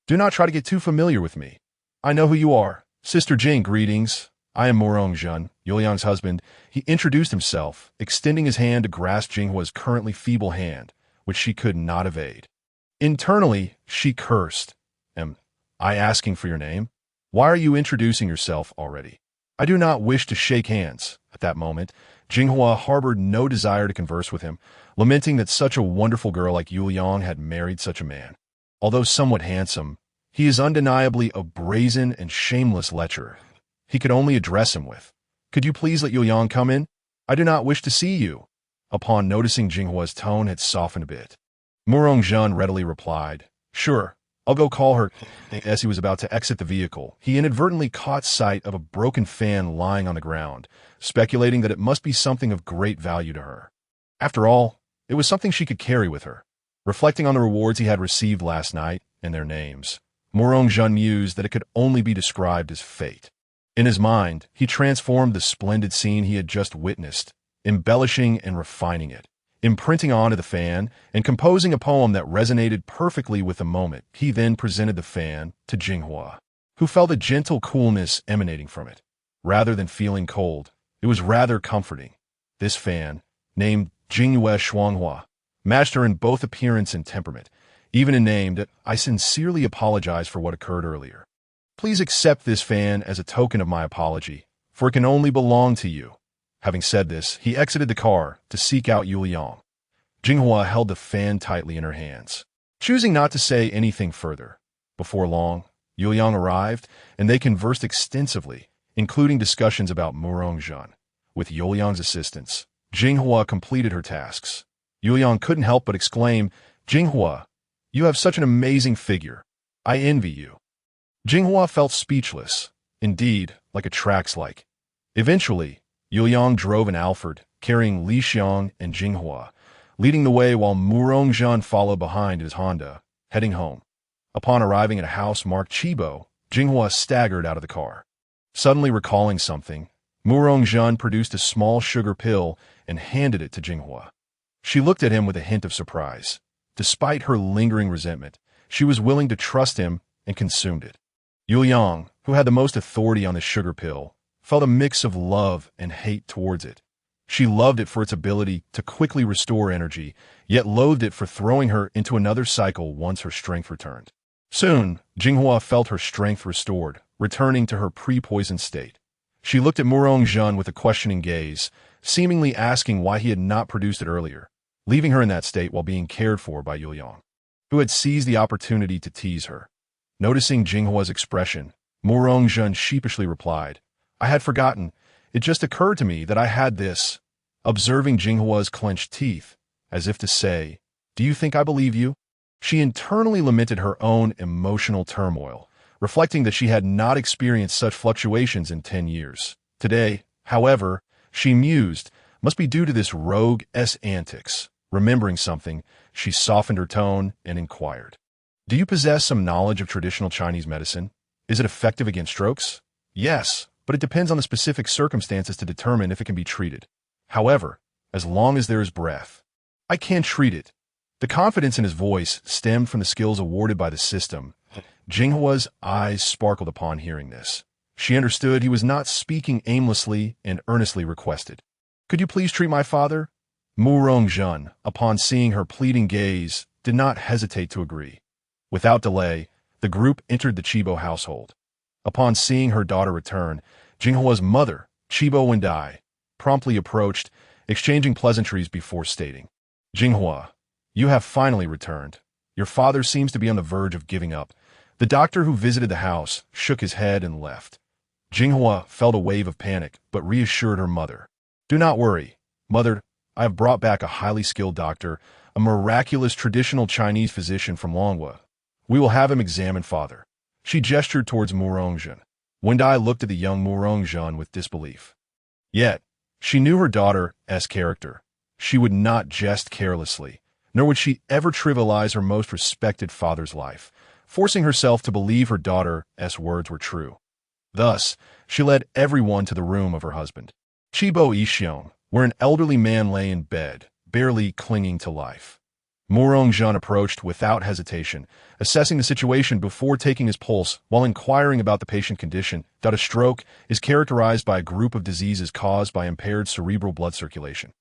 Do not try to get too familiar with me. I know who you are. Sister Jing, greetings. I am Morongjun, Yuliang's husband." He introduced himself, extending his hand to grasp Jinghua's currently feeble hand, which she could not evade. Internally, she cursed. "Am I asking for your name? Why are you introducing yourself already? I do not wish to shake hands." At that moment, Jinghua harbored no desire to converse with him, lamenting that such a wonderful girl like Yuliang had married such a man. Although somewhat handsome, he is undeniably a brazen and shameless lecher. He could only address him with, "Could you please let Yuliang come in? I do not wish to see you." Upon noticing Jinghua's tone had softened a bit, Morongjun readily replied, "Sure, I'll go call her." As he was about to exit the vehicle, he inadvertently caught sight of a broken fan lying on the ground, speculating that it must be something of great value to her. After all, it was something she could carry with her. Reflecting on the rewards he had received last night and their names, Morongjun mused that it could only be described as fate. In his mind, he transformed the splendid scene he had just witnessed, embellishing and refining it, imprinting onto the fan, and composing a poem that resonated perfectly with the moment. He then presented the fan to Jinghua, who felt a gentle coolness emanating from it. Rather than feeling cold, it was rather comforting. This fan, named Jingyue Shuanghua, matched her in both appearance and temperament, even in name. That "I sincerely apologize for what occurred earlier. Please accept this fan as a token of my apology, for it can only belong to you." Having said this, he exited the car to seek out Yuliang. Jinghua held the fan tightly in her hands, choosing not to say anything further. Before long, Yuliang arrived, and they conversed extensively, including discussions about Morongjun. With Yuliang's assistance, Jinghua completed her tasks. Yuliang couldn't help but exclaim, "Jinghua, you have such an amazing figure. I envy you." Jinghua felt speechless, indeed, like a trax-like. Eventually, Yuliang drove an Alfred, carrying Li Xiang and Jinghua, leading the way while Morongjun followed behind his Honda, heading home. Upon arriving at a house marked Chibo, Jinghua staggered out of the car. Suddenly recalling something, Morongjun produced a small sugar pill and handed it to Jinghua. She looked at him with a hint of surprise. Despite her lingering resentment, she was willing to trust him and consumed it. Yuliang, who had the most authority on the sugar pill, felt a mix of love and hate towards it. She loved it for its ability to quickly restore energy, yet loathed it for throwing her into another cycle once her strength returned. Soon, Jinghua felt her strength restored, returning to her pre-poisoned state. She looked at Morongjun with a questioning gaze, seemingly asking why he had not produced it earlier, leaving her in that state while being cared for by Yuliang, who had seized the opportunity to tease her. Noticing Jinghua's expression, Morongjun sheepishly replied, "I had forgotten. It just occurred to me that I had this." Observing Jinghua's clenched teeth, as if to say, "Do you think I believe you?" She internally lamented her own emotional turmoil, reflecting that she had not experienced such fluctuations in 10 years. Today, however, she mused, must be due to this rogue's antics. Remembering something, she softened her tone and inquired, "Do you possess some knowledge of traditional Chinese medicine? Is it effective against strokes?" "Yes, but it depends on the specific circumstances to determine if it can be treated. However, as long as there is breath, I can treat it." The confidence in his voice stemmed from the skills awarded by the system. Jinghua's eyes sparkled upon hearing this. She understood he was not speaking aimlessly and earnestly requested, "Could you please treat my father?" Morongjun, upon seeing her pleading gaze, did not hesitate to agree. Without delay, the group entered the Chibo household. Upon seeing her daughter return, Jinghua's mother, Chibo Wendai, promptly approached, exchanging pleasantries before stating, "Jinghua, you have finally returned. Your father seems to be on the verge of giving up." The doctor who visited the house shook his head and left. Jinghua felt a wave of panic, but reassured her mother. "Do not worry, mother. I have brought back a highly skilled doctor, a miraculous traditional Chinese physician from Longhua. We will have him examine father." She gestured towards Murongjun. Wendai looked at the young Murongjun with disbelief. Yet, she knew her daughter's character. She would not jest carelessly, nor would she ever trivialize her most respected father's life, forcing herself to believe her daughter's words were true. Thus, she led everyone to the room of her husband, Chibo Ishion, where an elderly man lay in bed, barely clinging to life. Murongjun approached without hesitation, assessing the situation before taking his pulse while inquiring about the patient condition. A stroke is characterized by a group of diseases caused by impaired cerebral blood circulation,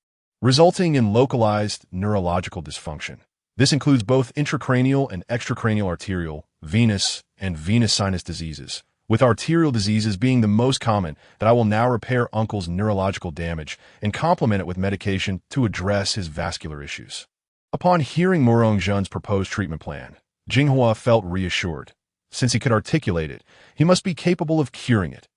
resulting in localized neurological dysfunction. This includes both intracranial and extracranial arterial, venous, and venous sinus diseases, with arterial diseases being the most common. That I will now repair uncle's neurological damage and complement it with medication to address his vascular issues. Upon hearing Murongjun's proposed treatment plan, Jinghua felt reassured. Since he could articulate it, he must be capable of curing it.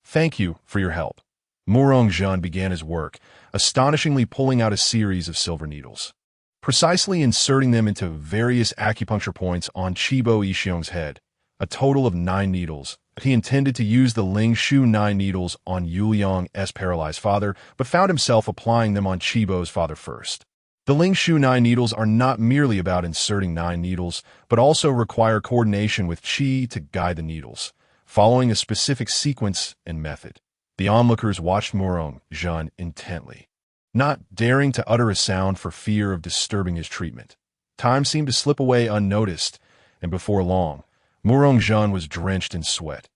"Thank you for your help." Murongjun began his work, astonishingly pulling out a series of silver needles, precisely inserting them into various acupuncture points on Chibo Ishion's head, a total of 9 needles. He intended to use the Ling Shu 9 needles on Yuliang's paralyzed father, but found himself applying them on Chibo's father first. The Ling Shu 9 needles are not merely about inserting 9 needles, but also require coordination with Qi to guide the needles, following a specific sequence and method. The onlookers watched Murongjun intently, not daring to utter a sound for fear of disturbing his treatment. Time seemed to slip away unnoticed, and before long, Murongjun was drenched in sweat.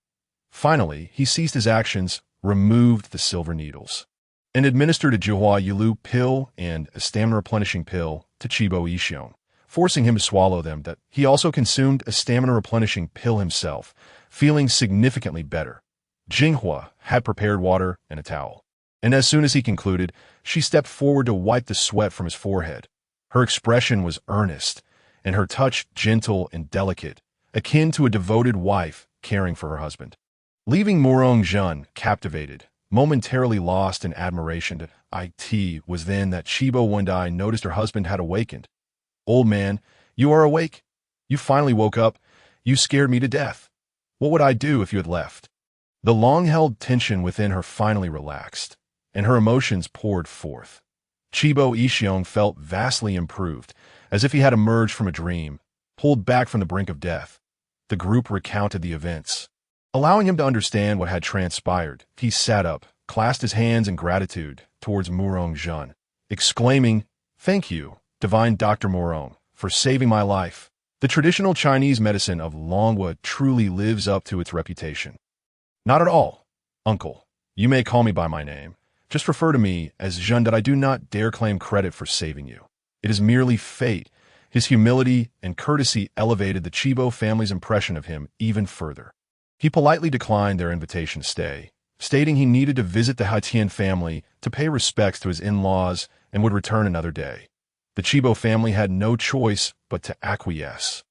Finally, he ceased his actions, removed the silver needles, and administered a Juhua Yilu pill and a stamina-replenishing pill to Chibo Ishion, forcing him to swallow them. That he also consumed a stamina-replenishing pill himself, feeling significantly better. Jinghua had prepared water and a towel, and as soon as he concluded, she stepped forward to wipe the sweat from his forehead. Her expression was earnest, and her touch gentle and delicate, akin to a devoted wife caring for her husband. Leaving Murongjun captivated, momentarily lost in admiration, it was then that Chibo Wendai noticed her husband had awakened. "Old man, you are awake? You finally woke up. You scared me to death. What would I do if you had left?" The long-held tension within her finally relaxed, and her emotions poured forth. Chibo Ishion felt vastly improved, as if he had emerged from a dream, pulled back from the brink of death. The group recounted the events. Allowing him to understand what had transpired, he sat up, clasped his hands in gratitude towards Murongjun, exclaiming, "Thank you, divine Dr. Murong, for saving my life. The traditional Chinese medicine of Longhua truly lives up to its reputation." "Not at all, uncle. You may call me by my name. Just refer to me as Zhen. That I do not dare claim credit for saving you. It is merely fate." His humility and courtesy elevated the Chibo family's impression of him even further. He politely declined their invitation to stay, stating he needed to visit the Haitian family to pay respects to his in-laws and would return another day. The Chibo family had no choice but to acquiesce,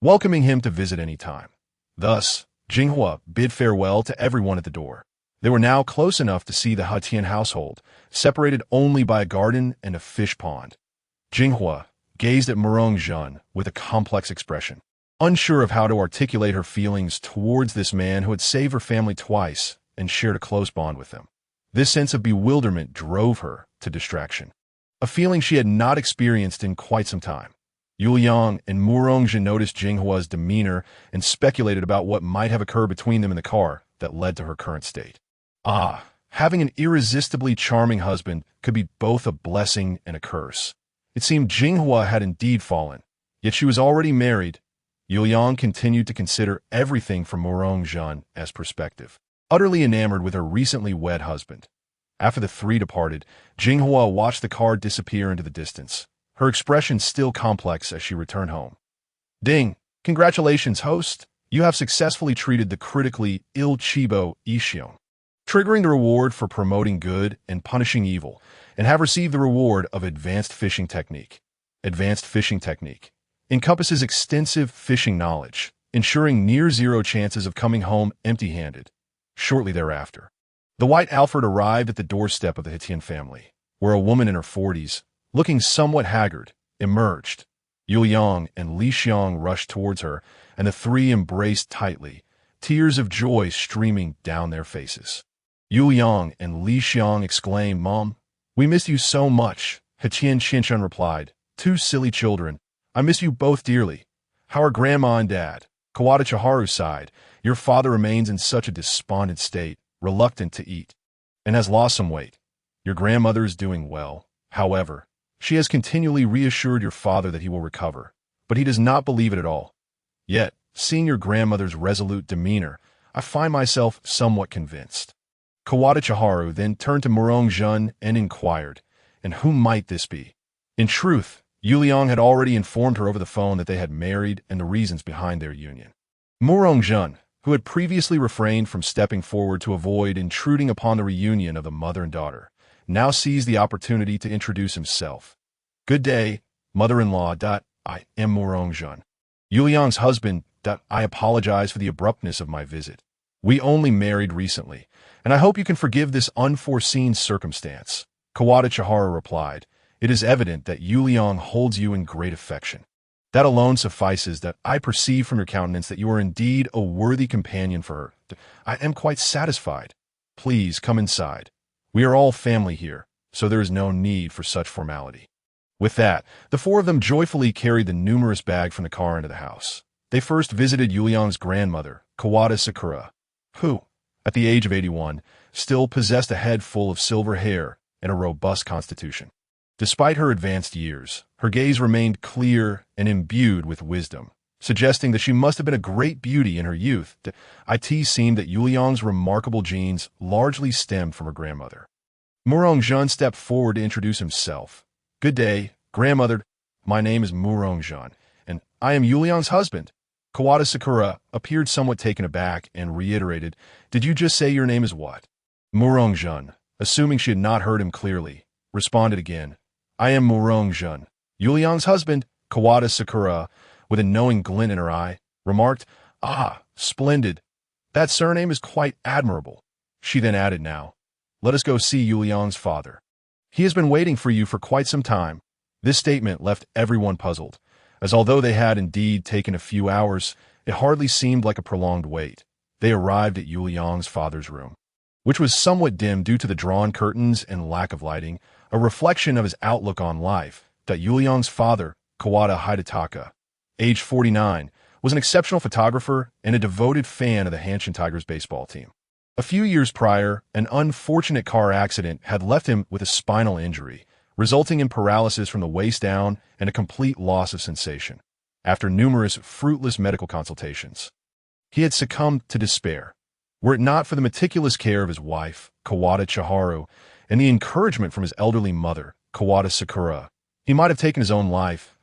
welcoming him to visit any time. Thus, Jinghua bid farewell to everyone at the door. They were now close enough to see the Haitian household, separated only by a garden and a fish pond. Jinghua gazed at Murongjun with a complex expression, unsure of how to articulate her feelings towards this man who had saved her family twice and shared a close bond with them. This sense of bewilderment drove her to distraction, a feeling she had not experienced in quite some time. Yuliang and Murongjun noticed Jinghua's demeanor and speculated about what might have occurred between them in the car that led to her current state. Having an irresistibly charming husband could be both a blessing and a curse. It seemed Jinghua had indeed fallen, yet she was already married. Yuliang continued to consider everything from Murongjun as perspective, utterly enamored with her recently wed husband. After the three departed, Jinghua watched the car disappear into the distance, her expression still complex as she returned home. "Ding! Congratulations, host!" You have successfully treated the critically ill Chibo Ishion, triggering the reward for promoting good and punishing evil, and have received the reward of Advanced Fishing Technique. Advanced Fishing Technique encompasses extensive fishing knowledge, ensuring near-zero chances of coming home empty-handed. Shortly thereafter, the White Alfred arrived at the doorstep of the Hitian family, where a woman in her 40s, looking somewhat haggard, emerged. Yuliang and Li Xiang rushed towards her, and the three embraced tightly, tears of joy streaming down their faces. Yuliang and Li Xiang exclaimed, "Mom, we miss you so much." Hitian Xinshan replied, "Two silly children. I miss you both dearly. How are Grandma and Dad?" Kawada Chiharu sighed. "Your father remains in such a despondent state, reluctant to eat, and has lost some weight. Your grandmother is doing well. However, she has continually reassured your father that he will recover, but he does not believe it at all. Yet, seeing your grandmother's resolute demeanor, I find myself somewhat convinced." Kawada Chiharu then turned to Murong Jun and inquired, "And who might this be?" In truth, Yuliang had already informed her over the phone that they had married and the reasons behind their union. Murong Jun, who had previously refrained from stepping forward to avoid intruding upon the reunion of the mother and daughter, now seized the opportunity to introduce himself. "Good day, mother-in-law. I am Murong Jun, Yuliang's husband. I apologize for the abruptness of my visit. We only married recently, and I hope you can forgive this unforeseen circumstance." Kawada Chiharu replied, "It is evident that Yuliang holds you in great affection. That alone suffices. That I perceive from your countenance that you are indeed a worthy companion for her. I am quite satisfied. Please come inside. We are all family here, so there is no need for such formality." With that, the four of them joyfully carried the numerous bag from the car into the house. They first visited Yuliang's grandmother, Kawada Sakura, who, at the age of 81, still possessed a head full of silver hair and a robust constitution. Despite her advanced years, her gaze remained clear and imbued with wisdom, suggesting that she must have been a great beauty in her youth. It seemed that Yuliang's remarkable genes largely stemmed from her grandmother. Murong Jun stepped forward to introduce himself. "Good day, grandmother. My name is Murong Jun, and I am Yuliang's husband." Kawada Sakura appeared somewhat taken aback and reiterated, "Did you just say your name is what?" Murong Jun, assuming she had not heard him clearly, responded again, "I am Murong Jun, Yuliang's husband." Kawada Sakura, with a knowing glint in her eye, remarked, "Ah, splendid. That surname is quite admirable." She then added, "Now, let us go see Yuliang's father. He has been waiting for you for quite some time." This statement left everyone puzzled, as although they had indeed taken a few hours, it hardly seemed like a prolonged wait. They arrived at Yuliang's father's room, which was somewhat dim due to the drawn curtains and lack of lighting, a reflection of his outlook on life. That Yuliang's father, Kawada Hidetaka, age 49, was an exceptional photographer and a devoted fan of the Hanshin Tigers baseball team. A few years prior, an unfortunate car accident had left him with a spinal injury, resulting in paralysis from the waist down and a complete loss of sensation. After numerous fruitless medical consultations, he had succumbed to despair. Were it not for the meticulous care of his wife, Kawada Chiharu, and the encouragement from his elderly mother, Kawada Sakura, he might have taken his own life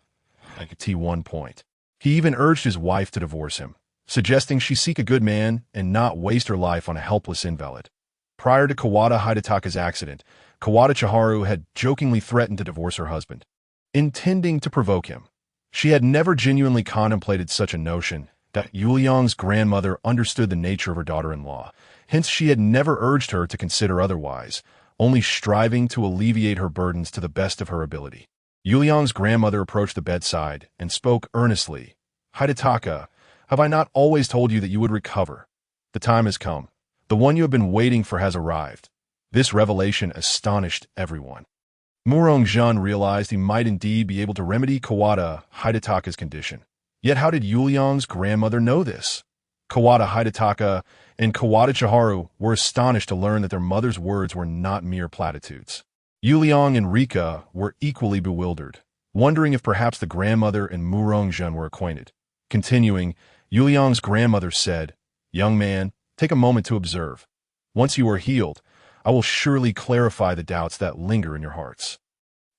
at one point. He even urged his wife to divorce him, suggesting she seek a good man and not waste her life on a helpless invalid. Prior to Kawada Hidetaka's accident, Kawada Chiharu had jokingly threatened to divorce her husband, intending to provoke him. She had never genuinely contemplated such a notion. That Yuliang's grandmother understood the nature of her daughter-in-law, hence she had never urged her to consider otherwise, only striving to alleviate her burdens to the best of her ability. Yuliang's grandmother approached the bedside and spoke earnestly. "Hidetaka, have I not always told you that you would recover? The time has come. The one you have been waiting for has arrived." This revelation astonished everyone. Murong Jun realized he might indeed be able to remedy Kawada Hidetaka's condition. Yet how did Yuliang's grandmother know this? Kawada Hidetaka and Kawada Chiharu were astonished to learn that their mother's words were not mere platitudes. Yuliang and Rika were equally bewildered, wondering if perhaps the grandmother and Murong Jun were acquainted. Continuing, Yuliang's grandmother said, "Young man, take a moment to observe. Once you are healed, I will surely clarify the doubts that linger in your hearts."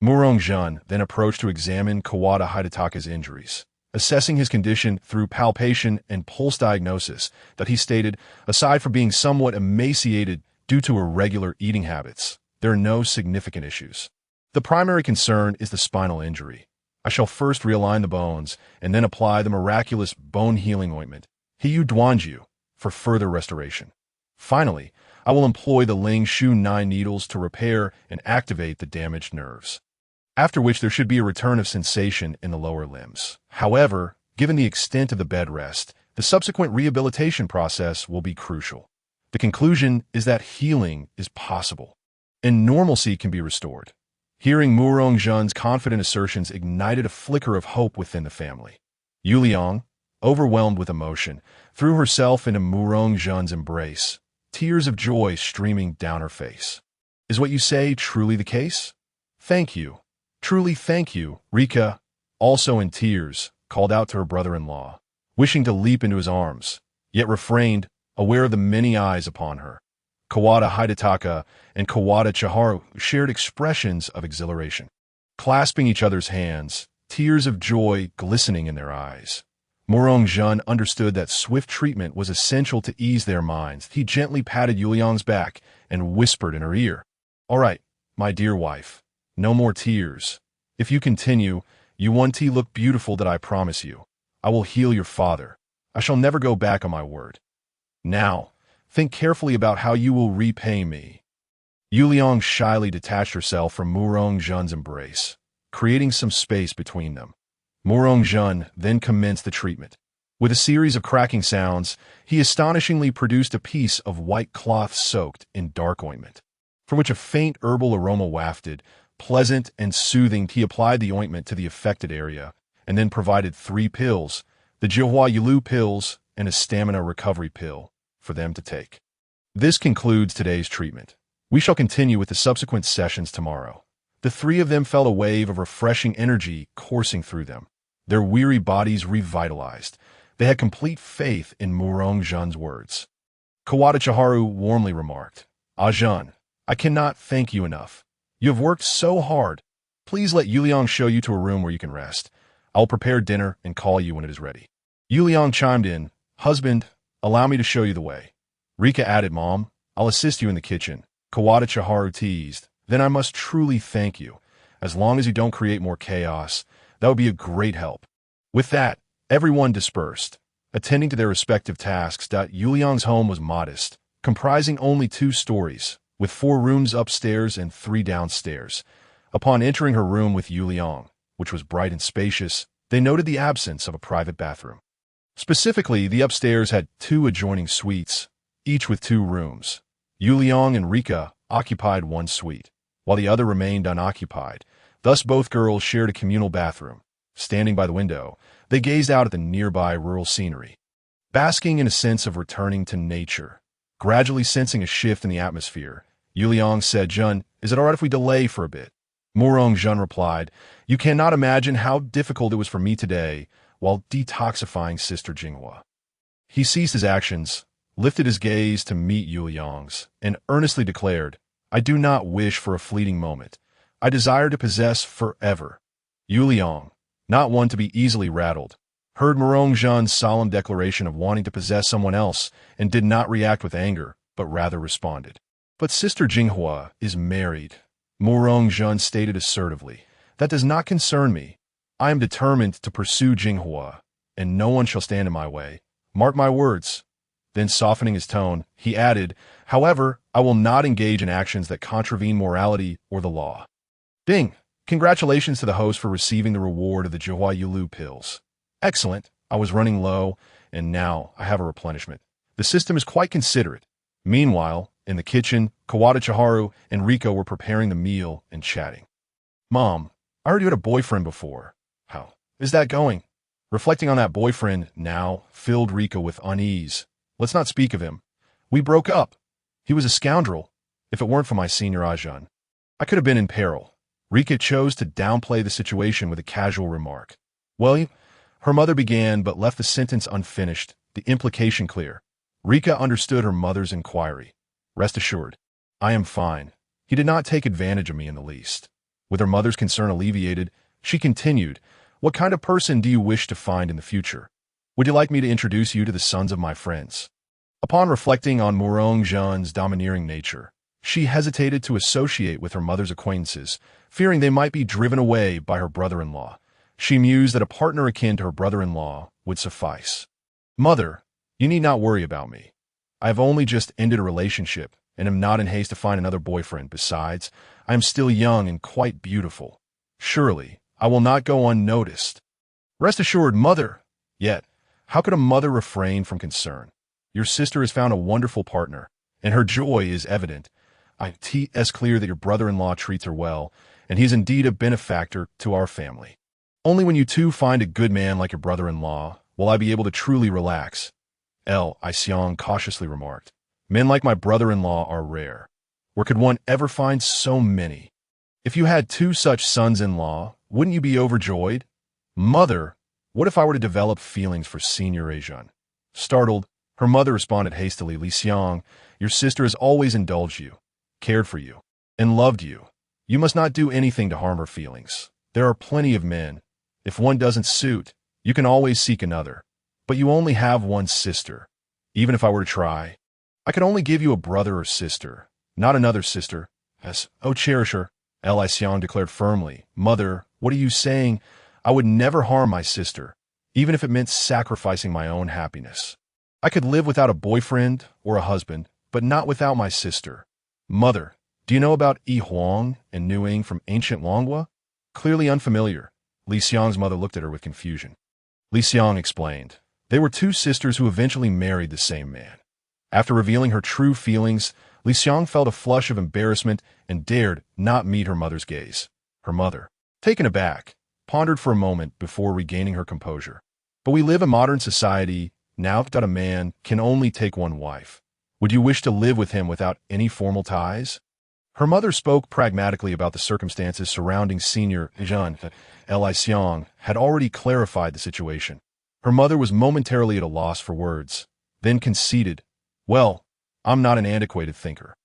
Murong Jun then approached to examine Kawada Hidetaka's injuries. assessing his condition through palpation and pulse diagnosis that he stated, aside from being somewhat emaciated due to irregular eating habits, there are no significant issues. The primary concern is the spinal injury. I shall first realign the bones and then apply the miraculous bone-healing ointment, Hiyu Duanju, for further restoration. Finally, I will employ the Ling Shu 9 needles to repair and activate the damaged nerves, after which there should be a return of sensation in the lower limbs. However, given the extent of the bed rest, the subsequent rehabilitation process will be crucial. The conclusion is that healing is possible, and normalcy can be restored. Hearing Murong Jun's confident assertions ignited a flicker of hope within the family. Yu Liang, overwhelmed with emotion, threw herself into Murong Jun's embrace, tears of joy streaming down her face. Is what you say truly the case? Thank you. Truly thank you, Rika, also in tears, called out to her brother-in-law, wishing to leap into his arms, yet refrained, aware of the many eyes upon her. Kawada Hidetaka and Kawada Chiharu shared expressions of exhilaration, clasping each other's hands, tears of joy glistening in their eyes. Murong Jun understood that swift treatment was essential to ease their minds. He gently patted Yuliang's back and whispered in her ear, "All right, my dear wife, no more tears. If you continue, you won't look beautiful that I promise you. I will heal your father. I shall never go back on my word. Now, think carefully about how you will repay me." Yu Liang shyly detached herself from Murong Jun's embrace, creating some space between them. Murong Jun then commenced the treatment. With a series of cracking sounds, he astonishingly produced a piece of white cloth soaked in dark ointment, from which a faint herbal aroma wafted. Pleasant and soothing, he applied the ointment to the affected area, and then provided 3 pills, the Jihua Yulu pills and a stamina recovery pill, for them to take. This concludes today's treatment. We shall continue with the subsequent sessions tomorrow. The 3 of them felt a wave of refreshing energy coursing through them. Their weary bodies revitalized. They had complete faith in Murong Jun's words. Kawada Chiharu warmly remarked, "Jun, I cannot thank you enough. You have worked so hard. Please let Yu Liang show you to a room where you can rest. I will prepare dinner and call you when it is ready." Yu Liang chimed in, "Husband, allow me to show you the way." Rika added, "Mom, I'll assist you in the kitchen." Kawada Chiharu teased, "Then I must truly thank you. As long as you don't create more chaos, that would be a great help." With that, everyone dispersed, attending to their respective tasks. Yu Liang's home was modest, comprising only 2 stories, with 4 rooms upstairs and 3 downstairs. Upon entering her room with Yu Liang, which was bright and spacious, they noted the absence of a private bathroom. Specifically, the upstairs had 2 adjoining suites, each with 2 rooms. Yu Liang and Rika occupied one suite, while the other remained unoccupied. Thus both girls shared a communal bathroom. Standing by the window, they gazed out at the nearby rural scenery, basking in a sense of returning to nature. Gradually sensing a shift in the atmosphere, Yu Liang said, "Jun, is it all right if we delay for a bit?" Murong Jun replied, "You cannot imagine how difficult it was for me today while detoxifying Sister Jinghua." He ceased his actions, lifted his gaze to meet Yu Liang's, and earnestly declared, "I do not wish for a fleeting moment. I desire to possess forever." Yu Liang, not one to be easily rattled, heard Murong Jun's solemn declaration of wanting to possess someone else and did not react with anger, but rather responded, "But Sister Jinghua is married." Murong Jun stated assertively, "That does not concern me. I am determined to pursue Jinghua, and no one shall stand in my way. Mark my words." Then softening his tone, he added, "However, I will not engage in actions that contravene morality or the law." Ding! Congratulations to the host for receiving the reward of the Jihua Yulu pills. Excellent. I was running low, and now I have a replenishment. The system is quite considerate. Meanwhile, in the kitchen, Kawada Chiharu and Rika were preparing the meal and chatting. "Mom, I heard you had a boyfriend before. How is that going?" Reflecting on that boyfriend now filled Rika with unease. "Let's not speak of him. We broke up. He was a scoundrel. If it weren't for my senior Ajahn, I could have been in peril." Rika chose to downplay the situation with a casual remark. "Well, her mother began but left the sentence unfinished, the implication clear. Rika understood her mother's inquiry. "Rest assured, I am fine. He did not take advantage of me in the least." With her mother's concern alleviated, she continued, What kind of person do you wish to find in the future? Would you like me to introduce you to the sons of my friends?" Upon reflecting on Morong Jean's domineering nature, she hesitated to associate with her mother's acquaintances, fearing they might be driven away by her brother-in-law. She mused that a partner akin to her brother-in-law would suffice. "Mother, you need not worry about me. I have only just ended a relationship and am not in haste to find another boyfriend. Besides, I am still young and quite beautiful. Surely, I will not go unnoticed. Rest assured, mother." Yet, how could a mother refrain from concern? Your sister has found a wonderful partner, and her joy is evident. It's clear that your brother-in-law treats her well, and he is indeed a benefactor to our family. Only when you two find a good man like your brother-in-law will I be able to truly relax, Xiang cautiously remarked. Men like my brother-in-law are rare. Where could one ever find so many? If you had two such sons-in-law, wouldn't you be overjoyed? Mother, what if I were to develop feelings for Senior Heiji? Startled, her mother responded hastily, "Li Xiang, your sister has always indulged you, cared for you, and loved you. You must not do anything to harm her feelings. There are plenty of men. If one doesn't suit, you can always seek another. But you only have one sister. Even if I were to try, I could only give you a brother or sister, not another sister." Cherish her, Li Xiang declared firmly. "Mother, what are you saying? I would never harm my sister, even if it meant sacrificing my own happiness. I could live without a boyfriend or a husband, but not without my sister. Mother, do you know about Yi Huang and Nuing from ancient Longhua?" Clearly unfamiliar, Li Xiang's mother looked at her with confusion. Li Xiang explained. They were two sisters who eventually married the same man. After revealing her true feelings, Li Xiang felt a flush of embarrassment and dared not meet her mother's gaze. Her mother, taken aback, pondered for a moment before regaining her composure. "But we live in modern society now that a man can only take one wife. Would you wish to live with him without any formal ties?" Her mother spoke pragmatically about the circumstances surrounding Senior Heiji. Li Xiang had already clarified the situation. Her mother was momentarily at a loss for words, then conceded, "Well, I'm not an antiquated thinker.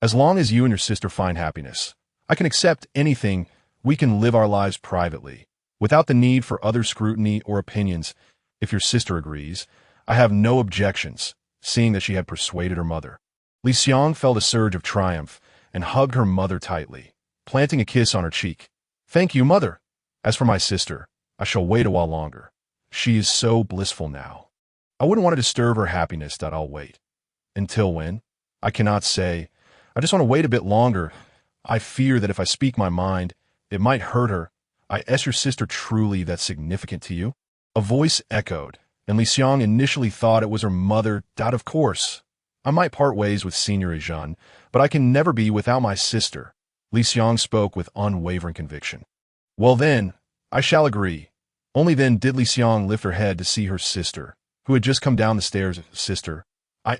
As long as you and your sister find happiness, I can accept anything. We can live our lives privately, without the need for other scrutiny or opinions. If your sister agrees, I have no objections," seeing that she had persuaded her mother. Li Xiang felt a surge of triumph and hugged her mother tightly, planting a kiss on her cheek. "Thank you, mother. As for my sister, I shall wait a while longer. She is so blissful now. I wouldn't want to disturb her happiness. I'll wait. Until when? I cannot say. I just want to wait a bit longer. I fear that if I speak my mind, it might hurt her. Is your sister truly that significant to you?" A voice echoed, and Li Xiang initially thought it was her mother. "Of course. I might part ways with Senior Heiji, but I can never be without my sister." Li Xiang spoke with unwavering conviction. "Well then, I shall agree." Only then did Li Xiang lift her head to see her sister, who had just come down the stairs. "Sister."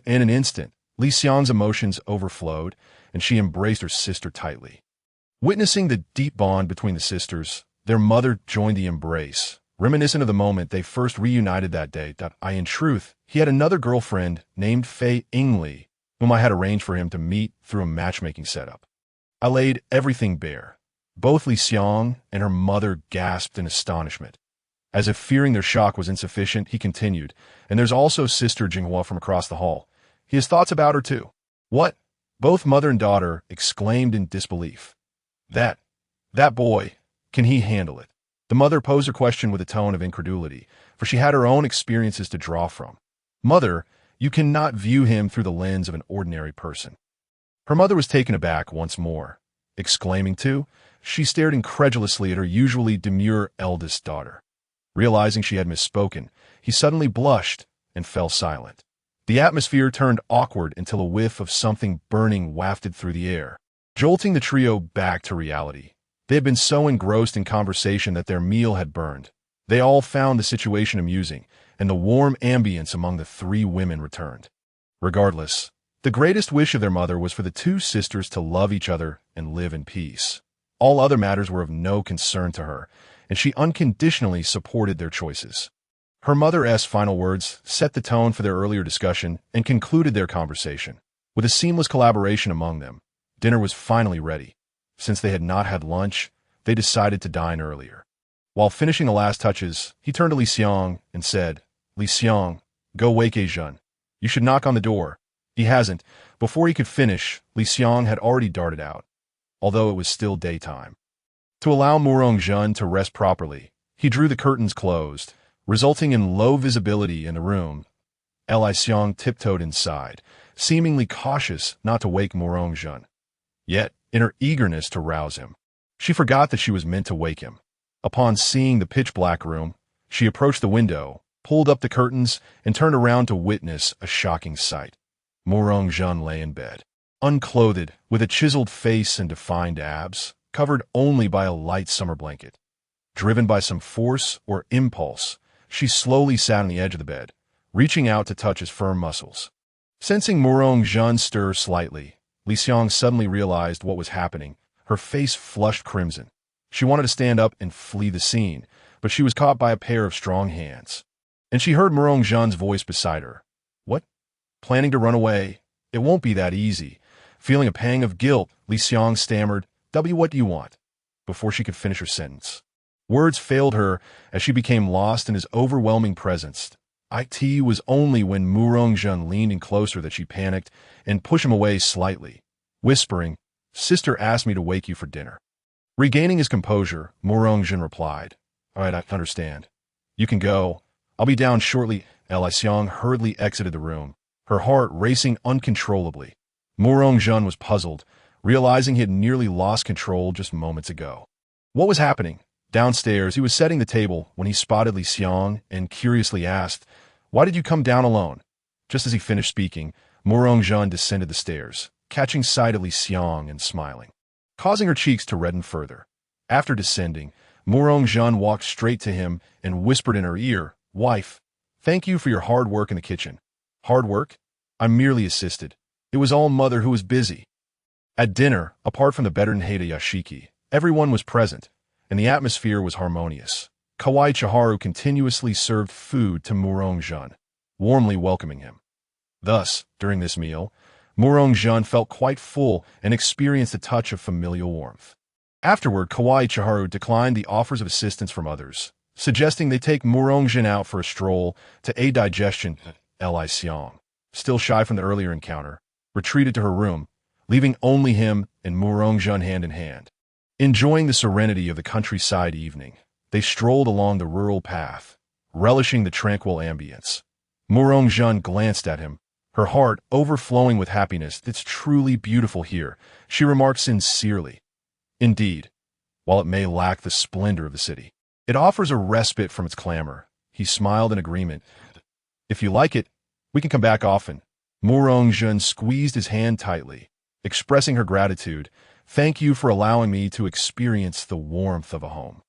In an instant, Li Xiang's emotions overflowed, and she embraced her sister tightly. Witnessing the deep bond between the sisters, their mother joined the embrace, reminiscent of the moment they first reunited that day. In truth, he had another girlfriend named Fei Ingli, whom I had arranged for him to meet through a matchmaking setup. I laid everything bare. Both Li Xiang and her mother gasped in astonishment. As if fearing their shock was insufficient, he continued, "And there's also Sister Jinghua from across the hall. He has thoughts about her too." "What?" Both mother and daughter exclaimed in disbelief. That boy, can he handle it?" The mother posed her question with a tone of incredulity, for she had her own experiences to draw from. "Mother, you cannot view him through the lens of an ordinary person." Her mother was taken aback once more. Exclaiming too, she stared incredulously at her usually demure eldest daughter. Realizing she had misspoken, he suddenly blushed and fell silent. The atmosphere turned awkward until a whiff of something burning wafted through the air, jolting the trio back to reality. They had been so engrossed in conversation that their meal had burned. They all found the situation amusing, and the warm ambience among the three women returned. Regardless, the greatest wish of their mother was for the two sisters to love each other and live in peace. All other matters were of no concern to her, and she unconditionally supported their choices. Her mother's final words set the tone for their earlier discussion and concluded their conversation. With a seamless collaboration among them, dinner was finally ready. Since they had not had lunch, they decided to dine earlier. While finishing the last touches, he turned to Li Xiang and said, Li Xiang, go wake Jun. You should knock on the door. He hasn't. Before he could finish, Li Xiang had already darted out, although it was still daytime. To allow Jun to rest properly, he drew the curtains closed, resulting in low visibility in the room. Li Xiang tiptoed inside, seemingly cautious not to wake Jun. Yet, in her eagerness to rouse him, she forgot that she was meant to wake him. Upon seeing the pitch-black room, she approached the window, pulled up the curtains, and turned around to witness a shocking sight. Jun lay in bed, unclothed, with a chiseled face and defined abs, covered only by a light summer blanket. Driven by some force or impulse, she slowly sat on the edge of the bed, reaching out to touch his firm muscles. Sensing Jun stir slightly, Li Xiang suddenly realized what was happening. Her face flushed crimson. She wanted to stand up and flee the scene, but she was caught by a pair of strong hands. And she heard Jun's voice beside her. What? Planning to run away? It won't be that easy. Feeling a pang of guilt, Li Xiang stammered, what do you want? Before she could finish her sentence. Words failed her as she became lost in his overwhelming presence. It was only when Jun leaned in closer that she panicked and pushed him away slightly, whispering, Sister asked me to wake you for dinner. Regaining his composure, Jun replied, All right, I understand. You can go. I'll be down shortly. Li Xiang hurriedly exited the room, her heart racing uncontrollably. Jun was puzzled, realizing he had nearly lost control just moments ago. What was happening? Downstairs, he was setting the table when he spotted Li Xiang and curiously asked, Why did you come down alone? Just as he finished speaking, Jun descended the stairs, catching sight of Li Xiang and smiling, causing her cheeks to redden further. After descending, Jun walked straight to him and whispered in her ear, Wife, thank you for your hard work in the kitchen. Hard work? I merely assisted. It was all Mother who was busy. At dinner, apart from the veteran Heiji Yashiki, everyone was present, and the atmosphere was harmonious. Kawai Chiharu continuously served food to Jun, warmly welcoming him. Thus, during this meal, Jun felt quite full and experienced a touch of familial warmth. Afterward, Kawai Chiharu declined the offers of assistance from others, suggesting they take Jun out for a stroll to aid digestion. Li Xiang, still shy from the earlier encounter, retreated to her room, leaving only him and Jun hand in hand. Enjoying the serenity of the countryside evening, they strolled along the rural path, relishing the tranquil ambience. Jun glanced at him, her heart overflowing with happiness. It's truly beautiful here, she remarked sincerely. Indeed, while it may lack the splendor of the city, it offers a respite from its clamor. He smiled in agreement. If you like it, we can come back often. Jun squeezed his hand tightly, expressing her gratitude. Thank you for allowing me to experience the warmth of a home.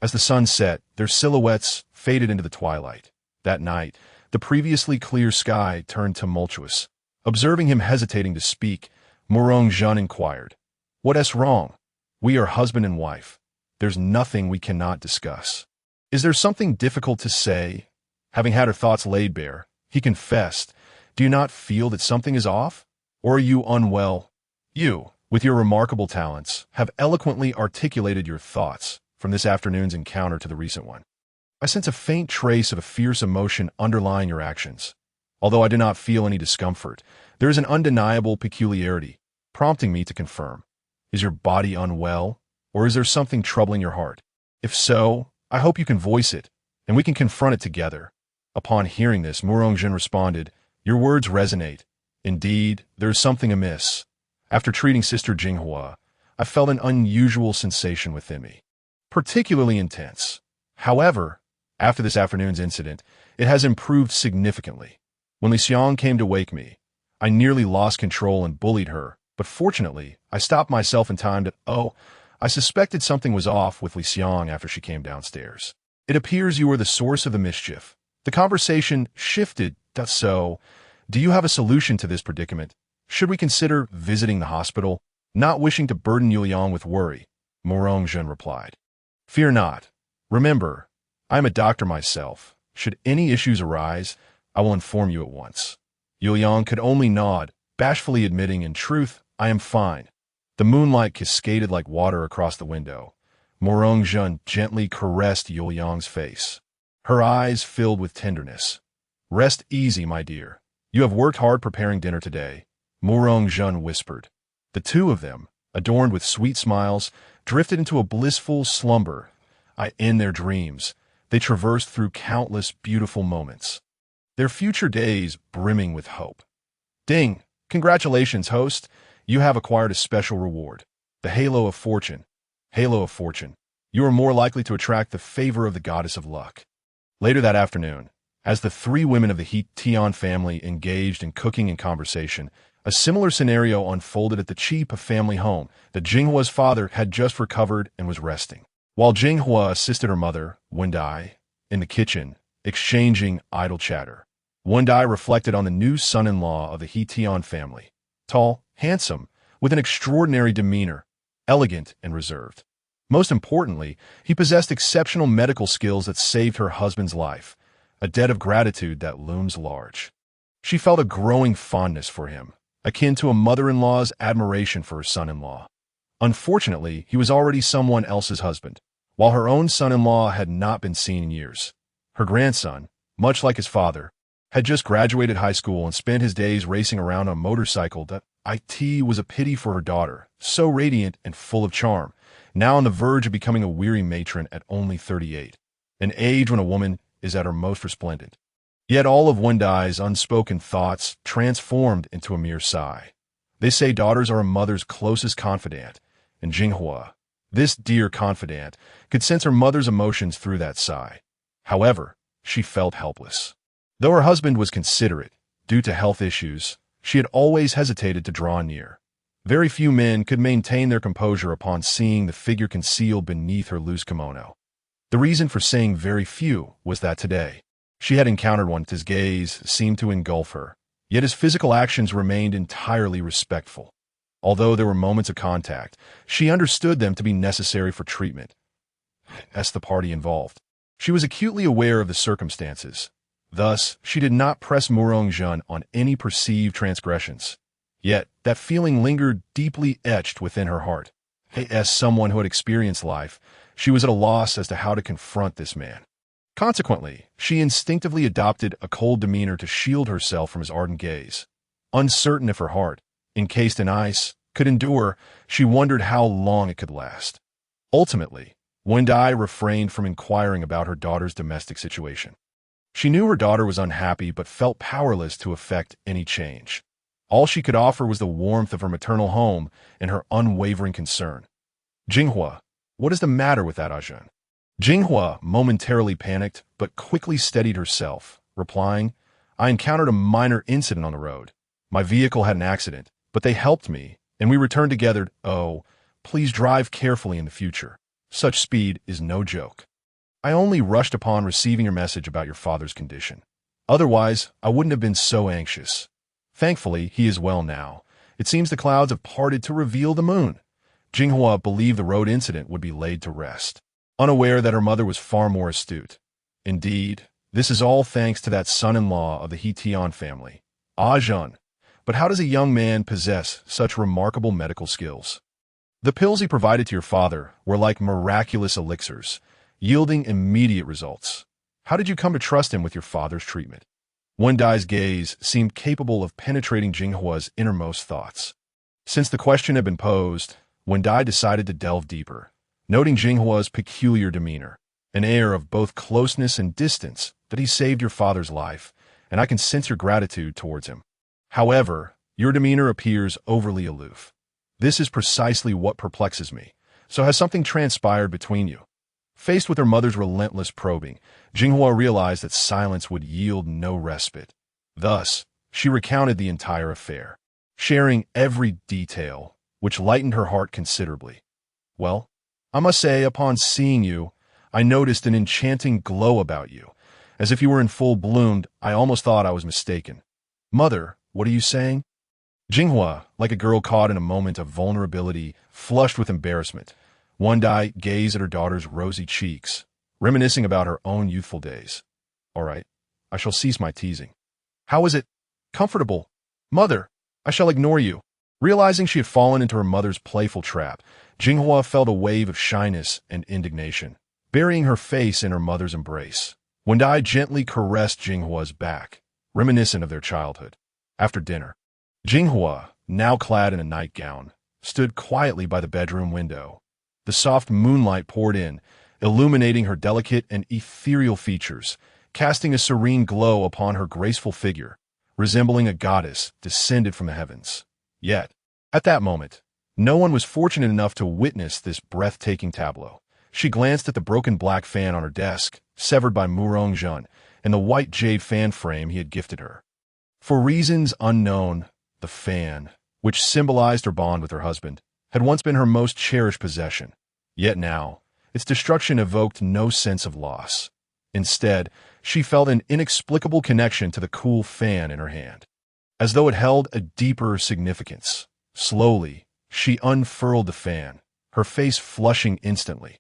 As the sun set, their silhouettes faded into the twilight. That night, the previously clear sky turned tumultuous. Observing him hesitating to speak, Jun inquired, What's wrong? We are husband and wife. There's nothing we cannot discuss. Is there something difficult to say? Having had her thoughts laid bare, he confessed, Do you not feel that something is off? Or are you unwell? You, with your remarkable talents, have eloquently articulated your thoughts from this afternoon's encounter to the recent one. I sense a faint trace of a fierce emotion underlying your actions. Although I do not feel any discomfort, there is an undeniable peculiarity, prompting me to confirm. Is your body unwell, or is there something troubling your heart? If so, I hope you can voice it, and we can confront it together. Upon hearing this, Jun responded, Your words resonate. Indeed, there is something amiss. After treating Sister Jinghua, I felt an unusual sensation within me, particularly intense. However, after this afternoon's incident, it has improved significantly. When Li Xiang came to wake me, I nearly lost control and bullied her, but fortunately, I stopped myself in time to, I suspected something was off with Li Xiang after she came downstairs. It appears you were the source of the mischief. The conversation shifted, so, do you have a solution to this predicament? Should we consider visiting the hospital? Not wishing to burden Yuliang with worry, Jun replied. Fear not. Remember, I am a doctor myself. Should any issues arise, I will inform you at once. Yuliang could only nod, bashfully admitting, In truth, I am fine. The moonlight cascaded like water across the window, Morong-jun gently caressed Yuliang's face. Her eyes filled with tenderness. "Rest easy, my dear. You have worked hard preparing dinner today," Morong-jun whispered. The two of them, adorned with sweet smiles, drifted into a blissful slumber. In their dreams, they traversed through countless beautiful moments, their future days brimming with hope. Ding! Congratulations, host! You have acquired a special reward. The Halo of Fortune. Halo of Fortune. You are more likely to attract the favor of the goddess of luck. Later that afternoon, as the three women of the Tian family engaged in cooking and conversation, a similar scenario unfolded at the Chipa family home. The Jinghua's father had just recovered and was resting, while Jinghua assisted her mother, Wendai, in the kitchen, exchanging idle chatter. Wendai reflected on the new son-in-law of the Tian family. Tall, handsome, with an extraordinary demeanor, elegant and reserved. Most importantly, he possessed exceptional medical skills that saved her husband's life, a debt of gratitude that looms large. She felt a growing fondness for him, akin to a mother-in-law's admiration for her son-in-law. Unfortunately, he was already someone else's husband, while her own son-in-law had not been seen in years. Her grandson, much like his father, had just graduated high school and spent his days racing around on a motorcycle. That was a pity for her daughter, so radiant and full of charm, now on the verge of becoming a weary matron at only 38, an age when a woman is at her most resplendent. Yet all of Wendai's unspoken thoughts transformed into a mere sigh. They say daughters are a mother's closest confidant, and Jinghua, this dear confidant, could sense her mother's emotions through that sigh. However, she felt helpless. Though her husband was considerate, due to health issues, she had always hesitated to draw near. Very few men could maintain their composure upon seeing the figure concealed beneath her loose kimono. The reason for saying very few was that today, she had encountered one. His gaze seemed to engulf her, yet his physical actions remained entirely respectful. Although there were moments of contact, she understood them to be necessary for treatment. As the party involved, she was acutely aware of the circumstances. Thus, she did not press Morong-jun on any perceived transgressions. Yet, that feeling lingered deeply etched within her heart. As someone who had experienced life, she was at a loss as to how to confront this man. Consequently, she instinctively adopted a cold demeanor to shield herself from his ardent gaze. Uncertain if her heart, encased in ice, could endure, she wondered how long it could last. Ultimately, Wendai refrained from inquiring about her daughter's domestic situation. She knew her daughter was unhappy but felt powerless to effect any change. All she could offer was the warmth of her maternal home and her unwavering concern. "Jinghua, what is the matter with that Ajun?" Jinghua momentarily panicked but quickly steadied herself, replying, "I encountered a minor incident on the road. My vehicle had an accident, but they helped me, and we returned together. Oh, please drive carefully in the future. Such speed is no joke. I only rushed upon receiving your message about your father's condition. Otherwise, I wouldn't have been so anxious. Thankfully, he is well now. It seems the clouds have parted to reveal the moon." Jinghua believed the road incident would be laid to rest, unaware that her mother was far more astute. Indeed, this is all thanks to that son-in-law of the Tian family, Ajun. But how does a young man possess such remarkable medical skills? The pills he provided to your father were like miraculous elixirs, yielding immediate results. How did you come to trust him with your father's treatment? Wendai's gaze seemed capable of penetrating Jinghua's innermost thoughts. Since the question had been posed, Wendai decided to delve deeper, noting Jinghua's peculiar demeanor, an air of both closeness and distance. "That he saved your father's life, and I can sense your gratitude towards him. However, your demeanor appears overly aloof. This is precisely what perplexes me. So has something transpired between you?" Faced with her mother's relentless probing, Jinghua realized that silence would yield no respite. Thus, she recounted the entire affair, sharing every detail, which lightened her heart considerably. "Well, I must say, upon seeing you, I noticed an enchanting glow about you. As if you were in full bloom, I almost thought I was mistaken." "Mother, what are you saying?" Jinghua, like a girl caught in a moment of vulnerability, flushed with embarrassment. Wendai gazed at her daughter's rosy cheeks, reminiscing about her own youthful days. "All right, I shall cease my teasing. How is it? Comfortable? Mother, I shall ignore you." Realizing she had fallen into her mother's playful trap, Jinghua felt a wave of shyness and indignation, burying her face in her mother's embrace. Wendai gently caressed Jinghua's back, reminiscent of their childhood. After dinner, Jinghua, now clad in a nightgown, stood quietly by the bedroom window. The soft moonlight poured in, illuminating her delicate and ethereal features, casting a serene glow upon her graceful figure, resembling a goddess descended from the heavens. Yet, at that moment, no one was fortunate enough to witness this breathtaking tableau. She glanced at the broken black fan on her desk, severed by Murong Jun, and the white jade fan frame he had gifted her. For reasons unknown, the fan, which symbolized her bond with her husband, had once been her most cherished possession. Yet now, its destruction evoked no sense of loss. Instead, she felt an inexplicable connection to the cool fan in her hand, as though it held a deeper significance. Slowly, she unfurled the fan, her face flushing instantly.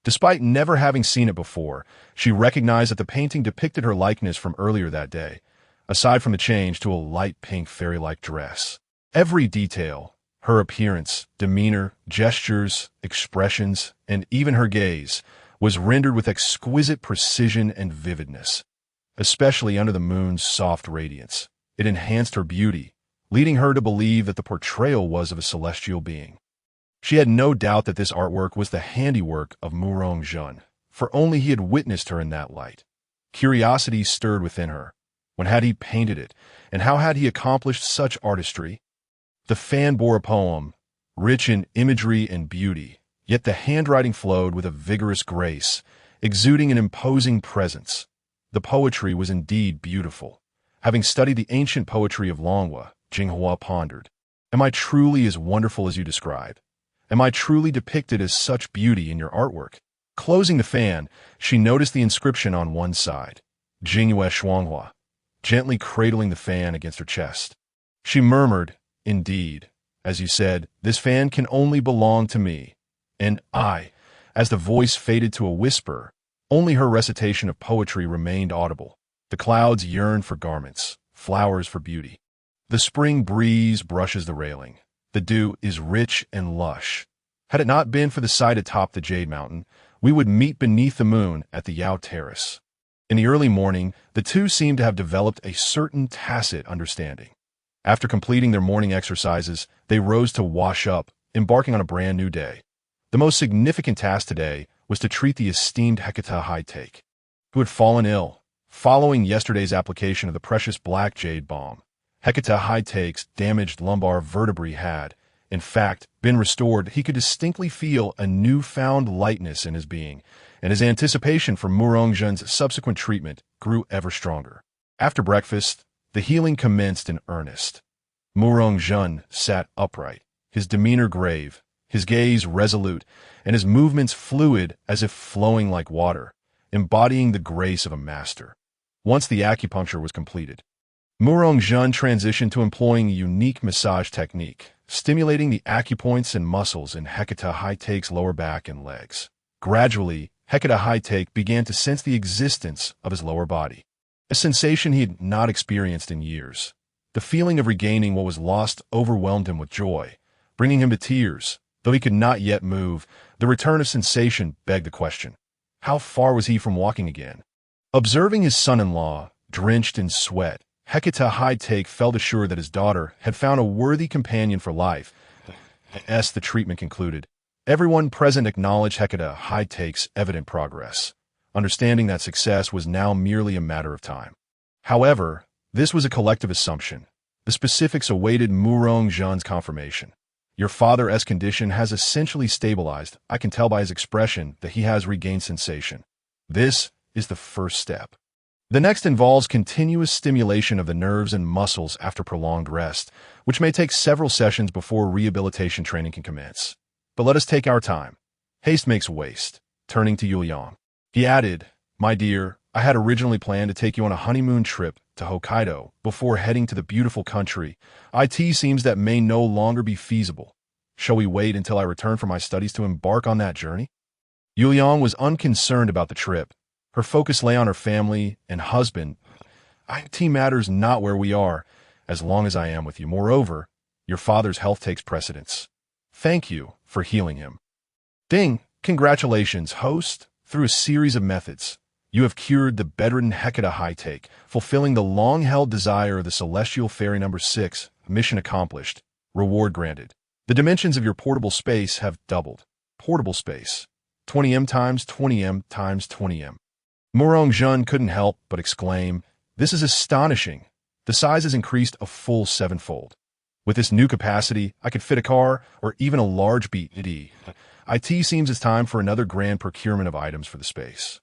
Despite never having seen it before, she recognized that the painting depicted her likeness from earlier that day, aside from the change to a light pink fairy-like dress. Every detail, her appearance, demeanor, gestures, expressions, and even her gaze, was rendered with exquisite precision and vividness. Especially under the moon's soft radiance, it enhanced her beauty, leading her to believe that the portrayal was of a celestial being. She had no doubt that this artwork was the handiwork of Murong Jun, for only he had witnessed her in that light. Curiosity stirred within her. When had he painted it, and how had he accomplished such artistry? The fan bore a poem, rich in imagery and beauty, yet the handwriting flowed with a vigorous grace, exuding an imposing presence. The poetry was indeed beautiful. Having studied the ancient poetry of Longhua, Jinghua pondered, "Am I truly as wonderful as you describe? Am I truly depicted as such beauty in your artwork?" Closing the fan, she noticed the inscription on one side, Jingyue Shuanghua, gently cradling the fan against her chest. She murmured, "Indeed, as you said, this fan can only belong to me." And as the voice faded to a whisper, only her recitation of poetry remained audible. The clouds yearn for garments, flowers for beauty. The spring breeze brushes the railing. The dew is rich and lush. Had it not been for the sight atop the Jade Mountain, we would meet beneath the moon at the Yao Terrace. In the early morning, the two seemed to have developed a certain tacit understanding. After completing their morning exercises, they rose to wash up, embarking on a brand new day. The most significant task today was to treat the esteemed Hekata Haitake, who had fallen ill, following yesterday's application of the precious black jade balm. Hekata Haitake's damaged lumbar vertebrae had, in fact, been restored. He could distinctly feel a newfound lightness in his being, and his anticipation for Murong Jun's subsequent treatment grew ever stronger. After breakfast, the healing commenced in earnest. Murong Jun sat upright, his demeanor grave, his gaze resolute, and his movements fluid as if flowing like water, embodying the grace of a master. Once the acupuncture was completed, Murong Jun transitioned to employing a unique massage technique, stimulating the acupoints and muscles in Hekata Haitake's lower back and legs. Gradually, Hekata Haitake began to sense the existence of his lower body, a sensation he had not experienced in years. The feeling of regaining what was lost overwhelmed him with joy, bringing him to tears. Though he could not yet move, the return of sensation begged the question: how far was he from walking again? Observing his son-in-law, drenched in sweat, Hekata Haitake felt assured that his daughter had found a worthy companion for life. As the treatment concluded, everyone present acknowledged Hekata Haitake's evident progress, understanding that success was now merely a matter of time. However, this was a collective assumption. The specifics awaited Murong Jun's confirmation. "Your father's condition has essentially stabilized. I can tell by his expression that he has regained sensation. This is the first step. The next involves continuous stimulation of the nerves and muscles after prolonged rest, which may take several sessions before rehabilitation training can commence. But let us take our time. Haste makes waste." Turning to Yuliang, he added, "My dear, I had originally planned to take you on a honeymoon trip to Hokkaido before heading to the beautiful country. It seems that may no longer be feasible. Shall we wait until I return from my studies to embark on that journey?" Yuliang was unconcerned about the trip. Her focus lay on her family and husband. "It matters not where we are, as long as I am with you. Moreover, Your father's health takes precedence. Thank you for healing him. Ding! Congratulations, host! Through a series of methods, you have cured the bedridden Hecata Hightake, fulfilling the long-held desire of the Celestial Fairy number 6. Mission accomplished. Reward granted. The dimensions of your portable space have doubled. Portable space. 20m times 20m times 20m. Murong Jun couldn't help but exclaim, "This is astonishing. The size has increased a full 7-fold. With this new capacity, I could fit a car or even a large BD. It seems it's time for another grand procurement of items for the space."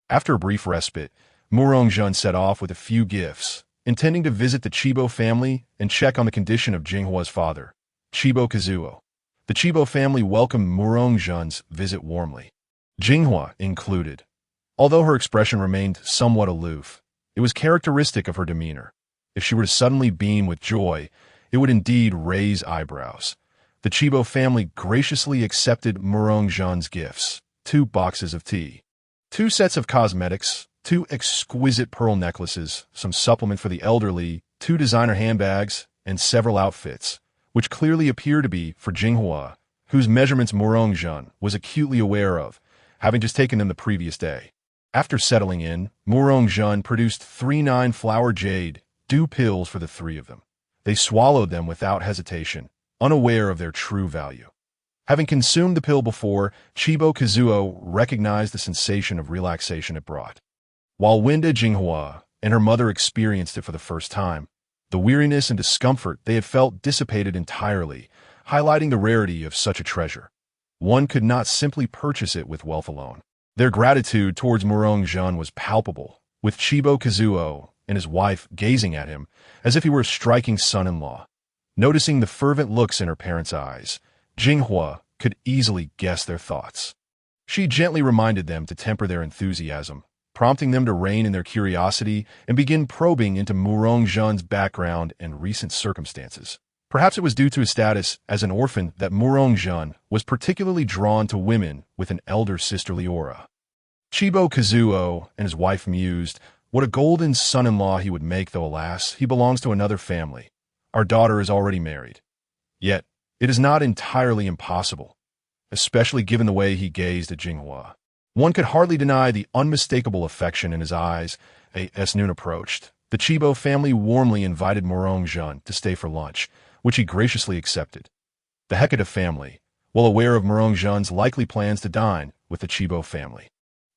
After a brief respite, Murong Jun set off with a few gifts, intending to visit the Chibo family and check on the condition of Jinghua's father, Chibo Kazuo. The Chibo family welcomed Murong Jun's visit warmly, Jinghua included. Although her expression remained somewhat aloof, it was characteristic of her demeanor. If she were to suddenly beam with joy, it would indeed raise eyebrows. The Chibo family graciously accepted Murong Jun's gifts: 2 boxes of tea, 2 sets of cosmetics, 2 exquisite pearl necklaces, some supplement for the elderly, 2 designer handbags, and several outfits, which clearly appear to be for Jinghua, whose measurements Murong Jun was acutely aware of, having just taken them the previous day. After settling in, Murong Jun produced 3 9-flower jade dew pills for the 3 of them. They swallowed them without hesitation, unaware of their true value. Having consumed the pill before, Chibo Kazuo recognized the sensation of relaxation it brought. While Winda Jinghua and her mother experienced it for the first time, the weariness and discomfort they had felt dissipated entirely, highlighting the rarity of such a treasure. One could not simply purchase it with wealth alone. Their gratitude towards Murong Jun was palpable, with Chibo Kazuo and his wife gazing at him as if he were a striking son-in-law. Noticing the fervent looks in her parents' eyes, Jinghua could easily guess their thoughts. She gently reminded them to temper their enthusiasm, prompting them to rein in their curiosity and begin probing into Murong Jun's background and recent circumstances. Perhaps it was due to his status as an orphan that Murong Jun was particularly drawn to women with an elder sisterly aura. Chibo Kazuo and his wife mused, "What a golden son-in-law he would make, though alas, he belongs to another family. Our daughter is already married. Yet, it is not entirely impossible, especially given the way he gazed at Jinghua." One could hardly deny the unmistakable affection in his eyes. As noon approached, the Chibo family warmly invited Murong Jun to stay for lunch, which he graciously accepted. The Hecata family, well aware of Murong Jun's likely plans to dine with the Chibo family,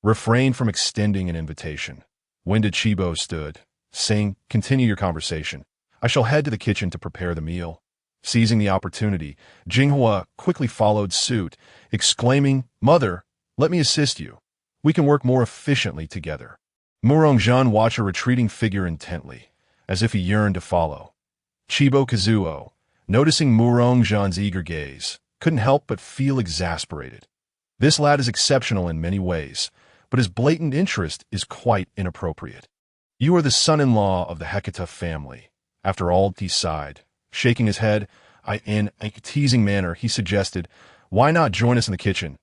refrained from extending an invitation. Winda Chibo stood, saying, "Continue your conversation. I shall head to the kitchen to prepare the meal." Seizing the opportunity, Jinghua quickly followed suit, exclaiming, "Mother, let me assist you. We can work more efficiently together." Murong Jun watched her retreating figure intently, as if he yearned to follow. Chibo Kazuo, noticing Murong Jun's eager gaze, couldn't help but feel exasperated. This lad is exceptional in many ways, but his blatant interest is quite inappropriate. "You are the son-in-law of the Hecata family." After all, he sighed. Shaking his head, in a teasing manner, he suggested, "Why not join us in the kitchen?"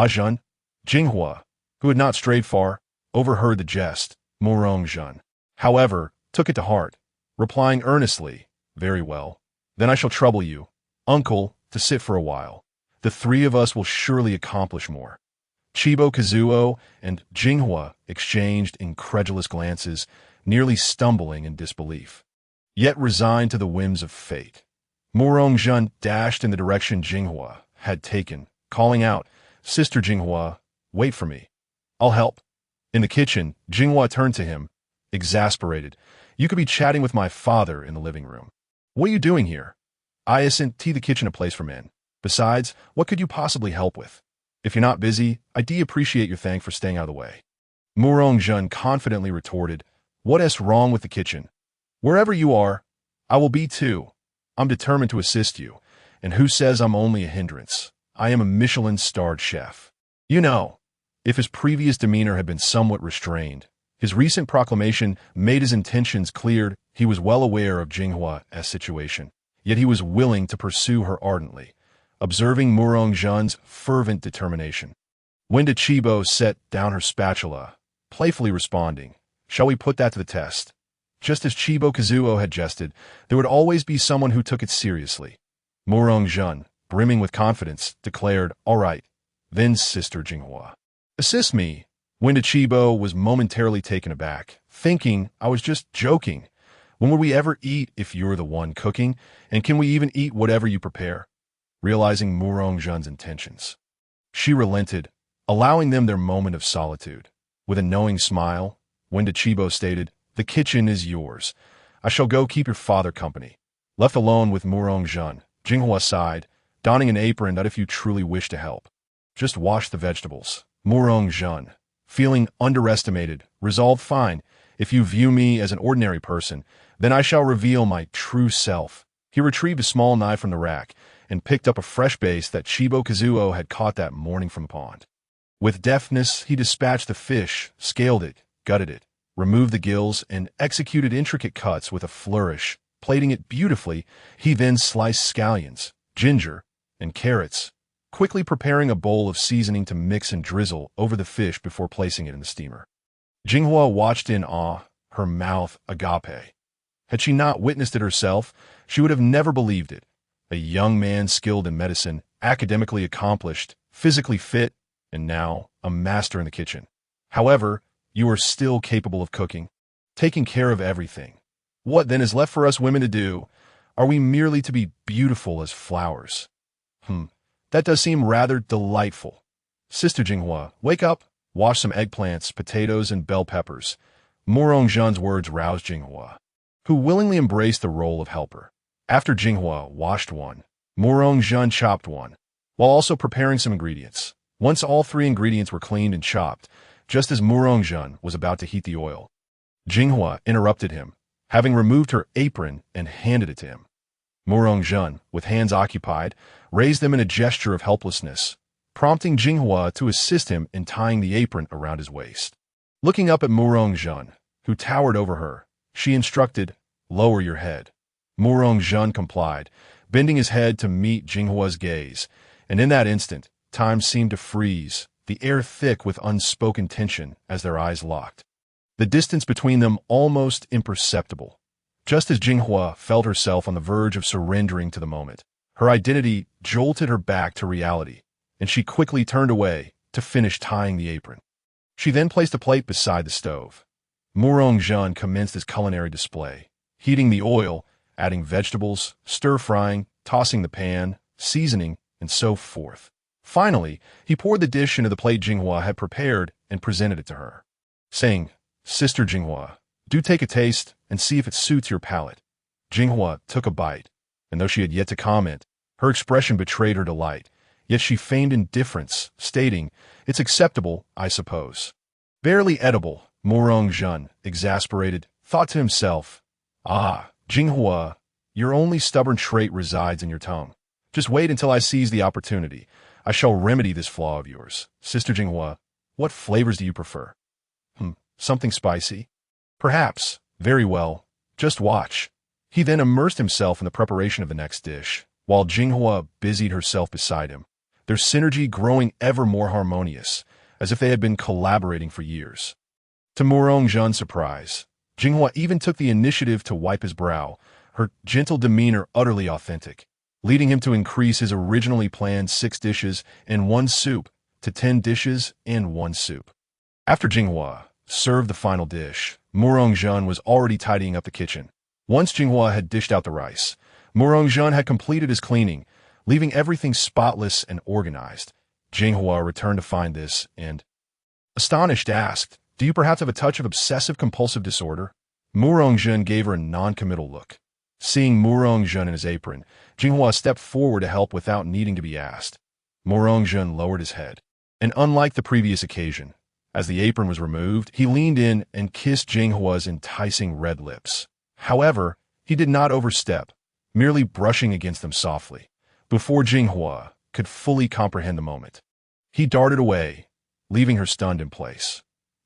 Jun, Jinghua, who had not strayed far, overheard the jest. Murong Jun, however, took it to heart, replying earnestly, "Very well. Then I shall trouble you, uncle, to sit for a while. The 3 of us will surely accomplish more." Chibo Kazuo and Jinghua exchanged incredulous glances, nearly stumbling in disbelief. Yet resigned to the whims of fate, Murong Jun dashed in the direction Jinghua had taken, calling out, "Sister Jinghua, wait for me. I'll help." In the kitchen, Jinghua turned to him, exasperated. "You could be chatting with my father in the living room. What are you doing here? I isn't the kitchen a place for men. Besides, what could you possibly help with? If you're not busy, I do appreciate your thank for staying out of the way." Murong Jun confidently retorted, "What's wrong with the kitchen? Wherever you are, I will be too. I'm determined to assist you, and who says I'm only a hindrance? I am a Michelin-starred chef." You know, if his previous demeanor had been somewhat restrained, his recent proclamation made his intentions clear. He was well aware of Jinghua's situation, yet he was willing to pursue her ardently, observing Murong Jun's fervent determination. Winda Chibo set down her spatula, playfully responding, "Shall we put that to the test?" Just as Chibo Kazuo had jested, there would always be someone who took it seriously. Jun, brimming with confidence, declared, "All right, then, Sister Jinghua. Assist me." Chibo was momentarily taken aback, thinking I was just joking. When would we ever eat if you're the one cooking? And can we even eat whatever you prepare? Realizing Jun's intentions, she relented, allowing them their moment of solitude. With a knowing smile, Chibo stated, "The kitchen is yours. I shall go keep your father company." Left alone with Jun, Jinghua sighed, donning an apron that if you truly wish to help. Just wash the vegetables. Jun, feeling underestimated, resolved, "Fine. If you view me as an ordinary person, then I shall reveal my true self." He retrieved a small knife from the rack and picked up a fresh base that Chibo Kazuo had caught that morning from the pond. With deftness, he dispatched the fish, scaled it, gutted it, removed the gills, and executed intricate cuts with a flourish. Plating it beautifully, he then sliced scallions, ginger, and carrots, quickly preparing a bowl of seasoning to mix and drizzle over the fish before placing it in the steamer. Jinghua watched in awe, her mouth agape. Had she not witnessed it herself, she would have never believed it. A young man skilled in medicine, academically accomplished, physically fit, and now a master in the kitchen. However, you are still capable of cooking, taking care of everything. What then is left for us women to do? Are we merely to be beautiful as flowers? That does seem rather delightful. Sister Jinghua, wake up, wash some eggplants, potatoes, and bell peppers. Jun's words roused Jinghua, who willingly embraced the role of helper. After Jinghua washed one, Jun chopped one, while also preparing some ingredients. Once all three ingredients were cleaned and chopped, just as Jun was about to heat the oil, Jinghua interrupted him, having removed her apron and handed it to him. Jun, with hands occupied, raised them in a gesture of helplessness, prompting Jinghua to assist him in tying the apron around his waist. Looking up at Jun, who towered over her, she instructed, "Lower your head." Jun complied, bending his head to meet Jinghua's gaze, and in that instant, time seemed to freeze, the air thick with unspoken tension as their eyes locked. The distance between them almost imperceptible. Just as Jinghua felt herself on the verge of surrendering to the moment, her identity jolted her back to reality, and she quickly turned away to finish tying the apron. She then placed a plate beside the stove. Jun commenced his culinary display, heating the oil, adding vegetables, stir-frying, tossing the pan, seasoning, and so forth. Finally, he poured the dish into the plate Jinghua had prepared and presented it to her, saying, "Sister Jinghua, do take a taste and see if it suits your palate." Jinghua took a bite, and though she had yet to comment, her expression betrayed her delight, yet she feigned indifference, stating, "It's acceptable, I suppose." "Barely edible," Jun, exasperated, thought to himself. "Ah, Jinghua, your only stubborn trait resides in your tongue. Just wait until I seize the opportunity. I shall remedy this flaw of yours. Sister Jinghua, what flavors do you prefer?" Something spicy? Perhaps. Very well. Just watch." He then immersed himself in the preparation of the next dish, while Jinghua busied herself beside him, their synergy growing ever more harmonious, as if they had been collaborating for years. To Jun's surprise, Jinghua even took the initiative to wipe his brow, her gentle demeanor utterly authentic, leading him to increase his originally planned 6 dishes and 1 soup to 10 dishes and 1 soup. After Jinghua served the final dish, Jun was already tidying up the kitchen. Once Jinghua had dished out the rice, Jun had completed his cleaning, leaving everything spotless and organized. Jinghua returned to find this and, astonished, asked, "Do you perhaps have a touch of obsessive-compulsive disorder?" Jun gave her a non-committal look. Seeing Jun in his apron, Jinghua stepped forward to help without needing to be asked. Jun lowered his head, and unlike the previous occasion, as the apron was removed, he leaned in and kissed Jinghua's enticing red lips. However, he did not overstep, merely brushing against them softly, before Jinghua could fully comprehend the moment. He darted away, leaving her stunned in place.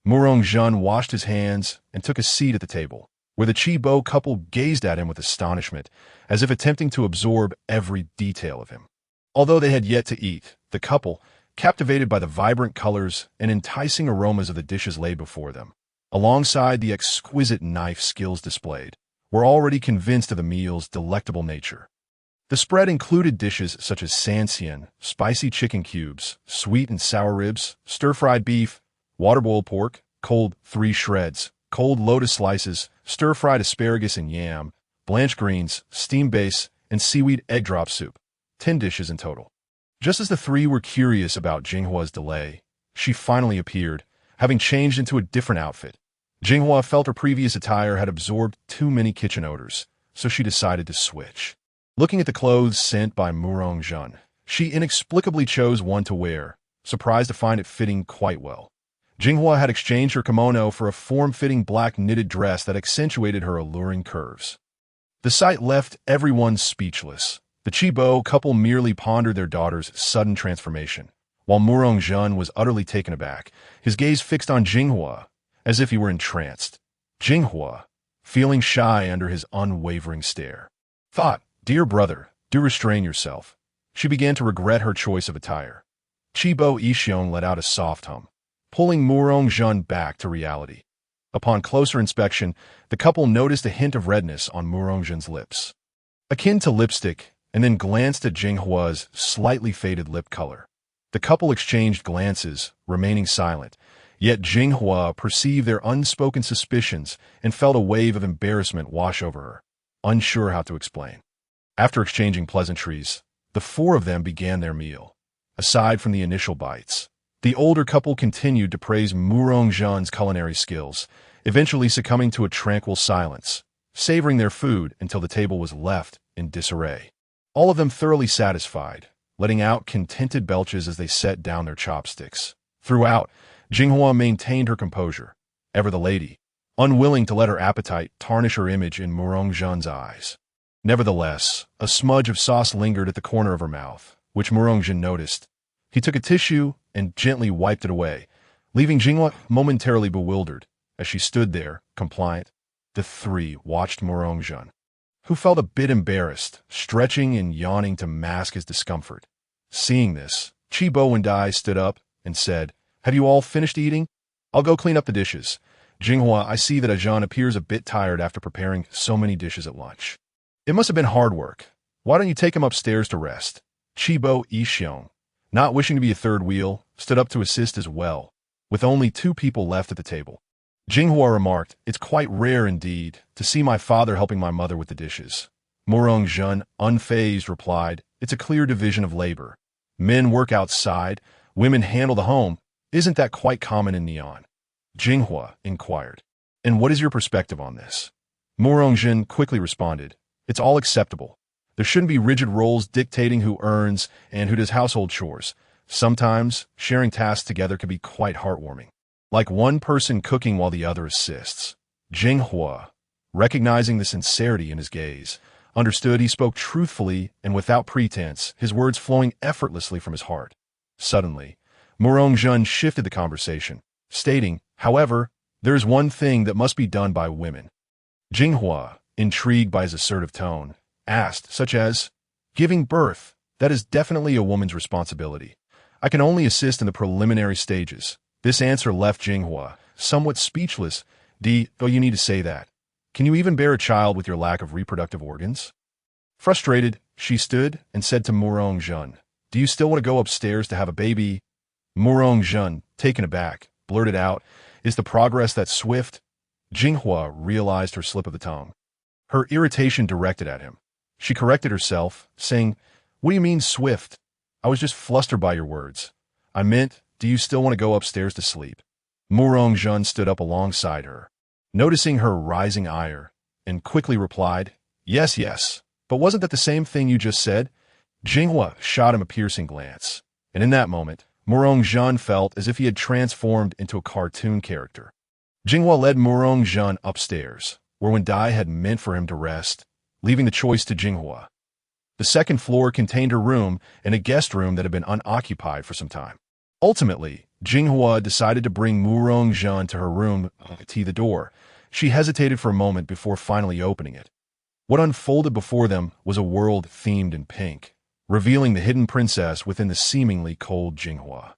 Jun washed his hands and took a seat at the table, where the Chibo couple gazed at him with astonishment, as if attempting to absorb every detail of him. Although they had yet to eat, the couple, captivated by the vibrant colors and enticing aromas of the dishes laid before them, alongside the exquisite knife skills displayed, were already convinced of the meal's delectable nature. The spread included dishes such as sanxian, spicy chicken cubes, sweet and sour ribs, stir-fried beef, water-boiled pork, cold 3 shreds, cold lotus slices, stir-fried asparagus and yam, blanched greens, steamed base, and seaweed egg drop soup. 10 dishes in total. Just as the three were curious about Jinghua's delay, she finally appeared, having changed into a different outfit. Jinghua felt her previous attire had absorbed too many kitchen odors, so she decided to switch. Looking at the clothes sent by Murong Jun, she inexplicably chose one to wear, surprised to find it fitting quite well. Jinghua had exchanged her kimono for a form-fitting black knitted dress that accentuated her alluring curves. The sight left everyone speechless. The Chibo couple merely pondered their daughter's sudden transformation, while Murong Jun was utterly taken aback, his gaze fixed on Jinghua, as if he were entranced. Jinghua, feeling shy under his unwavering stare, thought, "Dear brother, do restrain yourself." She began to regret her choice of attire. Chibo Ishion let out a soft hum, pulling Murong Jun back to reality. Upon closer inspection, the couple noticed a hint of redness on Murong Jun's lips, akin to lipstick, and then glanced at Jinghua's slightly faded lip color. The couple exchanged glances, remaining silent, yet Jinghua perceived their unspoken suspicions and felt a wave of embarrassment wash over her, unsure how to explain. After exchanging pleasantries, the four of them began their meal. Aside from the initial bites, the older couple continued to praise Murong Jun's culinary skills, eventually succumbing to a tranquil silence, savoring their food until the table was left in disarray. All of them thoroughly satisfied, letting out contented belches as they set down their chopsticks. Throughout, Jinghua maintained her composure, ever the lady, unwilling to let her appetite tarnish her image in Murong Jun's eyes. Nevertheless, a smudge of sauce lingered at the corner of her mouth, which Murong Jun noticed. He took a tissue and gently wiped it away, leaving Jinghua momentarily bewildered. As she stood there, compliant, the three watched Murong Jun, who felt a bit embarrassed, stretching and yawning to mask his discomfort. Seeing this, Chibo and Dai stood up and said, "Have you all finished eating? I'll go clean up the dishes. Jinghua, I see that Ajan appears a bit tired after preparing so many dishes at lunch. It must have been hard work. Why don't you take him upstairs to rest?" Chibo Ishion, not wishing to be a third wheel, stood up to assist as well, with only 2 people left at the table. Jinghua remarked, "It's quite rare indeed to see my father helping my mother with the dishes." Murong Jun, unfazed, replied, "It's a clear division of labor. Men work outside, women handle the home. Isn't that quite common in Neon?" Jinghua inquired, "And what is your perspective on this?" Murong Jun quickly responded, "It's all acceptable. There shouldn't be rigid roles dictating who earns and who does household chores. Sometimes, sharing tasks together can be quite heartwarming, like one person cooking while the other assists." Jinghua, recognizing the sincerity in his gaze, understood he spoke truthfully and without pretense, his words flowing effortlessly from his heart. Suddenly, Murong Jun shifted the conversation, stating, "However, there is one thing that must be done by women." Jinghua, intrigued by his assertive tone, asked, "Such as?" "Giving birth. That is definitely a woman's responsibility. I can only assist in the preliminary stages." This answer left Jinghua somewhat speechless. "Oh, you need to say that. Can you even bear a child with your lack of reproductive organs?" Frustrated, she stood and said to Murong Jun, "Do you still want to go upstairs to have a baby?" Murong Jun, taken aback, blurted out, "Is the progress that swift?" Jinghua realized her slip of the tongue, her irritation directed at him. She corrected herself, saying, "What do you mean swift? I was just flustered by your words. I meant, do you still want to go upstairs to sleep?" Murong Jun stood up alongside her, noticing her rising ire, and quickly replied, Yes, but wasn't that the same thing you just said?" Jinghua shot him a piercing glance, and in that moment, Murong Jun felt as if he had transformed into a cartoon character. Jinghua led Murong Jun upstairs, where Wendai had meant for him to rest, leaving the choice to Jinghua. The second floor contained her room and a guest room that had been unoccupied for some time. Ultimately, Jinghua decided to bring Murong Jun to her room to the door. She hesitated for a moment before finally opening it. What unfolded before them was a world themed in pink, revealing the hidden princess within the seemingly cold Jinghua.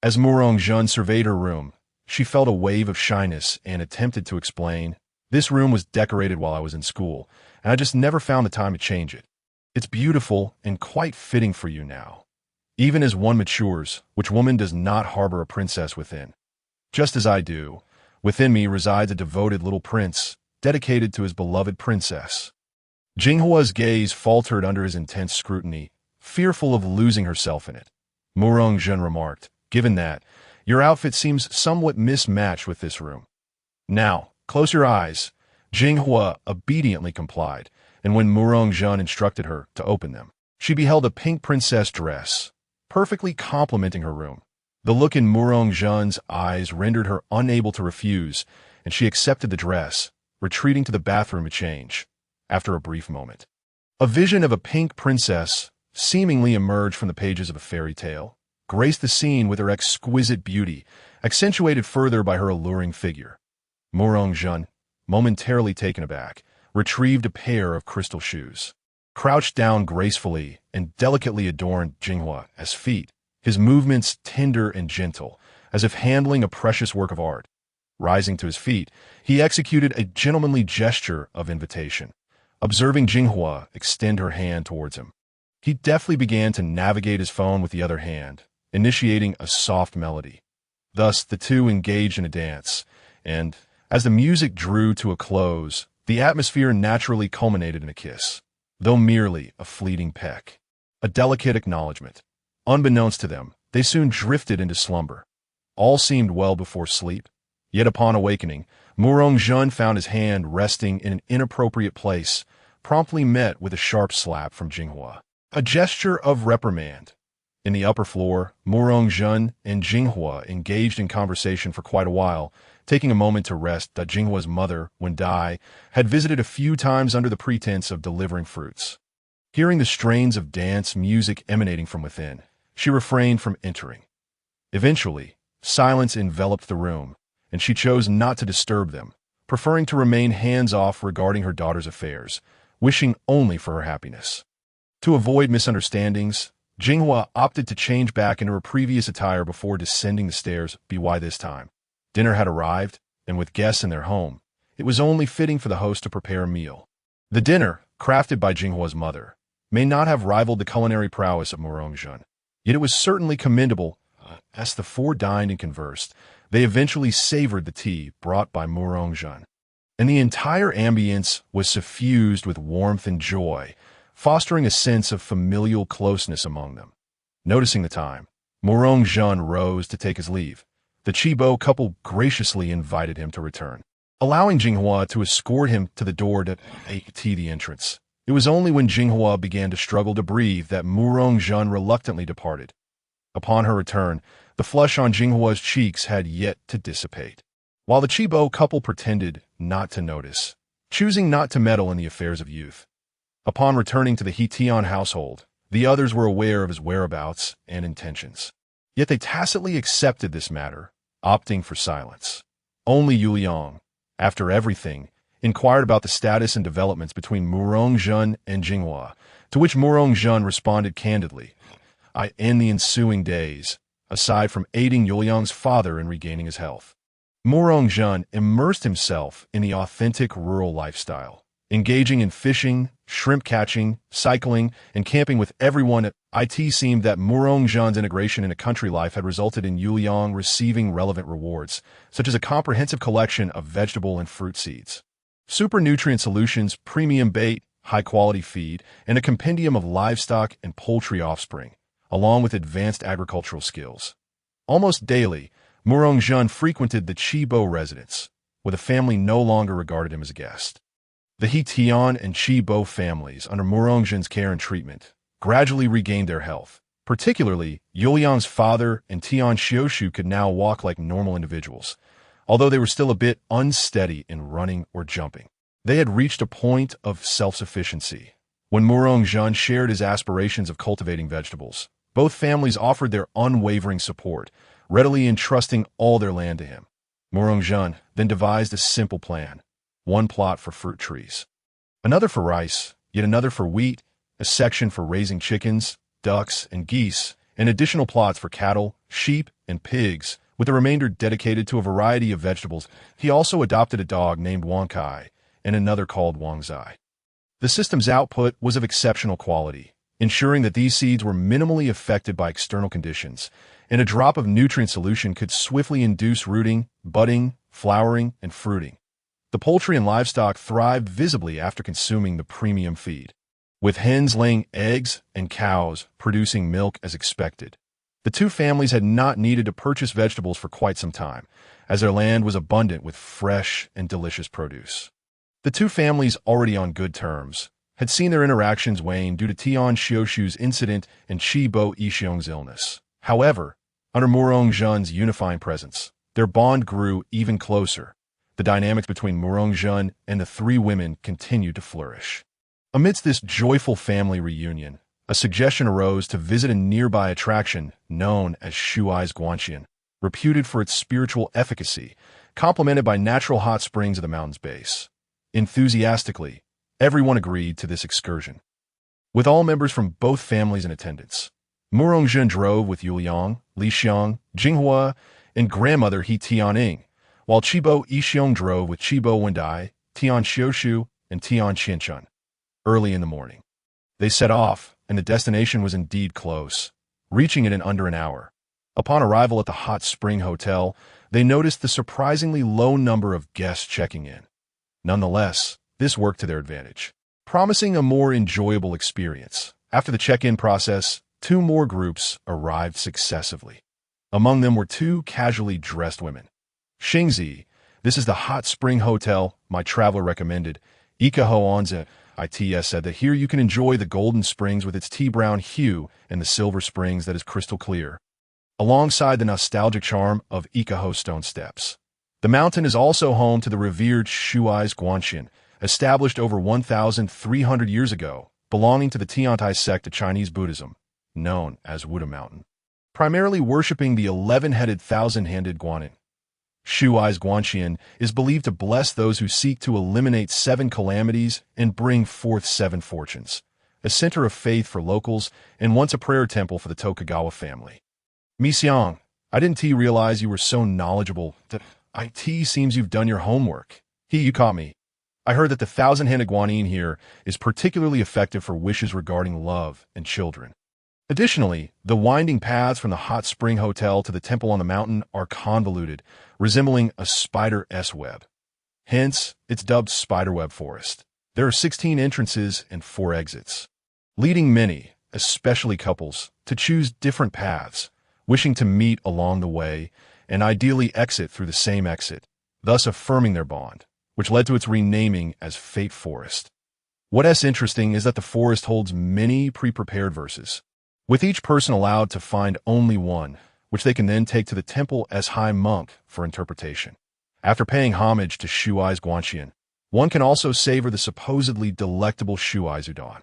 As Murong Jun surveyed her room, she felt a wave of shyness and attempted to explain, "This room was decorated while I was in school, and I just never found the time to change it." It's beautiful and quite fitting for you now. Even as one matures, which woman does not harbor a princess within? Just as I do, within me resides a devoted little prince, dedicated to his beloved princess. Jinghua's gaze faltered under his intense scrutiny, fearful of losing herself in it. Murong Jun remarked, given that, your outfit seems somewhat mismatched with this room. Now, close your eyes. Jinghua obediently complied, and when Murong Jun instructed her to open them, she beheld a pink princess dress, perfectly complementing her room. The look in Murong Jun's eyes rendered her unable to refuse, and she accepted the dress, retreating to the bathroom to change. After a brief moment, a vision of a pink princess seemingly emerged from the pages of a fairy tale, graced the scene with her exquisite beauty, accentuated further by her alluring figure. Murong Jun, momentarily taken aback, retrieved a pair of crystal shoes, crouched down gracefully, and delicately adorned Jinghua's feet, his movements tender and gentle, as if handling a precious work of art. Rising to his feet, he executed a gentlemanly gesture of invitation, observing Jinghua extend her hand towards him. He deftly began to navigate his phone with the other hand, initiating a soft melody. Thus, the two engaged in a dance, and, as the music drew to a close, the atmosphere naturally culminated in a kiss, though merely a fleeting peck. A delicate acknowledgement. Unbeknownst to them, they soon drifted into slumber. All seemed well before sleep, yet upon awakening, Murong Jun found his hand resting in an inappropriate place, promptly met with a sharp slap from Jinghua, a gesture of reprimand. In the upper floor, Murong Jun and Jinghua engaged in conversation for quite a while, taking a moment to rest that Jinghua's mother, when Dai, had visited a few times under the pretense of delivering fruits. Hearing the strains of dance music emanating from within, she refrained from entering. Eventually, silence enveloped the room, and she chose not to disturb them, preferring to remain hands-off regarding her daughter's affairs, wishing only for her happiness. To avoid misunderstandings, Jinghua opted to change back into her previous attire before descending the stairs. By this time, dinner had arrived, and with guests in their home, it was only fitting for the host to prepare a meal. The dinner, crafted by Jinghua's mother, may not have rivaled the culinary prowess of Murong Jun, yet it was certainly commendable. As the four dined and conversed, they eventually savored the tea brought by Murong Jun, and the entire ambience was suffused with warmth and joy, fostering a sense of familial closeness among them. Noticing the time, Murong Jun rose to take his leave. The Chibo couple graciously invited him to return, allowing Jinghua to escort him to the door to tea the entrance. It was only when Jinghua began to struggle to breathe that Murong Jun reluctantly departed. Upon her return, the flush on Jinghua's cheeks had yet to dissipate, while the Chibo couple pretended not to notice, choosing not to meddle in the affairs of youth. Upon returning to the Hitian household, the others were aware of his whereabouts and intentions. Yet they tacitly accepted this matter, opting for silence. Only Yuliang, after everything, inquired about the status and developments between Murong Jun and Jinghua, to which Murong Jun responded candidly, in the ensuing days, aside from aiding Yuliang's father in regaining his health, Murong Jun immersed himself in the authentic rural lifestyle, engaging in fishing, shrimp catching, cycling, and camping with everyone. It seemed that Murong Jun's integration into country life had resulted in Yuliang receiving relevant rewards, such as a comprehensive collection of vegetable and fruit seeds, super nutrient solutions, premium bait, high-quality feed, and a compendium of livestock and poultry offspring, along with advanced agricultural skills. Almost daily, Murong Jun frequented the Chibo residence, where the family no longer regarded him as a guest. The Hitian and Chibo families, under Murong Jun's care and treatment, gradually regained their health. Particularly, Yuliang's father and Tian Xioshu could now walk like normal individuals, although they were still a bit unsteady in running or jumping. They had reached a point of self-sufficiency. When Murong Jun shared his aspirations of cultivating vegetables, both families offered their unwavering support, readily entrusting all their land to him. Murong Jun then devised a simple plan: one plot for fruit trees, another for rice, yet another for wheat, a section for raising chickens, ducks, and geese, and additional plots for cattle, sheep, and pigs, with the remainder dedicated to a variety of vegetables. He also adopted a dog named Wang Kai and another called Wang Zai. The system's output was of exceptional quality, ensuring that these seeds were minimally affected by external conditions, and a drop of nutrient solution could swiftly induce rooting, budding, flowering, and fruiting. The poultry and livestock thrived visibly after consuming the premium feed, with hens laying eggs and cows producing milk as expected. The two families had not needed to purchase vegetables for quite some time, as their land was abundant with fresh and delicious produce. The two families, already on good terms, had seen their interactions wane due to Tian Xiushu's incident and Bo Yixiong's illness. However, under Murongzhen's unifying presence, their bond grew even closer. The dynamics between Murongzhen and the three women continued to flourish. Amidst this joyful family reunion, a suggestion arose to visit a nearby attraction known as Shuai's Guanxian, reputed for its spiritual efficacy, complemented by natural hot springs at the mountain's base. Enthusiastically, everyone agreed to this excursion. With all members from both families in attendance, Murongzhen drove with Yuliang, Lixiang, Jinghua, and grandmother He Tianing, while Bo Yixiong drove with Bo Wendai, Tian Xiushu, and Tian Qianchun. Early in the morning, they set off, and the destination was indeed close, reaching it in under an hour. Upon arrival at the hot spring hotel, they noticed the surprisingly low number of guests checking in. Nonetheless, this worked to their advantage, promising a more enjoyable experience. After the check-in process, two more groups arrived successively. Among them were two casually dressed women. Xingzi, this is the hot spring hotel my traveler recommended. Ikaho Onza, ITS said that here you can enjoy the golden springs with its tea-brown hue and the silver springs that is crystal clear, alongside the nostalgic charm of Ikaho stone steps. The mountain is also home to the revered Shuai's Guanxian, established over 1,300 years ago, belonging to the Tiantai sect of Chinese Buddhism, known as Wuda Mountain, primarily worshipping the 11-headed, thousand-handed Guanyin. Shuai's Guanxian is believed to bless those who seek to eliminate 7 calamities and bring forth 7 fortunes, a center of faith for locals and once a prayer temple for the Tokugawa family. Mi Xiang, I didn't realize you were so knowledgeable. It seems you've done your homework. You caught me. I heard that the thousand-handed Guanyin here is particularly effective for wishes regarding love and children. Additionally, the winding paths from the hot spring hotel to the temple on the mountain are convoluted, resembling a spider's web. Hence, it's dubbed Spiderweb Forest. There are 16 entrances and 4 exits, leading many, especially couples, to choose different paths, wishing to meet along the way and ideally exit through the same exit, thus affirming their bond, which led to its renaming as Fate Forest. What's interesting is that the forest holds many pre-prepared verses, with each person allowed to find only one, which they can then take to the temple as high monk for interpretation. After paying homage to Shuai's Guanxian, one can also savor the supposedly delectable Shuai's udon.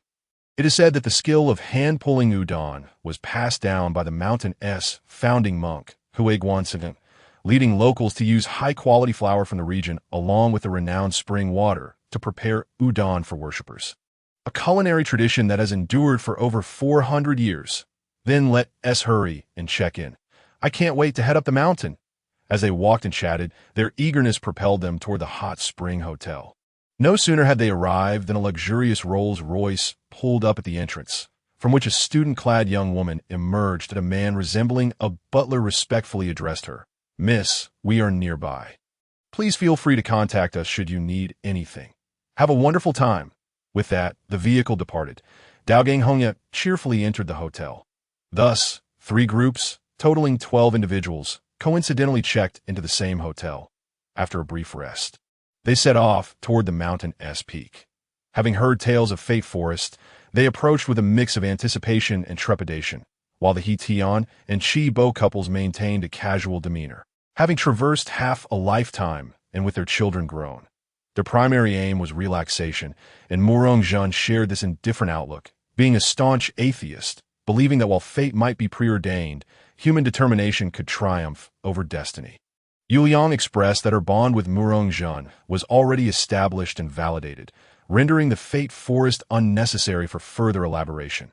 It is said that the skill of hand-pulling udon was passed down by the mountain's founding monk, Hue Guanxin, leading locals to use high-quality flour from the region along with the renowned spring water to prepare udon for worshippers. A culinary tradition that has endured for over 400 years. Then let us hurry and check in. I can't wait to head up the mountain. As they walked and chatted, their eagerness propelled them toward the hot spring hotel. No sooner had they arrived than a luxurious Rolls-Royce pulled up at the entrance, from which a student-clad young woman emerged and a man resembling a butler respectfully addressed her. Miss, we are nearby. Please feel free to contact us should you need anything. Have a wonderful time. With that, the vehicle departed. Daogang Hongya cheerfully entered the hotel. Thus, 3 groups, totaling 12 individuals, coincidentally checked into the same hotel. After a brief rest, they set off toward the mountain's peak. Having heard tales of Fate Forest, they approached with a mix of anticipation and trepidation, while the He Tian and Chi Bo couples maintained a casual demeanor. Having traversed half a lifetime and with their children grown, their primary aim was relaxation, and Murongzhen shared this indifferent outlook, being a staunch atheist, believing that while fate might be preordained, human determination could triumph over destiny. Yuliang expressed that her bond with Murongzhen was already established and validated, rendering the Fate Forest unnecessary for further elaboration.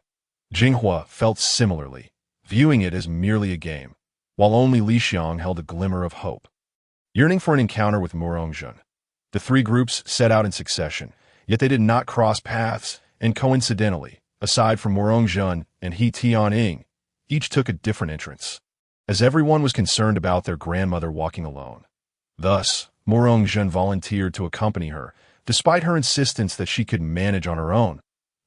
Jinghua felt similarly, viewing it as merely a game, while only Lixiang held a glimmer of hope. Yearning for an encounter with Murongzhen, the 3 groups set out in succession, Yet they did not cross paths, and coincidentally, aside from Morongzhen and He Tianying, each took a different entrance, as everyone was concerned about their grandmother walking alone. Thus, Morongzhen volunteered to accompany her, despite her insistence that she could manage on her own.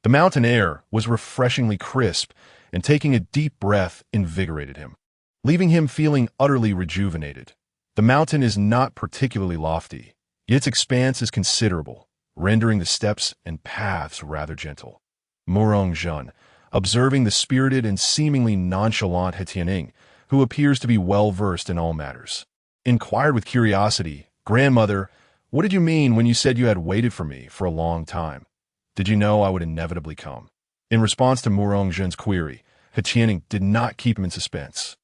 The mountain air was refreshingly crisp, and taking a deep breath invigorated him, leaving him feeling utterly rejuvenated. The mountain is not particularly lofty, yet its expanse is considerable, rendering the steps and paths rather gentle. Morongzhen, observing the spirited and seemingly nonchalant He Tianying, who appears to be well-versed in all matters, inquired with curiosity, "Grandmother, what did you mean when you said you had waited for me for a long time? Did you know I would inevitably come?" In response to Morongzhen's query, He Tianying did not keep him in suspense,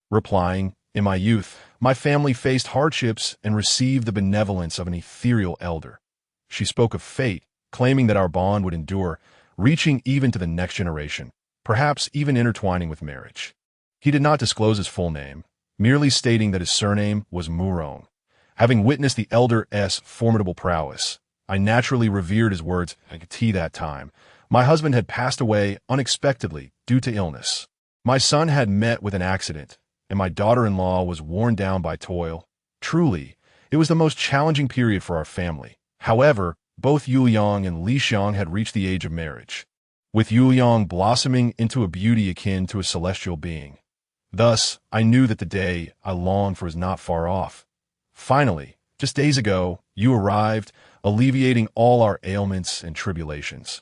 replying, "In my youth, my family faced hardships and received the benevolence of an ethereal elder. She spoke of fate, claiming that our bond would endure, reaching even to the next generation, perhaps even intertwining with marriage." He did not disclose his full name, merely stating that his surname was Murong. Having witnessed the elder's formidable prowess, I naturally revered his words at that time. My husband had passed away unexpectedly due to illness. My son had met with an accident, and my daughter-in-law was worn down by toil. Truly, it was the most challenging period for our family. However, both Yuliang and Lixiang had reached the age of marriage, with Yuliang blossoming into a beauty akin to a celestial being. Thus, I knew that the day I longed for was not far off. Finally, just days ago, you arrived, alleviating all our ailments and tribulations.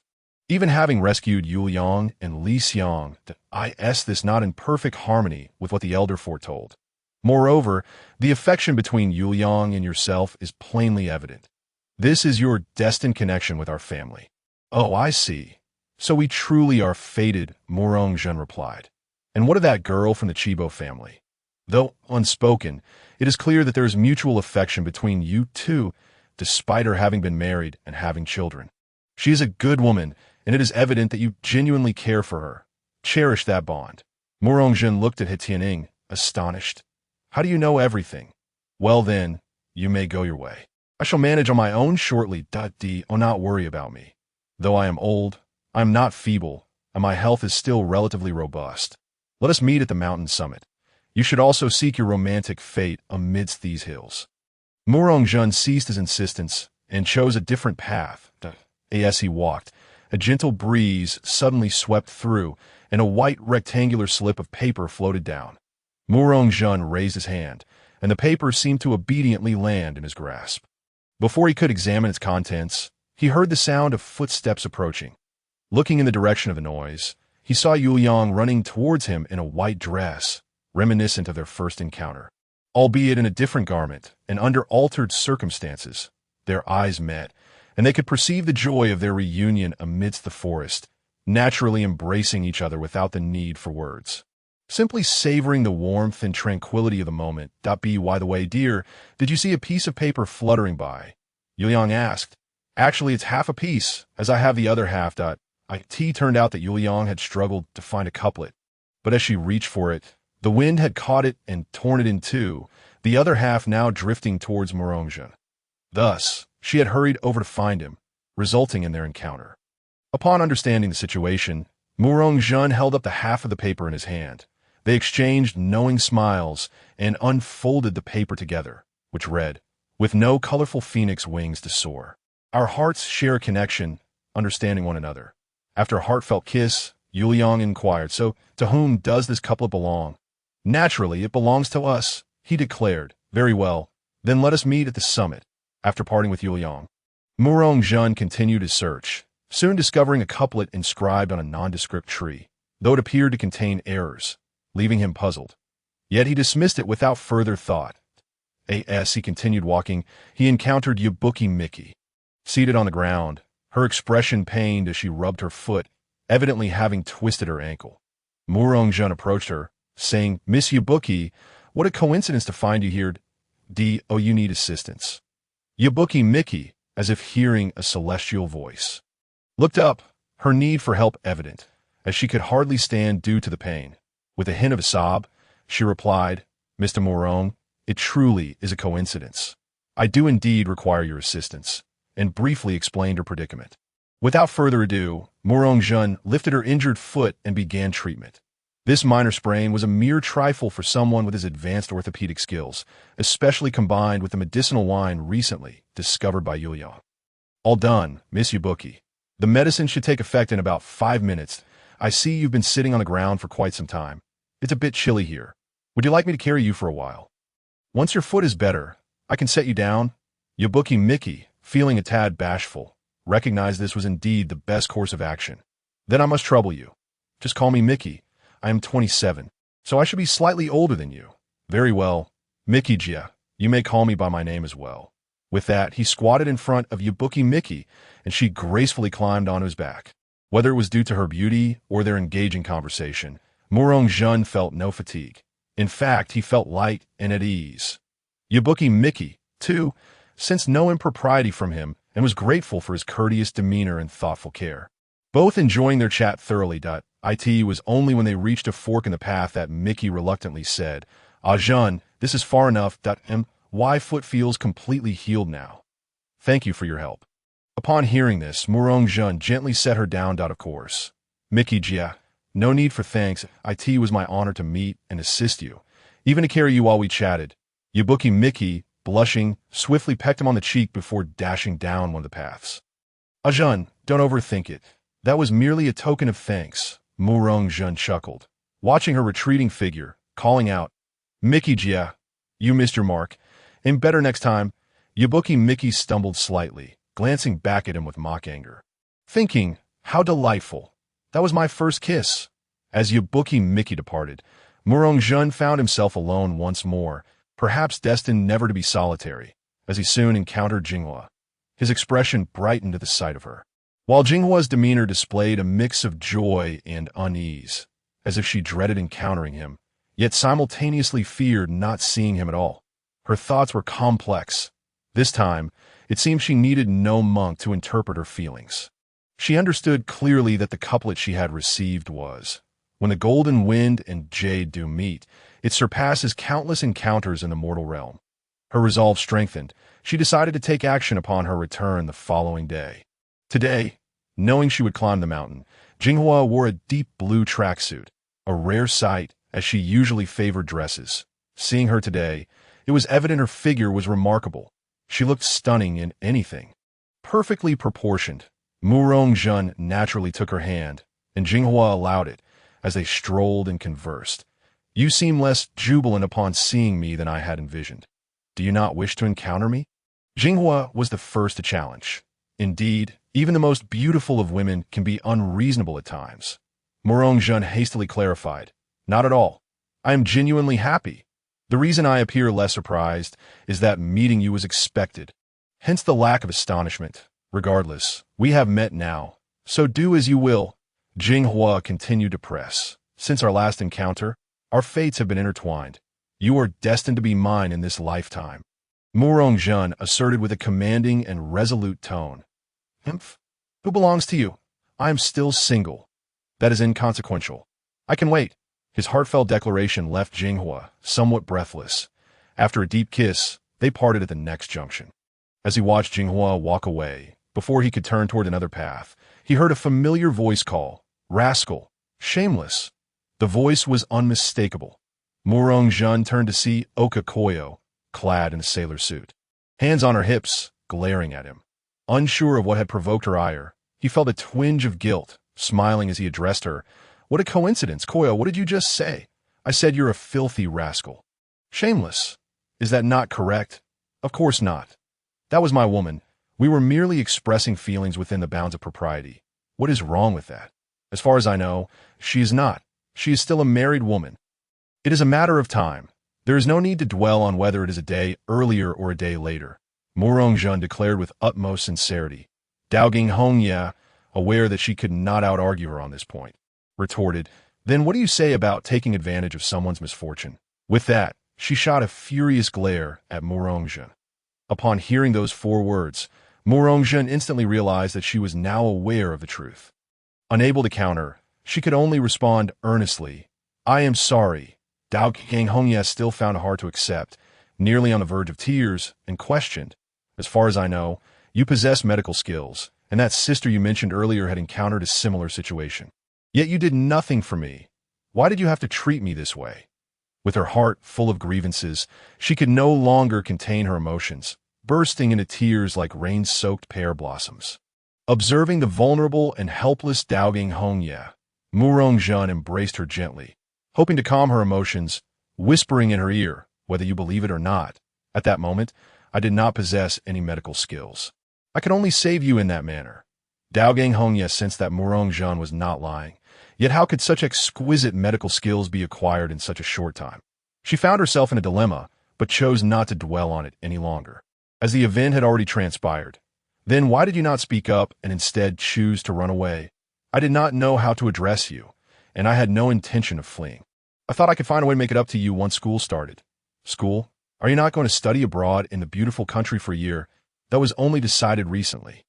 Even having rescued Yuliang and Lixiang, I s this not in perfect harmony with what the elder foretold. Moreover, the affection between Yuliang and yourself is plainly evident. This is your destined connection with our family. Oh, I see. So we truly are fated, Morongzhen replied. And what of that girl from the Chibo family? Though unspoken, it is clear that there is mutual affection between you two, despite her having been married and having children. She is a good woman, and it is evident that you genuinely care for her. Cherish that bond. Morongzhen looked at He Tianying, astonished. How do you know everything? Well then, you may go your way. I shall manage on my own shortly. Do not worry about me. Though I am old, I am not feeble, and my health is still relatively robust. Let us meet at the mountain summit. You should also seek your romantic fate amidst these hills. Morongzhen ceased his insistence and chose a different path. As he walked, a gentle breeze suddenly swept through, and a white rectangular slip of paper floated down. Morongzhen raised his hand, and the paper seemed to obediently land in his grasp. Before he could examine its contents, he heard the sound of footsteps approaching. Looking in the direction of the noise, he saw Yuliang running towards him in a white dress, reminiscent of their first encounter. Albeit in a different garment and under altered circumstances, their eyes met, and they could perceive the joy of their reunion amidst the forest, naturally embracing each other without the need for words. Simply savoring the warmth and tranquility of the moment. By the way, dear, did you see a piece of paper fluttering by? Yuliang asked. Actually, it's half a piece, as I have the other half. It turned out that Yuliang had struggled to find a couplet, but as she reached for it, the wind had caught it and torn it in two, the other half now drifting towards Morongzhen. Thus, she had hurried over to find him, resulting in their encounter. Upon understanding the situation, Morongzhen held up the half of the paper in his hand. They exchanged knowing smiles and unfolded the paper together, which read, "With no colorful phoenix wings to soar. Our hearts share a connection, understanding one another." After a heartfelt kiss, Yuliang inquired, "So, to whom does this couplet belong?" "Naturally, it belongs to us," he declared. "Very well, then let us meet at the summit." After parting with Yuliang, Morongzhen continued his search, soon discovering a couplet inscribed on a nondescript tree, though it appeared to contain errors, leaving him puzzled. Yet he dismissed it without further thought. As he continued walking, he encountered Yabuki Miki. Seated on the ground, her expression pained as she rubbed her foot, evidently having twisted her ankle. Morongzhen approached her, saying, "Miss Yabuki, what a coincidence to find you here. You need assistance." Yabuki Miki, as if hearing a celestial voice, looked up, her need for help evident, as she could hardly stand due to the pain. With a hint of a sob, she replied, "Mr. Morong, it truly is a coincidence. I do indeed require your assistance. and briefly explained her predicament. Without further ado, Morong-jun lifted her injured foot and began treatment. This minor sprain was a mere trifle for someone with his advanced orthopedic skills, especially combined with the medicinal wine recently discovered by Yuya. All done, Miss Ibuki. The medicine should take effect in about 5 minutes. I see you've been sitting on the ground for quite some time. It's a bit chilly here. Would you like me to carry you for a while? Once your foot is better, I can set you down. Ibuki Miki, feeling a tad bashful, recognized this was indeed the best course of action. Then I must trouble you. Just call me Miki. I am 27, so I should be slightly older than you. Very well. Miki-jia, you may call me by my name as well. With that, he squatted in front of Ibuki Miki, and she gracefully climbed onto his back. Whether it was due to her beauty or their engaging conversation, Morong-jun felt no fatigue. In fact, he felt light and at ease. Ibuki Miki, too, sensed no impropriety from him and was grateful for his courteous demeanor and thoughtful care. Both enjoying their chat thoroughly. It was only when they reached a fork in the path that Miki reluctantly said, Jun, this is far enough. My foot feels completely healed now. Thank you for your help. Upon hearing this, Morong-jun gently set her down. Of course. Miki-jia, no need for thanks. It was my honor to meet and assist you, even to carry you while we chatted. Ibuki Miki, blushing, swiftly pecked him on the cheek before dashing down one of the paths. Jun, don't overthink it. That was merely a token of thanks. Morong-jun chuckled, watching her retreating figure, calling out, Miki-jia, you missed your mark. And better next time. Ibuki Miki stumbled slightly, glancing back at him with mock anger. Thinking, how delightful. That was my first kiss. As Ibuki Miki departed, Morong-jun found himself alone once more, perhaps destined never to be solitary, as he soon encountered Jinghua. His expression brightened at the sight of her, while Jinghua's demeanor displayed a mix of joy and unease, as if she dreaded encountering him, yet simultaneously feared not seeing him at all. Her thoughts were complex. This time, it seemed she needed no monk to interpret her feelings. She understood clearly that the couplet she had received was, when the golden wind and jade do meet, it surpasses countless encounters in the mortal realm. Her resolve strengthened. She decided to take action upon her return the following day. Today, knowing she would climb the mountain, Jinghua wore a deep blue tracksuit, a rare sight as she usually favored dresses. Seeing her today, it was evident her figure was remarkable. She looked stunning in anything. Perfectly proportioned, Morong-jun naturally took her hand, and Jinghua allowed it, as they strolled and conversed. You seem less jubilant upon seeing me than I had envisioned. Do you not wish to encounter me? Jinghua was the first to challenge. Indeed, even the most beautiful of women can be unreasonable at times. Morong-jun hastily clarified, Not at all. I am genuinely happy. The reason I appear less surprised is that meeting you was expected. Hence the lack of astonishment. Regardless, we have met now, so do as you will. Jinghua continued to press. Since our last encounter, our fates have been intertwined. You are destined to be mine in this lifetime. Morong-jun asserted with a commanding and resolute tone. Who belongs to you? I am still single. That is inconsequential. I can wait. His heartfelt declaration left Jinghua somewhat breathless. After a deep kiss, they parted at the next junction. As he watched Jinghua walk away, before he could turn toward another path, he heard a familiar voice call, Rascal, shameless. The voice was unmistakable. Morong-jun turned to see Oka Koyo, clad in a sailor suit, hands on her hips, glaring at him. Unsure of what had provoked her ire, he felt a twinge of guilt, smiling as he addressed her. What a coincidence, Koyo, what did you just say? I said you're a filthy rascal. Shameless. Is that not correct? Of course not. That was my woman. We were merely expressing feelings within the bounds of propriety. What is wrong with that? As far as I know, she is not. She is still a married woman. It is a matter of time. There is no need to dwell on whether it is a day earlier or a day later, Morong-jun declared with utmost sincerity. Daoging Hongya, aware that she could not out-argue her on this point, retorted, Then what do you say about taking advantage of someone's misfortune? With that, she shot a furious glare at Morong-jun. Upon hearing those 4 words, Morong-jun instantly realized that she was now aware of the truth. Unable to counter, she could only respond earnestly, I am sorry. Daoging Hongya still found it hard to accept, nearly on the verge of tears, and questioned, As far as I know, You possess medical skills, and that sister you mentioned earlier had encountered a similar situation. Yet you did nothing for me. Why did you have to treat me this way?" With her heart full of grievances, she could no longer contain her emotions, bursting into tears like rain-soaked pear blossoms. Observing the vulnerable and helpless Daogeng Hongye, Murong-jun embraced her gently, hoping to calm her emotions, whispering in her ear, "Whether you believe it or not, at that moment, I did not possess any medical skills. I could only save you in that manner." Daogeng Hongye sensed that Murong-jun was not lying. Yet how could such exquisite medical skills be acquired in such a short time? She found herself in a dilemma, but chose not to dwell on it any longer, as the event had already transpired. "Then why did you not speak up and instead choose to run away? I did not know how to address you, and I had no intention of fleeing. I thought I could find a way to make it up to you once school started." "School? Are you not going to study abroad in the beautiful country for a year? That was only decided recently.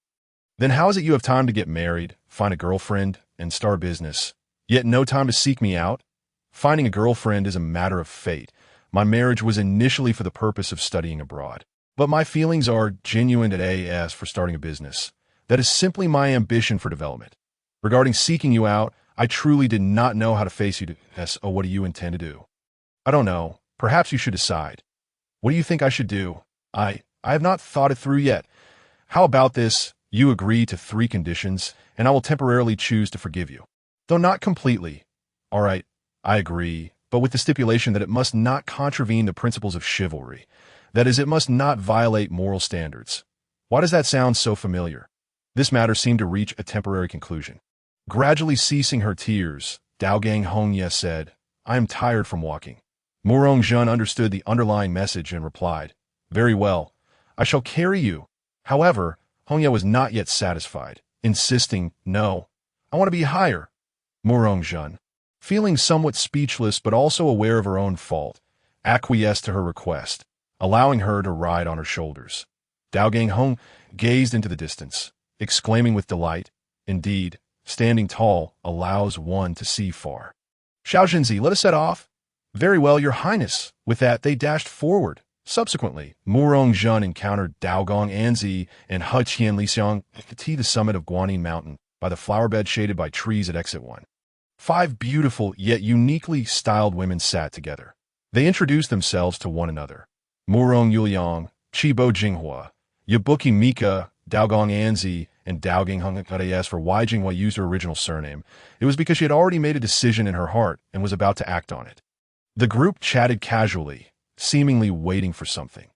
Then how is it you have time to get married, find a girlfriend, and start a business, yet no time to seek me out? Finding a girlfriend is a matter of fate. My marriage was initially for the purpose of studying abroad. But my feelings are genuine at AS for starting a business. That is simply my ambition for development. Regarding seeking you out, I truly did not know how to face you. So what do you intend to do?" "I don't know. Perhaps you should decide." "What do you think I should do?" I have not thought it through yet. How about this? You agree to 3 conditions, and I will temporarily choose to forgive you. Though not completely. All right, I agree, but with the stipulation that it must not contravene the principles of chivalry. That is, it must not violate moral standards. Why does that sound so familiar? This matter seemed to reach a temporary conclusion. Gradually ceasing her tears, Daogeng Hongye said, "I am tired from walking." Murong-jun understood the underlying message and replied, "Very well, I shall carry you." However, Hongye was not yet satisfied, insisting, "No, I want to be higher." Murong-jun, feeling somewhat speechless but also aware of her own fault, acquiesced to her request, allowing her to ride on her shoulders. Daogeng Hong gazed into the distance, exclaiming with delight, "Indeed, standing tall allows one to see far. Xiaojinzi, let us set off." "Very well, your highness." With that, they dashed forward. Subsequently, Murong-jun encountered Daogong Anzi and Heiji Lixiang at the summit of Guanyin Mountain by the flowerbed shaded by trees at exit 1. 5 beautiful yet uniquely styled women sat together. They introduced themselves to one another. Murong Yuliang, Chibo Jinghua, Yabuki Mika, Daogong Anzi, and Daogeng Hongye. For why Jinghua used her original surname, it was because she had already made a decision in her heart and was about to act on it. The group chatted casually, seemingly waiting for something.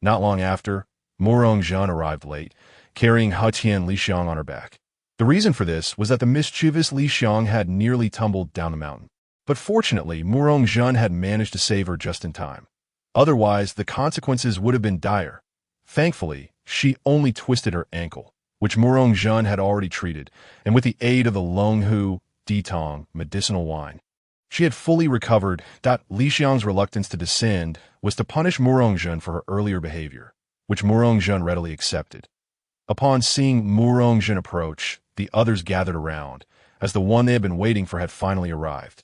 Not long after, Murong-jun arrived late, carrying Heiji Lixiang on her back. The reason for this was that the mischievous Lixiang had nearly tumbled down the mountain. But fortunately, Murong-jun had managed to save her just in time. Otherwise, the consequences would have been dire. Thankfully, she only twisted her ankle, which Murong-jun had already treated, and with the aid of the Longhu Ditong medicinal wine, she had fully recovered. Lixiang's reluctance to descend was to punish Murong-jun for her earlier behavior, which Murong-jun readily accepted. Upon seeing Murong-jun approach, the others gathered around, as the one they had been waiting for had finally arrived.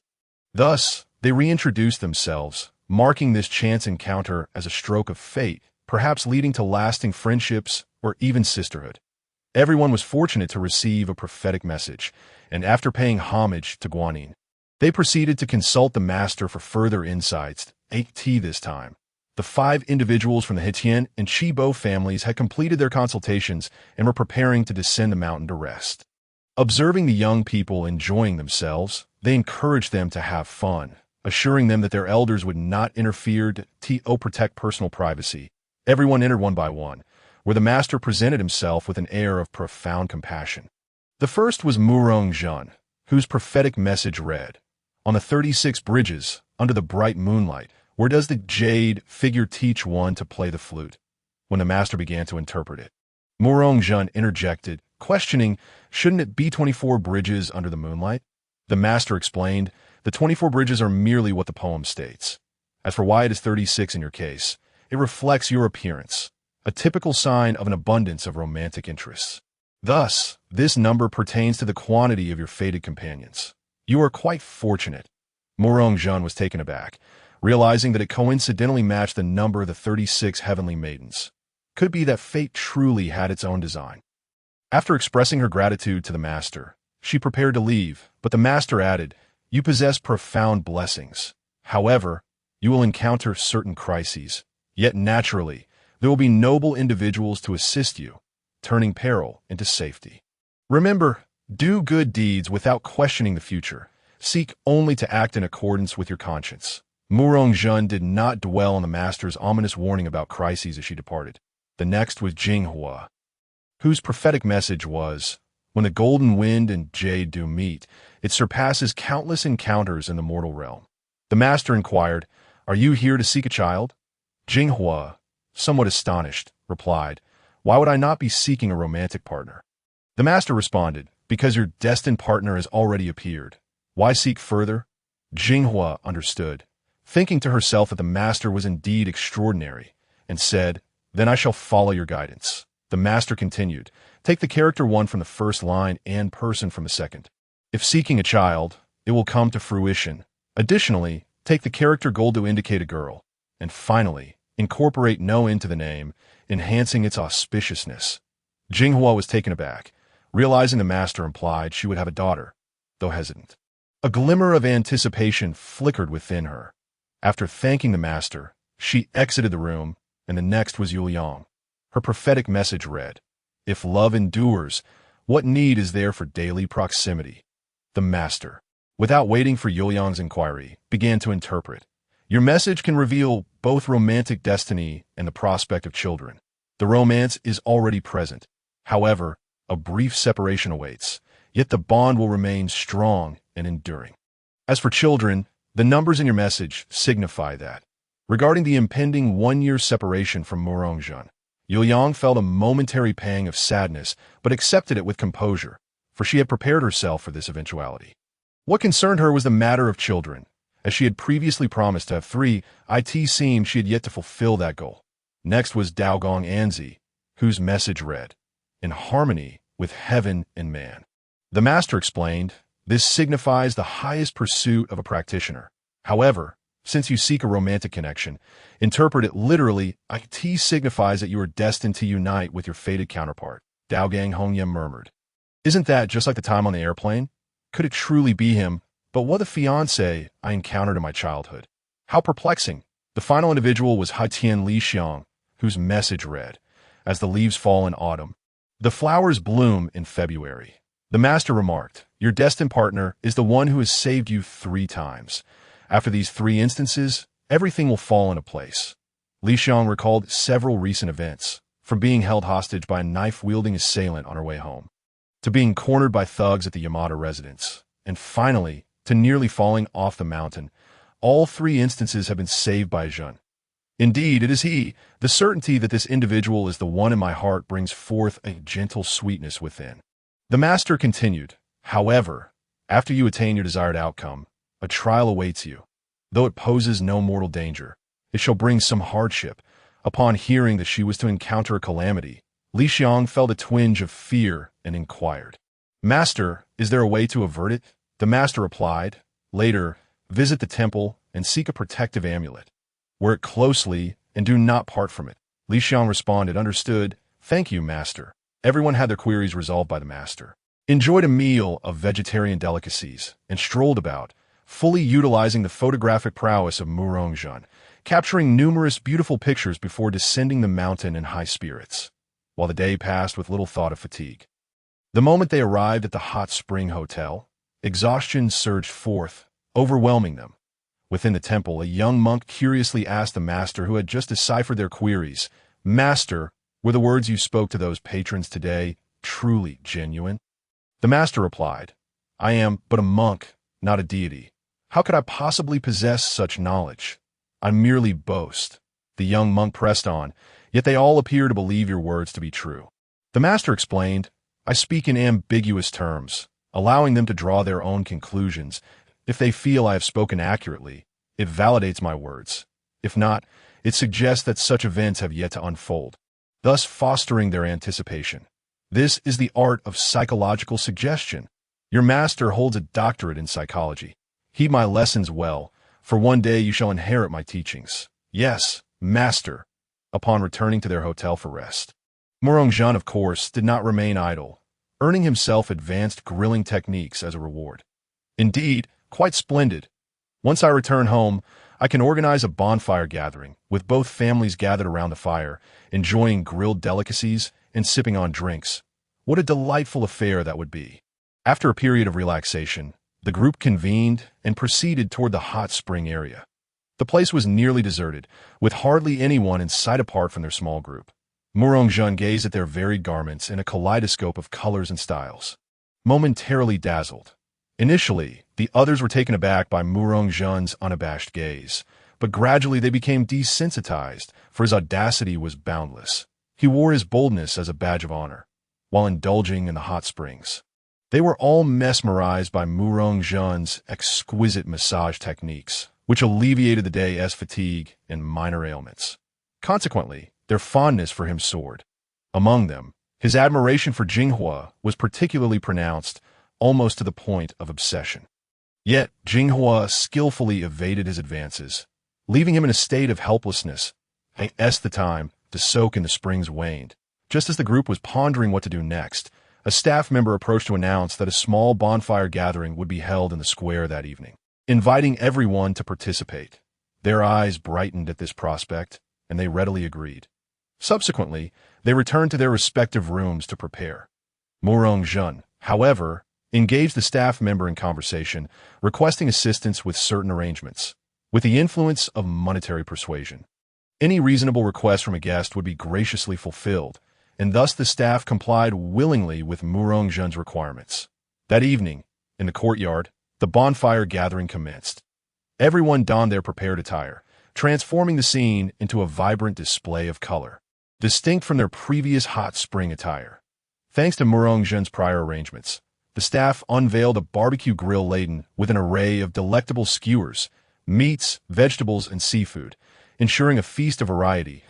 Thus, they reintroduced themselves, marking this chance encounter as a stroke of fate, perhaps leading to lasting friendships or even sisterhood. Everyone was fortunate to receive a prophetic message, and after paying homage to Guanyin, they proceeded to consult the master for further insights. This time, the 5 individuals from the Hetien and Chibo families had completed their consultations and were preparing to descend the mountain to rest. Observing the young people enjoying themselves, they encouraged them to have fun, assuring them that their elders would not interfere to protect personal privacy. Everyone entered one by one, where the master presented himself with an air of profound compassion. The first was Murong-jun, whose prophetic message read, "On the 36 bridges, under the bright moonlight, where does the jade figure teach one to play the flute?" When the master began to interpret it, Murong-jun interjected, questioning, "Shouldn't it be 24 bridges under the moonlight?" The master explained, "The 24 bridges are merely what the poem states. As for why it is 36 in your case, it reflects your appearance, a typical sign of an abundance of romantic interests. Thus, this number pertains to the quantity of your fated companions. You are quite fortunate." Murong-jun was taken aback, realizing that it coincidentally matched the number of the 36 heavenly maidens. Could it be that fate truly had its own design? After expressing her gratitude to the master, she prepared to leave, but the master added, "You possess profound blessings. However, you will encounter certain crises. Yet naturally, there will be noble individuals to assist you, turning peril into safety. Remember, do good deeds without questioning the future. Seek only to act in accordance with your conscience." Murongjun did not dwell on the master's ominous warning about crises as she departed. The next was Jinghua, whose prophetic message was, "When the golden wind and jade do meet, it surpasses countless encounters in the mortal realm." The master inquired, "Are you here to seek a child?" Jinghua, somewhat astonished, replied, "Why would I not be seeking a romantic partner?" The master responded, "Because your destined partner has already appeared. Why seek further?" Jinghua understood, thinking to herself that the master was indeed extraordinary, and said, "Then I shall follow your guidance." The master continued, "Take the character 1 from the first line and person from the second. If seeking a child, it will come to fruition. Additionally, take the character gold to indicate a girl. And finally, incorporate no into the name, enhancing its auspiciousness." Jinghua was taken aback, realizing the master implied she would have a daughter, though hesitant. A glimmer of anticipation flickered within her. After thanking the master, she exited the room, and the next was Yuliang. Her prophetic message read, "If love endures, what need is there for daily proximity?" The master, without waiting for Yuliang's inquiry, began to interpret. "Your message can reveal both romantic destiny and the prospect of children. The romance is already present. However, a brief separation awaits, yet the bond will remain strong and enduring. As for children, the numbers in your message signify that." Regarding the impending 1-year separation from Murongjun, Yuliang felt a momentary pang of sadness, but accepted it with composure, for she had prepared herself for this eventuality. What concerned her was the matter of children. As she had previously promised to have 3, it seemed she had yet to fulfill that goal. Next was Daogong Anzi, whose message read, "In harmony with heaven and man." The master explained, "This signifies the highest pursuit of a practitioner. However, since you seek a romantic connection, interpret it literally. It signifies that you are destined to unite with your fated counterpart." Daogang Hongyem murmured, "Isn't that just like the time on the airplane? Could it truly be him? But what the fiancé I encountered in my childhood? How perplexing." The final individual was Haitian Li Xiang, whose message read, "As the leaves fall in autumn, the flowers bloom in February." The master remarked, "Your destined partner is the one who has saved you 3 times. After these 3 instances, everything will fall into place." Li Xiang recalled several recent events, from being held hostage by a knife-wielding assailant on her way home, to being cornered by thugs at the Yamada residence, and finally, to nearly falling off the mountain. All 3 instances have been saved by Jun. Indeed, it is he. The certainty that this individual is the one in my heart brings forth a gentle sweetness within. The master continued, "However, after you attain your desired outcome, a trial awaits you. Though it poses no mortal danger, it shall bring some hardship." Upon hearing that she was to encounter a calamity, Li Xiang felt a twinge of fear and inquired, "Master, is there a way to avert it?" The master replied, "Later, visit the temple and seek a protective amulet. Wear it closely and do not part from it." Li Xiang responded, "Understood. Thank you, master." Everyone had their queries resolved by the master, enjoyed a meal of vegetarian delicacies, and strolled about, fully utilizing the photographic prowess of Murongjun, capturing numerous beautiful pictures before descending the mountain in high spirits, while the day passed with little thought of fatigue. The moment they arrived at the hot spring hotel, exhaustion surged forth, overwhelming them. Within the temple, a young monk curiously asked the master, who had just deciphered their queries, "Master, were the words you spoke to those patrons today truly genuine?" The master replied, "I am but a monk, not a deity. How could I possibly possess such knowledge? I merely boast." The young monk pressed on, "Yet they all appear to believe your words to be true." The master explained, "I speak in ambiguous terms, allowing them to draw their own conclusions. If they feel I have spoken accurately, it validates my words. If not, it suggests that such events have yet to unfold, thus fostering their anticipation. This is the art of psychological suggestion. Your master holds a doctorate in psychology. Heed my lessons well, for one day you shall inherit my teachings." "Yes, master." upon returning to their hotel for rest. Murong-jun, of course, did not remain idle, earning himself advanced grilling techniques as a reward. Indeed, quite splendid. Once I return home, I can organize a bonfire gathering, with both families gathered around the fire, enjoying grilled delicacies and sipping on drinks. What a delightful affair that would be. After a period of relaxation, the group convened and proceeded toward the hot spring area. The place was nearly deserted, with hardly anyone in sight apart from their small group. Murong-jun gazed at their varied garments in a kaleidoscope of colors and styles. Momentarily dazzled. Initially, the others were taken aback by Murong-jun's unabashed gaze, but gradually they became desensitized, for his audacity was boundless. He wore his boldness as a badge of honor, while indulging in the hot springs. They were all mesmerized by Murong-jun's exquisite massage techniques, which alleviated the day's fatigue and minor ailments. Consequently, their fondness for him soared. Among them, his admiration for Jinghua was particularly pronounced, almost to the point of obsession. Yet, Jinghua skillfully evaded his advances, leaving him in a state of helplessness. As the time to soak in the springs waned. Just as the group was pondering what to do next, a staff member approached to announce that a small bonfire gathering would be held in the square that evening, inviting everyone to participate. Their eyes brightened at this prospect, and they readily agreed. Subsequently, they returned to their respective rooms to prepare. Murong-jun, however, engaged the staff member in conversation, requesting assistance with certain arrangements, with the influence of monetary persuasion. Any reasonable request from a guest would be graciously fulfilled, and thus the staff complied willingly with Murong-jun's requirements. That evening, in the courtyard, the bonfire gathering commenced. Everyone donned their prepared attire, transforming the scene into a vibrant display of color, distinct from their previous hot spring attire. Thanks to Murong-jun's prior arrangements, the staff unveiled a barbecue grill laden with an array of delectable skewers, meats, vegetables, and seafood, ensuring a feast of variety.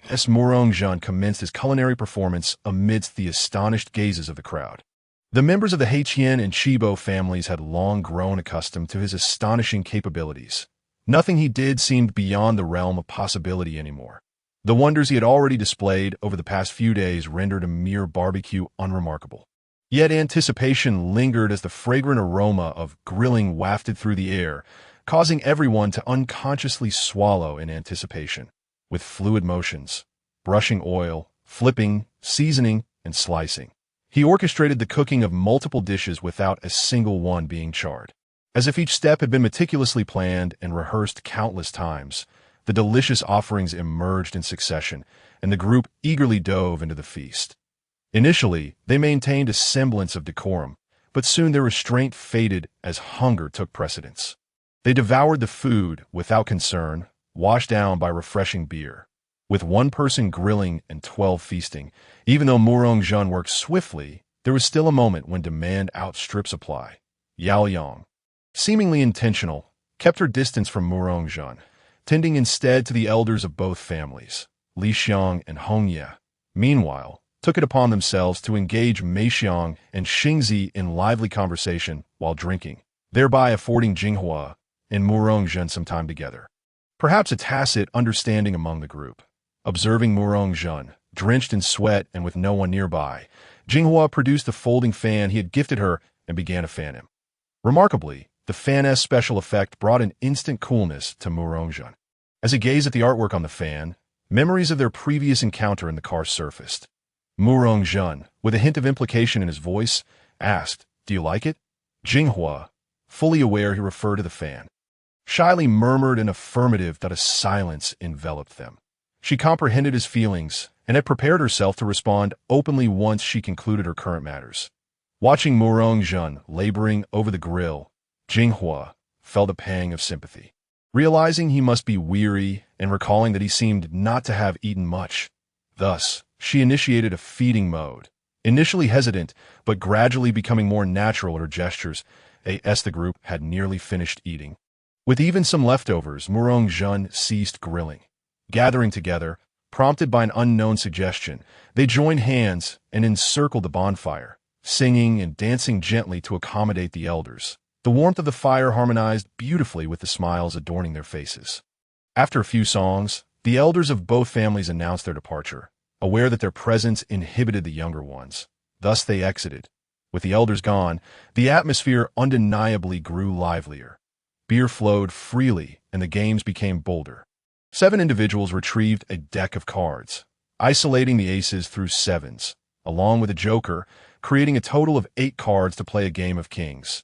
As Murong-jun commenced his culinary performance amidst the astonished gazes of the crowd. The members of the Heichien and Chibo families had long grown accustomed to his astonishing capabilities. Nothing he did seemed beyond the realm of possibility anymore. The wonders he had already displayed over the past few days rendered a mere barbecue unremarkable. Yet anticipation lingered as the fragrant aroma of grilling wafted through the air, causing everyone to unconsciously swallow in anticipation, with fluid motions, brushing oil, flipping, seasoning, and slicing. He orchestrated the cooking of multiple dishes without a single one being charred. As if each step had been meticulously planned and rehearsed countless times, the delicious offerings emerged in succession, and the group eagerly dove into the feast. Initially, they maintained a semblance of decorum, but soon their restraint faded as hunger took precedence. They devoured the food without concern, washed down by refreshing beer. With one person grilling and 12 feasting, even though Murong-jun worked swiftly, there was still a moment when demand outstripped supply. Yao Yang, seemingly intentional, kept her distance from Murong-jun, tending instead to the elders of both families, Li Xiang and Hong Ye. Meanwhile, took it upon themselves to engage Mei Xiang and Xingzi in lively conversation while drinking, thereby affording Jinghua and Murong-jun some time together. Perhaps a tacit understanding among the group. Observing Murong-jun, drenched in sweat and with no one nearby, Jinghua produced the folding fan he had gifted her and began to fan him. Remarkably, the fan's special effect brought an instant coolness to Murong-jun. As he gazed at the artwork on the fan, memories of their previous encounter in the car surfaced. Murong-jun, with a hint of implication in his voice, asked, "Do you like it?" Jinghua, fully aware he referred to the fan, shyly murmured an affirmative that a silence enveloped them. She comprehended his feelings and had prepared herself to respond openly once she concluded her current matters. Watching Murong-jun laboring over the grill, Jinghua felt a pang of sympathy. Realizing he must be weary and recalling that he seemed not to have eaten much. Thus, she initiated a feeding mode, initially hesitant but gradually becoming more natural in her gestures as the group had nearly finished eating. With even some leftovers, Murong-jun ceased grilling. Gathering together, prompted by an unknown suggestion, they joined hands and encircled the bonfire, singing and dancing gently to accommodate the elders. The warmth of the fire harmonized beautifully with the smiles adorning their faces. After a few songs, The elders of both families announced their departure, aware that their presence inhibited the younger ones. Thus they exited. With the elders gone, the atmosphere undeniably grew livelier. Beer flowed freely, and the games became bolder. 7 individuals retrieved a deck of cards, isolating the aces through 7s, along with a joker, creating a total of 8 cards to play a game of kings.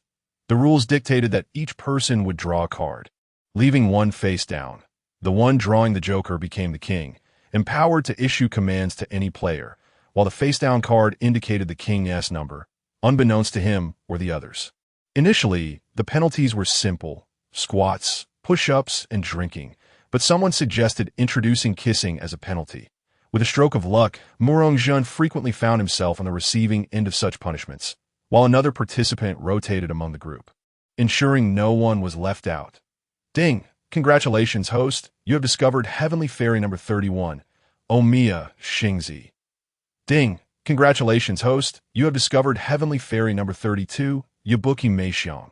The rules dictated that each person would draw a card, leaving one face down. The one drawing the joker became the king, empowered to issue commands to any player, while the face-down card indicated the king's number, unbeknownst to him or the others. Initially, the penalties were simple: squats, push-ups, and drinking, but someone suggested introducing kissing as a penalty. With a stroke of luck, Murong-jun frequently found himself on the receiving end of such punishments, while another participant rotated among the group, ensuring no one was left out. Ding! Congratulations, host! You have discovered Heavenly Fairy number 31, Omiya Shingzi. Ding! Congratulations, host! You have discovered Heavenly Fairy number 32, Yabuki Meixiong.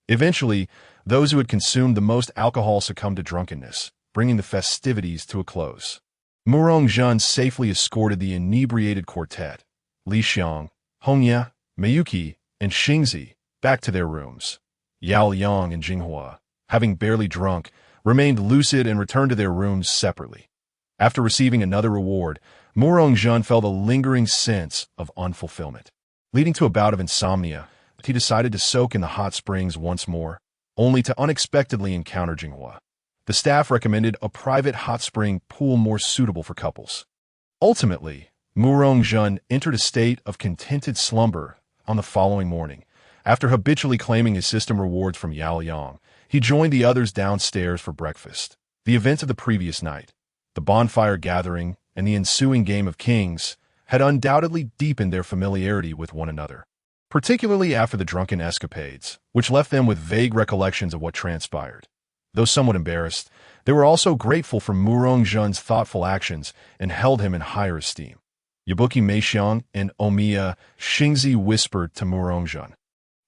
Eventually, those who had consumed the most alcohol succumbed to drunkenness, bringing the festivities to a close. Murong-jun safely escorted the inebriated quartet, Li Xiang, Hongya, Miyuki, and Xingzi, back to their rooms. Yao Liang and Jinghua, having barely drunk, remained lucid and returned to their rooms separately. After receiving another reward, Murong-jun felt a lingering sense of unfulfillment. Leading to a bout of insomnia, he decided to soak in the hot springs once more, only to unexpectedly encounter Jinghua. The staff recommended a private hot spring pool more suitable for couples. Ultimately, Murong-jun entered a state of contented slumber on the following morning. After habitually claiming his system rewards from Yao Liang, he joined the others downstairs for breakfast. The events of the previous night, the bonfire gathering, and the ensuing game of kings had undoubtedly deepened their familiarity with one another, particularly after the drunken escapades, which left them with vague recollections of what transpired. Though somewhat embarrassed, they were also grateful for Murong-jun's thoughtful actions and held him in higher esteem. Yabuki Meixiong and Omiya Shingzi whispered to Murong-jun,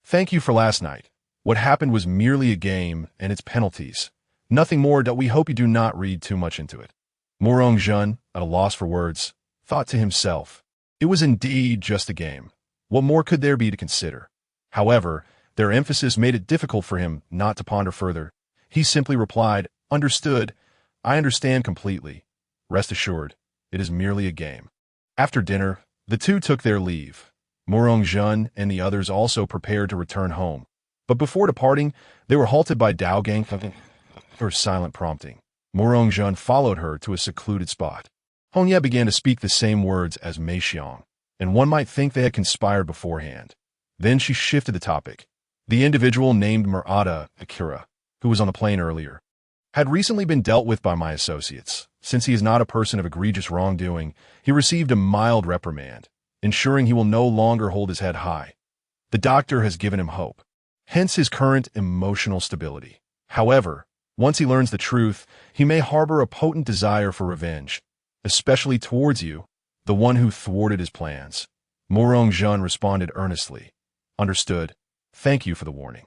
"Thank you for last night. What happened was merely a game and its penalties. Nothing more that we hope you do not read too much into it." Murong-jun, at a loss for words, thought to himself, it was indeed just a game. What more could there be to consider? However, their emphasis made it difficult for him not to ponder further. He simply replied, "Understood. I understand completely. Rest assured, it is merely a game." After dinner, the two took their leave. Murong-jun and the others also prepared to return home. But before departing, they were halted by Dao Gang, her silent prompting. Murong-jun followed her to a secluded spot. Hongya began to speak the same words as Meixiong, and one might think they had conspired beforehand. Then she shifted the topic. The individual named Murata Akira, who was on the plane earlier, had recently been dealt with by my associates. Since he is not a person of egregious wrongdoing, he received a mild reprimand, ensuring he will no longer hold his head high. The doctor has given him hope, hence his current emotional stability. However, once he learns the truth, he may harbor a potent desire for revenge, especially towards you, the one who thwarted his plans. Murong-jun responded earnestly, "Understood. Thank you for the warning."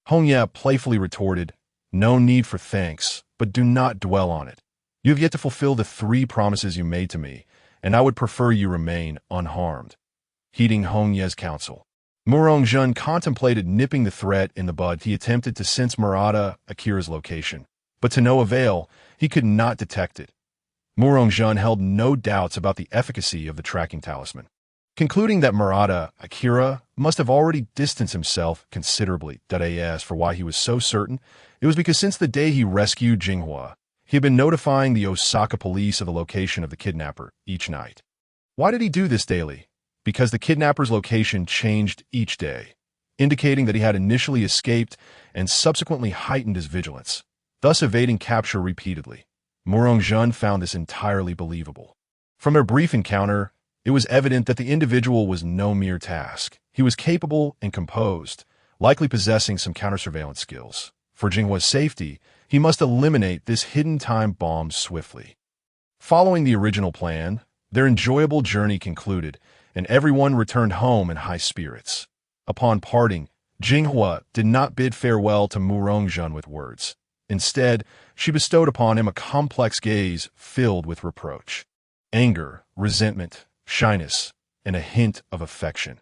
Hongya playfully retorted, "No need for thanks, but do not dwell on it. You have yet to fulfill the 3 promises you made to me, and I would prefer you remain unharmed." Heeding Hongya's counsel, Murong-jun contemplated nipping the threat in the bud. He attempted to sense Murata Akira's location, but to no avail. He could not detect it. Murong-jun held no doubts about the efficacy of the tracking talisman. Concluding that Murata Akira must have already distanced himself considerably, as for why he was so certain, it was because since the day he rescued Jinghua, he had been notifying the Osaka police of the location of the kidnapper each night. Why did he do this daily? Because the kidnapper's location changed each day, indicating that he had initially escaped and subsequently heightened his vigilance, thus evading capture repeatedly. Murong-jun found this entirely believable. From their brief encounter, it was evident that the individual was no mere task. He was capable and composed, likely possessing some counter-surveillance skills. For Jinghua's safety, he must eliminate this hidden time bomb swiftly. Following the original plan, their enjoyable journey concluded, and everyone returned home in high spirits. Upon parting, Jinghua did not bid farewell to Murong-jun with words. Instead, she bestowed upon him a complex gaze filled with reproach, anger, resentment, shyness, and a hint of affection.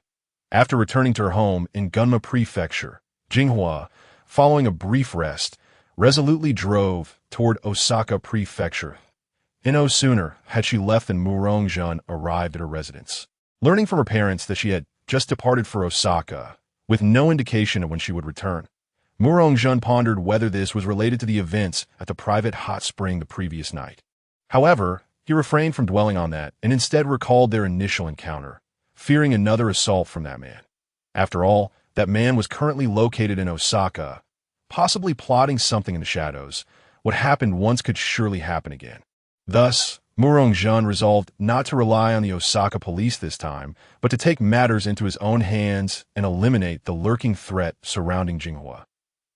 After returning to her home in Gunma Prefecture, Jinghua, following a brief rest, resolutely drove toward Osaka Prefecture. No sooner had she left than Murongjun arrived at her residence. Learning from her parents that she had just departed for Osaka, with no indication of when she would return, Murongjun pondered whether this was related to the events at the private hot spring the previous night. However, he refrained from dwelling on that and instead recalled their initial encounter, fearing another assault from that man. After all, that man was currently located in Osaka, possibly plotting something in the shadows. What happened once could surely happen again. Thus, Murongjun resolved not to rely on the Osaka police this time, but to take matters into his own hands and eliminate the lurking threat surrounding Jinghua.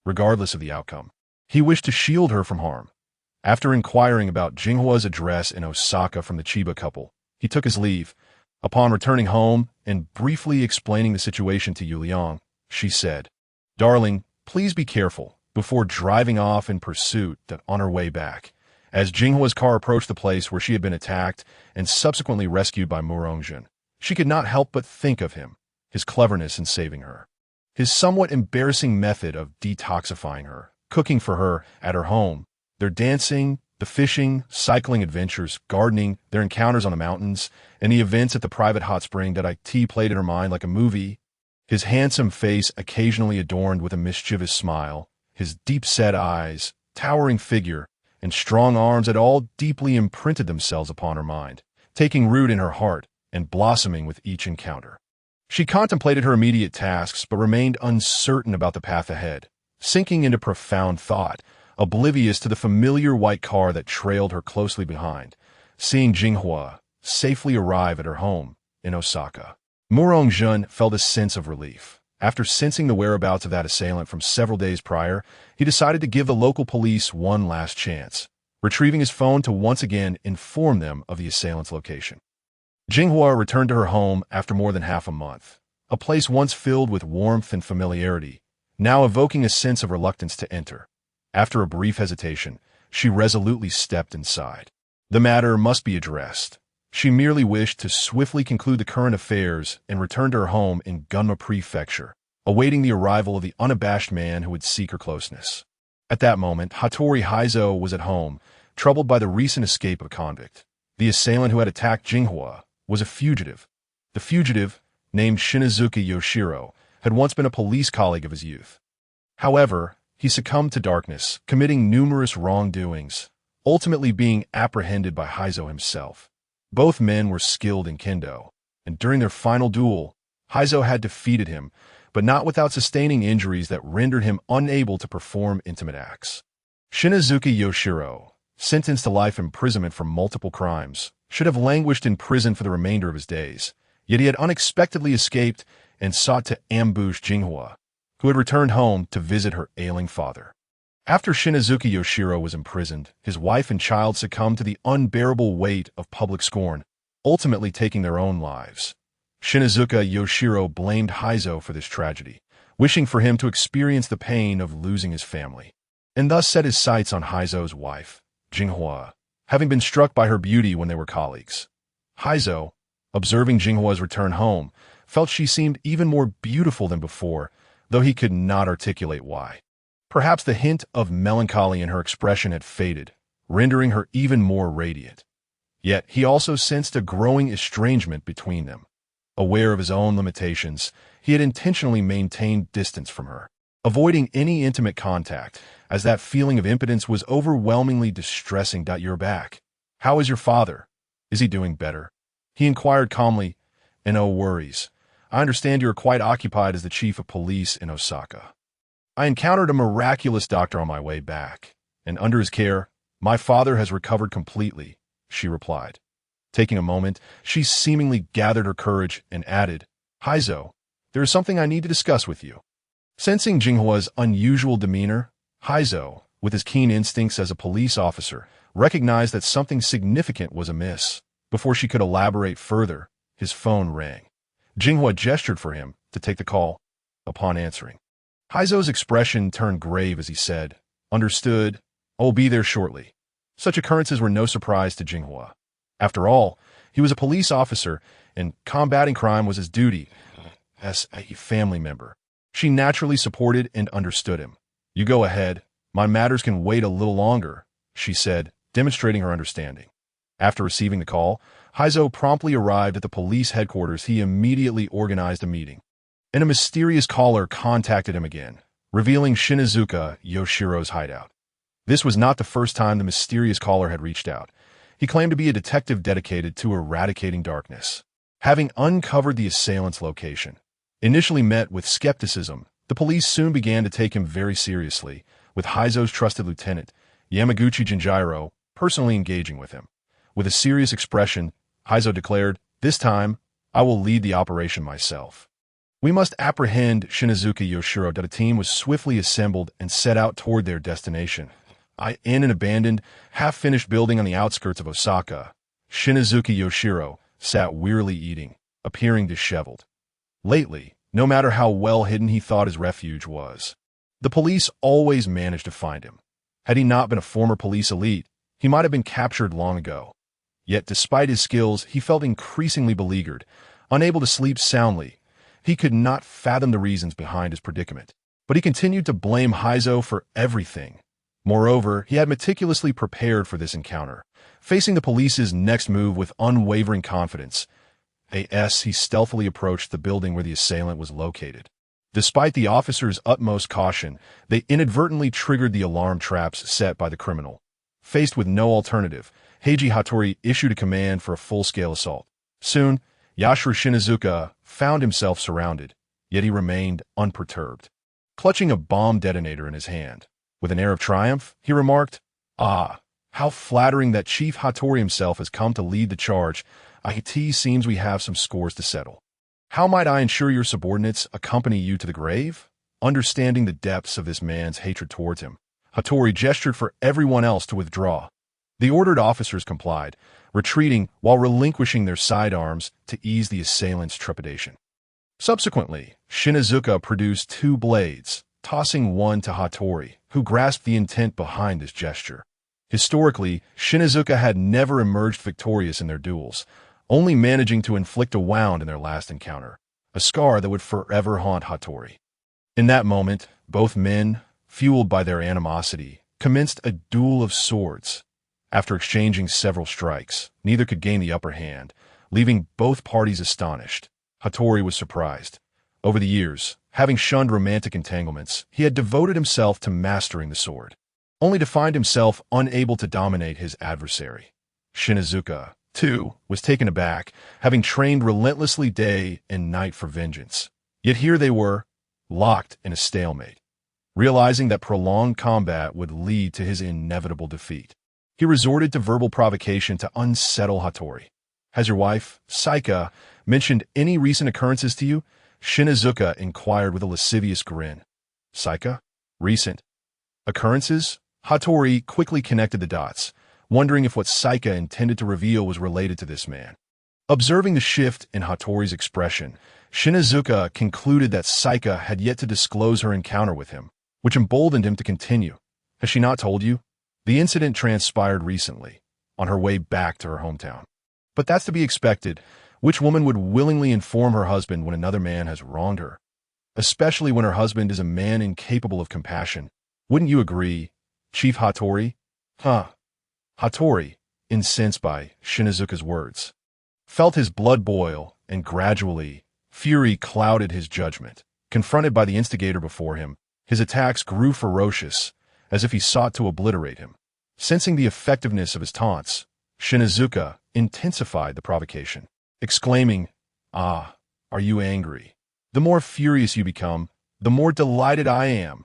Regardless of the outcome, he wished to shield her from harm. After inquiring about Jinghua's address in Osaka from the Chiba couple, he took his leave. Upon returning home and briefly explaining the situation to Yuliang, she said, "Darling, please be careful," before driving off in pursuit on her way back. As Jinghua's car approached the place where she had been attacked and subsequently rescued by Murongjun, she could not help but think of him, his cleverness in saving her, his somewhat embarrassing method of detoxifying her, cooking for her at her home, their dancing, the fishing, cycling adventures, gardening, their encounters on the mountains, and the events at the private hot spring that IT played in her mind like a movie. His handsome face occasionally adorned with a mischievous smile, his deep-set eyes, towering figure, and strong arms had all deeply imprinted themselves upon her mind, taking root in her heart and blossoming with each encounter. She contemplated her immediate tasks but remained uncertain about the path ahead, sinking into profound thought, oblivious to the familiar white car that trailed her closely behind. Seeing Jinghua safely arrive at her home in Osaka, Murongjun felt a sense of relief. After sensing the whereabouts of that assailant from several days prior, he decided to give the local police one last chance, retrieving his phone to once again inform them of the assailant's location. Jinghua returned to her home after more than half a month, a place once filled with warmth and familiarity, now evoking a sense of reluctance to enter. After a brief hesitation, she resolutely stepped inside. The matter must be addressed. She merely wished to swiftly conclude the current affairs and return to her home in Gunma Prefecture, awaiting the arrival of the unabashed man who would seek her closeness. At that moment, Hattori Heizo was at home, troubled by the recent escape of a convict. The assailant who had attacked Jinghua was a fugitive. The fugitive, named Shizuka Yoshiro, had once been a police colleague of his youth. However, he succumbed to darkness, committing numerous wrongdoings, ultimately being apprehended by Heizo himself. Both men were skilled in kendo, and during their final duel, Heizo had defeated him, but not without sustaining injuries that rendered him unable to perform intimate acts. Shizuka Yoshiro, sentenced to life imprisonment for multiple crimes, should have languished in prison for the remainder of his days, yet he had unexpectedly escaped and sought to ambush Jinghua, who had returned home to visit her ailing father. After Shizuka Yoshiro was imprisoned, his wife and child succumbed to the unbearable weight of public scorn, ultimately taking their own lives. Shizuka Yoshiro blamed Heizo for this tragedy, wishing for him to experience the pain of losing his family, and thus set his sights on Heizo's wife, Jinghua, having been struck by her beauty when they were colleagues. Heizo, observing Jinghua's return home, felt she seemed even more beautiful than before, though he could not articulate why. Perhaps the hint of melancholy in her expression had faded, rendering her even more radiant. Yet he also sensed a growing estrangement between them. Aware of his own limitations, he had intentionally maintained distance from her, avoiding any intimate contact, as that feeling of impotence was overwhelmingly distressing. "You're back. How is your father? Is he doing better?" he inquired calmly. "No worries. I understand you are quite occupied as the chief of police in Osaka. I encountered a miraculous doctor on my way back, and under his care, my father has recovered completely," she replied. Taking a moment, she seemingly gathered her courage and added, "Heizo, there is something I need to discuss with you." Sensing Jinghua's unusual demeanor, Heizo, with his keen instincts as a police officer, recognized that something significant was amiss. Before she could elaborate further, his phone rang. Jinghua gestured for him to take the call. Upon answering, Heizo's expression turned grave as he said, "Understood. I will be there shortly. Such occurrences were no surprise to Jinghua. After all, he was a police officer, and combating crime was his duty as a family member. She naturally supported and understood him. You go ahead. My matters can wait a little longer, she said, demonstrating her understanding. After receiving the call, Heizo promptly arrived at the police headquarters. He immediately organized a meeting. And a mysterious caller contacted him again, revealing Shizuka Yoshiro's hideout. This was not the first time the mysterious caller had reached out. He claimed to be a detective dedicated to eradicating darkness. Having uncovered the assailant's location, initially met with skepticism, the police soon began to take him very seriously, with Heizo's trusted lieutenant, Yamaguchi Jinjiro, personally engaging with him. With a serious expression, Heizo declared, "This time, I will lead the operation myself." We must apprehend Shizuka Yoshiro. That a team was swiftly assembled and set out toward their destination. In an abandoned, half-finished building on the outskirts of Osaka, Shizuka Yoshiro sat wearily eating, appearing disheveled. Lately, no matter how well hidden he thought his refuge was, the police always managed to find him. Had he not been a former police elite, he might have been captured long ago. Yet despite his skills, he felt increasingly beleaguered, unable to sleep soundly. He could not fathom the reasons behind his predicament, but he continued to blame Heizo for everything. Moreover, he had meticulously prepared for this encounter, facing the police's next move with unwavering confidence. He stealthily approached the building where the assailant was located. Despite the officers' utmost caution, they inadvertently triggered the alarm traps set by the criminal. Faced with no alternative, Heiji Hattori issued a command for a full-scale assault. Soon, Yashiro Shizuka found himself surrounded, yet he remained unperturbed. Clutching a bomb detonator in his hand, with an air of triumph, he remarked, "Ah, how flattering that Chief Hattori himself has come to lead the charge. It seems we have some scores to settle. How might I ensure your subordinates accompany you to the grave?" Understanding the depths of this man's hatred towards him, Hattori gestured for everyone else to withdraw. The ordered officers complied, retreating while relinquishing their sidearms to ease the assailant's trepidation. Subsequently, Shizuka produced 2 blades, tossing one to Hattori, who grasped the intent behind this gesture. Historically, Shizuka had never emerged victorious in their duels, only managing to inflict a wound in their last encounter, a scar that would forever haunt Hattori. In that moment, both men, fueled by their animosity, commenced a duel of swords. After exchanging several strikes, neither could gain the upper hand, leaving both parties astonished. Hattori was surprised. Over the years, having shunned romantic entanglements, he had devoted himself to mastering the sword, only to find himself unable to dominate his adversary. Shizuka, too, was taken aback, having trained relentlessly day and night for vengeance. Yet here they were, locked in a stalemate. Realizing that prolonged combat would lead to his inevitable defeat, he resorted to verbal provocation to unsettle Hattori. "Has your wife, Saika, mentioned any recent occurrences to you?" Shizuka inquired with a lascivious grin. "Saika? Recent occurrences?" Hattori quickly connected the dots, wondering if what Saika intended to reveal was related to this man. Observing the shift in Hattori's expression, Shizuka concluded that Saika had yet to disclose her encounter with him, which emboldened him to continue. "Has she not told you? The incident transpired recently, on her way back to her hometown. But that's to be expected. Which woman would willingly inform her husband when another man has wronged her? Especially when her husband is a man incapable of compassion. Wouldn't you agree, Chief Hattori?" Hattori, incensed by Shizuka's words, felt his blood boil, and gradually, fury clouded his judgment. Confronted by the instigator before him, his attacks grew ferocious, as if he sought to obliterate him. Sensing the effectiveness of his taunts, Shizuka intensified the provocation, exclaiming, "Ah, are you angry? The more furious you become, the more delighted I am.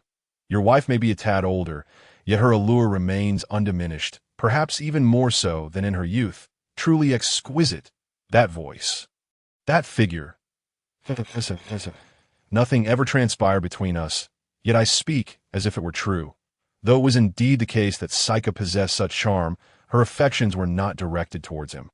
Your wife may be a tad older, yet her allure remains undiminished, perhaps even more so than in her youth. Truly exquisite. That voice. That figure. Nothing ever transpired between us, yet I speak as if it were true. Though it was indeed the case that Saika possessed such charm, her affections were not directed towards him."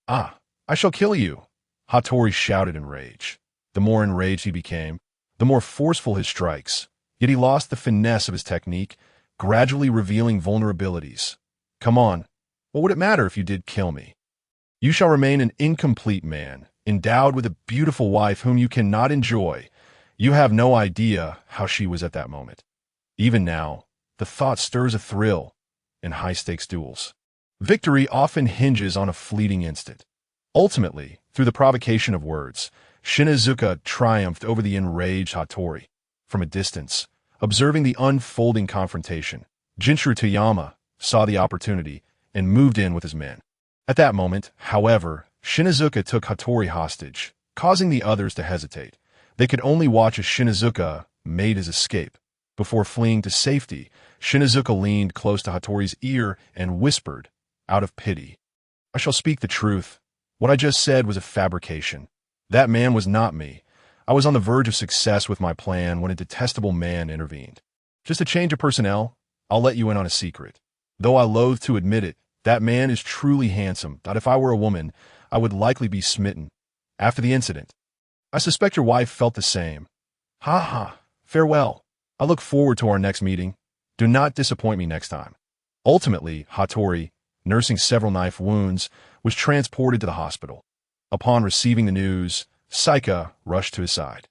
"Ah, I shall kill you!" Hattori shouted in rage. The more enraged he became, the more forceful his strikes, yet he lost the finesse of his technique, gradually revealing vulnerabilities. Come on, what would it matter if you did kill me? You shall remain an incomplete man, endowed with a beautiful wife whom you cannot enjoy. You have no idea how she was at that moment. Even now, the thought stirs a thrill in high-stakes duels. Victory often hinges on a fleeting instant. Ultimately, through the provocation of words, Shizuka triumphed over the enraged Hattori. From a distance, observing the unfolding confrontation, Jinchuru Toyama saw the opportunity and moved in with his men. At that moment, however, Shizuka took Hattori hostage, causing the others to hesitate. They could only watch as Shizuka made his escape. Before fleeing to safety, Shizuka leaned close to Hattori's ear and whispered, out of pity, "I shall speak the truth. What I just said was a fabrication. That man was not me. I was on the verge of success with my plan when a detestable man intervened. Just a change of personnel, I'll let you in on a secret. Though I loathe to admit it, that man is truly handsome, that if I were a woman, I would likely be smitten. After the incident, I suspect your wife felt the same. Ha ha, farewell. I look forward to our next meeting. Do not disappoint me next time." Ultimately, Hattori, nursing several knife wounds, was transported to the hospital. Upon receiving the news, Saika rushed to his side.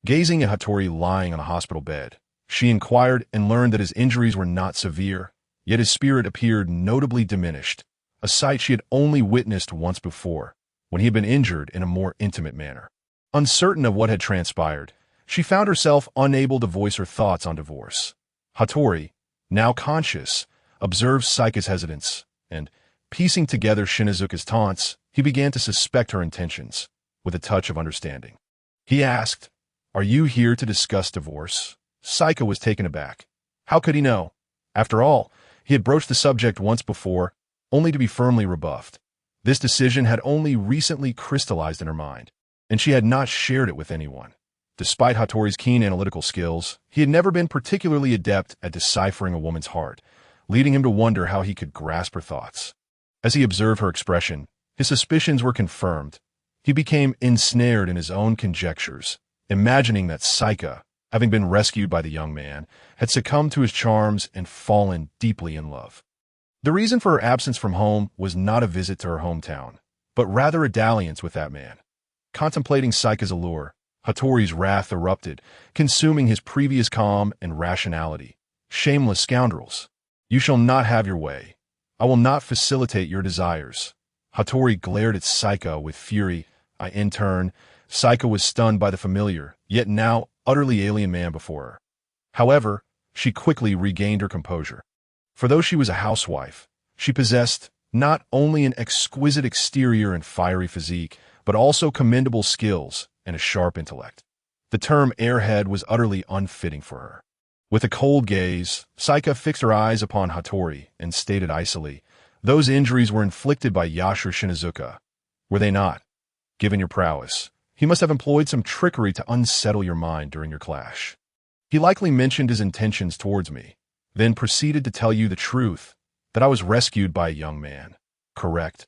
Gazing at Hattori lying on a hospital bed, she inquired and learned that his injuries were not severe, yet his spirit appeared notably diminished, a sight she had only witnessed once before, when he had been injured in a more intimate manner. Uncertain of what had transpired, she found herself unable to voice her thoughts on divorce. Hattori, now conscious, observed Saika's hesitance, and, piecing together Shizuka's taunts, he began to suspect her intentions, with a touch of understanding. He asked, "Are you here to discuss divorce?" Saika was taken aback. How could he know? After all, he had broached the subject once before, only to be firmly rebuffed. This decision had only recently crystallized in her mind, and she had not shared it with anyone. Despite Hattori's keen analytical skills, he had never been particularly adept at deciphering a woman's heart, leading him to wonder how he could grasp her thoughts. As he observed her expression, his suspicions were confirmed. He became ensnared in his own conjectures, imagining that Saika, having been rescued by the young man, had succumbed to his charms and fallen deeply in love. The reason for her absence from home was not a visit to her hometown, but rather a dalliance with that man. Contemplating Saika's allure, Hattori's wrath erupted, consuming his previous calm and rationality. "Shameless scoundrels! You shall not have your way. I will not facilitate your desires." Hattori glared at Saika with fury. In turn, Saika was stunned by the familiar, yet now utterly alien man before her. However, she quickly regained her composure. For though she was a housewife, she possessed not only an exquisite exterior and fiery physique, but also commendable skills and a sharp intellect. The term airhead was utterly unfitting for her. With a cold gaze, Saika fixed her eyes upon Hattori and stated icily, "Those injuries were inflicted by Yashiro Shizuka, were they not? Given your prowess, he must have employed some trickery to unsettle your mind during your clash. He likely mentioned his intentions towards me, then proceeded to tell you the truth, that I was rescued by a young man. Correct?"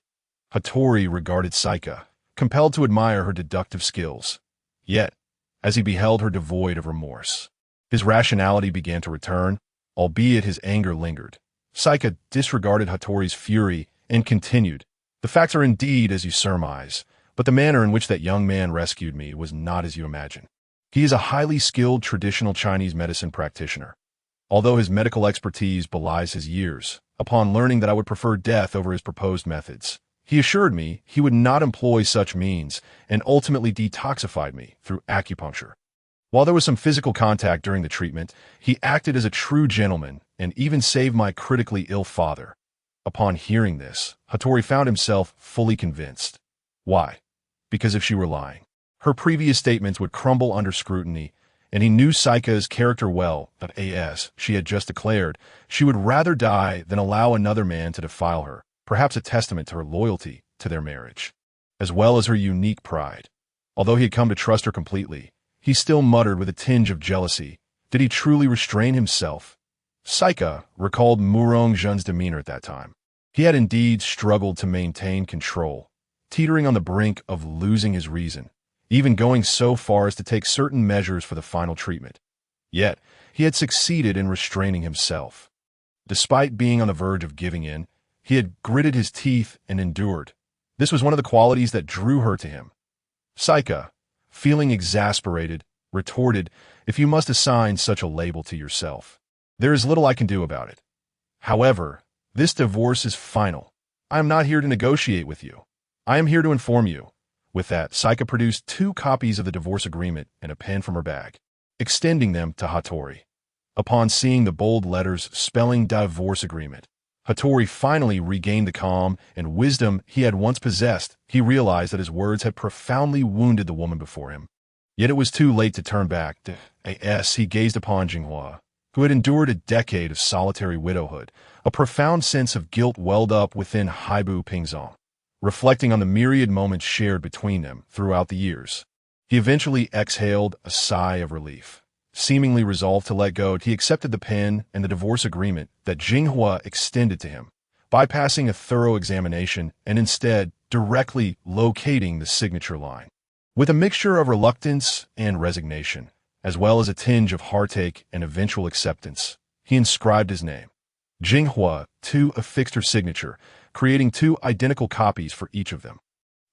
Hattori regarded Saika, compelled to admire her deductive skills. Yet, as he beheld her devoid of remorse, his rationality began to return, albeit his anger lingered. Saika disregarded Hattori's fury and continued, "The facts are indeed as you surmise, but the manner in which that young man rescued me was not as you imagine. He is a highly skilled traditional Chinese medicine practitioner. Although his medical expertise belies his years, upon learning that I would prefer death over his proposed methods, he assured me he would not employ such means and ultimately detoxified me through acupuncture. While there was some physical contact during the treatment, he acted as a true gentleman and even saved my critically ill father." Upon hearing this, Hattori found himself fully convinced. Why? Because if she were lying, her previous statements would crumble under scrutiny, and he knew Saika's character well, that as she had just declared, she would rather die than allow another man to defile her, perhaps a testament to her loyalty to their marriage, as well as her unique pride. Although he had come to trust her completely, he still muttered with a tinge of jealousy. Did he truly restrain himself? Saika recalled Murong Jun's demeanor at that time. He had indeed struggled to maintain control, teetering on the brink of losing his reason, even going so far as to take certain measures for the final treatment. Yet, he had succeeded in restraining himself. Despite being on the verge of giving in, he had gritted his teeth and endured. This was one of the qualities that drew her to him. Saika, feeling exasperated, retorted, "If you must assign such a label to yourself, there is little I can do about it. However, this divorce is final. I am not here to negotiate with you. I am here to inform you." With that, Saika produced 2 copies of the divorce agreement and a pen from her bag, extending them to Hattori. Upon seeing the bold letters spelling divorce agreement, Hattori finally regained the calm and wisdom he had once possessed. He realized that his words had profoundly wounded the woman before him. Yet it was too late to turn back. He gazed upon Jinghua, who had endured a decade of solitary widowhood. A profound sense of guilt welled up within Haibu Pingzong. Reflecting on the myriad moments shared between them throughout the years, he eventually exhaled a sigh of relief. Seemingly resolved to let go, he accepted the pen and the divorce agreement that Jinghua extended to him, bypassing a thorough examination and instead directly locating the signature line. With a mixture of reluctance and resignation, as well as a tinge of heartache and eventual acceptance, he inscribed his name, Jinghua, to affixed her signature, creating 2 identical copies for each of them.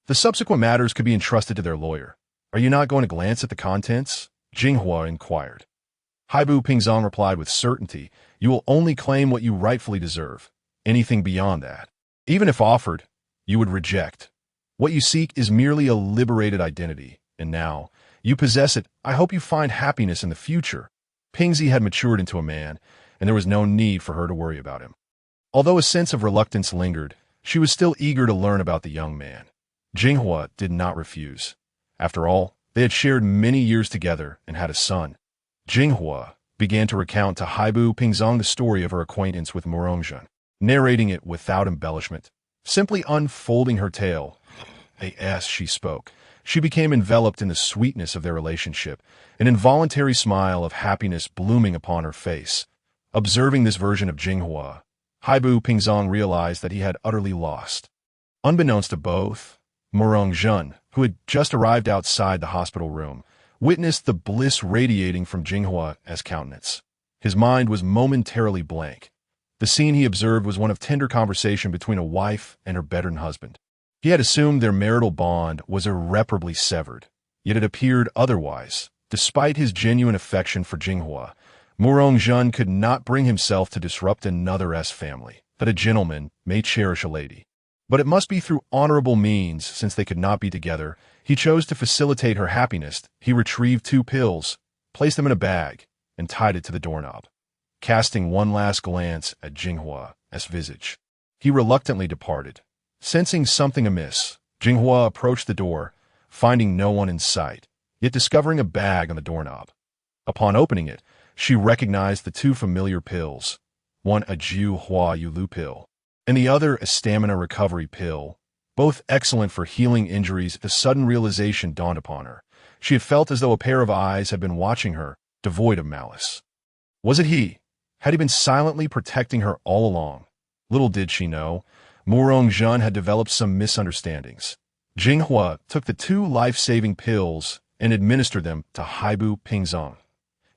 The subsequent matters could be entrusted to their lawyer. "Are you not going to glance at the contents?" Jinghua inquired. Haibu Pingzong replied with certainty, "You will only claim what you rightfully deserve. Anything beyond that, even if offered, you would reject. What you seek is merely a liberated identity, and now you possess it. I hope you find happiness in the future." Pingzi had matured into a man, and there was no need for her to worry about him. Although a sense of reluctance lingered, she was still eager to learn about the young man. Jinghua did not refuse. After all, they had shared many years together and had a son. Jinghua began to recount to Haibu Pingzong the story of her acquaintance with Murongjun, narrating it without embellishment, simply unfolding her tale. As she spoke, she became enveloped in the sweetness of their relationship, an involuntary smile of happiness blooming upon her face. Observing this version of Jinghua, Haibu Pingzong realized that he had utterly lost. Unbeknownst to both, Murongjun, who had just arrived outside the hospital room, witnessed the bliss radiating from Jinghua's countenance. His mind was momentarily blank. The scene he observed was one of tender conversation between a wife and her veteran husband. He had assumed their marital bond was irreparably severed, yet it appeared otherwise. Despite his genuine affection for Jinghua, Murongjun could not bring himself to disrupt another's family, that a gentleman may cherish a lady. But it must be through honorable means, since they could not be together. He chose to facilitate her happiness. He retrieved 2 pills, placed them in a bag, and tied it to the doorknob. Casting one last glance at Jinghua's visage, he reluctantly departed. Sensing something amiss, Jinghua approached the door, finding no one in sight, yet discovering a bag on the doorknob. Upon opening it, she recognized the 2 familiar pills, one a Jiu Hua Yulu pill, and the other a stamina recovery pill, both excellent for healing injuries. A sudden realization dawned upon her. She had felt as though a pair of eyes had been watching her, devoid of malice. Was it he? Had he been silently protecting her all along? Little did she know, Murongjun had developed some misunderstandings. Jinghua took the 2 life-saving pills and administered them to Haibu Pingzong.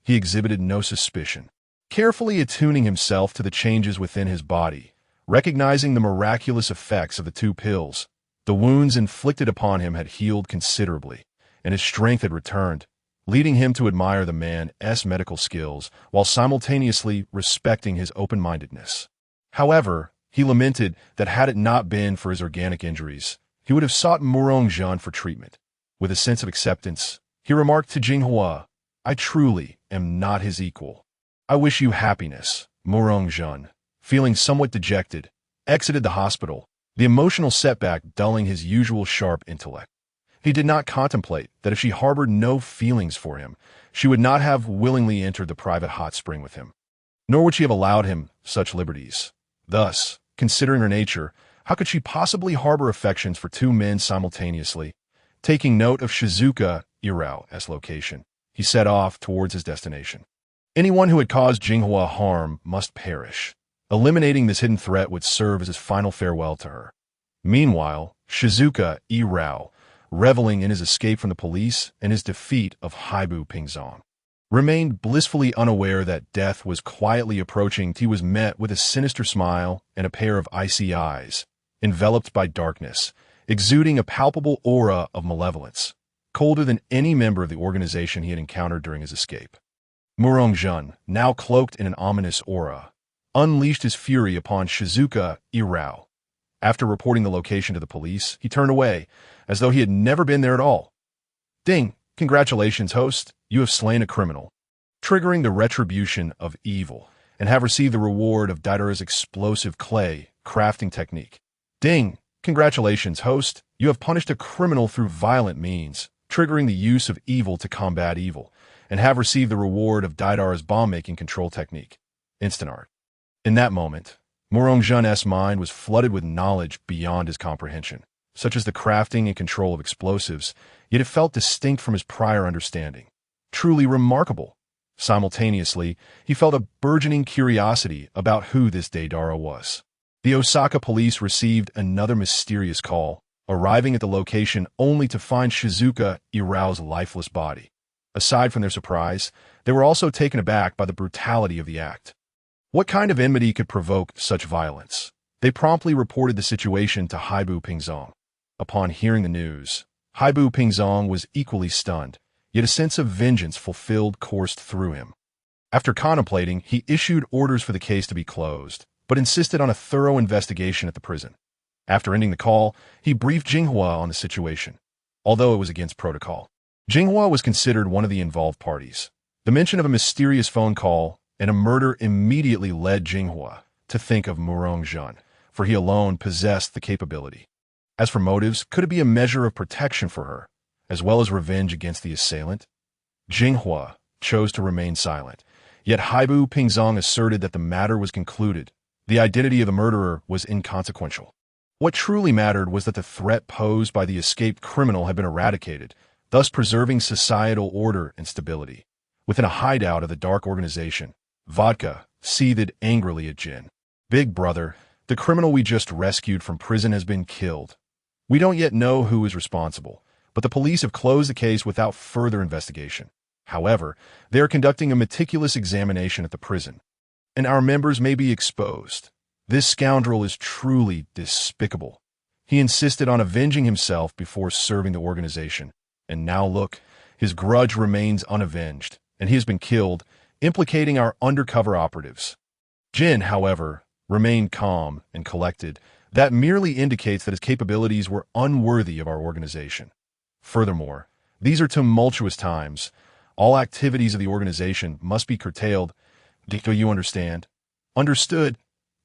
He exhibited no suspicion, carefully attuning himself to the changes within his body, recognizing the miraculous effects of the 2 pills. The wounds inflicted upon him had healed considerably, and his strength had returned, leading him to admire the man's medical skills while simultaneously respecting his open-mindedness. However, he lamented that had it not been for his organic injuries, he would have sought Murongjun for treatment. With a sense of acceptance, he remarked to Jinghua, "I truly am not his equal. I wish you happiness." Murongjun, feeling somewhat dejected, exited the hospital, the emotional setback dulling his usual sharp intellect. He did not contemplate that if she harbored no feelings for him, she would not have willingly entered the private hot spring with him, nor would she have allowed him such liberties. Thus, considering her nature, how could she possibly harbor affections for 2 men simultaneously? Taking note of Shizuka Irao's location, he set off towards his destination. Anyone who had caused Jinghua harm must perish. Eliminating this hidden threat would serve as his final farewell to her. Meanwhile, Shizuka Irao, reveling in his escape from the police and his defeat of Haibu Pingzong, remained blissfully unaware that death was quietly approaching. He was met with a sinister smile and a pair of icy eyes, enveloped by darkness, exuding a palpable aura of malevolence, colder than any member of the organization he had encountered during his escape. Murong-jun, now cloaked in an ominous aura, unleashed his fury upon Shizuka Irao. After reporting the location to the police, he turned away, as though he had never been there at all. Ding! Congratulations, host. You have slain a criminal, triggering the retribution of evil, and have received the reward of Daidara's explosive clay crafting technique. Ding! Congratulations, host. You have punished a criminal through violent means, triggering the use of evil to combat evil, and have received the reward of Daidara's bomb-making control technique. Instant art. In that moment, Murong-jun's mind was flooded with knowledge beyond his comprehension, such as the crafting and control of explosives, yet it felt distinct from his prior understanding. Truly remarkable. Simultaneously, he felt a burgeoning curiosity about who this Daidara was. The Osaka police received another mysterious call, arriving at the location only to find Shizuka Irao's lifeless body. Aside from their surprise, they were also taken aback by the brutality of the act. What kind of enmity could provoke such violence? They promptly reported the situation to Haibu Pingzong. Upon hearing the news, Haibu Pingzong was equally stunned, yet a sense of vengeance coursed through him. After contemplating, he issued orders for the case to be closed, but insisted on a thorough investigation at the prison. After ending the call, he briefed Jinghua on the situation, although it was against protocol. Jinghua was considered one of the involved parties. The mention of a mysterious phone call and a murder immediately led Jinghua to think of Murong-jun, for he alone possessed the capability. As for motives, could it be a measure of protection for her, as well as revenge against the assailant? Jinghua chose to remain silent, yet Haibu Pingzong asserted that the matter was concluded. The identity of the murderer was inconsequential. What truly mattered was that the threat posed by the escaped criminal had been eradicated, thus preserving societal order and stability. Within a hideout of the dark organization, Vodka seethed angrily at Jin. Big brother, the criminal we just rescued from prison has been killed. We don't yet know who is responsible, but the police have closed the case without further investigation. However, they are conducting a meticulous examination at the prison, and our members may be exposed. This scoundrel is truly despicable. He insisted on avenging himself before serving the organization. And now look, his grudge remains unavenged, and he has been killed, implicating our undercover operatives. Jin, however, remained calm and collected. That merely indicates that his capabilities were unworthy of our organization. Furthermore, these are tumultuous times. All activities of the organization must be curtailed. Do you understand? Understood.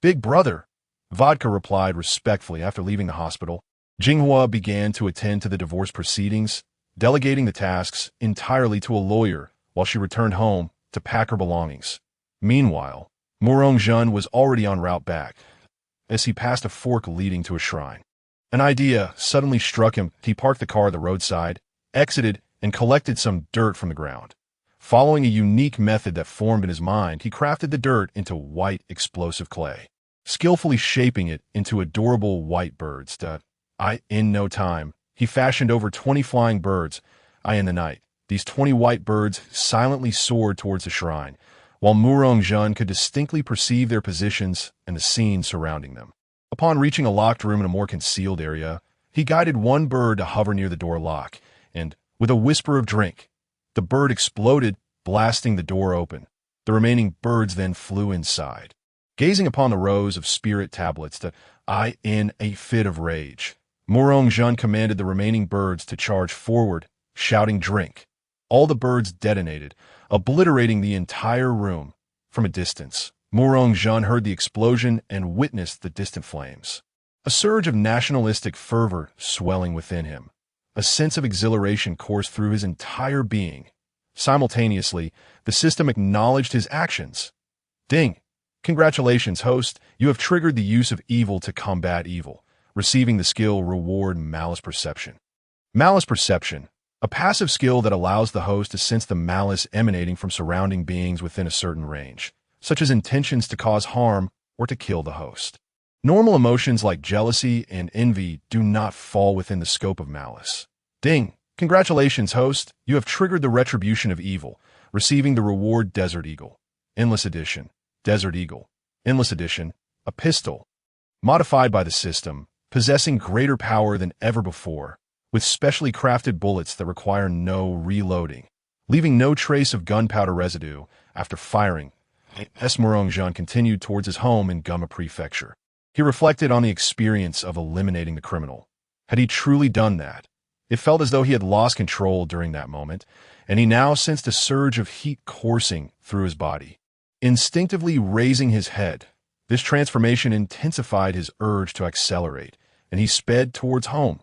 Big brother, Vodka replied respectfully after leaving the hospital. Jinghua began to attend to the divorce proceedings, delegating the tasks entirely to a lawyer while she returned home to pack her belongings. Meanwhile, Murong-jun was already en route back, as he passed a fork leading to a shrine. An idea suddenly struck him. He parked the car at the roadside, exited, and collected some dirt from the ground. Following a unique method that formed in his mind, he crafted the dirt into white explosive clay, skillfully shaping it into adorable white birds. In no time, he fashioned over 20 flying birds. In the night, these 20 white birds silently soared towards the shrine, while Murong-jun could distinctly perceive their positions and the scene surrounding them. Upon reaching a locked room in a more concealed area, he guided one bird to hover near the door lock, and, with a whisper of drink, the bird exploded, blasting the door open. The remaining birds then flew inside. Gazing upon the rows of spirit tablets, in a fit of rage, Murong-jun commanded the remaining birds to charge forward, shouting drink. All the birds detonated, obliterating the entire room. From a distance, Murong-jun heard the explosion and witnessed the distant flames. A surge of nationalistic fervor swelling within him. A sense of exhilaration coursed through his entire being. Simultaneously, the system acknowledged his actions. Ding! Congratulations, host. You have triggered the use of evil to combat evil, receiving the skill Reward Malice Perception. Malice Perception, a passive skill that allows the host to sense the malice emanating from surrounding beings within a certain range, such as intentions to cause harm or to kill the host. Normal emotions like jealousy and envy do not fall within the scope of malice. Ding! Congratulations, host. You have triggered the retribution of evil, receiving the reward Desert Eagle. Endless Edition. Desert Eagle. Endless Edition. A pistol. Modified by the system, possessing greater power than ever before, with specially crafted bullets that require no reloading, leaving no trace of gunpowder residue after firing. Murong-jean continued towards his home in Guma Prefecture. He reflected on the experience of eliminating the criminal. Had he truly done that? It felt as though he had lost control during that moment, and he now sensed a surge of heat coursing through his body. Instinctively raising his head, this transformation intensified his urge to accelerate, and he sped towards home.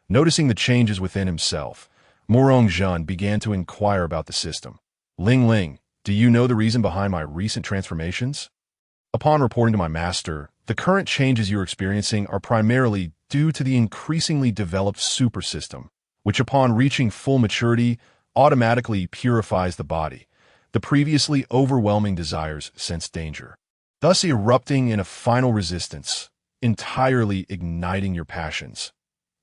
Noticing the changes within himself, Murong-jean began to inquire about the system. Ling Ling, do you know the reason behind my recent transformations? Upon reporting to my master, the current changes you're experiencing are primarily due to the increasingly developed super system, which upon reaching full maturity automatically purifies the body. The previously overwhelming desires sense danger, thus erupting in a final resistance, entirely igniting your passions.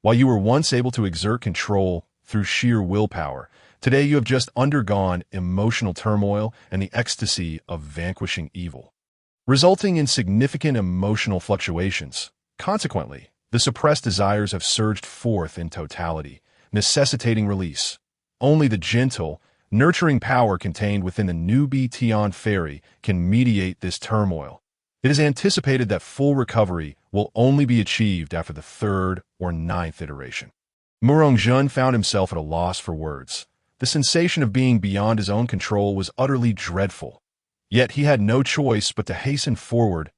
While you were once able to exert control through sheer willpower, today you have just undergone emotional turmoil and the ecstasy of vanquishing evil, resulting in significant emotional fluctuations. Consequently, the suppressed desires have surged forth in totality, necessitating release. Only the gentle, nurturing power contained within the new Tian fairy can mediate this turmoil. It is anticipated that full recovery will only be achieved after the 3rd or 9th iteration. Murong-jean found himself at a loss for words. The sensation of being beyond his own control was utterly dreadful. Yet he had no choice but to hasten forward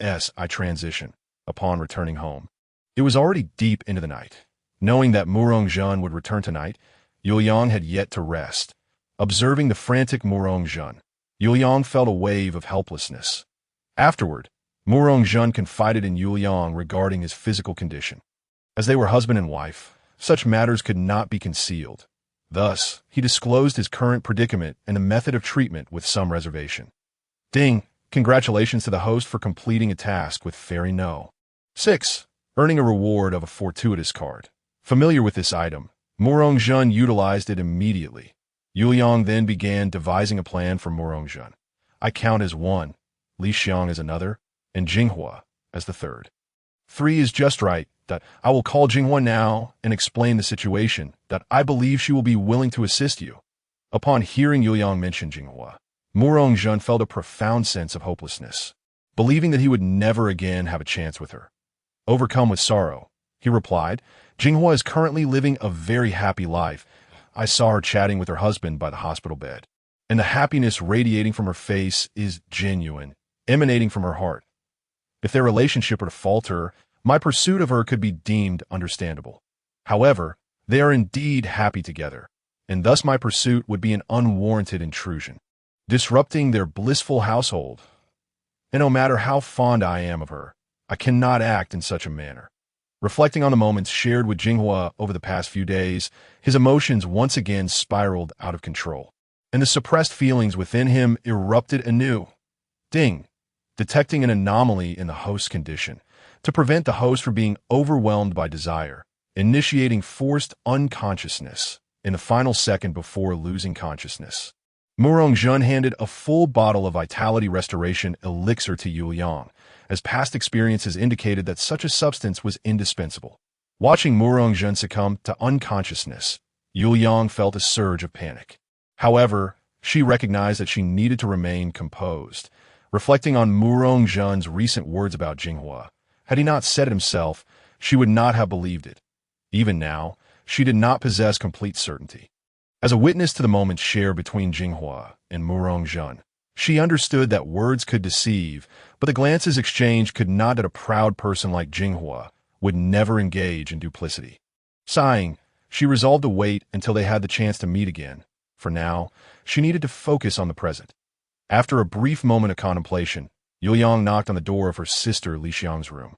as I transition upon returning home. It was already deep into the night. Knowing that Murong-jean would return tonight, Yuliang had yet to rest. Observing the frantic Murong-jean, Yuliang felt a wave of helplessness. Afterward, Murong-jean confided in Yuliang regarding his physical condition. As they were husband and wife, such matters could not be concealed. Thus, he disclosed his current predicament and the method of treatment with some reservation. Ding! Congratulations to the host for completing a task with Fairy No. 6. Earning a reward of a fortuitous card. Familiar with this item, Murong-jean utilized it immediately. Yuliang then began devising a plan for Murong-jean. I count as 1, Li Xiang as another, and Jinghua as the 3rd. 3 is just right. I will call Jinghua now and explain the situation. I believe she will be willing to assist you. Upon hearing Yuliang mention Jinghua, Murong-jean felt a profound sense of hopelessness, believing that he would never again have a chance with her. Overcome with sorrow, he replied, Jinghua is currently living a very happy life. I saw her chatting with her husband by the hospital bed, and the happiness radiating from her face is genuine, emanating from her heart. If their relationship were to falter, my pursuit of her could be deemed understandable. However, they are indeed happy together, and thus my pursuit would be an unwarranted intrusion, disrupting their blissful household. And no matter how fond I am of her, I cannot act in such a manner. Reflecting on the moments shared with Jinghua over the past few days, his emotions once again spiraled out of control, and the suppressed feelings within him erupted anew. Ding! Detecting an anomaly in the host's condition, to prevent the host from being overwhelmed by desire, initiating forced unconsciousness in the final second before losing consciousness. Murong-jean handed a full bottle of vitality restoration elixir to Yuliang, as past experiences indicated that such a substance was indispensable. Watching Murong-jean succumb to unconsciousness, Yuliang felt a surge of panic. However, she recognized that she needed to remain composed. Reflecting on Murong-jean's recent words about Jinghua, had he not said it himself, she would not have believed it. Even now, she did not possess complete certainty. As a witness to the moments shared between Jinghua and Murong-jean, she understood that words could deceive, but the glances exchanged could not that a proud person like Jinghua would never engage in duplicity. Sighing, she resolved to wait until they had the chance to meet again. For now, she needed to focus on the present. After a brief moment of contemplation, Yuliang knocked on the door of her sister Li Xiang's room.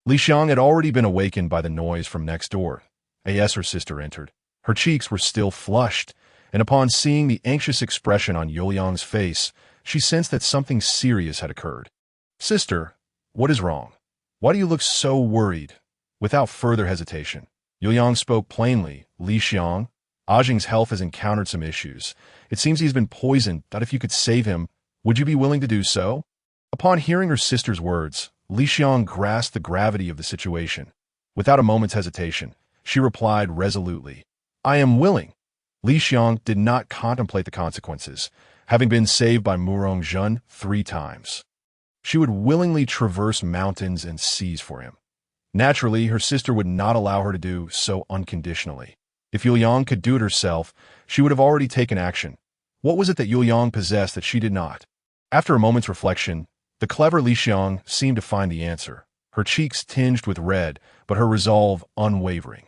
Li Xiang had already been awakened by the noise from next door. As her sister entered, her cheeks were still flushed, and upon seeing the anxious expression on Yuliang's face, she sensed that something serious had occurred. Sister, what is wrong? Why do you look so worried? Without further hesitation, Yuliang spoke plainly. Li Xiang, Ajing's health has encountered some issues. It seems he's been poisoned. That if you could save him, would you be willing to do so?" Upon hearing her sister's words, Li Xiang grasped the gravity of the situation. Without a moment's hesitation, she replied resolutely, "I am willing." Li Xiang did not contemplate the consequences, having been saved by Murong Jun 3 times. She would willingly traverse mountains and seas for him. Naturally, her sister would not allow her to do so unconditionally. If Yuliang could do it herself, she would have already taken action. What was it that Yuliang possessed that she did not? After a moment's reflection, the clever Li Xiang seemed to find the answer, her cheeks tinged with red, but her resolve unwavering.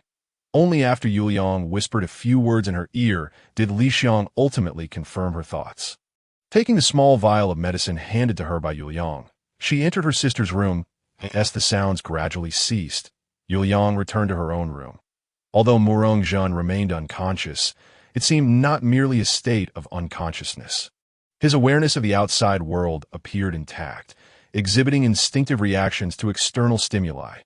Only after Yuliang whispered a few words in her ear did Li Xiang ultimately confirm her thoughts. Taking the small vial of medicine handed to her by Yuliang, she entered her sister's room, and as the sounds gradually ceased, Yuliang returned to her own room. Although Murong Jun remained unconscious, it seemed not merely a state of unconsciousness. His awareness of the outside world appeared intact, exhibiting instinctive reactions to external stimuli.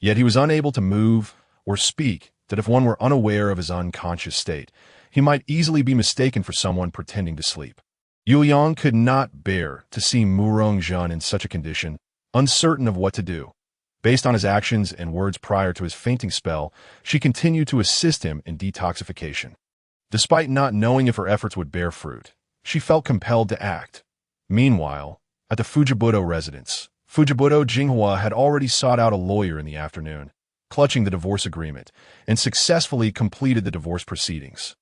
Yet he was unable to move or speak, that if one were unaware of his unconscious state, he might easily be mistaken for someone pretending to sleep. Yuliang could not bear to see Murong Jun in such a condition, uncertain of what to do. Based on his actions and words prior to his fainting spell, she continued to assist him in detoxification. Despite not knowing if her efforts would bear fruit, she felt compelled to act. Meanwhile, at the Fujibudo residence, Fujibudo Jinghua had already sought out a lawyer in the afternoon, clutching the divorce agreement, and successfully completed the divorce proceedings.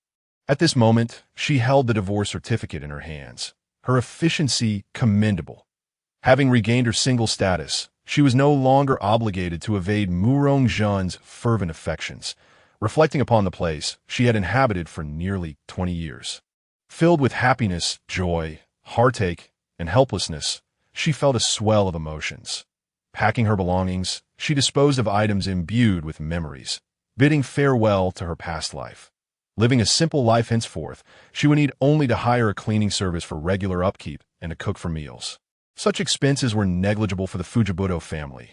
At this moment, she held the divorce certificate in her hands, her efficiency commendable. Having regained her single status, she was no longer obligated to evade Murong Jun's fervent affections, reflecting upon the place she had inhabited for nearly 20 years. Filled with happiness, joy, heartache, and helplessness, she felt a swell of emotions. Packing her belongings, she disposed of items imbued with memories, bidding farewell to her past life. Living a simple life henceforth, she would need only to hire a cleaning service for regular upkeep and a cook for meals. Such expenses were negligible for the Fujibudo family.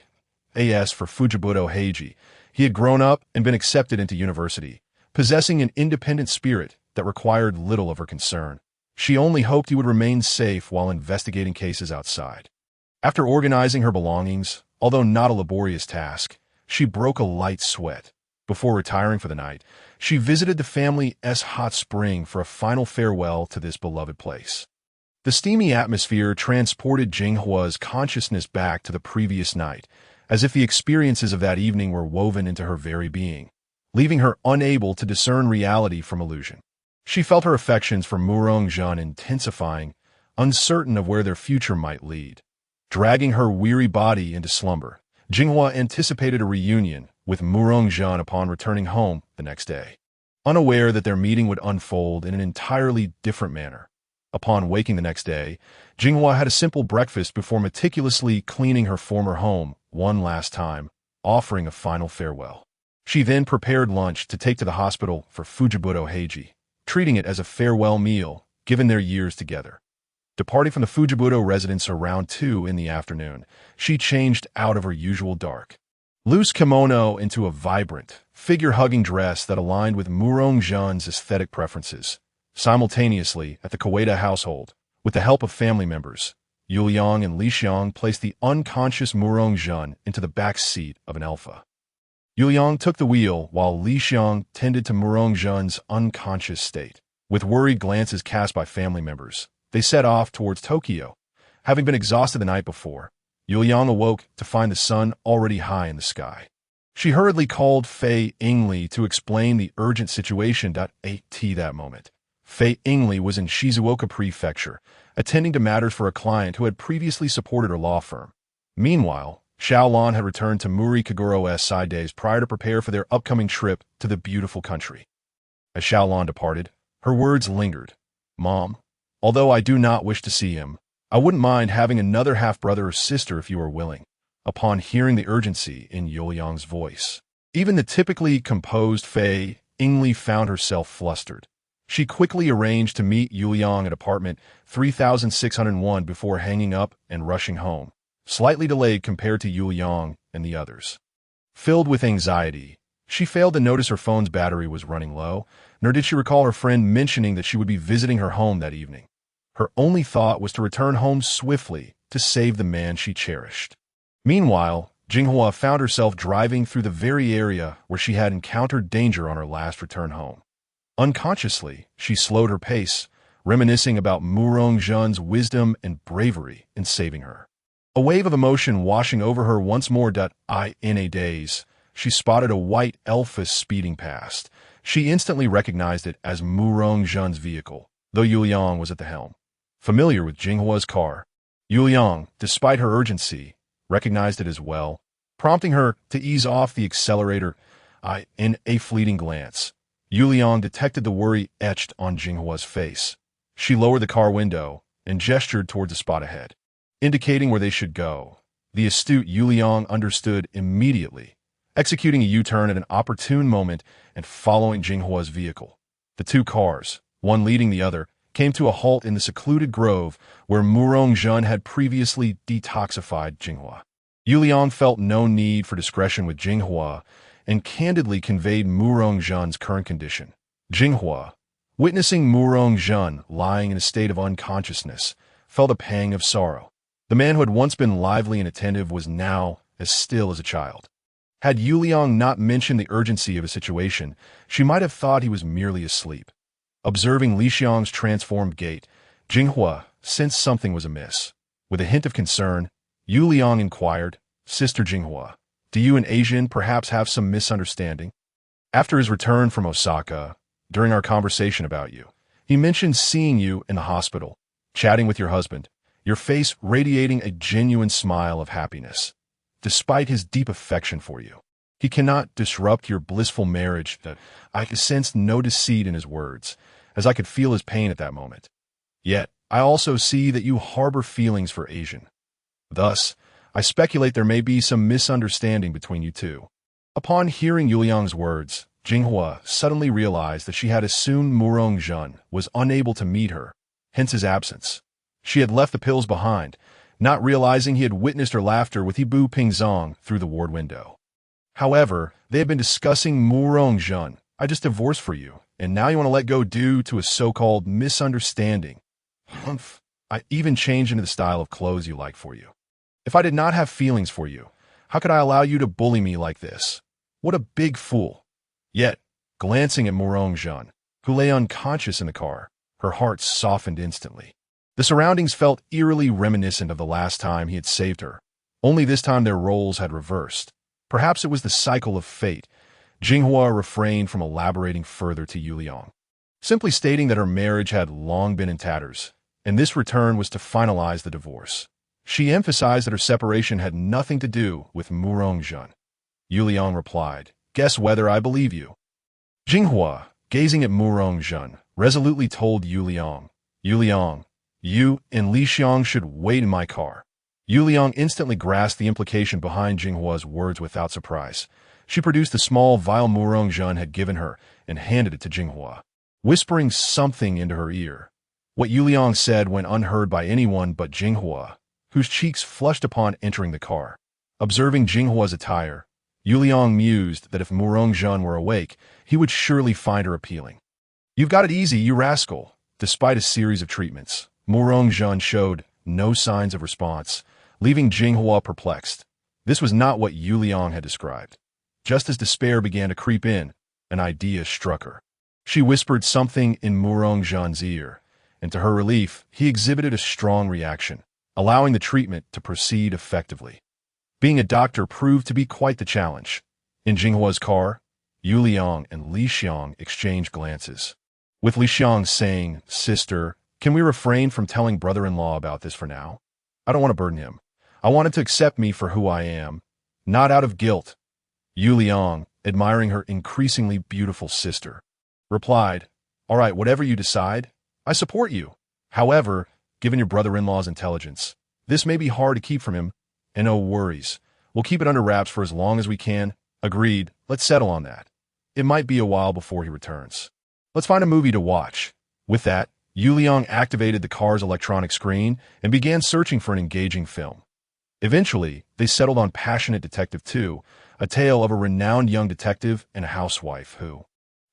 As for Fujibudo Heiji, he had grown up and been accepted into university, possessing an independent spirit that required little of her concern. She only hoped he would remain safe while investigating cases outside. After organizing her belongings, although not a laborious task, she broke a light sweat. Before retiring for the night, she visited the family's hot spring for a final farewell to this beloved place. The steamy atmosphere transported Jinghua's consciousness back to the previous night, as if the experiences of that evening were woven into her very being, leaving her unable to discern reality from illusion. She felt her affections for Murong Jun intensifying, uncertain of where their future might lead. Dragging her weary body into slumber, Jinghua anticipated a reunion with Murong Jun upon returning home the next day, unaware that their meeting would unfold in an entirely different manner. Upon waking the next day, Jinghua had a simple breakfast before meticulously cleaning her former home one last time, offering a final farewell. She then prepared lunch to take to the hospital for Fujibudo Heiji, treating it as a farewell meal given their years together. Departing from the Fujibudo residence around 2 in the afternoon, she changed out of her usual dark, loose kimono into a vibrant, figure-hugging dress that aligned with Murong Jun's aesthetic preferences. Simultaneously, at the Koeda household, with the help of family members, Yuliang and Li Xiang placed the unconscious Murong Jun into the back seat of an Alpha. Yuliang took the wheel while Li Xiang tended to Murong Jun's unconscious state. With worried glances cast by family members, they set off towards Tokyo. Having been exhausted the night before, Yuliang awoke to find the sun already high in the sky. She hurriedly called Fei Yingli to explain the urgent situation. At that moment, Fei Yingli was in Shizuoka Prefecture, attending to matters for a client who had previously supported her law firm. Meanwhile, Xiaolan had returned to Muri Kagura's side days prior to prepare for their upcoming trip to the beautiful country. As Xiaolan departed, her words lingered. "Mom, although I do not wish to see him, I wouldn't mind having another half-brother or sister if you are willing." Upon hearing the urgency in Yuliang's voice, even the typically composed Fei Yingli found herself flustered. She quickly arranged to meet Yuliang at apartment 3601 before hanging up and rushing home, slightly delayed compared to Yuliang and the others. Filled with anxiety, She failed to notice her phone's battery was running low, nor did she recall her friend mentioning that she would be visiting her home that evening. Her only thought was to return home swiftly to save the man she cherished. Meanwhile, Jinghua found herself driving through the very area where she had encountered danger on her last return home. Unconsciously, she slowed her pace, reminiscing about Murong-jun's wisdom and bravery in saving her. A wave of emotion washing over her once more. In a daze, she spotted a white Elphus speeding past. She instantly recognized it as Murong-jun's vehicle, though Yuliang was at the helm. Familiar with Jinghua's car, Yuliang, despite her urgency, recognized it as well, prompting her to ease off the accelerator. In a fleeting glance, Yuliang detected the worry etched on Jinghua's face. She lowered the car window and gestured toward the spot ahead, indicating where they should go. The astute Yuliang understood immediately, executing a U-turn at an opportune moment and following Jinghua's vehicle. The two cars, one leading the other, came to a halt in the secluded grove where Murong-jun had previously detoxified Jinghua. Yuliang felt no need for discretion with Jinghua and candidly conveyed Murong-jun's current condition. Jinghua, witnessing Murong-jun lying in a state of unconsciousness, felt a pang of sorrow. The man who had once been lively and attentive was now as still as a child. Had Yuliang not mentioned the urgency of his situation, she might have thought he was merely asleep. Observing Li Xiang's transformed gait, Jinghua sensed something was amiss. With a hint of concern, Yuliang inquired, "Sister Jinghua, do you and Asian perhaps have some misunderstanding? After his return from Osaka, during our conversation about you, he mentioned seeing you in the hospital, chatting with your husband, your face radiating a genuine smile of happiness. Despite his deep affection for you, he cannot disrupt your blissful marriage." I sensed no deceit in his words, as I could feel his pain at that moment. Yet, I also see that you harbor feelings for Asian. Thus, I speculate there may be some misunderstanding between you two. Upon hearing Yuliang's words, Jinghua suddenly realized that she had assumed Murong-jun was unable to meet her, hence his absence. She had left the pills behind, not realizing he had witnessed her laughter with Ibu Pingzong through the ward window. However, they had been discussing Murong-jun. "I just divorced for you, and now you want to let go due to a so-called misunderstanding. Humph. I even changed into the style of clothes you like for you. If I did not have feelings for you, how could I allow you to bully me like this? What a big fool." Yet, glancing at Murong-jun, who lay unconscious in the car, her heart softened instantly. The surroundings felt eerily reminiscent of the last time he had saved her. Only this time their roles had reversed. Perhaps it was the cycle of fate. Jinghua refrained from elaborating further to Yuliang, simply stating that her marriage had long been in tatters, and this return was to finalize the divorce. She emphasized that her separation had nothing to do with Murong-jun. Yuliang replied, "Guess whether I believe you." Jinghua, gazing at Murong-jun, resolutely told Yuliang, "Yuliang, you and Li Xiang should wait in my car." Yuliang instantly grasped the implication behind Jinghua's words without surprise. She produced the small vial Murong-jun had given her and handed it to Jinghua, whispering something into her ear. What Yuliang said went unheard by anyone but Jinghua, whose cheeks flushed upon entering the car. Observing Jinghua's attire, Yuliang mused that if Murong-jun were awake, he would surely find her appealing. "You've got it easy, you rascal." Despite a series of treatments, Murong-jun showed no signs of response, leaving Jinghua perplexed. This was not what Yuliang had described. Just as despair began to creep in, an idea struck her. She whispered something in Murong-jun's ear, and to her relief, he exhibited a strong reaction, allowing the treatment to proceed effectively. Being a doctor proved to be quite the challenge. In Jinghua's car, Yuliang and Li Xiang exchanged glances, with Li Xiang saying, "Sister, can we refrain from telling brother-in-law about this for now? I don't want to burden him. I want him to accept me for who I am, not out of guilt." Yuliang, admiring her increasingly beautiful sister, replied, "All right, whatever you decide, I support you. However, given your brother-in-law's intelligence, this may be hard to keep from him, and no worries. We'll keep it under wraps for as long as we can." "Agreed. Let's settle on that. It might be a while before he returns. Let's find a movie to watch." With that, Yuliang activated the car's electronic screen and began searching for an engaging film. Eventually, they settled on Passionate Detective 2, a tale of a renowned young detective and a housewife who,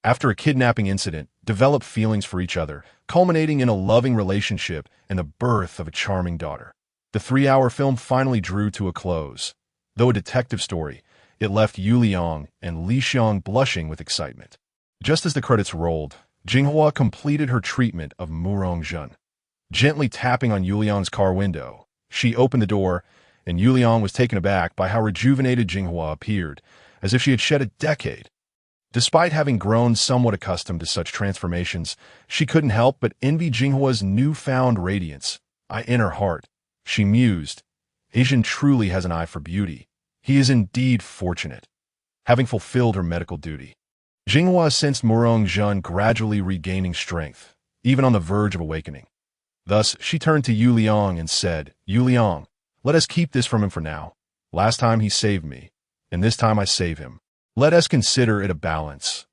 after a kidnapping incident, develop feelings for each other, culminating in a loving relationship and the birth of a charming daughter. The 3-hour film finally drew to a close. Though a detective story, it left Yu Liang and Li Xiang blushing with excitement. Just as the credits rolled, Jinghua completed her treatment of Murong Jun. Gently tapping on Yu Liang's car window, she opened the door, and Yu Liang was taken aback by how rejuvenated Jinghua appeared, as if she had shed a decade. Despite having grown somewhat accustomed to such transformations, she couldn't help but envy Jinghua's newfound radiance. In her heart, she mused, Asian truly has an eye for beauty. He is indeed fortunate. Having fulfilled her medical duty, Jinghua sensed Murong Jun gradually regaining strength, even on the verge of awakening. Thus, she turned to Yu Liang and said, Yu Liang, let us keep this from him for now. Last time he saved me, and this time I save him. Let us consider it a balance.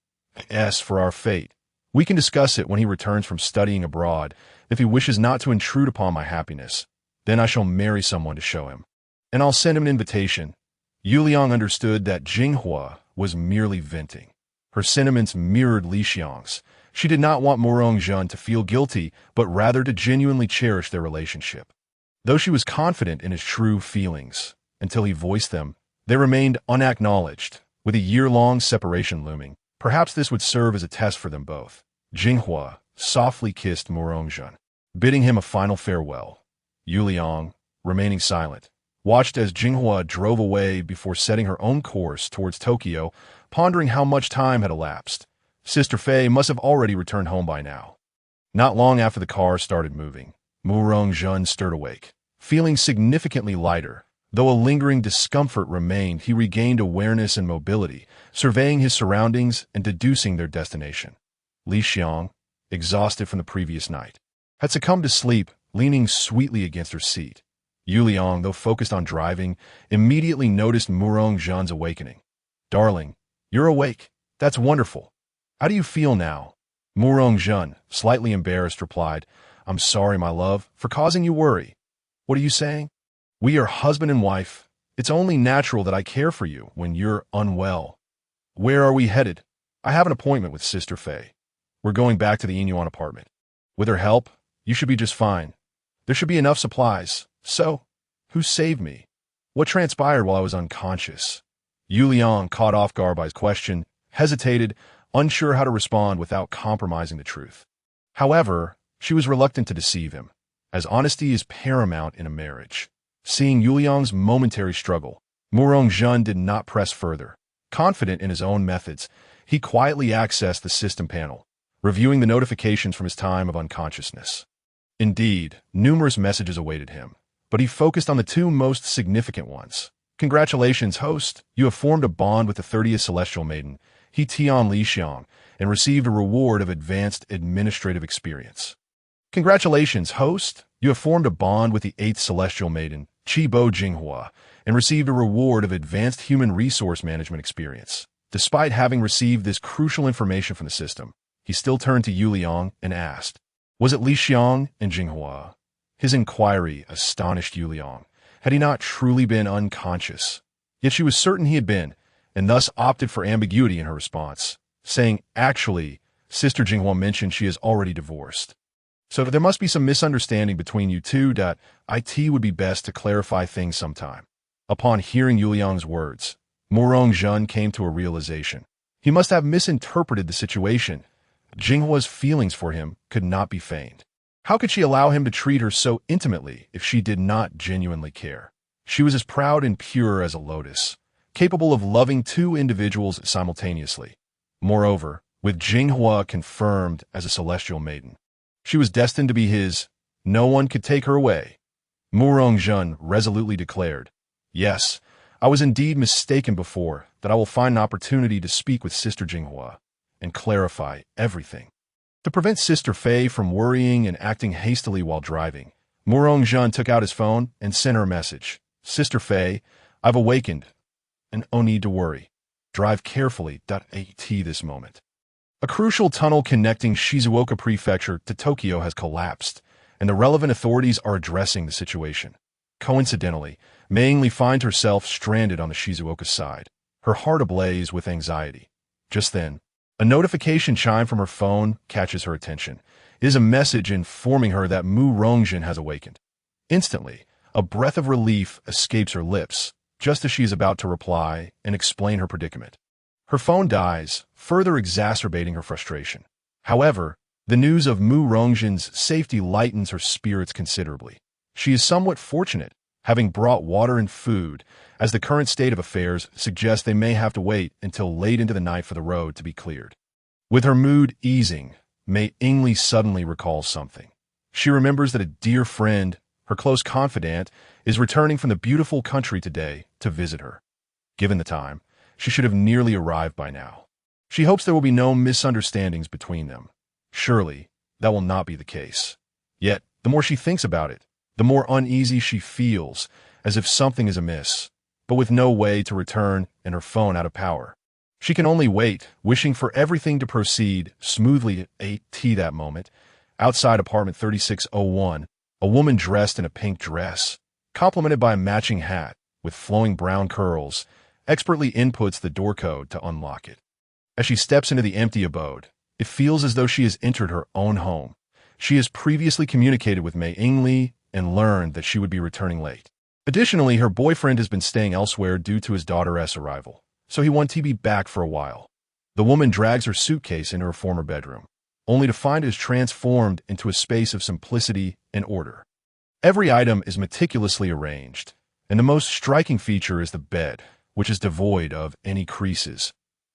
As for our fate, we can discuss it when he returns from studying abroad. If he wishes not to intrude upon my happiness, then I shall marry someone to show him. And I'll send him an invitation. Yu Liang understood that Jinghua was merely venting. Her sentiments mirrored Li Xiang's. She did not want Murong Jun to feel guilty, but rather to genuinely cherish their relationship. Though she was confident in his true feelings, until he voiced them, they remained unacknowledged. With a year-long separation looming, perhaps this would serve as a test for them both. Jinghua softly kissed Murong Jun, bidding him a final farewell. Yu Liang, remaining silent, watched as Jinghua drove away before setting her own course towards Tokyo, pondering how much time had elapsed. Sister Fei must have already returned home by now. Not long after the car started moving, Murong Jun stirred awake, feeling significantly lighter. Though a lingering discomfort remained, he regained awareness and mobility, surveying his surroundings and deducing their destination. Li Xiang, exhausted from the previous night, had succumbed to sleep, leaning sweetly against her seat. Yu Liang, though focused on driving, immediately noticed Murong Jun's awakening. Darling, you're awake. That's wonderful. How do you feel now? Murong Jun, slightly embarrassed, replied, I'm sorry, my love, for causing you worry. What are you saying? We are husband and wife. It's only natural that I care for you when you're unwell. Where are we headed? I have an appointment with Sister Fei. We're going back to the Inyuan apartment. With her help, you should be just fine. There should be enough supplies. So, who saved me? What transpired while I was unconscious? Yu Liang, caught off guard by his question, hesitated, unsure how to respond without compromising the truth. However, she was reluctant to deceive him, as honesty is paramount in a marriage. Seeing Yu Liang's momentary struggle, Murong Jun did not press further. Confident in his own methods, he quietly accessed the system panel, reviewing the notifications from his time of unconsciousness. Indeed, numerous messages awaited him, but he focused on the two most significant ones. Congratulations, host! You have formed a bond with the 30th Celestial Maiden, He Tian Li Xiang, and received a reward of advanced administrative experience. Congratulations, host! You have formed a bond with the 8th Celestial Maiden, Qi Bo Jinghua, and received a reward of advanced human resource management experience. Despite having received this crucial information from the system, he still turned to Yu Liang and asked, was it Li Xiang and Jinghua? His inquiry astonished Yu Liang. Had he not truly been unconscious? Yet she was certain he had been, and thus opted for ambiguity in her response, saying, actually, Sister Jinghua mentioned she is already divorced. So there must be some misunderstanding between you two. It would be best to clarify things sometime. Upon hearing Yu Liang's words, Murong Jun came to a realization. He must have misinterpreted the situation. Jinghua's feelings for him could not be feigned. How could she allow him to treat her so intimately if she did not genuinely care? She was as proud and pure as a lotus, capable of loving two individuals simultaneously. Moreover, with Jinghua confirmed as a celestial maiden, she was destined to be his. No one could take her away. Murong Jun resolutely declared, yes, I was indeed mistaken before, that I will find an opportunity to speak with Sister Jinghua and clarify everything. To prevent Sister Fei from worrying and acting hastily while driving, Murong Jun took out his phone and sent her a message. Sister Fei, I've awakened, and no need to worry. Drive carefully. At this moment, a crucial tunnel connecting Shizuoka Prefecture to Tokyo has collapsed, and the relevant authorities are addressing the situation. Coincidentally, Mei Yingli finds herself stranded on the Shizuoka side, her heart ablaze with anxiety. Just then, a notification chime from her phone catches her attention. It is a message informing her that Mu Rongjin has awakened. Instantly, a breath of relief escapes her lips, just as she is about to reply and explain her predicament. Her phone dies, further exacerbating her frustration. However, the news of Mu Rongjin's safety lightens her spirits considerably. She is somewhat fortunate, having brought water and food, as the current state of affairs suggests they may have to wait until late into the night for the road to be cleared. With her mood easing, Mei Yingli suddenly recalls something. She remembers that a dear friend, her close confidant, is returning from the beautiful country today to visit her. Given the time, she should have nearly arrived by now. She hopes there will be no misunderstandings between them. Surely, that will not be the case. Yet, the more she thinks about it, the more uneasy she feels, as if something is amiss, but with no way to return and her phone out of power. She can only wait, wishing for everything to proceed smoothly at 8 that moment. Outside apartment 3601, a woman dressed in a pink dress, complemented by a matching hat with flowing brown curls, expertly inputs the door code to unlock it. As she steps into the empty abode, it feels as though she has entered her own home. She has previously communicated with Mei Yingli and learned that she would be returning late. Additionally, her boyfriend has been staying elsewhere due to his daughter's arrival, so he wants to be back for a while. The woman drags her suitcase into her former bedroom, only to find it is transformed into a space of simplicity and order. Every item is meticulously arranged, and the most striking feature is the bed, which is devoid of any creases.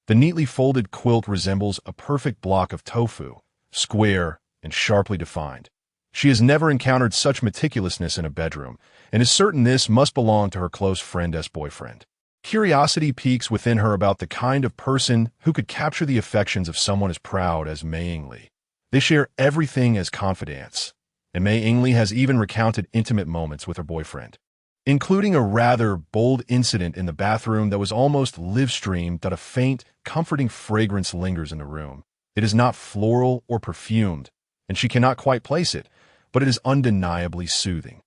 The neatly folded quilt resembles a perfect block of tofu, square and sharply defined. She has never encountered such meticulousness in a bedroom, and is certain this must belong to her close friend's boyfriend. Curiosity piques within her about the kind of person who could capture the affections of someone as proud as Mei Yingli. They share everything as confidants, and Mei Yingli has even recounted intimate moments with her boyfriend, including a rather bold incident in the bathroom that was almost live-streamed that a faint, comforting fragrance lingers in the room. It is not floral or perfumed, and she cannot quite place it, but it is undeniably soothing.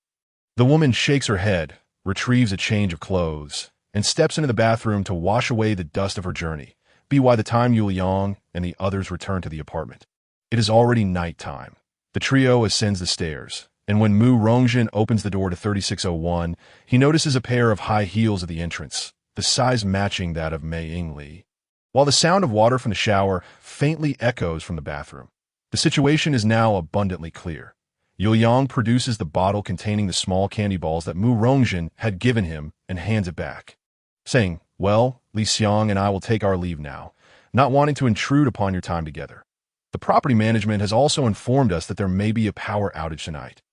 The woman shakes her head, retrieves a change of clothes, and steps into the bathroom to wash away the dust of her journey, by the time Yuliang and the others return to the apartment. It is already nighttime. The trio ascends the stairs, and when Mu Rongjin opens the door to 3601, he notices a pair of high heels at the entrance, the size matching that of Mei Yingli. While the sound of water from the shower faintly echoes from the bathroom, the situation is now abundantly clear. Yuliang produces the bottle containing the small candy balls that Mu Rongjin had given him and hands it back, saying, "Well, Li Xiang and I will take our leave now, not wanting to intrude upon your time together. The property management has also informed us that there may be a power outage tonight."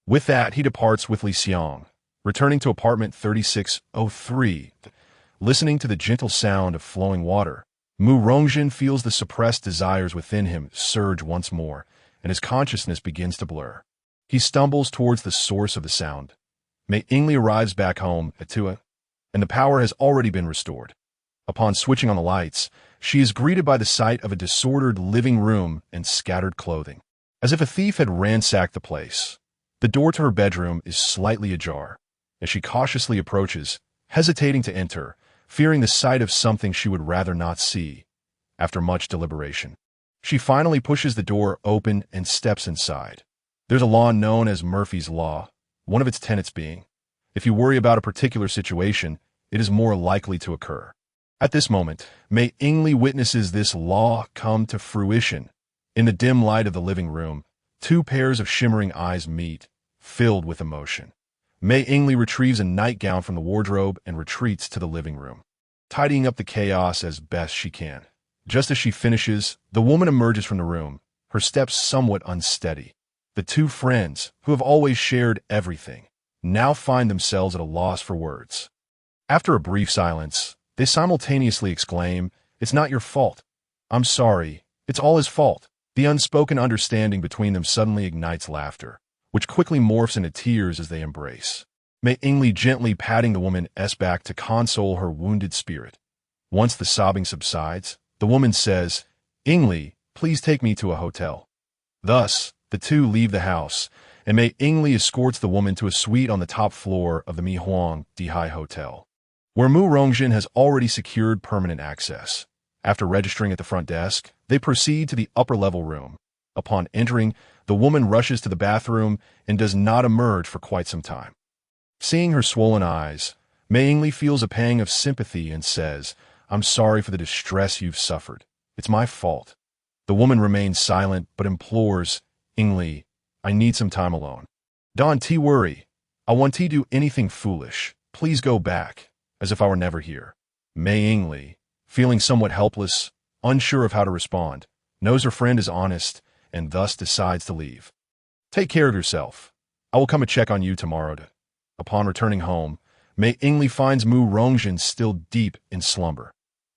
With that, he departs with Li Xiang, returning to apartment 3603. Listening to the gentle sound of flowing water, Mu Rongjin feels the suppressed desires within him surge once more, and his consciousness begins to blur. He stumbles towards the source of the sound. Mei Yingli arrives back home at 2, and the power has already been restored. Upon switching on the lights, she is greeted by the sight of a disordered living room and scattered clothing, as if a thief had ransacked the place. The door to her bedroom is slightly ajar, as she cautiously approaches, hesitating to enter, fearing the sight of something she would rather not see. After much deliberation, she finally pushes the door open and steps inside. There's a law known as Murphy's Law, one of its tenets being, if you worry about a particular situation, it is more likely to occur. At this moment, Mei Yingli witnesses this law come to fruition. In the dim light of the living room, two pairs of shimmering eyes meet, filled with emotion. Mei Yingli retrieves a nightgown from the wardrobe and retreats to the living room, tidying up the chaos as best she can. Just as she finishes, the woman emerges from the room, her steps somewhat unsteady. The two friends, who have always shared everything, now find themselves at a loss for words. After a brief silence, they simultaneously exclaim, "It's not your fault. I'm sorry. It's all his fault." The unspoken understanding between them suddenly ignites laughter, which quickly morphs into tears as they embrace. Mei Yingli gently patting the woman's back to console her wounded spirit. Once the sobbing subsides, the woman says, "Yingli, please take me to a hotel." Thus, the two leave the house, and Mei Ingli escorts the woman to a suite on the top floor of the Mihuang Dihai Hotel, where Mu Rongjin has already secured permanent access. After registering at the front desk, they proceed to the upper-level room. Upon entering, the woman rushes to the bathroom and does not emerge for quite some time. Seeing her swollen eyes, Mei Ingli feels a pang of sympathy and says, "I'm sorry for the distress you've suffered. It's my fault." The woman remains silent but implores, "Ingli, I need some time alone. Don't worry. I won't do anything foolish. Please go back," as if I were never here. Mei Ingli, feeling somewhat helpless, unsure of how to respond, knows her friend is honest and thus decides to leave. "Take care of yourself. I will come and check on you tomorrow." Upon returning home, Mei Ingli finds Mu Rongjin still deep in slumber.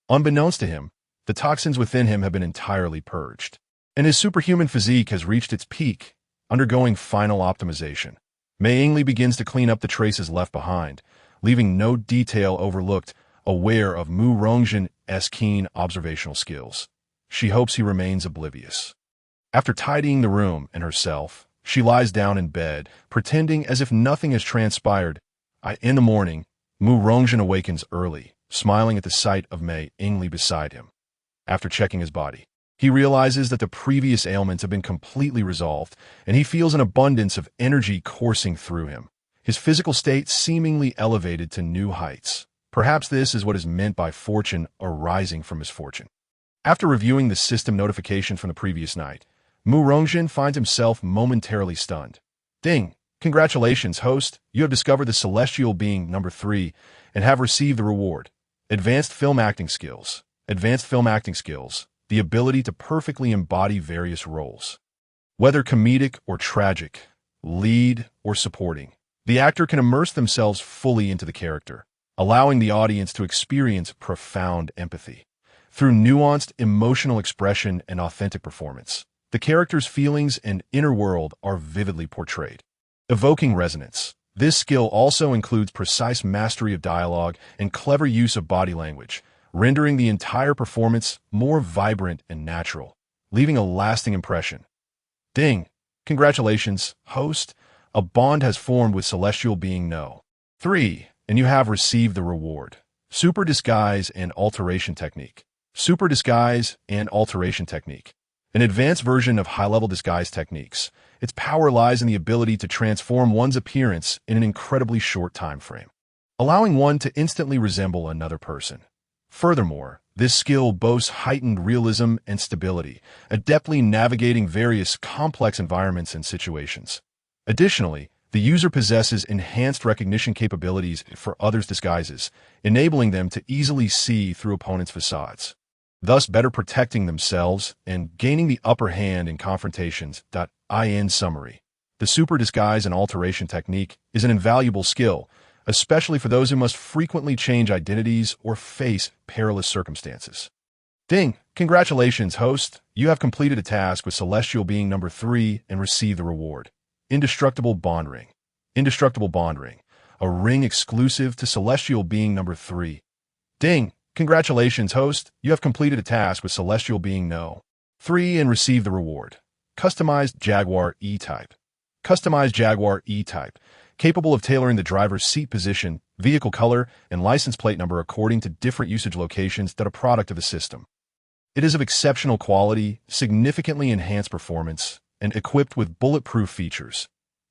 Unbeknownst to him, the toxins within him have been entirely purged, and his superhuman physique has reached its peak, undergoing final optimization. Mei Ingli begins to clean up the traces left behind, leaving no detail overlooked, aware of Mu Rongjin's keen observational skills. She hopes he remains oblivious. After tidying the room and herself, she lies down in bed, pretending as if nothing has transpired. In the morning, Mu Rongjin awakens early, smiling at the sight of Mei Ingli beside him. After checking his body, he realizes that the previous ailments have been completely resolved, and he feels an abundance of energy coursing through him, his physical state seemingly elevated to new heights. Perhaps this is what is meant by fortune arising from misfortune. After reviewing the system notification from the previous night, Mu Rongjin finds himself momentarily stunned. "Ding! Congratulations, host! You have discovered the celestial being number 3 and have received the reward. Advanced film acting skills. Advanced film acting skills. The ability to perfectly embody various roles. Whether comedic or tragic, lead or supporting, the actor can immerse themselves fully into the character, allowing the audience to experience profound empathy. Through nuanced emotional expression and authentic performance, the character's feelings and inner world are vividly portrayed. Evoking resonance. This skill also includes precise mastery of dialogue and clever use of body language, rendering the entire performance more vibrant and natural, leaving a lasting impression. Ding! Congratulations, host! A bond has formed with celestial being No. 3, and you have received the reward. Super Disguise and Alteration Technique. Super Disguise and Alteration Technique. An advanced version of high-level disguise techniques. Its power lies in the ability to transform one's appearance in an incredibly short time frame, allowing one to instantly resemble another person. Furthermore, this skill boasts heightened realism and stability, adeptly navigating various complex environments and situations. Additionally, the user possesses enhanced recognition capabilities for others' disguises, enabling them to easily see through opponents' facades, thus better protecting themselves and gaining the upper hand in confrontations. In summary, the super disguise and alteration technique is an invaluable skill, especially for those who must frequently change identities or face perilous circumstances. Ding! Congratulations, host! You have completed a task with Celestial Being number 3 and received the reward. Indestructible Bond Ring. Indestructible Bond Ring. A ring exclusive to Celestial Being number 3. Ding! Congratulations, host! You have completed a task with Celestial Being No. 3 and received the reward. Customized Jaguar E-Type. Customized Jaguar E-Type. Capable of tailoring the driver's seat position, vehicle color, and license plate number according to different usage locations that are a product of the system. It is of exceptional quality, significantly enhanced performance, and equipped with bulletproof features.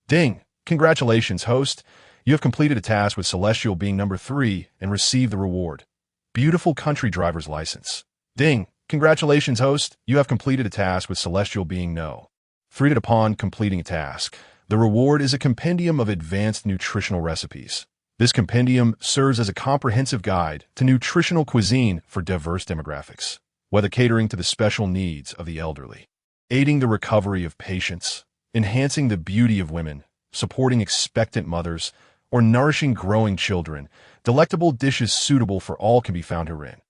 Ding! Congratulations, host! You have completed a task with Celestial Being number 3 and received the reward. Beautiful Country Driver's License. Ding! Congratulations, host! You have completed a task with Celestial Being No. 3. Upon completing a task, the reward is a compendium of advanced nutritional recipes. This compendium serves as a comprehensive guide to nutritional cuisine for diverse demographics, whether catering to the special needs of the elderly, aiding the recovery of patients, enhancing the beauty of women, supporting expectant mothers, or nourishing growing children. Delectable dishes suitable for all can be found herein.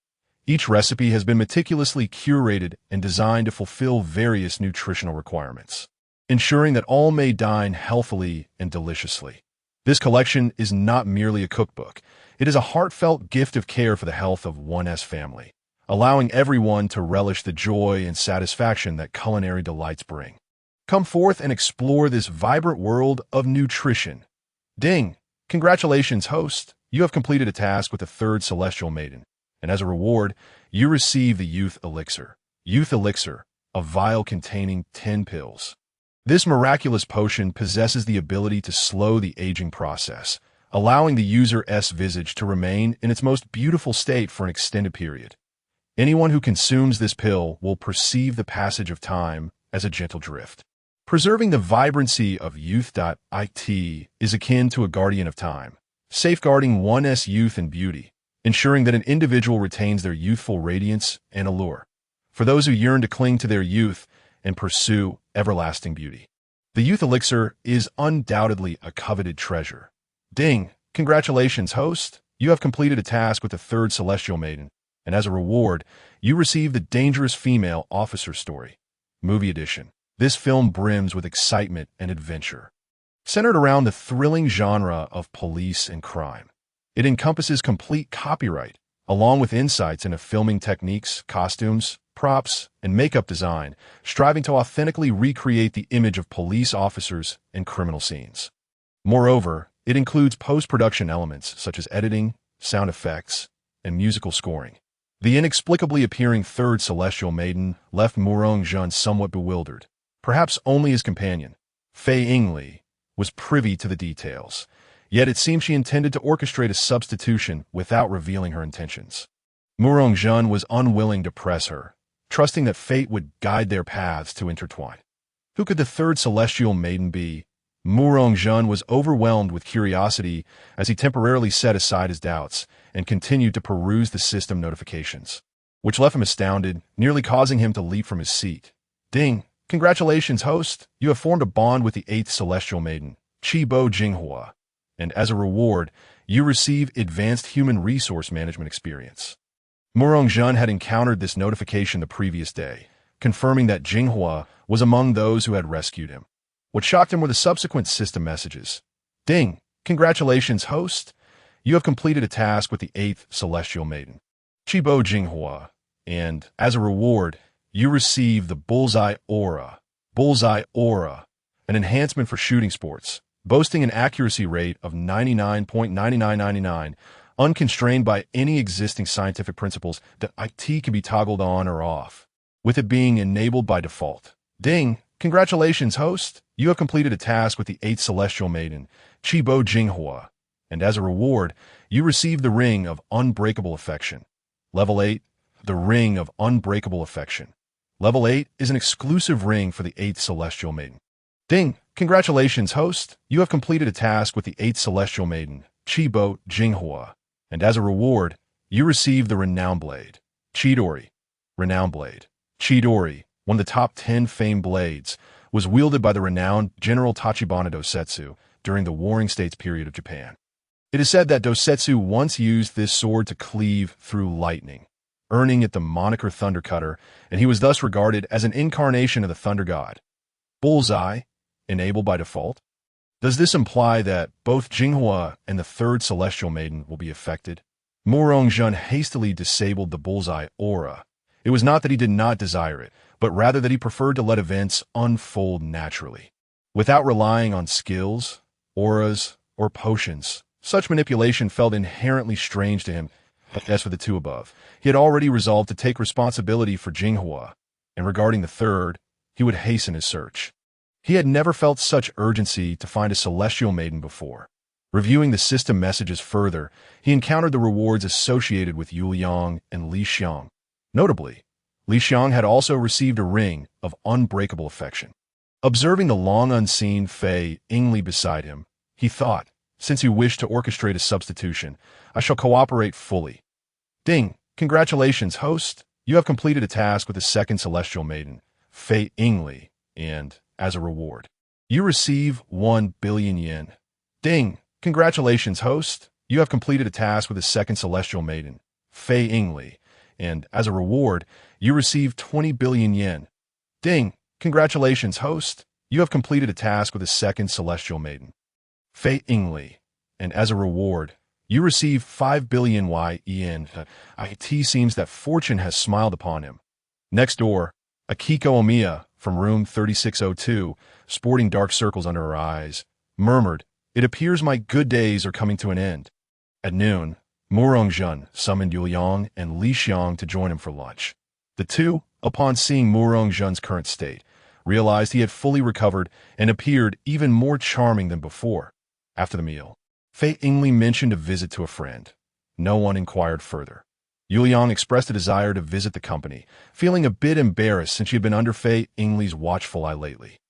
Each recipe has been meticulously curated and designed to fulfill various nutritional requirements, ensuring that all may dine healthily and deliciously. This collection is not merely a cookbook. It is a heartfelt gift of care for the health of one's family, allowing everyone to relish the joy and satisfaction that culinary delights bring. Come forth and explore this vibrant world of nutrition. Ding! Congratulations, host! You have completed a task with the third celestial maiden, and as a reward, you receive the Youth Elixir. Youth Elixir, a vial containing 10 pills. This miraculous potion possesses the ability to slow the aging process, allowing the user's visage to remain in its most beautiful state for an extended period. Anyone who consumes this pill will perceive the passage of time as a gentle drift. Preserving the vibrancy of youth.it is akin to a guardian of time, safeguarding one's youth and beauty, ensuring that an individual retains their youthful radiance and allure. For those who yearn to cling to their youth and pursue everlasting beauty, the Youth Elixir is undoubtedly a coveted treasure. Ding! Congratulations, host! You have completed a task with the third celestial maiden, and as a reward, you receive the Dangerous Female Officer Story, Movie Edition. This film brims with excitement and adventure. Centered around the thrilling genre of police and crime, it encompasses complete copyright, along with insights into filming techniques, costumes, props, and makeup design, striving to authentically recreate the image of police officers and criminal scenes. Moreover, it includes post-production elements such as editing, sound effects, and musical scoring. The inexplicably appearing third celestial maiden left Murong-jun somewhat bewildered. Perhaps only his companion, Fei Yingli, was privy to the details, yet it seemed she intended to orchestrate a substitution without revealing her intentions. Murong-jun was unwilling to press her, trusting that fate would guide their paths to intertwine. Who could the third celestial maiden be? Murong-jun was overwhelmed with curiosity as he temporarily set aside his doubts and continued to peruse the system notifications, which left him astounded, nearly causing him to leap from his seat. Ding! Congratulations, host! You have formed a bond with the 8th celestial maiden, Chibo Jinghua, and as a reward, you receive Advanced Human Resource Management experience. Murong-jun had encountered this notification the previous day, confirming that Jinghua was among those who had rescued him. What shocked him were the subsequent system messages. Ding! Congratulations, host! You have completed a task with the 8th celestial maiden, Chibo Jinghua, and as a reward, you receive the Bullseye Aura. Bullseye Aura, an enhancement for shooting sports, boasting an accuracy rate of 99.9999, unconstrained by any existing scientific principles that IT can be toggled on or off, with it being enabled by default. Ding! Congratulations, host! You have completed a task with the 8th celestial maiden, Chibo Jinghua, and as a reward, you receive the Ring of Unbreakable Affection. Level 8, the Ring of Unbreakable Affection. Level 8 is an exclusive ring for the 8th celestial maiden. Ding! Congratulations, host! You have completed a task with the 8th celestial maiden, Chibo Jinghua, and as a reward, you receive the Renown Blade. Chidori. Renown Blade. Chidori, one of the top 10 famed blades, was wielded by the renowned General Tachibana Dosetsu during the Warring States period of Japan. It is said that Dosetsu once used this sword to cleave through lightning, earning it the moniker Thunder Cutter, and he was thus regarded as an incarnation of the Thunder God. Bullseye, enabled by default? Does this imply that both Jinghua and the third celestial maiden will be affected? Murong-jun hastily disabled the Bullseye Aura. It was not that he did not desire it, but rather that he preferred to let events unfold naturally, without relying on skills, auras, or potions. Such manipulation felt inherently strange to him. As for the two above, he had already resolved to take responsibility for Jinghua, and regarding the third, he would hasten his search. He had never felt such urgency to find a celestial maiden before. Reviewing the system messages further, he encountered the rewards associated with Yu Liang and Li Xiang. Notably, Li Xiang had also received a ring of unbreakable affection. Observing the long-unseen Fei Yingli beside him, he thought, since he wished to orchestrate a substitution, I shall cooperate fully. Ding! Congratulations, host! You have completed a task with the second celestial maiden, Fei Yingli, and, as a reward, you receive 1 billion yen. Ding! Congratulations, host! You have completed a task with the second celestial maiden, Fei Yingli, and, as a reward, you receive 20 billion yen. Ding! Congratulations, host! You have completed a task with the second celestial maiden, Fei Yingli, and as a reward, you receive 5 billion yen. It seems that fortune has smiled upon him. Next door, Akiko Omiya, from room 3602, sporting dark circles under her eyes, murmured, "It appears my good days are coming to an end." At noon, Murong-jun summoned Yuliang and Li Xiang to join him for lunch. The two, upon seeing Murong-jun's current state, realized he had fully recovered and appeared even more charming than before. After the meal, Fei Yingli mentioned a visit to a friend. No one inquired further. Yuliang expressed a desire to visit the company, feeling a bit embarrassed since she had been under Fei Yingli's watchful eye lately.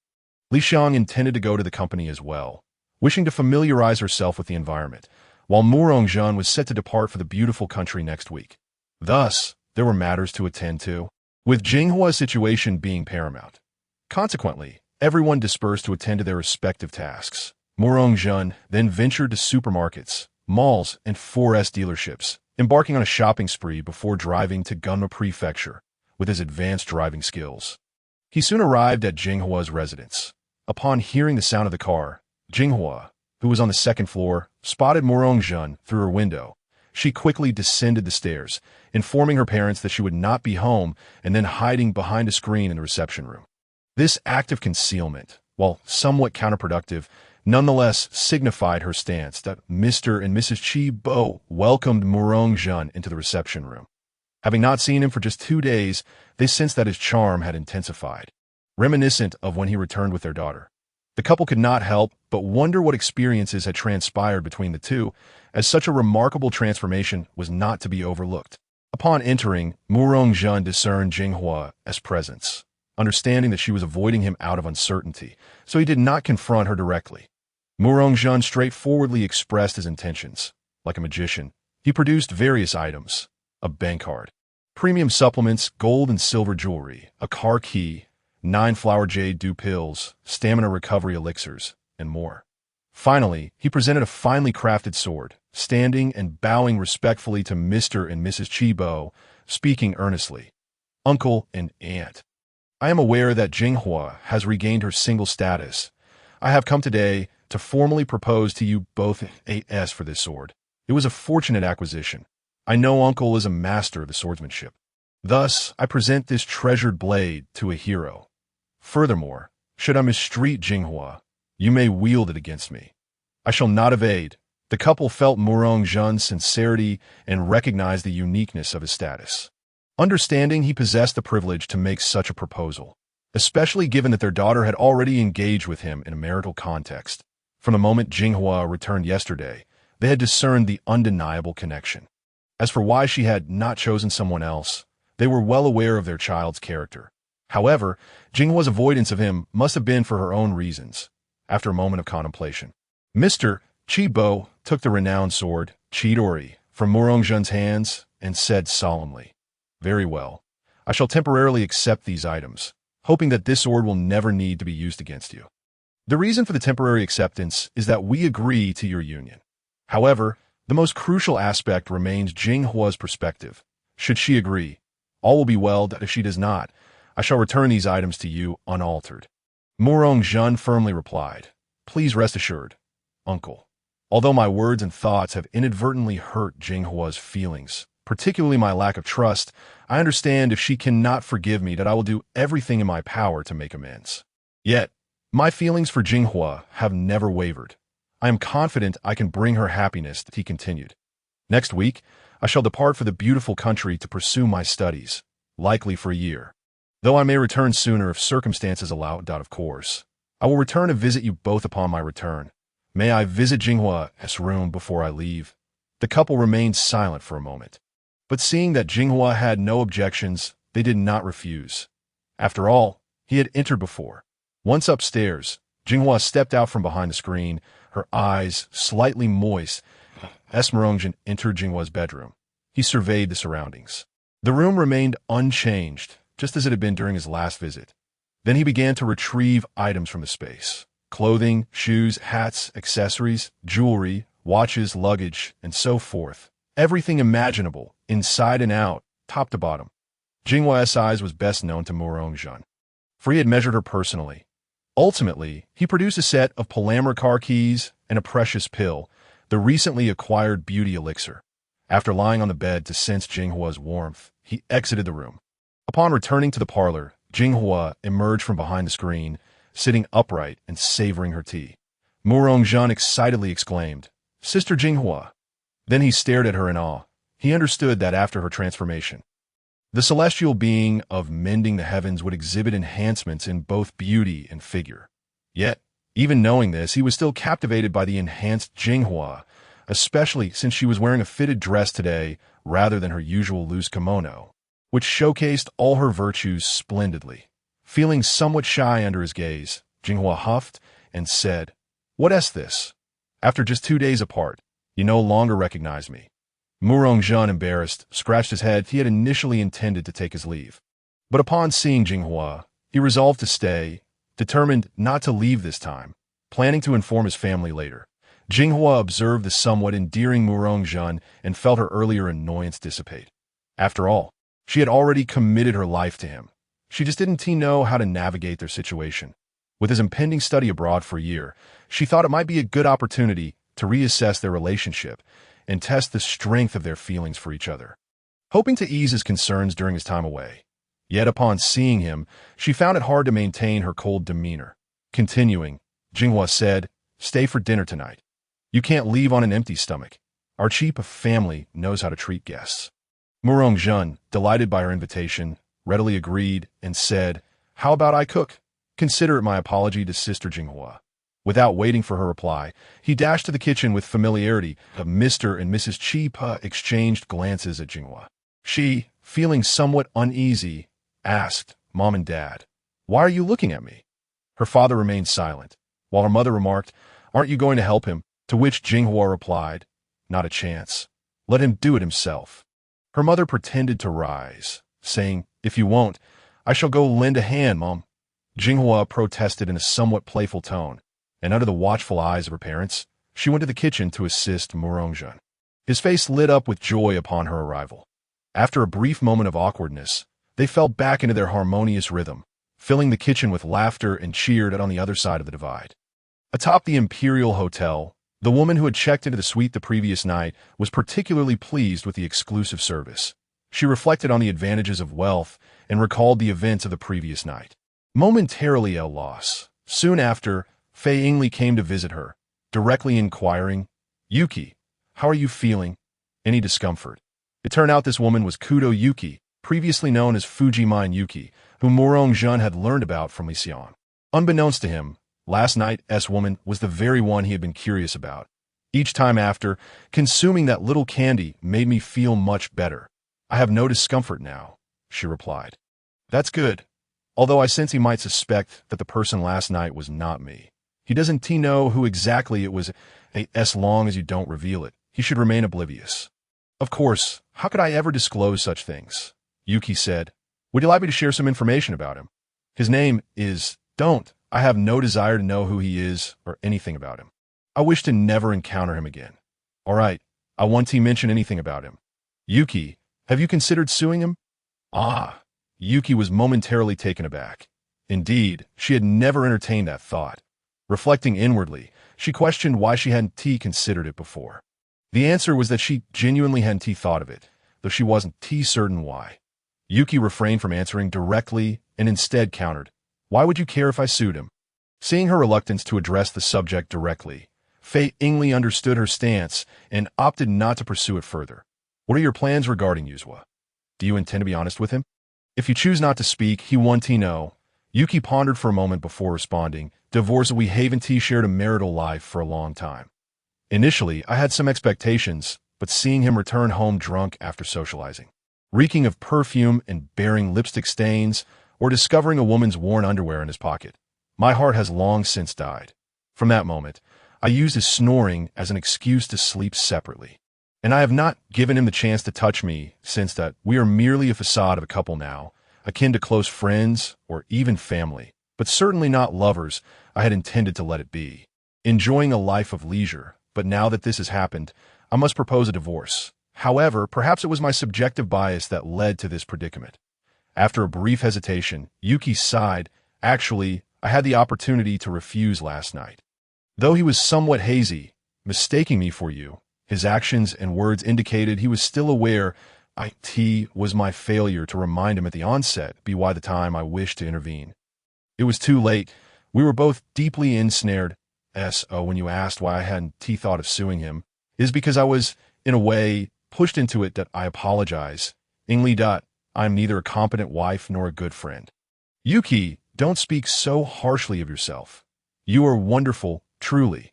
Li Xiang intended to go to the company as well, wishing to familiarize herself with the environment, while Murong-jun was set to depart for the beautiful country next week. Thus, there were matters to attend to, with Jinghua's situation being paramount. Consequently, everyone dispersed to attend to their respective tasks. Murong-jun then ventured to supermarkets, malls, and 4S dealerships, embarking on a shopping spree before driving to Gunma Prefecture with his advanced driving skills. He soon arrived at Jinghua's residence. Upon hearing the sound of the car, Jinghua, who was on the second floor, spotted Murong-jun through her window. She quickly descended the stairs, informing her parents that she would not be home and then hiding behind a screen in the reception room. This act of concealment, while somewhat counterproductive, nonetheless signified her stance that Mr. and Mrs. Chi-bo welcomed Murong-jun into the reception room. Having not seen him for just 2 days, they sensed that his charm had intensified, reminiscent of when he returned with their daughter. The couple could not help but wonder what experiences had transpired between the two, as such a remarkable transformation was not to be overlooked. Upon entering, Murong-jun discerned Jinghua as presence, understanding that she was avoiding him out of uncertainty, so he did not confront her directly. Murong-jun straightforwardly expressed his intentions. Like a magician, he produced various items: a bank card, premium supplements, gold and silver jewelry, a car key, 9 flower jade dew pills, stamina recovery elixirs, and more. Finally, he presented a finely crafted sword, standing and bowing respectfully to Mr. and Mrs. Chi-bo, speaking earnestly. "Uncle and Aunt, I am aware that Jinghua has regained her single status. I have come today to formally propose to you both AS for this sword. It was a fortunate acquisition. I know Uncle is a master of the swordsmanship. Thus, I present this treasured blade to a hero. Furthermore, should I mistreat Jinghua, you may wield it against me. I shall not evade." The couple felt Murong-jun's sincerity and recognized the uniqueness of his status, understanding he possessed the privilege to make such a proposal, especially given that their daughter had already engaged with him in a marital context. From the moment Jinghua returned yesterday, they had discerned the undeniable connection. As for why she had not chosen someone else, they were well aware of their child's character. However, Jinghua's avoidance of him must have been for her own reasons. After a moment of contemplation, Mr. Chi-bo took the renowned sword, Chidori, from Murong-jun's hands and said solemnly, "Very well. I shall temporarily accept these items, hoping that this sword will never need to be used against you. The reason for the temporary acceptance is that we agree to your union. However, the most crucial aspect remains Jinghua's perspective. Should she agree, all will be well, that if she does not, I shall return these items to you unaltered." Murong-jun firmly replied, "Please rest assured, Uncle. Although my words and thoughts have inadvertently hurt Jinghua's feelings, particularly my lack of trust, I understand if she cannot forgive me that I will do everything in my power to make amends. Yet, my feelings for Jinghua have never wavered. I am confident I can bring her happiness," he continued. "Next week, I shall depart for the beautiful country to pursue my studies, likely for a year. Though I may return sooner if circumstances allow it, of course. I will return to visit you both upon my return. May I visit Jinghua's room before I leave?" The couple remained silent for a moment, but seeing that Jinghua had no objections, they did not refuse. After all, he had entered before. Once upstairs, Jinghua stepped out from behind the screen, her eyes slightly moist. As Murong-jun entered Jinghua's bedroom, he surveyed the surroundings. The room remained unchanged, just as it had been during his last visit. Then he began to retrieve items from the space: clothing, shoes, hats, accessories, jewelry, watches, luggage, and so forth. Everything imaginable, inside and out, top to bottom. Jinghua's size was best known to Murong-jun, for he had measured her personally. Ultimately, he produced a set of Palamer car keys and a precious pill, the recently acquired beauty elixir. After lying on the bed to sense Jinghua's warmth, he exited the room. Upon returning to the parlor, Jinghua emerged from behind the screen, sitting upright and savoring her tea. Murongjun excitedly exclaimed, "Sister Jinghua." Then he stared at her in awe. He understood that after her transformation, the celestial being of mending the heavens would exhibit enhancements in both beauty and figure. Yet, even knowing this, he was still captivated by the enhanced Jinghua, especially since she was wearing a fitted dress today rather than her usual loose kimono, which showcased all her virtues splendidly. Feeling somewhat shy under his gaze, Jinghua huffed and said, "What is this? After just 2 days apart, you no longer recognize me." Murongjun, embarrassed, scratched his head. He had initially intended to take his leave. But upon seeing Jinghua, he resolved to stay, determined not to leave this time, planning to inform his family later. Jinghua observed the somewhat endearing Murongjun and felt her earlier annoyance dissipate. After all, she had already committed her life to him. She just didn't know how to navigate their situation. With his impending study abroad for a year, she thought it might be a good opportunity to reassess their relationship and test the strength of their feelings for each other, hoping to ease his concerns during his time away. Yet upon seeing him, she found it hard to maintain her cold demeanor. Continuing, Jinghua said, "Stay for dinner tonight. You can't leave on an empty stomach. Our chief of family knows how to treat guests." Murongjun, delighted by her invitation, readily agreed and said, "How about I cook?" Consider it my apology to Sister Jinghua. Without waiting for her reply, he dashed to the kitchen with familiarity. Mr. and Mrs. Chi-Pa exchanged glances at Jinghua. She, feeling somewhat uneasy, asked, "Mom and Dad, why are you looking at me?" Her father remained silent, while her mother remarked, "Aren't you going to help him?" To which Jinghua replied, "Not a chance. Let him do it himself." Her mother pretended to rise, saying, "If you won't, I shall go lend a hand, Mom." Jinghua protested in a somewhat playful tone, and under the watchful eyes of her parents, she went to the kitchen to assist Murongjun. His face lit up with joy upon her arrival. After a brief moment of awkwardness, they fell back into their harmonious rhythm, filling the kitchen with laughter and cheered on the other side of the divide. Atop the Imperial Hotel, the woman who had checked into the suite the previous night was particularly pleased with the exclusive service. She reflected on the advantages of wealth and recalled the events of the previous night. Momentarily at a loss, soon after, Fei Yingli came to visit her, directly inquiring, "Yuki, how are you feeling? Any discomfort?" It turned out this woman was Kudo Yuki, previously known as Fujimine Yuki, whom Murongjun had learned about from Lixian. Unbeknownst to him, last night's woman was the very one he had been curious about. Each time after, consuming that little candy made me feel much better. "I have no discomfort now," she replied. "That's good. Although I sense he might suspect that the person last night was not me. He doesn't know who exactly it was. As long as you don't reveal it, he should remain oblivious." "Of course, how could I ever disclose such things?" Yuki said. "Would you like me to share some information about him?" "His name is..." "Don't. I have no desire to know who he is or anything about him. I wish to never encounter him again." "All right. I won't mention anything about him." "Yuki, have you considered suing him?" "Ah." Yuki was momentarily taken aback. Indeed, she had never entertained that thought. Reflecting inwardly, she questioned why she hadn't considered it before. The answer was that she genuinely hadn't thought of it, though she wasn't certain why. Yuki refrained from answering directly and instead countered, "Why would you care if I sued him?" Seeing her reluctance to address the subject directly, Fei Yingli understood her stance and opted not to pursue it further. "What are your plans regarding Yuzua? Do you intend to be honest with him? If you choose not to speak, he won't know." Yuki pondered for a moment before responding, "Divorce, we haven't shared a marital life for a long time. Initially, I had some expectations, but seeing him return home drunk after socializing, reeking of perfume and bearing lipstick stains, or discovering a woman's worn underwear in his pocket, my heart has long since died. From that moment, I used his snoring as an excuse to sleep separately. And I have not given him the chance to touch me since that we are merely a facade of a couple now, akin to close friends or even family, but certainly not lovers. I had intended to let it be, enjoying a life of leisure, but now that this has happened, I must propose a divorce. However, perhaps it was my subjective bias that led to this predicament." After a brief hesitation, Yuki sighed. "Actually, I had the opportunity to refuse last night." Though he was somewhat hazy, mistaking me for you, his actions and words indicated he was still aware It was my failure to remind him at the onset be why the time I wished to intervene. It was too late. We were both deeply ensnared. When you asked why I hadn't thought of suing him, is because I was, in a way, pushed into it that I apologize. I'm neither a competent wife nor a good friend. Yuki, don't speak so harshly of yourself. You are wonderful, truly.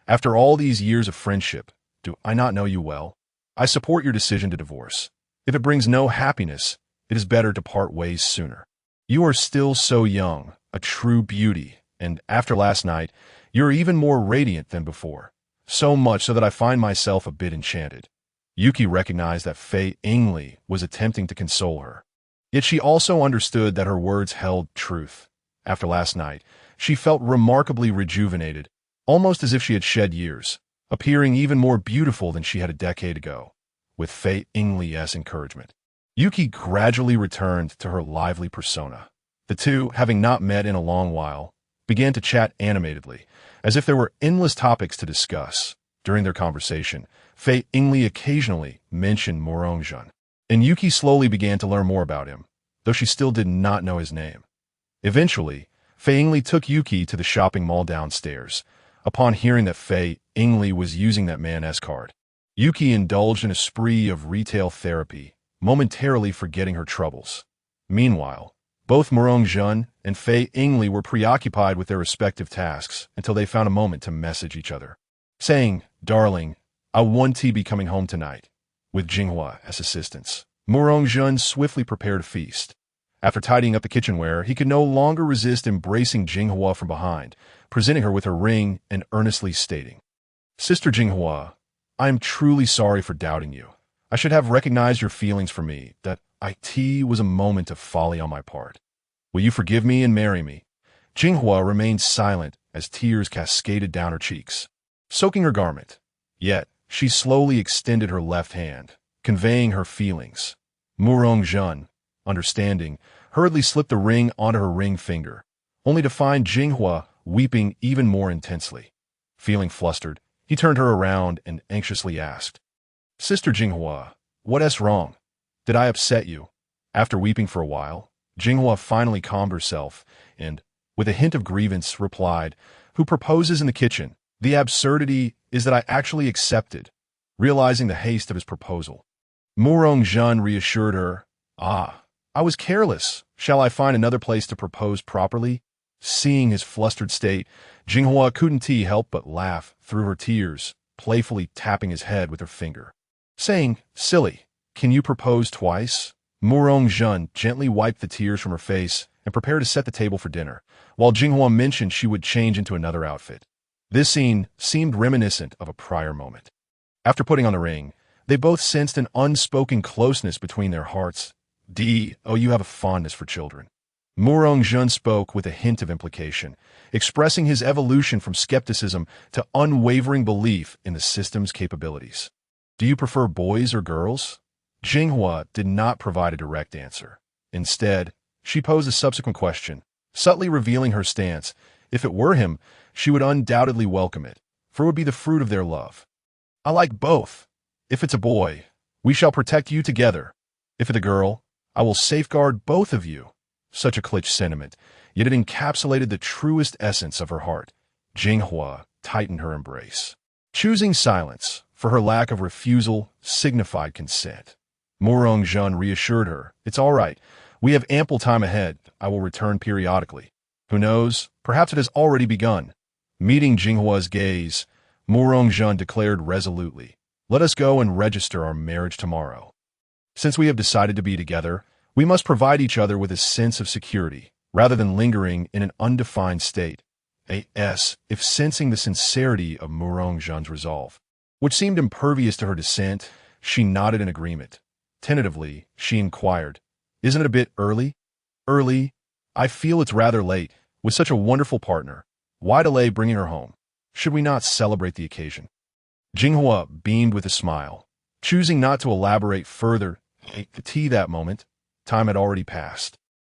After all these years of friendship, do I not know you well? I support your decision to divorce. If it brings no happiness, it is better to part ways sooner. You are still so young, a true beauty, and after last night, you're even more radiant than before. So much so that I find myself a bit enchanted. Yuki recognized that Fei Ingli was attempting to console her. Yet she also understood that her words held truth. After last night, she felt remarkably rejuvenated, almost as if she had shed years, appearing even more beautiful than she had a decade ago. With Fei Ingli's encouragement, Yuki gradually returned to her lively persona. The two, having not met in a long while, began to chat animatedly, as if there were endless topics to discuss. During their conversation, Fei Ingli occasionally mentioned Morongjun, and Yuki slowly began to learn more about him, though she still did not know his name. Eventually, Fei Ingli took Yuki to the shopping mall downstairs. Upon hearing that Fei Ingli was using that man's card, Yuki indulged in a spree of retail therapy, momentarily forgetting her troubles. Meanwhile, both Morongjun and Fei Ingli were preoccupied with their respective tasks until they found a moment to message each other, saying, "Darling, I want to be coming home tonight." With Jinghua as assistance, Morongjun swiftly prepared a feast. After tidying up the kitchenware, he could no longer resist embracing Jinghua from behind, presenting her with her ring and earnestly stating, "Sister Jinghua, I am truly sorry for doubting you. I should have recognized your feelings for me, that it was a moment of folly on my part. Will you forgive me and marry me?" Jinghua remained silent as tears cascaded down her cheeks, soaking her garment. Yet, she slowly extended her left hand, conveying her feelings. Morongjun, understanding, hurriedly slipped the ring onto her ring finger, only to find Jinghua weeping even more intensely. Feeling flustered, he turned her around and anxiously asked, "Sister Jinghua, what's wrong? Did I upset you?" After weeping for a while, Jinghua finally calmed herself and, with a hint of grievance, replied, "Who proposes in the kitchen? The absurdity is that I actually accepted," realizing the haste of his proposal. Morongjun reassured her, I was careless. Shall I find another place to propose properly?" Seeing his flustered state, Jinghua couldn't help but laugh through her tears, playfully tapping his head with her finger, saying, "Silly, can you propose twice?" Morongjun gently wiped the tears from her face and prepared to set the table for dinner, while Jinghua mentioned she would change into another outfit. This scene seemed reminiscent of a prior moment. After putting on the ring, they both sensed an unspoken closeness between their hearts. You have a fondness for children." Morongjun spoke with a hint of implication, expressing his evolution from skepticism to unwavering belief in the system's capabilities. "Do you prefer boys or girls?" Jinghua did not provide a direct answer. Instead, she posed a subsequent question, subtly revealing her stance. If it were him, she would undoubtedly welcome it, for it would be the fruit of their love. "I like both. If it's a boy, we shall protect you together. If it's a girl, I will safeguard both of you." Such a cliché sentiment, yet it encapsulated the truest essence of her heart. Jinghua tightened her embrace, choosing silence, for her lack of refusal signified consent. Morongjun reassured her, "It's all right. We have ample time ahead. I will return periodically. Who knows, perhaps it has already begun." Meeting Jinghua's gaze, Morongjun declared resolutely, "Let us go and register our marriage tomorrow. Since we have decided to be together, we must provide each other with a sense of security, rather than lingering in an undefined state." If sensing the sincerity of Morongjun's resolve, which seemed impervious to her dissent, she nodded in agreement. Tentatively, she inquired, "Isn't it a bit early?" "Early? I feel it's rather late. With such a wonderful partner, why delay bringing her home? Should we not celebrate the occasion?" Jinghua beamed with a smile, choosing not to elaborate further. That moment, time had already passed.